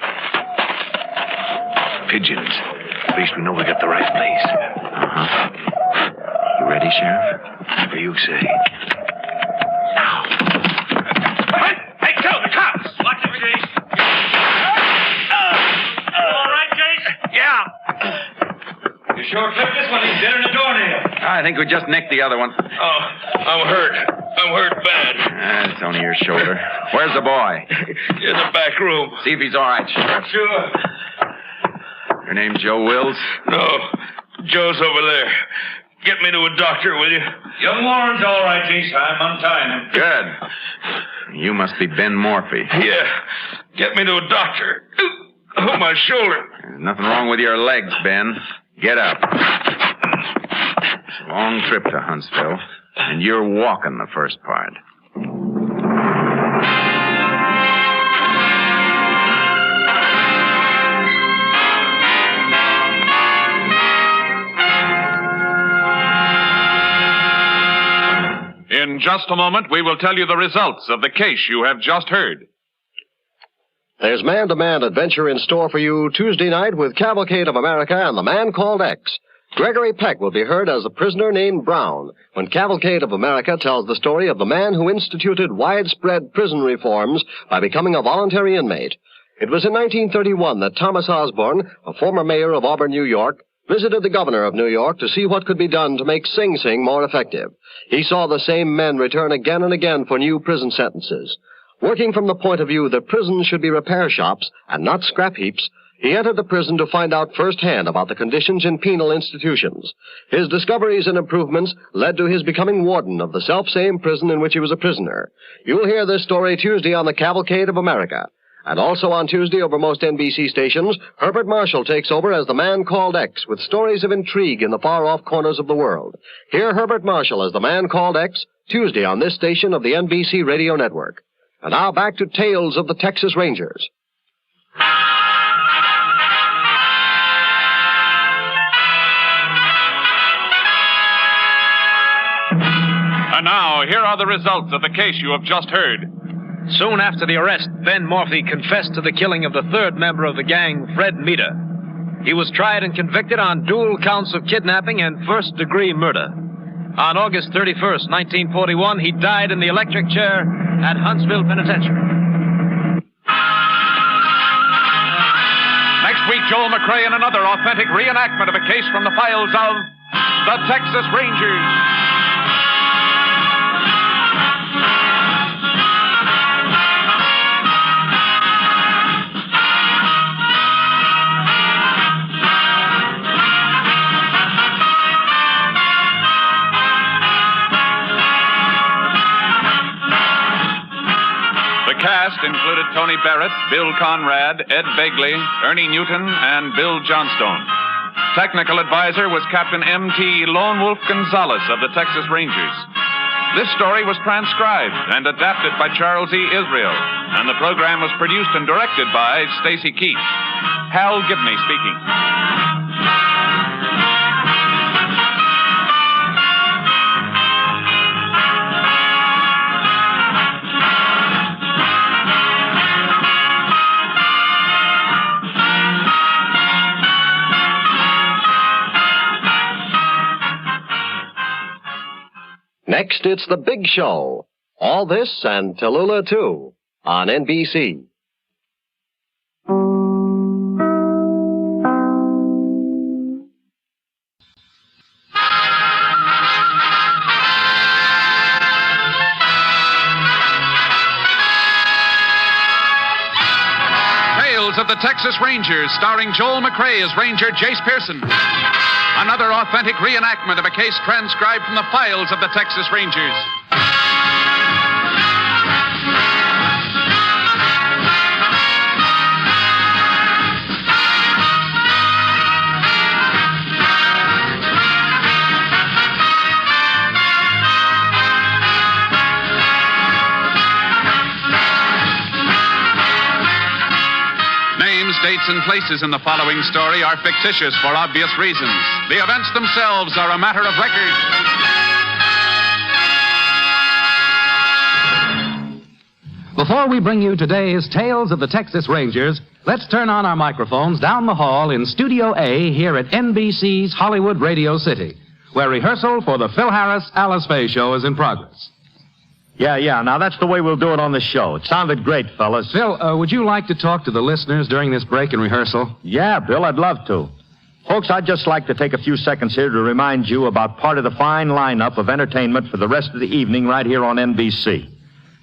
Pigeons. At least we know we got the right place. Uh-huh. You ready, Sheriff? Whatever you say. Now. sure clipped this one. He's dead in a doornail. I think we just nicked the other one. Oh, I'm hurt. I'm hurt bad. It's only your shoulder. Where's the boy? In the back room. See if he's all right, Sheriff. Sure. Your name Joe Wills? No, Joe's over there. Get me to a doctor, will you? Young Warren's all right, Jace. I'm untying him. Good. You must be Ben Morphy. Yeah. Get me to a doctor. Oh, my shoulder. There's nothing wrong with your legs, Ben. Get up. It's a long trip to Huntsville, and you're walking the first part. In just a moment, we will tell you the results of the case you have just heard. There's man-to-man adventure in store for you Tuesday night with Cavalcade of America and the Man Called X. Gregory Peck will be heard as a prisoner named Brown when Cavalcade of America tells the story of the man who instituted widespread prison reforms by becoming a voluntary inmate. It was in 1931 that Thomas Osborne, a former mayor of Auburn, New York, visited the governor of New York to see what could be done to make Sing Sing more effective. He saw the same men return again and again for new prison sentences. Working from the point of view that prisons should be repair shops and not scrap heaps, he entered the prison to find out firsthand about the conditions in penal institutions. His discoveries and improvements led to his becoming warden of the self-same prison in which he was a prisoner. You'll hear this story Tuesday on the Cavalcade of America. And also on Tuesday over most NBC stations, Herbert Marshall takes over as the Man Called X with stories of intrigue in the far-off corners of the world. Hear Herbert Marshall as the Man Called X Tuesday on this station of the NBC Radio Network. And now back to Tales of the Texas Rangers. And now, here are the results of the case you have just heard. Soon after the arrest, Ben Morphy confessed to the killing of the third member of the gang, Fred Meter. He was tried and convicted on dual counts of kidnapping and first-degree murder. On August 31st, 1941, he died in the electric chair at Huntsville Penitentiary. Next week, Joel McCrea in another authentic reenactment of a case from the files of the Texas Rangers. The cast included Tony Barrett, Bill Conrad, Ed Begley, Ernie Newton, and Bill Johnstone. Technical advisor was Captain M.T. Lone Wolf Gonzalez of the Texas Rangers. This story was transcribed and adapted by Charles E. Israel, and the program was produced and directed by Stacy Keach. Hal Gibney speaking. Next, it's The Big Show. All this and Tallulah, too, on NBC. Tales of the Texas Rangers, starring Joel McCrea as Ranger Jace Pearson. Another authentic reenactment of a case transcribed from the files of the Texas Rangers. Dates and places in the following story are fictitious for obvious reasons. The events themselves are a matter of record. Before we bring you today's Tales of the Texas Rangers, let's turn on our microphones down the hall in Studio A here at NBC's Hollywood Radio City, where rehearsal for the Phil Harris Alice Faye show is in progress. Yeah. Now, that's the way we'll do it on the show. It sounded great, fellas. Phil, would you like to talk to the listeners during this break in rehearsal? Yeah, Bill, I'd love to. Folks, I'd just like to take a few seconds here to remind you about part of the fine lineup of entertainment for the rest of the evening right here on NBC.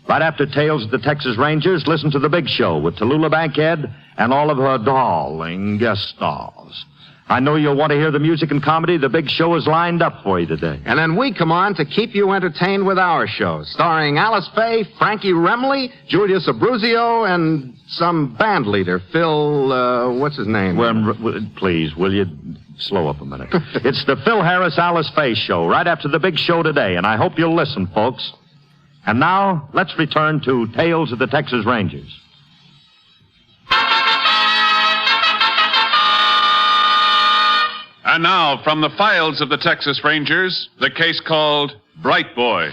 Right after Tales of the Texas Rangers, listen to The Big Show with Tallulah Bankhead and all of her darling guest stars. I know you'll want to hear the music and comedy The Big Show is lined up for you today. And then we come on to keep you entertained with our show, starring Alice Faye, Frankie Remley, Julius Abruzio, and some band leader, Phil, what's his name? Please, will you slow up a minute? It's the Phil Harris Alice Faye Show, right after The Big Show today, and I hope you'll listen, folks. And now, let's return to Tales of the Texas Rangers. And now, from the files of the Texas Rangers, the case called Bright Boy.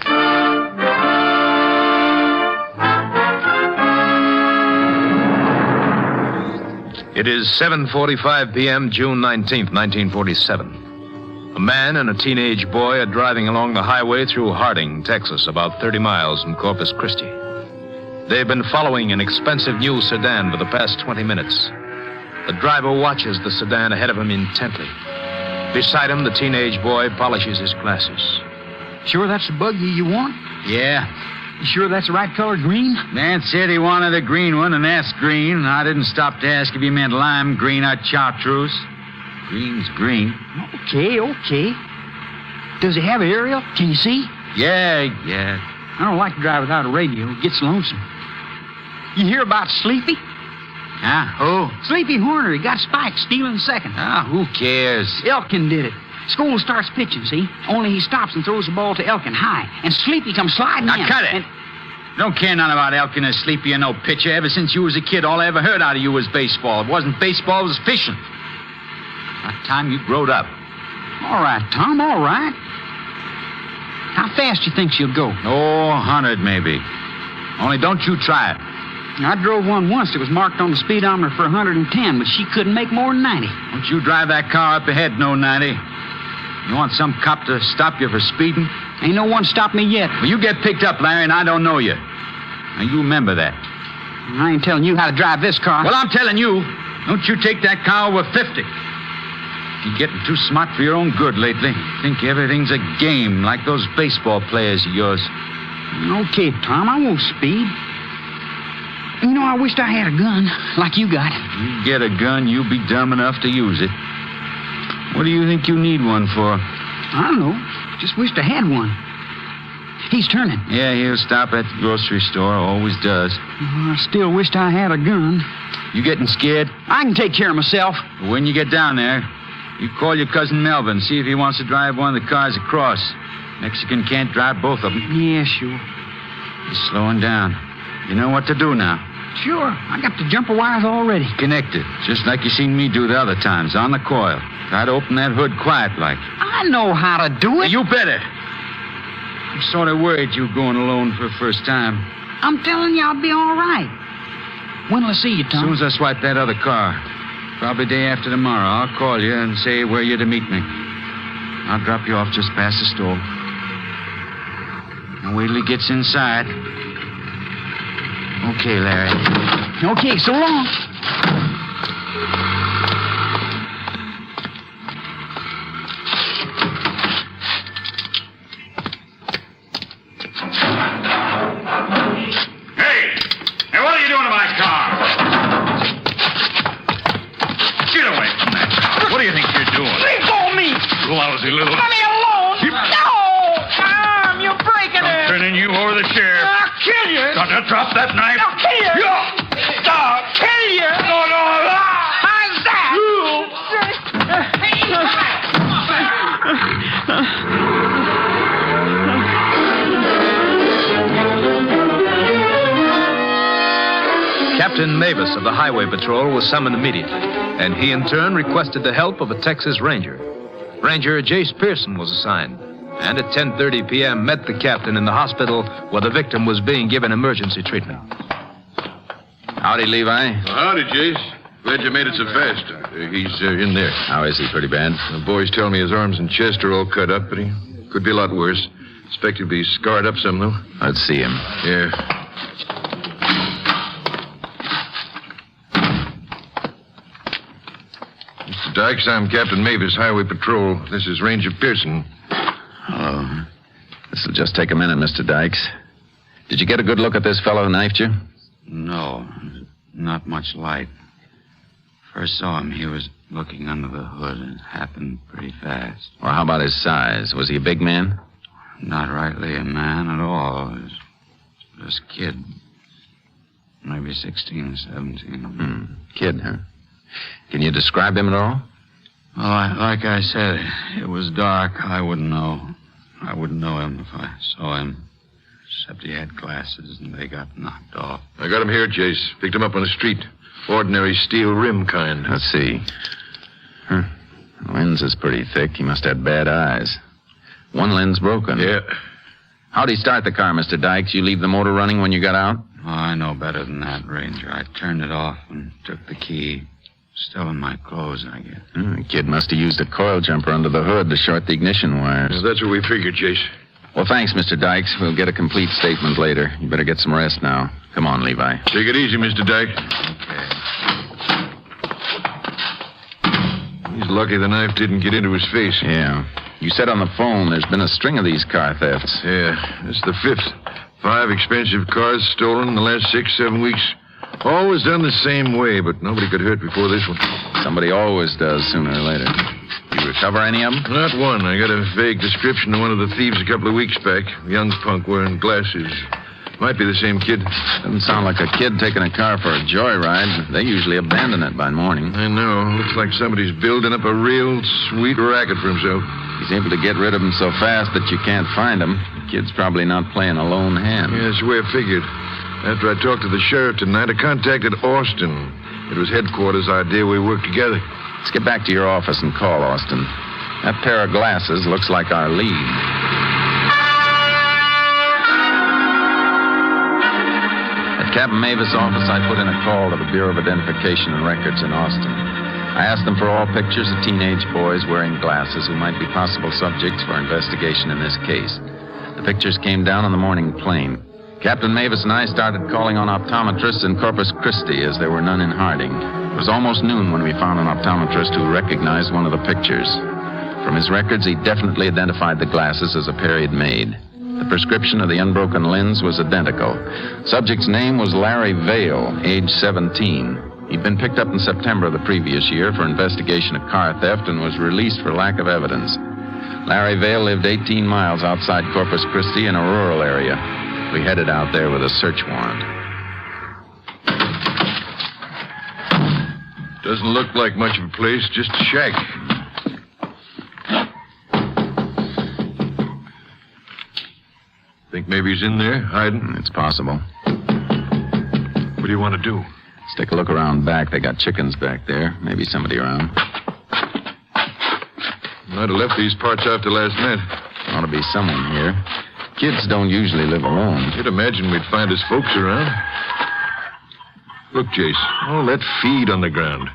It is 7:45 p.m., June 19th, 1947. A man and a teenage boy are driving along the highway through Harding, Texas, about 30 miles from Corpus Christi. They've been following an expensive new sedan for the past 20 minutes. The driver watches the sedan ahead of him intently. Beside him, the teenage boy polishes his glasses. Sure that's the buggy you want? Yeah. You sure that's the right color green? Man said he wanted a green one and asked green. I didn't stop to ask if he meant lime green or chartreuse. Green's green. Okay. Does he have an aerial? Can you see? Yeah. I don't like to drive without a radio. It gets lonesome. You hear about Sleepy? Huh? Who? Sleepy Horner. He got spiked stealing second. Who cares? Elkin did it. School starts pitching, see? Only he stops and throws the ball to Elkin high. And Sleepy comes sliding in. Now, cut it. And... Don't care none about Elkin or Sleepy or no pitcher. Ever since you was a kid, all I ever heard out of you was baseball. It wasn't baseball, it was fishing. By the time you growed up. All right, Tom, all right. How fast you think she'll go? 100 maybe. Only don't you try it. I drove one once that was marked on the speedometer for 110, but she couldn't make more than 90. Don't you drive that car up ahead, no 90. You want some cop to stop you for speeding? Ain't no one stopped me yet. Well, you get picked up, Larry, and I don't know you. Now, you remember that. I ain't telling you how to drive this car. Well, I'm telling you, don't you take that car over 50. You're getting too smart for your own good lately. Think everything's a game, like those baseball players of yours. Okay, Tom, I won't speed. You know, I wished I had a gun, like you got. You get a gun, you'll be dumb enough to use it. What do you think you need one for? I don't know. Just wished I had one. He's turning. Yeah, he'll stop at the grocery store. Always does. I still wished I had a gun. You getting scared? I can take care of myself. When you get down there, you call your cousin Melvin, see if he wants to drive one of the cars across. Mexican can't drive both of them. Yeah, sure. He's slowing down. You know what to do now. Sure. I got the jumper wires already. Connected, just like you seen me do the other times, on the coil. Try to open that hood quiet-like. I know how to do it. You better. I'm sort of worried you going alone for the first time. I'm telling you, I'll be all right. When'll I see you, Tom? As soon as I swipe that other car. Probably day after tomorrow. I'll call you and say where you're to meet me. I'll drop you off just past the store. And wait till he gets inside. Okay, Larry. Okay, so long. Hey, what are you doing to my car? Get away from that car. What do you think you're doing? Leave go me. Lousy little... Let me alone. No! Tom, you're breaking it. I'm turning you over to the sheriff. I'll kill you. Drop that knife. I'll kill you. I'll kill you. No. How's that? Captain Mavis of the Highway Patrol was summoned immediately, and he in turn requested the help of a Texas Ranger. Ranger Jace Pearson was assigned, and at 10:30 p.m. met the captain in the hospital where the victim was being given emergency treatment. Howdy, Levi. Howdy, Jace. Glad you made it so fast. He's in there. How is he? Pretty bad? The boys tell me his arms and chest are all cut up, but he could be a lot worse. Expect he'll be scarred up some, though. Let's see him. Yeah. Mr. Dykes, I'm Captain Mavis, Highway Patrol. This is Ranger Pearson. Hello. This'll just take a minute, Mr. Dykes. Did you get a good look at this fellow who knifed you? No, not much light. First saw him, he was looking under the hood, and it happened pretty fast. Or how about his size? Was he a big man? Not rightly a man at all. He was just a kid. Maybe 16 or 17. Kid, huh? Can you describe him at all? Well, like I said, it was dark. I wouldn't know. I wouldn't know him if I saw him. Except he had glasses, and they got knocked off. I got him here, Jace. Picked him up on the street. Ordinary steel rim kind. Let's see. The lens is pretty thick. He must have bad eyes. One lens broken. Yeah. How'd he start the car, Mr. Dykes? You leave the motor running when you got out? Oh, I know better than that, Ranger. I turned it off and took the key. Still in my clothes, I guess. The kid must have used a coil jumper under the hood to short the ignition wires. Well, that's what we figured, Jace. Well, thanks, Mr. Dykes. We'll get a complete statement later. You better get some rest now. Come on, Levi. Take it easy, Mr. Dykes. Okay. He's lucky the knife didn't get into his face. Yeah. You said on the phone there's been a string of these car thefts. Yeah, it's the 5th. 5 expensive cars stolen in the last 6-7 weeks. Always done the same way, but nobody got hurt before this one. Somebody always does sooner or later. You recover any of them? Not one. I got a vague description of one of the thieves a couple of weeks back. A young punk wearing glasses. Might be the same kid. Doesn't sound like a kid taking a car for a joyride. They usually abandon it by morning. I know. Looks like somebody's building up a real sweet racket for himself. He's able to get rid of them so fast that you can't find him. The kid's probably not playing a lone hand. Yeah, that's the way I figured. After I talked to the sheriff tonight, I contacted Austin. It was headquarters' idea we work together. Let's get back to your office and call Austin. That pair of glasses looks like our lead. At Captain Mavis' office, I put in a call to the Bureau of Identification and Records in Austin. I asked them for all pictures of teenage boys wearing glasses who might be possible subjects for investigation in this case. The pictures came down on the morning plane. Captain Mavis and I started calling on optometrists in Corpus Christi, as there were none in Harding. It was almost noon when we found an optometrist who recognized one of the pictures. From his records, he definitely identified the glasses as a pair he'd made. The prescription of the unbroken lens was identical. Subject's name was Larry Vale, age 17. He'd been picked up in September of the previous year for investigation of car theft and was released for lack of evidence. Larry Vale lived 18 miles outside Corpus Christi in a rural area. We headed out there with a search warrant. Doesn't look like much of a place, just a shack. Think maybe he's in there, hiding? It's possible. What do you want to do? Let's take a look around back. They got chickens back there. Maybe somebody around. Might have left these parts after last night. Ought to be someone here. Kids don't usually live alone. You'd imagine we'd find his folks around. Look, Jace, all that feed on the ground.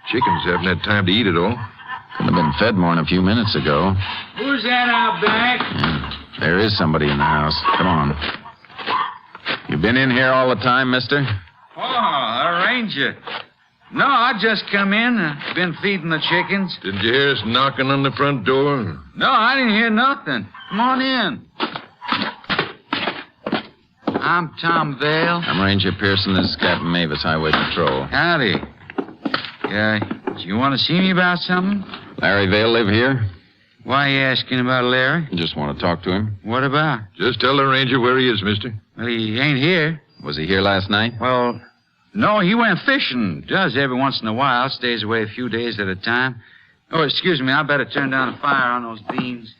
Chickens haven't had time to eat it all. Couldn't have been fed more than a few minutes ago. Who's that out back? Yeah, there is somebody in the house. Come on. You been in here all the time, mister? Oh, a ranger. No, I just come in. Been feeding the chickens. Didn't you hear us knocking on the front door? No, I didn't hear nothing. Come on in. I'm Tom Vale. I'm Ranger Pearson. This is Captain Mavis, Highway Patrol. Howdy. Yeah, do you want to see me about something? Larry Vale live here? Why are you asking about Larry? Just want to talk to him. What about? Just tell the ranger where he is, mister. Well, he ain't here. Was he here last night? Well, no, he went fishing. Does every once in a while. Stays away a few days at a time. Oh, excuse me. I better turn down the fire on those beans.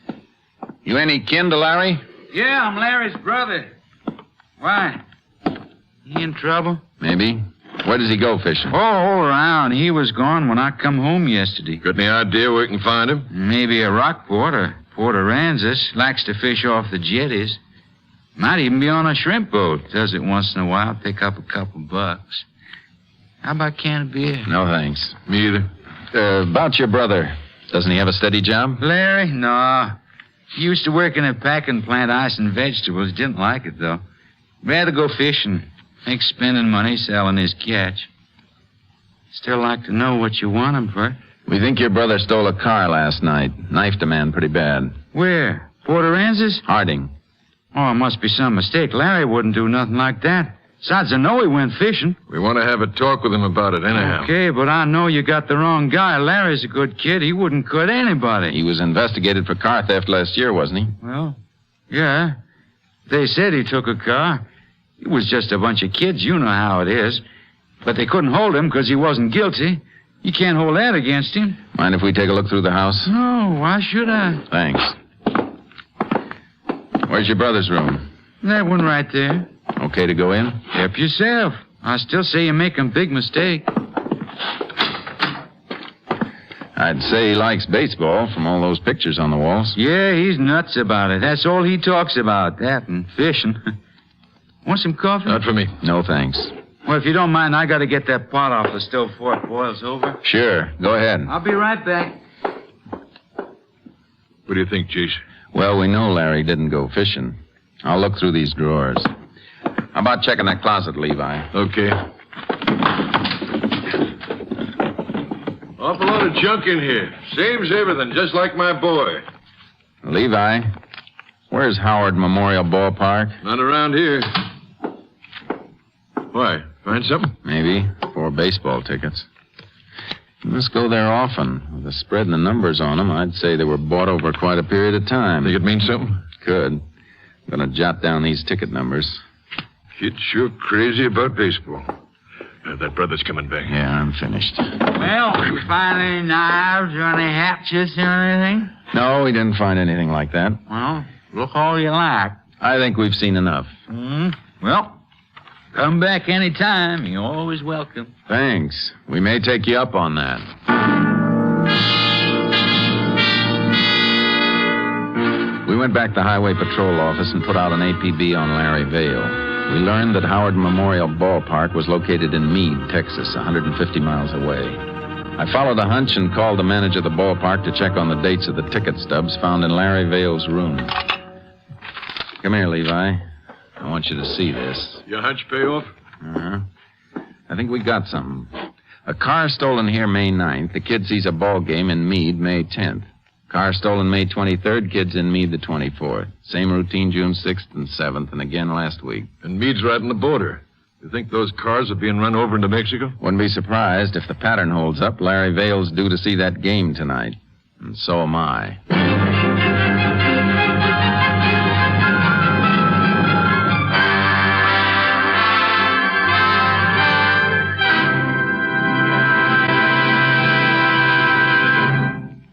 You any kin to Larry? Yeah, I'm Larry's brother. Why? He in trouble? Maybe. Where does he go fishing? Oh, all around. He was gone when I come home yesterday. Got any idea where we can find him? Maybe a Rockport or Port Aransas. Likes to fish off the jetties. Might even be on a shrimp boat. Does it once in a while. Pick up a couple bucks. How about a can of beer? No, thanks. Me either. About your brother. Doesn't he have a steady job? Larry? No. He used to work in a packing plant, icing vegetables. Didn't like it, though. Rather go fishing. Makes spending money selling his catch. Still like to know what you want him for. We think your brother stole a car last night. Knifed a man pretty bad. Where? Port Aransas? Harding. Oh, it must be some mistake. Larry wouldn't do nothing like that. Besides, I know he went fishing. We want to have a talk with him about it anyhow. Okay, but I know you got the wrong guy. Larry's a good kid. He wouldn't cut anybody. He was investigated for car theft last year, wasn't he? Well, yeah. They said he took a car. It was just a bunch of kids. You know how it is. But they couldn't hold him because he wasn't guilty. You can't hold that against him. Mind if we take a look through the house? No, why should I? Thanks. Where's your brother's room? That one right there. Okay to go in? Help yourself. I still say you're making a big mistake. I'd say he likes baseball from all those pictures on the walls. Yeah, he's nuts about it. That's all he talks about, that and fishing. Want some coffee? Not for me. No, thanks. Well, if you don't mind, I got to get that pot off the stove before it boils over. Sure. Go ahead. I'll be right back. What do you think, Jace? Well, we know Larry didn't go fishing. I'll look through these drawers. How about checking that closet, Levi? Okay. Awful lot of junk in here. Same as everything, just like my boy. Levi, where's Howard Memorial Ballpark? Not around here. Why? Find something? Maybe. 4 baseball tickets. You must go there often. With the spread and the numbers on them, I'd say they were bought over quite a period of time. Think it means something? Could. I'm going to jot down these ticket numbers. Kid's sure crazy about baseball. That brother's coming back. Yeah, I'm finished. Well, you find any knives or any hatchets or anything? No, we didn't find anything like that. Well, look all you like. I think we've seen enough. Well, come back any time. You're always welcome. Thanks. We may take you up on that. We went back to the Highway Patrol office and put out an APB on Larry Vale. We learned that Howard Memorial Ballpark was located in Meade, Texas, 150 miles away. I followed a hunch and called the manager of the ballpark to check on the dates of the ticket stubs found in Larry Vale's room. Come here, Levi. I want you to see this. Your hunch pay off? Uh-huh. I think we got something. A car stolen here May 9th. The kid sees a ball game in Meade May 10th. Car stolen May 23rd. Kids in Meade the 24th. Same routine June 6th and 7th, and again last week. And Meade's right on the border. You think those cars are being run over into Mexico? Wouldn't be surprised if the pattern holds up. Larry Vale's due to see that game tonight. And so am I.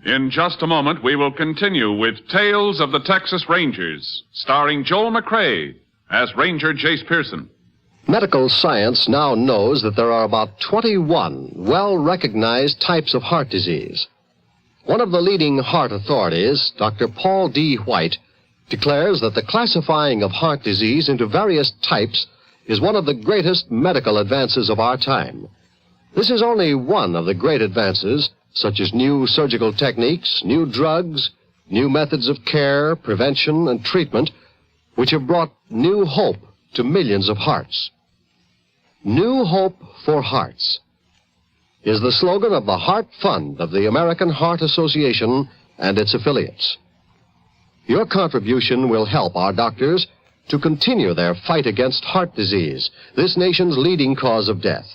In just a moment, we will continue with Tales of the Texas Rangers, starring Joel McCrea as Ranger Jace Pearson. Medical science now knows that there are about 21 well-recognized types of heart disease. One of the leading heart authorities, Dr. Paul D. White, declares that the classifying of heart disease into various types is one of the greatest medical advances of our time. This is only one of the great advances, such as new surgical techniques, new drugs, new methods of care, prevention, and treatment, which have brought new hope to millions of hearts. New Hope for Hearts is the slogan of the Heart Fund of the American Heart Association and its affiliates. Your contribution will help our doctors to continue their fight against heart disease, this nation's leading cause of death.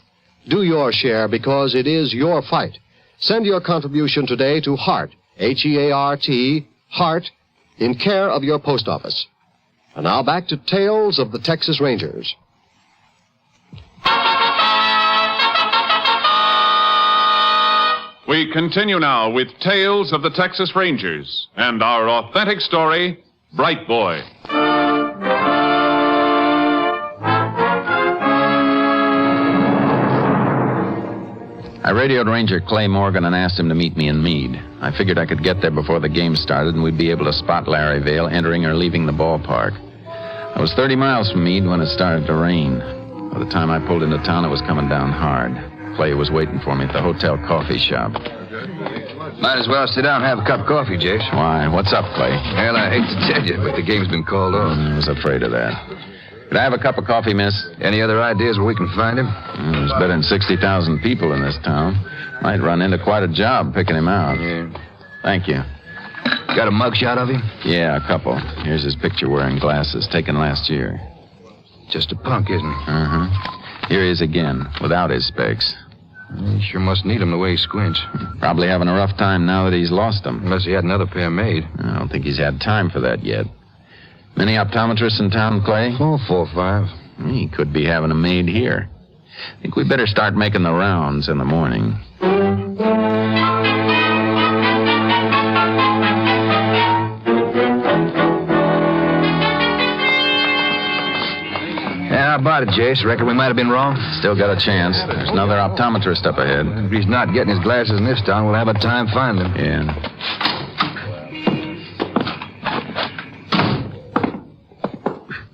Do your share because it is your fight. Send your contribution today to Heart, H-E-A-R-T, Heart, in care of your post office. And now back to Tales of the Texas Rangers. We continue now with Tales of the Texas Rangers and our authentic story, Bright Boy. I radioed Ranger Clay Morgan and asked him to meet me in Meade. I figured I could get there before the game started and we'd be able to spot Larry Vale entering or leaving the ballpark. I was 30 miles from Meade when it started to rain. By the time I pulled into town, it was coming down hard. Clay was waiting for me at the hotel coffee shop. Might as well sit down and have a cup of coffee, Jace. Why? What's up, Clay? Well, I hate to tell you, but the game's been called off. I was afraid of that. Could I have a cup of coffee, miss? Any other ideas where we can find him? There's better than 60,000 people in this town. Might run into quite a job picking him out. Yeah. Thank you. Got a mugshot of him? Yeah, a couple. Here's his picture wearing glasses, taken last year. Just a punk, isn't he? Uh-huh. Here he is again, without his specs. He sure must need them the way he squints. Probably having a rough time now that he's lost them. Unless he had another pair made. I don't think he's had time for that yet. Many optometrists in town, Clay? 4 or 5. He could be having them made here. I think we better start making the rounds in the morning. Yeah, how about it, Jace? Reckon we might have been wrong? Still got a chance. There's another optometrist up ahead. If he's not getting his glasses in this town, we'll have a time finding him. Yeah.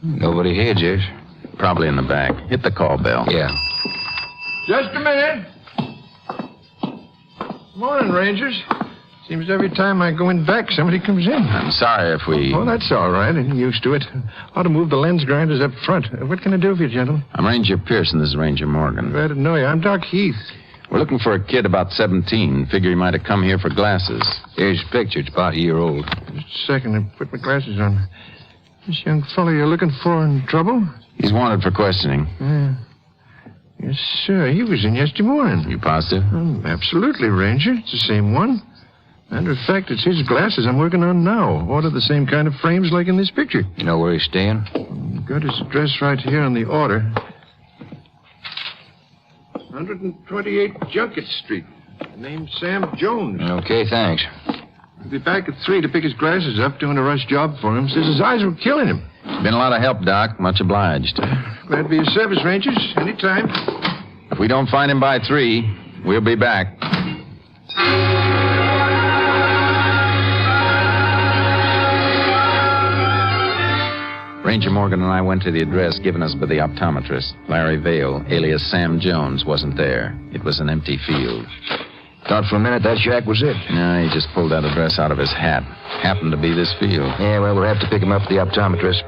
Nobody here, Jace. Probably in the back. Hit the call bell. Yeah. Just a minute. Morning, Rangers. Seems every time I go in back, somebody comes in. I'm sorry if we... Oh, that's all right. I'm used to it. Ought to move the lens grinders up front. What can I do for you, gentlemen? I'm Ranger Pearson. This is Ranger Morgan. Glad to know you. I'm Doc Heath. We're looking for a kid about 17. Figure he might have come here for glasses. Here's his picture. It's about a year old. Just a second. I put my glasses on. This young fellow you're looking for in trouble? He's wanted for questioning. Yes, sir. He was in yesterday morning. You positive? Absolutely, Ranger. It's the same one. Matter of fact, it's his glasses I'm working on now. Order the same kind of frames like in this picture. You know where he's staying? Got his address right here on the order. 128 Junket Street. Name's Sam Jones. Okay, thanks. He'll be back at 3 to pick his glasses up, doing a rush job for him. Says his eyes were killing him. Been a lot of help, Doc. Much obliged. Glad to be of service, Rangers. Anytime. If we don't find him by 3, we'll be back. Ranger Morgan and I went to the address given us by the optometrist. Larry Vale, alias Sam Jones, wasn't there. It was an empty field. Thought for a minute that shack was it. No, he just pulled that address out of his hat. Happened to be this field. Yeah, well, we'll have to pick him up at the optometrist.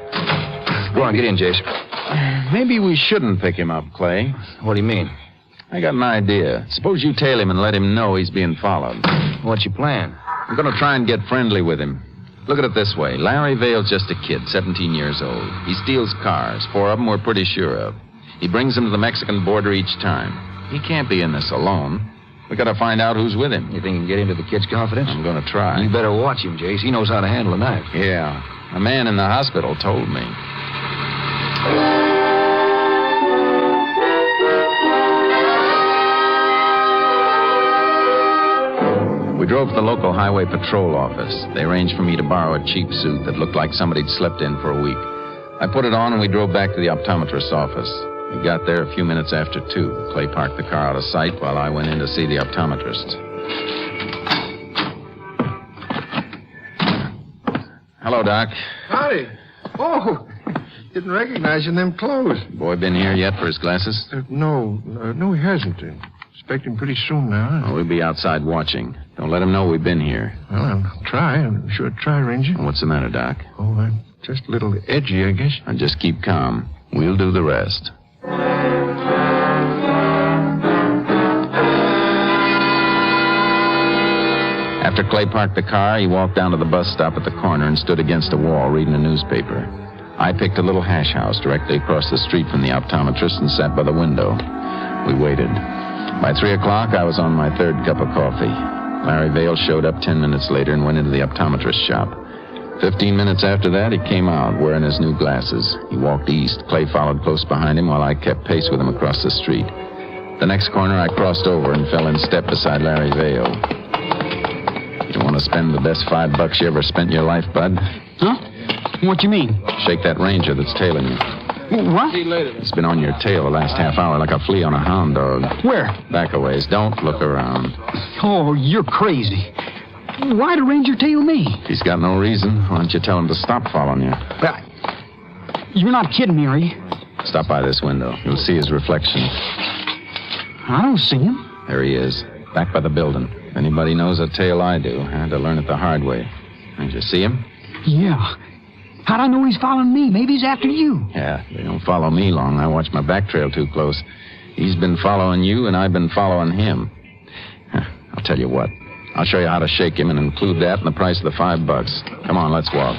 Go on, get in, Jace. Maybe we shouldn't pick him up, Clay. What do you mean? I got an idea. Suppose you tail him and let him know he's being followed. What's your plan? I'm going to try and get friendly with him. Look at it this way. Larry Vale's just a kid, 17 years old. He steals cars. 4 of them we're pretty sure of. He brings them to the Mexican border each time. He can't be in this alone. We got to find out who's with him. You think you can get into the kid's confidence? I'm going to try. You better watch him, Jace. He knows how to handle a knife. Yeah. A man in the hospital told me. We drove to the local highway patrol office. They arranged for me to borrow a cheap suit that looked like somebody'd slept in for a week. I put it on and we drove back to the optometrist's office. We got there a few minutes after 2. Clay parked the car out of sight while I went in to see the optometrist. Hello, Doc. Howdy. Oh, didn't recognize you in them clothes. Boy been here yet for his glasses? No, he hasn't. Expect him pretty soon now. Oh, we'll be outside watching. Don't let him know we've been here. Well, I'll try. I'm sure try, Ranger. What's the matter, Doc? Oh, I'm just a little edgy, I guess. And just keep calm. We'll do the rest. After Clay parked the car, he walked down to the bus stop at the corner and stood against a wall reading a newspaper. I picked a little hash house directly across the street from the optometrist and sat by the window. We waited. By 3 o'clock, I was on my 3rd cup of coffee. Larry Vale showed up 10 minutes later and went into the optometrist's shop. 15 minutes after that, he came out wearing his new glasses. He walked east. Clay followed close behind him while I kept pace with him across the street. The next corner, I crossed over and fell in step beside Larry Vale. You want to spend the best $5 you ever spent in your life, bud? Huh? What you mean? Shake that ranger that's tailing you. What? See you later. He's been on your tail the last half hour like a flea on a hound dog. Where? Back a ways. Don't look around. Oh, you're crazy. Why'd a ranger tail me? He's got no reason. Why don't you tell him to stop following you? You're not kidding me, are you? Stop by this window. You'll see his reflection. I don't see him. There he is, back by the building. If anybody knows a tale I do, I had to learn it the hard way. Did you see him? Yeah. How'd I know he's following me? Maybe he's after you. Yeah, they don't follow me long. I watch my back trail too close. He's been following you, and I've been following him. I'll tell you what. I'll show you how to shake him and include that in the price of the $5. Come on, let's walk.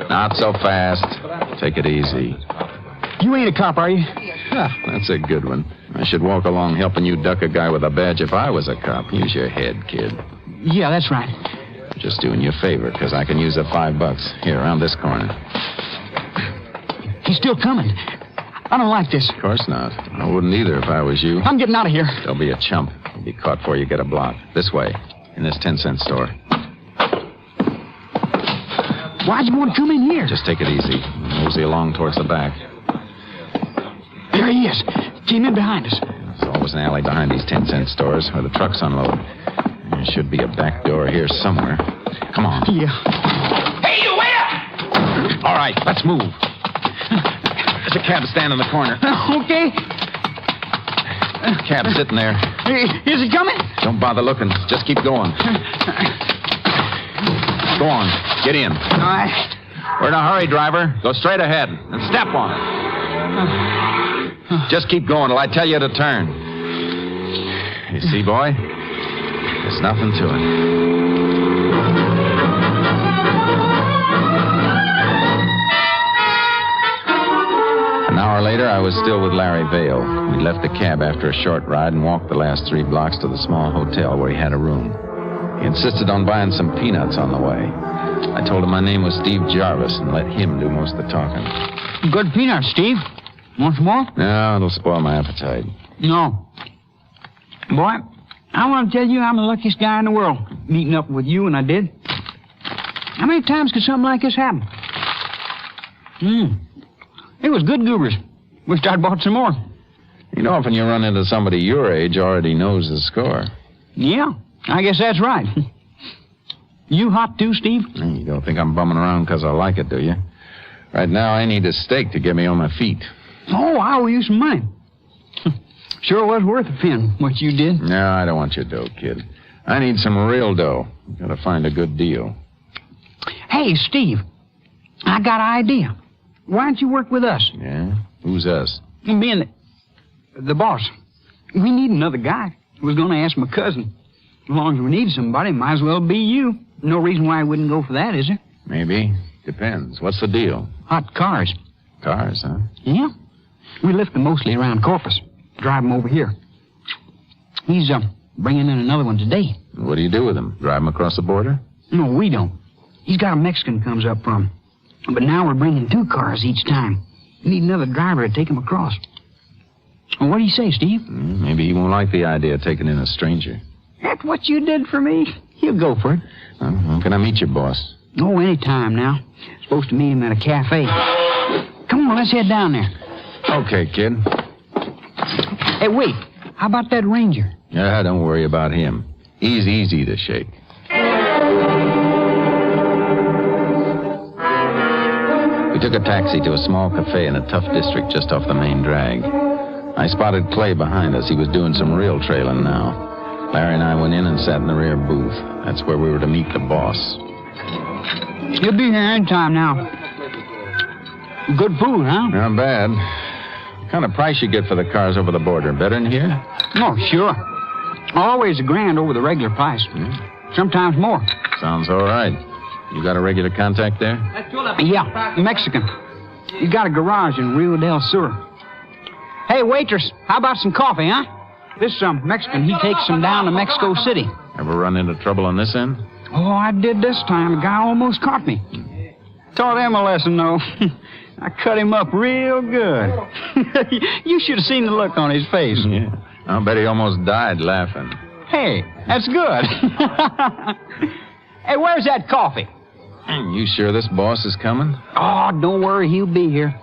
Not so fast. Take it easy. You ain't a cop, are you? That's a good one. I should walk along helping you duck a guy with a badge if I was a cop. Use your head, kid. Yeah, that's right. Just doing you a favor, because I can use the $5. Here, around this corner. He's still coming. I don't like this. Of course not. I wouldn't either if I was you. I'm getting out of here. Don't be a chump. You'll be caught before you get a block. This way, in this 10-cent store. Why'd you want to come in here? Just take it easy. Mosey along towards the back. There he is. Came in behind us. There's always an alley behind these 10-cent stores where the trucks unload. There should be a back door here somewhere. Come on. Yeah. Hey, you wait up! All right, let's move. There's a cab standing in the corner. Okay. Cab's sitting there. Is he coming? Don't bother looking. Just keep going. Go on. Get in. All right. We're in a hurry, driver. Go straight ahead and step on it. Just keep going till I tell you to turn. You see, boy? There's nothing to it. An hour later, I was still with Larry Vale. We left the cab after a short ride and walked the last 3 blocks to the small hotel where he had a room. He insisted on buying some peanuts on the way. I told him my name was Steve Jarvis and let him do most of the talking. Good peanuts, Steve. Want some more? No, it'll spoil my appetite. No. Boy, I want to tell you I'm the luckiest guy in the world, meeting up with you, and I did. How many times could something like this happen? It was good goobers. Wished I'd bought some more. You know, often you run into somebody your age already knows the score. Yeah, I guess that's right. You hot too, Steve? You don't think I'm bumming around because I like it, do you? Right now, I need a steak to get me on my feet. Oh, I owe you some money. Sure was worth a pin, what you did. No, I don't want your dough, kid. I need some real dough. Gotta find a good deal. Hey, Steve, I got an idea. Why don't you work with us? Yeah? Who's us? Me and the boss. We need another guy. I was going to ask my cousin. As long as we need somebody, might as well be you. No reason why I wouldn't go for that, is there? Maybe. Depends. What's the deal? Hot cars. Cars, huh? Yeah. We lift them mostly around Corpus. Drive them over here. He's bringing in another one today. What do you do with them? Drive them across the border? No, we don't. He's got a Mexican comes up from. But now we're bringing 2 cars each time. We need another driver to take them across. Well, what do you say, Steve? Maybe he won't like the idea of taking in a stranger. That's what you did for me. He'll go for it. How can I meet your boss? Oh, any time now. Supposed to meet him at a cafe. Come on, let's head down there. Okay, kid. Hey, wait. How about that ranger? Yeah, don't worry about him. He's easy to shake. We took a taxi to a small cafe in a tough district just off the main drag. I spotted Clay behind us. He was doing some real trailing now. Larry and I went in and sat in the rear booth. That's where we were to meet the boss. He'll be here any time now. Good food, huh? Not bad. What kind of price you get for the cars over the border? Better than here? Oh, sure. Always $1,000 over the regular price. Sometimes more. Sounds all right. You got a regular contact there? Yeah, Mexican. He's got a garage in Rio del Sur. Hey, waitress, how about some coffee, huh? This Mexican, he takes some down to Mexico City. Ever run into trouble on this end? Oh, I did this time. The guy almost caught me. Taught him a lesson, though. I cut him up real good. You should have seen the look on his face. Yeah. I'll bet he almost died laughing. Hey, that's good. Hey, where's that coffee? You sure this boss is coming? Oh, don't worry. He'll be here.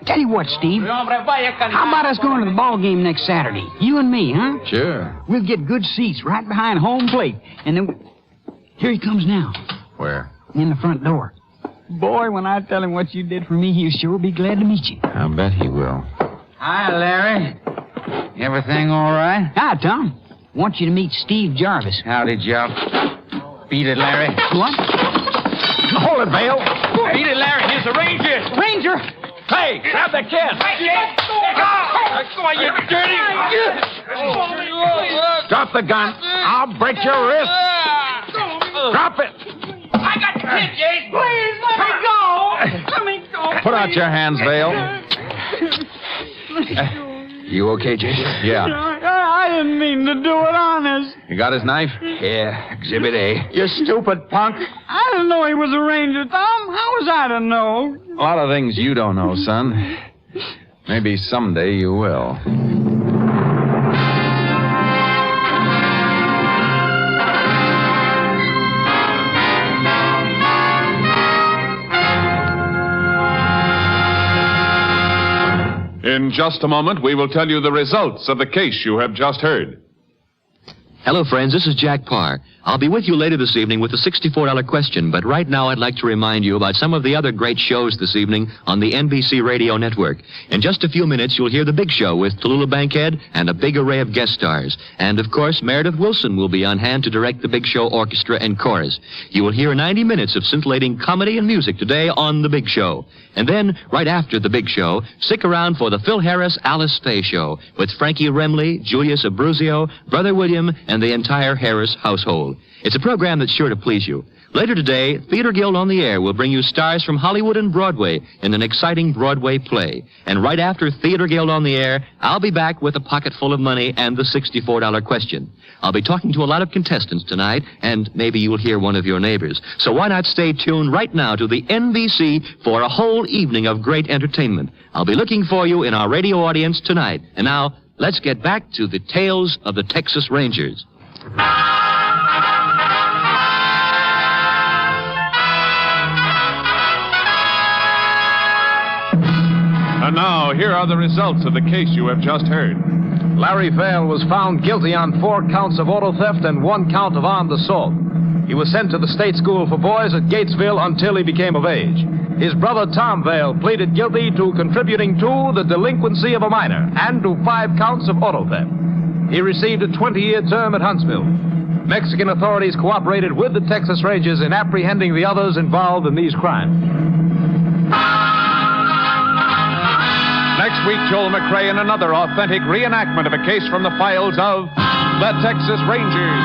Tell you what, Steve. How about us going to the ball game next Saturday? You and me, huh? Sure. We'll get good seats right behind home plate. And then... Here he comes now. Where? In the front door. Boy, when I tell him what you did for me, he'll sure be glad to meet you. I'll bet he will. Hi, Larry. Everything all right? Hi, Tom. Want you to meet Steve Jarvis. Howdy, Joe. Beat it, Larry. What? Hold it, Vale. Beat it, Larry. Here's the Rangers. Ranger! Hey, grab the kid. Come on, you dirty. Drop the gun. I'll break your wrist. Drop it. I got the kid, Jase. Please, let me go. Let me go. Put out your hands, Vale. You okay, Jason? Yeah. I didn't mean to do it, honest. You got his knife? Yeah, Exhibit A. You stupid punk. I didn't know he was a ranger, Tom. How was I to know? A lot of things you don't know, son. Maybe someday you will. In just a moment, we will tell you the results of the case you have just heard. Hello, friends. This is Jack Parr. I'll be with you later this evening with the $64 question, but right now I'd like to remind you about some of the other great shows this evening on the NBC Radio Network. In just a few minutes, you'll hear The Big Show with Tallulah Bankhead and a big array of guest stars. And, of course, Meredith Wilson will be on hand to direct The Big Show Orchestra and Chorus. You will hear 90 minutes of scintillating comedy and music today on The Big Show. And then, right after The Big Show, stick around for the Phil Harris Alice Faye Show with Frankie Remley, Julius Abruzio, Brother William, and the entire Harris household. It's a program that's sure to please you. Later today, Theater Guild on the Air will bring you stars from Hollywood and Broadway in an exciting Broadway play. And right after Theater Guild on the Air, I'll be back with a pocket full of money and the $64 question. I'll be talking to a lot of contestants tonight, and maybe you'll hear one of your neighbors. So why not stay tuned right now to the NBC for a whole evening of great entertainment. I'll be looking for you in our radio audience tonight. And now, let's get back to the tales of the Texas Rangers. And now, here are the results of the case you have just heard. Larry Vale was found guilty on 4 counts of auto theft and 1 count of armed assault. He was sent to the state school for boys at Gatesville until he became of age. His brother Tom Vale pleaded guilty to contributing to the delinquency of a minor and to 5 counts of auto theft. He received a 20-year term at Huntsville. Mexican authorities cooperated with the Texas Rangers in apprehending the others involved in these crimes. Next week, Joel McRae in another authentic reenactment of a case from the files of the Texas Rangers.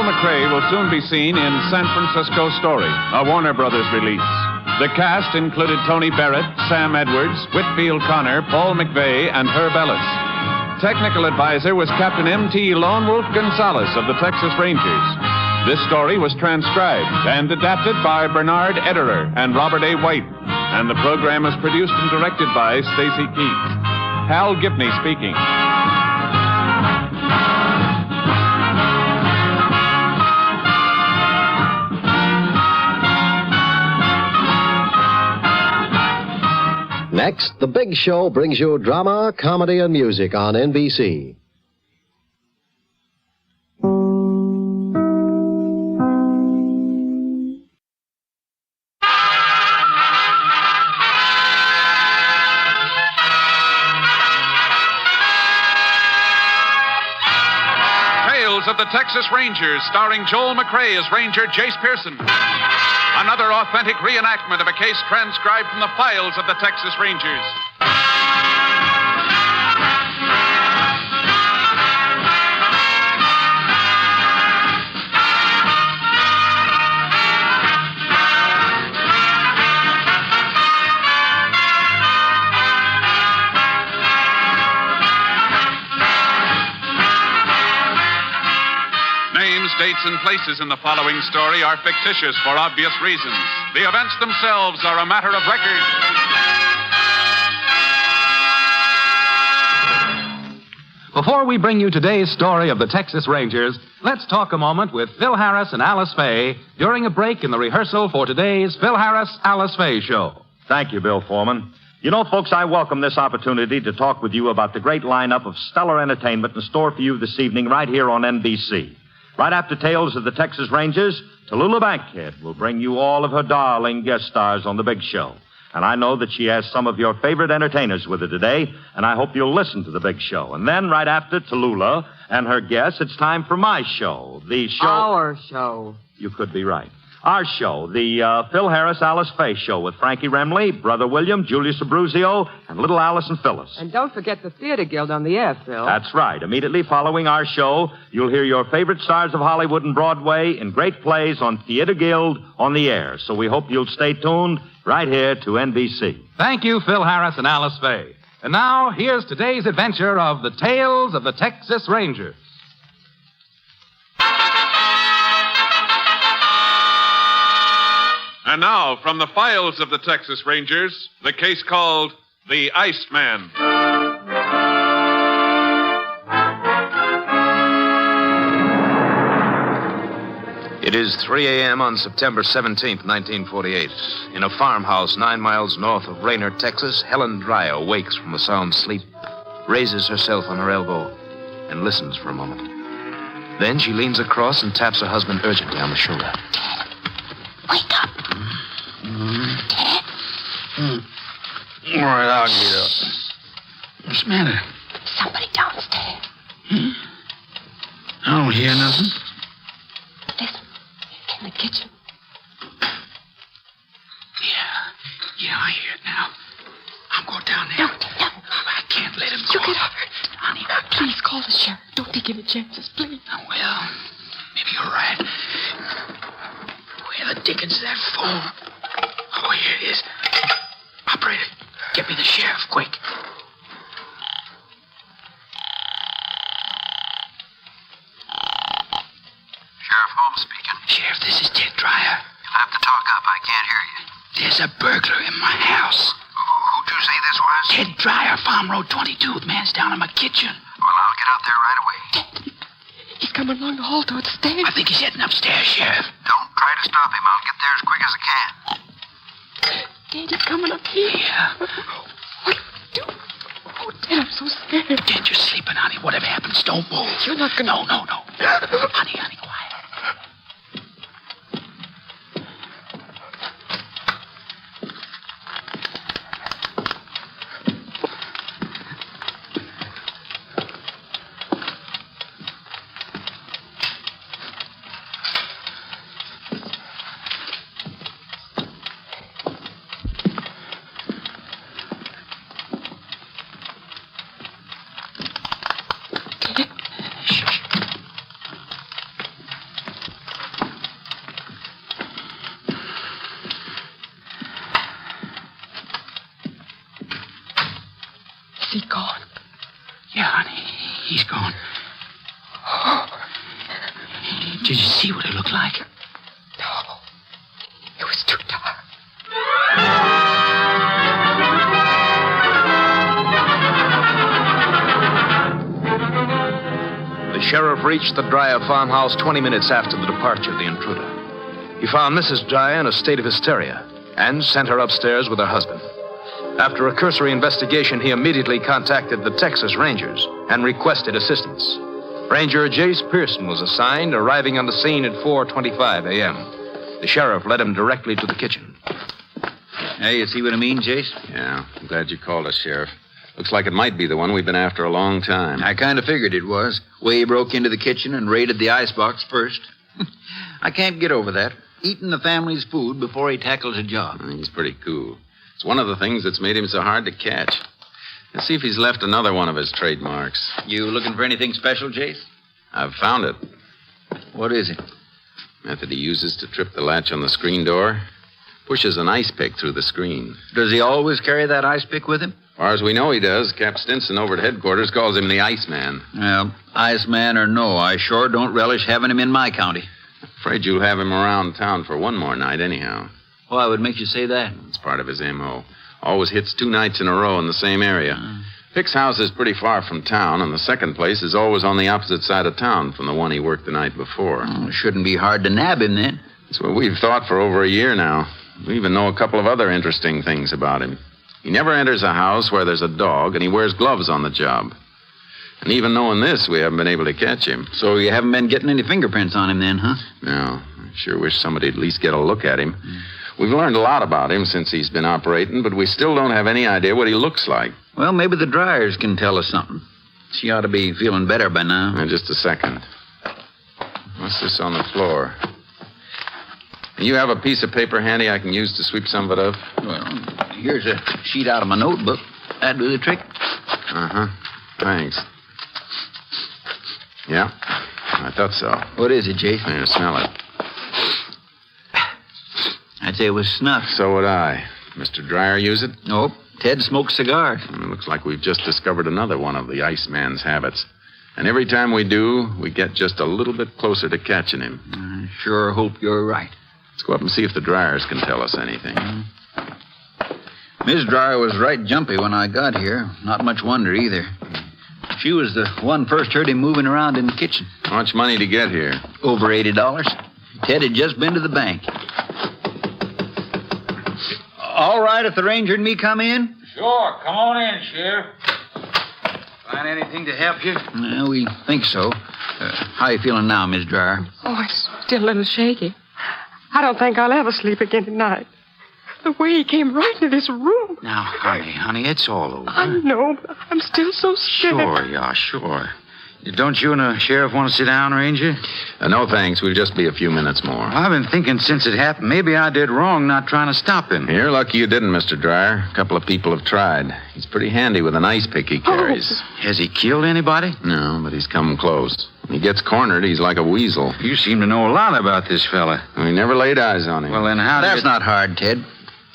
McRae will soon be seen in San Francisco Story, a Warner Brothers release. The cast included Tony Barrett, Sam Edwards, Whitfield Connor, Paul McVeigh, and Herb Ellis. Technical advisor was Captain M.T. Lone Wolf Gonzalez of the Texas Rangers. This story was transcribed and adapted by Bernard Ederer and Robert A. White, and the program was produced and directed by Stacy Keats. Hal Gibney speaking. Next, The Big Show brings you drama, comedy, and music on NBC. Tales of the Texas Rangers, starring Joel McRae as Ranger Jace Pearson. Another authentic reenactment of a case transcribed from the files of the Texas Rangers. Names, dates, and places in the following story are fictitious for obvious reasons. The events themselves are a matter of record. Before we bring you today's story of the Texas Rangers, let's talk a moment with Phil Harris and Alice Faye during a break in the rehearsal for today's Phil Harris Alice Faye show. Thank you, Bill Foreman. You know, folks, I welcome this opportunity to talk with you about the great lineup of stellar entertainment in store for you this evening right here on NBC. Right after Tales of the Texas Rangers, Tallulah Bankhead will bring you all of her darling guest stars on the big show. And I know that she has some of your favorite entertainers with her today, and I hope you'll listen to the big show. And then, right after Tallulah and her guests, it's time for my show. The show... Our show. You could be right. Our show, the Phil Harris, Alice Faye show with Frankie Remley, Brother William, Julius Abruzio, and little Alice and Phyllis. And don't forget the Theater Guild on the air, Phil. That's right. Immediately following our show, you'll hear your favorite stars of Hollywood and Broadway in great plays on Theater Guild on the air. So we hope you'll stay tuned right here to NBC. Thank you, Phil Harris and Alice Faye. And now, here's today's adventure of the Tales of the Texas Rangers. And now, from the files of the Texas Rangers, the case called The Iceman. It is 3 a.m. on September 17th, 1948. In a farmhouse 9 miles north of Raynor, Texas, Helen Dreyer wakes from a sound sleep, raises herself on her elbow, and listens for a moment. Then she leans across and taps her husband urgently on the shoulder. Wake up. All right, I'll get up. What's the matter? Somebody downstairs. I don't hear nothing. Listen, it's in the kitchen. Yeah, I hear it now. I'm going down there. No. I can't let him go. You get hurt. Honey, please call the sheriff. Don't take any chances, please. Oh, well, maybe you're right. Where the dickens is that phone? Oh, here it is. Operator, get me the sheriff, quick. Sheriff Holmes speaking. Sheriff, this is Ted Dreyer. You'll have to talk up. I can't hear you. There's a burglar in my house. Who'd you say this was? Ted Dreyer, Farm Road 22. The man's down in my kitchen. Well, I'll get out there right away. He's coming along the hall towards the stairs. I think he's heading upstairs, Sheriff. Don't try to stop him. I'll get there as quick as I can. Dad, he's coming up here. Yeah. What do we do? Oh, Dad, I'm so scared. Dad, you're sleeping, honey. Whatever happens, don't move. You're not gonna... No. Honey, quiet. Is he gone? Yeah, honey, he's gone. Oh. Did you see what it looked like? No. It was too dark. The sheriff reached the Dreyer farmhouse 20 minutes after the departure of the intruder. He found Mrs. Dreyer in a state of hysteria and sent her upstairs with her husband. After a cursory investigation, he immediately contacted the Texas Rangers and requested assistance. Ranger Jace Pearson was assigned, arriving on the scene at 4:25 a.m. The sheriff led him directly to the kitchen. Hey, you see what I mean, Jace? Yeah, I'm glad you called us, Sheriff. Looks like it might be the one we've been after a long time. I kind of figured it was. Way he broke into the kitchen and raided the icebox first. I can't get over that. Eating the family's food before he tackles a job. He's pretty cool. It's one of the things that's made him so hard to catch. Let's see if he's left another one of his trademarks. You looking for anything special, Jace? I've found it. What is it? Method he uses to trip the latch on the screen door. Pushes an ice pick through the screen. Does he always carry that ice pick with him? As far as we know, he does. Cap Stinson over at headquarters calls him the Iceman. Well, Iceman or no, I sure don't relish having him in my county. Afraid you'll have him around town for one more night anyhow. Why would make you say that? It's part of his M.O. Always hits 2 nights in a row in the same area. Pick's house is pretty far from town, and the second place is always on the opposite side of town from the one he worked the night before. It shouldn't be hard to nab him, then. That's what we've thought for over a year now. We even know a couple of other interesting things about him. He never enters a house where there's a dog, and he wears gloves on the job. And even knowing this, we haven't been able to catch him. So you haven't been getting any fingerprints on him then, huh? No. I sure wish somebody'd at least get a look at him. We've learned a lot about him since he's been operating, but we still don't have any idea what he looks like. Well, maybe the dryers can tell us something. She ought to be feeling better by now. Just a second. What's this on the floor? You have a piece of paper handy I can use to sweep some of it up? Well, here's a sheet out of my notebook. That'd do the trick. Uh-huh. Thanks. Yeah, I thought so. What is it, Jason? Here, smell it. I'd say it was snuff. So would I. Mr. Dryer use it? Nope. Ted smokes cigars. It looks like we've just discovered another one of the Iceman's habits. And every time we do, we get just a little bit closer to catching him. I sure hope you're right. Let's go up and see if the Dryers can tell us anything. Miss Dryer was right jumpy when I got here. Not much wonder either. She was the one first heard him moving around in the kitchen. How much money to get here? Over $80. Ted had just been to the bank. All right, if the ranger and me come in? Sure, come on in, Sheriff. Find anything to help you? Well, we think so. How you feeling now, Miss Dryer? Oh, it's still a little shaky. I don't think I'll ever sleep again tonight. The way he came right into this room. Now, honey, it's all over. I know, but I'm still so scared. Sure. Don't you and the sheriff want to sit down, Ranger? No, thanks. We'll just be a few minutes more. Well, I've been thinking since it happened, maybe I did wrong not trying to stop him. You're lucky you didn't, Mr. Dryer. A couple of people have tried. He's pretty handy with an ice pick he carries. Oh. Has he killed anybody? No, but he's come close. When he gets cornered, he's like a weasel. You seem to know a lot about this fella. We never laid eyes on him. Well, then how That's not hard, Ted.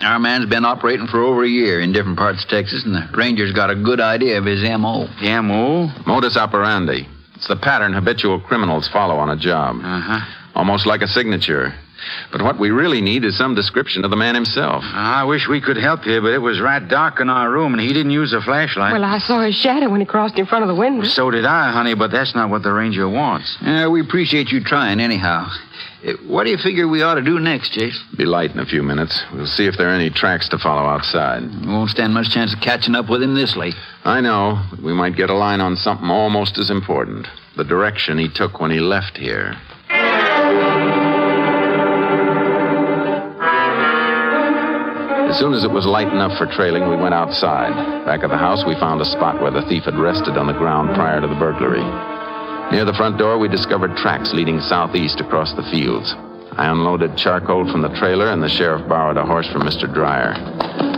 Our man's been operating for over a year in different parts of Texas, and the ranger's got a good idea of his M.O. M.O.? Modus operandi. It's the pattern habitual criminals follow on a job. Uh-huh. Almost like a signature. But what we really need is some description of the man himself. I wish we could help you, but it was right dark in our room, and he didn't use a flashlight. Well, I saw his shadow when he crossed in front of the window. So did I, honey, but that's not what the ranger wants. We appreciate you trying anyhow. What do you figure we ought to do next, Chase? Be light in a few minutes. We'll see if there are any tracks to follow outside. We won't stand much chance of catching up with him this late. I know, but we might get a line on something almost as important. The direction he took when he left here. As soon as it was light enough for trailing, we went outside. Back of the house, we found a spot where the thief had rested on the ground prior to the burglary. Near the front door, we discovered tracks leading southeast across the fields. I unloaded charcoal from the trailer, and the sheriff borrowed a horse from Mr. Dryer.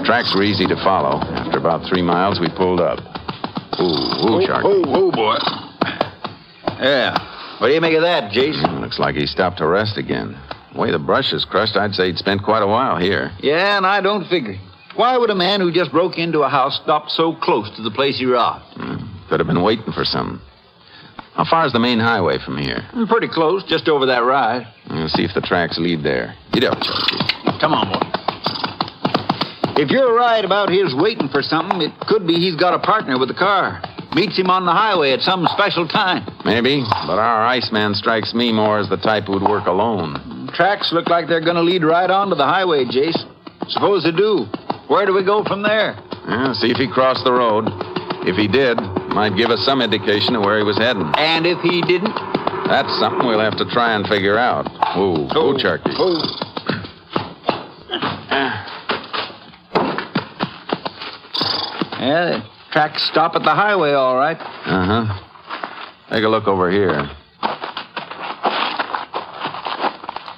Tracks were easy to follow. After about 3 miles, we pulled up. Ooh, Shark. Oh, boy. Yeah. What do you make of that, Jason? Looks like he stopped to rest again. The way the brush is crushed, I'd say he'd spent quite a while here. Yeah, and I don't figure. Why would a man who just broke into a house stop so close to the place he robbed? Could have been waiting for something. How far is the main highway from here? Pretty close, just over that rise. We'll see if the tracks lead there. Get up, Chunky. Come on, boy. If you're right about his waiting for something, it could be he's got a partner with the car. Meets him on the highway at some special time. Maybe, but our Iceman strikes me more as the type who'd work alone. Tracks look like they're going to lead right onto the highway, Jace. Suppose they do. Where do we go from there? See if he crossed the road. If he did, might give us some indication of where he was heading. And if he didn't? That's something we'll have to try and figure out. Ooh, Charky. Yeah, the tracks stop at the highway, all right. Uh-huh. Take a look over here.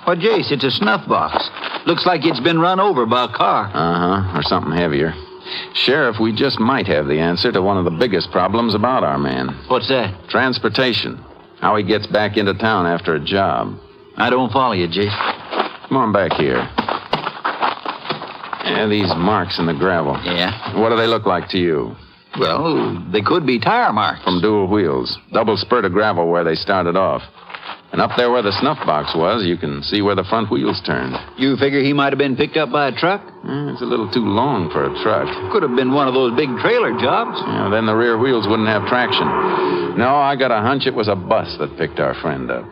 Well, Jace, it's a snuff box. Looks like it's been run over by a car. Uh-huh, or something heavier. Sheriff, we just might have the answer to one of the biggest problems about our man. What's that? Transportation. How he gets back into town after a job. I don't follow you, Jace. Come on back here. Yeah, these marks in the gravel. Yeah? What do they look like to you? Well, they could be tire marks. From dual wheels. Double spurt of gravel where they started off. And up there where the snuff box was, you can see where the front wheels turned. You figure he might have been picked up by a truck? It's a little too long for a truck. Could have been one of those big trailer jobs. Yeah, then the rear wheels wouldn't have traction. No, I got a hunch it was a bus that picked our friend up.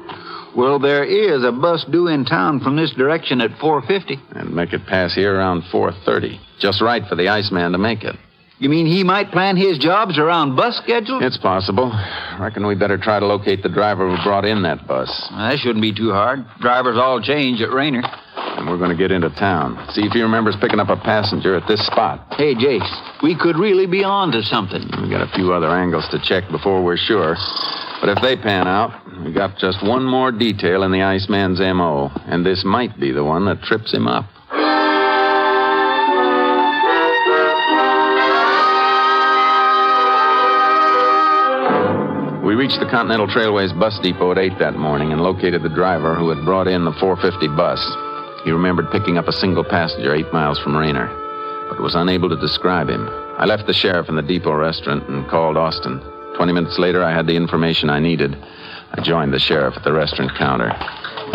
Well, there is a bus due in town from this direction at 4:50. And make it pass here around 4:30. Just right for the Iceman to make it. You mean he might plan his jobs around bus schedules? It's possible. Reckon we better try to locate the driver who brought in that bus. That shouldn't be too hard. Drivers all change at Rayner. And we're going to get into town. See if he remembers picking up a passenger at this spot. Hey, Jace, we could really be on to something. We got a few other angles to check before we're sure. But if they pan out, we got just one more detail in the Iceman's M.O., and this might be the one that trips him up. We reached the Continental Trailways bus depot at 8 that morning and located the driver who had brought in the 450 bus. He remembered picking up a single passenger 8 miles from Rayner, but was unable to describe him. I left the sheriff in the depot restaurant and called Austin. 20 minutes later, I had the information I needed. I joined the sheriff at the restaurant counter.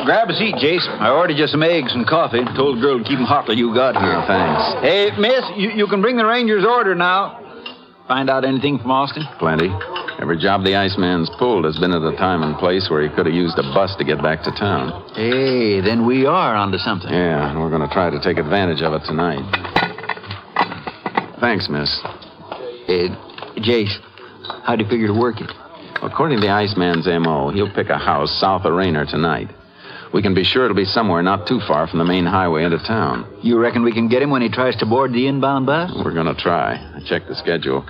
Grab a seat, Jace. I ordered you some eggs and coffee. Told the girl to keep them hot till you got here. Thanks. Hey, miss, you can bring the Ranger's order now. Find out anything from Austin? Plenty. Every job the Iceman's pulled has been at a time and place where he could have used a bus to get back to town. Hey, then we are onto something. Yeah, and we're going to try to take advantage of it tonight. Thanks, miss. Jace, how do you figure to work it? According to the Iceman's M.O., he'll pick a house south of Rayner tonight. We can be sure it'll be somewhere not too far from the main highway into town. You reckon we can get him when he tries to board the inbound bus? We're going to try. I checked the schedule.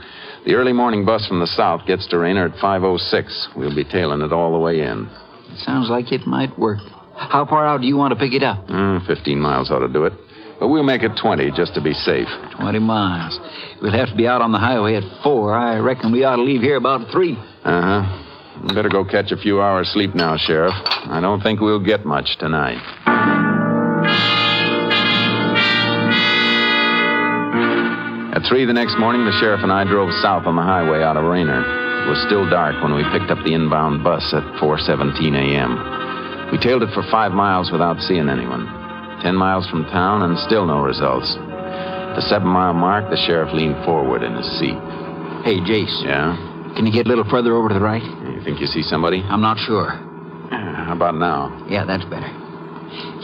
The early morning bus from the south gets to Rayner at 5:06. We'll be tailing it all the way in. It sounds like it might work. How far out do you want to pick it up? 15 miles ought to do it. But we'll make it 20 just to be safe. 20 miles. We'll have to be out on the highway at 4. I reckon we ought to leave here about 3. Uh-huh. We better go catch a few hours sleep now, Sheriff. I don't think we'll get much tonight. At 3 the next morning, the sheriff and I drove south on the highway out of Rayner. It was still dark when we picked up the inbound bus at 4:17 a.m. We tailed it for 5 miles without seeing anyone. 10 miles from town and still no results. At the 7-mile mark, the sheriff leaned forward in his seat. Hey, Jace. Yeah? Can you get a little further over to the right? You think you see somebody? I'm not sure. How about now? Yeah, that's better.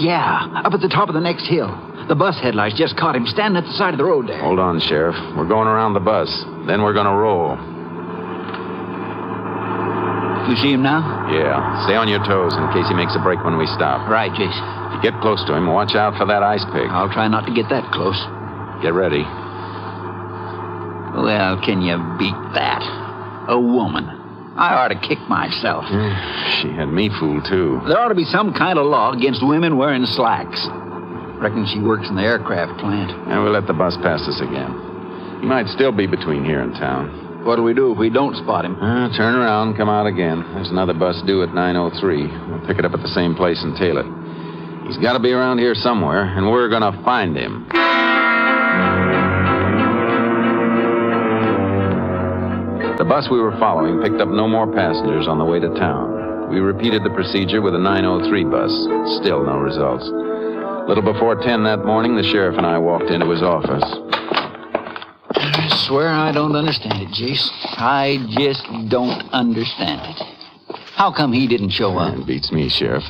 Yeah, up at the top of the next hill. The bus headlights just caught him standing at the side of the road there. Hold on, Sheriff. We're going around the bus. Then we're going to roll. You see him now? Yeah. Stay on your toes in case he makes a break when we stop. Right, Jace. If you get close to him, watch out for that ice pick. I'll try not to get that close. Get ready. Well, can you beat that? A woman. I ought to kick myself. She had me fooled, too. There ought to be some kind of law against women wearing slacks. Reckon she works in the aircraft plant. And we'll let the bus pass us again. He might still be between here and town. What'll we do if we don't spot him? Turn around, come out again. There's another bus due at 9:03. We'll pick it up at the same place and tail it. He's got to be around here somewhere, and we're going to find him. The bus we were following picked up no more passengers on the way to town. We repeated the procedure with a 9:03 bus. Still no results. A little before 10 that morning, the sheriff and I walked into his office. I swear I don't understand it, Jace. I just don't understand it. How come he didn't show up? It beats me, Sheriff.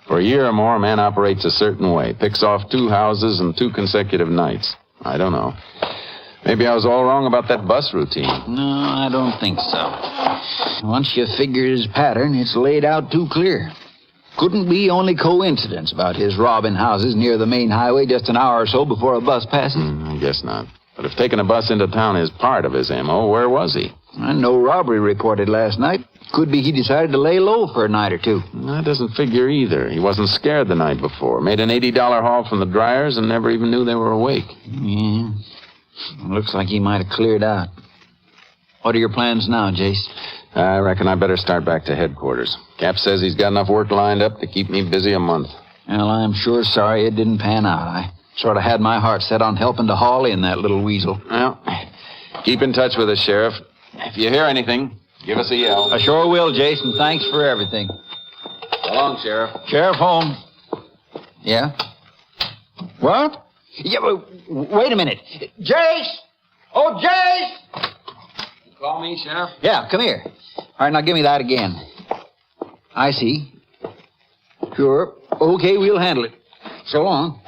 For a year or more, a man operates a certain way. Picks off 2 houses and 2 consecutive nights. I don't know. Maybe I was all wrong about that bus routine. No, I don't think so. Once you figure his pattern, it's laid out too clear. Couldn't be only coincidence about his robbing houses near the main highway just an hour or so before a bus passes. I guess not. But if taking a bus into town is part of his M.O., where was he? No robbery reported last night. Could be he decided to lay low for a night or 2. That doesn't figure either. He wasn't scared the night before. Made an $80 haul from the dryers and never even knew they were awake. Yeah. Looks like he might have cleared out. What are your plans now, Jace? I reckon I better start back to headquarters. Cap says he's got enough work lined up to keep me busy a month. Well, I'm sure sorry it didn't pan out. I sort of had my heart set on helping to haul in that little weasel. Well, keep in touch with us, Sheriff. If you hear anything, give us a yell. I sure will, Jason. Thanks for everything. So long, Sheriff. Sheriff home. Yeah? What? Yeah, wait a minute. Jace! Oh, Jace! Call me, Sheriff? Yeah, come here. All right, now give me that again. I see. Sure. Okay, we'll handle it. So long.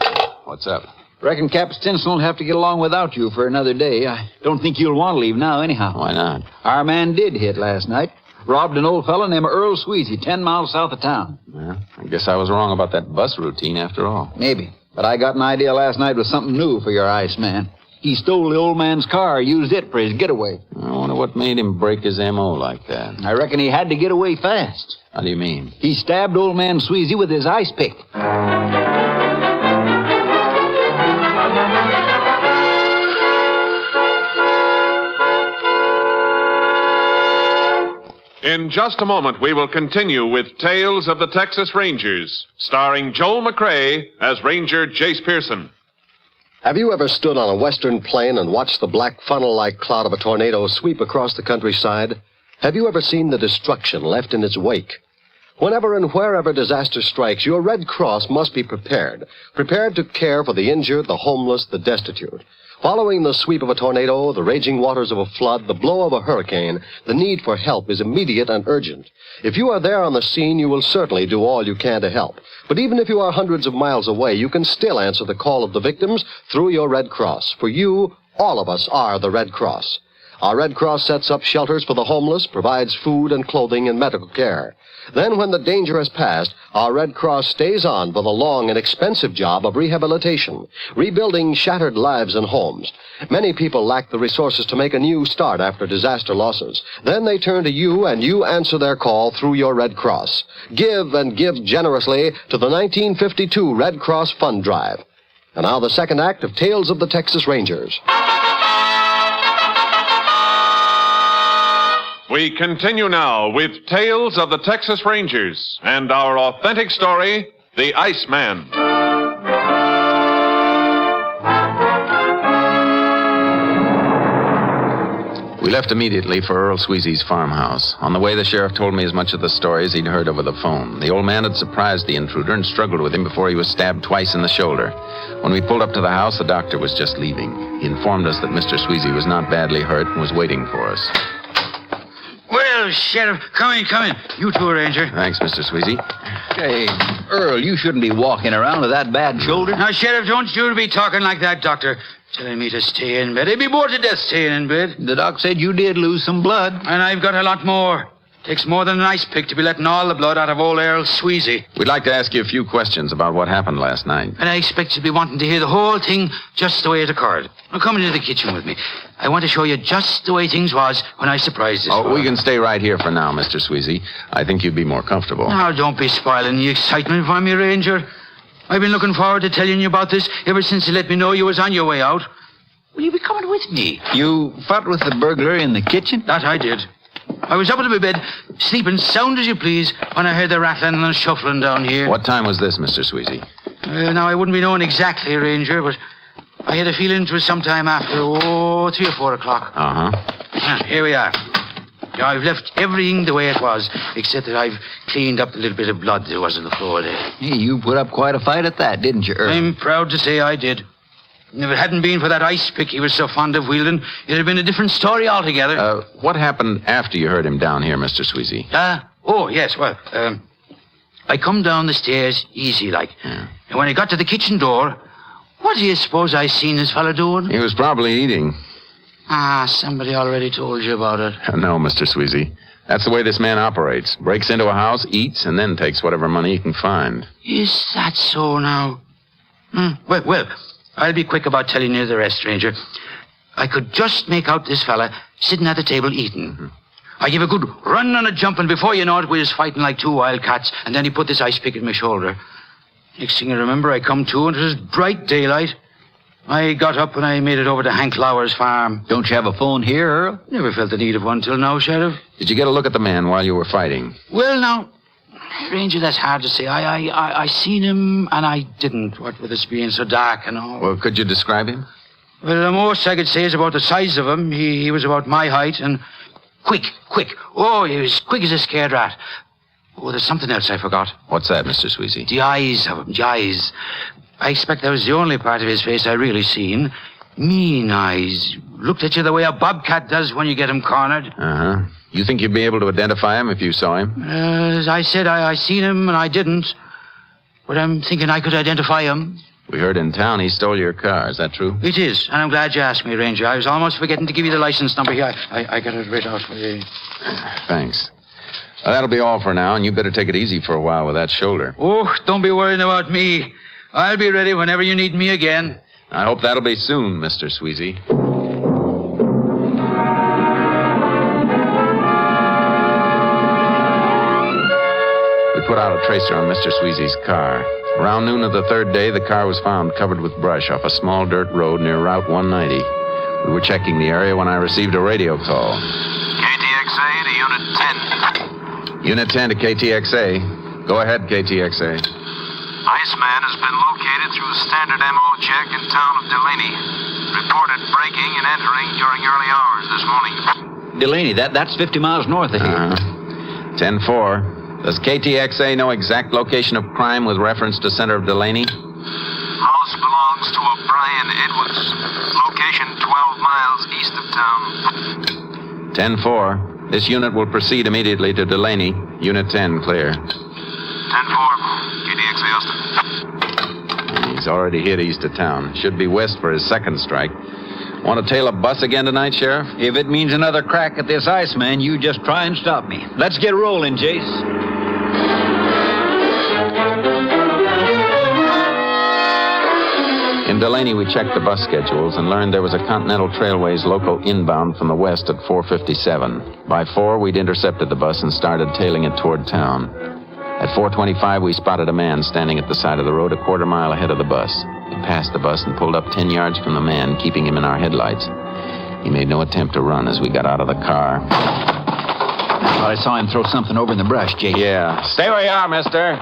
What's up? Reckon Cap Stinson will have to get along without you for another day. I don't think you'll want to leave now, anyhow. Why not? Our man did hit last night. Robbed an old fellow named Earl Sweezy, 10 miles south of town. Well, I guess I was wrong about that bus routine after all. Maybe. But I got an idea last night with something new for your ice man. He stole the old man's car, used it for his getaway. I wonder what made him break his M.O. like that. I reckon he had to get away fast. How do you mean? He stabbed old man Sweezy with his ice pick. In just a moment, we will continue with Tales of the Texas Rangers, starring Joel McCrea as Ranger Jace Pearson. Have you ever stood on a western plain and watched the black funnel-like cloud of a tornado sweep across the countryside? Have you ever seen the destruction left in its wake? Whenever and wherever disaster strikes, your Red Cross must be prepared to care for the injured, the homeless, the destitute. Following the sweep of a tornado, the raging waters of a flood, the blow of a hurricane, the need for help is immediate and urgent. If you are there on the scene, you will certainly do all you can to help. But even if you are hundreds of miles away, you can still answer the call of the victims through your Red Cross. For you, all of us are the Red Cross. Our Red Cross sets up shelters for the homeless, provides food and clothing and medical care. Then, when the danger has passed, our Red Cross stays on for the long and expensive job of rehabilitation, rebuilding shattered lives and homes. Many people lack the resources to make a new start after disaster losses. Then they turn to you, and you answer their call through your Red Cross. Give and give generously to the 1952 Red Cross Fund Drive. And now the second act of Tales of the Texas Rangers. We continue now with Tales of the Texas Rangers and our authentic story, The Iceman. We left immediately for Earl Sweezy's farmhouse. On the way, the sheriff told me as much of the story as he'd heard over the phone. The old man had surprised the intruder and struggled with him before he was stabbed twice in the shoulder. When we pulled up to the house, the doctor was just leaving. He informed us that Mr. Sweezy was not badly hurt and was waiting for us. Well, Sheriff, come in. You too, Ranger. Thanks, Mr. Sweezy. Hey, Earl, you shouldn't be walking around with that bad shoulder. Now, Sheriff, don't you be talking like that, Doctor. Telling me to stay in bed. I'd be bored to death staying in bed. The doc said you did lose some blood. And I've got a lot more. Takes more than an ice pick to be letting all the blood out of old Earl Sweezy. We'd like to ask you a few questions about what happened last night. And I expect you'll be wanting to hear the whole thing just the way it occurred. Now, come into the kitchen with me. I want to show you just the way things was when I surprised this Oh, fella. we can stay right here for now, Mr. Sweezy. I think you'd be more comfortable. Now, don't be spoiling the excitement for me, Ranger. I've been looking forward to telling you about this ever since you let me know you was on your way out. Will you be coming with me? You fought with the burglar in the kitchen? That I did. I was up in my bed, sleeping sound as you please, when I heard the rattling and the shuffling down here. What time was this, Mr. Sweezy? Now, I wouldn't be knowing exactly, Ranger, but I had a feeling it was sometime after, 3 or 4 o'clock. Uh-huh. Here we are. Now, I've left everything the way it was, except that I've cleaned up the little bit of blood that was on the floor there. Hey, you put up quite a fight at that, didn't you, Earl? I'm proud to say I did. If it hadn't been for that ice pick he was so fond of wielding, it'd have been a different story altogether. What happened after you heard him down here, Mr. Sweezy? Oh, yes, well, I come down the stairs easy like. Yeah. And when I got to the kitchen door, what do you suppose I seen this fella doing? He was probably eating. Somebody already told you about it. No, Mr. Sweezy. That's the way this man operates. Breaks into a house, eats, and then takes whatever money he can find. Is that so now? Well, I'll be quick about telling you the rest, Ranger. I could just make out this fella sitting at the table eating. Mm-hmm. I give a good run and a jump, and before you know it, we was fighting like two wild cats, and then he put this ice pick in my shoulder. Next thing I remember, I come to, and it was bright daylight. I got up and I made it over to Hank Lauer's farm. Don't you have a phone here, Earl? Never felt the need of one till now, Sheriff. Did you get a look at the man while you were fighting? Well, now, Ranger, that's hard to say. I seen him, and I didn't, what with it being so dark and all. Well, could you describe him? Well, the most I could say is about the size of him. He was about my height, and quick. Oh, he was quick as a scared rat. Oh, there's something else I forgot. What's that, Mr. Sweezy? The eyes of him, the eyes. I expect that was the only part of his face I really seen. Mean eyes. Looked at you the way a bobcat does when you get him cornered. Uh-huh. You think you'd be able to identify him if you saw him? As I said, I seen him and I didn't. But I'm thinking I could identify him. We heard in town he stole your car. Is that true? It is, and I'm glad you asked me, Ranger. I was almost forgetting to give you the license number here. I got it right out for you. Thanks. Well, that'll be all for now, and you better take it easy for a while with that shoulder. Oh, don't be worrying about me. I'll be ready whenever you need me again. I hope that'll be soon, Mr. Sweezy. We put out a tracer on Mr. Sweezy's car. Around noon of the third day, the car was found covered with brush off a small dirt road near Route 190. We were checking the area when I received a radio call. KTXA to Unit 10. Unit 10 to KTXA. Go ahead, KTXA. Iceman has been located through a standard MO check in town of Delaney. Reported breaking and entering during early hours this morning. Delaney, that's 50 miles north of here. 10-4. Does KTXA know exact location of crime with reference to center of Delaney? House belongs to O'Brien Edwards. Location 12 miles east of town. 10-4. This unit will proceed immediately to Delaney. Unit 10, clear. 10-4. KTXA Austin. He's already hit east of town. Should be west for his second strike. Want to tail a bus again tonight, Sheriff? If it means another crack at this Iceman, you just try and stop me. Let's get rolling, Jace. In Delaney, we checked the bus schedules and learned there was a Continental Trailways local inbound from the west at 4:57. By 4, we'd intercepted the bus and started tailing it toward town. At 4:25, we spotted a man standing at the side of the road a quarter mile ahead of the bus. He passed the bus and pulled up 10 yards from the man, keeping him in our headlights. He made no attempt to run as we got out of the car. I saw him throw something over in the brush, Jake. Yeah. Stay where you are, mister.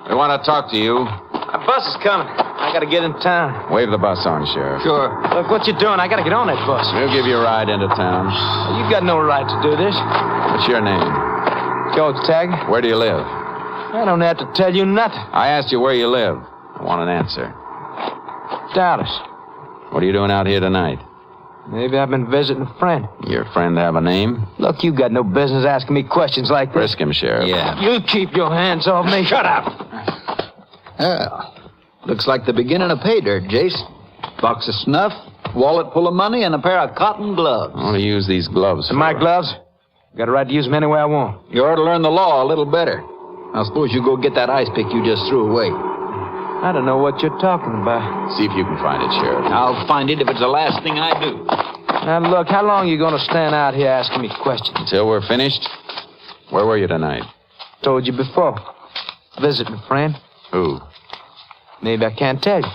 We want to talk to you. A bus is coming. I gotta get in town. Wave the bus on, Sheriff. Sure. Look, what you doing? I gotta get on that bus. We'll give you a ride into town. You got no right to do this. What's your name? George Tagg. Where do you live? I don't have to tell you nothing. I asked you where you live. I want an answer. Dallas. What are you doing out here tonight? Maybe I've been visiting a friend. Your friend have a name? Look, you got no business asking me questions like this. Frisk him, Sheriff. Yeah. You keep your hands off me. Shut up. Well, looks like the beginning of pay dirt, Jace. Box of snuff, wallet full of money, and a pair of cotton gloves. I want to use these gloves. My gloves? Got a right to use them any way I want. You ought to learn the law a little better. I suppose you go get that ice pick you just threw away. I don't know what you're talking about. See if you can find it, Sheriff. I'll find it if it's the last thing I do. Now, look, how long are you going to stand out here asking me questions? Until we're finished. Where were you tonight? Told you before. Visiting a friend. Who? Maybe I can't tell you.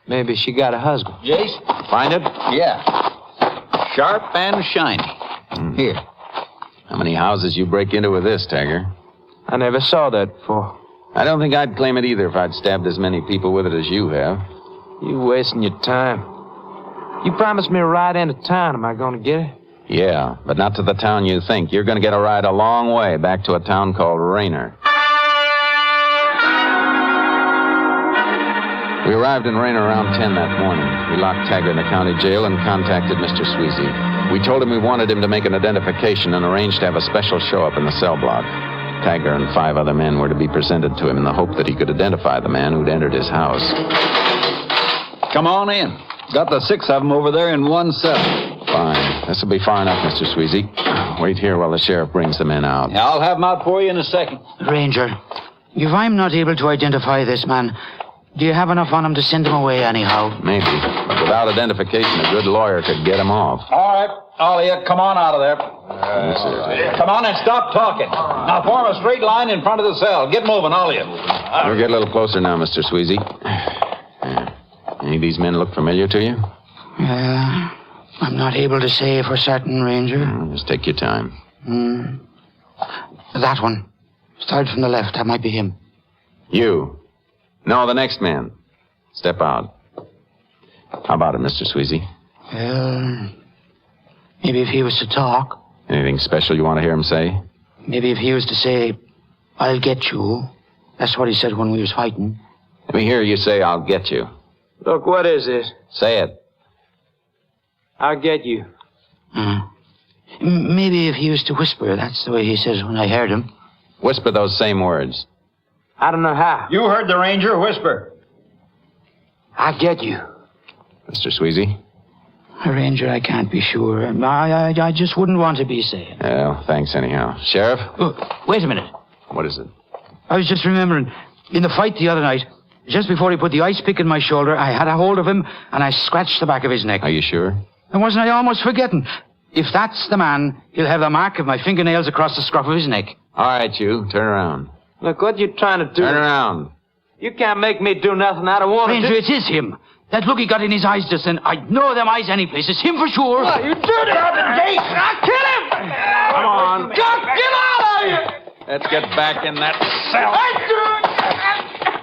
Maybe she got a husband. Jace? Find it? Yeah. Sharp and shiny. Here. How many houses you break into with this, Tagger? I never saw that before. I don't think I'd claim it either if I'd stabbed as many people with it as you have. You wasting your time. You promised me a ride into town. Am I going to get it? Yeah, but not to the town you think. You're going to get a ride a long way back to a town called Rayner. We arrived in Rayner around 10 that morning. We locked Tagger in the county jail and contacted Mr. Sweezy. We told him we wanted him to make an identification and arranged to have a special show-up in the cell block. Tagger and 5 other men were to be presented to him in the hope that he could identify the man who'd entered his house. Come on in. Got the 6 of them over there in one cell. Fine. This'll be far enough, Mr. Sweezy. Wait here while the sheriff brings the men out. Yeah, I'll have them out for you in a second. Ranger, if I'm not able to identify this man, do you have enough on him to send him away anyhow? Maybe. But without identification, a good lawyer could get him off. All right. Ollie, come on out of there. Come on and stop talking. Now form a straight line in front of the cell. Get moving, all of you. We'll get a little closer now, Mr. Sweezy. Any of these men look familiar to you? I'm not able to say for certain, Ranger. Just take your time. That one. Start from the left. That might be him. You? No, the next man. Step out. How about it, Mr. Sweezy? Well, maybe if he was to talk. Anything special you want to hear him say? Maybe if he was to say, I'll get you. That's what he said when we was fighting. Let me hear you say, I'll get you. Look, what is this? Say it. I'll get you. Maybe if he was to whisper. That's the way he says when I heard him. Whisper those same words. I don't know how. You heard the ranger whisper. I get you. Mr. Sweezy? Ranger, I can't be sure. I just wouldn't want to be saying. Well, thanks anyhow. Sheriff? Oh, wait a minute. What is it? I was just remembering, in the fight the other night, just before he put the ice pick in my shoulder, I had a hold of him and I scratched the back of his neck. Are you sure? And wasn't I almost forgetting? If that's the man, he'll have the mark of my fingernails across the scruff of his neck. All right, you. Turn around. Look, what you trying to do? Turn around. You can't make me do nothing I don't want to Ranger, do. it is him. That look he got in his eyes just then, I'd know them eyes any place. It's him for sure. Oh, you did it! I'll kill him! Come on. Just get out of here! Let's get back in that cell.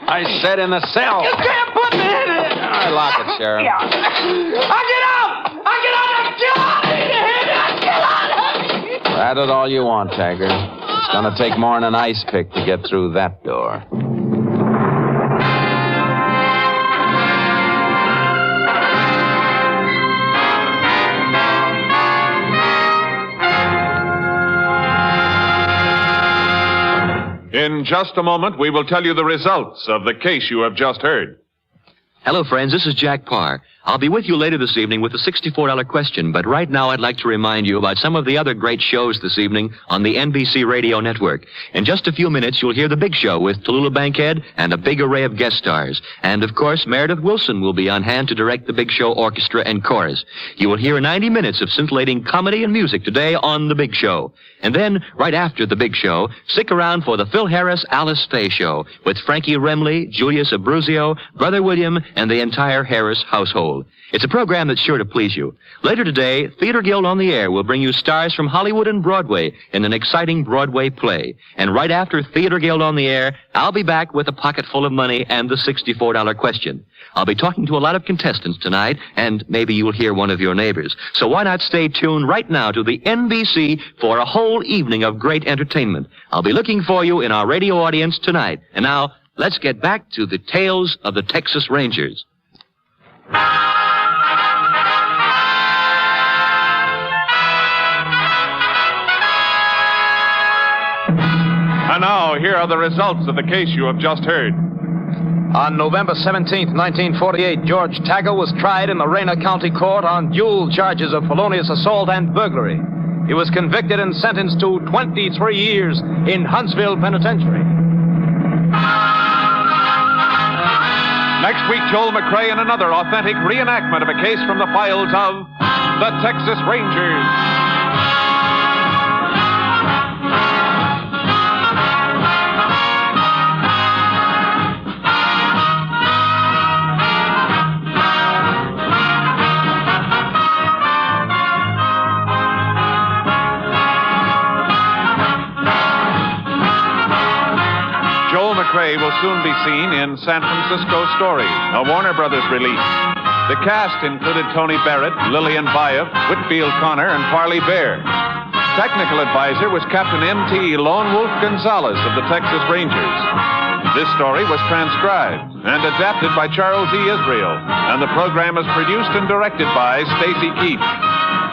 I said in the cell. You can't put me in it! I lock it, Sheriff. I get out! Rattle all you want, Taggart. It's gonna take more than an ice pick to get through that door. In just a moment, we will tell you the results of the case you have just heard. Hello, friends. This is Jack Parr. I'll be with you later this evening with the $64 question, but right now I'd like to remind you about some of the other great shows this evening on the NBC Radio Network. In just a few minutes, you'll hear The Big Show with Tallulah Bankhead and a big array of guest stars. And, of course, Meredith Wilson will be on hand to direct The Big Show orchestra and chorus. You will hear 90 minutes of scintillating comedy and music today on The Big Show. And then, right after The Big Show, stick around for the Phil Harris Alice Faye Show with Frankie Remley, Julius Abruzio, Brother William, and the entire Harris household. It's a program that's sure to please you. Later today, Theater Guild on the Air will bring you stars from Hollywood and Broadway in an exciting Broadway play. And right after Theater Guild on the Air, I'll be back with a pocket full of money and the $64 question. I'll be talking to a lot of contestants tonight, and maybe you'll hear one of your neighbors. So why not stay tuned right now to the NBC for a whole evening of great entertainment. I'll be looking for you in our radio audience tonight. And now, let's get back to the tales of the Texas Rangers. And now, here are the results of the case you have just heard. On November 17th, 1948, George Taggart was tried in the Rayner County Court on dual charges of felonious assault and burglary. He was convicted and sentenced to 23 years in Huntsville Penitentiary. Next week, Joel McCrea in another authentic reenactment of a case from the files of the Texas Rangers. McCrea will soon be seen in San Francisco Story, a Warner Brothers release. The cast included Tony Barrett, Lillian Bayef, Whitfield Connor, and Parley Bear. Technical advisor was Captain M.T. Lone Wolf Gonzalez of the Texas Rangers. This story was transcribed and adapted by Charles E. Israel, and the program is produced and directed by Stacy Keach.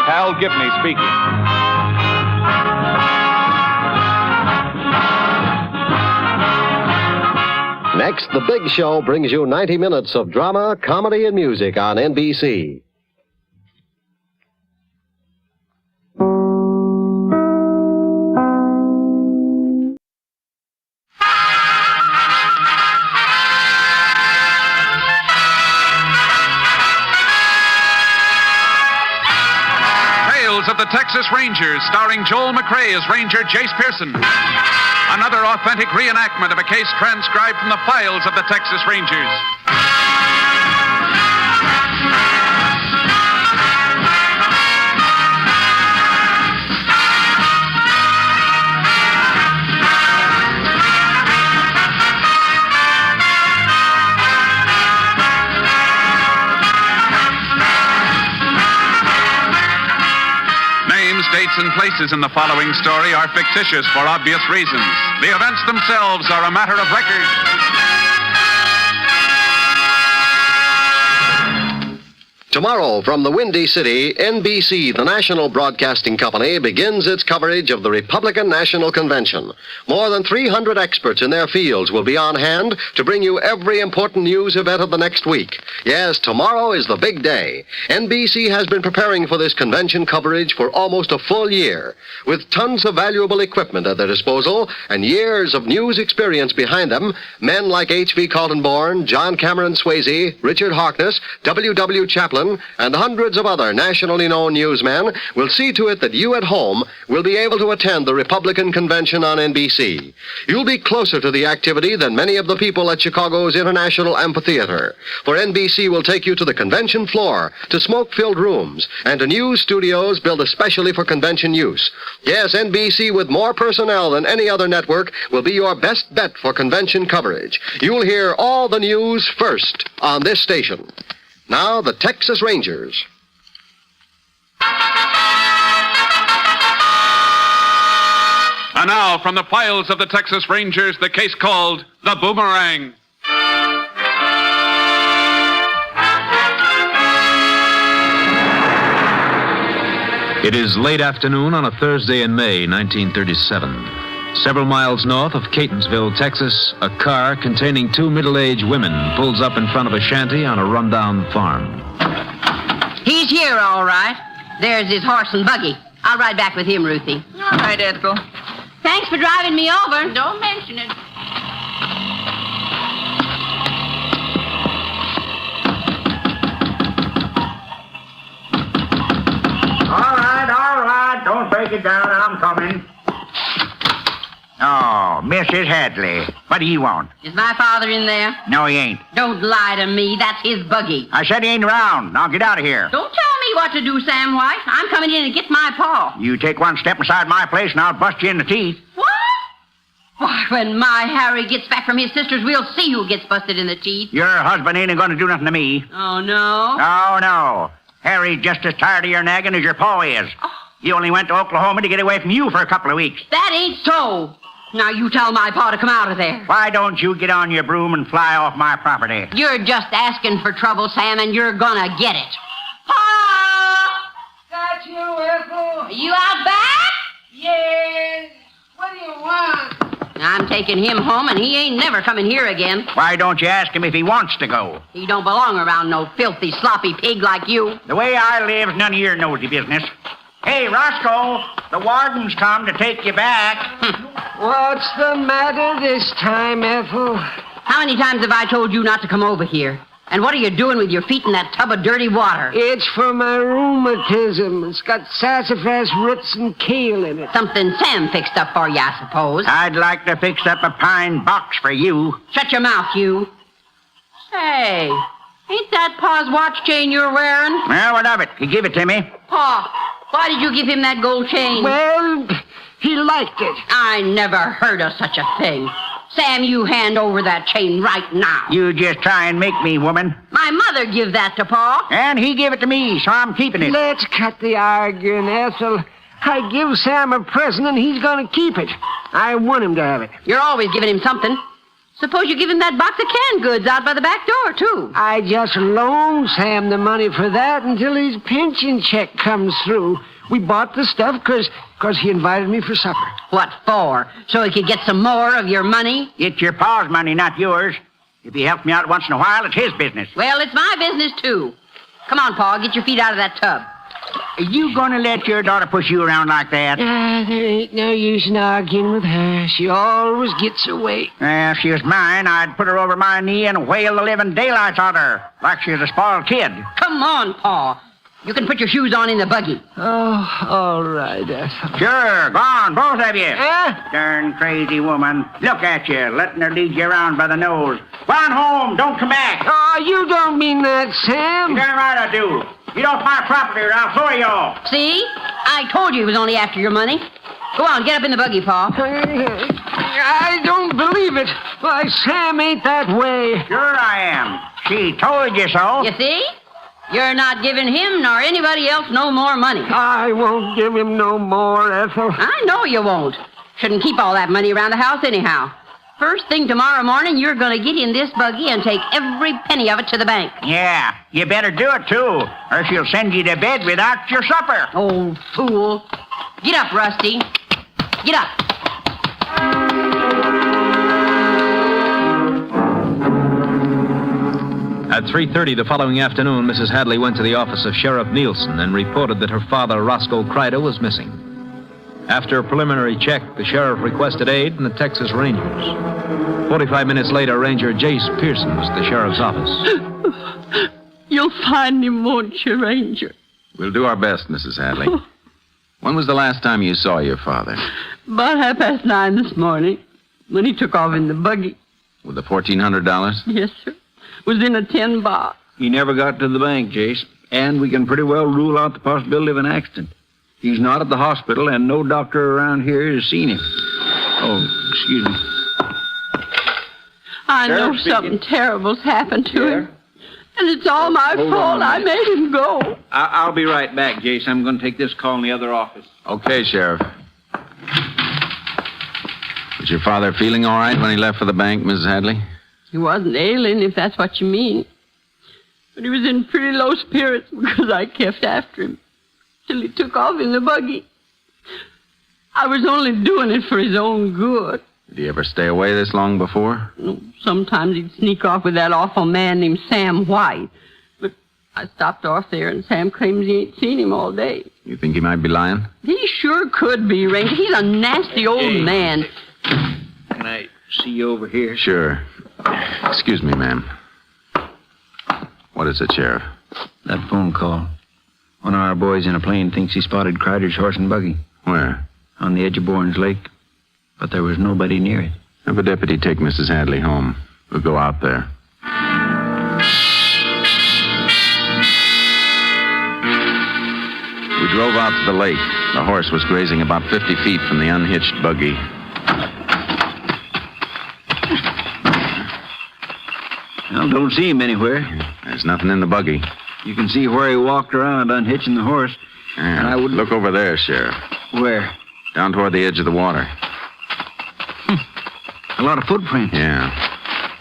Hal Gibney speaking. Next, The Big Show brings you 90 minutes of drama, comedy, and music on NBC. Tales of the Texas Rangers, starring Joel McCrea as Ranger Jace Pearson. Another authentic reenactment of a case transcribed from the files of the Texas Rangers. Dates and places in the following story are fictitious for obvious reasons. The events themselves are a matter of record. Tomorrow, from the Windy City, NBC, the national broadcasting company, begins its coverage of the Republican National Convention. More than 300 experts in their fields will be on hand to bring you every important news event of the next week. Yes, tomorrow is the big day. NBC has been preparing for this convention coverage for almost a full year. With tons of valuable equipment at their disposal and years of news experience behind them, men like H.V. Kaltenborn, John Cameron Swayze, Richard Harkness, W.W. Chaplin, and hundreds of other nationally known newsmen will see to it that you at home will be able to attend the Republican Convention on NBC. You'll be closer to the activity than many of the people at Chicago's International Amphitheater, for NBC will take you to the convention floor, to smoke-filled rooms, and to news studios built especially for convention use. Yes, NBC, with more personnel than any other network, will be your best bet for convention coverage. You'll hear all the news first on this station. Now, the Texas Rangers. And now, from the files of the Texas Rangers, the case called the Boomerang. It is late afternoon on a Thursday in May, 1937. Several miles north of Catonsville, Texas, a car containing two middle-aged women pulls up in front of a shanty on a rundown farm. He's here, all right. There's his horse and buggy. I'll ride back with him, Ruthie. All right, Ethel. Thanks for driving me over. Don't mention it. All right. Don't break it down. I'm coming. Oh, Mrs. Hadley. What do you want? Is my father in there? No, he ain't. Don't lie to me. That's his buggy. I said he ain't around. Now get out of here. Don't tell me what to do, Sam White. I'm coming in and get my paw. You take one step inside my place and I'll bust you in the teeth. What? Why, when my Harry gets back from his sister's, we'll see who gets busted in the teeth. Your husband ain't going to do nothing to me. Oh, no? Oh, no. Harry's just as tired of your nagging as your pa is. Oh. He only went to Oklahoma to get away from you for a couple of weeks. That ain't so. Now you tell my pa to come out of there. Why don't you get on your broom and fly off my property? You're just asking for trouble, Sam, and you're gonna get it. Pa! Got you, Ethel. Are you out back? Yes. What do you want? I'm taking him home, and he ain't never coming here again. Why don't you ask him if he wants to go? He don't belong around no filthy, sloppy pig like you. The way I live's none of your nosy business. Hey, Roscoe, the warden's come to take you back. What's the matter this time, Ethel? How many times have I told you not to come over here? And what are you doing with your feet in that tub of dirty water? It's for my rheumatism. It's got sassafras roots and kale in it. Something Sam fixed up for you, I suppose. I'd like to fix up a pine box for you. Shut your mouth, you. Say, ain't that Pa's watch chain you're wearing? Well, what of it? He gave it to me. Pa, why did you give him that gold chain? Well, he liked it. I never heard of such a thing. Sam, you hand over that chain right now. You just try and make me, woman. My mother give that to Pa. And he gave it to me, so I'm keeping it. Let's cut the arguing, Ethel. I give Sam a present and he's going to keep it. I want him to have it. You're always giving him something. Suppose you give him that box of canned goods out by the back door, too. I just loaned Sam the money for that until his pension check comes through. We bought the stuff because he invited me for supper. What for? So he could get some more of your money? It's your pa's money, not yours. If he helps me out once in a while, it's his business. Well, it's my business, too. Come on, Pa, get your feet out of that tub. Are you going to let your daughter push you around like that? There ain't no use in arguing with her. She always gets away. If she was mine, I'd put her over my knee and whale the living daylights out of her, like she was a spoiled kid. Come on, Pa. You can put your shoes on in the buggy. Oh, all right, Ethel. Sure, go on, both of you. Darn crazy woman. Look at you, letting her lead you around by the nose. Go on home, don't come back. Oh, you don't mean that, Sam. You're darn right I do. Get off my property or I'll throw you off. See? I told you he was only after your money. Go on, get up in the buggy, Pa. I don't believe it. Why, Sam ain't that way. Sure I am. She told you so. You see? You're not giving him nor anybody else no more money. I won't give him no more, Ethel. I know you won't. Shouldn't keep all that money around the house anyhow. First thing tomorrow morning, you're going to get in this buggy and take every penny of it to the bank. Yeah, you better do it, too, or she'll send you to bed without your supper. Old fool. Get up, Rusty. Get up. At 3:30 the following afternoon, Mrs. Hadley went to the office of Sheriff Nielsen and reported that her father, Roscoe Kreider, was missing. After a preliminary check, the sheriff requested aid from the Texas Rangers. 45 minutes later, Ranger Jace Pearson was at the sheriff's office. You'll find him, won't you, Ranger? We'll do our best, Mrs. Hadley. When was the last time you saw your father? About 9:30 this morning, when he took off in the buggy. With the $1,400? Yes, sir. Was in a tin box. He never got to the bank, Jace, and we can pretty well rule out the possibility of an accident. He's not at the hospital, and no doctor around here has seen him. Oh, excuse me. I know something terrible's happened to him. And it's all my fault. I made him go. I'll be right back, Jace. I'm going to take this call in the other office. Okay, Sheriff. Was your father feeling all right when he left for the bank, Mrs. Hadley? He wasn't ailing, if that's what you mean. But he was in pretty low spirits because I kept after him till he took off in the buggy. I was only doing it for his own good. Did he ever stay away this long before? No, sometimes he'd sneak off with that awful man named Sam White. But I stopped off there, and Sam claims he ain't seen him all day. You think he might be lying? He sure could be, Ranger. He's a nasty old man. Can I see you over here? Sure. Excuse me, ma'am. What is it, Sheriff? That phone call. One of our boys in a plane thinks he spotted Kreider's horse and buggy. Where? On the edge of Bourne's Lake. But there was nobody near it. Have a deputy take Mrs. Hadley home. We'll go out there. We drove out to the lake. The horse was grazing about 50 feet from the unhitched buggy. Well, don't see him anywhere. There's nothing in the buggy. You can see where he walked around unhitching the horse. Yeah, and I would look over there, Sheriff. Where? Down toward the edge of the water. A lot of footprints. Yeah.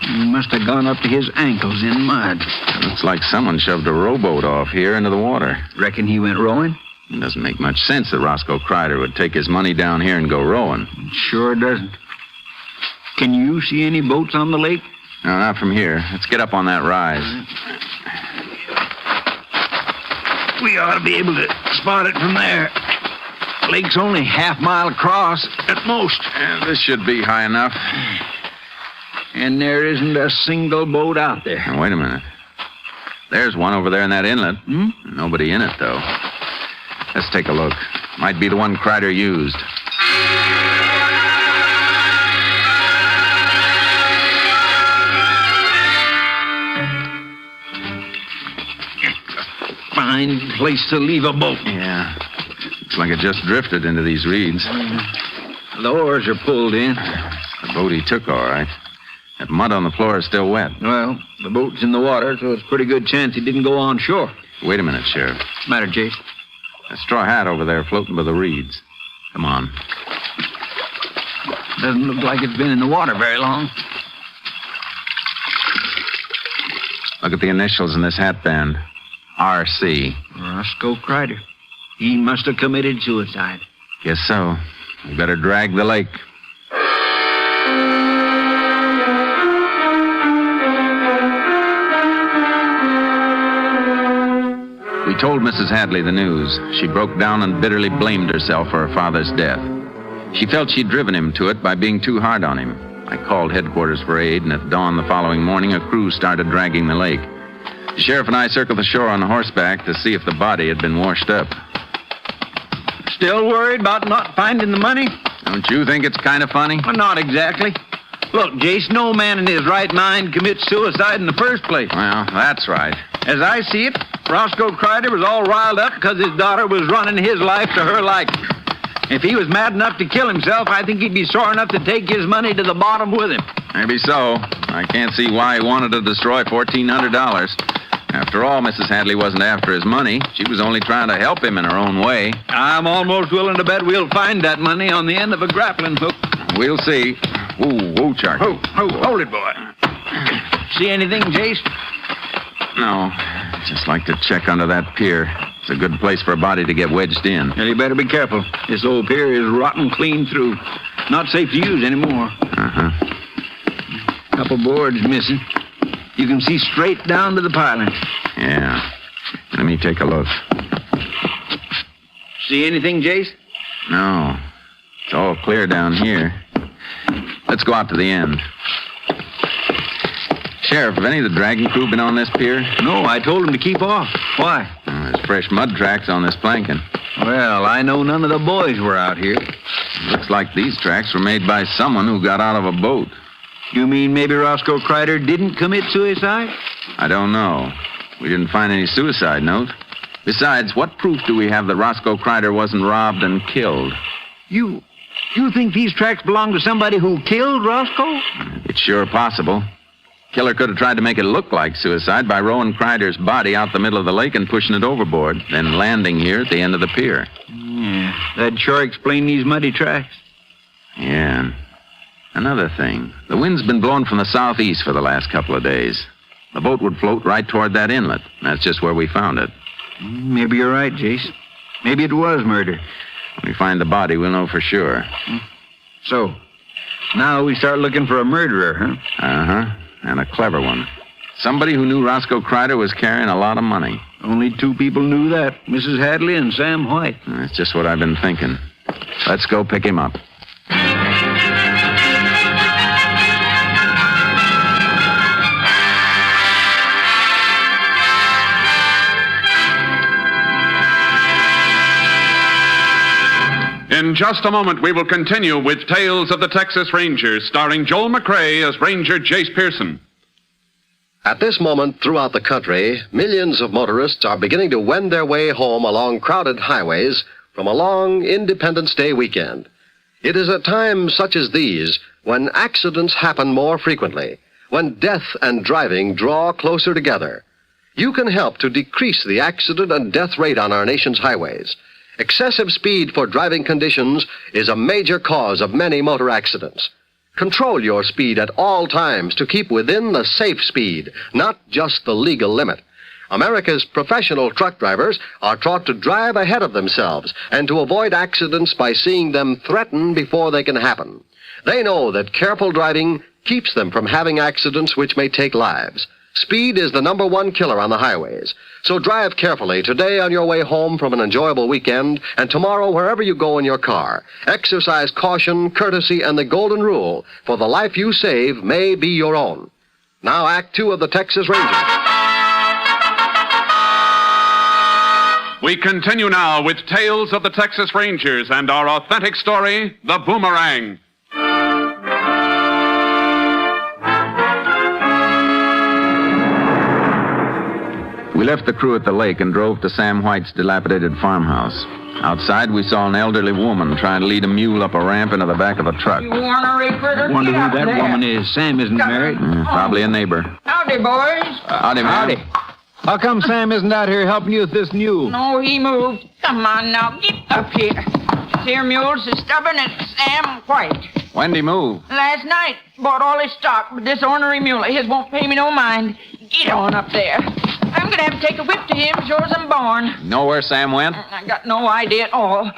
He must have gone up to his ankles in mud. Looks like someone shoved a rowboat off here into the water. Reckon he went rowing? It doesn't make much sense that Roscoe Kreider would take his money down here and go rowing. It sure doesn't. Can you see any boats on the lake? No, not from here. Let's get up on that rise. We ought to be able to spot it from there. The lake's only half-mile across at most. And this should be high enough. And there isn't a single boat out there. Now, wait a minute. There's one over there in that inlet. Nobody in it, though. Let's take a look. Might be the one Kreider used. Fine place to leave a boat. Yeah. Looks like it just drifted into these reeds. The oars are pulled in. The boat he took, all right. That mud on the floor is still wet. Well, the boat's in the water, so it's a pretty good chance he didn't go on shore. Wait a minute, Sheriff. What's the matter, Jace? That straw hat over there floating by the reeds. Come on. Doesn't look like it's been in the water very long. Look at the initials in this hat band. R.C. Roscoe Kreider. He must have committed suicide. Guess so. We better drag the lake. We told Mrs. Hadley the news. She broke down and bitterly blamed herself for her father's death. She felt she'd driven him to it by being too hard on him. I called headquarters for aid, and at dawn the following morning, a crew started dragging the lake. The sheriff and I circled the shore on horseback to see if the body had been washed up. Still worried about not finding the money? Don't you think it's kind of funny? Well, not exactly. Look, Jace, no man in his right mind commits suicide in the first place. Well, that's right. As I see it, Roscoe Kreider was all riled up because his daughter was running his life to her liking. If he was mad enough to kill himself, I think he'd be sore enough to take his money to the bottom with him. Maybe so. I can't see why he wanted to destroy $1,400. After all, Mrs. Hadley wasn't after his money. She was only trying to help him in her own way. I'm almost willing to bet we'll find that money on the end of a grappling hook. We'll see. Whoa, Charlie. Hold it, boy. See anything, Jace? No. Just like to check under that pier. It's a good place for a body to get wedged in. Well, you better be careful. This old pier is rotten clean through. Not safe to use anymore. Couple boards missing. You can see straight down to the piling. Yeah. Let me take a look. See anything, Jace? No. It's all clear down here. Let's go out to the end. Sheriff, have any of the dragging crew been on this pier? No, I told them to keep off. Why? There's fresh mud tracks on this planking. Well, I know none of the boys were out here. Looks like these tracks were made by someone who got out of a boat. You mean maybe Roscoe Kreider didn't commit suicide? I don't know. We didn't find any suicide note. Besides, what proof do we have that Roscoe Kreider wasn't robbed and killed? You think these tracks belong to somebody who killed Roscoe? It's sure possible. Killer could have tried to make it look like suicide by rowing Kreider's body out the middle of the lake and pushing it overboard, then landing here at the end of the pier. Yeah, that'd sure explain these muddy tracks. Yeah. Another thing. The wind's been blowing from the southeast for the last couple of days. The boat would float right toward that inlet. That's just where we found it. Maybe you're right, Jace. Maybe it was murder. When we find the body, we'll know for sure. So, now we start looking for a murderer, huh? Uh-huh. And a clever one. Somebody who knew Roscoe Kreider was carrying a lot of money. Only two people knew that, Mrs. Hadley and Sam White. That's just what I've been thinking. Let's go pick him up. In just a moment, we will continue with Tales of the Texas Rangers, starring Joel McCrea as Ranger Jace Pearson. At this moment, throughout the country, millions of motorists are beginning to wend their way home along crowded highways from a long Independence Day weekend. It is at times such as these when accidents happen more frequently, when death and driving draw closer together. You can help to decrease the accident and death rate on our nation's highways. Excessive speed for driving conditions is a major cause of many motor accidents. Control your speed at all times to keep within the safe speed, not just the legal limit. America's professional truck drivers are taught to drive ahead of themselves and to avoid accidents by seeing them threaten before they can happen. They know that careful driving keeps them from having accidents which may take lives. Speed is the number one killer on the highways. So drive carefully today on your way home from an enjoyable weekend, and tomorrow wherever you go in your car. Exercise caution, courtesy, and the golden rule, for the life you save may be your own. Now Act 2 of the Texas Rangers. We continue now with Tales of the Texas Rangers and our authentic story, The Boomerang. We left the crew at the lake and drove to Sam White's dilapidated farmhouse. Outside, we saw an elderly woman trying to lead a mule up a ramp into the back of a truck. You ornery critter, Wonder get who out that there. woman is. Sam isn't married. Probably a neighbor. Howdy, boys. Howdy, man. How come Sam isn't out here helping you with this mule? No, he moved. Come on now, get up here. This here mule's as stubborn as Sam White. When'd he move? Last night, bought all his stock, but this ornery mule of his won't pay me no mind. Get on up there. I'm gonna have to take a whip to him, sure as I'm born. Know where Sam went? I got no idea at all.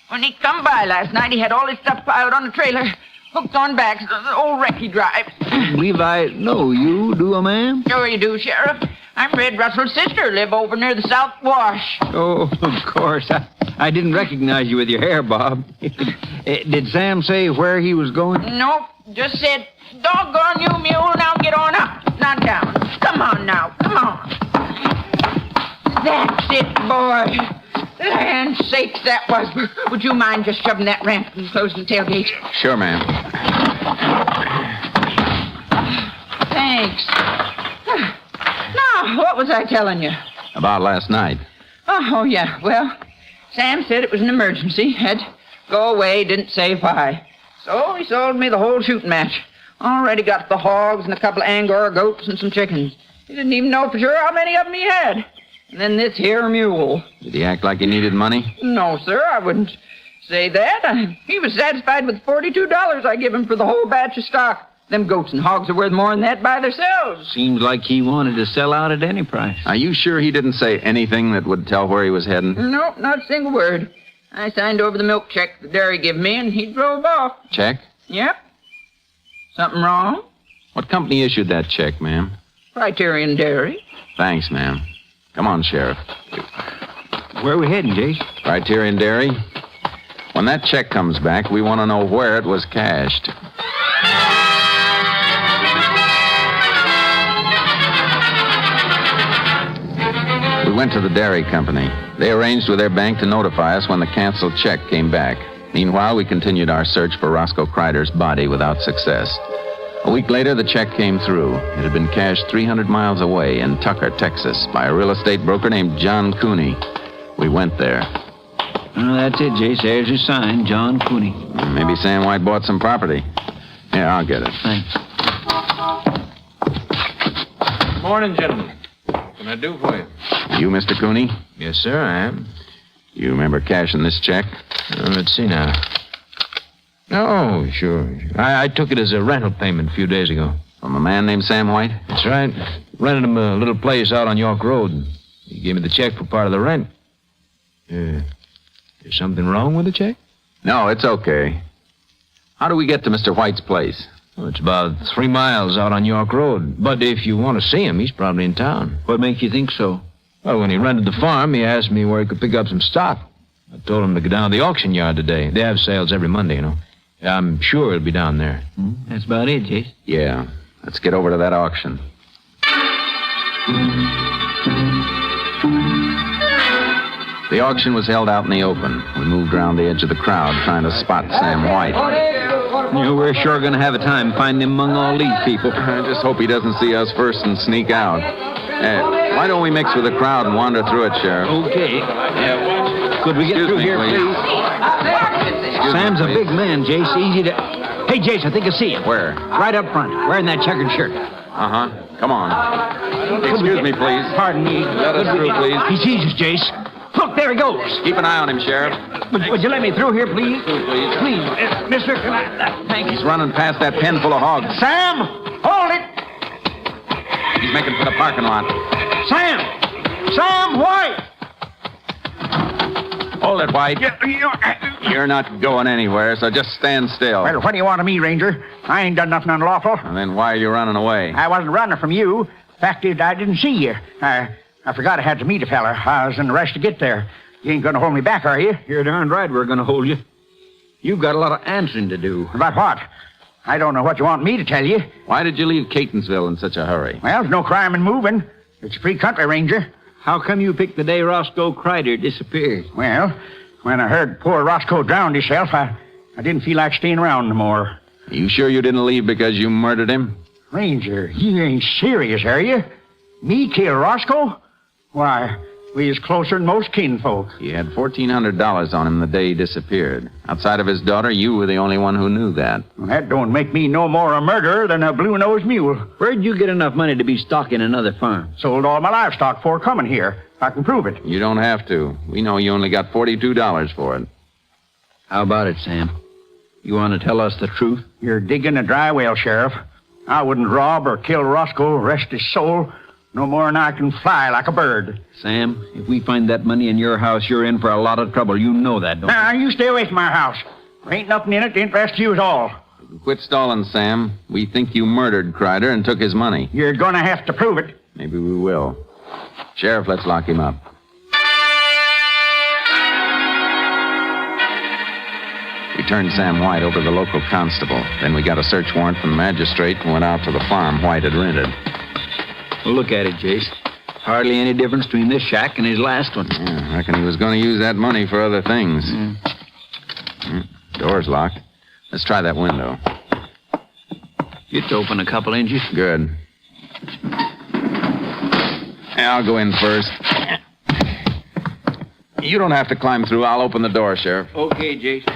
When he come by last night, he had all his stuff piled on the trailer, hooked on back, the old wreck he drives. Believe I know you, do I, ma'am? Sure you do, Sheriff. I'm Red Russell's sister, live over near the South Wash. Oh, of course. I didn't recognize you with your hair, Bob. Did Sam say where he was going? Nope, just said, doggone you, mule, now get on up, not down. Come on now, come on. That's it, boy. Land's sakes, that was. Would you mind just shoving that ramp and closing the tailgate? Sure, ma'am. Thanks. Now, what was I telling you? About last night. Oh, yeah. Well, Sam said it was an emergency. Had to go away, didn't say why. So he sold me the whole shooting match. Already got the hogs and a couple of Angora goats and some chickens. He didn't even know for sure how many of them he had. And then this here mule. Did he act like he needed money? No, sir, I wouldn't Say that? He was satisfied with $42 I give him for the whole batch of stock. Them goats and hogs are worth more than that by themselves. Seems like he wanted to sell out at any price. Are you sure he didn't say anything that would tell where he was heading? Nope, not a single word. I signed over the milk check the dairy give me, and he drove off. Check? Yep. Something wrong? What company issued that check, ma'am? Criterion Dairy. Thanks, ma'am. Come on, Sheriff. Where are we heading, Jace? Criterion Dairy. When that check comes back, we want to know where it was cashed. We went to the dairy company. They arranged with their bank to notify us when the canceled check came back. Meanwhile, we continued our search for Roscoe Kreider's body without success. A week later, the check came through. It had been cashed 300 miles away in Tucker, Texas, by a real estate broker named John Cooney. We went there. Well, that's it, Jace. There's your sign, John Cooney. Maybe Sam White bought some property. Here, I'll get it. Thanks. Morning, gentlemen. What can I do for you? You, Mr. Cooney? Yes, sir, I am. You remember cashing this check? Let's see now. Oh, sure. I took it as a rental payment a few days ago. From a man named Sam White? That's right. Rented him a little place out on York Road. He gave me the check for part of the rent. Is something wrong with the check? No, it's okay. How do we get to Mr. White's place? Well, it's about 3 miles out on York Road. But if you want to see him, he's probably in town. What makes you think so? Well, when he rented the farm, he asked me where he could pick up some stock. I told him to go down to the auction yard today. They have sales every Monday, you know. I'm sure he'll be down there. That's about it, Jace. Yeah. Let's get over to that auction. The auction was held out in the open. We moved around the edge of the crowd trying to spot Sam White. You know, we're sure going to have a time finding him among all these people. I just hope he doesn't see us first and sneak out. Why don't we mix with the crowd and wander through it, Sheriff? Okay. Could we get through here, please? Sam's a big man, Jace. Easy to... Hey, Jace, I think I see him. Where? Right up front, wearing that checkered shirt. Uh-huh. Come on. Excuse me, please. Pardon me. Let us through, please. He sees us, Jace. Look, there he goes. Keep an eye on him, Sheriff. Would you let me through here, please? Please. Please. Mister, can I... Thank you. He's running past that pen full of hogs. Sam! Hold it! He's making for the parking lot. Sam! Sam White! Hold it, White. You're not going anywhere, so just stand still. Well, what do you want of me, Ranger? I ain't done nothing unlawful. And then why are you running away? I wasn't running from you. Fact is, I didn't see you. I forgot I had to meet a fella. I was in a rush to get there. You ain't gonna hold me back, are you? You're darn right we're gonna hold you. You've got a lot of answering to do. About what? I don't know what you want me to tell you. Why did you leave Catonsville in such a hurry? Well, there's no crime in moving. It's a free country, Ranger. How come you picked the day Roscoe Kreider disappeared? Well, when I heard poor Roscoe drowned himself, I didn't feel like staying around no more. Are you sure you didn't leave because you murdered him? Ranger, you ain't serious, are you? Me kill Roscoe? Why, we is closer than most kinfolk. He had $1,400 on him the day he disappeared. Outside of his daughter, you were the only one who knew that. Well, that don't make me no more a murderer than a blue-nosed mule. Where'd you get enough money to be stocking another farm? Sold all my livestock before coming here. I can prove it. You don't have to. We know you only got $42 for it. How about it, Sam? You want to tell us the truth? You're digging a dry well, Sheriff. I wouldn't rob or kill Roscoe, rest his soul, no more than I can fly like a bird. Sam, if we find that money in your house, you're in for a lot of trouble. You know that, don't you? You stay away from our house. There ain't nothing in it to interest you at all. Quit stalling, Sam. We think you murdered Kreider and took his money. You're gonna have to prove it. Maybe we will. Sheriff, let's lock him up. We turned Sam White over to the local constable. Then we got a search warrant from the magistrate and went out to the farm White had rented. Well, look at it, Jace. Hardly any difference between this shack and his last one. Yeah, I reckon he was going to use that money for other things. Door's locked. Let's try that window. It's open a couple inches. Good. Yeah, I'll go in first. You don't have to climb through. I'll open the door, Sheriff. Okay, Jace.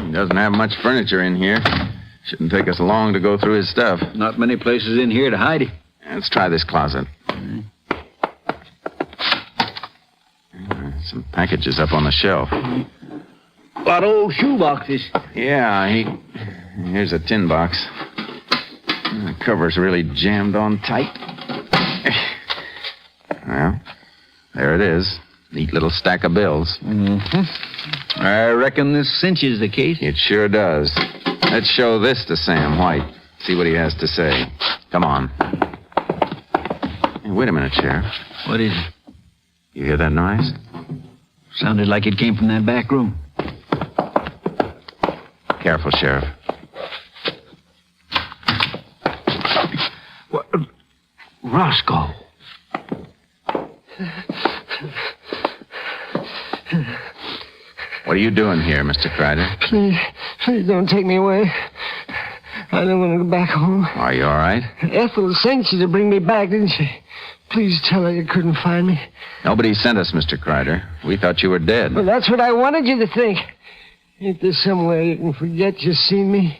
He doesn't have much furniture in here. Shouldn't take us long to go through his stuff. Not many places in here to hide it. Let's try this closet. Package is up on the shelf. What old shoeboxes? Yeah, here's a tin box. The cover's really jammed on tight. Well, there it is. Neat little stack of bills. Mm-hmm. I reckon this cinches the case. It sure does. Let's show this to Sam White. See what he has to say. Come on. Hey, wait a minute, Sheriff. What is it? You hear that noise? Sounded like it came from that back room. Careful, Sheriff. What? Roscoe. What are you doing here, Mr. Kreider? Please don't take me away. I don't want to go back home. Are you all right? Ethel sent you to bring me back, didn't she? Please tell her you couldn't find me. Nobody sent us, Mr. Kreider. We thought you were dead. Well, that's what I wanted you to think. Ain't there some way you can forget you seen me?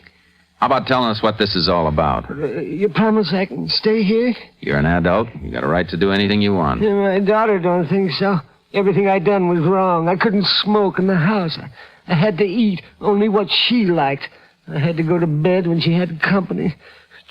How about telling us what this is all about? You promise I can stay here? You're an adult. You got a right to do anything you want. Yeah, my daughter don't think so. Everything I done was wrong. I couldn't smoke in the house. I had to eat only what she liked. I had to go to bed when she had company.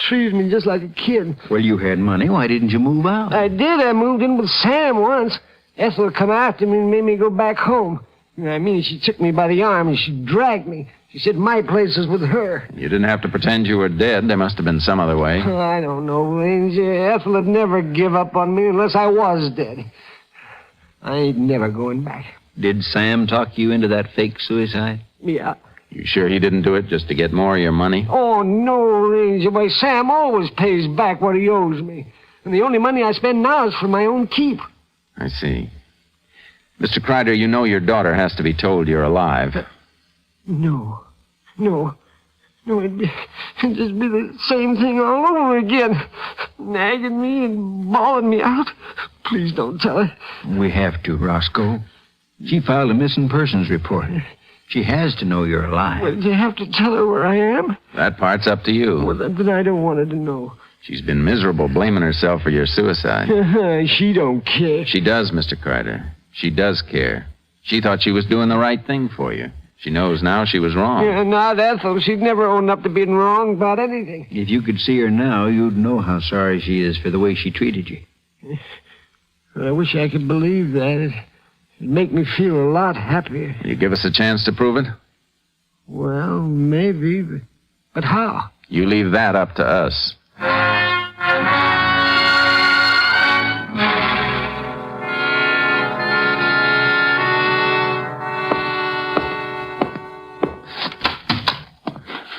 Treated me just like a kid. Well, you had money. Why didn't you move out? I did. I moved in with Sam once. Ethel come after me and made me go back home. I mean, she took me by the arm and she dragged me. She said my place was with her. You didn't have to pretend you were dead. There must have been some other way. Oh, I don't know, Ranger. Ethel would never give up on me unless I was dead. I ain't never going back. Did Sam talk you into that fake suicide? Yeah. You sure he didn't do it just to get more of your money? Oh, no, Ranger. Why, Sam always pays back what he owes me. And the only money I spend now is for my own keep. I see. Mr. Kreider, you know your daughter has to be told you're alive. No. It'd just be the same thing all over again. Nagging me and bawling me out. Please don't tell her. We have to, Roscoe. She filed a missing persons report. She has to know you're alive. Well, you have to tell her where I am? That part's up to you. Well, then I don't want her to know. She's been miserable blaming herself for your suicide. She don't care. She does, Mr. Kreider. She does care. She thought she was doing the right thing for you. She knows now she was wrong. Yeah, not Ethel. She'd never own up to being wrong about anything. If you could see her now, you'd know how sorry she is for the way she treated you. I wish I could believe that. It'd make me feel a lot happier. You give us a chance to prove it? Well, maybe. But how? You leave that up to us.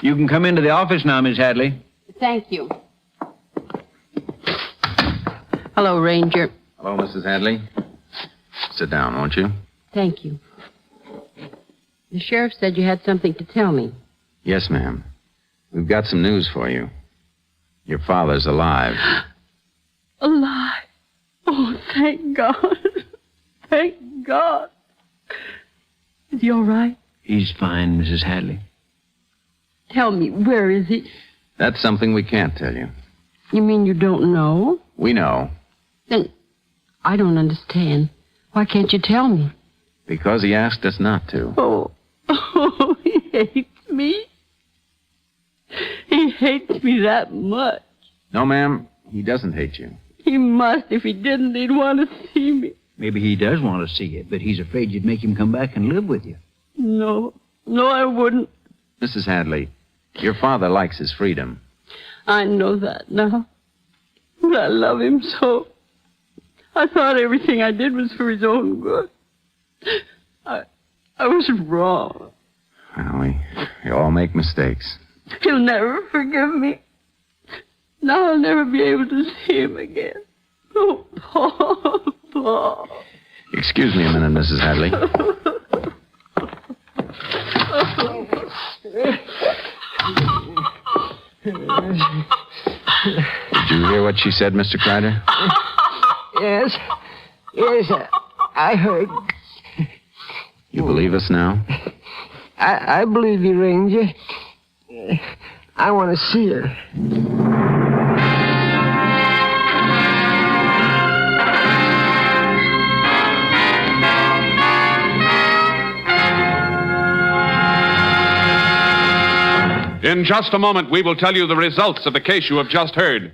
You can come into the office now, Miss Hadley. Thank you. Hello, Ranger. Hello, Mrs. Hadley. Sit down, won't you? Thank you. The sheriff said you had something to tell me. Yes, ma'am. We've got some news for you. Your father's alive. Alive? Oh, thank God. Thank God. Is he all right? He's fine, Mrs. Hadley. Tell me, where is he? That's something we can't tell you. You mean you don't know? We know. Then I don't understand. Why can't you tell me? Because he asked us not to. Oh, he hates me. He hates me that much. No, ma'am, he doesn't hate you. He must. If he didn't, he'd want to see me. Maybe he does want to see you, but he's afraid you'd make him come back and live with you. No, I wouldn't. Mrs. Hadley, your father likes his freedom. I know that now. But I love him so. I thought everything I did was for his own good. I was wrong. Well, we all make mistakes. He'll never forgive me. Now I'll never be able to see him again. Oh, Paul. Excuse me a minute, Mrs. Hadley. Did you hear what she said, Mr. Kreider? Yes, I heard. You believe us now? I believe you, Ranger. I want to see her. In just a moment, we will tell you the results of the case you have just heard.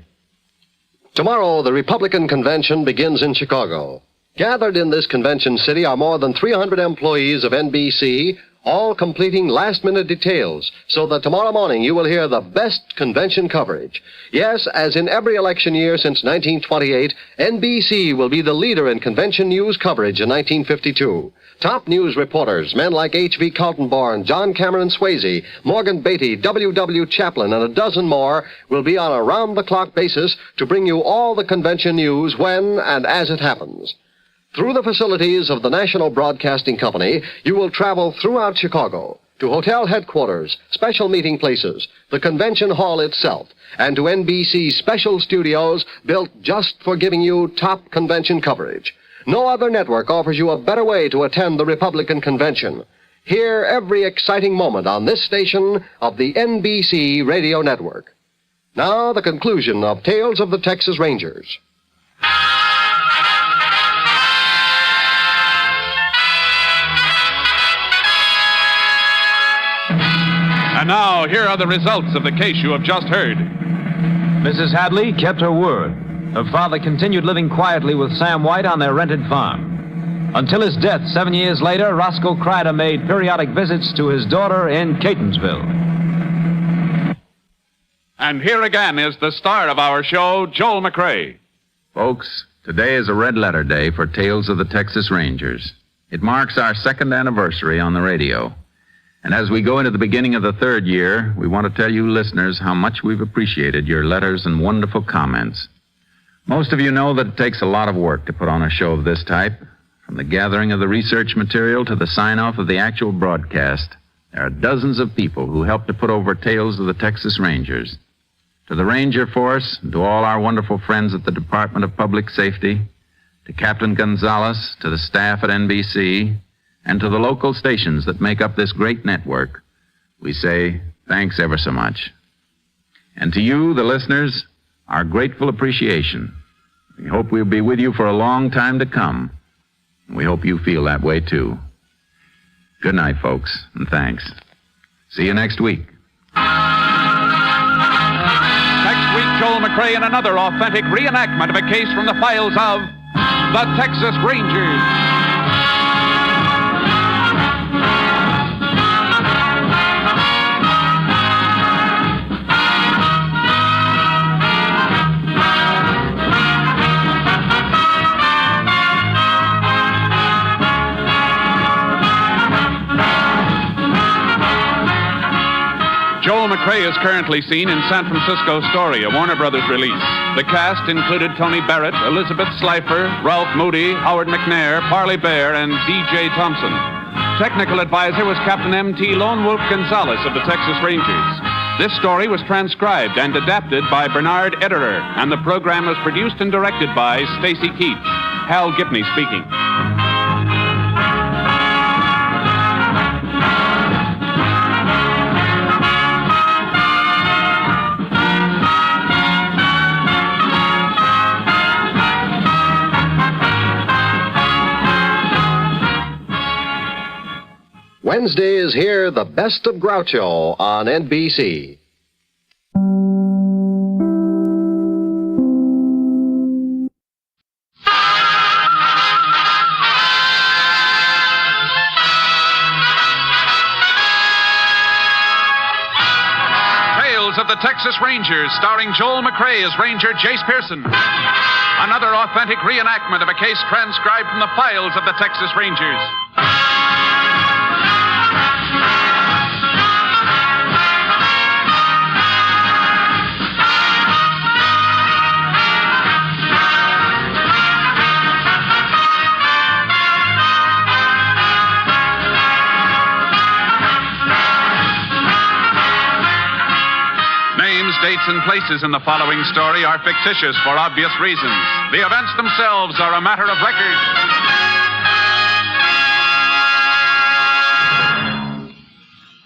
Tomorrow, the Republican convention begins in Chicago. Gathered in this convention city are more than 300 employees of NBC, all completing last-minute details, so that tomorrow morning you will hear the best convention coverage. Yes, as in every election year since 1928, NBC will be the leader in convention news coverage in 1952. Top news reporters, men like H.V. Kaltenborn, John Cameron Swayze, Morgan Beatty, W.W. Chaplin, and a dozen more, will be on a round-the-clock basis to bring you all the convention news when and as it happens. Through the facilities of the National Broadcasting Company, you will travel throughout Chicago, to hotel headquarters, special meeting places, the convention hall itself, and to NBC's special studios built just for giving you top convention coverage. No other network offers you a better way to attend the Republican convention. Hear every exciting moment on this station of the NBC radio network. Now, the conclusion of Tales of the Texas Rangers. And now, here are the results of the case you have just heard. Mrs. Hadley kept her word. Her father continued living quietly with Sam White on their rented farm. Until his death 7 years later, Roscoe Crider made periodic visits to his daughter in Catonsville. And here again is the star of our show, Joel McRae. Folks, today is a red letter day for Tales of the Texas Rangers. It marks our second anniversary on the radio. And as we go into the beginning of the third year, we want to tell you listeners how much we've appreciated your letters and wonderful comments. Most of you know that it takes a lot of work to put on a show of this type. From the gathering of the research material to the sign-off of the actual broadcast, there are dozens of people who help to put over Tales of the Texas Rangers. To the Ranger Force, and to all our wonderful friends at the Department of Public Safety, to Captain Gonzalez, to the staff at NBC, and to the local stations that make up this great network, we say thanks ever so much. And to you, the listeners, our grateful appreciation. We hope we'll be with you for a long time to come. We hope you feel that way, too. Good night, folks, and thanks. See you next week. Next week, Joel McRae in another authentic reenactment of a case from the files of the Texas Rangers. Joel McRae is currently seen in San Francisco Story, a Warner Brothers release. The cast included Tony Barrett, Elizabeth Slifer, Ralph Moody, Howard McNair, Parley Bear, and D.J. Thompson. Technical advisor was Captain M.T. Lone Wolf Gonzalez of the Texas Rangers. This story was transcribed and adapted by Bernard Ederer, and the program was produced and directed by Stacy Keach. Hal Gibney speaking. Wednesday is here, the best of Groucho on NBC. Tales of the Texas Rangers, starring Joel McRae as Ranger Jace Pearson. Another authentic reenactment of a case transcribed from the files of the Texas Rangers. Dates and places in the following story are fictitious for obvious reasons. The events themselves are a matter of record.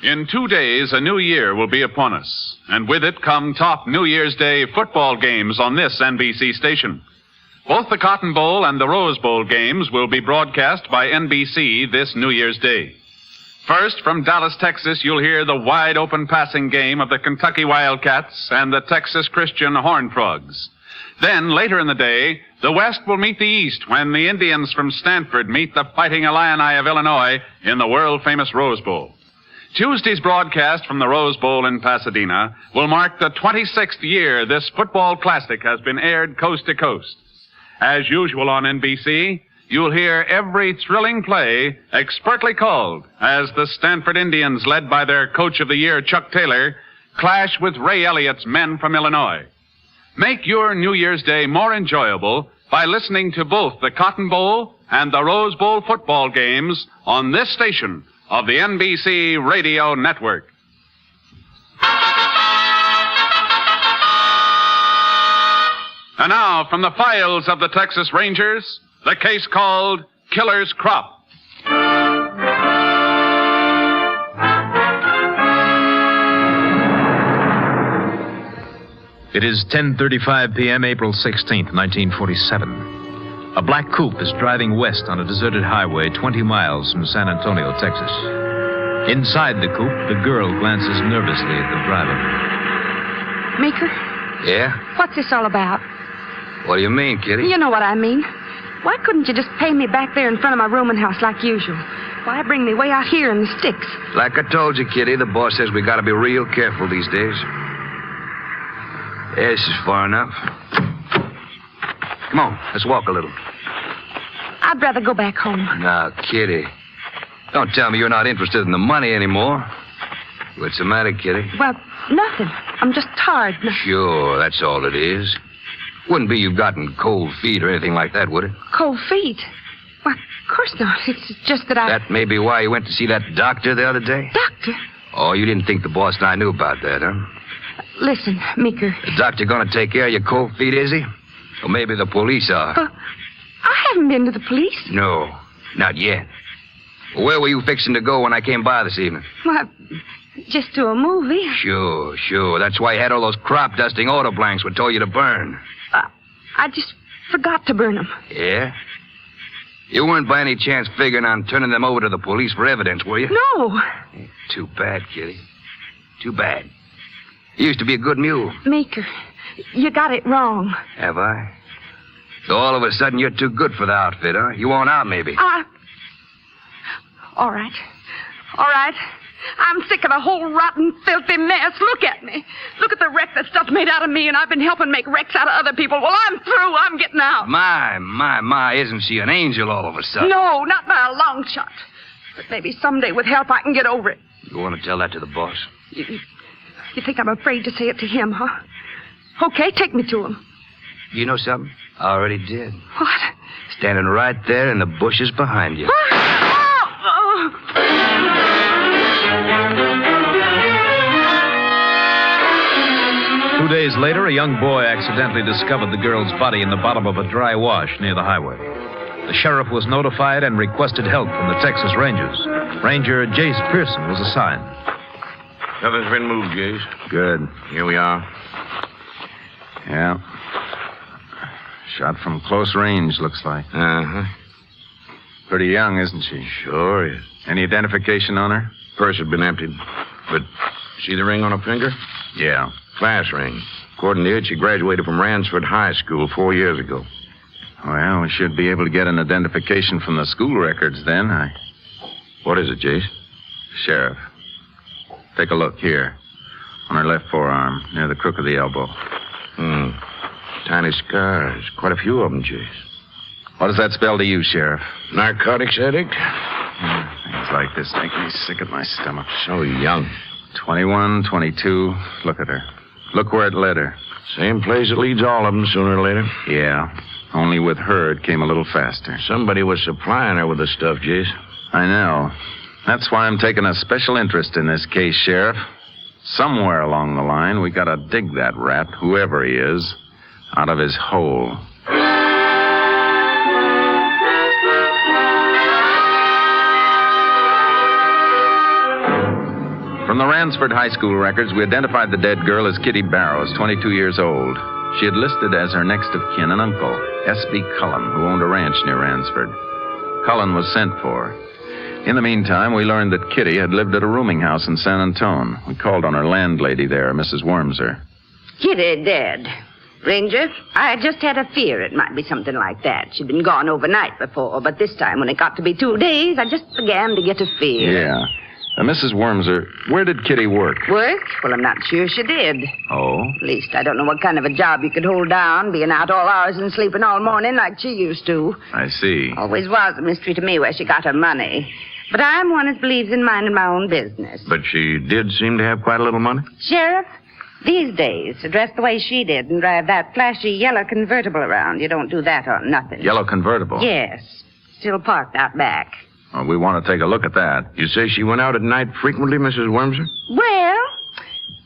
In 2 days, a new year will be upon us, and with it come top New Year's Day football games on this NBC station. Both the Cotton Bowl and the Rose Bowl games will be broadcast by NBC this New Year's Day. First, from Dallas, Texas, you'll hear the wide-open passing game of the Kentucky Wildcats and the Texas Christian Horned Frogs. Then, later in the day, the West will meet the East when the Indians from Stanford meet the Fighting Illini of Illinois in the world-famous Rose Bowl. Tuesday's broadcast from the Rose Bowl in Pasadena will mark the 26th year this football classic has been aired coast to coast. As usual on NBC, you'll hear every thrilling play expertly called as the Stanford Indians, led by their Coach of the Year, Chuck Taylor, clash with Ray Elliott's men from Illinois. Make your New Year's Day more enjoyable by listening to both the Cotton Bowl and the Rose Bowl football games on this station of the NBC Radio Network. And now, from the files of the Texas Rangers, the case called Killer's Crop. It is 10:35 p.m., April 16th, 1947. A black coupe is driving west on a deserted highway 20 miles from San Antonio, Texas. Inside the coupe, the girl glances nervously at the driver. Meeker, Yeah? what's this all about? What do you mean, Kitty? You know what I mean. Why couldn't you just pay me back there in front of my rooming house like usual? Why bring me way out here in the sticks? Like I told you, Kitty, the boss says we gotta be real careful these days. This is far enough. Come on, let's walk a little. I'd rather go back home. Now, Kitty, don't tell me you're not interested in the money anymore. What's the matter, Kitty? Well, nothing. I'm just tired. Sure, that's all it is. Wouldn't be you've gotten cold feet or anything like that, would it? Cold feet? Why, of course not. It's just that I... That may be why you went to see that doctor the other day? Doctor? Oh, you didn't think the boss and I knew about that, huh? Listen, Meeker. The doctor gonna take care of your cold feet, is he? Or maybe the police are. I haven't been to the police. No, not yet. Where were you fixing to go when I came by this evening? Why, just to a movie. Sure. That's why you had all those crop-dusting auto blanks we told you to burn. I just forgot to burn them. Yeah? You weren't by any chance figuring on turning them over to the police for evidence, were you? No. Too bad, Kitty. Too bad. You used to be a good mule. Meeker, you got it wrong. Have I? So all of a sudden you're too good for the outfit, huh? You want out, maybe? All right. I'm sick of the whole rotten, filthy mess. Look at me. Look at the wreck that stuff made out of me, and I've been helping make wrecks out of other people. Well, I'm through. I'm getting out. My, isn't she an angel all of a sudden? No, not by a long shot. But maybe someday with help I can get over it. You want to tell that to the boss? You think I'm afraid to say it to him, huh? Okay, take me to him. You know something? I already did. What? Standing right there in the bushes behind you. 2 days later, a young boy accidentally discovered the girl's body in the bottom of a dry wash near the highway. The sheriff was notified and requested help from the Texas Rangers. Ranger Jace Pearson was assigned. Nothing's been moved, Jace. Good. Here we are. Yeah. Shot from close range, looks like. Uh-huh. Pretty young, isn't she? Sure is. Any identification on her? Purse had been emptied. But see the ring on her finger? Yeah. Class ring. According to it, she graduated from Ransford High School 4 years ago. Well, we should be able to get an identification from the school records then. What is it, Jace? Sheriff. Take a look here. On her left forearm, near the crook of the elbow. Tiny scars. Quite a few of them, Jace. What does that spell to you, Sheriff? Narcotics addict? Things like this make me sick at my stomach. So young. 21, 22. Look at her. Look where it led her. Same place it leads all of them sooner or later. Yeah. Only with her, it came a little faster. Somebody was supplying her with the stuff, Jace. I know. That's why I'm taking a special interest in this case, Sheriff. Somewhere along the line, we gotta dig that rat, whoever he is, out of his hole. From the Ransford High School records, we identified the dead girl as Kitty Barrows, 22 years old. She had listed as her next of kin an uncle, S.B. Cullen, who owned a ranch near Ransford. Cullen was sent for. In the meantime, we learned that Kitty had lived at a rooming house in San Antone. We called on her landlady there, Mrs. Wormser. Kitty dead. Ranger, I just had a fear it might be something like that. She'd been gone overnight before, but this time when it got to be 2 days, I just began to get a fear. Yeah. Mrs. Wormser, where did Kitty work? Work? Well, I'm not sure she did. Oh? At least I don't know what kind of a job you could hold down, being out all hours and sleeping all morning like she used to. I see. Always was a mystery to me where she got her money. But I'm one that believes in minding my own business. But she did seem to have quite a little money. Sheriff, these days, to dress the way she did and drive that flashy yellow convertible around, you don't do that on nothing. Yellow convertible? Yes. Still parked out back. Well, we want to take a look at that. You say she went out at night frequently, Mrs. Wormser? Well,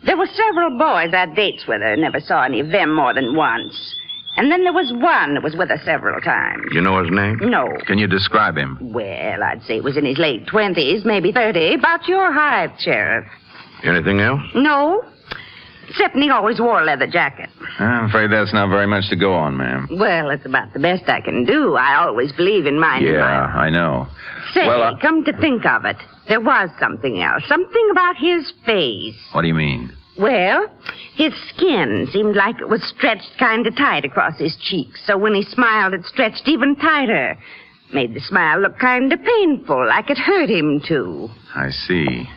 there were several boys I had dates with her. Never saw any of them more than once. And then there was one that was with her several times. You know his name? No. Can you describe him? Well, I'd say he was in his late 20s, maybe 30. About your height, Sheriff. Anything else? No. Except he always wore a leather jacket. I'm afraid that's not very much to go on, ma'am. Well, it's about the best I can do. I always believe in minding Yeah, I know. Say, Well, come to think of it, there was something else. Something about his face. What do you mean? Well, his skin seemed like it was stretched kind of tight across his cheeks, so when he smiled, it stretched even tighter. Made the smile look kind of painful, like it hurt him, too. I see.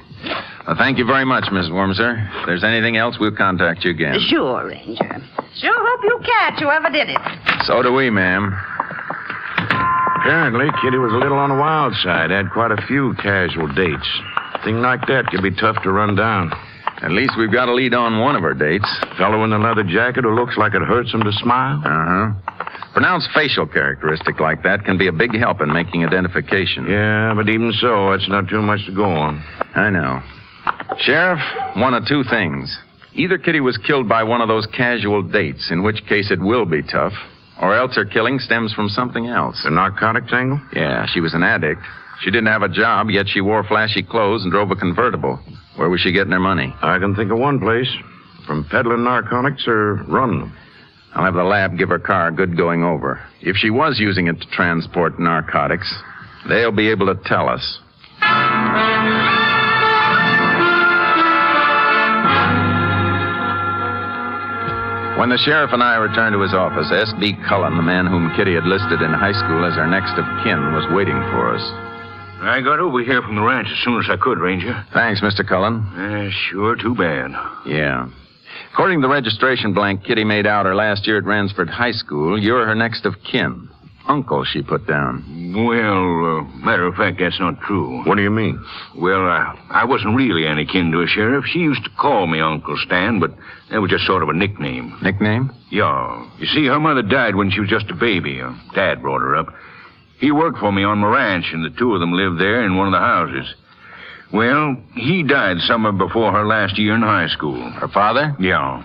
Well, thank you very much, Miss Wormser. If there's anything else, we'll contact you again. Sure, Ranger. Sure hope you catch whoever did it. So do we, ma'am. Apparently, Kitty was a little on the wild side. Had quite a few casual dates. A thing like that could be tough to run down. At least we've got a lead on one of her dates. Fellow in the leather jacket who looks like it hurts him to smile. Uh-huh. Pronounced facial characteristic like that can be a big help in making identification. Yeah, but even so, it's not too much to go on. I know. Sheriff, one of two things. Either Kitty was killed by one of those casual dates, in which case it will be tough, or else her killing stems from something else. The narcotics angle? Yeah, she was an addict. She didn't have a job, yet she wore flashy clothes and drove a convertible. Where was she getting her money? I can think of one place. From peddling narcotics or running them. I'll have the lab give her car a good going over. If she was using it to transport narcotics, they'll be able to tell us. When the sheriff and I returned to his office, S.B. Cullen, the man whom Kitty had listed in high school as our next of kin, was waiting for us. I got over here from the ranch as soon as I could, Ranger. Thanks, Mr. Cullen. Sure, too bad. Yeah. According to the registration blank Kitty made out her last year at Ransford High School, you're her next of kin. Uncle, she put down. Well, matter of fact, that's not true. What do you mean? Well, I wasn't really any kin to her, Sheriff. She used to call me Uncle Stan, but that was just sort of a nickname. Nickname? Yeah. You see, her mother died when she was just a baby. Her dad brought her up. He worked for me on my ranch, and the two of them lived there in one of the houses. Well, he died summer before her last year in high school. Her father? Yeah.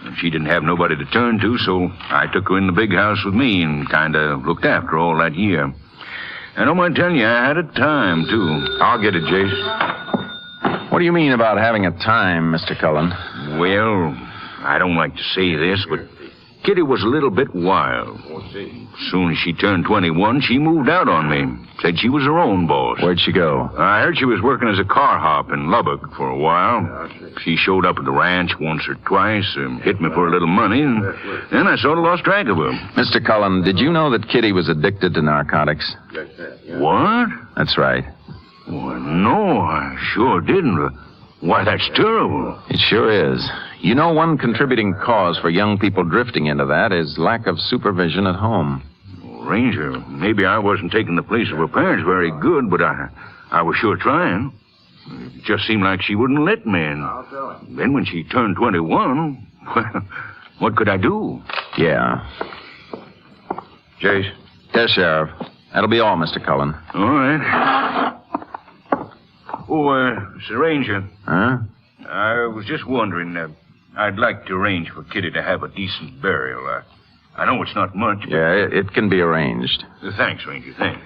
And she didn't have nobody to turn to, so I took her in the big house with me and kind of looked after her all that year. And I want to tell you, I had a time, too. I'll get it, Jace. What do you mean about having a time, Mr. Cullen? Well, I don't like to say this, but Kitty was a little bit wild. As soon as she turned 21, she moved out on me. Said she was her own boss. Where'd she go? I heard she was working as a car hop in Lubbock for a while. She showed up at the ranch once or twice, hit me for a little money, and then I sort of lost track of her. Mr. Cullen, did you know that Kitty was addicted to narcotics? What? That's right. Well, no, I sure didn't. Why, that's terrible. It sure is. You know, one contributing cause for young people drifting into that is lack of supervision at home. Ranger, maybe I wasn't taking the place of her parents very good, but I was sure trying. It just seemed like she wouldn't let me. And then when she turned 21, well, what could I do? Yeah. Jace? Yes, Sheriff. That'll be all, Mr. Cullen. All right. Oh, Sir Ranger. Huh? I was just wondering, I'd like to arrange for Kitty to have a decent burial. I know it's not much, but... Yeah, it can be arranged. Thanks, Ranger, thanks.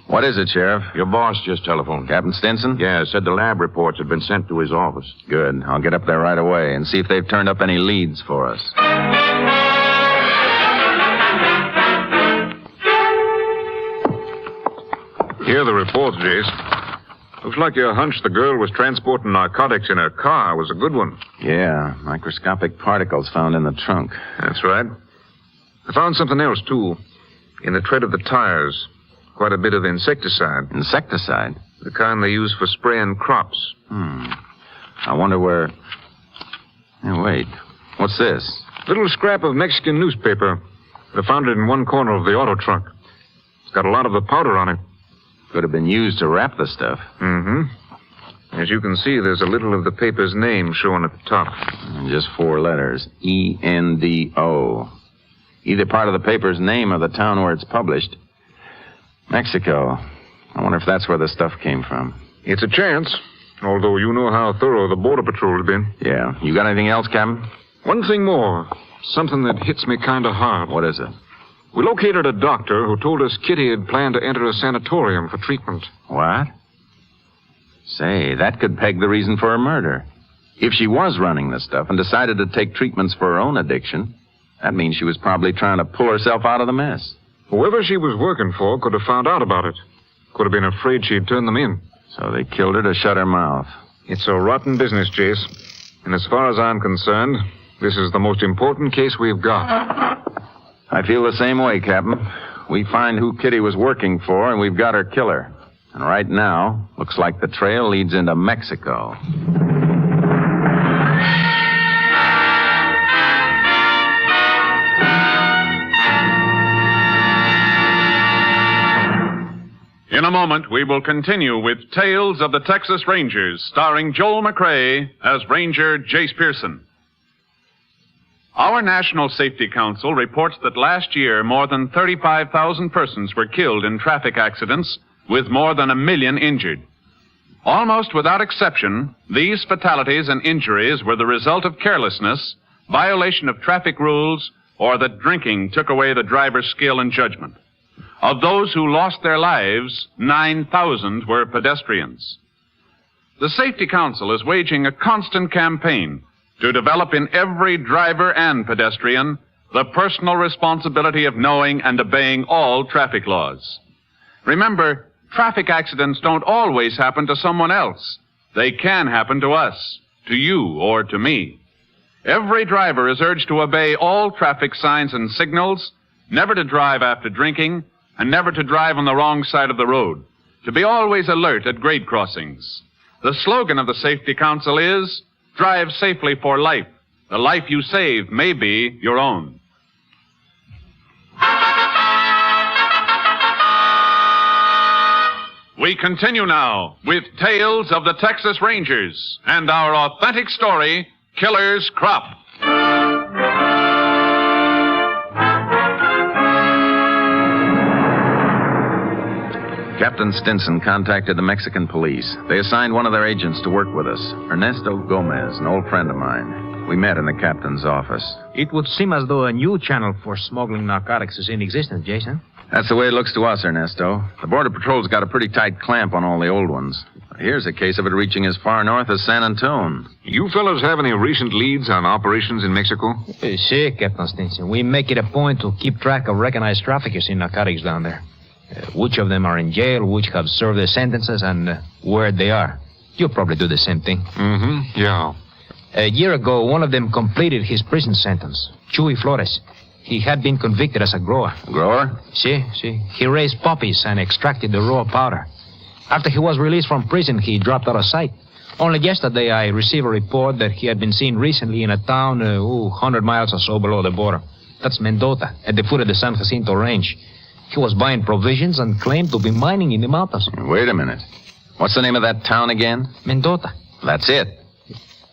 What is it, Sheriff? Your boss just telephoned. Captain Stinson? Yeah, said the lab reports had been sent to his office. Good. I'll get up there right away and see if they've turned up any leads for us. Hear the report, Jace. Looks like your hunch the girl was transporting narcotics in her car was a good one. Yeah, microscopic particles found in the trunk. That's right. I found something else, too. In the tread of the tires. Quite a bit of insecticide. Insecticide? The kind they use for spraying crops. I wonder where... Hey, wait. What's this? Little scrap of Mexican newspaper. They found it in one corner of the auto trunk. It's got a lot of the powder on it. Could have been used to wrap the stuff. Mm-hmm. As you can see, there's a little of the paper's name showing at the top. And just 4 letters. E-N-D-O. Either part of the paper's name or the town where it's published. Mexico. I wonder if that's where the stuff came from. It's a chance, although you know how thorough the Border Patrol has been. Yeah. You got anything else, Captain? One thing more. Something that hits me kind of hard. What is it? We located a doctor who told us Kitty had planned to enter a sanatorium for treatment. What? Say, that could peg the reason for her murder. If she was running the stuff and decided to take treatments for her own addiction, that means she was probably trying to pull herself out of the mess. Whoever she was working for could have found out about it. Could have been afraid she'd turn them in. So they killed her to shut her mouth. It's a rotten business, Jace. And as far as I'm concerned, this is the most important case we've got. I feel the same way, Captain. We find who Kitty was working for, and we've got her killer. And right now, looks like the trail leads into Mexico. In a moment, we will continue with Tales of the Texas Rangers, starring Joel McCrea as Ranger Jace Pearson. Our National Safety Council reports that last year more than 35,000 persons were killed in traffic accidents, with more than 1 million injured. Almost without exception, these fatalities and injuries were the result of carelessness, violation of traffic rules, or that drinking took away the driver's skill and judgment. Of those who lost their lives, 9,000 were pedestrians. The Safety Council is waging a constant campaign to develop in every driver and pedestrian the personal responsibility of knowing and obeying all traffic laws. Remember, traffic accidents don't always happen to someone else. They can happen to us, to you, or to me. Every driver is urged to obey all traffic signs and signals, never to drive after drinking, and never to drive on the wrong side of the road, to be always alert at grade crossings. The slogan of the Safety Council is, drive safely for life. The life you save may be your own. We continue now with Tales of the Texas Rangers and our authentic story, Killer's Crop. Captain Stinson contacted the Mexican police. They assigned one of their agents to work with us, Ernesto Gomez, an old friend of mine. We met in the captain's office. It would seem as though a new channel for smuggling narcotics is in existence, Jason. That's the way it looks to us, Ernesto. The Border Patrol's got a pretty tight clamp on all the old ones. Here's a case of it reaching as far north as San Antone. You fellows have any recent leads on operations in Mexico? Si, Captain Stinson. We make it a point to keep track of recognized traffickers in narcotics down there. Which of them are in jail, which have served their sentences, and where they are. You'll probably do the same thing. Mm-hmm, yeah. A year ago, one of them completed his prison sentence. Chuy Flores. He had been convicted as a grower. Grower? Si. He raised poppies and extracted the raw powder. After he was released from prison, he dropped out of sight. Only yesterday, I received a report that he had been seen recently in a town 100 miles or so below the border. That's Mendota, at the foot of the San Jacinto Range. He was buying provisions and claimed to be mining in the mountains. Wait a minute. What's the name of that town again? Mendota. That's it.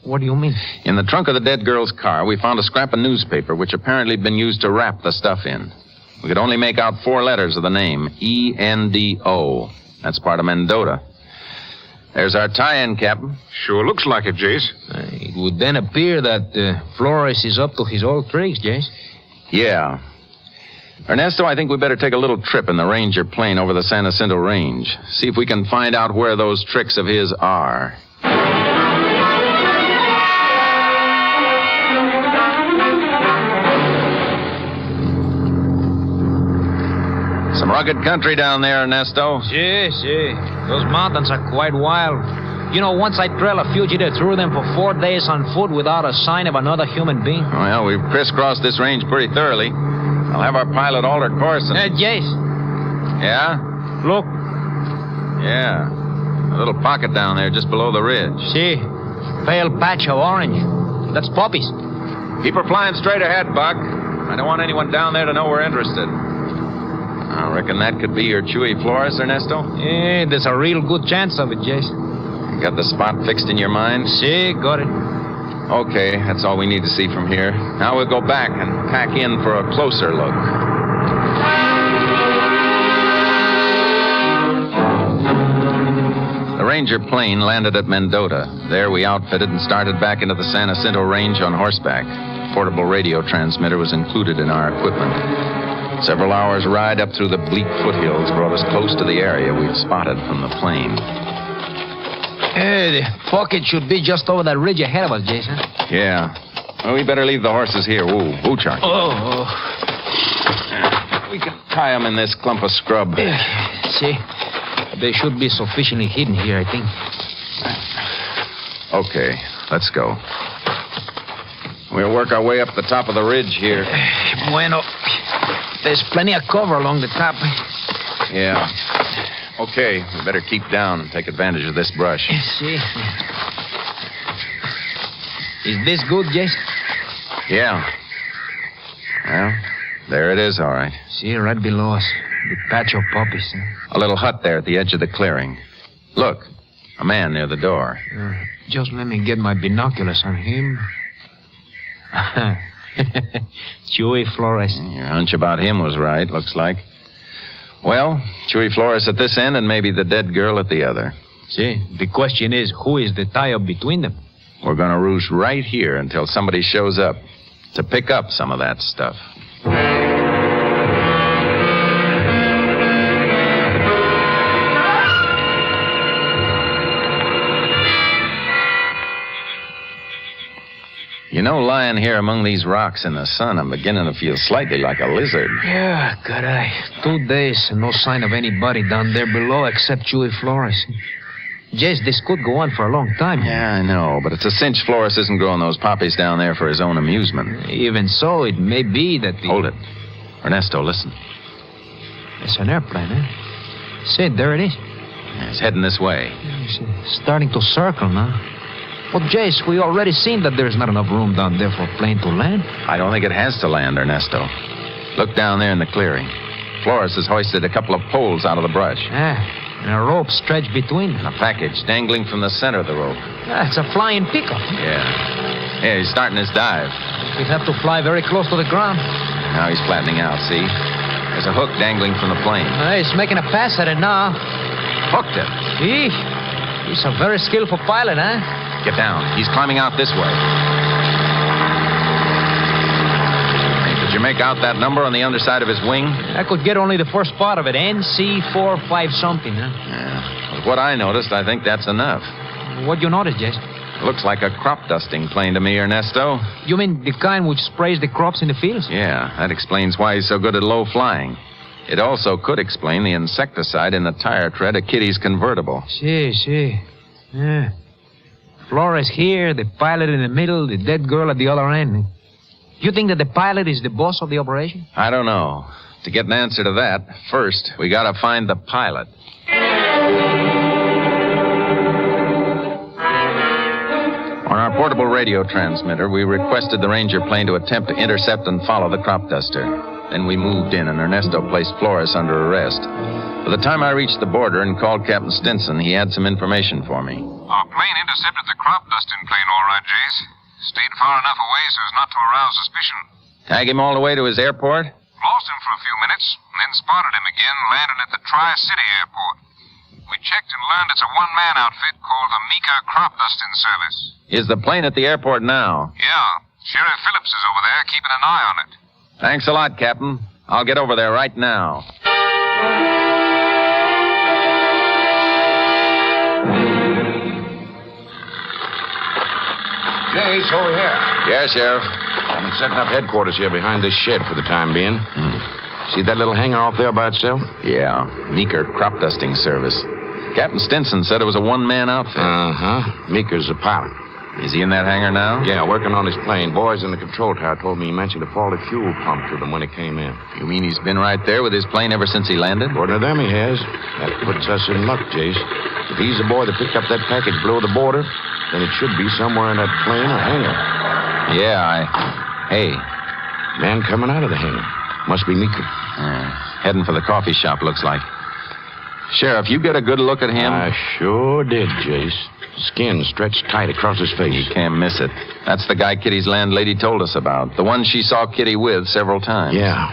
What do you mean? In the trunk of the dead girl's car, we found a scrap of newspaper which apparently had been used to wrap the stuff in. We could only make out 4 letters of the name, E-N-D-O. That's part of Mendota. There's our tie-in, Captain. Sure looks like it, Jace. It would then appear that Flores is up to his old tricks, Jace. Yeah. Ernesto, I think we better take a little trip in the Ranger plane over the San Jacinto Range. See if we can find out where those tricks of his are. Some Some rugged country down there, Ernesto. See. Those mountains are quite wild. You know, once I trailed a fugitive through them for 4 days on foot without a sign of another human being. Well, we've crisscrossed this range pretty thoroughly. I'll have our pilot alter course and... Jace. Yeah? Look. Yeah. A little pocket down there just below the ridge. See? Pale patch of orange. That's poppies. Keep her flying straight ahead, Buck. I don't want anyone down there to know we're interested. I reckon that could be your chewy florist, Ernesto? Yeah, there's a real good chance of it, Jace. Got the spot fixed in your mind? See, got it. Okay, that's all we need to see from here. Now we'll go back and pack in for a closer look. The Ranger plane landed at Mendota. There we outfitted and started back into the San Jacinto Range on horseback. Portable radio transmitter was included in our equipment. Several hours' ride up through the bleak foothills brought us close to the area we'd spotted from the plane. Hey, the pocket should be just over that ridge ahead of us, Jason. Yeah. Well, we better leave the horses here. Woo, Charlie. Oh. We can tie them in this clump of scrub. See? They should be sufficiently hidden here, I think. Okay, let's go. We'll work our way up the top of the ridge here. Bueno. There's plenty of cover along the top. Yeah. Okay, we better keep down and take advantage of this brush. See? Is this good, Jason? Yeah. Well, there it is, all right. See, right below us. The patch of poppies. A little hut there at the edge of the clearing. Look, a man near the door. Just let me get my binoculars on him. Chewy Flores. Your hunch about him was right, looks like. Well, Chewy Flores at this end and maybe the dead girl at the other. See, the question is, who is the tie-up between them? We're going to roost right here until somebody shows up to pick up some of that stuff. You know, lying here among these rocks in the sun, I'm beginning to feel slightly like a lizard. Yeah, good eye. 2 days and no sign of anybody down there below except Chewy Flores. Jess, this could go on for a long time. Yeah, I know, but it's a cinch Flores isn't growing those poppies down there for his own amusement. Even so, it may be that the... Hold it. Ernesto, listen. It's an airplane, eh? See, there it is. Yeah, it's heading this way. It's starting to circle now. Well, Jace, we already seen that there's not enough room down there for a plane to land. I don't think it has to land, Ernesto. Look down there in the clearing. Flores has hoisted a couple of poles out of the brush. And a rope stretched between them. And a package dangling from the center of the rope. It's a flying pickup. Yeah, he's starting his dive. We'd have to fly very close to the ground. Now he's flattening out, see? There's a hook dangling from the plane. He's making a pass at it now. Hooked it. See? He's a very skillful pilot, huh? Get down. He's climbing out this way. Hey, did you make out that number on the underside of his wing? I could get only the first part of it. NC45 something, huh? Yeah. With what I noticed, I think that's enough. What'd you notice, Jess? Looks like a crop dusting plane to me, Ernesto. You mean the kind which sprays the crops in the fields? Yeah, that explains why he's so good at low flying. It also could explain the insecticide in the tire tread of Kitty's convertible. See. Yeah. Flores here, the pilot in the middle, the dead girl at the other end. You think that the pilot is the boss of the operation? I don't know. To get an answer to that, first, we gotta find the pilot. On our portable radio transmitter, we requested the Ranger plane to attempt to intercept and follow the crop duster. Then we moved in, and Ernesto placed Flores under arrest. By the time I reached the border and called Captain Stinson, he had some information for me. Our plane intercepted the crop dusting plane, all right, Jace. Stayed far enough away so as not to arouse suspicion. Tag him all the way to his airport? Lost him for a few minutes, and then spotted him again landing at the Tri-City airport. We checked and learned it's a one-man outfit called the Mika Crop Dusting Service. Is the plane at the airport now? Yeah. Sheriff Phillips is over there keeping an eye on it. Thanks a lot, Captain. I'll get over there right now. Jace, over here. Yeah, Sheriff. I've been setting up headquarters here behind this shed for the time being. See that little hangar off there by itself? Yeah, Meeker crop dusting service. Captain Stinson said it was a one-man outfit. Uh-huh. Meeker's a pilot. Is he in that hangar now? Yeah, working on his plane. Boys in the control tower told me he mentioned a faulty fuel pump to them when he came in. You mean he's been right there with his plane ever since he landed? According to them, he has. That puts us in luck, Jace. If he's the boy that picked up that package below the border, then it should be somewhere in that plane or hangar. Yeah, Hey. Man coming out of the hangar. Must be Meeker. Heading for the coffee shop, looks like. Sheriff, you get a good look at him? I sure did, Jace. Skin stretched tight across his face. You can't miss it. That's the guy Kitty's landlady told us about. The one she saw Kitty with several times. Yeah.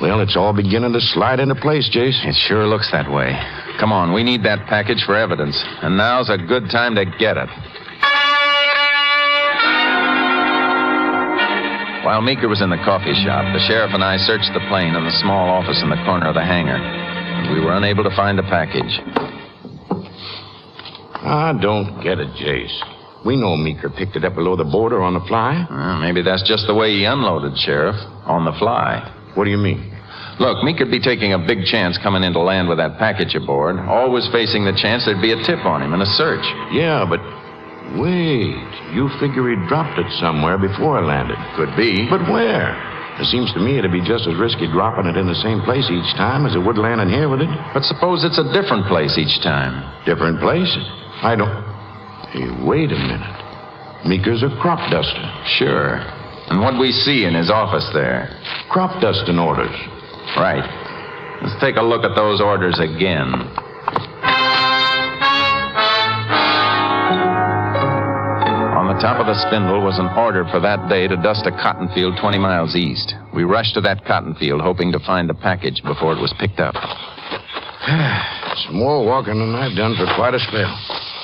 Well, it's all beginning to slide into place, Jace. It sure looks that way. Come on, we need that package for evidence. And now's a good time to get it. While Meeker was in the coffee shop, the sheriff and I searched the plane and the small office in the corner of the hangar. But we were unable to find the package. I don't get it, Jace. We know Meeker picked it up below the border on the fly. Maybe that's just the way he unloaded, Sheriff. On the fly. What do you mean? Look, Meeker'd be taking a big chance coming in to land with that package aboard, always facing the chance there'd be a tip on him and a search. Yeah, but wait. You figure he dropped it somewhere before it landed. Could be. But where? It seems to me it'd be just as risky dropping it in the same place each time as it would landing here with it. But suppose it's a different place each time. Different place? I don't... Hey, wait a minute. Meeker's a crop duster. Sure. And what'd we see in his office there? Crop dusting orders. Right. Let's take a look at those orders again. On the top of the spindle was an order for that day to dust a cotton field 20 miles east. We rushed to that cotton field, hoping to find the package before it was picked up. Some more walking than I've done for quite a spell.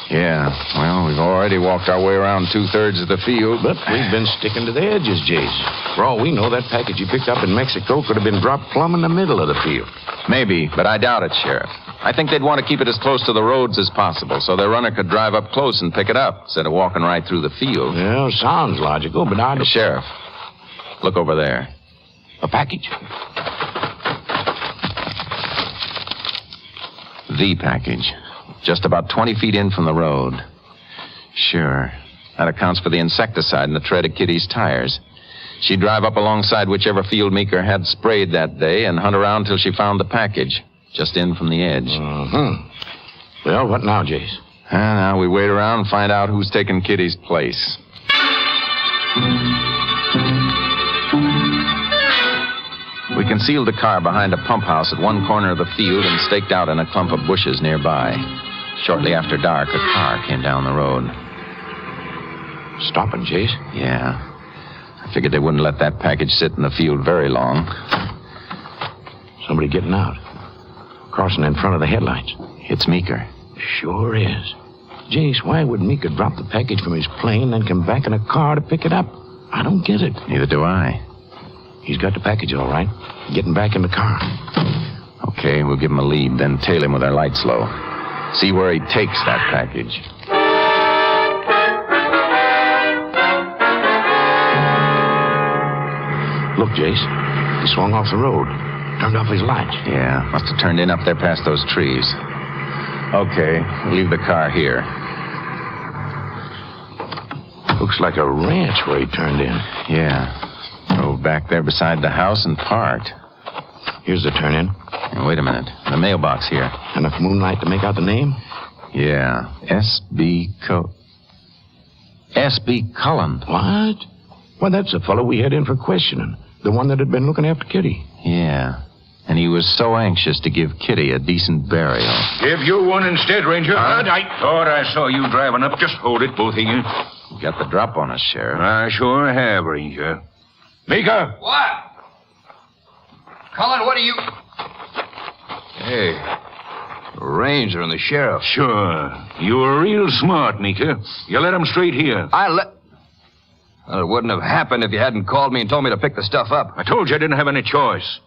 Yeah, well, we've already walked our way around 2/3 of the field. But we've been sticking to the edges, Jace. For all we know, that package you picked up in Mexico could have been dropped plumb in the middle of the field. Maybe, but I doubt it, Sheriff. I think they'd want to keep it as close to the roads as possible so their runner could drive up close and pick it up instead of walking right through the field. Well, sounds logical, but I don't... Sheriff, look over there. A package? The package. Just about 20 feet in from the road. Sure. That accounts for the insecticide in the tread of Kitty's tires. She'd drive up alongside whichever field Meeker had sprayed that day and hunt around till she found the package. Just in from the edge. Well, what now, Jace? Now we wait around and find out who's taken Kitty's place. We concealed the car behind a pump house at one corner of the field and staked out in a clump of bushes nearby. Shortly after dark, a car came down the road. Stopping, Jace? Yeah. I figured they wouldn't let that package sit in the field very long. Somebody getting out. Crossing in front of the headlights. It's Meeker. Sure is. Jace, why would Meeker drop the package from his plane and come back in a car to pick it up? I don't get it. Neither do I. He's got the package all right. Getting back in the car. Okay, we'll give him a lead, then tail him with our lights low. See where he takes that package. Look, Jace. He swung off the road. Turned off his lights. Yeah, must have turned in up there past those trees. Okay, we'll leave the car here. Looks like a ranch where he turned in. Yeah. Drove back there beside the house and parked. Here's the turn-in. Wait a minute. The mailbox here. Enough moonlight to make out the name? Yeah. S.B. Cullen. What? Well, that's the fellow we had in for questioning. The one that had been looking after Kitty. Yeah. And he was so anxious to give Kitty a decent burial. Give you one instead, Ranger. I thought I saw you driving up. Just hold it, both of you. You got the drop on us, Sheriff. I sure have, Ranger. Meeker! What? Cullen, what are you... Hey, Ranger and the sheriff. Sure. You were real smart, Meeker. You let him straight here. Well, it wouldn't have happened if you hadn't called me and told me to pick the stuff up. I told you I didn't have any choice.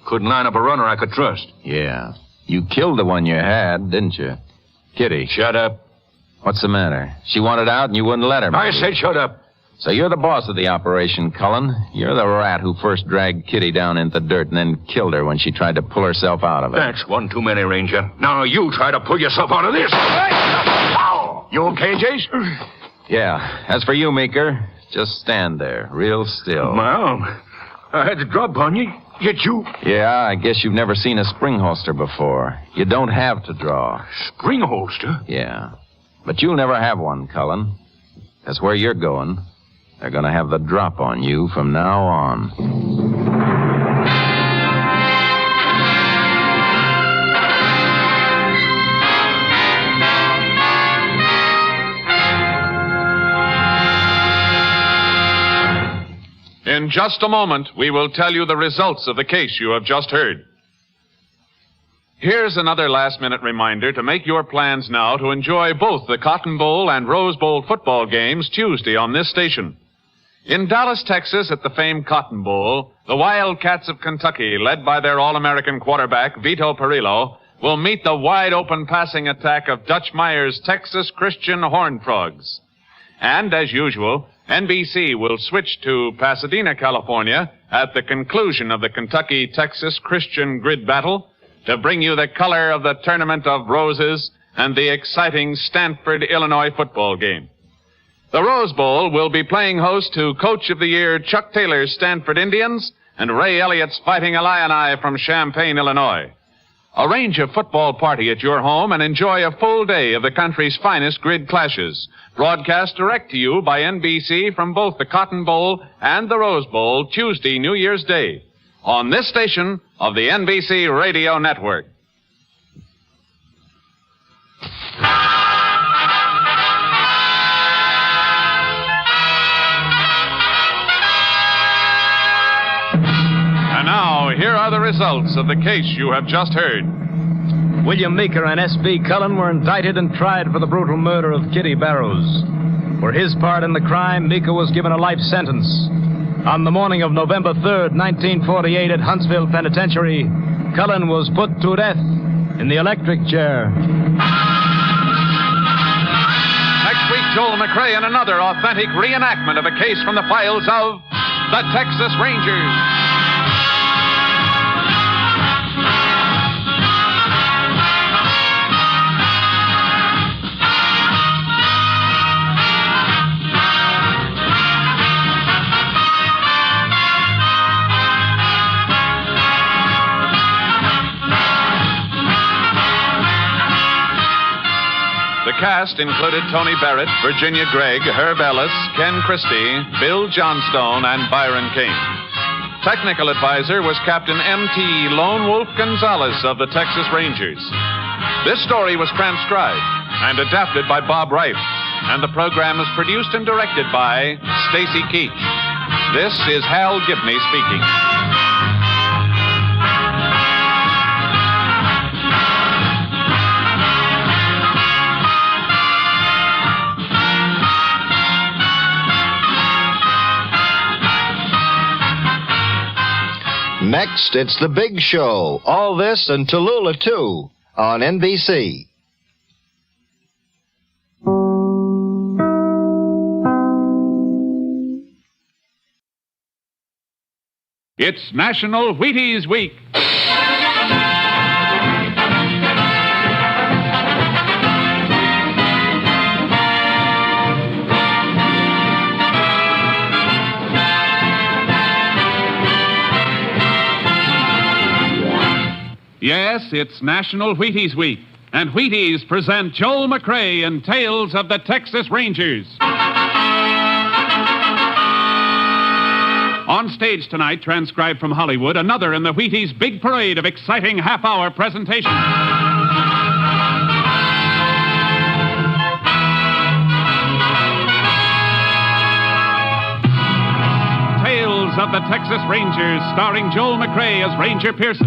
Couldn't line up a runner I could trust. Yeah. You killed the one you had, didn't you? Kitty. Shut up. What's the matter? She wanted out and you wouldn't let her. I said shut up. So you're the boss of the operation, Cullen. You're the rat who first dragged Kitty down into the dirt and then killed her when she tried to pull herself out of it. That's one too many, Ranger. Now you try to pull yourself out of this. Ow! You okay, Jace? Yeah. As for you, Meeker, just stand there, real still. Well, I had to drop on you. Get you. Yeah, I guess you've never seen a spring holster before. You don't have to draw. Spring holster? Yeah. But you'll never have one, Cullen. That's where you're going. They're going to have the drop on you from now on. In just a moment, we will tell you the results of the case you have just heard. Here's another last-minute reminder to make your plans now to enjoy both the Cotton Bowl and Rose Bowl football games Tuesday on this station. In Dallas, Texas, at the famed Cotton Bowl, the Wildcats of Kentucky, led by their All-American quarterback, Vito Perillo, will meet the wide-open passing attack of Dutch Meyer's Texas Christian Horned Frogs. And, as usual, NBC will switch to Pasadena, California, at the conclusion of the Kentucky-Texas Christian Grid Battle to bring you the color of the Tournament of Roses and the exciting Stanford, Illinois football game. The Rose Bowl will be playing host to Coach of the Year Chuck Taylor's Stanford Indians and Ray Elliott's Fighting Illini from Champaign, Illinois. Arrange a football party at your home and enjoy a full day of the country's finest grid clashes. Broadcast direct to you by NBC from both the Cotton Bowl and the Rose Bowl Tuesday, New Year's Day, on this station of the NBC Radio Network. And now, here are the results of the case you have just heard. William Meeker and S.B. Cullen were indicted and tried for the brutal murder of Kitty Barrows. For his part in the crime, Meeker was given a life sentence. On the morning of November 3rd, 1948, at Huntsville Penitentiary, Cullen was put to death in the electric chair. Next week, Joel McRae in another authentic reenactment of a case from the files of the Texas Rangers. The cast included Tony Barrett, Virginia Gregg, Herb Ellis, Ken Christie, Bill Johnstone, and Byron Kane. Technical advisor was Captain M.T. Lone Wolf Gonzalez of the Texas Rangers. This story was transcribed and adapted by Bob Reif, and the program is produced and directed by Stacy Keach. This is Hal Gibney speaking. Next, it's The Big Show. All this and Tallulah, too, on NBC. It's National Wheaties Week. Yes, it's National Wheaties Week, and Wheaties present Joel McRae in Tales of the Texas Rangers. On stage tonight, transcribed from Hollywood, another in the Wheaties' big parade of exciting half-hour presentations. Tales of the Texas Rangers, starring Joel McRae as Ranger Pearson.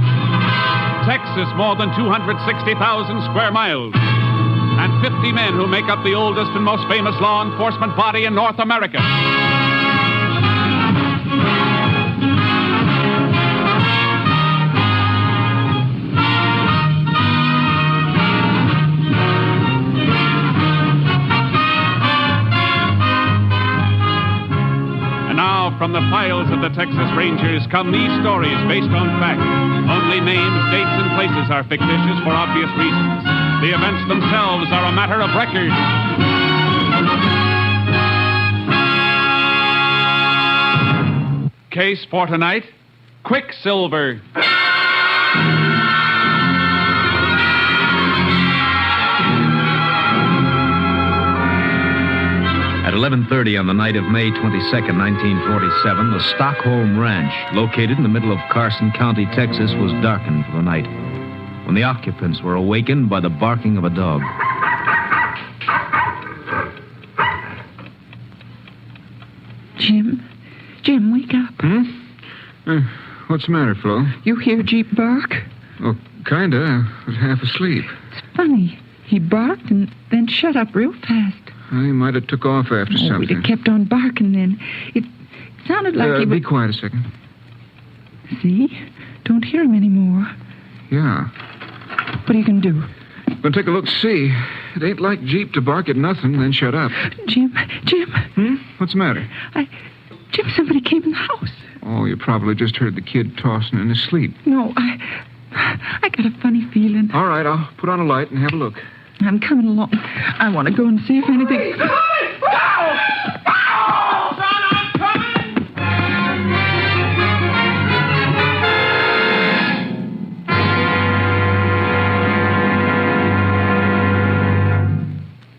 Texas, more than 260,000 square miles, and 50 men who make up the oldest and most famous law enforcement body in North America. from the files of the Texas Rangers come these stories based on fact. Only names, dates, and places are fictitious for obvious reasons. The events themselves are a matter of record. Case for tonight, Quicksilver. At 11:30 on the night of May 22nd, 1947, the Stockholm Ranch, located in the middle of Carson County, Texas, was darkened for the night when the occupants were awakened by the barking of a dog. Jim, wake up. What's the matter, Flo? You hear Jeep bark? Oh, kinda. I was half asleep. It's funny. He barked and then shut up real fast. He might have took off after something. He'd have kept on barking then. It sounded like he was... Be quiet a second. See? Don't hear him anymore. Yeah. What are you going to do? Gonna take a look, see. It ain't like Jeep to bark at nothing, then shut up. Jim. What's the matter? Jim, somebody came in the house. Oh, you probably just heard the kid tossing in his sleep. No, I got a funny feeling. All right, I'll put on a light and have a look. I'm coming along. I want to go and see if anything...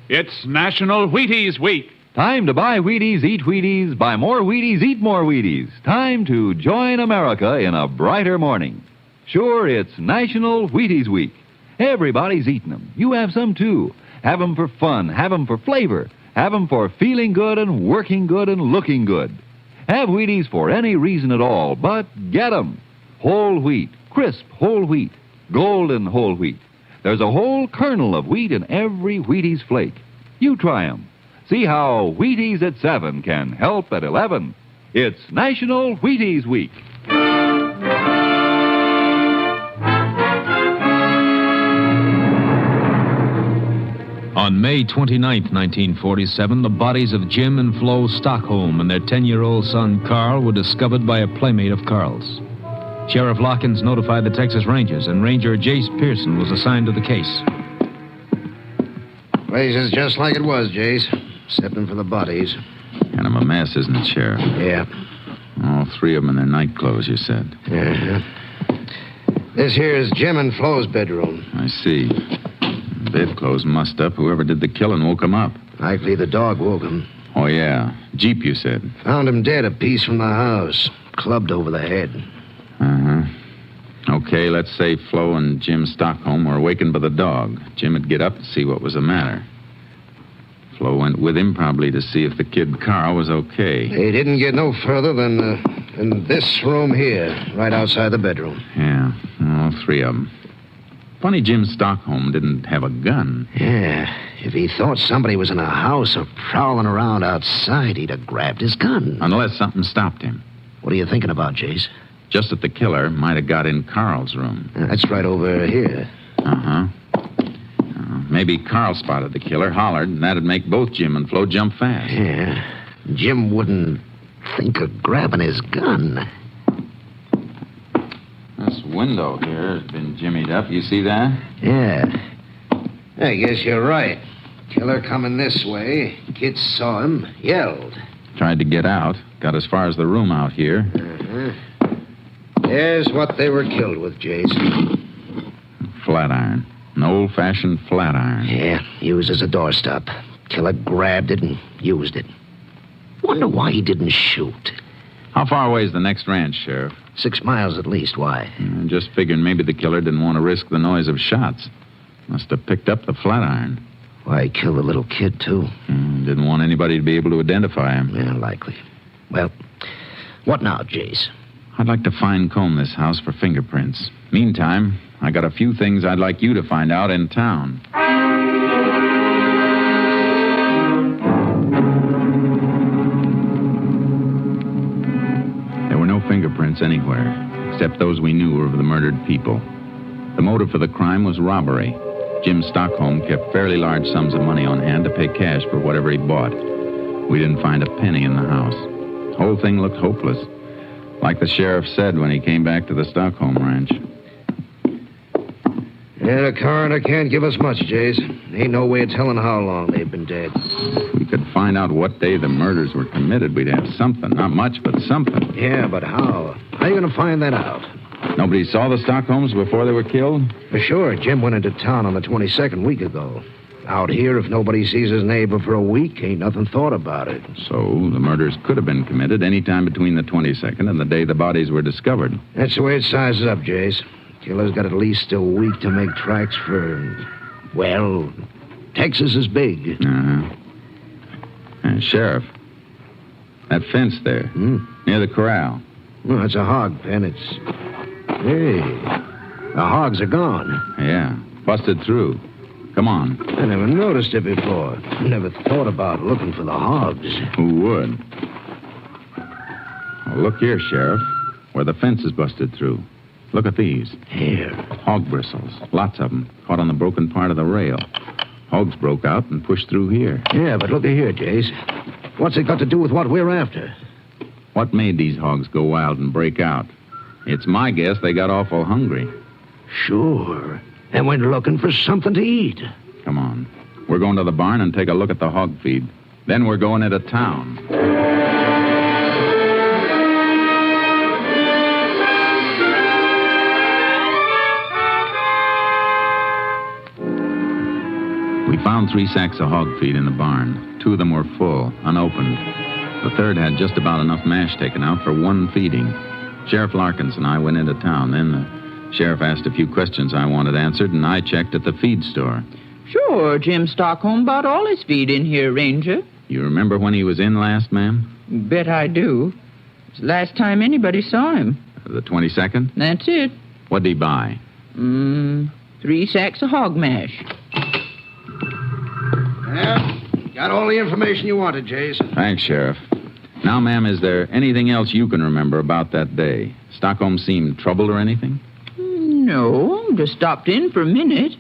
It's National Wheaties Week. Time to buy Wheaties, eat Wheaties, buy more Wheaties, eat more Wheaties. Time to join America in a brighter morning. Sure, it's National Wheaties Week. Everybody's eating them. You have some, too. Have them for fun. Have them for flavor. Have them for feeling good and working good and looking good. Have Wheaties for any reason at all, but get them. Whole wheat, crisp whole wheat, golden whole wheat. There's a whole kernel of wheat in every Wheaties flake. You try them. See how Wheaties at 7 can help at 11. It's National Wheaties Week. On May 29, 1947, the bodies of Jim and Flo Stockholm and their 10-year-old son, Carl, were discovered by a playmate of Carl's. Sheriff Lockins notified the Texas Rangers, and Ranger Jace Pearson was assigned to the case. Place is just like it was, Jace, excepting for the bodies. Kind of a mess, isn't it, Sheriff? Yeah. All three of them in their night clothes, you said. Uh-huh. This here is Jim and Flo's bedroom. I see. Bedclothes mussed up. Whoever did the killing woke him up. Likely the dog woke him. Oh, yeah. Jeep, you said. Found him dead a piece from the house. Clubbed over the head. Uh-huh. Okay, let's say Flo and Jim Stockholm were awakened by the dog. Jim would get up and see what was the matter. Flo went with him probably to see if the kid Carl was okay. He didn't get no further than in this room here, right outside the bedroom. Yeah, all three of them. Funny Jim Stockholm didn't have a gun. Yeah, if he thought somebody was in the house or prowling around outside, he'd have grabbed his gun. Unless something stopped him. What are you thinking about, Jace? Just that the killer might have got in Carl's room. That's right over here. Uh-huh. Maybe Carl spotted the killer, hollered, and that'd make both Jim and Flo jump fast. Yeah. Jim wouldn't think of grabbing his gun. This window here has been jimmied up. You see that? Yeah. I guess you're right. Killer coming this way. Kid saw him, yelled. Tried to get out. Got as far as the room out here. Uh-huh. There's what they were killed with, Jace. Flat iron. An old-fashioned flat iron. Yeah, used as a doorstop. Killer grabbed it and used it. Wonder why he didn't shoot. How far away is the next ranch, Sheriff? 6 miles at least. Why? Just figuring maybe the killer didn't want to risk the noise of shots. Must have picked up the flat iron. Why, he killed the little kid, too. Didn't want anybody to be able to identify him. Yeah, likely. Well, what now, Jace? I'd like to fine-comb this house for fingerprints. Meantime, I got a few things I'd like you to find out in town. There were no fingerprints anywhere, except those we knew were of the murdered people. The motive for the crime was robbery. Jim Stockholm kept fairly large sums of money on hand to pay cash for whatever he bought. We didn't find a penny in the house. Whole thing looked hopeless. Like the sheriff said when he came back to the Stockholm ranch. Yeah, the coroner can't give us much, Jace. Ain't no way of telling how long they've been dead. If we could find out what day the murders were committed, we'd have something. Not much, but something. Yeah, but how? How are you going to find that out? Nobody saw the Stockholms before they were killed? For sure. Jim went into town on the 22nd week ago. Out here, if nobody sees his neighbor for a week, ain't nothing thought about it. So the murders could have been committed any time between the 22nd and the day the bodies were discovered. That's the way it sizes up, Jace. Killer's got at least a week to make tracks for, well, Texas is big. Uh-huh. Sheriff, that fence there, near the corral. Well, that's a hog pen. Hey, the hogs are gone. Yeah, busted through. Come on. I never noticed it before. Never thought about looking for the hogs. Who would? Well, look here, Sheriff, where the fence is busted through. Look at these. Here. Hog bristles. Lots of them. Caught on the broken part of the rail. Hogs broke out and pushed through here. Yeah, but look at here, Jace. What's it got to do with what we're after? What made these hogs go wild and break out? It's my guess they got awful hungry. Sure. And went looking for something to eat. Come on. We're going to the barn and take a look at the hog feed. Then we're going into town. We found 3 sacks of hog feed in the barn. 2 of them were full, unopened. The third had just about enough mash taken out for 1 feeding. Sheriff Larkins and I went into town. Then the sheriff asked a few questions I wanted answered, and I checked at the feed store. Sure, Jim Stockholm bought all his feed in here, Ranger. You remember when he was in last, ma'am? Bet I do. It's the last time anybody saw him. The 22nd? That's it. What'd he buy? 3 sacks of hog mash. Yeah, got all the information you wanted, Jace. Thanks, Sheriff. Now, ma'am, is there anything else you can remember about that day? Stockholm seemed troubled or anything? No, just stopped in for a minute.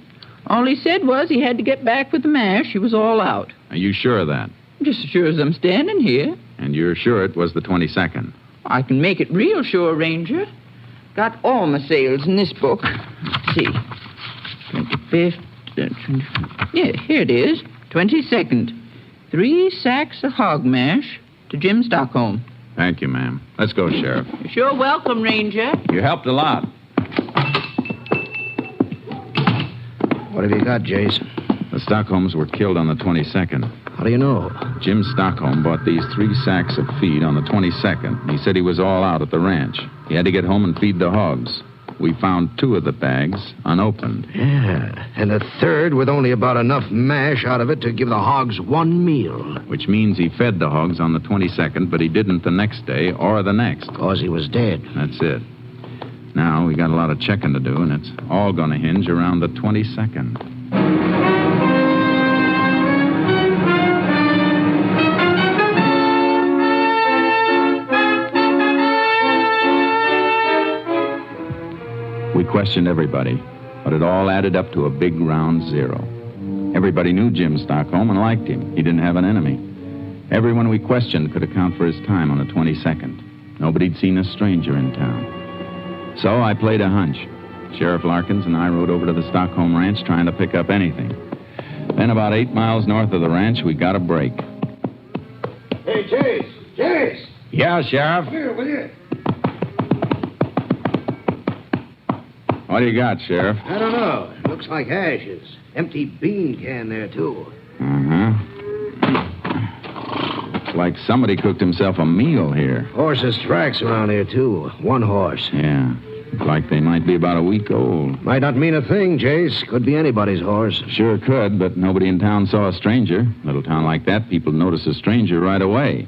All he said was he had to get back with the mash. He was all out. Are you sure of that? Just as sure as I'm standing here. And you're sure it was the 22nd? I can make it real sure, Ranger. Got all my sales in this book. Let's see. 25th. Yeah, here it is. 22nd. 3 sacks of hog mash to Jim Stockholm. Thank you, ma'am. Let's go, Sheriff. You're sure welcome, Ranger. You helped a lot. What have you got, Jace? The Stockholms were killed on the 22nd. How do you know? Jim Stockholm bought these 3 sacks of feed on the 22nd. He said he was all out at the ranch. He had to get home and feed the hogs. We found 2 of the bags unopened. Yeah, and the third with only about enough mash out of it to give the hogs 1 meal. Which means he fed the hogs on the 22nd, but he didn't the next day or the next. Because he was dead. That's it. Now, we got a lot of checking to do, and it's all going to hinge around the 22nd. We questioned everybody, but it all added up to a big round 0. Everybody knew Jim Stockholm and liked him. He didn't have an enemy. Everyone we questioned could account for his time on the 22nd. Nobody'd seen a stranger in town. So I played a hunch. Sheriff Larkins and I rode over to the Stockholm ranch trying to pick up anything. Then about 8 miles north of the ranch, we got a break. Hey, Jace! Jace! Yeah, Sheriff? Come here, will you? What do you got, Sheriff? I don't know. It looks like ashes. Empty bean can there, too. Looks like somebody cooked himself a meal here. Horses' tracks around here, too. 1 horse. Yeah. Looks like they might be about a week old. Might not mean a thing, Jace. Could be anybody's horse. Sure could, but nobody in town saw a stranger. Little town like that, people notice a stranger right away.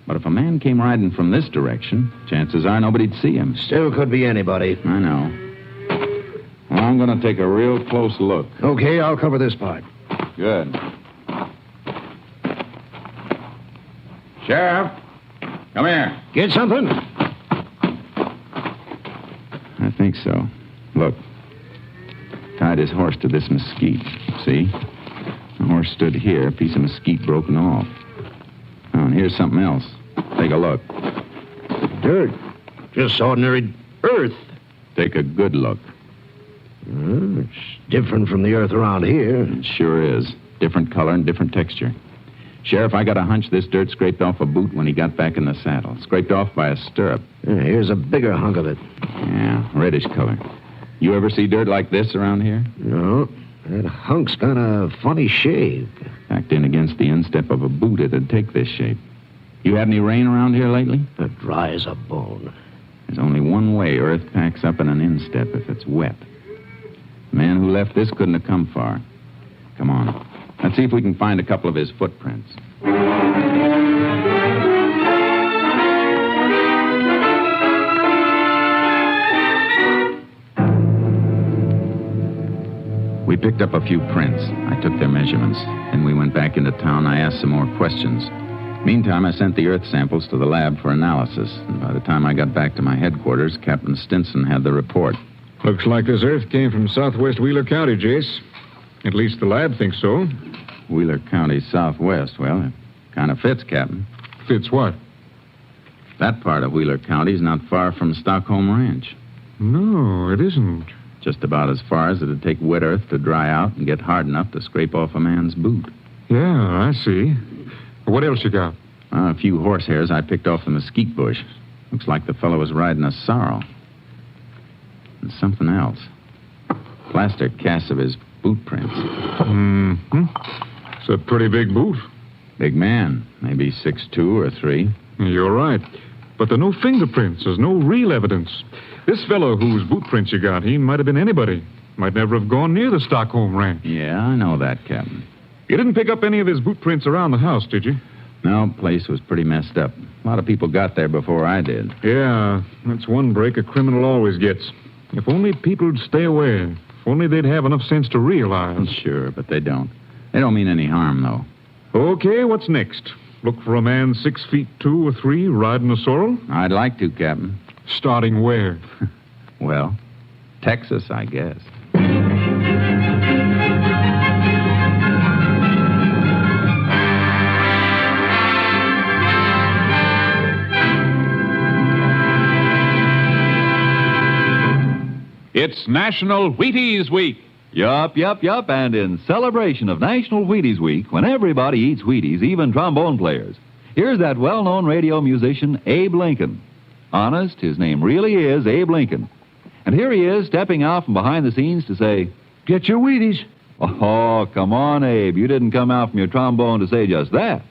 But if a man came riding from this direction, chances are nobody'd see him. Still could be anybody. I know. Well, I'm going to take a real close look. Okay, I'll cover this part. Good. Sheriff, come here. Get something? I think so. Look. Tied his horse to this mesquite. See? The horse stood here, a piece of mesquite broken off. Oh, and here's something else. Take a look. Dirt. Just ordinary earth. Take a good look. It's different from the earth around here. It sure is. Different color and different texture. Sheriff, I got a hunch this dirt scraped off a boot when he got back in the saddle. Scraped off by a stirrup. Here's a bigger hunk of it. Yeah, reddish color. You ever see dirt like this around here? No. That hunk's got a funny shape. Backed in against the instep of a boot, it'd take this shape. You had any rain around here lately? Dry as a bone. There's only one way earth packs up in an instep if it's wet. The man who left this couldn't have come far. Come on. Let's see if we can find a couple of his footprints. We picked up a few prints. I took their measurements. Then we went back into town. I asked some more questions. Meantime, I sent the earth samples to the lab for analysis. And by the time I got back to my headquarters, Captain Stinson had the report. Looks like this earth came from southwest Wheeler County, Jace. At least the lab thinks so. Wheeler County southwest. Well, it kind of fits, Captain. Fits what? That part of Wheeler County is not far from Stockholm Ranch. No, it isn't. Just about as far as it'd take wet earth to dry out and get hard enough to scrape off a man's boot. Yeah, I see. What else you got? A few horsehairs I picked off the mesquite bush. Looks like the fellow was riding a sorrel. And something else. Plaster casts of his boot prints. Mm-hmm. It's a pretty big boot. Big man. Maybe 6'2" or 3. You're right. But there are no fingerprints. There's no real evidence. This fellow whose boot prints you got, he might have been anybody. Might never have gone near the Stockholm Ranch. Yeah, I know that, Captain. You didn't pick up any of his boot prints around the house, did you? No, place was pretty messed up. A lot of people got there before I did. Yeah, that's one break a criminal always gets. If only people'd stay away. If only they'd have enough sense to realize. Sure, but they don't. They don't mean any harm, though. Okay, what's next? Look for a man 6'2" or 3 riding a sorrel? I'd like to, Captain. Starting where? Well, Texas, I guess. It's National Wheaties Week. Yup. And in celebration of National Wheaties Week, when everybody eats Wheaties, even trombone players, here's that well-known radio musician, Abe Lincoln. Honest, his name really is Abe Lincoln. And here he is, stepping out from behind the scenes to say, "Get your Wheaties." Oh, come on, Abe. You didn't come out from your trombone to say just that.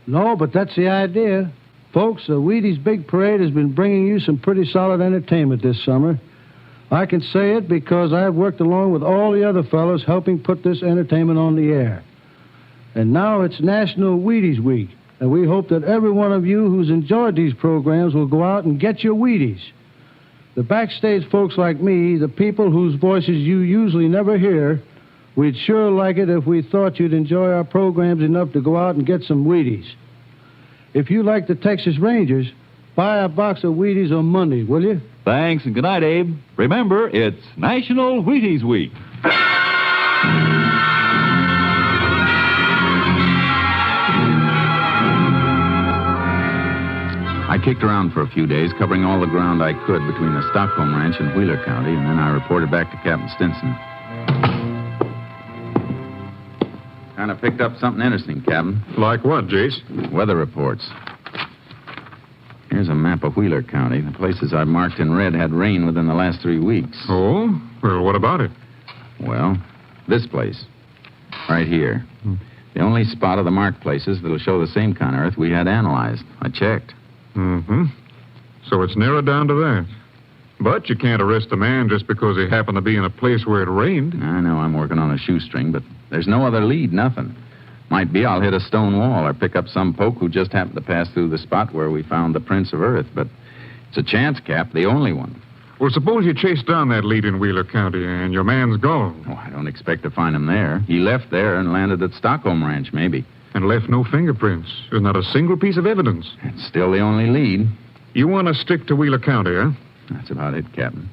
No, but that's the idea. Folks, the Wheaties Big Parade has been bringing you some pretty solid entertainment this summer. I can say it because I've worked along with all the other fellows helping put this entertainment on the air. And now it's National Wheaties Week, and we hope that every one of you who's enjoyed these programs will go out and get your Wheaties. The backstage folks like me, the people whose voices you usually never hear, we'd sure like it if we thought you'd enjoy our programs enough to go out and get some Wheaties. If you like the Texas Rangers, buy a box of Wheaties on Monday, will you? Thanks, and good night, Abe. Remember, it's National Wheaties Week. I kicked around for a few days, covering all the ground I could between the Stockholm Ranch and Wheeler County, and then I reported back to Captain Stinson. Kind of picked up something interesting, Captain. Like what, Jace? Weather reports. Here's a map of Wheeler County. The places I've marked in red had rain within the last 3 weeks. Oh? Well, what about it? Well, this place. Right here. The only spot of the marked places that'll show the same kind of earth we had analyzed. I checked. Mm-hmm. So it's narrowed down to that. But you can't arrest a man just because he happened to be in a place where it rained. I know I'm working on a shoestring, but there's no other lead, nothing. Might be I'll hit a stone wall or pick up some poke who just happened to pass through the spot where we found the prints of earth. But it's a chance, Cap, the only one. Well, suppose you chase down that lead in Wheeler County and your man's gone. Oh, I don't expect to find him there. He left there and landed at Stockholm Ranch, maybe. And left no fingerprints. There's not a single piece of evidence. It's still the only lead. You want to stick to Wheeler County, huh? That's about it, Captain.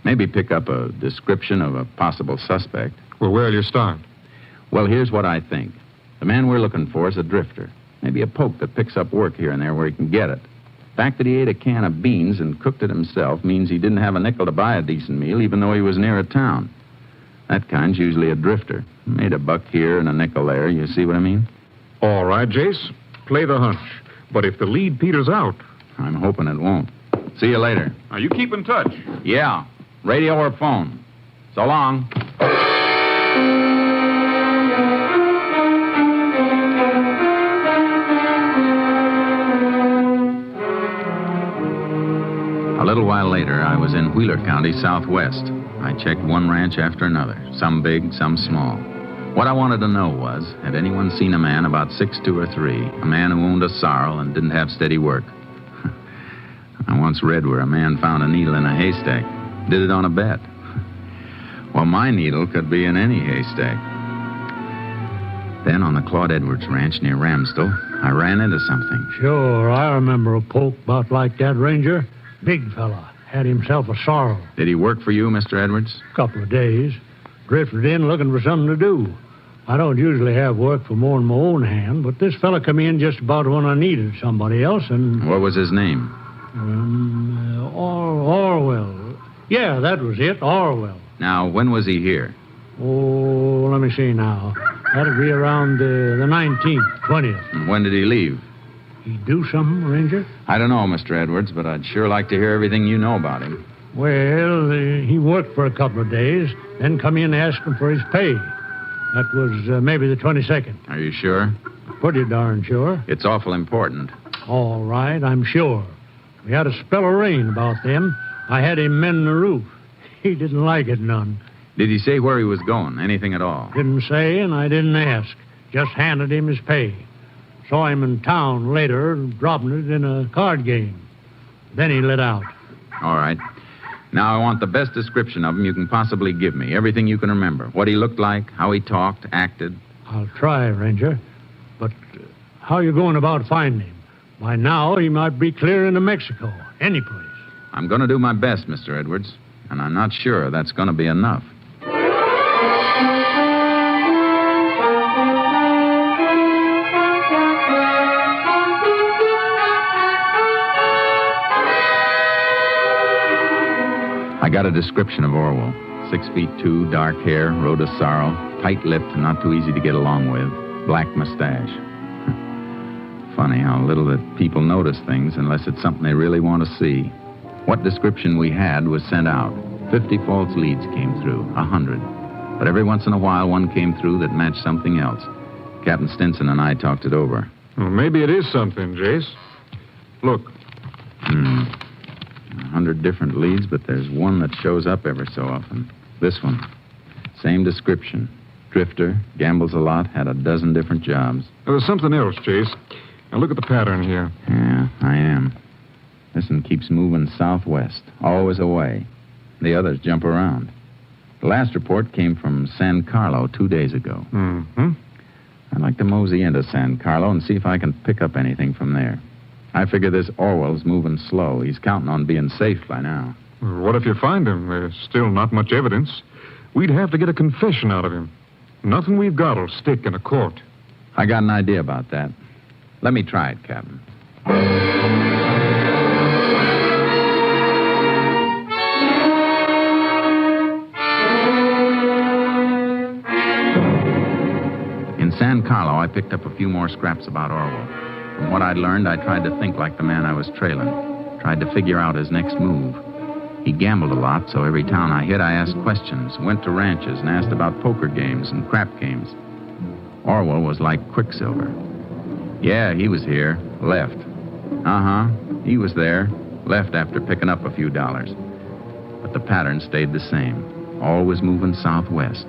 Maybe pick up a description of a possible suspect. Well, where'll you start? Well, here's what I think. The man we're looking for is a drifter. Maybe a poke that picks up work here and there where he can get it. The fact that he ate a can of beans and cooked it himself means he didn't have a nickel to buy a decent meal, even though he was near a town. That kind's usually a drifter. Made a buck here and a nickel there. You see what I mean? All right, Jace. Play the hunch. But if the lead peters out... I'm hoping it won't. See you later. Now, you keep in touch. Yeah. Radio or phone. So long. A little while later, I was in Wheeler County, Southwest. I checked one ranch after another, some big, some small. What I wanted to know was, had anyone seen a man about 6'2" or 3, a man who owned a sorrel and didn't have steady work? I once read where a man found a needle in a haystack. Did it on a bet. Well, my needle could be in any haystack. Then on the Claude Edwards Ranch near Ramsdell, I ran into something. Sure, I remember a poke about like that, Ranger. Big fella. Had himself a sorrel. Did he work for you, Mr. Edwards? Couple of days. Drifted in looking for something to do. I don't usually have work for more than my own hand, but this fella come in just about when I needed somebody else, and... What was his name? Orwell. Yeah, that was it, Orwell. Now, when was he here? Oh, let me see now. That'd be around the 19th, 20th. And when did he leave? He do something, Ranger? I don't know, Mr. Edwards, but I'd sure like to hear everything you know about him. Well, he worked for a couple of days, then come in asking for his pay. That was maybe the 22nd. Are you sure? Pretty darn sure. It's awful important. All right, I'm sure. We had a spell of rain about them. I had him mend the roof. He didn't like it none. Did he say where he was going? Anything at all? Didn't say, and I didn't ask. Just handed him his pay. Saw him in town later, dropping it in a card game. Then he lit out. All right. Now I want the best description of him you can possibly give me. Everything you can remember. What he looked like, how he talked, acted. I'll try, Ranger. But how you going about finding him? By now, he might be clear into Mexico. Any place. I'm going to do my best, Mr. Edwards. And I'm not sure that's going to be enough. I got a description of Orwell. 6'2", dark hair, rode a sorrel, tight-lipped, not too easy to get along with, black mustache. Funny how little that people notice things unless it's something they really want to see. What description we had was sent out. 50 false leads came through, 100. But every once in a while, one came through that matched something else. Captain Stinson and I talked it over. Well, maybe it is something, Jace. Look. 100 different leads, but there's one that shows up every so often. This one. Same description. Drifter, gambles a lot, had a dozen different jobs. There's something else, Jace. Now look at the pattern here. Yeah, I am. This one keeps moving southwest, always away. The others jump around. The last report came from San Carlo 2 days ago. Mm-hmm. I'd like to mosey into San Carlo and see if I can pick up anything from there. I figure this Orwell's moving slow. He's counting on being safe by now. What if you find him? There's still not much evidence. We'd have to get a confession out of him. Nothing we've got will stick in a court. I got an idea about that. Let me try it, Captain. In San Carlo, I picked up a few more scraps about Orwell. From what I'd learned, I tried to think like the man I was trailing. Tried to figure out his next move. He gambled a lot, so every town I hit, I asked questions. Went to ranches and asked about poker games and crap games. Orwell was like Quicksilver. Yeah, he was here. Left. Uh-huh. He was there. Left after picking up a few dollars. But the pattern stayed the same. Always moving southwest.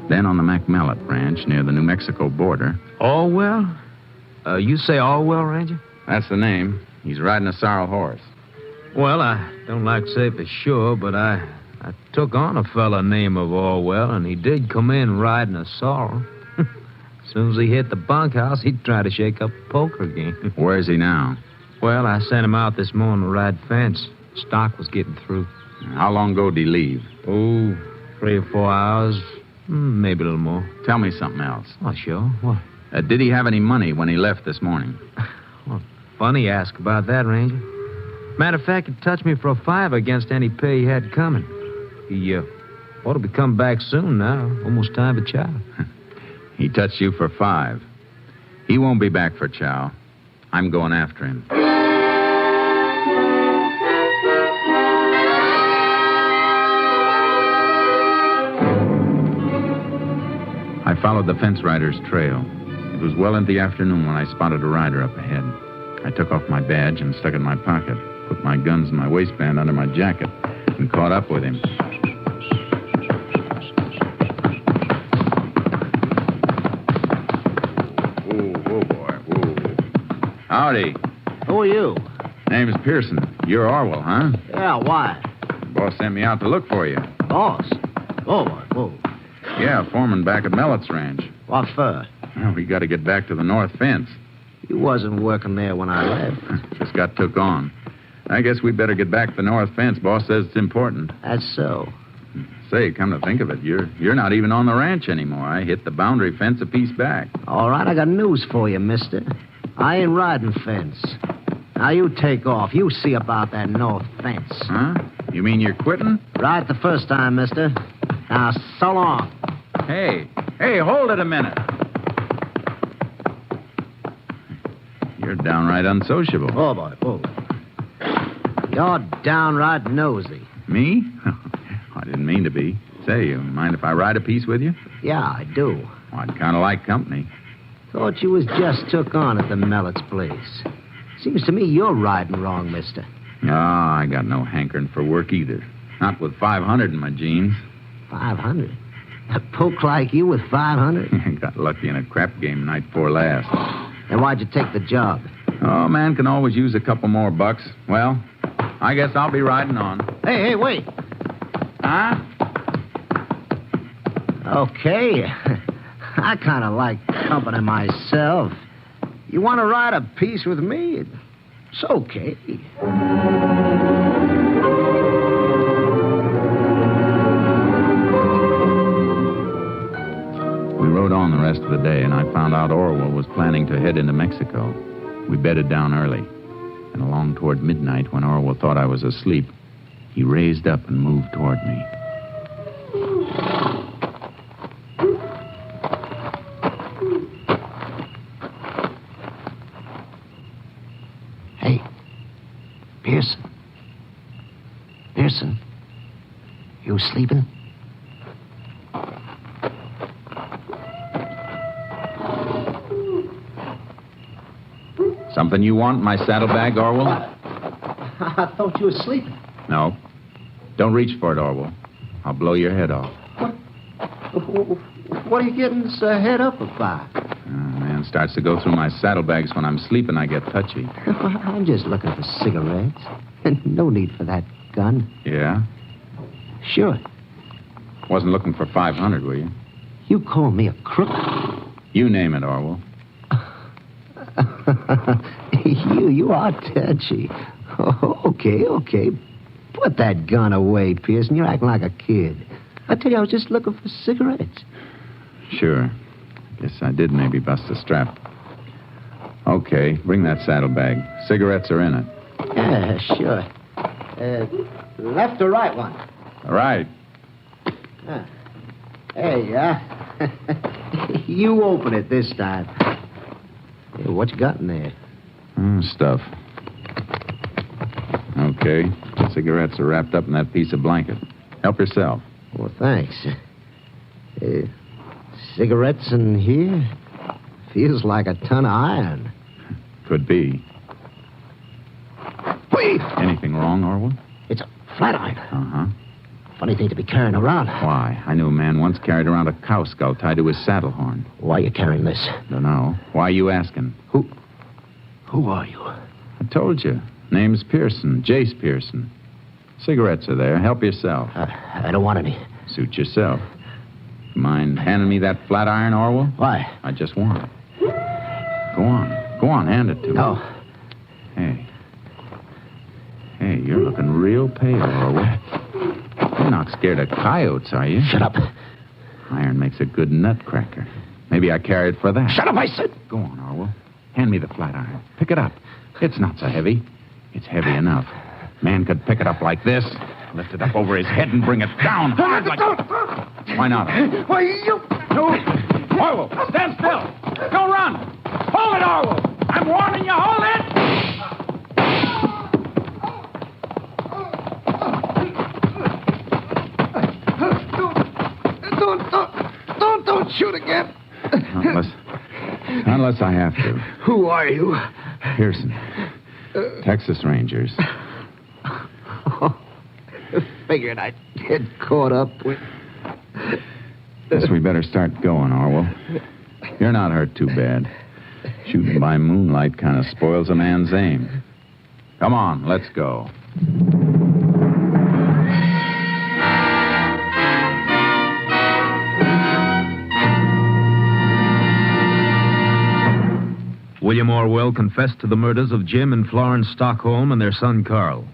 Then on the McMallet Ranch near the New Mexico border... Orwell? You say Orwell, Ranger? That's the name. He's riding a sorrel horse. Well, I don't like to say for sure, but I took on a fella named Orwell, and he did come in riding a sorrel. As soon as he hit the bunkhouse, he'd try to shake up a poker game. Where's he now? Well, I sent him out this morning to ride fence. Stock was getting through. How long ago did he leave? Oh, 3 or 4 hours. Maybe a little more. Tell me something else. Oh, sure. What? Did he have any money when he left this morning? Well, funny you ask about that, Ranger. Matter of fact, he touched me for a $5 against any pay he had coming. He ought to be coming back soon now. Almost time for chow. He touched you for $5. He won't be back for chow. I'm going after him. I followed the fence rider's trail. It was well into the afternoon when I spotted a rider up ahead. I took off my badge and stuck it in my pocket, put my guns in my waistband under my jacket, and caught up with him. Whoa, boy, whoa. Howdy. Who are you? Name's Pearson. You're Orwell, huh? Yeah, why? Boss sent me out to look for you. Boss? Oh, boy, whoa. Yeah, foreman back at Mellett's ranch. What for? Well, we got to get back to the north fence. You wasn't working there when I left. Just got took on. I guess we'd better get back to the north fence. Boss says it's important. That's so. Say, come to think of it, you're not even on the ranch anymore. I hit the boundary fence a piece back. All right, I got news for you, mister. I ain't riding fence. Now, you take off. You see about that north fence. Huh? You mean you're quitting? Right the first time, mister. Now, so long. Hey, hold it a minute. You're downright unsociable. Oh, boy, oh. You're downright nosy. Me? I didn't mean to be. Say, you mind if I ride a piece with you? Yeah, I do. Well, I'd kind of like company. Thought you was just took on at the Mellett's place. Seems to me you're riding wrong, mister. Oh, I got no hankering for work either. Not with 500 in my jeans. 500? A poke like you with 500? Got lucky in a crap game night before last. Then why'd you take the job? Oh, man can always use a couple more bucks. Well, I guess I'll be riding on. Hey, wait. Huh? Okay. I kind of like company myself. You want to ride a piece with me? It's okay. We rode on the rest of the day, and I found out Orwell was planning to head into Mexico. We bedded down early, and along toward midnight, when Orwell thought I was asleep, he raised up and moved toward me. Hey, Pearson, you sleeping? Something you want in my saddlebag, Orwell? I thought you were sleeping. No. Don't reach for it, Orwell. I'll blow your head off. What are you getting this head up about? Man starts to go through my saddlebags when I'm sleeping, I get touchy. I'm just looking for cigarettes. No need for that gun. Yeah? Sure. Wasn't looking for 500, were you? You call me a crook? You name it, Orwell. You are touchy. Okay. Put that gun away, Pearson. You're acting like a kid. I tell you, I was just looking for cigarettes. Sure. Guess I did maybe bust a strap. Okay, bring that saddlebag. Cigarettes are in it. Yeah, sure. Left or right one? Right. Hey, you open it this time. Hey, what you got in there? Stuff. Okay. Cigarettes are wrapped up in that piece of blanket. Help yourself. Well, thanks. Cigarettes in here? Feels like a ton of iron. Could be. Wait! Anything wrong, Orwell? It's a flat iron. Uh-huh. Funny thing to be carrying around. Why? I knew a man once carried around a cow skull tied to his saddle horn. Why are you carrying this? Don't know. Why are you asking? Who are you? I told you. Name's Pearson. Jace Pearson. Cigarettes are there. Help yourself. I don't want any. Suit yourself. Mind handing me that flat iron, Orwell? Why? I just want it. Go on, hand it to me. No. Hey, you're looking real pale, Orwell. You're not scared of coyotes, are you? Shut up. Iron makes a good nutcracker. Maybe I carry it for that. Shut up, I said. Go on, Orwell. Hand me the flat iron. Pick it up. It's not so heavy. It's heavy enough. Man could pick it up like this, lift it up over his head and bring it down hard like... Why not? Why, you... No. Orwell, stand still. Don't run. Hold it, Orwell. I'm warning you. Hold it. Don't shoot again. Unless I have to. Who are you? Pearson. Texas Rangers. Figured I'd get caught up with... Guess we better start going, Orwell. You're not hurt too bad. Shooting by moonlight kind of spoils a man's aim. Come on, let's go. William Orwell confessed to the murders of Jim and Florence Stockholm and their son Carl.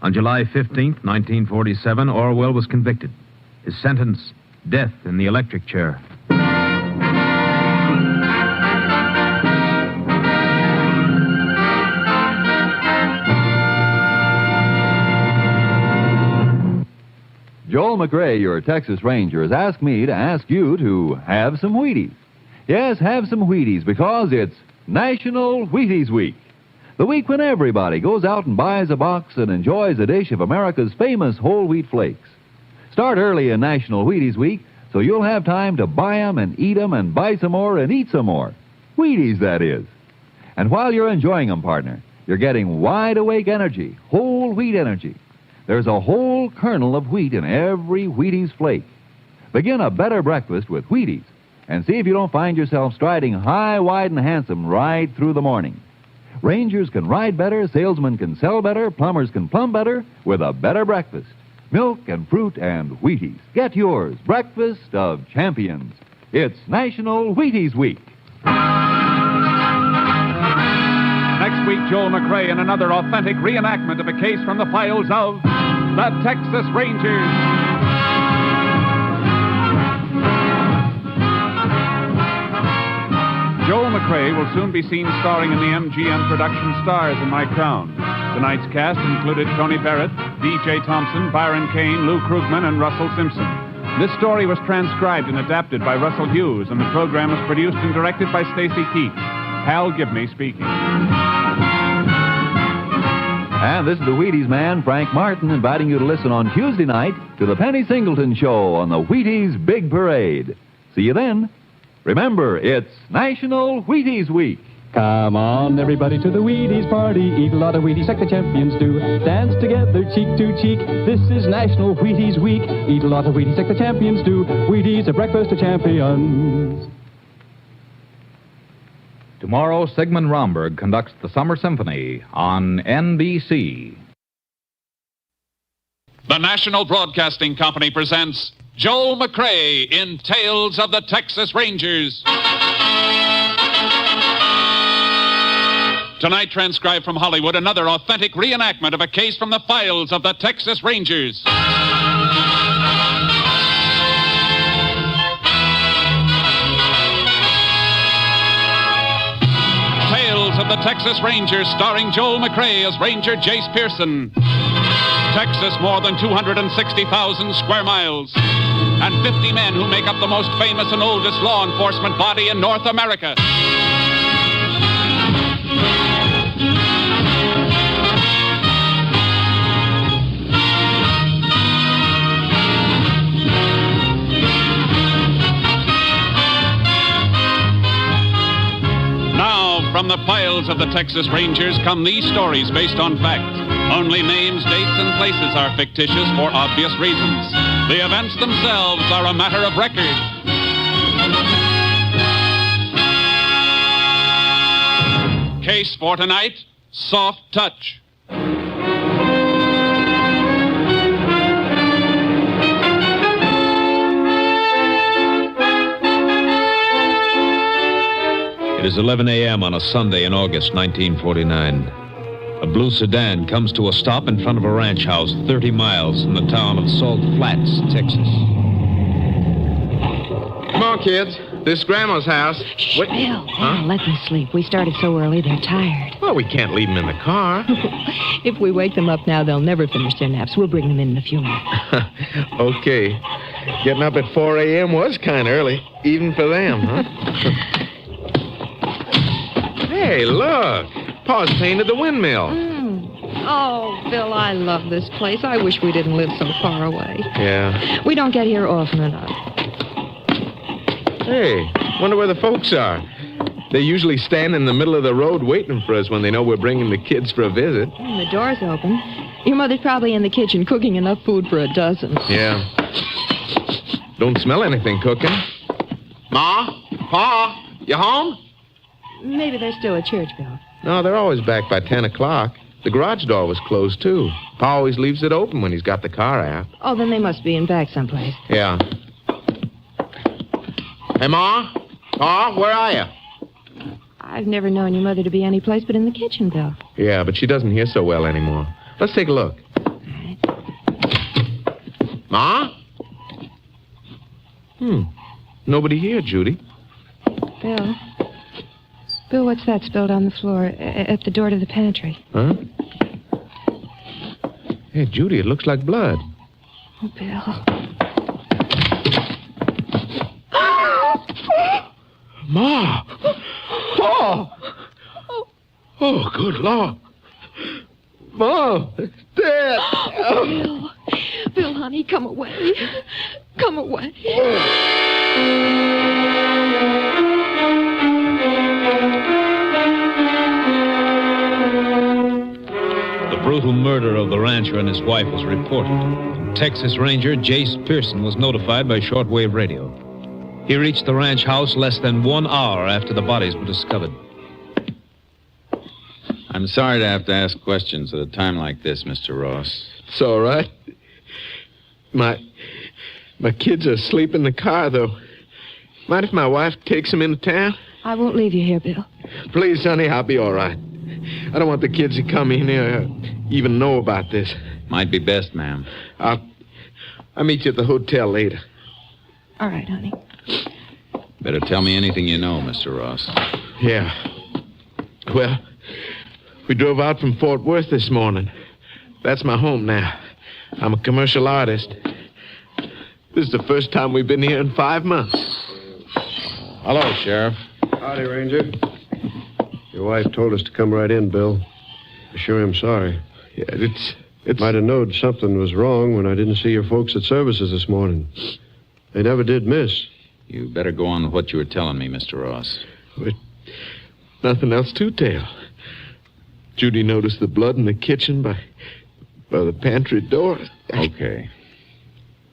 On July 15th, 1947, Orwell was convicted. His sentence, death in the electric chair. Joel McRae, your Texas Ranger, has asked me to ask you to have some Wheaties. Yes, have some Wheaties because it's National Wheaties Week. The week when everybody goes out and buys a box and enjoys a dish of America's famous whole wheat flakes. Start early in National Wheaties Week so you'll have time to buy 'em and eat 'em and buy some more and eat some more. Wheaties, that is. And while you're enjoying 'em, partner, you're getting wide-awake energy, whole wheat energy. There's a whole kernel of wheat in every Wheaties flake. Begin a better breakfast with Wheaties and see if you don't find yourself striding high, wide, and handsome right through the morning. Rangers can ride better, salesmen can sell better, plumbers can plumb better with a better breakfast. Milk and fruit and Wheaties. Get yours. Breakfast of champions. It's National Wheaties Week. Next week, Joel McRae in another authentic reenactment of a case from the files of the Texas Rangers. Joel McRae will soon be seen starring in the MGM production Stars in My Crown. Tonight's cast included Tony Barrett, D.J. Thompson, Byron Kane, Lou Krugman, and Russell Simpson. This story was transcribed and adapted by Russell Hughes, and the program was produced and directed by Stacy Keach. Hal Gibney speaking. And this is the Wheaties man, Frank Martin, inviting you to listen on Tuesday night to the Penny Singleton Show on the Wheaties Big Parade. See you then. Remember, it's National Wheaties Week. Come on, everybody, to the Wheaties party. Eat a lot of Wheaties like the champions do. Dance together, cheek to cheek. This is National Wheaties Week. Eat a lot of Wheaties like the champions do. Wheaties, a breakfast of champions. Tomorrow, Sigmund Romberg conducts the Summer Symphony on NBC. The National Broadcasting Company presents Joel McRae in Tales of the Texas Rangers. Tonight, transcribed from Hollywood, another authentic reenactment of a case from the files of the Texas Rangers. Tales of the Texas Rangers, starring Joel McRae as Ranger Jace Pearson. Texas, more than 260,000 square miles. And 50 men who make up the most famous and oldest law enforcement body in North America. Now, from the files of the Texas Rangers come these stories based on fact. Only names, dates, and places are fictitious for obvious reasons. The events themselves are a matter of record. Case for tonight, Soft Touch. It is 11 a.m. on a Sunday in August 1949. A blue sedan comes to a stop in front of a ranch house 30 miles from the town of Salt Flats, Texas. Come on, kids. This Grandma's house. What? Bill, Huh? let them sleep. We started so early, they're tired. Well, we can't leave them in the car. If we wake them up now, they'll never finish their naps. We'll bring them in a few minutes. Okay. Getting up at 4 a.m. was kind of early, even for them, huh? Hey, look. Pa's painted the windmill. Oh, Bill, I love this place. I wish we didn't live so far away. Yeah. We don't get here often enough. Hey, wonder where the folks are. They usually stand in the middle of the road waiting for us when they know we're bringing the kids for a visit. The door's open. Your mother's probably in the kitchen cooking enough food for a dozen. Yeah. Don't smell anything cooking. Ma? Pa? You home? Maybe they're still at church, Bill. No, they're always back by 10 o'clock. The garage door was closed, too. Pa always leaves it open when he's got the car out. Oh, then they must be in back someplace. Yeah. Hey, Ma? Pa, where are you? I've never known your mother to be any place but in the kitchen, Bill. Yeah, but she doesn't hear so well anymore. Let's take a look. Ma? Nobody here, Judy. Bill, what's that spilled on the floor at the door to the pantry? Huh? Hey, Judy, it looks like blood. Oh, Bill. Ma! Pa! Oh, good Lord. Mom, it's dead. Bill, honey, come away. Come away. The brutal murder of the rancher and his wife was reported. Texas Ranger Jace Pearson was notified by shortwave radio. He reached the ranch house less than 1 hour after the bodies were discovered. I'm sorry to have to ask questions at a time like this, Mr. Ross. It's all right. My kids are asleep in the car, though. Mind if my wife takes them into town? I won't leave you here, Bill. Please, honey, I'll be all right. I don't want the kids to come in here or even know about this. Might be best, ma'am. I'll meet you at the hotel later. All right, honey. Better tell me anything you know, Mr. Ross. Yeah. Well, we drove out from Fort Worth this morning. That's my home now. I'm a commercial artist. This is the first time we've been here in 5 months. Hello, Sheriff. Howdy, Ranger. Your wife told us to come right in, Bill. I sure am sorry. Yeah, it's... Might have known something was wrong when I didn't see your folks at services this morning. They never did miss. You better go on with what you were telling me, Mr. Ross. But nothing else to tell. Judy noticed the blood in the kitchen by the pantry door. Okay.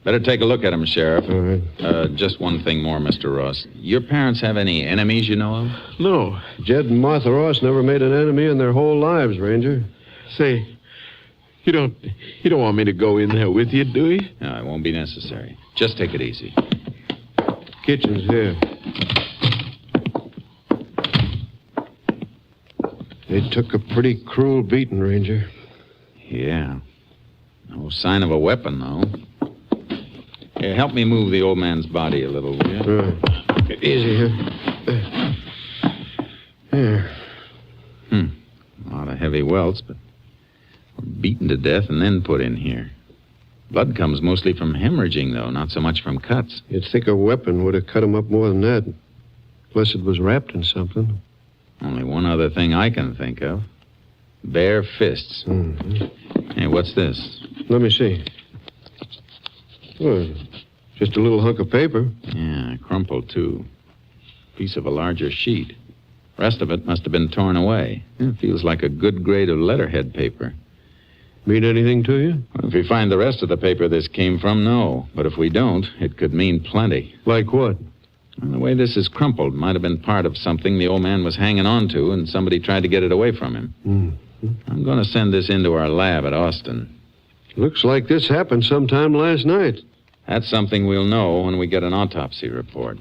Better take a look at him, Sheriff. All right. Just one thing more, Mr. Ross. Your parents have any enemies you know of? No. Jed and Martha Ross never made an enemy in their whole lives, Ranger. Say, you don't want me to go in there with you, do you? No, it won't be necessary. Just take it easy. Kitchen's here. They took a pretty cruel beating, Ranger. Yeah. No sign of a weapon, though. Here, help me move the old man's body a little, will you? Right. Easy here. There. A lot of heavy welts, but beaten to death and then put in here. Blood comes mostly from hemorrhaging, though, not so much from cuts. You'd think a weapon would have cut him up more than that. Unless it was wrapped in something. Only one other thing I can think of. Bare fists. Mm-hmm. Hey, what's this? Let me see. Well, just a little hunk of paper. Yeah, crumpled, too. Piece of a larger sheet. Rest of it must have been torn away. It feels like a good grade of letterhead paper. Mean anything to you? Well, if we find the rest of the paper this came from, no. But if we don't, it could mean plenty. Like what? And the way this is crumpled might have been part of something the old man was hanging on to, and somebody tried to get it away from him. Mm-hmm. I'm going to send this into our lab at Austin. Looks like this happened sometime last night. That's something we'll know when we get an autopsy report.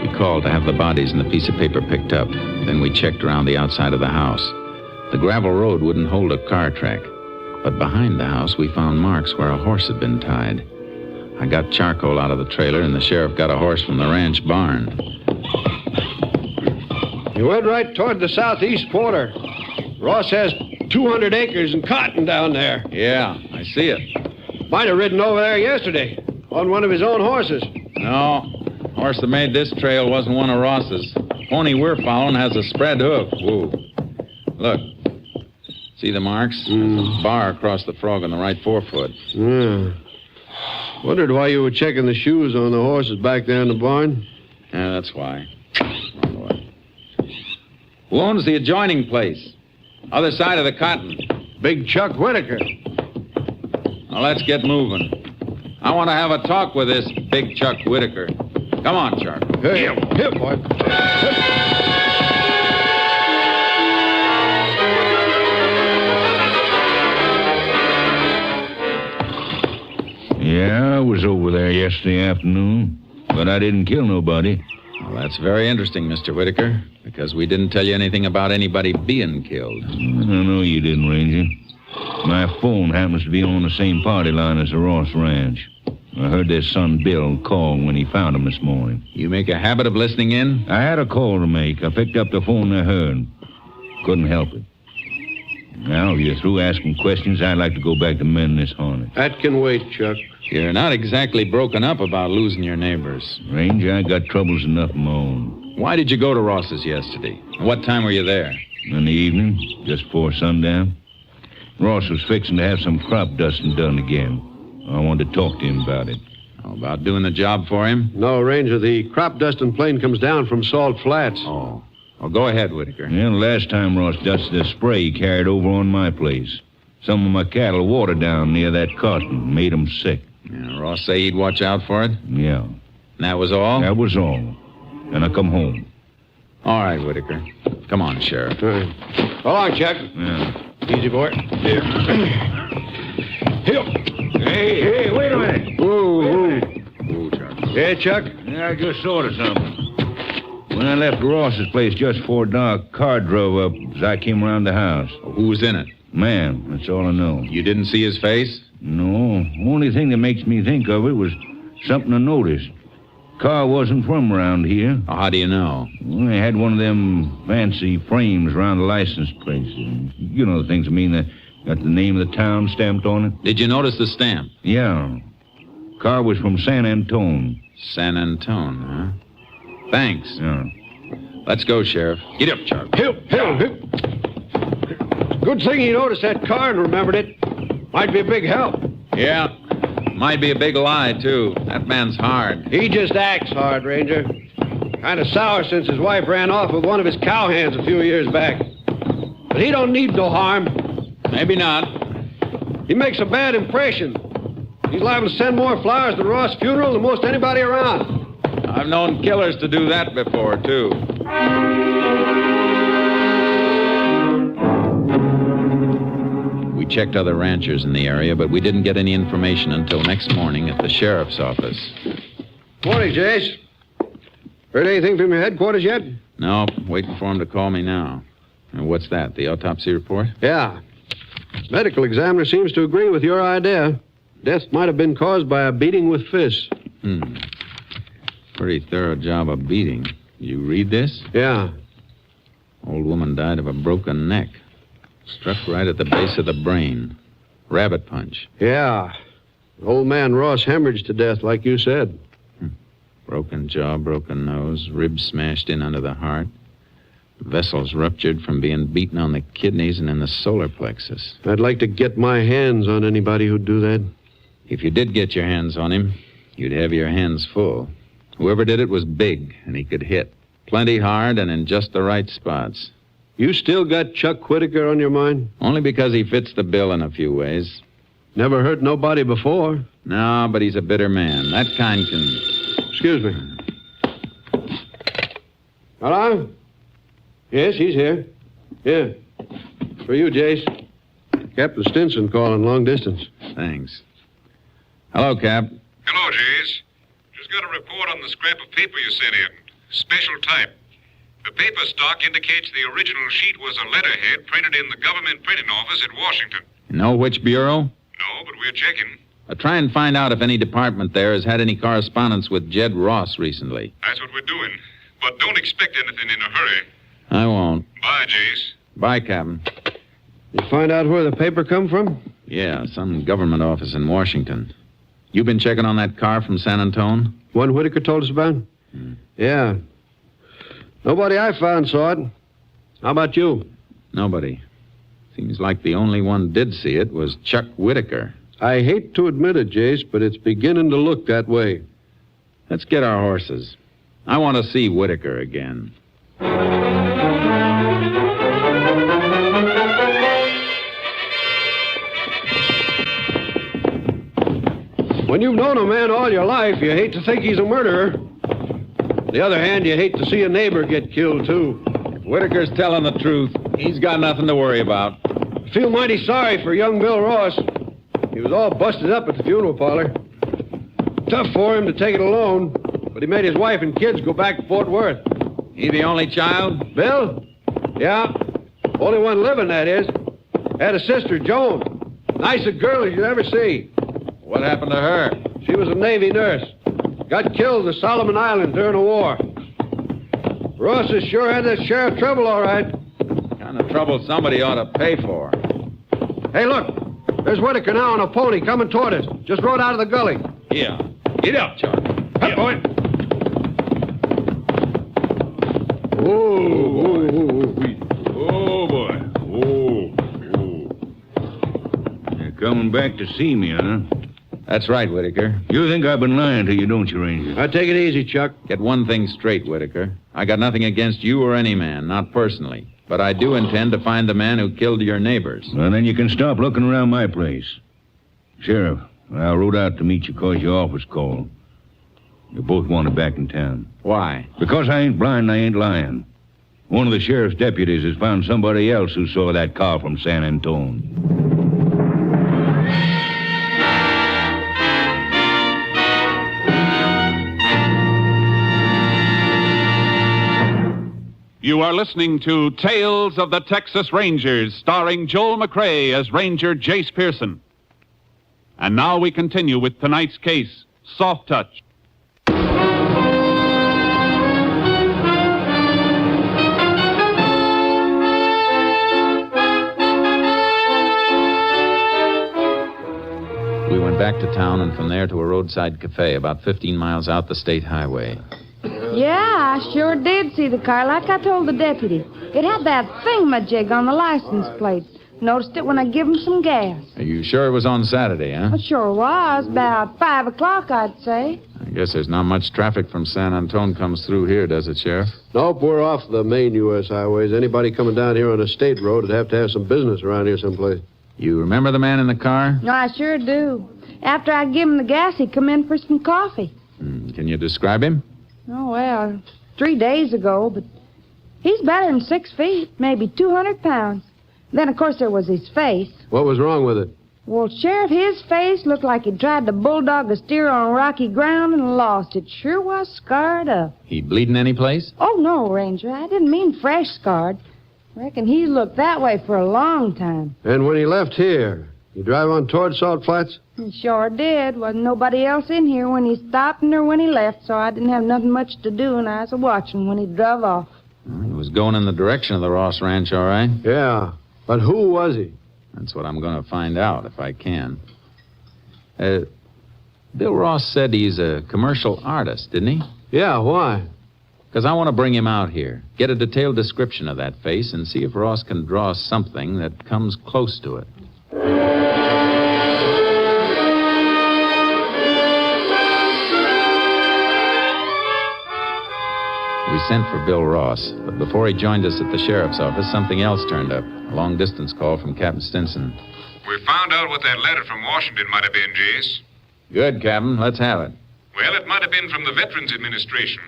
We called to have the bodies and the piece of paper picked up. Then we checked around the outside of the house. The gravel road wouldn't hold a car track. But behind the house, we found marks where a horse had been tied. I got charcoal out of the trailer, and the sheriff got a horse from the ranch barn. You went right toward the southeast quarter. Ross has 200 acres and cotton down there. Yeah, I see it. Might have ridden over there yesterday on one of his own horses. No, horse that made this trail wasn't one of Ross's. Pony we're following has a spread hoof. Whoa. Look. See the marks? There's a bar across the frog on the right forefoot. Yeah. Wondered why you were checking the shoes on the horses back there in the barn. Yeah, that's why. Wrong way. Who owns the adjoining place? Other side of the cotton. Big Chuck Whitaker. Now, let's get moving. I want to have a talk with this Big Chuck Whitaker. Come on, Chuck. Hey, here, boy. Yeah, I was over there yesterday afternoon, but I didn't kill nobody. Well, that's very interesting, Mr. Whitaker, because we didn't tell you anything about anybody being killed. I know you didn't, Ranger. My phone happens to be on the same party line as the Ross Ranch. I heard their son Bill call when he found him this morning. You make a habit of listening in? I had a call to make. I picked up the phone I heard. Couldn't help it. Now, if you're through asking questions, I'd like to go back to mending this harness. That can wait, Chuck. You're not exactly broken up about losing your neighbors. Ranger, I got troubles enough of my own. Why did you go to Ross's yesterday? What time were you there? In the evening, just before sundown. Ross was fixing to have some crop dusting done again. I wanted to talk to him about it. How about doing the job for him? No, Ranger, the crop dusting plane comes down from Salt Flats. Oh. Well, go ahead, Whitaker. Yeah, the last time Ross dusted a spray he carried over on my place. Some of my cattle watered down near that cotton, made them sick. Yeah, Ross say he'd watch out for it? Yeah. And that was all? That was all. And I come home. All right, Whitaker. Come on, Sheriff. All right. So long, Chuck. Yeah. Easy, boy. Here. Hey, wait a minute. Whoa, Chuck. Yeah, Chuck? Yeah, I just thought of something. When I left Ross's place just before dark, a car drove up as I came around the house. Who was in it? Man, that's all I know. You didn't see his face? No. Only thing that makes me think of it was something I noticed. Car wasn't from around here. How do you know? Well, they had one of them fancy frames around the license plate. You know the things I mean, that got the name of the town stamped on it. Did you notice the stamp? Yeah. Car was from San Antone. San Antone, huh? Thanks. Yeah. Let's go, Sheriff. Get up, Chuck. Hip. Good thing he noticed that car and remembered it. Might be a big help. Yeah. Might be a big lie, too. That man's hard. He just acts hard, Ranger. Kind of sour since his wife ran off with one of his cowhands a few years back. But he don't need no harm. Maybe not. He makes a bad impression. He's liable to send more flowers to Ross' funeral than most anybody around. I've known killers to do that before, too. We checked other ranchers in the area, but we didn't get any information until next morning at the sheriff's office. Morning, Jace. Heard anything from your headquarters yet? No, waiting for him to call me now. And what's that, the autopsy report? Yeah. Medical examiner seems to agree with your idea. Death might have been caused by a beating with fists. Pretty thorough job of beating. You read this? Yeah. Old woman died of a broken neck. Struck right at the base of the brain. Rabbit punch. Yeah. Old man Ross hemorrhaged to death, like you said. Broken jaw, broken nose, ribs smashed in under the heart. Vessels ruptured from being beaten on the kidneys and in the solar plexus. I'd like to get my hands on anybody who'd do that. If you did get your hands on him, you'd have your hands full. Whoever did it was big, and he could hit. Plenty hard and in just the right spots. You still got Chuck Whitaker on your mind? Only because he fits the bill in a few ways. Never hurt nobody before. No, but he's a bitter man. That kind can... Excuse me. Hello? Yes, he's here. Yeah. For you, Jace. Captain Stinson calling long distance. Thanks. Hello, Cap. Hello, Jace. Just got a report on the scrap of paper you sent in. Special type. The paper stock indicates the original sheet was a letterhead printed in the government printing office at Washington. You know which bureau? No, but we're checking. Try and find out if any department there has had any correspondence with Jed Ross recently. That's what we're doing. But don't expect anything in a hurry. I won't. Bye, Jace. Bye, Captain. You find out where the paper come from? Yeah, some government office in Washington. You been checking on that car from San Antone? One Whitaker told us about? Yeah. Nobody I found saw it. How about you? Nobody. Seems like the only one did see it was Chuck Whitaker. I hate to admit it, Jace, but it's beginning to look that way. Let's get our horses. I want to see Whitaker again. When you've known a man all your life, you hate to think he's a murderer. On the other hand, you hate to see a neighbor get killed, too. If Whitaker's telling the truth, he's got nothing to worry about. I feel mighty sorry for young Bill Ross. He was all busted up at the funeral parlor. Tough for him to take it alone, but he made his wife and kids go back to Fort Worth. He the only child? Bill? Yeah. Only one living, that is. Had a sister, Joan. Nice a girl as you ever see. What happened to her? She was a Navy nurse. Got killed at the Solomon Islands during the war. Ross has sure had that sheriff trouble, all right. Kind of trouble somebody ought to pay for. Hey, look. There's Whitaker now on a pony coming toward us. Just rode out of the gully. Yeah. Get up, Chuck. Up, boy. Oh, boy. You're coming back to see me, huh? That's right, Whitaker. You think I've been lying to you, don't you, Ranger? Now, take it easy, Chuck. Get one thing straight, Whitaker. I got nothing against you or any man, not personally. But I do intend to find the man who killed your neighbors. Well, then you can stop looking around my place. Sheriff, I rode out to meet you because your office called. You both wanted back in town. Why? Because I ain't blind and I ain't lying. One of the sheriff's deputies has found somebody else who saw that car from San Antone. You are listening to Tales of the Texas Rangers, starring Joel McCrea as Ranger Jace Pearson. And now we continue with tonight's case, Soft Touch. We went back to town and from there to a roadside cafe about 15 miles out the state highway. Yeah, I sure did see the car, like I told the deputy. It had that thingamajig on the license plate. Noticed it when I give him some gas. Are you sure it was on Saturday, huh? It sure was. About 5 o'clock, I'd say. I guess there's not much traffic from San Antone comes through here, does it, Sheriff? Nope, we're off the main U.S. highways. Anybody coming down here on a state road would have to have some business around here someplace. You remember the man in the car? No, I sure do. After I give him the gas, he come in for some coffee. Can you describe him? Oh, well, 3 days ago, but he's better than 6 feet, maybe 200 pounds. Then, of course, there was his face. What was wrong with it? Well, Sheriff, his face looked like he tried to bulldog a steer on rocky ground and lost. It sure was scarred up. He bleeding any place? Oh, no, Ranger. I didn't mean fresh scarred. Reckon he looked that way for a long time. And when he left here, you drive on toward Salt Flats? He sure did. Wasn't nobody else in here when he stopped or when he left, so I didn't have nothing much to do, and I was watching when he drove off. He was going in the direction of the Ross Ranch, all right? Yeah, but who was he? That's what I'm going to find out, if I can. Bill Ross said he's a commercial artist, didn't he? Yeah, why? Because I want to bring him out here, get a detailed description of that face, and see if Ross can draw something that comes close to it. We sent for Bill Ross, but before he joined us at the sheriff's office, something else turned up. A long-distance call from Captain Stinson. We found out what that letter from Washington might have been, Jace. Good, Captain. Let's have it. Well, it might have been from the Veterans Administration.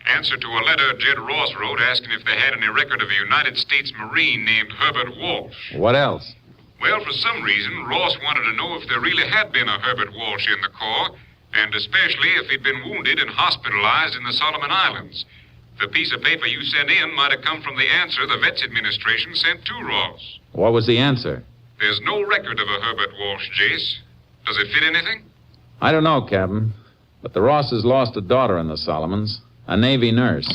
Answer to a letter Jed Ross wrote asking if they had any record of a United States Marine named Herbert Walsh. What else? Well, for some reason, Ross wanted to know if there really had been a Herbert Walsh in the Corps, and especially if he'd been wounded and hospitalized in the Solomon Islands. The piece of paper you sent in might have come from the answer the Vets Administration sent to Ross. What was the answer? There's no record of a Herbert Walsh, Jace. Does it fit anything? I don't know, Captain. But the Rosses lost a daughter in the Solomons, a Navy nurse.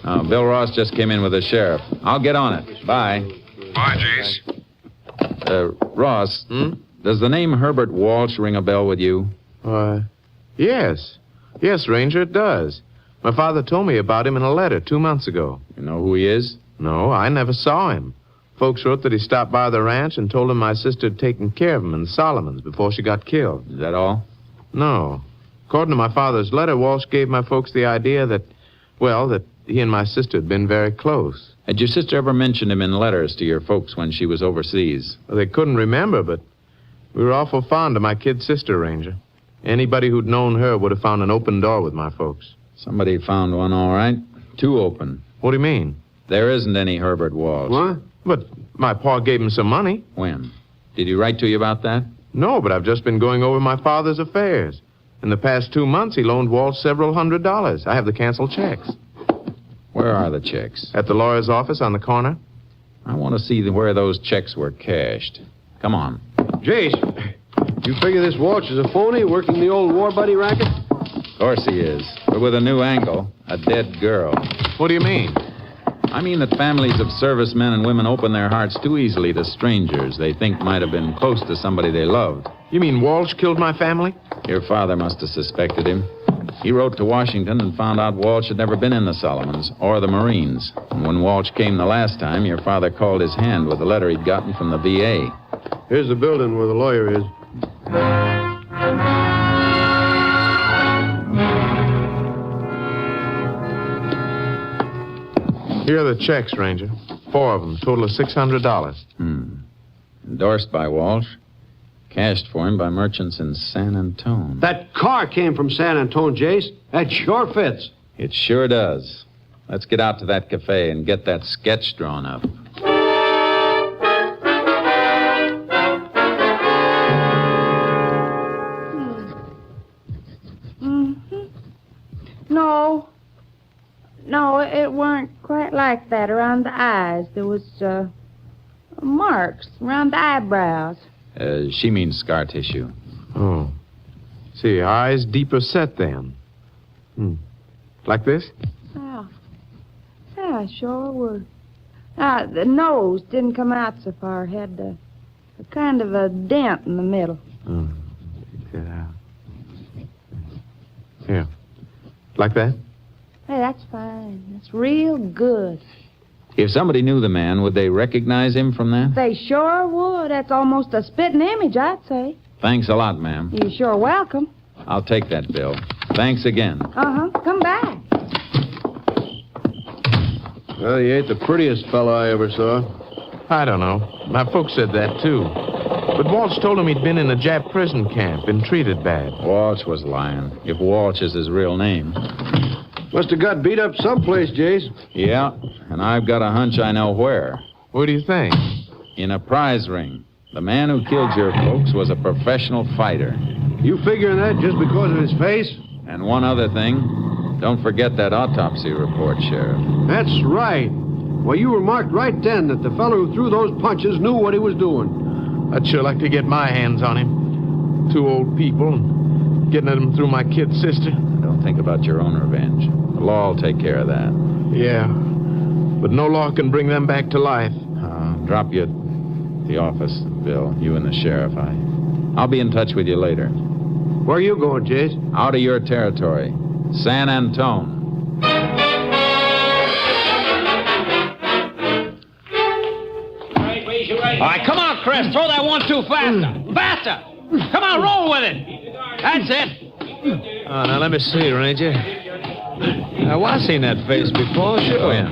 Bill Ross just came in with the sheriff. I'll get on it. Bye. Bye, Jace. Ross, does the name Herbert Walsh ring a bell with you? Yes. Yes, Ranger, it does. My father told me about him in a letter 2 months ago. You know who he is? No, I never saw him. Folks wrote that he stopped by the ranch and told him my sister had taken care of him in Solomons before she got killed. Is that all? No. According to my father's letter, Walsh gave my folks the idea that he and my sister had been very close. Had your sister ever mentioned him in letters to your folks when she was overseas? Well, they couldn't remember, but we were awful fond of my kid sister, Ranger. Anybody who'd known her would have found an open door with my folks. Somebody found one, all right. Too open. What do you mean? There isn't any Herbert Walsh. What? But my pa gave him some money. When? Did he write to you about that? No, but I've just been going over my father's affairs. In the past 2 months, he loaned Walsh several $100s. I have the canceled checks. Where are the checks? At the lawyer's office on the corner. I want to see where those checks were cashed. Come on. Jace, you figure this Walsh is a phony working the old war buddy racket? Of course he is, but with a new angle. A dead girl. What do you mean? I mean that families of servicemen and women open their hearts too easily to strangers they think might have been close to somebody they loved. You mean Walsh killed my family? Your father must have suspected him. He wrote to Washington and found out Walsh had never been in the Solomons or the Marines. And when Walsh came the last time, your father called his hand with a letter he'd gotten from the VA. Here's the building where the lawyer is. Here are the checks, Ranger. 4 of them, total of $600. Endorsed by Walsh. Cashed for him by merchants in San Antone. That car came from San Antone, Jace. That sure fits. It sure does. Let's get out to that cafe and get that sketch drawn up. No, it weren't quite like that around the eyes. There was, marks around the eyebrows. She means scar tissue. Oh. See, eyes deeper set then. Like this? Yeah, sure would. The nose didn't come out so far. Had a kind of a dent in the middle. Oh. Take that out. Here. Like that? Hey, that's fine. That's real good. If somebody knew the man, would they recognize him from that? They sure would. That's almost a spitting image, I'd say. Thanks a lot, ma'am. You're sure welcome. I'll take that bill. Thanks again. Come back. Well, he ain't the prettiest fellow I ever saw. I don't know. My folks said that, too. But Walsh told him he'd been in a Jap prison camp, been treated bad. Walsh was lying, if Walsh is his real name. Must have got beat up someplace, Jace. Yeah, and I've got a hunch I know where. What do you think? In a prize ring. The man who killed your folks was a professional fighter. You figuring that just because of his face? And one other thing. Don't forget that autopsy report, Sheriff. That's right. Well, you remarked right then that the fellow who threw those punches knew what he was doing. I'd sure like to get my hands on him. 2 old people, and getting at him through my kid sister. Don't think about your own revenge. The law will take care of that. Yeah, but no law can bring them back to life. Drop you at the office, Bill, you and the sheriff. I'll be in touch with you later. Where are you going, Jace? Out of your territory. San Antone. All right, come on, Chris. Throw that 1-2 faster. Faster. Come on, roll with it. That's it. Oh, now let me see, Ranger. Well, I've seen that face before, sure. Yeah.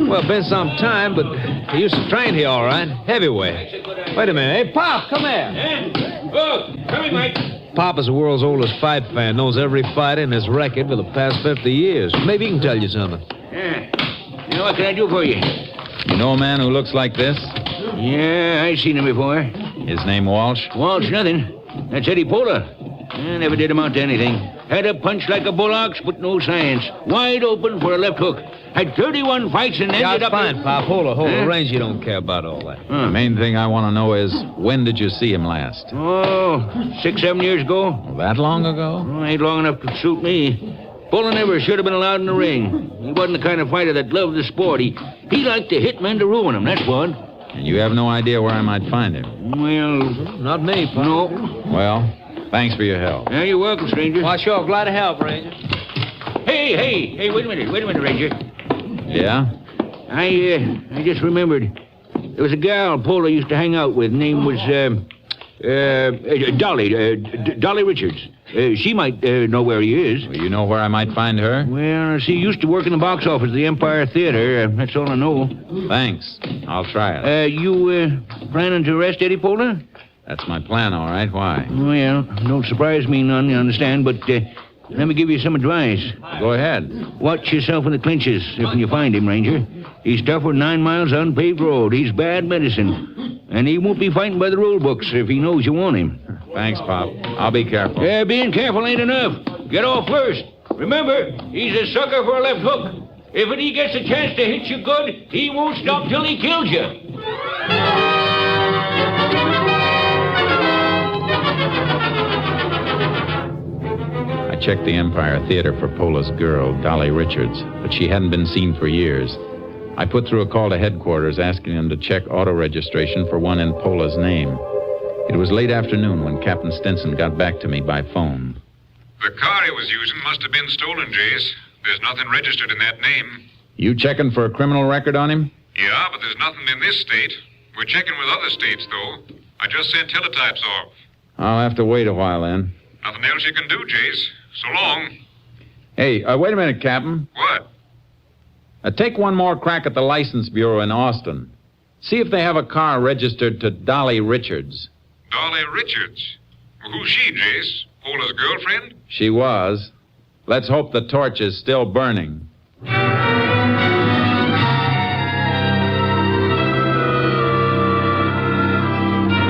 Well, been some time, but he used to train here, all right. Heavyweight. Wait a minute. Hey, Pop, come here. Come here, Mike. Pop is the world's oldest fight fan, knows every fighter in his record for the past 50 years. Maybe he can tell you something. Yeah. You know, what can I do for you? You know a man who looks like this? Yeah, I seen him before. His name Walsh? Walsh, nothing. That's Eddie Pola. Never did amount to anything. Had a punch like a bull ox, but no science. Wide open for a left hook. Had 31 fights and ended up... fine, Pop. Hold it. Ranger don't care about all that. The main thing I want to know is, when did you see him last? Oh, 6-7 years ago. That long ago? Oh, ain't long enough to suit me. Fuller never should have been allowed in the ring. He wasn't the kind of fighter that loved the sport. He liked to hit men to ruin them, that's what. And you have no idea where I might find him? Well, not me, Pop. No. Well, thanks for your help. Yeah, you're welcome, stranger. Why, sure, glad to help, Ranger. Hey, wait a minute, Ranger. Yeah? I just remembered. There was a gal Pola used to hang out with. Name was, Dolly Richards. She might know where he is. Well, you know where I might find her? Well, she used to work in the box office of the Empire Theater. That's all I know. Thanks. I'll try it. You planning to arrest Eddie Pola? That's my plan, all right. Why? Well, don't surprise me none, you understand, but let me give you some advice. Go ahead. Watch yourself in the clinches if you find him, Ranger. He's tough for 9 miles unpaved road. He's bad medicine. And he won't be fighting by the rule books if he knows you want him. Thanks, Pop. I'll be careful. Yeah, being careful ain't enough. Get off first. Remember, he's a sucker for a left hook. If he gets a chance to hit you good, he won't stop till he kills you. I checked the Empire Theater for Pola's girl, Dolly Richards, but she hadn't been seen for years. I put through a call to headquarters asking them to check auto registration for one in Pola's name. It was late afternoon when Captain Stinson got back to me by phone. The car he was using must have been stolen, Jace. There's nothing registered in that name. You checking for a criminal record on him? Yeah, but there's nothing in this state. We're checking with other states, though. I just sent teletypes off. I'll have to wait a while then. Nothing else you can do, Jace. So long. Hey, wait a minute, Captain. What? Take one more crack at the License Bureau in Austin. See if they have a car registered to Dolly Richards. Dolly Richards? Well, who's she, Jace? Pola's girlfriend? She was. Let's hope the torch is still burning. I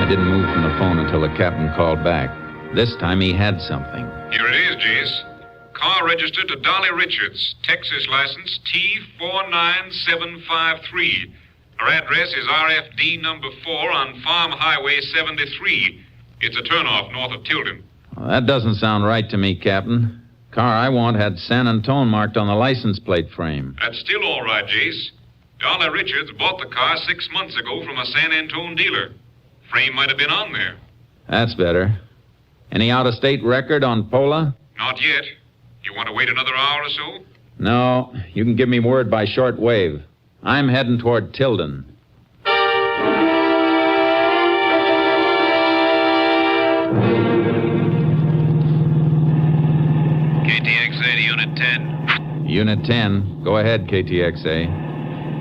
didn't move from the phone until the captain called back. This time he had something. Here it is, Jace. Car registered to Dolly Richards. Texas license T49753. Her address is RFD number 4 on Farm Highway 73. It's a turnoff north of Tilden. Well, that doesn't sound right to me, Captain. Car I want had San Antone marked on the license plate frame. That's still all right, Jace. Dolly Richards bought the car 6 months ago from a San Antone dealer. Frame might have been on there. That's better. Any out-of-state record on Pola? Not yet. You want to wait another hour or so? No, you can give me word by short wave. I'm heading toward Tilden. KTXA to Unit 10. Unit 10. Go ahead, KTXA.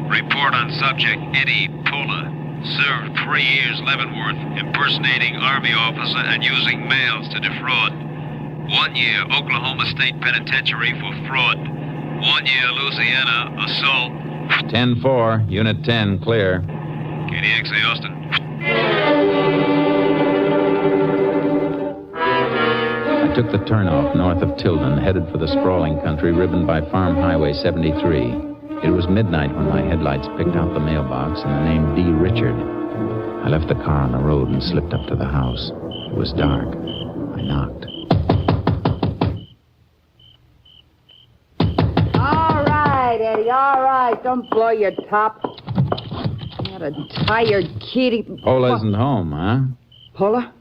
Report on subject Eddie Pola. Served 3 years Leavenworth, impersonating Army officer and using mails to defraud. 1 year Oklahoma State Penitentiary for fraud. 1 year Louisiana assault. 10-4, Unit 10, clear. KTXA Austin. I took the turnoff north of Tilden, headed for the sprawling country ribboned by Farm Highway 73. It was midnight when my headlights picked out the mailbox and the name D. Richard. I left the car on the road and slipped up to the house. It was dark. I knocked. All right, Eddie, all right. Don't blow your top. What a tired kitty. Pola isn't home, huh? Pola?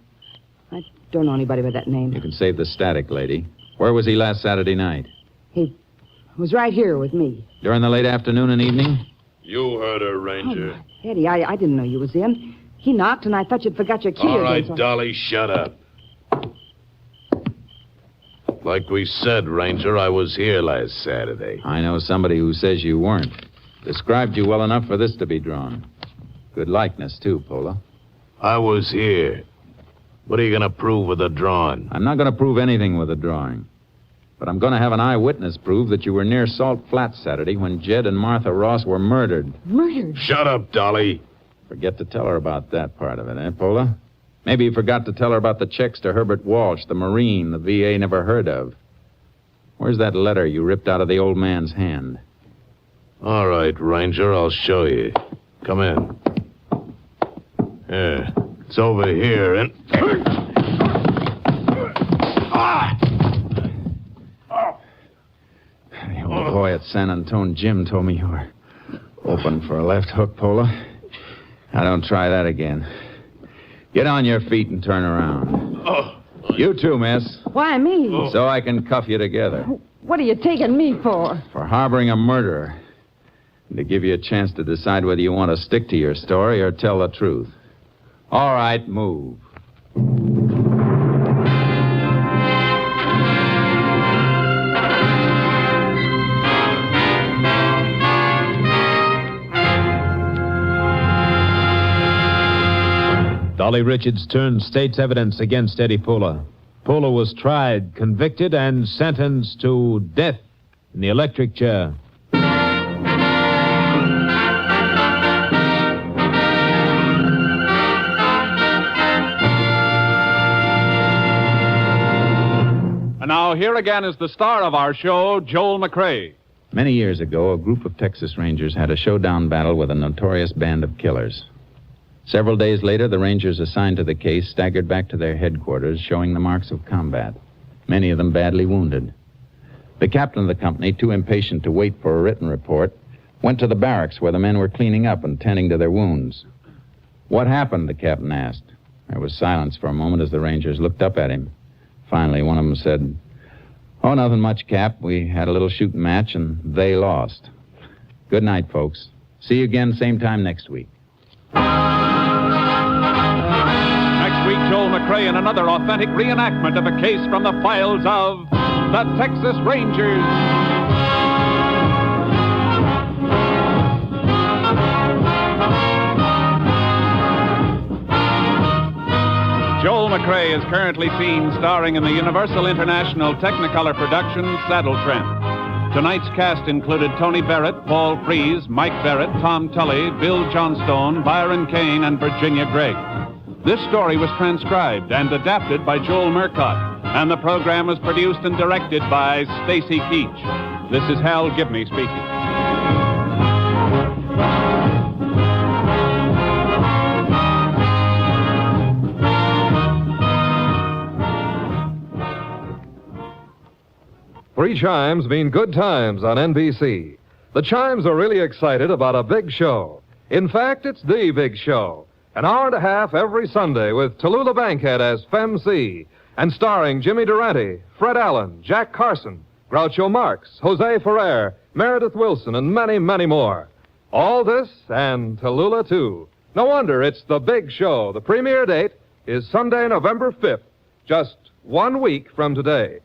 I don't know anybody by that name. You can save the static, lady. Where was he last Saturday night? He was right here with me. During the late afternoon and evening? You heard her, Ranger. Oh, Eddie, I didn't know you was in. He knocked, and I thought you'd forgot your key. All right, again, so... Dolly, shut up. Like we said, Ranger, I was here last Saturday. I know somebody who says you weren't. Described you well enough for this to be drawn. Good likeness, too, Pola. I was here. What are you going to prove with the drawing? I'm not going to prove anything with the drawing. But I'm going to have an eyewitness prove that you were near Salt Flat Saturday when Jed and Martha Ross were murdered. Murdered? Shut up, Dolly. Forget to tell her about that part of it, eh, Pola? Maybe he forgot to tell her about the checks to Herbert Walsh, the Marine the VA never heard of. Where's that letter you ripped out of the old man's hand? All right, Ranger, I'll show you. Come in. Yeah, it's over here, and... The old boy at San Antone Jim told me you were open for a left hook, Pola. Now, don't try that again. Get on your feet and turn around. You too, miss. Why me? So I can cuff you together. What are you taking me for? For harboring a murderer. And to give you a chance to decide whether you want to stick to your story or tell the truth. All right, move. Dolly Richards turned state's evidence against Eddie Pola. Pola was tried, convicted, and sentenced to death in the electric chair. And now here again is the star of our show, Joel McCrea. Many years ago, a group of Texas Rangers had a showdown battle with a notorious band of killers. Several days later, the Rangers assigned to the case staggered back to their headquarters, showing the marks of combat, many of them badly wounded. The captain of the company, too impatient to wait for a written report, went to the barracks where the men were cleaning up and tending to their wounds. "What happened?" the captain asked. There was silence for a moment as the Rangers looked up at him. Finally, one of them said, "Oh, nothing much, Cap. We had a little shooting match, and they lost. Good night, folks. See you again same time next week." Next week, Joel McCrea in another authentic reenactment of a case from the files of the Texas Rangers. Joel McCrea is currently seen starring in the Universal International Technicolor production Saddle Tramp. Tonight's cast included Tony Barrett, Paul Freese, Mike Barrett, Tom Tully, Bill Johnstone, Byron Kane, and Virginia Gregg. This story was transcribed and adapted by Joel Murcott, and the program was produced and directed by Stacy Keach. This is Hal Gibney speaking. Three chimes mean good times on NBC. The chimes are really excited about a big show. In fact, it's the big show. An hour and a half every Sunday with Tallulah Bankhead as Femme C, and starring Jimmy Durante, Fred Allen, Jack Carson, Groucho Marx, Jose Ferrer, Meredith Wilson, and many, many more. All this and Tallulah, too. No wonder it's the big show. The premiere date is Sunday, November 5th, just 1 week from today.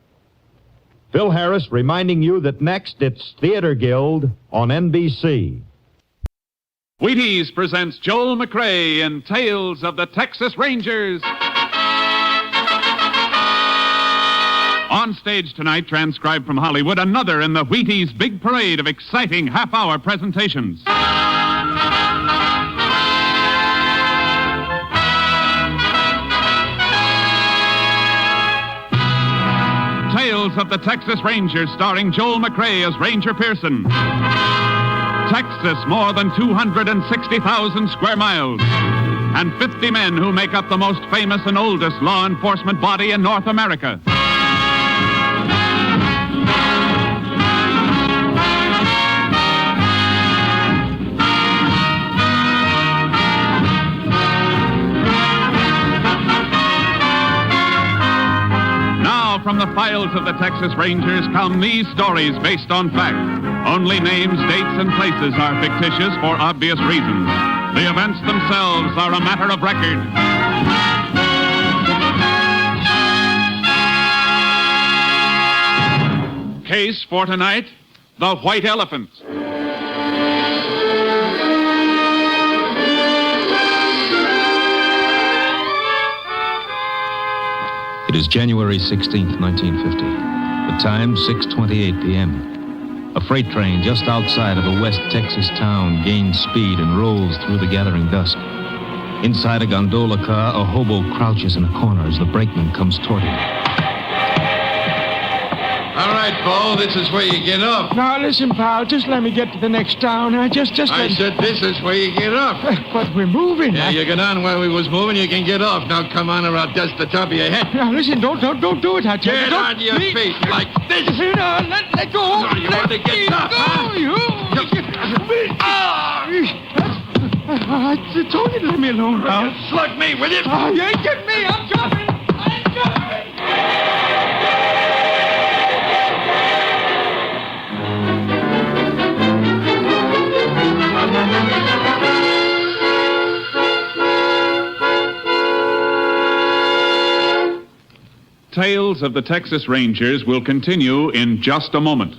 Phil Harris reminding you that next it's Theater Guild on NBC. Wheaties presents Joel McCrea in Tales of the Texas Rangers. On stage tonight, transcribed from Hollywood, another in the Wheaties big parade of exciting half-hour presentations. Tales of the Texas Rangers, starring Joel McCrea as Ranger Pearson. Texas, more than 260,000 square miles, and 50 men who make up the most famous and oldest law enforcement body in North America. From the files of the Texas Rangers come these stories based on fact. Only names, dates, and places are fictitious for obvious reasons. The events themselves are a matter of record. Case for tonight, the White Elephant. It is January 16th, 1950. The time, 6:28 p.m. A freight train just outside of a West Texas town gains speed and rolls through the gathering dusk. Inside a gondola car, a hobo crouches in a corner as the brakeman comes toward him. All right, Bo, this is where you get off. Now, listen, pal, just let me get to the next town. I said this is where you get off. But we're moving. Yeah, you get on where we was moving, you can get off. Now, come on, or I'll dust the top of your head. Now, listen, don't do it, I tell you. Get on your feet like this. No, let go. No, you want to get tough, huh? I told you to leave me alone, pal. Slug me, will you? Oh, you ain't getting me. I'm coming. Tales of the Texas Rangers will continue in just a moment.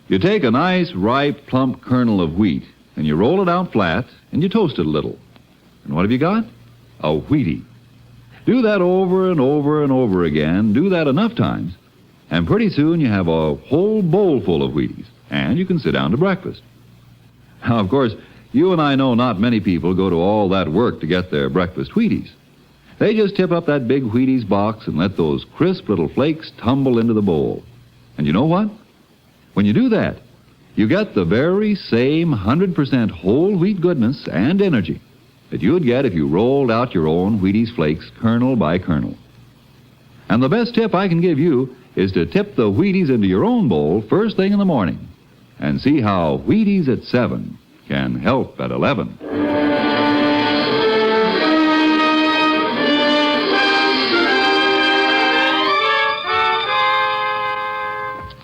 You take a nice, ripe, plump kernel of wheat, and you roll it out flat, and you toast it a little. And what have you got? A Wheatie. Do that over and over and over again. Do that enough times, and pretty soon you have a whole bowl full of Wheaties, and you can sit down to breakfast. Now, of course, you and I know not many people go to all that work to get their breakfast Wheaties. They just tip up that big Wheaties box and let those crisp little flakes tumble into the bowl. And you know what? When you do that, you get the very same 100% whole wheat goodness and energy that you'd get if you rolled out your own Wheaties flakes kernel by kernel. And the best tip I can give you is to tip the Wheaties into your own bowl first thing in the morning and see how Wheaties at 7 can help at 11.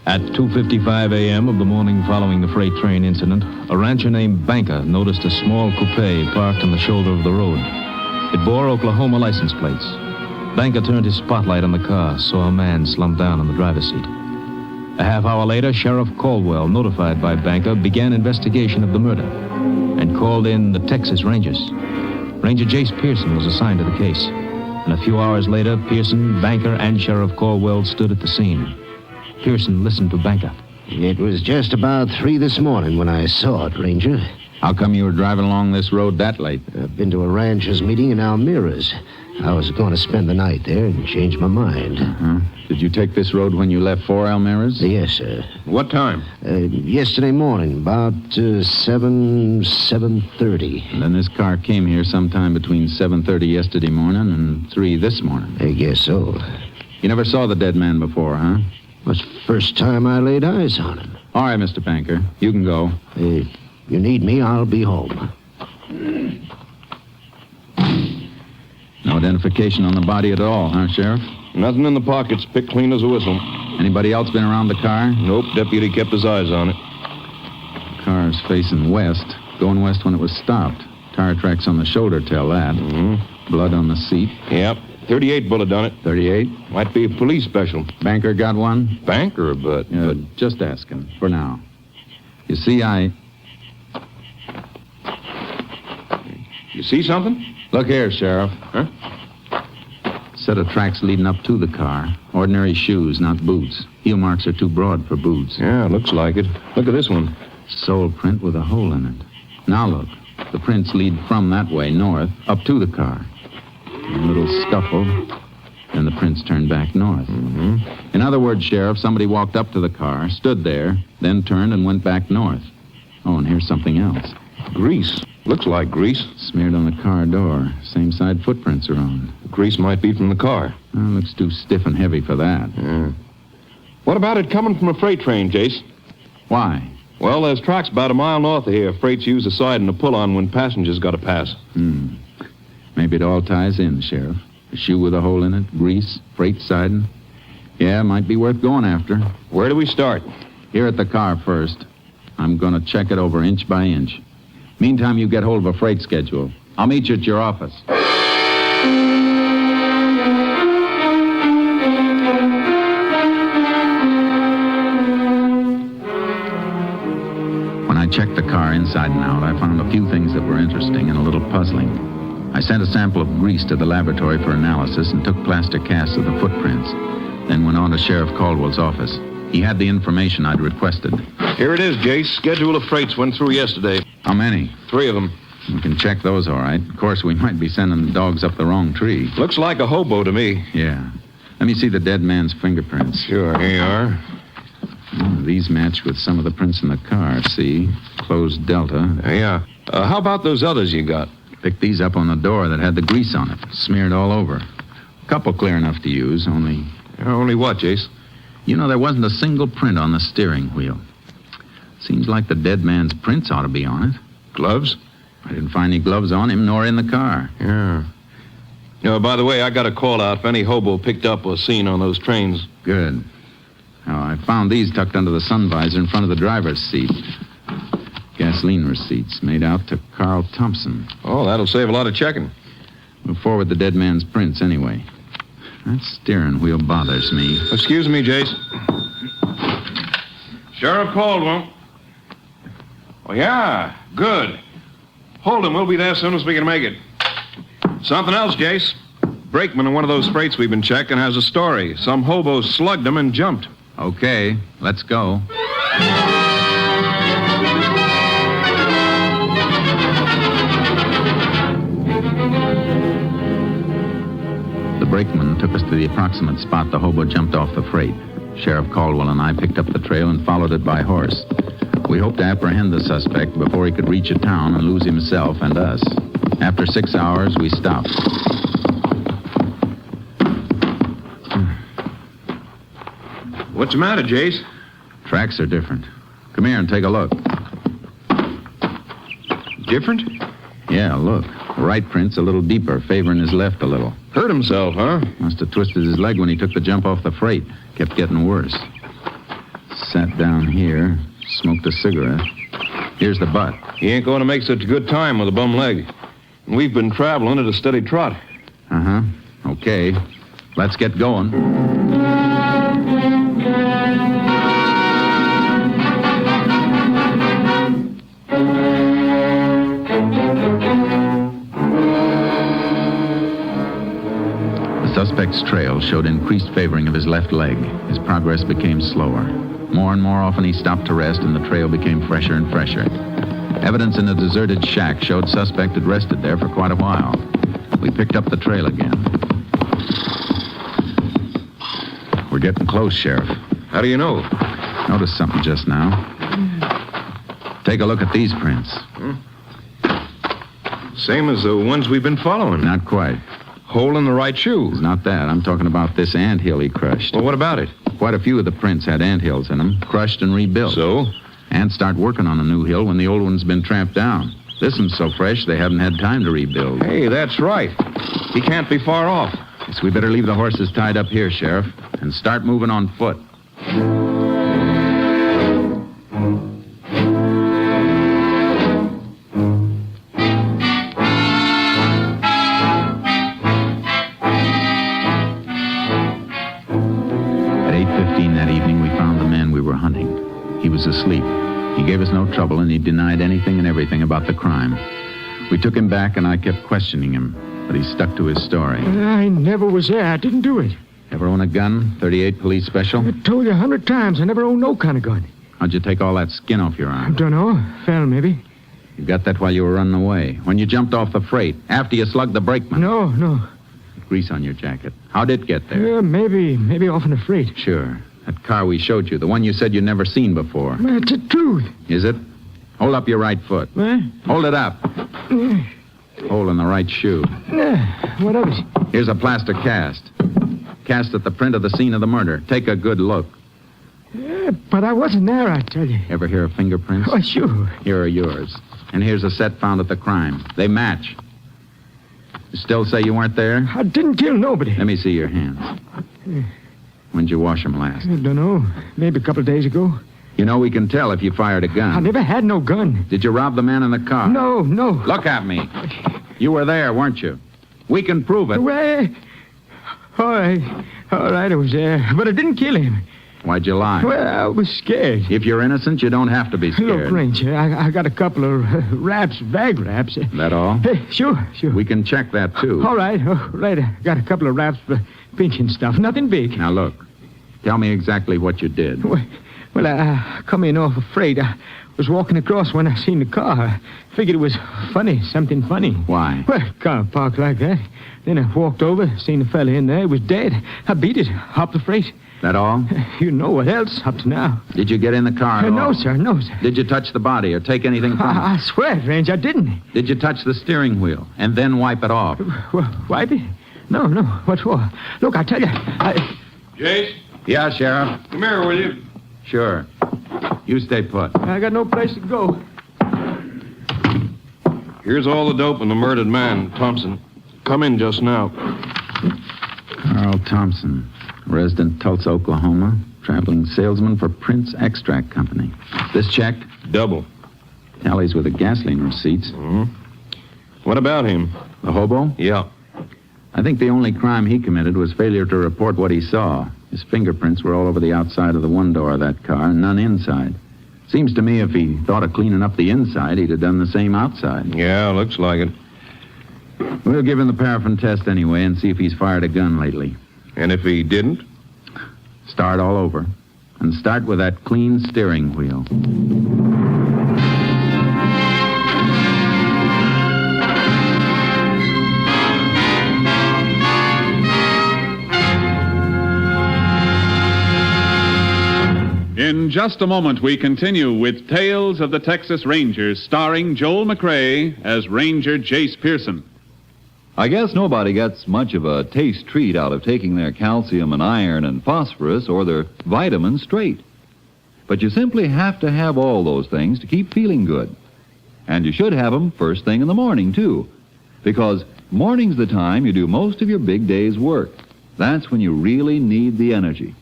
At 2:55 a.m. of the morning following the freight train incident, a rancher named Banker noticed a small coupe parked on the shoulder of the road. It bore Oklahoma license plates. Banker turned his spotlight on the car, saw a man slumped down on the driver's seat. A half hour later, Sheriff Caldwell, notified by Banker, began investigation of the murder and called in the Texas Rangers. Ranger Jace Pearson was assigned to the case. And a few hours later, Pearson, Banker, and Sheriff Caldwell stood at the scene. Pearson listened to Banker. It was just about 3 this morning when I saw it, Ranger. How come you were driving along this road that late? I've been to a rancher's meeting in Almira's. I was going to spend the night there and change my mind. Uh-huh. Did you take this road when you left for Almira's? Yes, sir. What time? Yesterday morning, about 7:30. And then this car came here sometime between 7:30 yesterday morning and 3 this morning. I guess so. You never saw the dead man before, huh? Well, it's the first time I laid eyes on him. All right, Mr. Banker. You can go. If you need me, I'll be home. No identification on the body at all, huh, Sheriff? Nothing in the pockets. Picked clean as a whistle. Anybody else been around the car? Nope. Deputy kept his eyes on it. The car's facing west. Going west when it was stopped. Tire tracks on the shoulder tell that. Mm-hmm. Blood on the seat. Yep. 38 bullet done it. 38? Might be a police special. Banker got one? Banker, but just asking, for now. You see, You see something? Look here, Sheriff. Huh? Set of tracks leading up to the car. Ordinary shoes, not boots. Heel marks are too broad for boots. Yeah, looks like it. Look at this one. Sole print with a hole in it. Now look. The prints lead from that way, north, up to the car. A little scuffle, and the prints turned back north. Mm-hmm. In other words, Sheriff, somebody walked up to the car, stood there, then turned and went back north. Oh, and here's something else. Grease. Looks like grease. Smeared on the car door. Same side footprints are on. The grease might be from the car. Looks too stiff and heavy for that. Yeah. What about it coming from a freight train, Jace? Why? Well, there's tracks about a mile north of here. Freights use the siding to pull on when passengers got to pass. Maybe it all ties in, Sheriff. A shoe with a hole in it, grease, freight siding. Yeah, might be worth going after. Where do we start? Here at the car first. I'm going to check it over inch by inch. Meantime, you get hold of a freight schedule. I'll meet you at your office. When I checked the car inside and out, I found a few things that were interesting and a little puzzling. I sent a sample of grease to the laboratory for analysis and took plaster casts of the footprints. Then went on to Sheriff Caldwell's office. He had the information I'd requested. Here it is, Jace. Schedule of freights went through yesterday. How many? 3 of them. We can check those all right. Of course, we might be sending the dogs up the wrong tree. Looks like a hobo to me. Yeah. Let me see the dead man's fingerprints. Sure, here you are. These match with some of the prints in the car. See? Closed delta. Yeah. How about those others you got? Picked these up on the door that had the grease on it. Smeared all over. A couple clear enough to use, only... Only what, Jace? You know, there wasn't a single print on the steering wheel. Seems like the dead man's prints ought to be on it. Gloves? I didn't find any gloves on him, nor in the car. Yeah. By the way, I got a call out if any hobo picked up or seen on those trains. Good. Now, I found these tucked under the sun visor in front of the driver's seat. Gasoline receipts made out to Carl Thompson. Oh, that'll save a lot of checking. We'll forward the dead man's prints anyway. That steering wheel bothers me. Excuse me, Jace. Sheriff Caldwell. Oh, yeah, good. Hold him. We'll be there as soon as we can make it. Something else, Jace. Brakeman in one of those freights we've been checking has a story. Some hobo slugged him and jumped. Okay, let's go. The brakeman took us to the approximate spot the hobo jumped off the freight. Sheriff Caldwell and I picked up the trail and followed it by horse. We hoped to apprehend the suspect before he could reach a town and lose himself and us. After 6 hours, we stopped. What's the matter, Jace? Tracks are different. Come here and take a look. Different? Yeah, look. The right print's a little deeper, favoring his left a little. Hurt himself, huh? Must have twisted his leg when he took the jump off the freight. Kept getting worse. Sat down here, smoked a cigarette. Here's the butt. He ain't going to make such a good time with a bum leg. And we've been traveling at a steady trot. Uh-huh. Okay. Let's get going. The suspect's trail showed increased favoring of his left leg. His progress became slower. More and more often he stopped to rest, and the trail became fresher and fresher. Evidence in a deserted shack showed suspect had rested there for quite a while. We picked up the trail again. We're getting close, Sheriff. How do you know? Noticed something just now. Take a look at these prints. Same as the ones we've been following. Not quite. Hole in the right shoe. It's not that. I'm talking about this anthill he crushed. Well, what about it? Quite a few of the prints had anthills in them, crushed and rebuilt. So? Ants start working on a new hill when the old one's been tramped down. This one's so fresh they haven't had time to rebuild. Hey, that's right. He can't be far off. Guess we better leave the horses tied up here, Sheriff, and start moving on foot. At 8:15 that evening, we found the man we were hunting. He was asleep. He gave us no trouble, and he denied anything and everything about the crime. We took him back, and I kept questioning him, but he stuck to his story. I never was there. I didn't do it. Ever own a gun? 38 Police Special? I told you 100 times I never owned no kind of gun. How'd you take all that skin off your arm? Don't know. Fell, maybe. You got that while you were running away. When you jumped off the freight, after you slugged the brakeman. No. Grease on your jacket. How'd it get there? Maybe off in the freight. Sure. That car we showed you, the one you said you'd never seen before. That's the truth. Is it? Hold up your right foot. What? Hold it up. Hole in the right shoe. What of it? Here's a plaster cast. Cast at the print of the scene of the murder. Take a good look. But I wasn't there, I tell you. Ever hear of fingerprints? Oh, sure. Here are yours. And here's a set found at the crime. They match. You still say you weren't there? I didn't kill nobody. Let me see your hands. When'd you wash them last? I don't know. Maybe a couple of days ago. You know we can tell if you fired a gun. I never had no gun. Did you rob the man in the car? No. Look at me. You were there, weren't you? We can prove it. Well, all right, I was there. But I didn't kill him. Why'd you lie? Well, I was scared. If you're innocent, you don't have to be scared. Look, Ranger, I got a couple of bag wraps. That all? Sure. We can check that, too. All right. I got a couple of wraps for pinching stuff. Nothing big. Now, look. Tell me exactly what you did. Well, I come in off a freight. I Was walking across when I seen the car. I figured it was funny, something funny. Why? Well, car parked like that. Then I walked over, seen the fella in there. He was dead. I beat it, hopped the freight. That all? You know what else up to now. Did you get in the car at all? No, sir, no, sir. Did you touch the body or take anything from it? I swear, Range, I didn't. Did you touch the steering wheel and then wipe it off? Wipe it? No. What for? Look, I tell you, Jace? Yeah, Sheriff. Come here, will you? Sure. You stay put. I got no place to go. Here's all the dope on the murdered man, Thompson. Come in just now. Carl Thompson, resident Tulsa, Oklahoma, traveling salesman for Prince Extract Company. This checked? Double. Tallies with the gasoline receipts. Mm-hmm. What about him? The hobo? Yeah. I think the only crime he committed was failure to report what he saw. His fingerprints were all over the outside of the one door of that car, and none inside. Seems to me if he thought of cleaning up the inside, he'd have done the same outside. Yeah, looks like it. We'll give him the paraffin test anyway and see if he's fired a gun lately. And if he didn't? Start all over. And start with that clean steering wheel. In just a moment, we continue with Tales of the Texas Rangers, starring Joel McCrea as Ranger Jace Pearson. I guess nobody gets much of a taste treat out of taking their calcium and iron and phosphorus or their vitamins straight. But you simply have to have all those things to keep feeling good. And you should have them first thing in the morning, too. Because morning's the time you do most of your big day's work. That's when you really need the energy.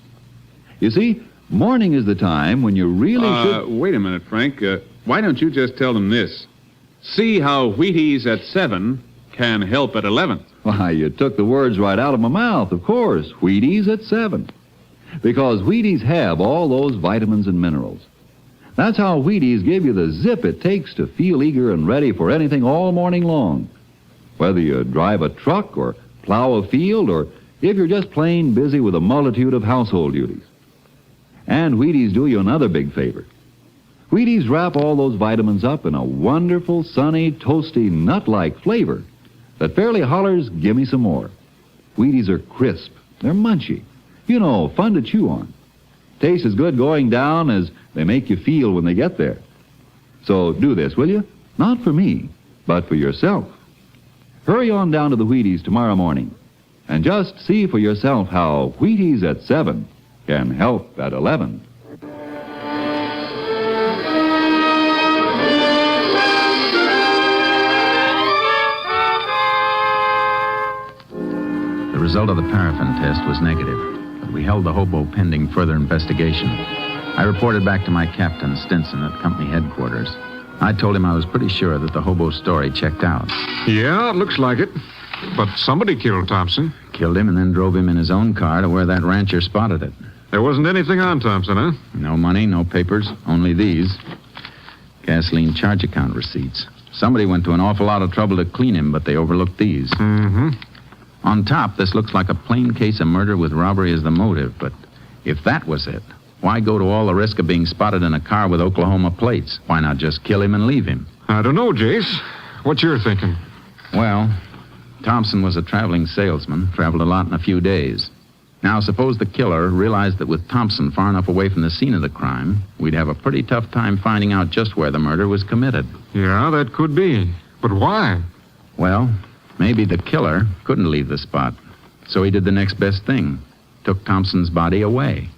You see, morning is the time when you really should... Wait a minute, Frank. Why don't you just tell them this? See how Wheaties at 7 can help at 11. Why, you took the words right out of my mouth, of course. Wheaties at 7. Because Wheaties have all those vitamins and minerals. That's how Wheaties give you the zip it takes to feel eager and ready for anything all morning long. Whether you drive a truck or plow a field or if you're just plain busy with a multitude of household duties. And Wheaties do you another big favor. Wheaties wrap all those vitamins up in a wonderful, sunny, toasty, nut-like flavor that fairly hollers, give me some more. Wheaties are crisp. They're munchy. You know, fun to chew on. Taste as good going down as they make you feel when they get there. So do this, will you? Not for me, but for yourself. Hurry on down to the Wheaties tomorrow morning and just see for yourself how Wheaties at 7 can help at 11. The result of the paraffin test was negative, but we held the hobo pending further investigation. I reported back to my captain, Stinson, at company headquarters. I told him I was pretty sure that the hobo's story checked out. Yeah, it looks like it. But somebody killed Thompson. Killed him and then drove him in his own car to where that rancher spotted it. There wasn't anything on Thompson, huh? No money, no papers, only these. Gasoline charge account receipts. Somebody went to an awful lot of trouble to clean him, but they overlooked these. Mm-hmm. On top, this looks like a plain case of murder with robbery as the motive, but if that was it, why go to all the risk of being spotted in a car with Oklahoma plates? Why not just kill him and leave him? I don't know, Jace. What's your thinking? Well, Thompson was a traveling salesman, traveled a lot in a few days. Now, suppose the killer realized that with Thompson far enough away from the scene of the crime, we'd have a pretty tough time finding out just where the murder was committed. Yeah, that could be. But why? Well, maybe the killer couldn't leave the spot. So he did the next best thing. Took Thompson's body away.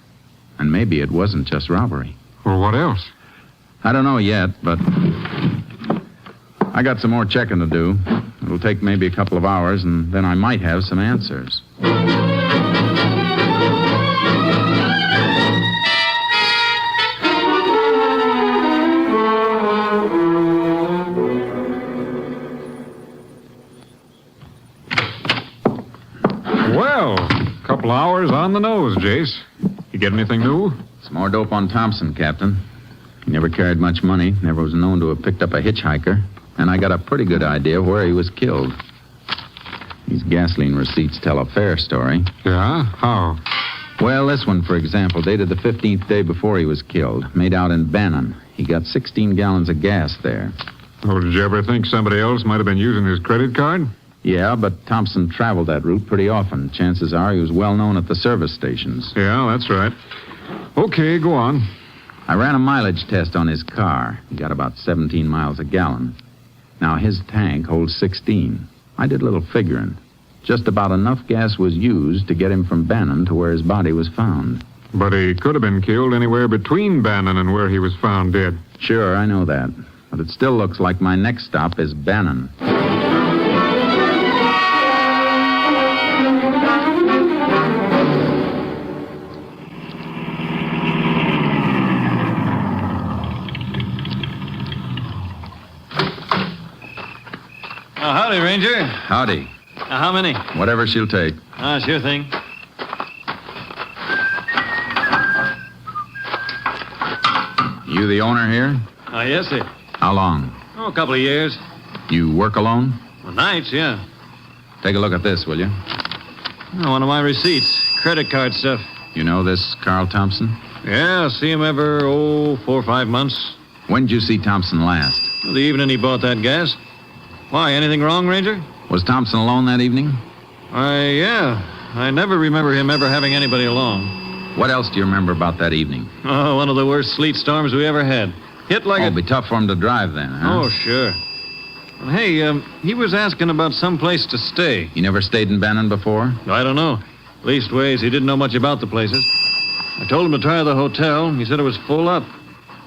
And maybe it wasn't just robbery. Well, what else? I don't know yet, but I got some more checking to do. It'll take maybe a couple of hours, and then I might have some answers. Well, a couple hours on the nose, Jace. You get anything new? Some more dope on Thompson, Captain. He never carried much money, never was known to have picked up a hitchhiker, and I got a pretty good idea where he was killed. These gasoline receipts tell a fair story. Yeah? How? Well, this one, for example, dated the 15th day before he was killed. Made out in Bannon. He got 16 gallons of gas there. Oh, did you ever think somebody else might have been using his credit card? Yeah, but Thompson traveled that route pretty often. Chances are he was well known at the service stations. Yeah, that's right. Okay, go on. I ran a mileage test on his car. He got about 17 miles a gallon. Now, his tank holds 16. I did a little figuring. Just about enough gas was used to get him from Bannon to where his body was found. But he could have been killed anywhere between Bannon and where he was found dead. Sure, I know that. But it still looks like my next stop is Bannon. Howdy, Ranger. Howdy. How many? Whatever she'll take. Sure thing. You the owner here? Yes, sir. How long? A couple of years. You work alone? Well, nights, yeah. Take a look at this, will you? One of my receipts. Credit card stuff. You know this Carl Thompson? Yeah, see him every, 4 or 5 months. When did you see Thompson last? The evening he bought that gas. Why, anything wrong, Ranger? Was Thompson alone that evening? Yeah. I never remember him ever having anybody along. What else do you remember about that evening? Oh, one of the worst sleet storms we ever had. Hit like It'll be tough for him to drive then, huh? Oh, sure. Well, hey, he was asking about some place to stay. You never stayed in Bannon before? I don't know. Leastways, he didn't know much about the places. I told him to try the hotel. He said it was full up.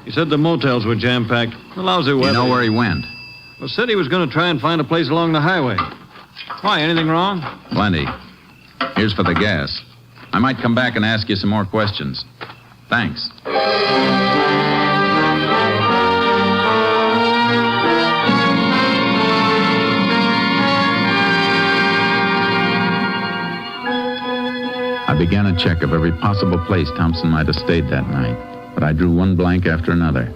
He said the motels were jam-packed. The lousy weather. You know where he went? Well, said he was going to try and find a place along the highway. Why, anything wrong? Plenty. Here's for the gas. I might come back and ask you some more questions. Thanks. I began a check of every possible place Thompson might have stayed that night, but I drew one blank after another.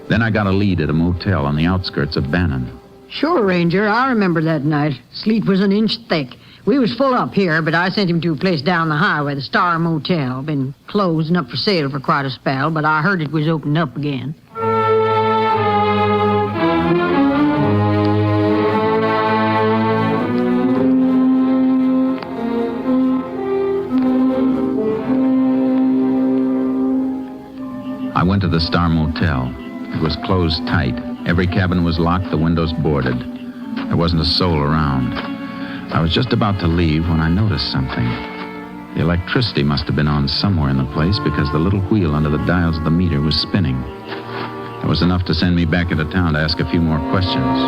Then I got a lead at a motel on the outskirts of Bannon. Sure, Ranger. I remember that night. Sleet was an inch thick. We was full up here, but I sent him to a place down the highway, the Star Motel. Been closed and up for sale for quite a spell, but I heard it was opened up again. I went to the Star Motel. It was closed tight. Every cabin was locked, the windows boarded. There wasn't a soul around. I was just about to leave when I noticed something. The electricity must have been on somewhere in the place because the little wheel under the dials of the meter was spinning. It was enough to send me back into town to ask a few more questions.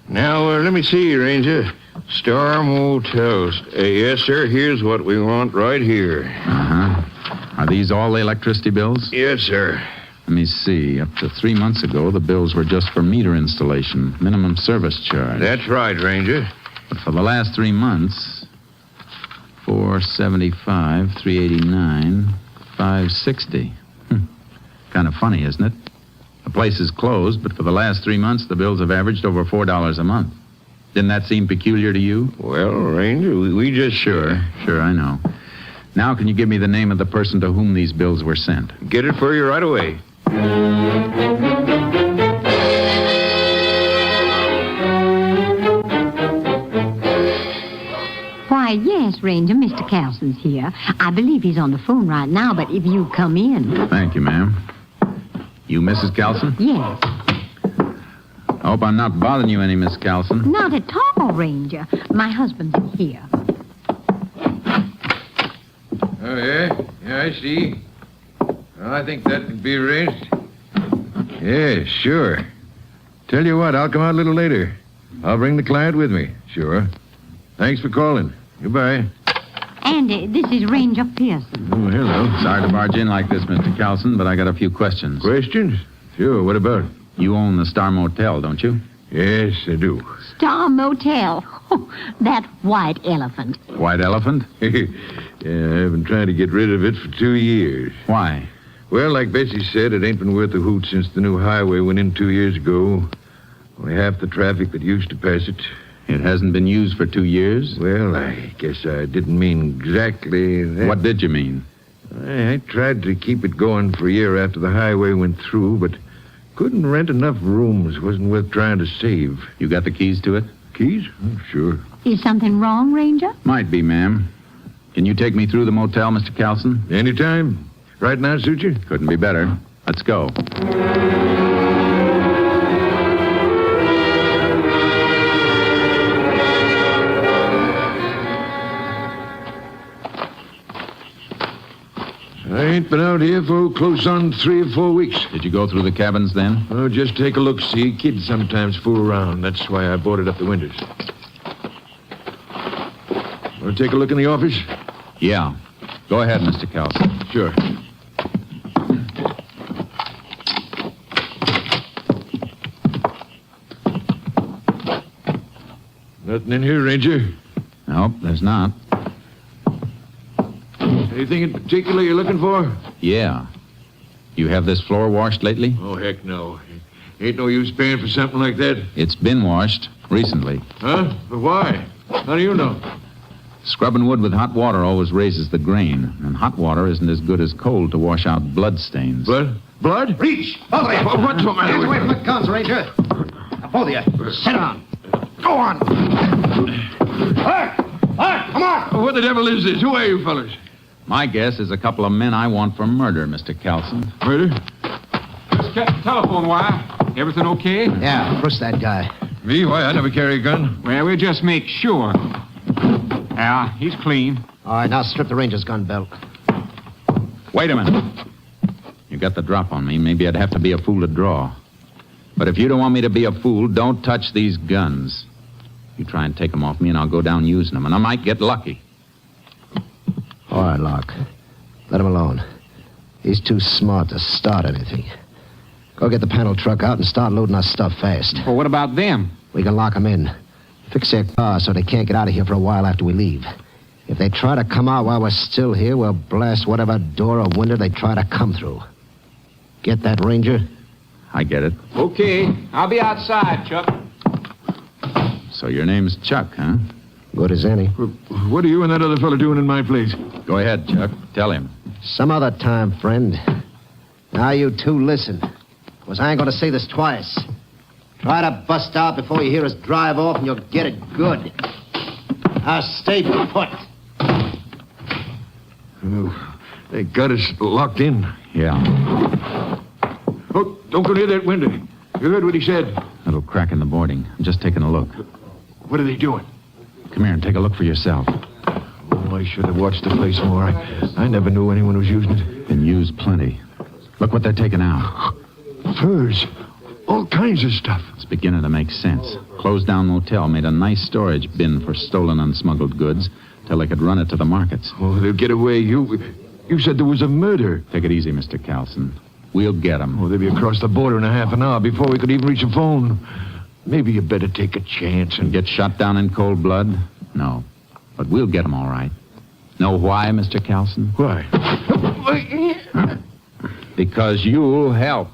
Now, let me see, Ranger. Star Motels. Yes, sir. Here's what we want right here. Uh-huh. Are these all the electricity bills? Yes, sir. Let me see. Up to 3 months ago, the bills were just for meter installation, minimum service charge. That's right, Ranger. But for the last 3 months, $475, $389, $560. Kind of funny, isn't it? The place is closed, but for the last 3 months, the bills have averaged over $4 a month. Didn't that seem peculiar to you? Well, Ranger, we just... Sure, I know. Now, can you give me the name of the person to whom these bills were sent? Get it for you right away. Why, yes, Ranger, Mr. Carlson's here. I believe he's on the phone right now, but if you come in... Thank you, ma'am. You Mrs. Carlson? Yes. I hope I'm not bothering you any, Miss Carlson. Not at all, Ranger. My husband's here. Oh, yeah? Yeah, I see. Well, I think that could be arranged. Yeah, sure. Tell you what, I'll come out a little later. I'll bring the client with me. Sure. Thanks for calling. Goodbye. And this is Ranger Pearson. Oh, hello. Sorry to barge in like this, Mr. Carlson, but I got a few questions. Questions? Sure, what about? You own the Star Motel, don't you? Yes, I do. Star Motel. Oh, that white elephant. White elephant? Yeah, I've been trying to get rid of it for 2 years. Why? Well, like Bessie said, it ain't been worth a hoot since the new highway went in 2 years ago. Only half the traffic that used to pass it. It hasn't been used for 2 years? Well, I guess I didn't mean exactly that. What did you mean? I tried to keep it going for a year after the highway went through, but couldn't rent enough rooms. Wasn't worth trying to save. You got the keys to it? Keys? Sure. Is something wrong, Ranger? Might be, ma'am. Can you take me through the motel, Mr. Calson? Anytime. Right now, suit you? Couldn't be better. Let's go. I ain't been out here for close on 3 or 4 weeks. Did you go through the cabins then? Oh, just take a look. See, kids sometimes fool around. That's why I boarded up the windows. Want to take a look in the office? Yeah. Go ahead, Mr. Calson. Sure. Nothing in here, Ranger. Nope, there's not. Anything in particular you're looking for? Yeah. You have this floor washed lately? Oh, heck no. Ain't no use paying for something like that. It's been washed recently. Huh? But why? How do you know? Scrubbing wood with hot water always raises the grain, and hot water isn't as good as cold to wash out blood stains. Blood? Blood? Reach! Both of you! What's the matter Hands with away you? from the guns, Ranger. Now, both of you, sit down. Go on. Come on! What the devil is this? Who are you fellas? My guess is a couple of men I want for murder, Mr. Calson. Murder? Just cut the telephone wire. Everything okay? Yeah, push that guy. Me? Why, I never carry a gun. Well, we'll just make sure. Yeah, he's clean. All right, now strip the Ranger's gun belt. Wait a minute. You got the drop on me. Maybe I'd have to be a fool to draw. But if you don't want me to be a fool, don't touch these guns. You try and take them off me, and I'll go down using them, and I might get lucky. All right, Locke. Let him alone. He's too smart to start anything. Go get the panel truck out and start loading our stuff fast. Well, what about them? We can lock them in. Fix their car so they can't get out of here for a while after we leave. If they try to come out while we're still here, we'll blast whatever door or window they try to come through. Get that, Ranger? I get it. Okay, I'll be outside, Chuck. So your name's Chuck, huh? Good as any. What are you and that other fella doing in my place? Go ahead, Chuck. Tell him. Some other time, friend. Now you two listen. Because I ain't going to say this twice. Try to bust out before you hear us drive off and you'll get it good. Now stay put. Oh, they got us locked in. Yeah. Oh, don't go near that window. You heard what he said. Little crack in the boarding. I'm just taking a look. What are they doing? Come here and take a look for yourself. Oh, I should have watched the place more. I never knew anyone was using it. Been used plenty. Look what they're taking out. Furs. All kinds of stuff. It's beginning to make sense. Closed down motel made a nice storage bin for stolen and smuggled goods till they could run it to the markets. Oh, they'll get away. You said there was a murder. Take it easy, Mr. Calson. We'll get them. Oh, they'll be across the border in a half an hour before we could even reach a phone. Maybe you better take a chance and get shot down in cold blood? No. But we'll get them all right. Know why, Mr. Calson? Why? Because you'll help.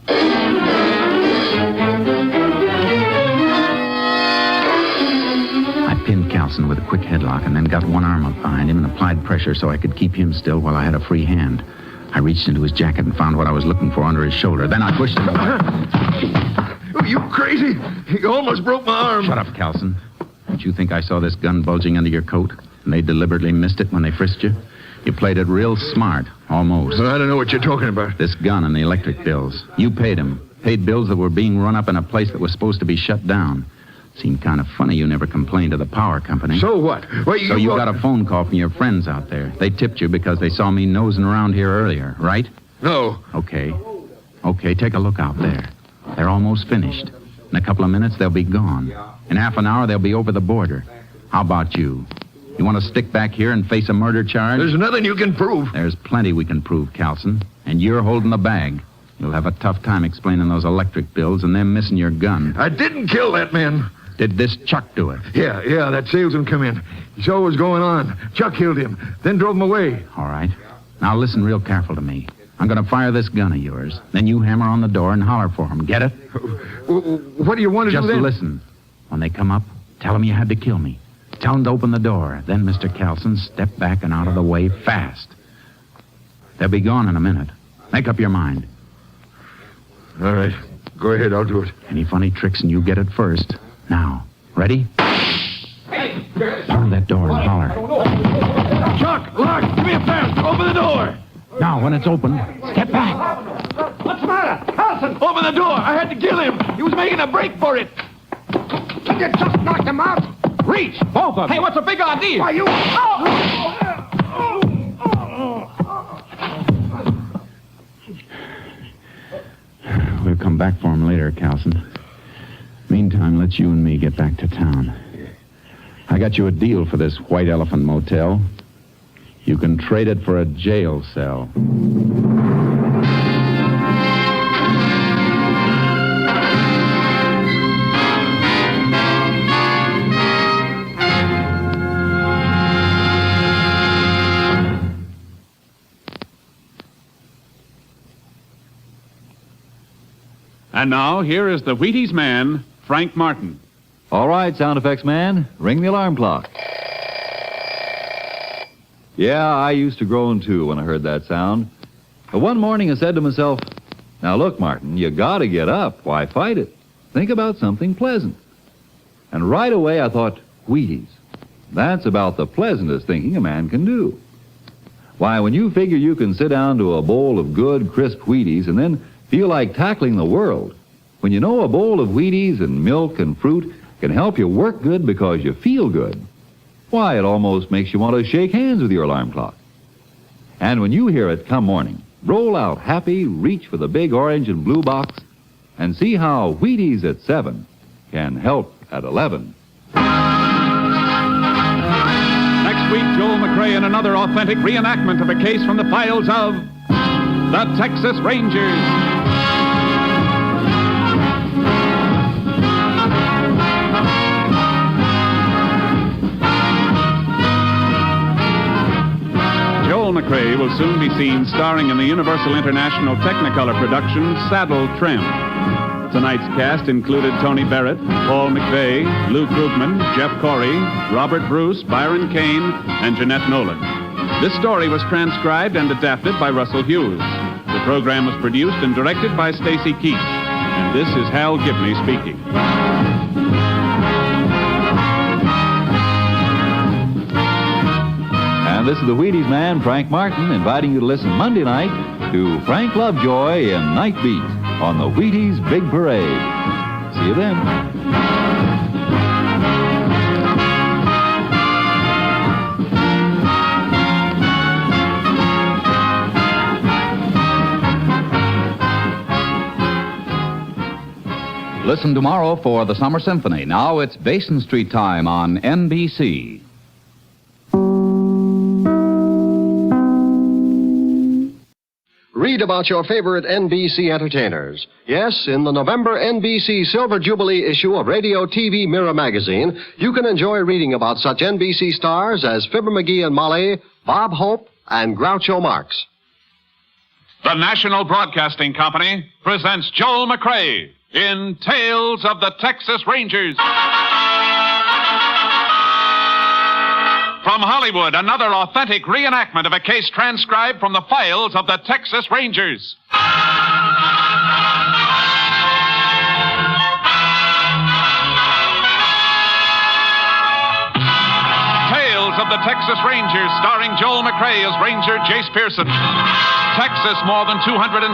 I pinned Calson with a quick headlock and then got one arm up behind him and applied pressure so I could keep him still while I had a free hand. I reached into his jacket and found what I was looking for under his shoulder. Then I pushed him away. Oh, you crazy? You almost broke my arm. Shut up, Calson. Did you think I saw this gun bulging under your coat and they deliberately missed it when they frisked you? You played it real smart, almost. Well, I don't know what you're talking about. This gun and the electric bills. You paid them. Paid bills that were being run up in a place that was supposed to be shut down. Seemed kind of funny you never complained to the power company. So what? Well, So you got a phone call from your friends out there. They tipped you because they saw me nosing around here earlier, right? No. Okay. Okay, take a look out there. They're almost finished. In a couple of minutes, they'll be gone. In half an hour, they'll be over the border. How about you? You want to stick back here and face a murder charge? There's nothing you can prove. There's plenty we can prove, Calson. And you're holding the bag. You'll have a tough time explaining those electric bills and them missing your gun. I didn't kill that man. Did this Chuck do it? Yeah, that salesman come in. He saw what was going on. Chuck killed him, then drove him away. All right. Now listen real careful to me. I'm going to fire this gun of yours. Then you hammer on the door and holler for him. Get it? What do you want to Just do then? listen. When they come up, Tell him you had to kill me. Tell him to open the door. Then, Mr. Kelson, step back and out of the way fast. They'll be gone in a minute. Make up your mind. All right. Go ahead, I'll do it. Any funny tricks and you get it first. Now, ready? Pound that door and holler. Chuck, Lark, give me a fast. Open the door. Now, when it's open, step back. What's the matter? Carlson, open the door. I had to kill him. He was making a break for it. Did you just knock him out? Reach, both of them. Hey, what's the big idea? Why, you... We'll come back for him later, Carlson. Meantime, let's you and me get back to town. I got you a deal for this White Elephant Motel. You can trade it for a jail cell. And now, here is the Wheaties man, Frank Martin. All right, sound effects man, ring the alarm clock. Yeah, I used to groan too when I heard that sound. But one morning I said to myself, now look, Martin, you gotta get up. Why fight it? Think about something pleasant. And right away I thought, Wheaties. That's about the pleasantest thinking a man can do. Why, when you figure you can sit down to a bowl of good, crisp Wheaties and then feel like tackling the world, when you know a bowl of Wheaties and milk and fruit can help you work good because you feel good, why, it almost makes you want to shake hands with your alarm clock. And when you hear it come morning, roll out happy, reach for the big orange and blue box, and see how Wheaties at 7 can help at 11. Next week, Joel McRae in another authentic reenactment of a case from the files of the Texas Rangers. Joel McRae will soon be seen starring in the Universal International Technicolor production Saddle Tramp. Tonight's cast included Tony Barrett, Paul McVeigh, Lou Krugman, Jeff Corey, Robert Bruce, Byron Kane, and Jeanette Nolan. This story was transcribed and adapted by Russell Hughes. The program was produced and directed by Stacy Keach. And this is Hal Gibney speaking. And this is the Wheaties man, Frank Martin, inviting you to listen Monday night to Frank Lovejoy in Night Beat on the Wheaties Big Parade. See you then. Listen tomorrow for the Summer Symphony. Now it's Basin Street time on NBC. Read about your favorite NBC entertainers. Yes, in the November NBC Silver Jubilee issue of Radio TV Mirror magazine, you can enjoy reading about such NBC stars as Fibber McGee and Molly, Bob Hope, and Groucho Marx. The National Broadcasting Company presents Joel McRae in Tales of the Texas Rangers. From Hollywood, another authentic reenactment of a case transcribed from the files of the Texas Rangers. Tales of the Texas Rangers, starring Joel McRae as Ranger Jace Pearson. Texas, more than 260,000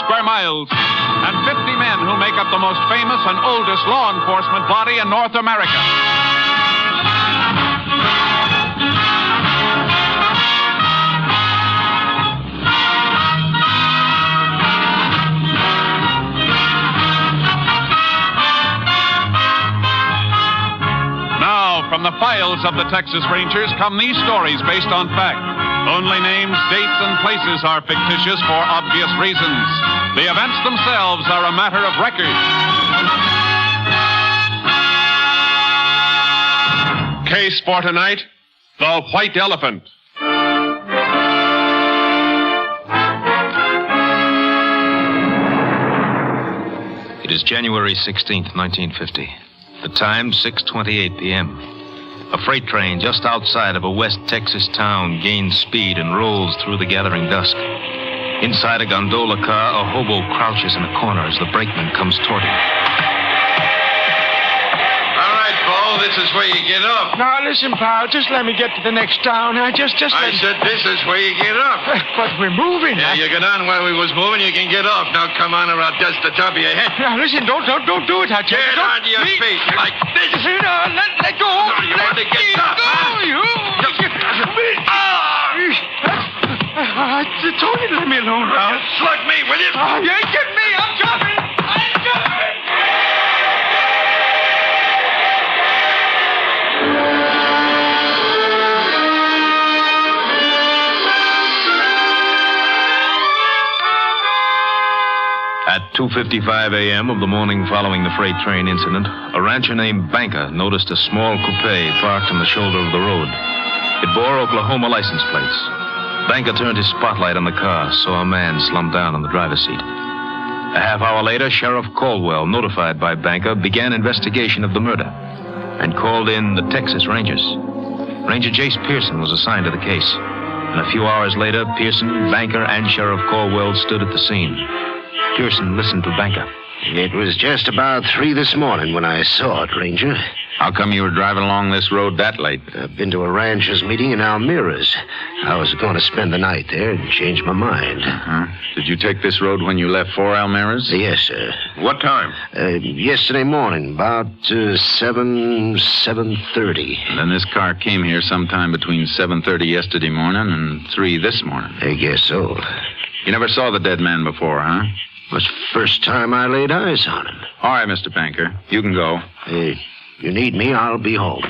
square miles, and 50 men who make up the most famous and oldest law enforcement body in North America. From the files of the Texas Rangers come these stories based on fact. Only names, dates, and places are fictitious for obvious reasons. The events themselves are a matter of record. Case for tonight, the White Elephant. It is January 16th, 1950. The time, 6:28 p.m. A freight train just outside of a West Texas town gains speed and rolls through the gathering dusk. Inside a gondola car, a hobo crouches in a corner as the brakeman comes toward him. All right, Paul, this is where you get off. Now, listen, pal, just let me get to the next town. I said this is where you get off. But we're moving. Yeah, you get on while we was moving, you can get off. Now, come on, or I'll dust the top of your head. Now, listen, don't do it, Hutch. Get onto your feet like this. Let go. No, you want to get tough, huh? Tony, let me alone now. Slug me, will you? You ain't getting me. I'm jumping. At 2:55 a.m. of the morning following the freight train incident, a rancher named Banker noticed a small coupe parked on the shoulder of the road. It bore Oklahoma license plates. Banker turned his spotlight on the car, saw a man slumped down on the driver's seat. A half hour later, Sheriff Caldwell, notified by Banker, began investigation of the murder and called in the Texas Rangers. Ranger Jace Pearson was assigned to the case. And a few hours later, Pearson, Banker, and Sheriff Caldwell stood at the scene. Pearson listened to Banker. It was just about 3 this morning when I saw it, Ranger. How come you were driving along this road that late? I've been to a rancher's meeting in Almira's. I was going to spend the night there and change my mind. Uh-huh. Did you take this road when you left for Almira's? Yes, sir. What time? Yesterday morning, about 7:30. And then this car came here sometime between 7:30 yesterday morning and 3 this morning. I guess so. You never saw the dead man before, huh? It was the first time I laid eyes on him. All right, Mr. Banker. You can go. You need me, I'll be home.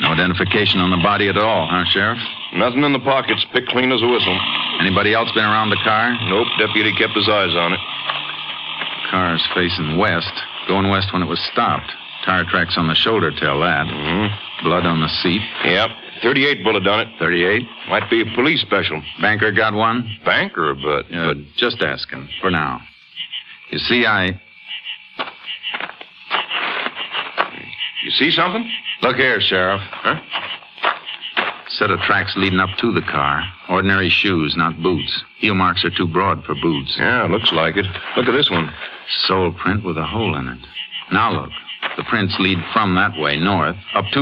No identification on the body at all, huh, Sheriff? Nothing in the pockets, picked clean as a whistle. Anybody else been around the car? Nope, deputy kept his eyes on it. Car's facing west, going west when it was stopped. Tire tracks on the shoulder tell that. Mm-hmm. Blood on the seat. Yep, 38 bullet done it. 38? Might be a police special. Banker got one? Banker, but just asking, for now. You see, You see something? Look here, Sheriff. Huh? Set of tracks leading up to the car. Ordinary shoes, not boots. Heel marks are too broad for boots. Yeah, looks like it. Look at this one. Sole print with a hole in it. Now look. The prints lead from that way, north, up to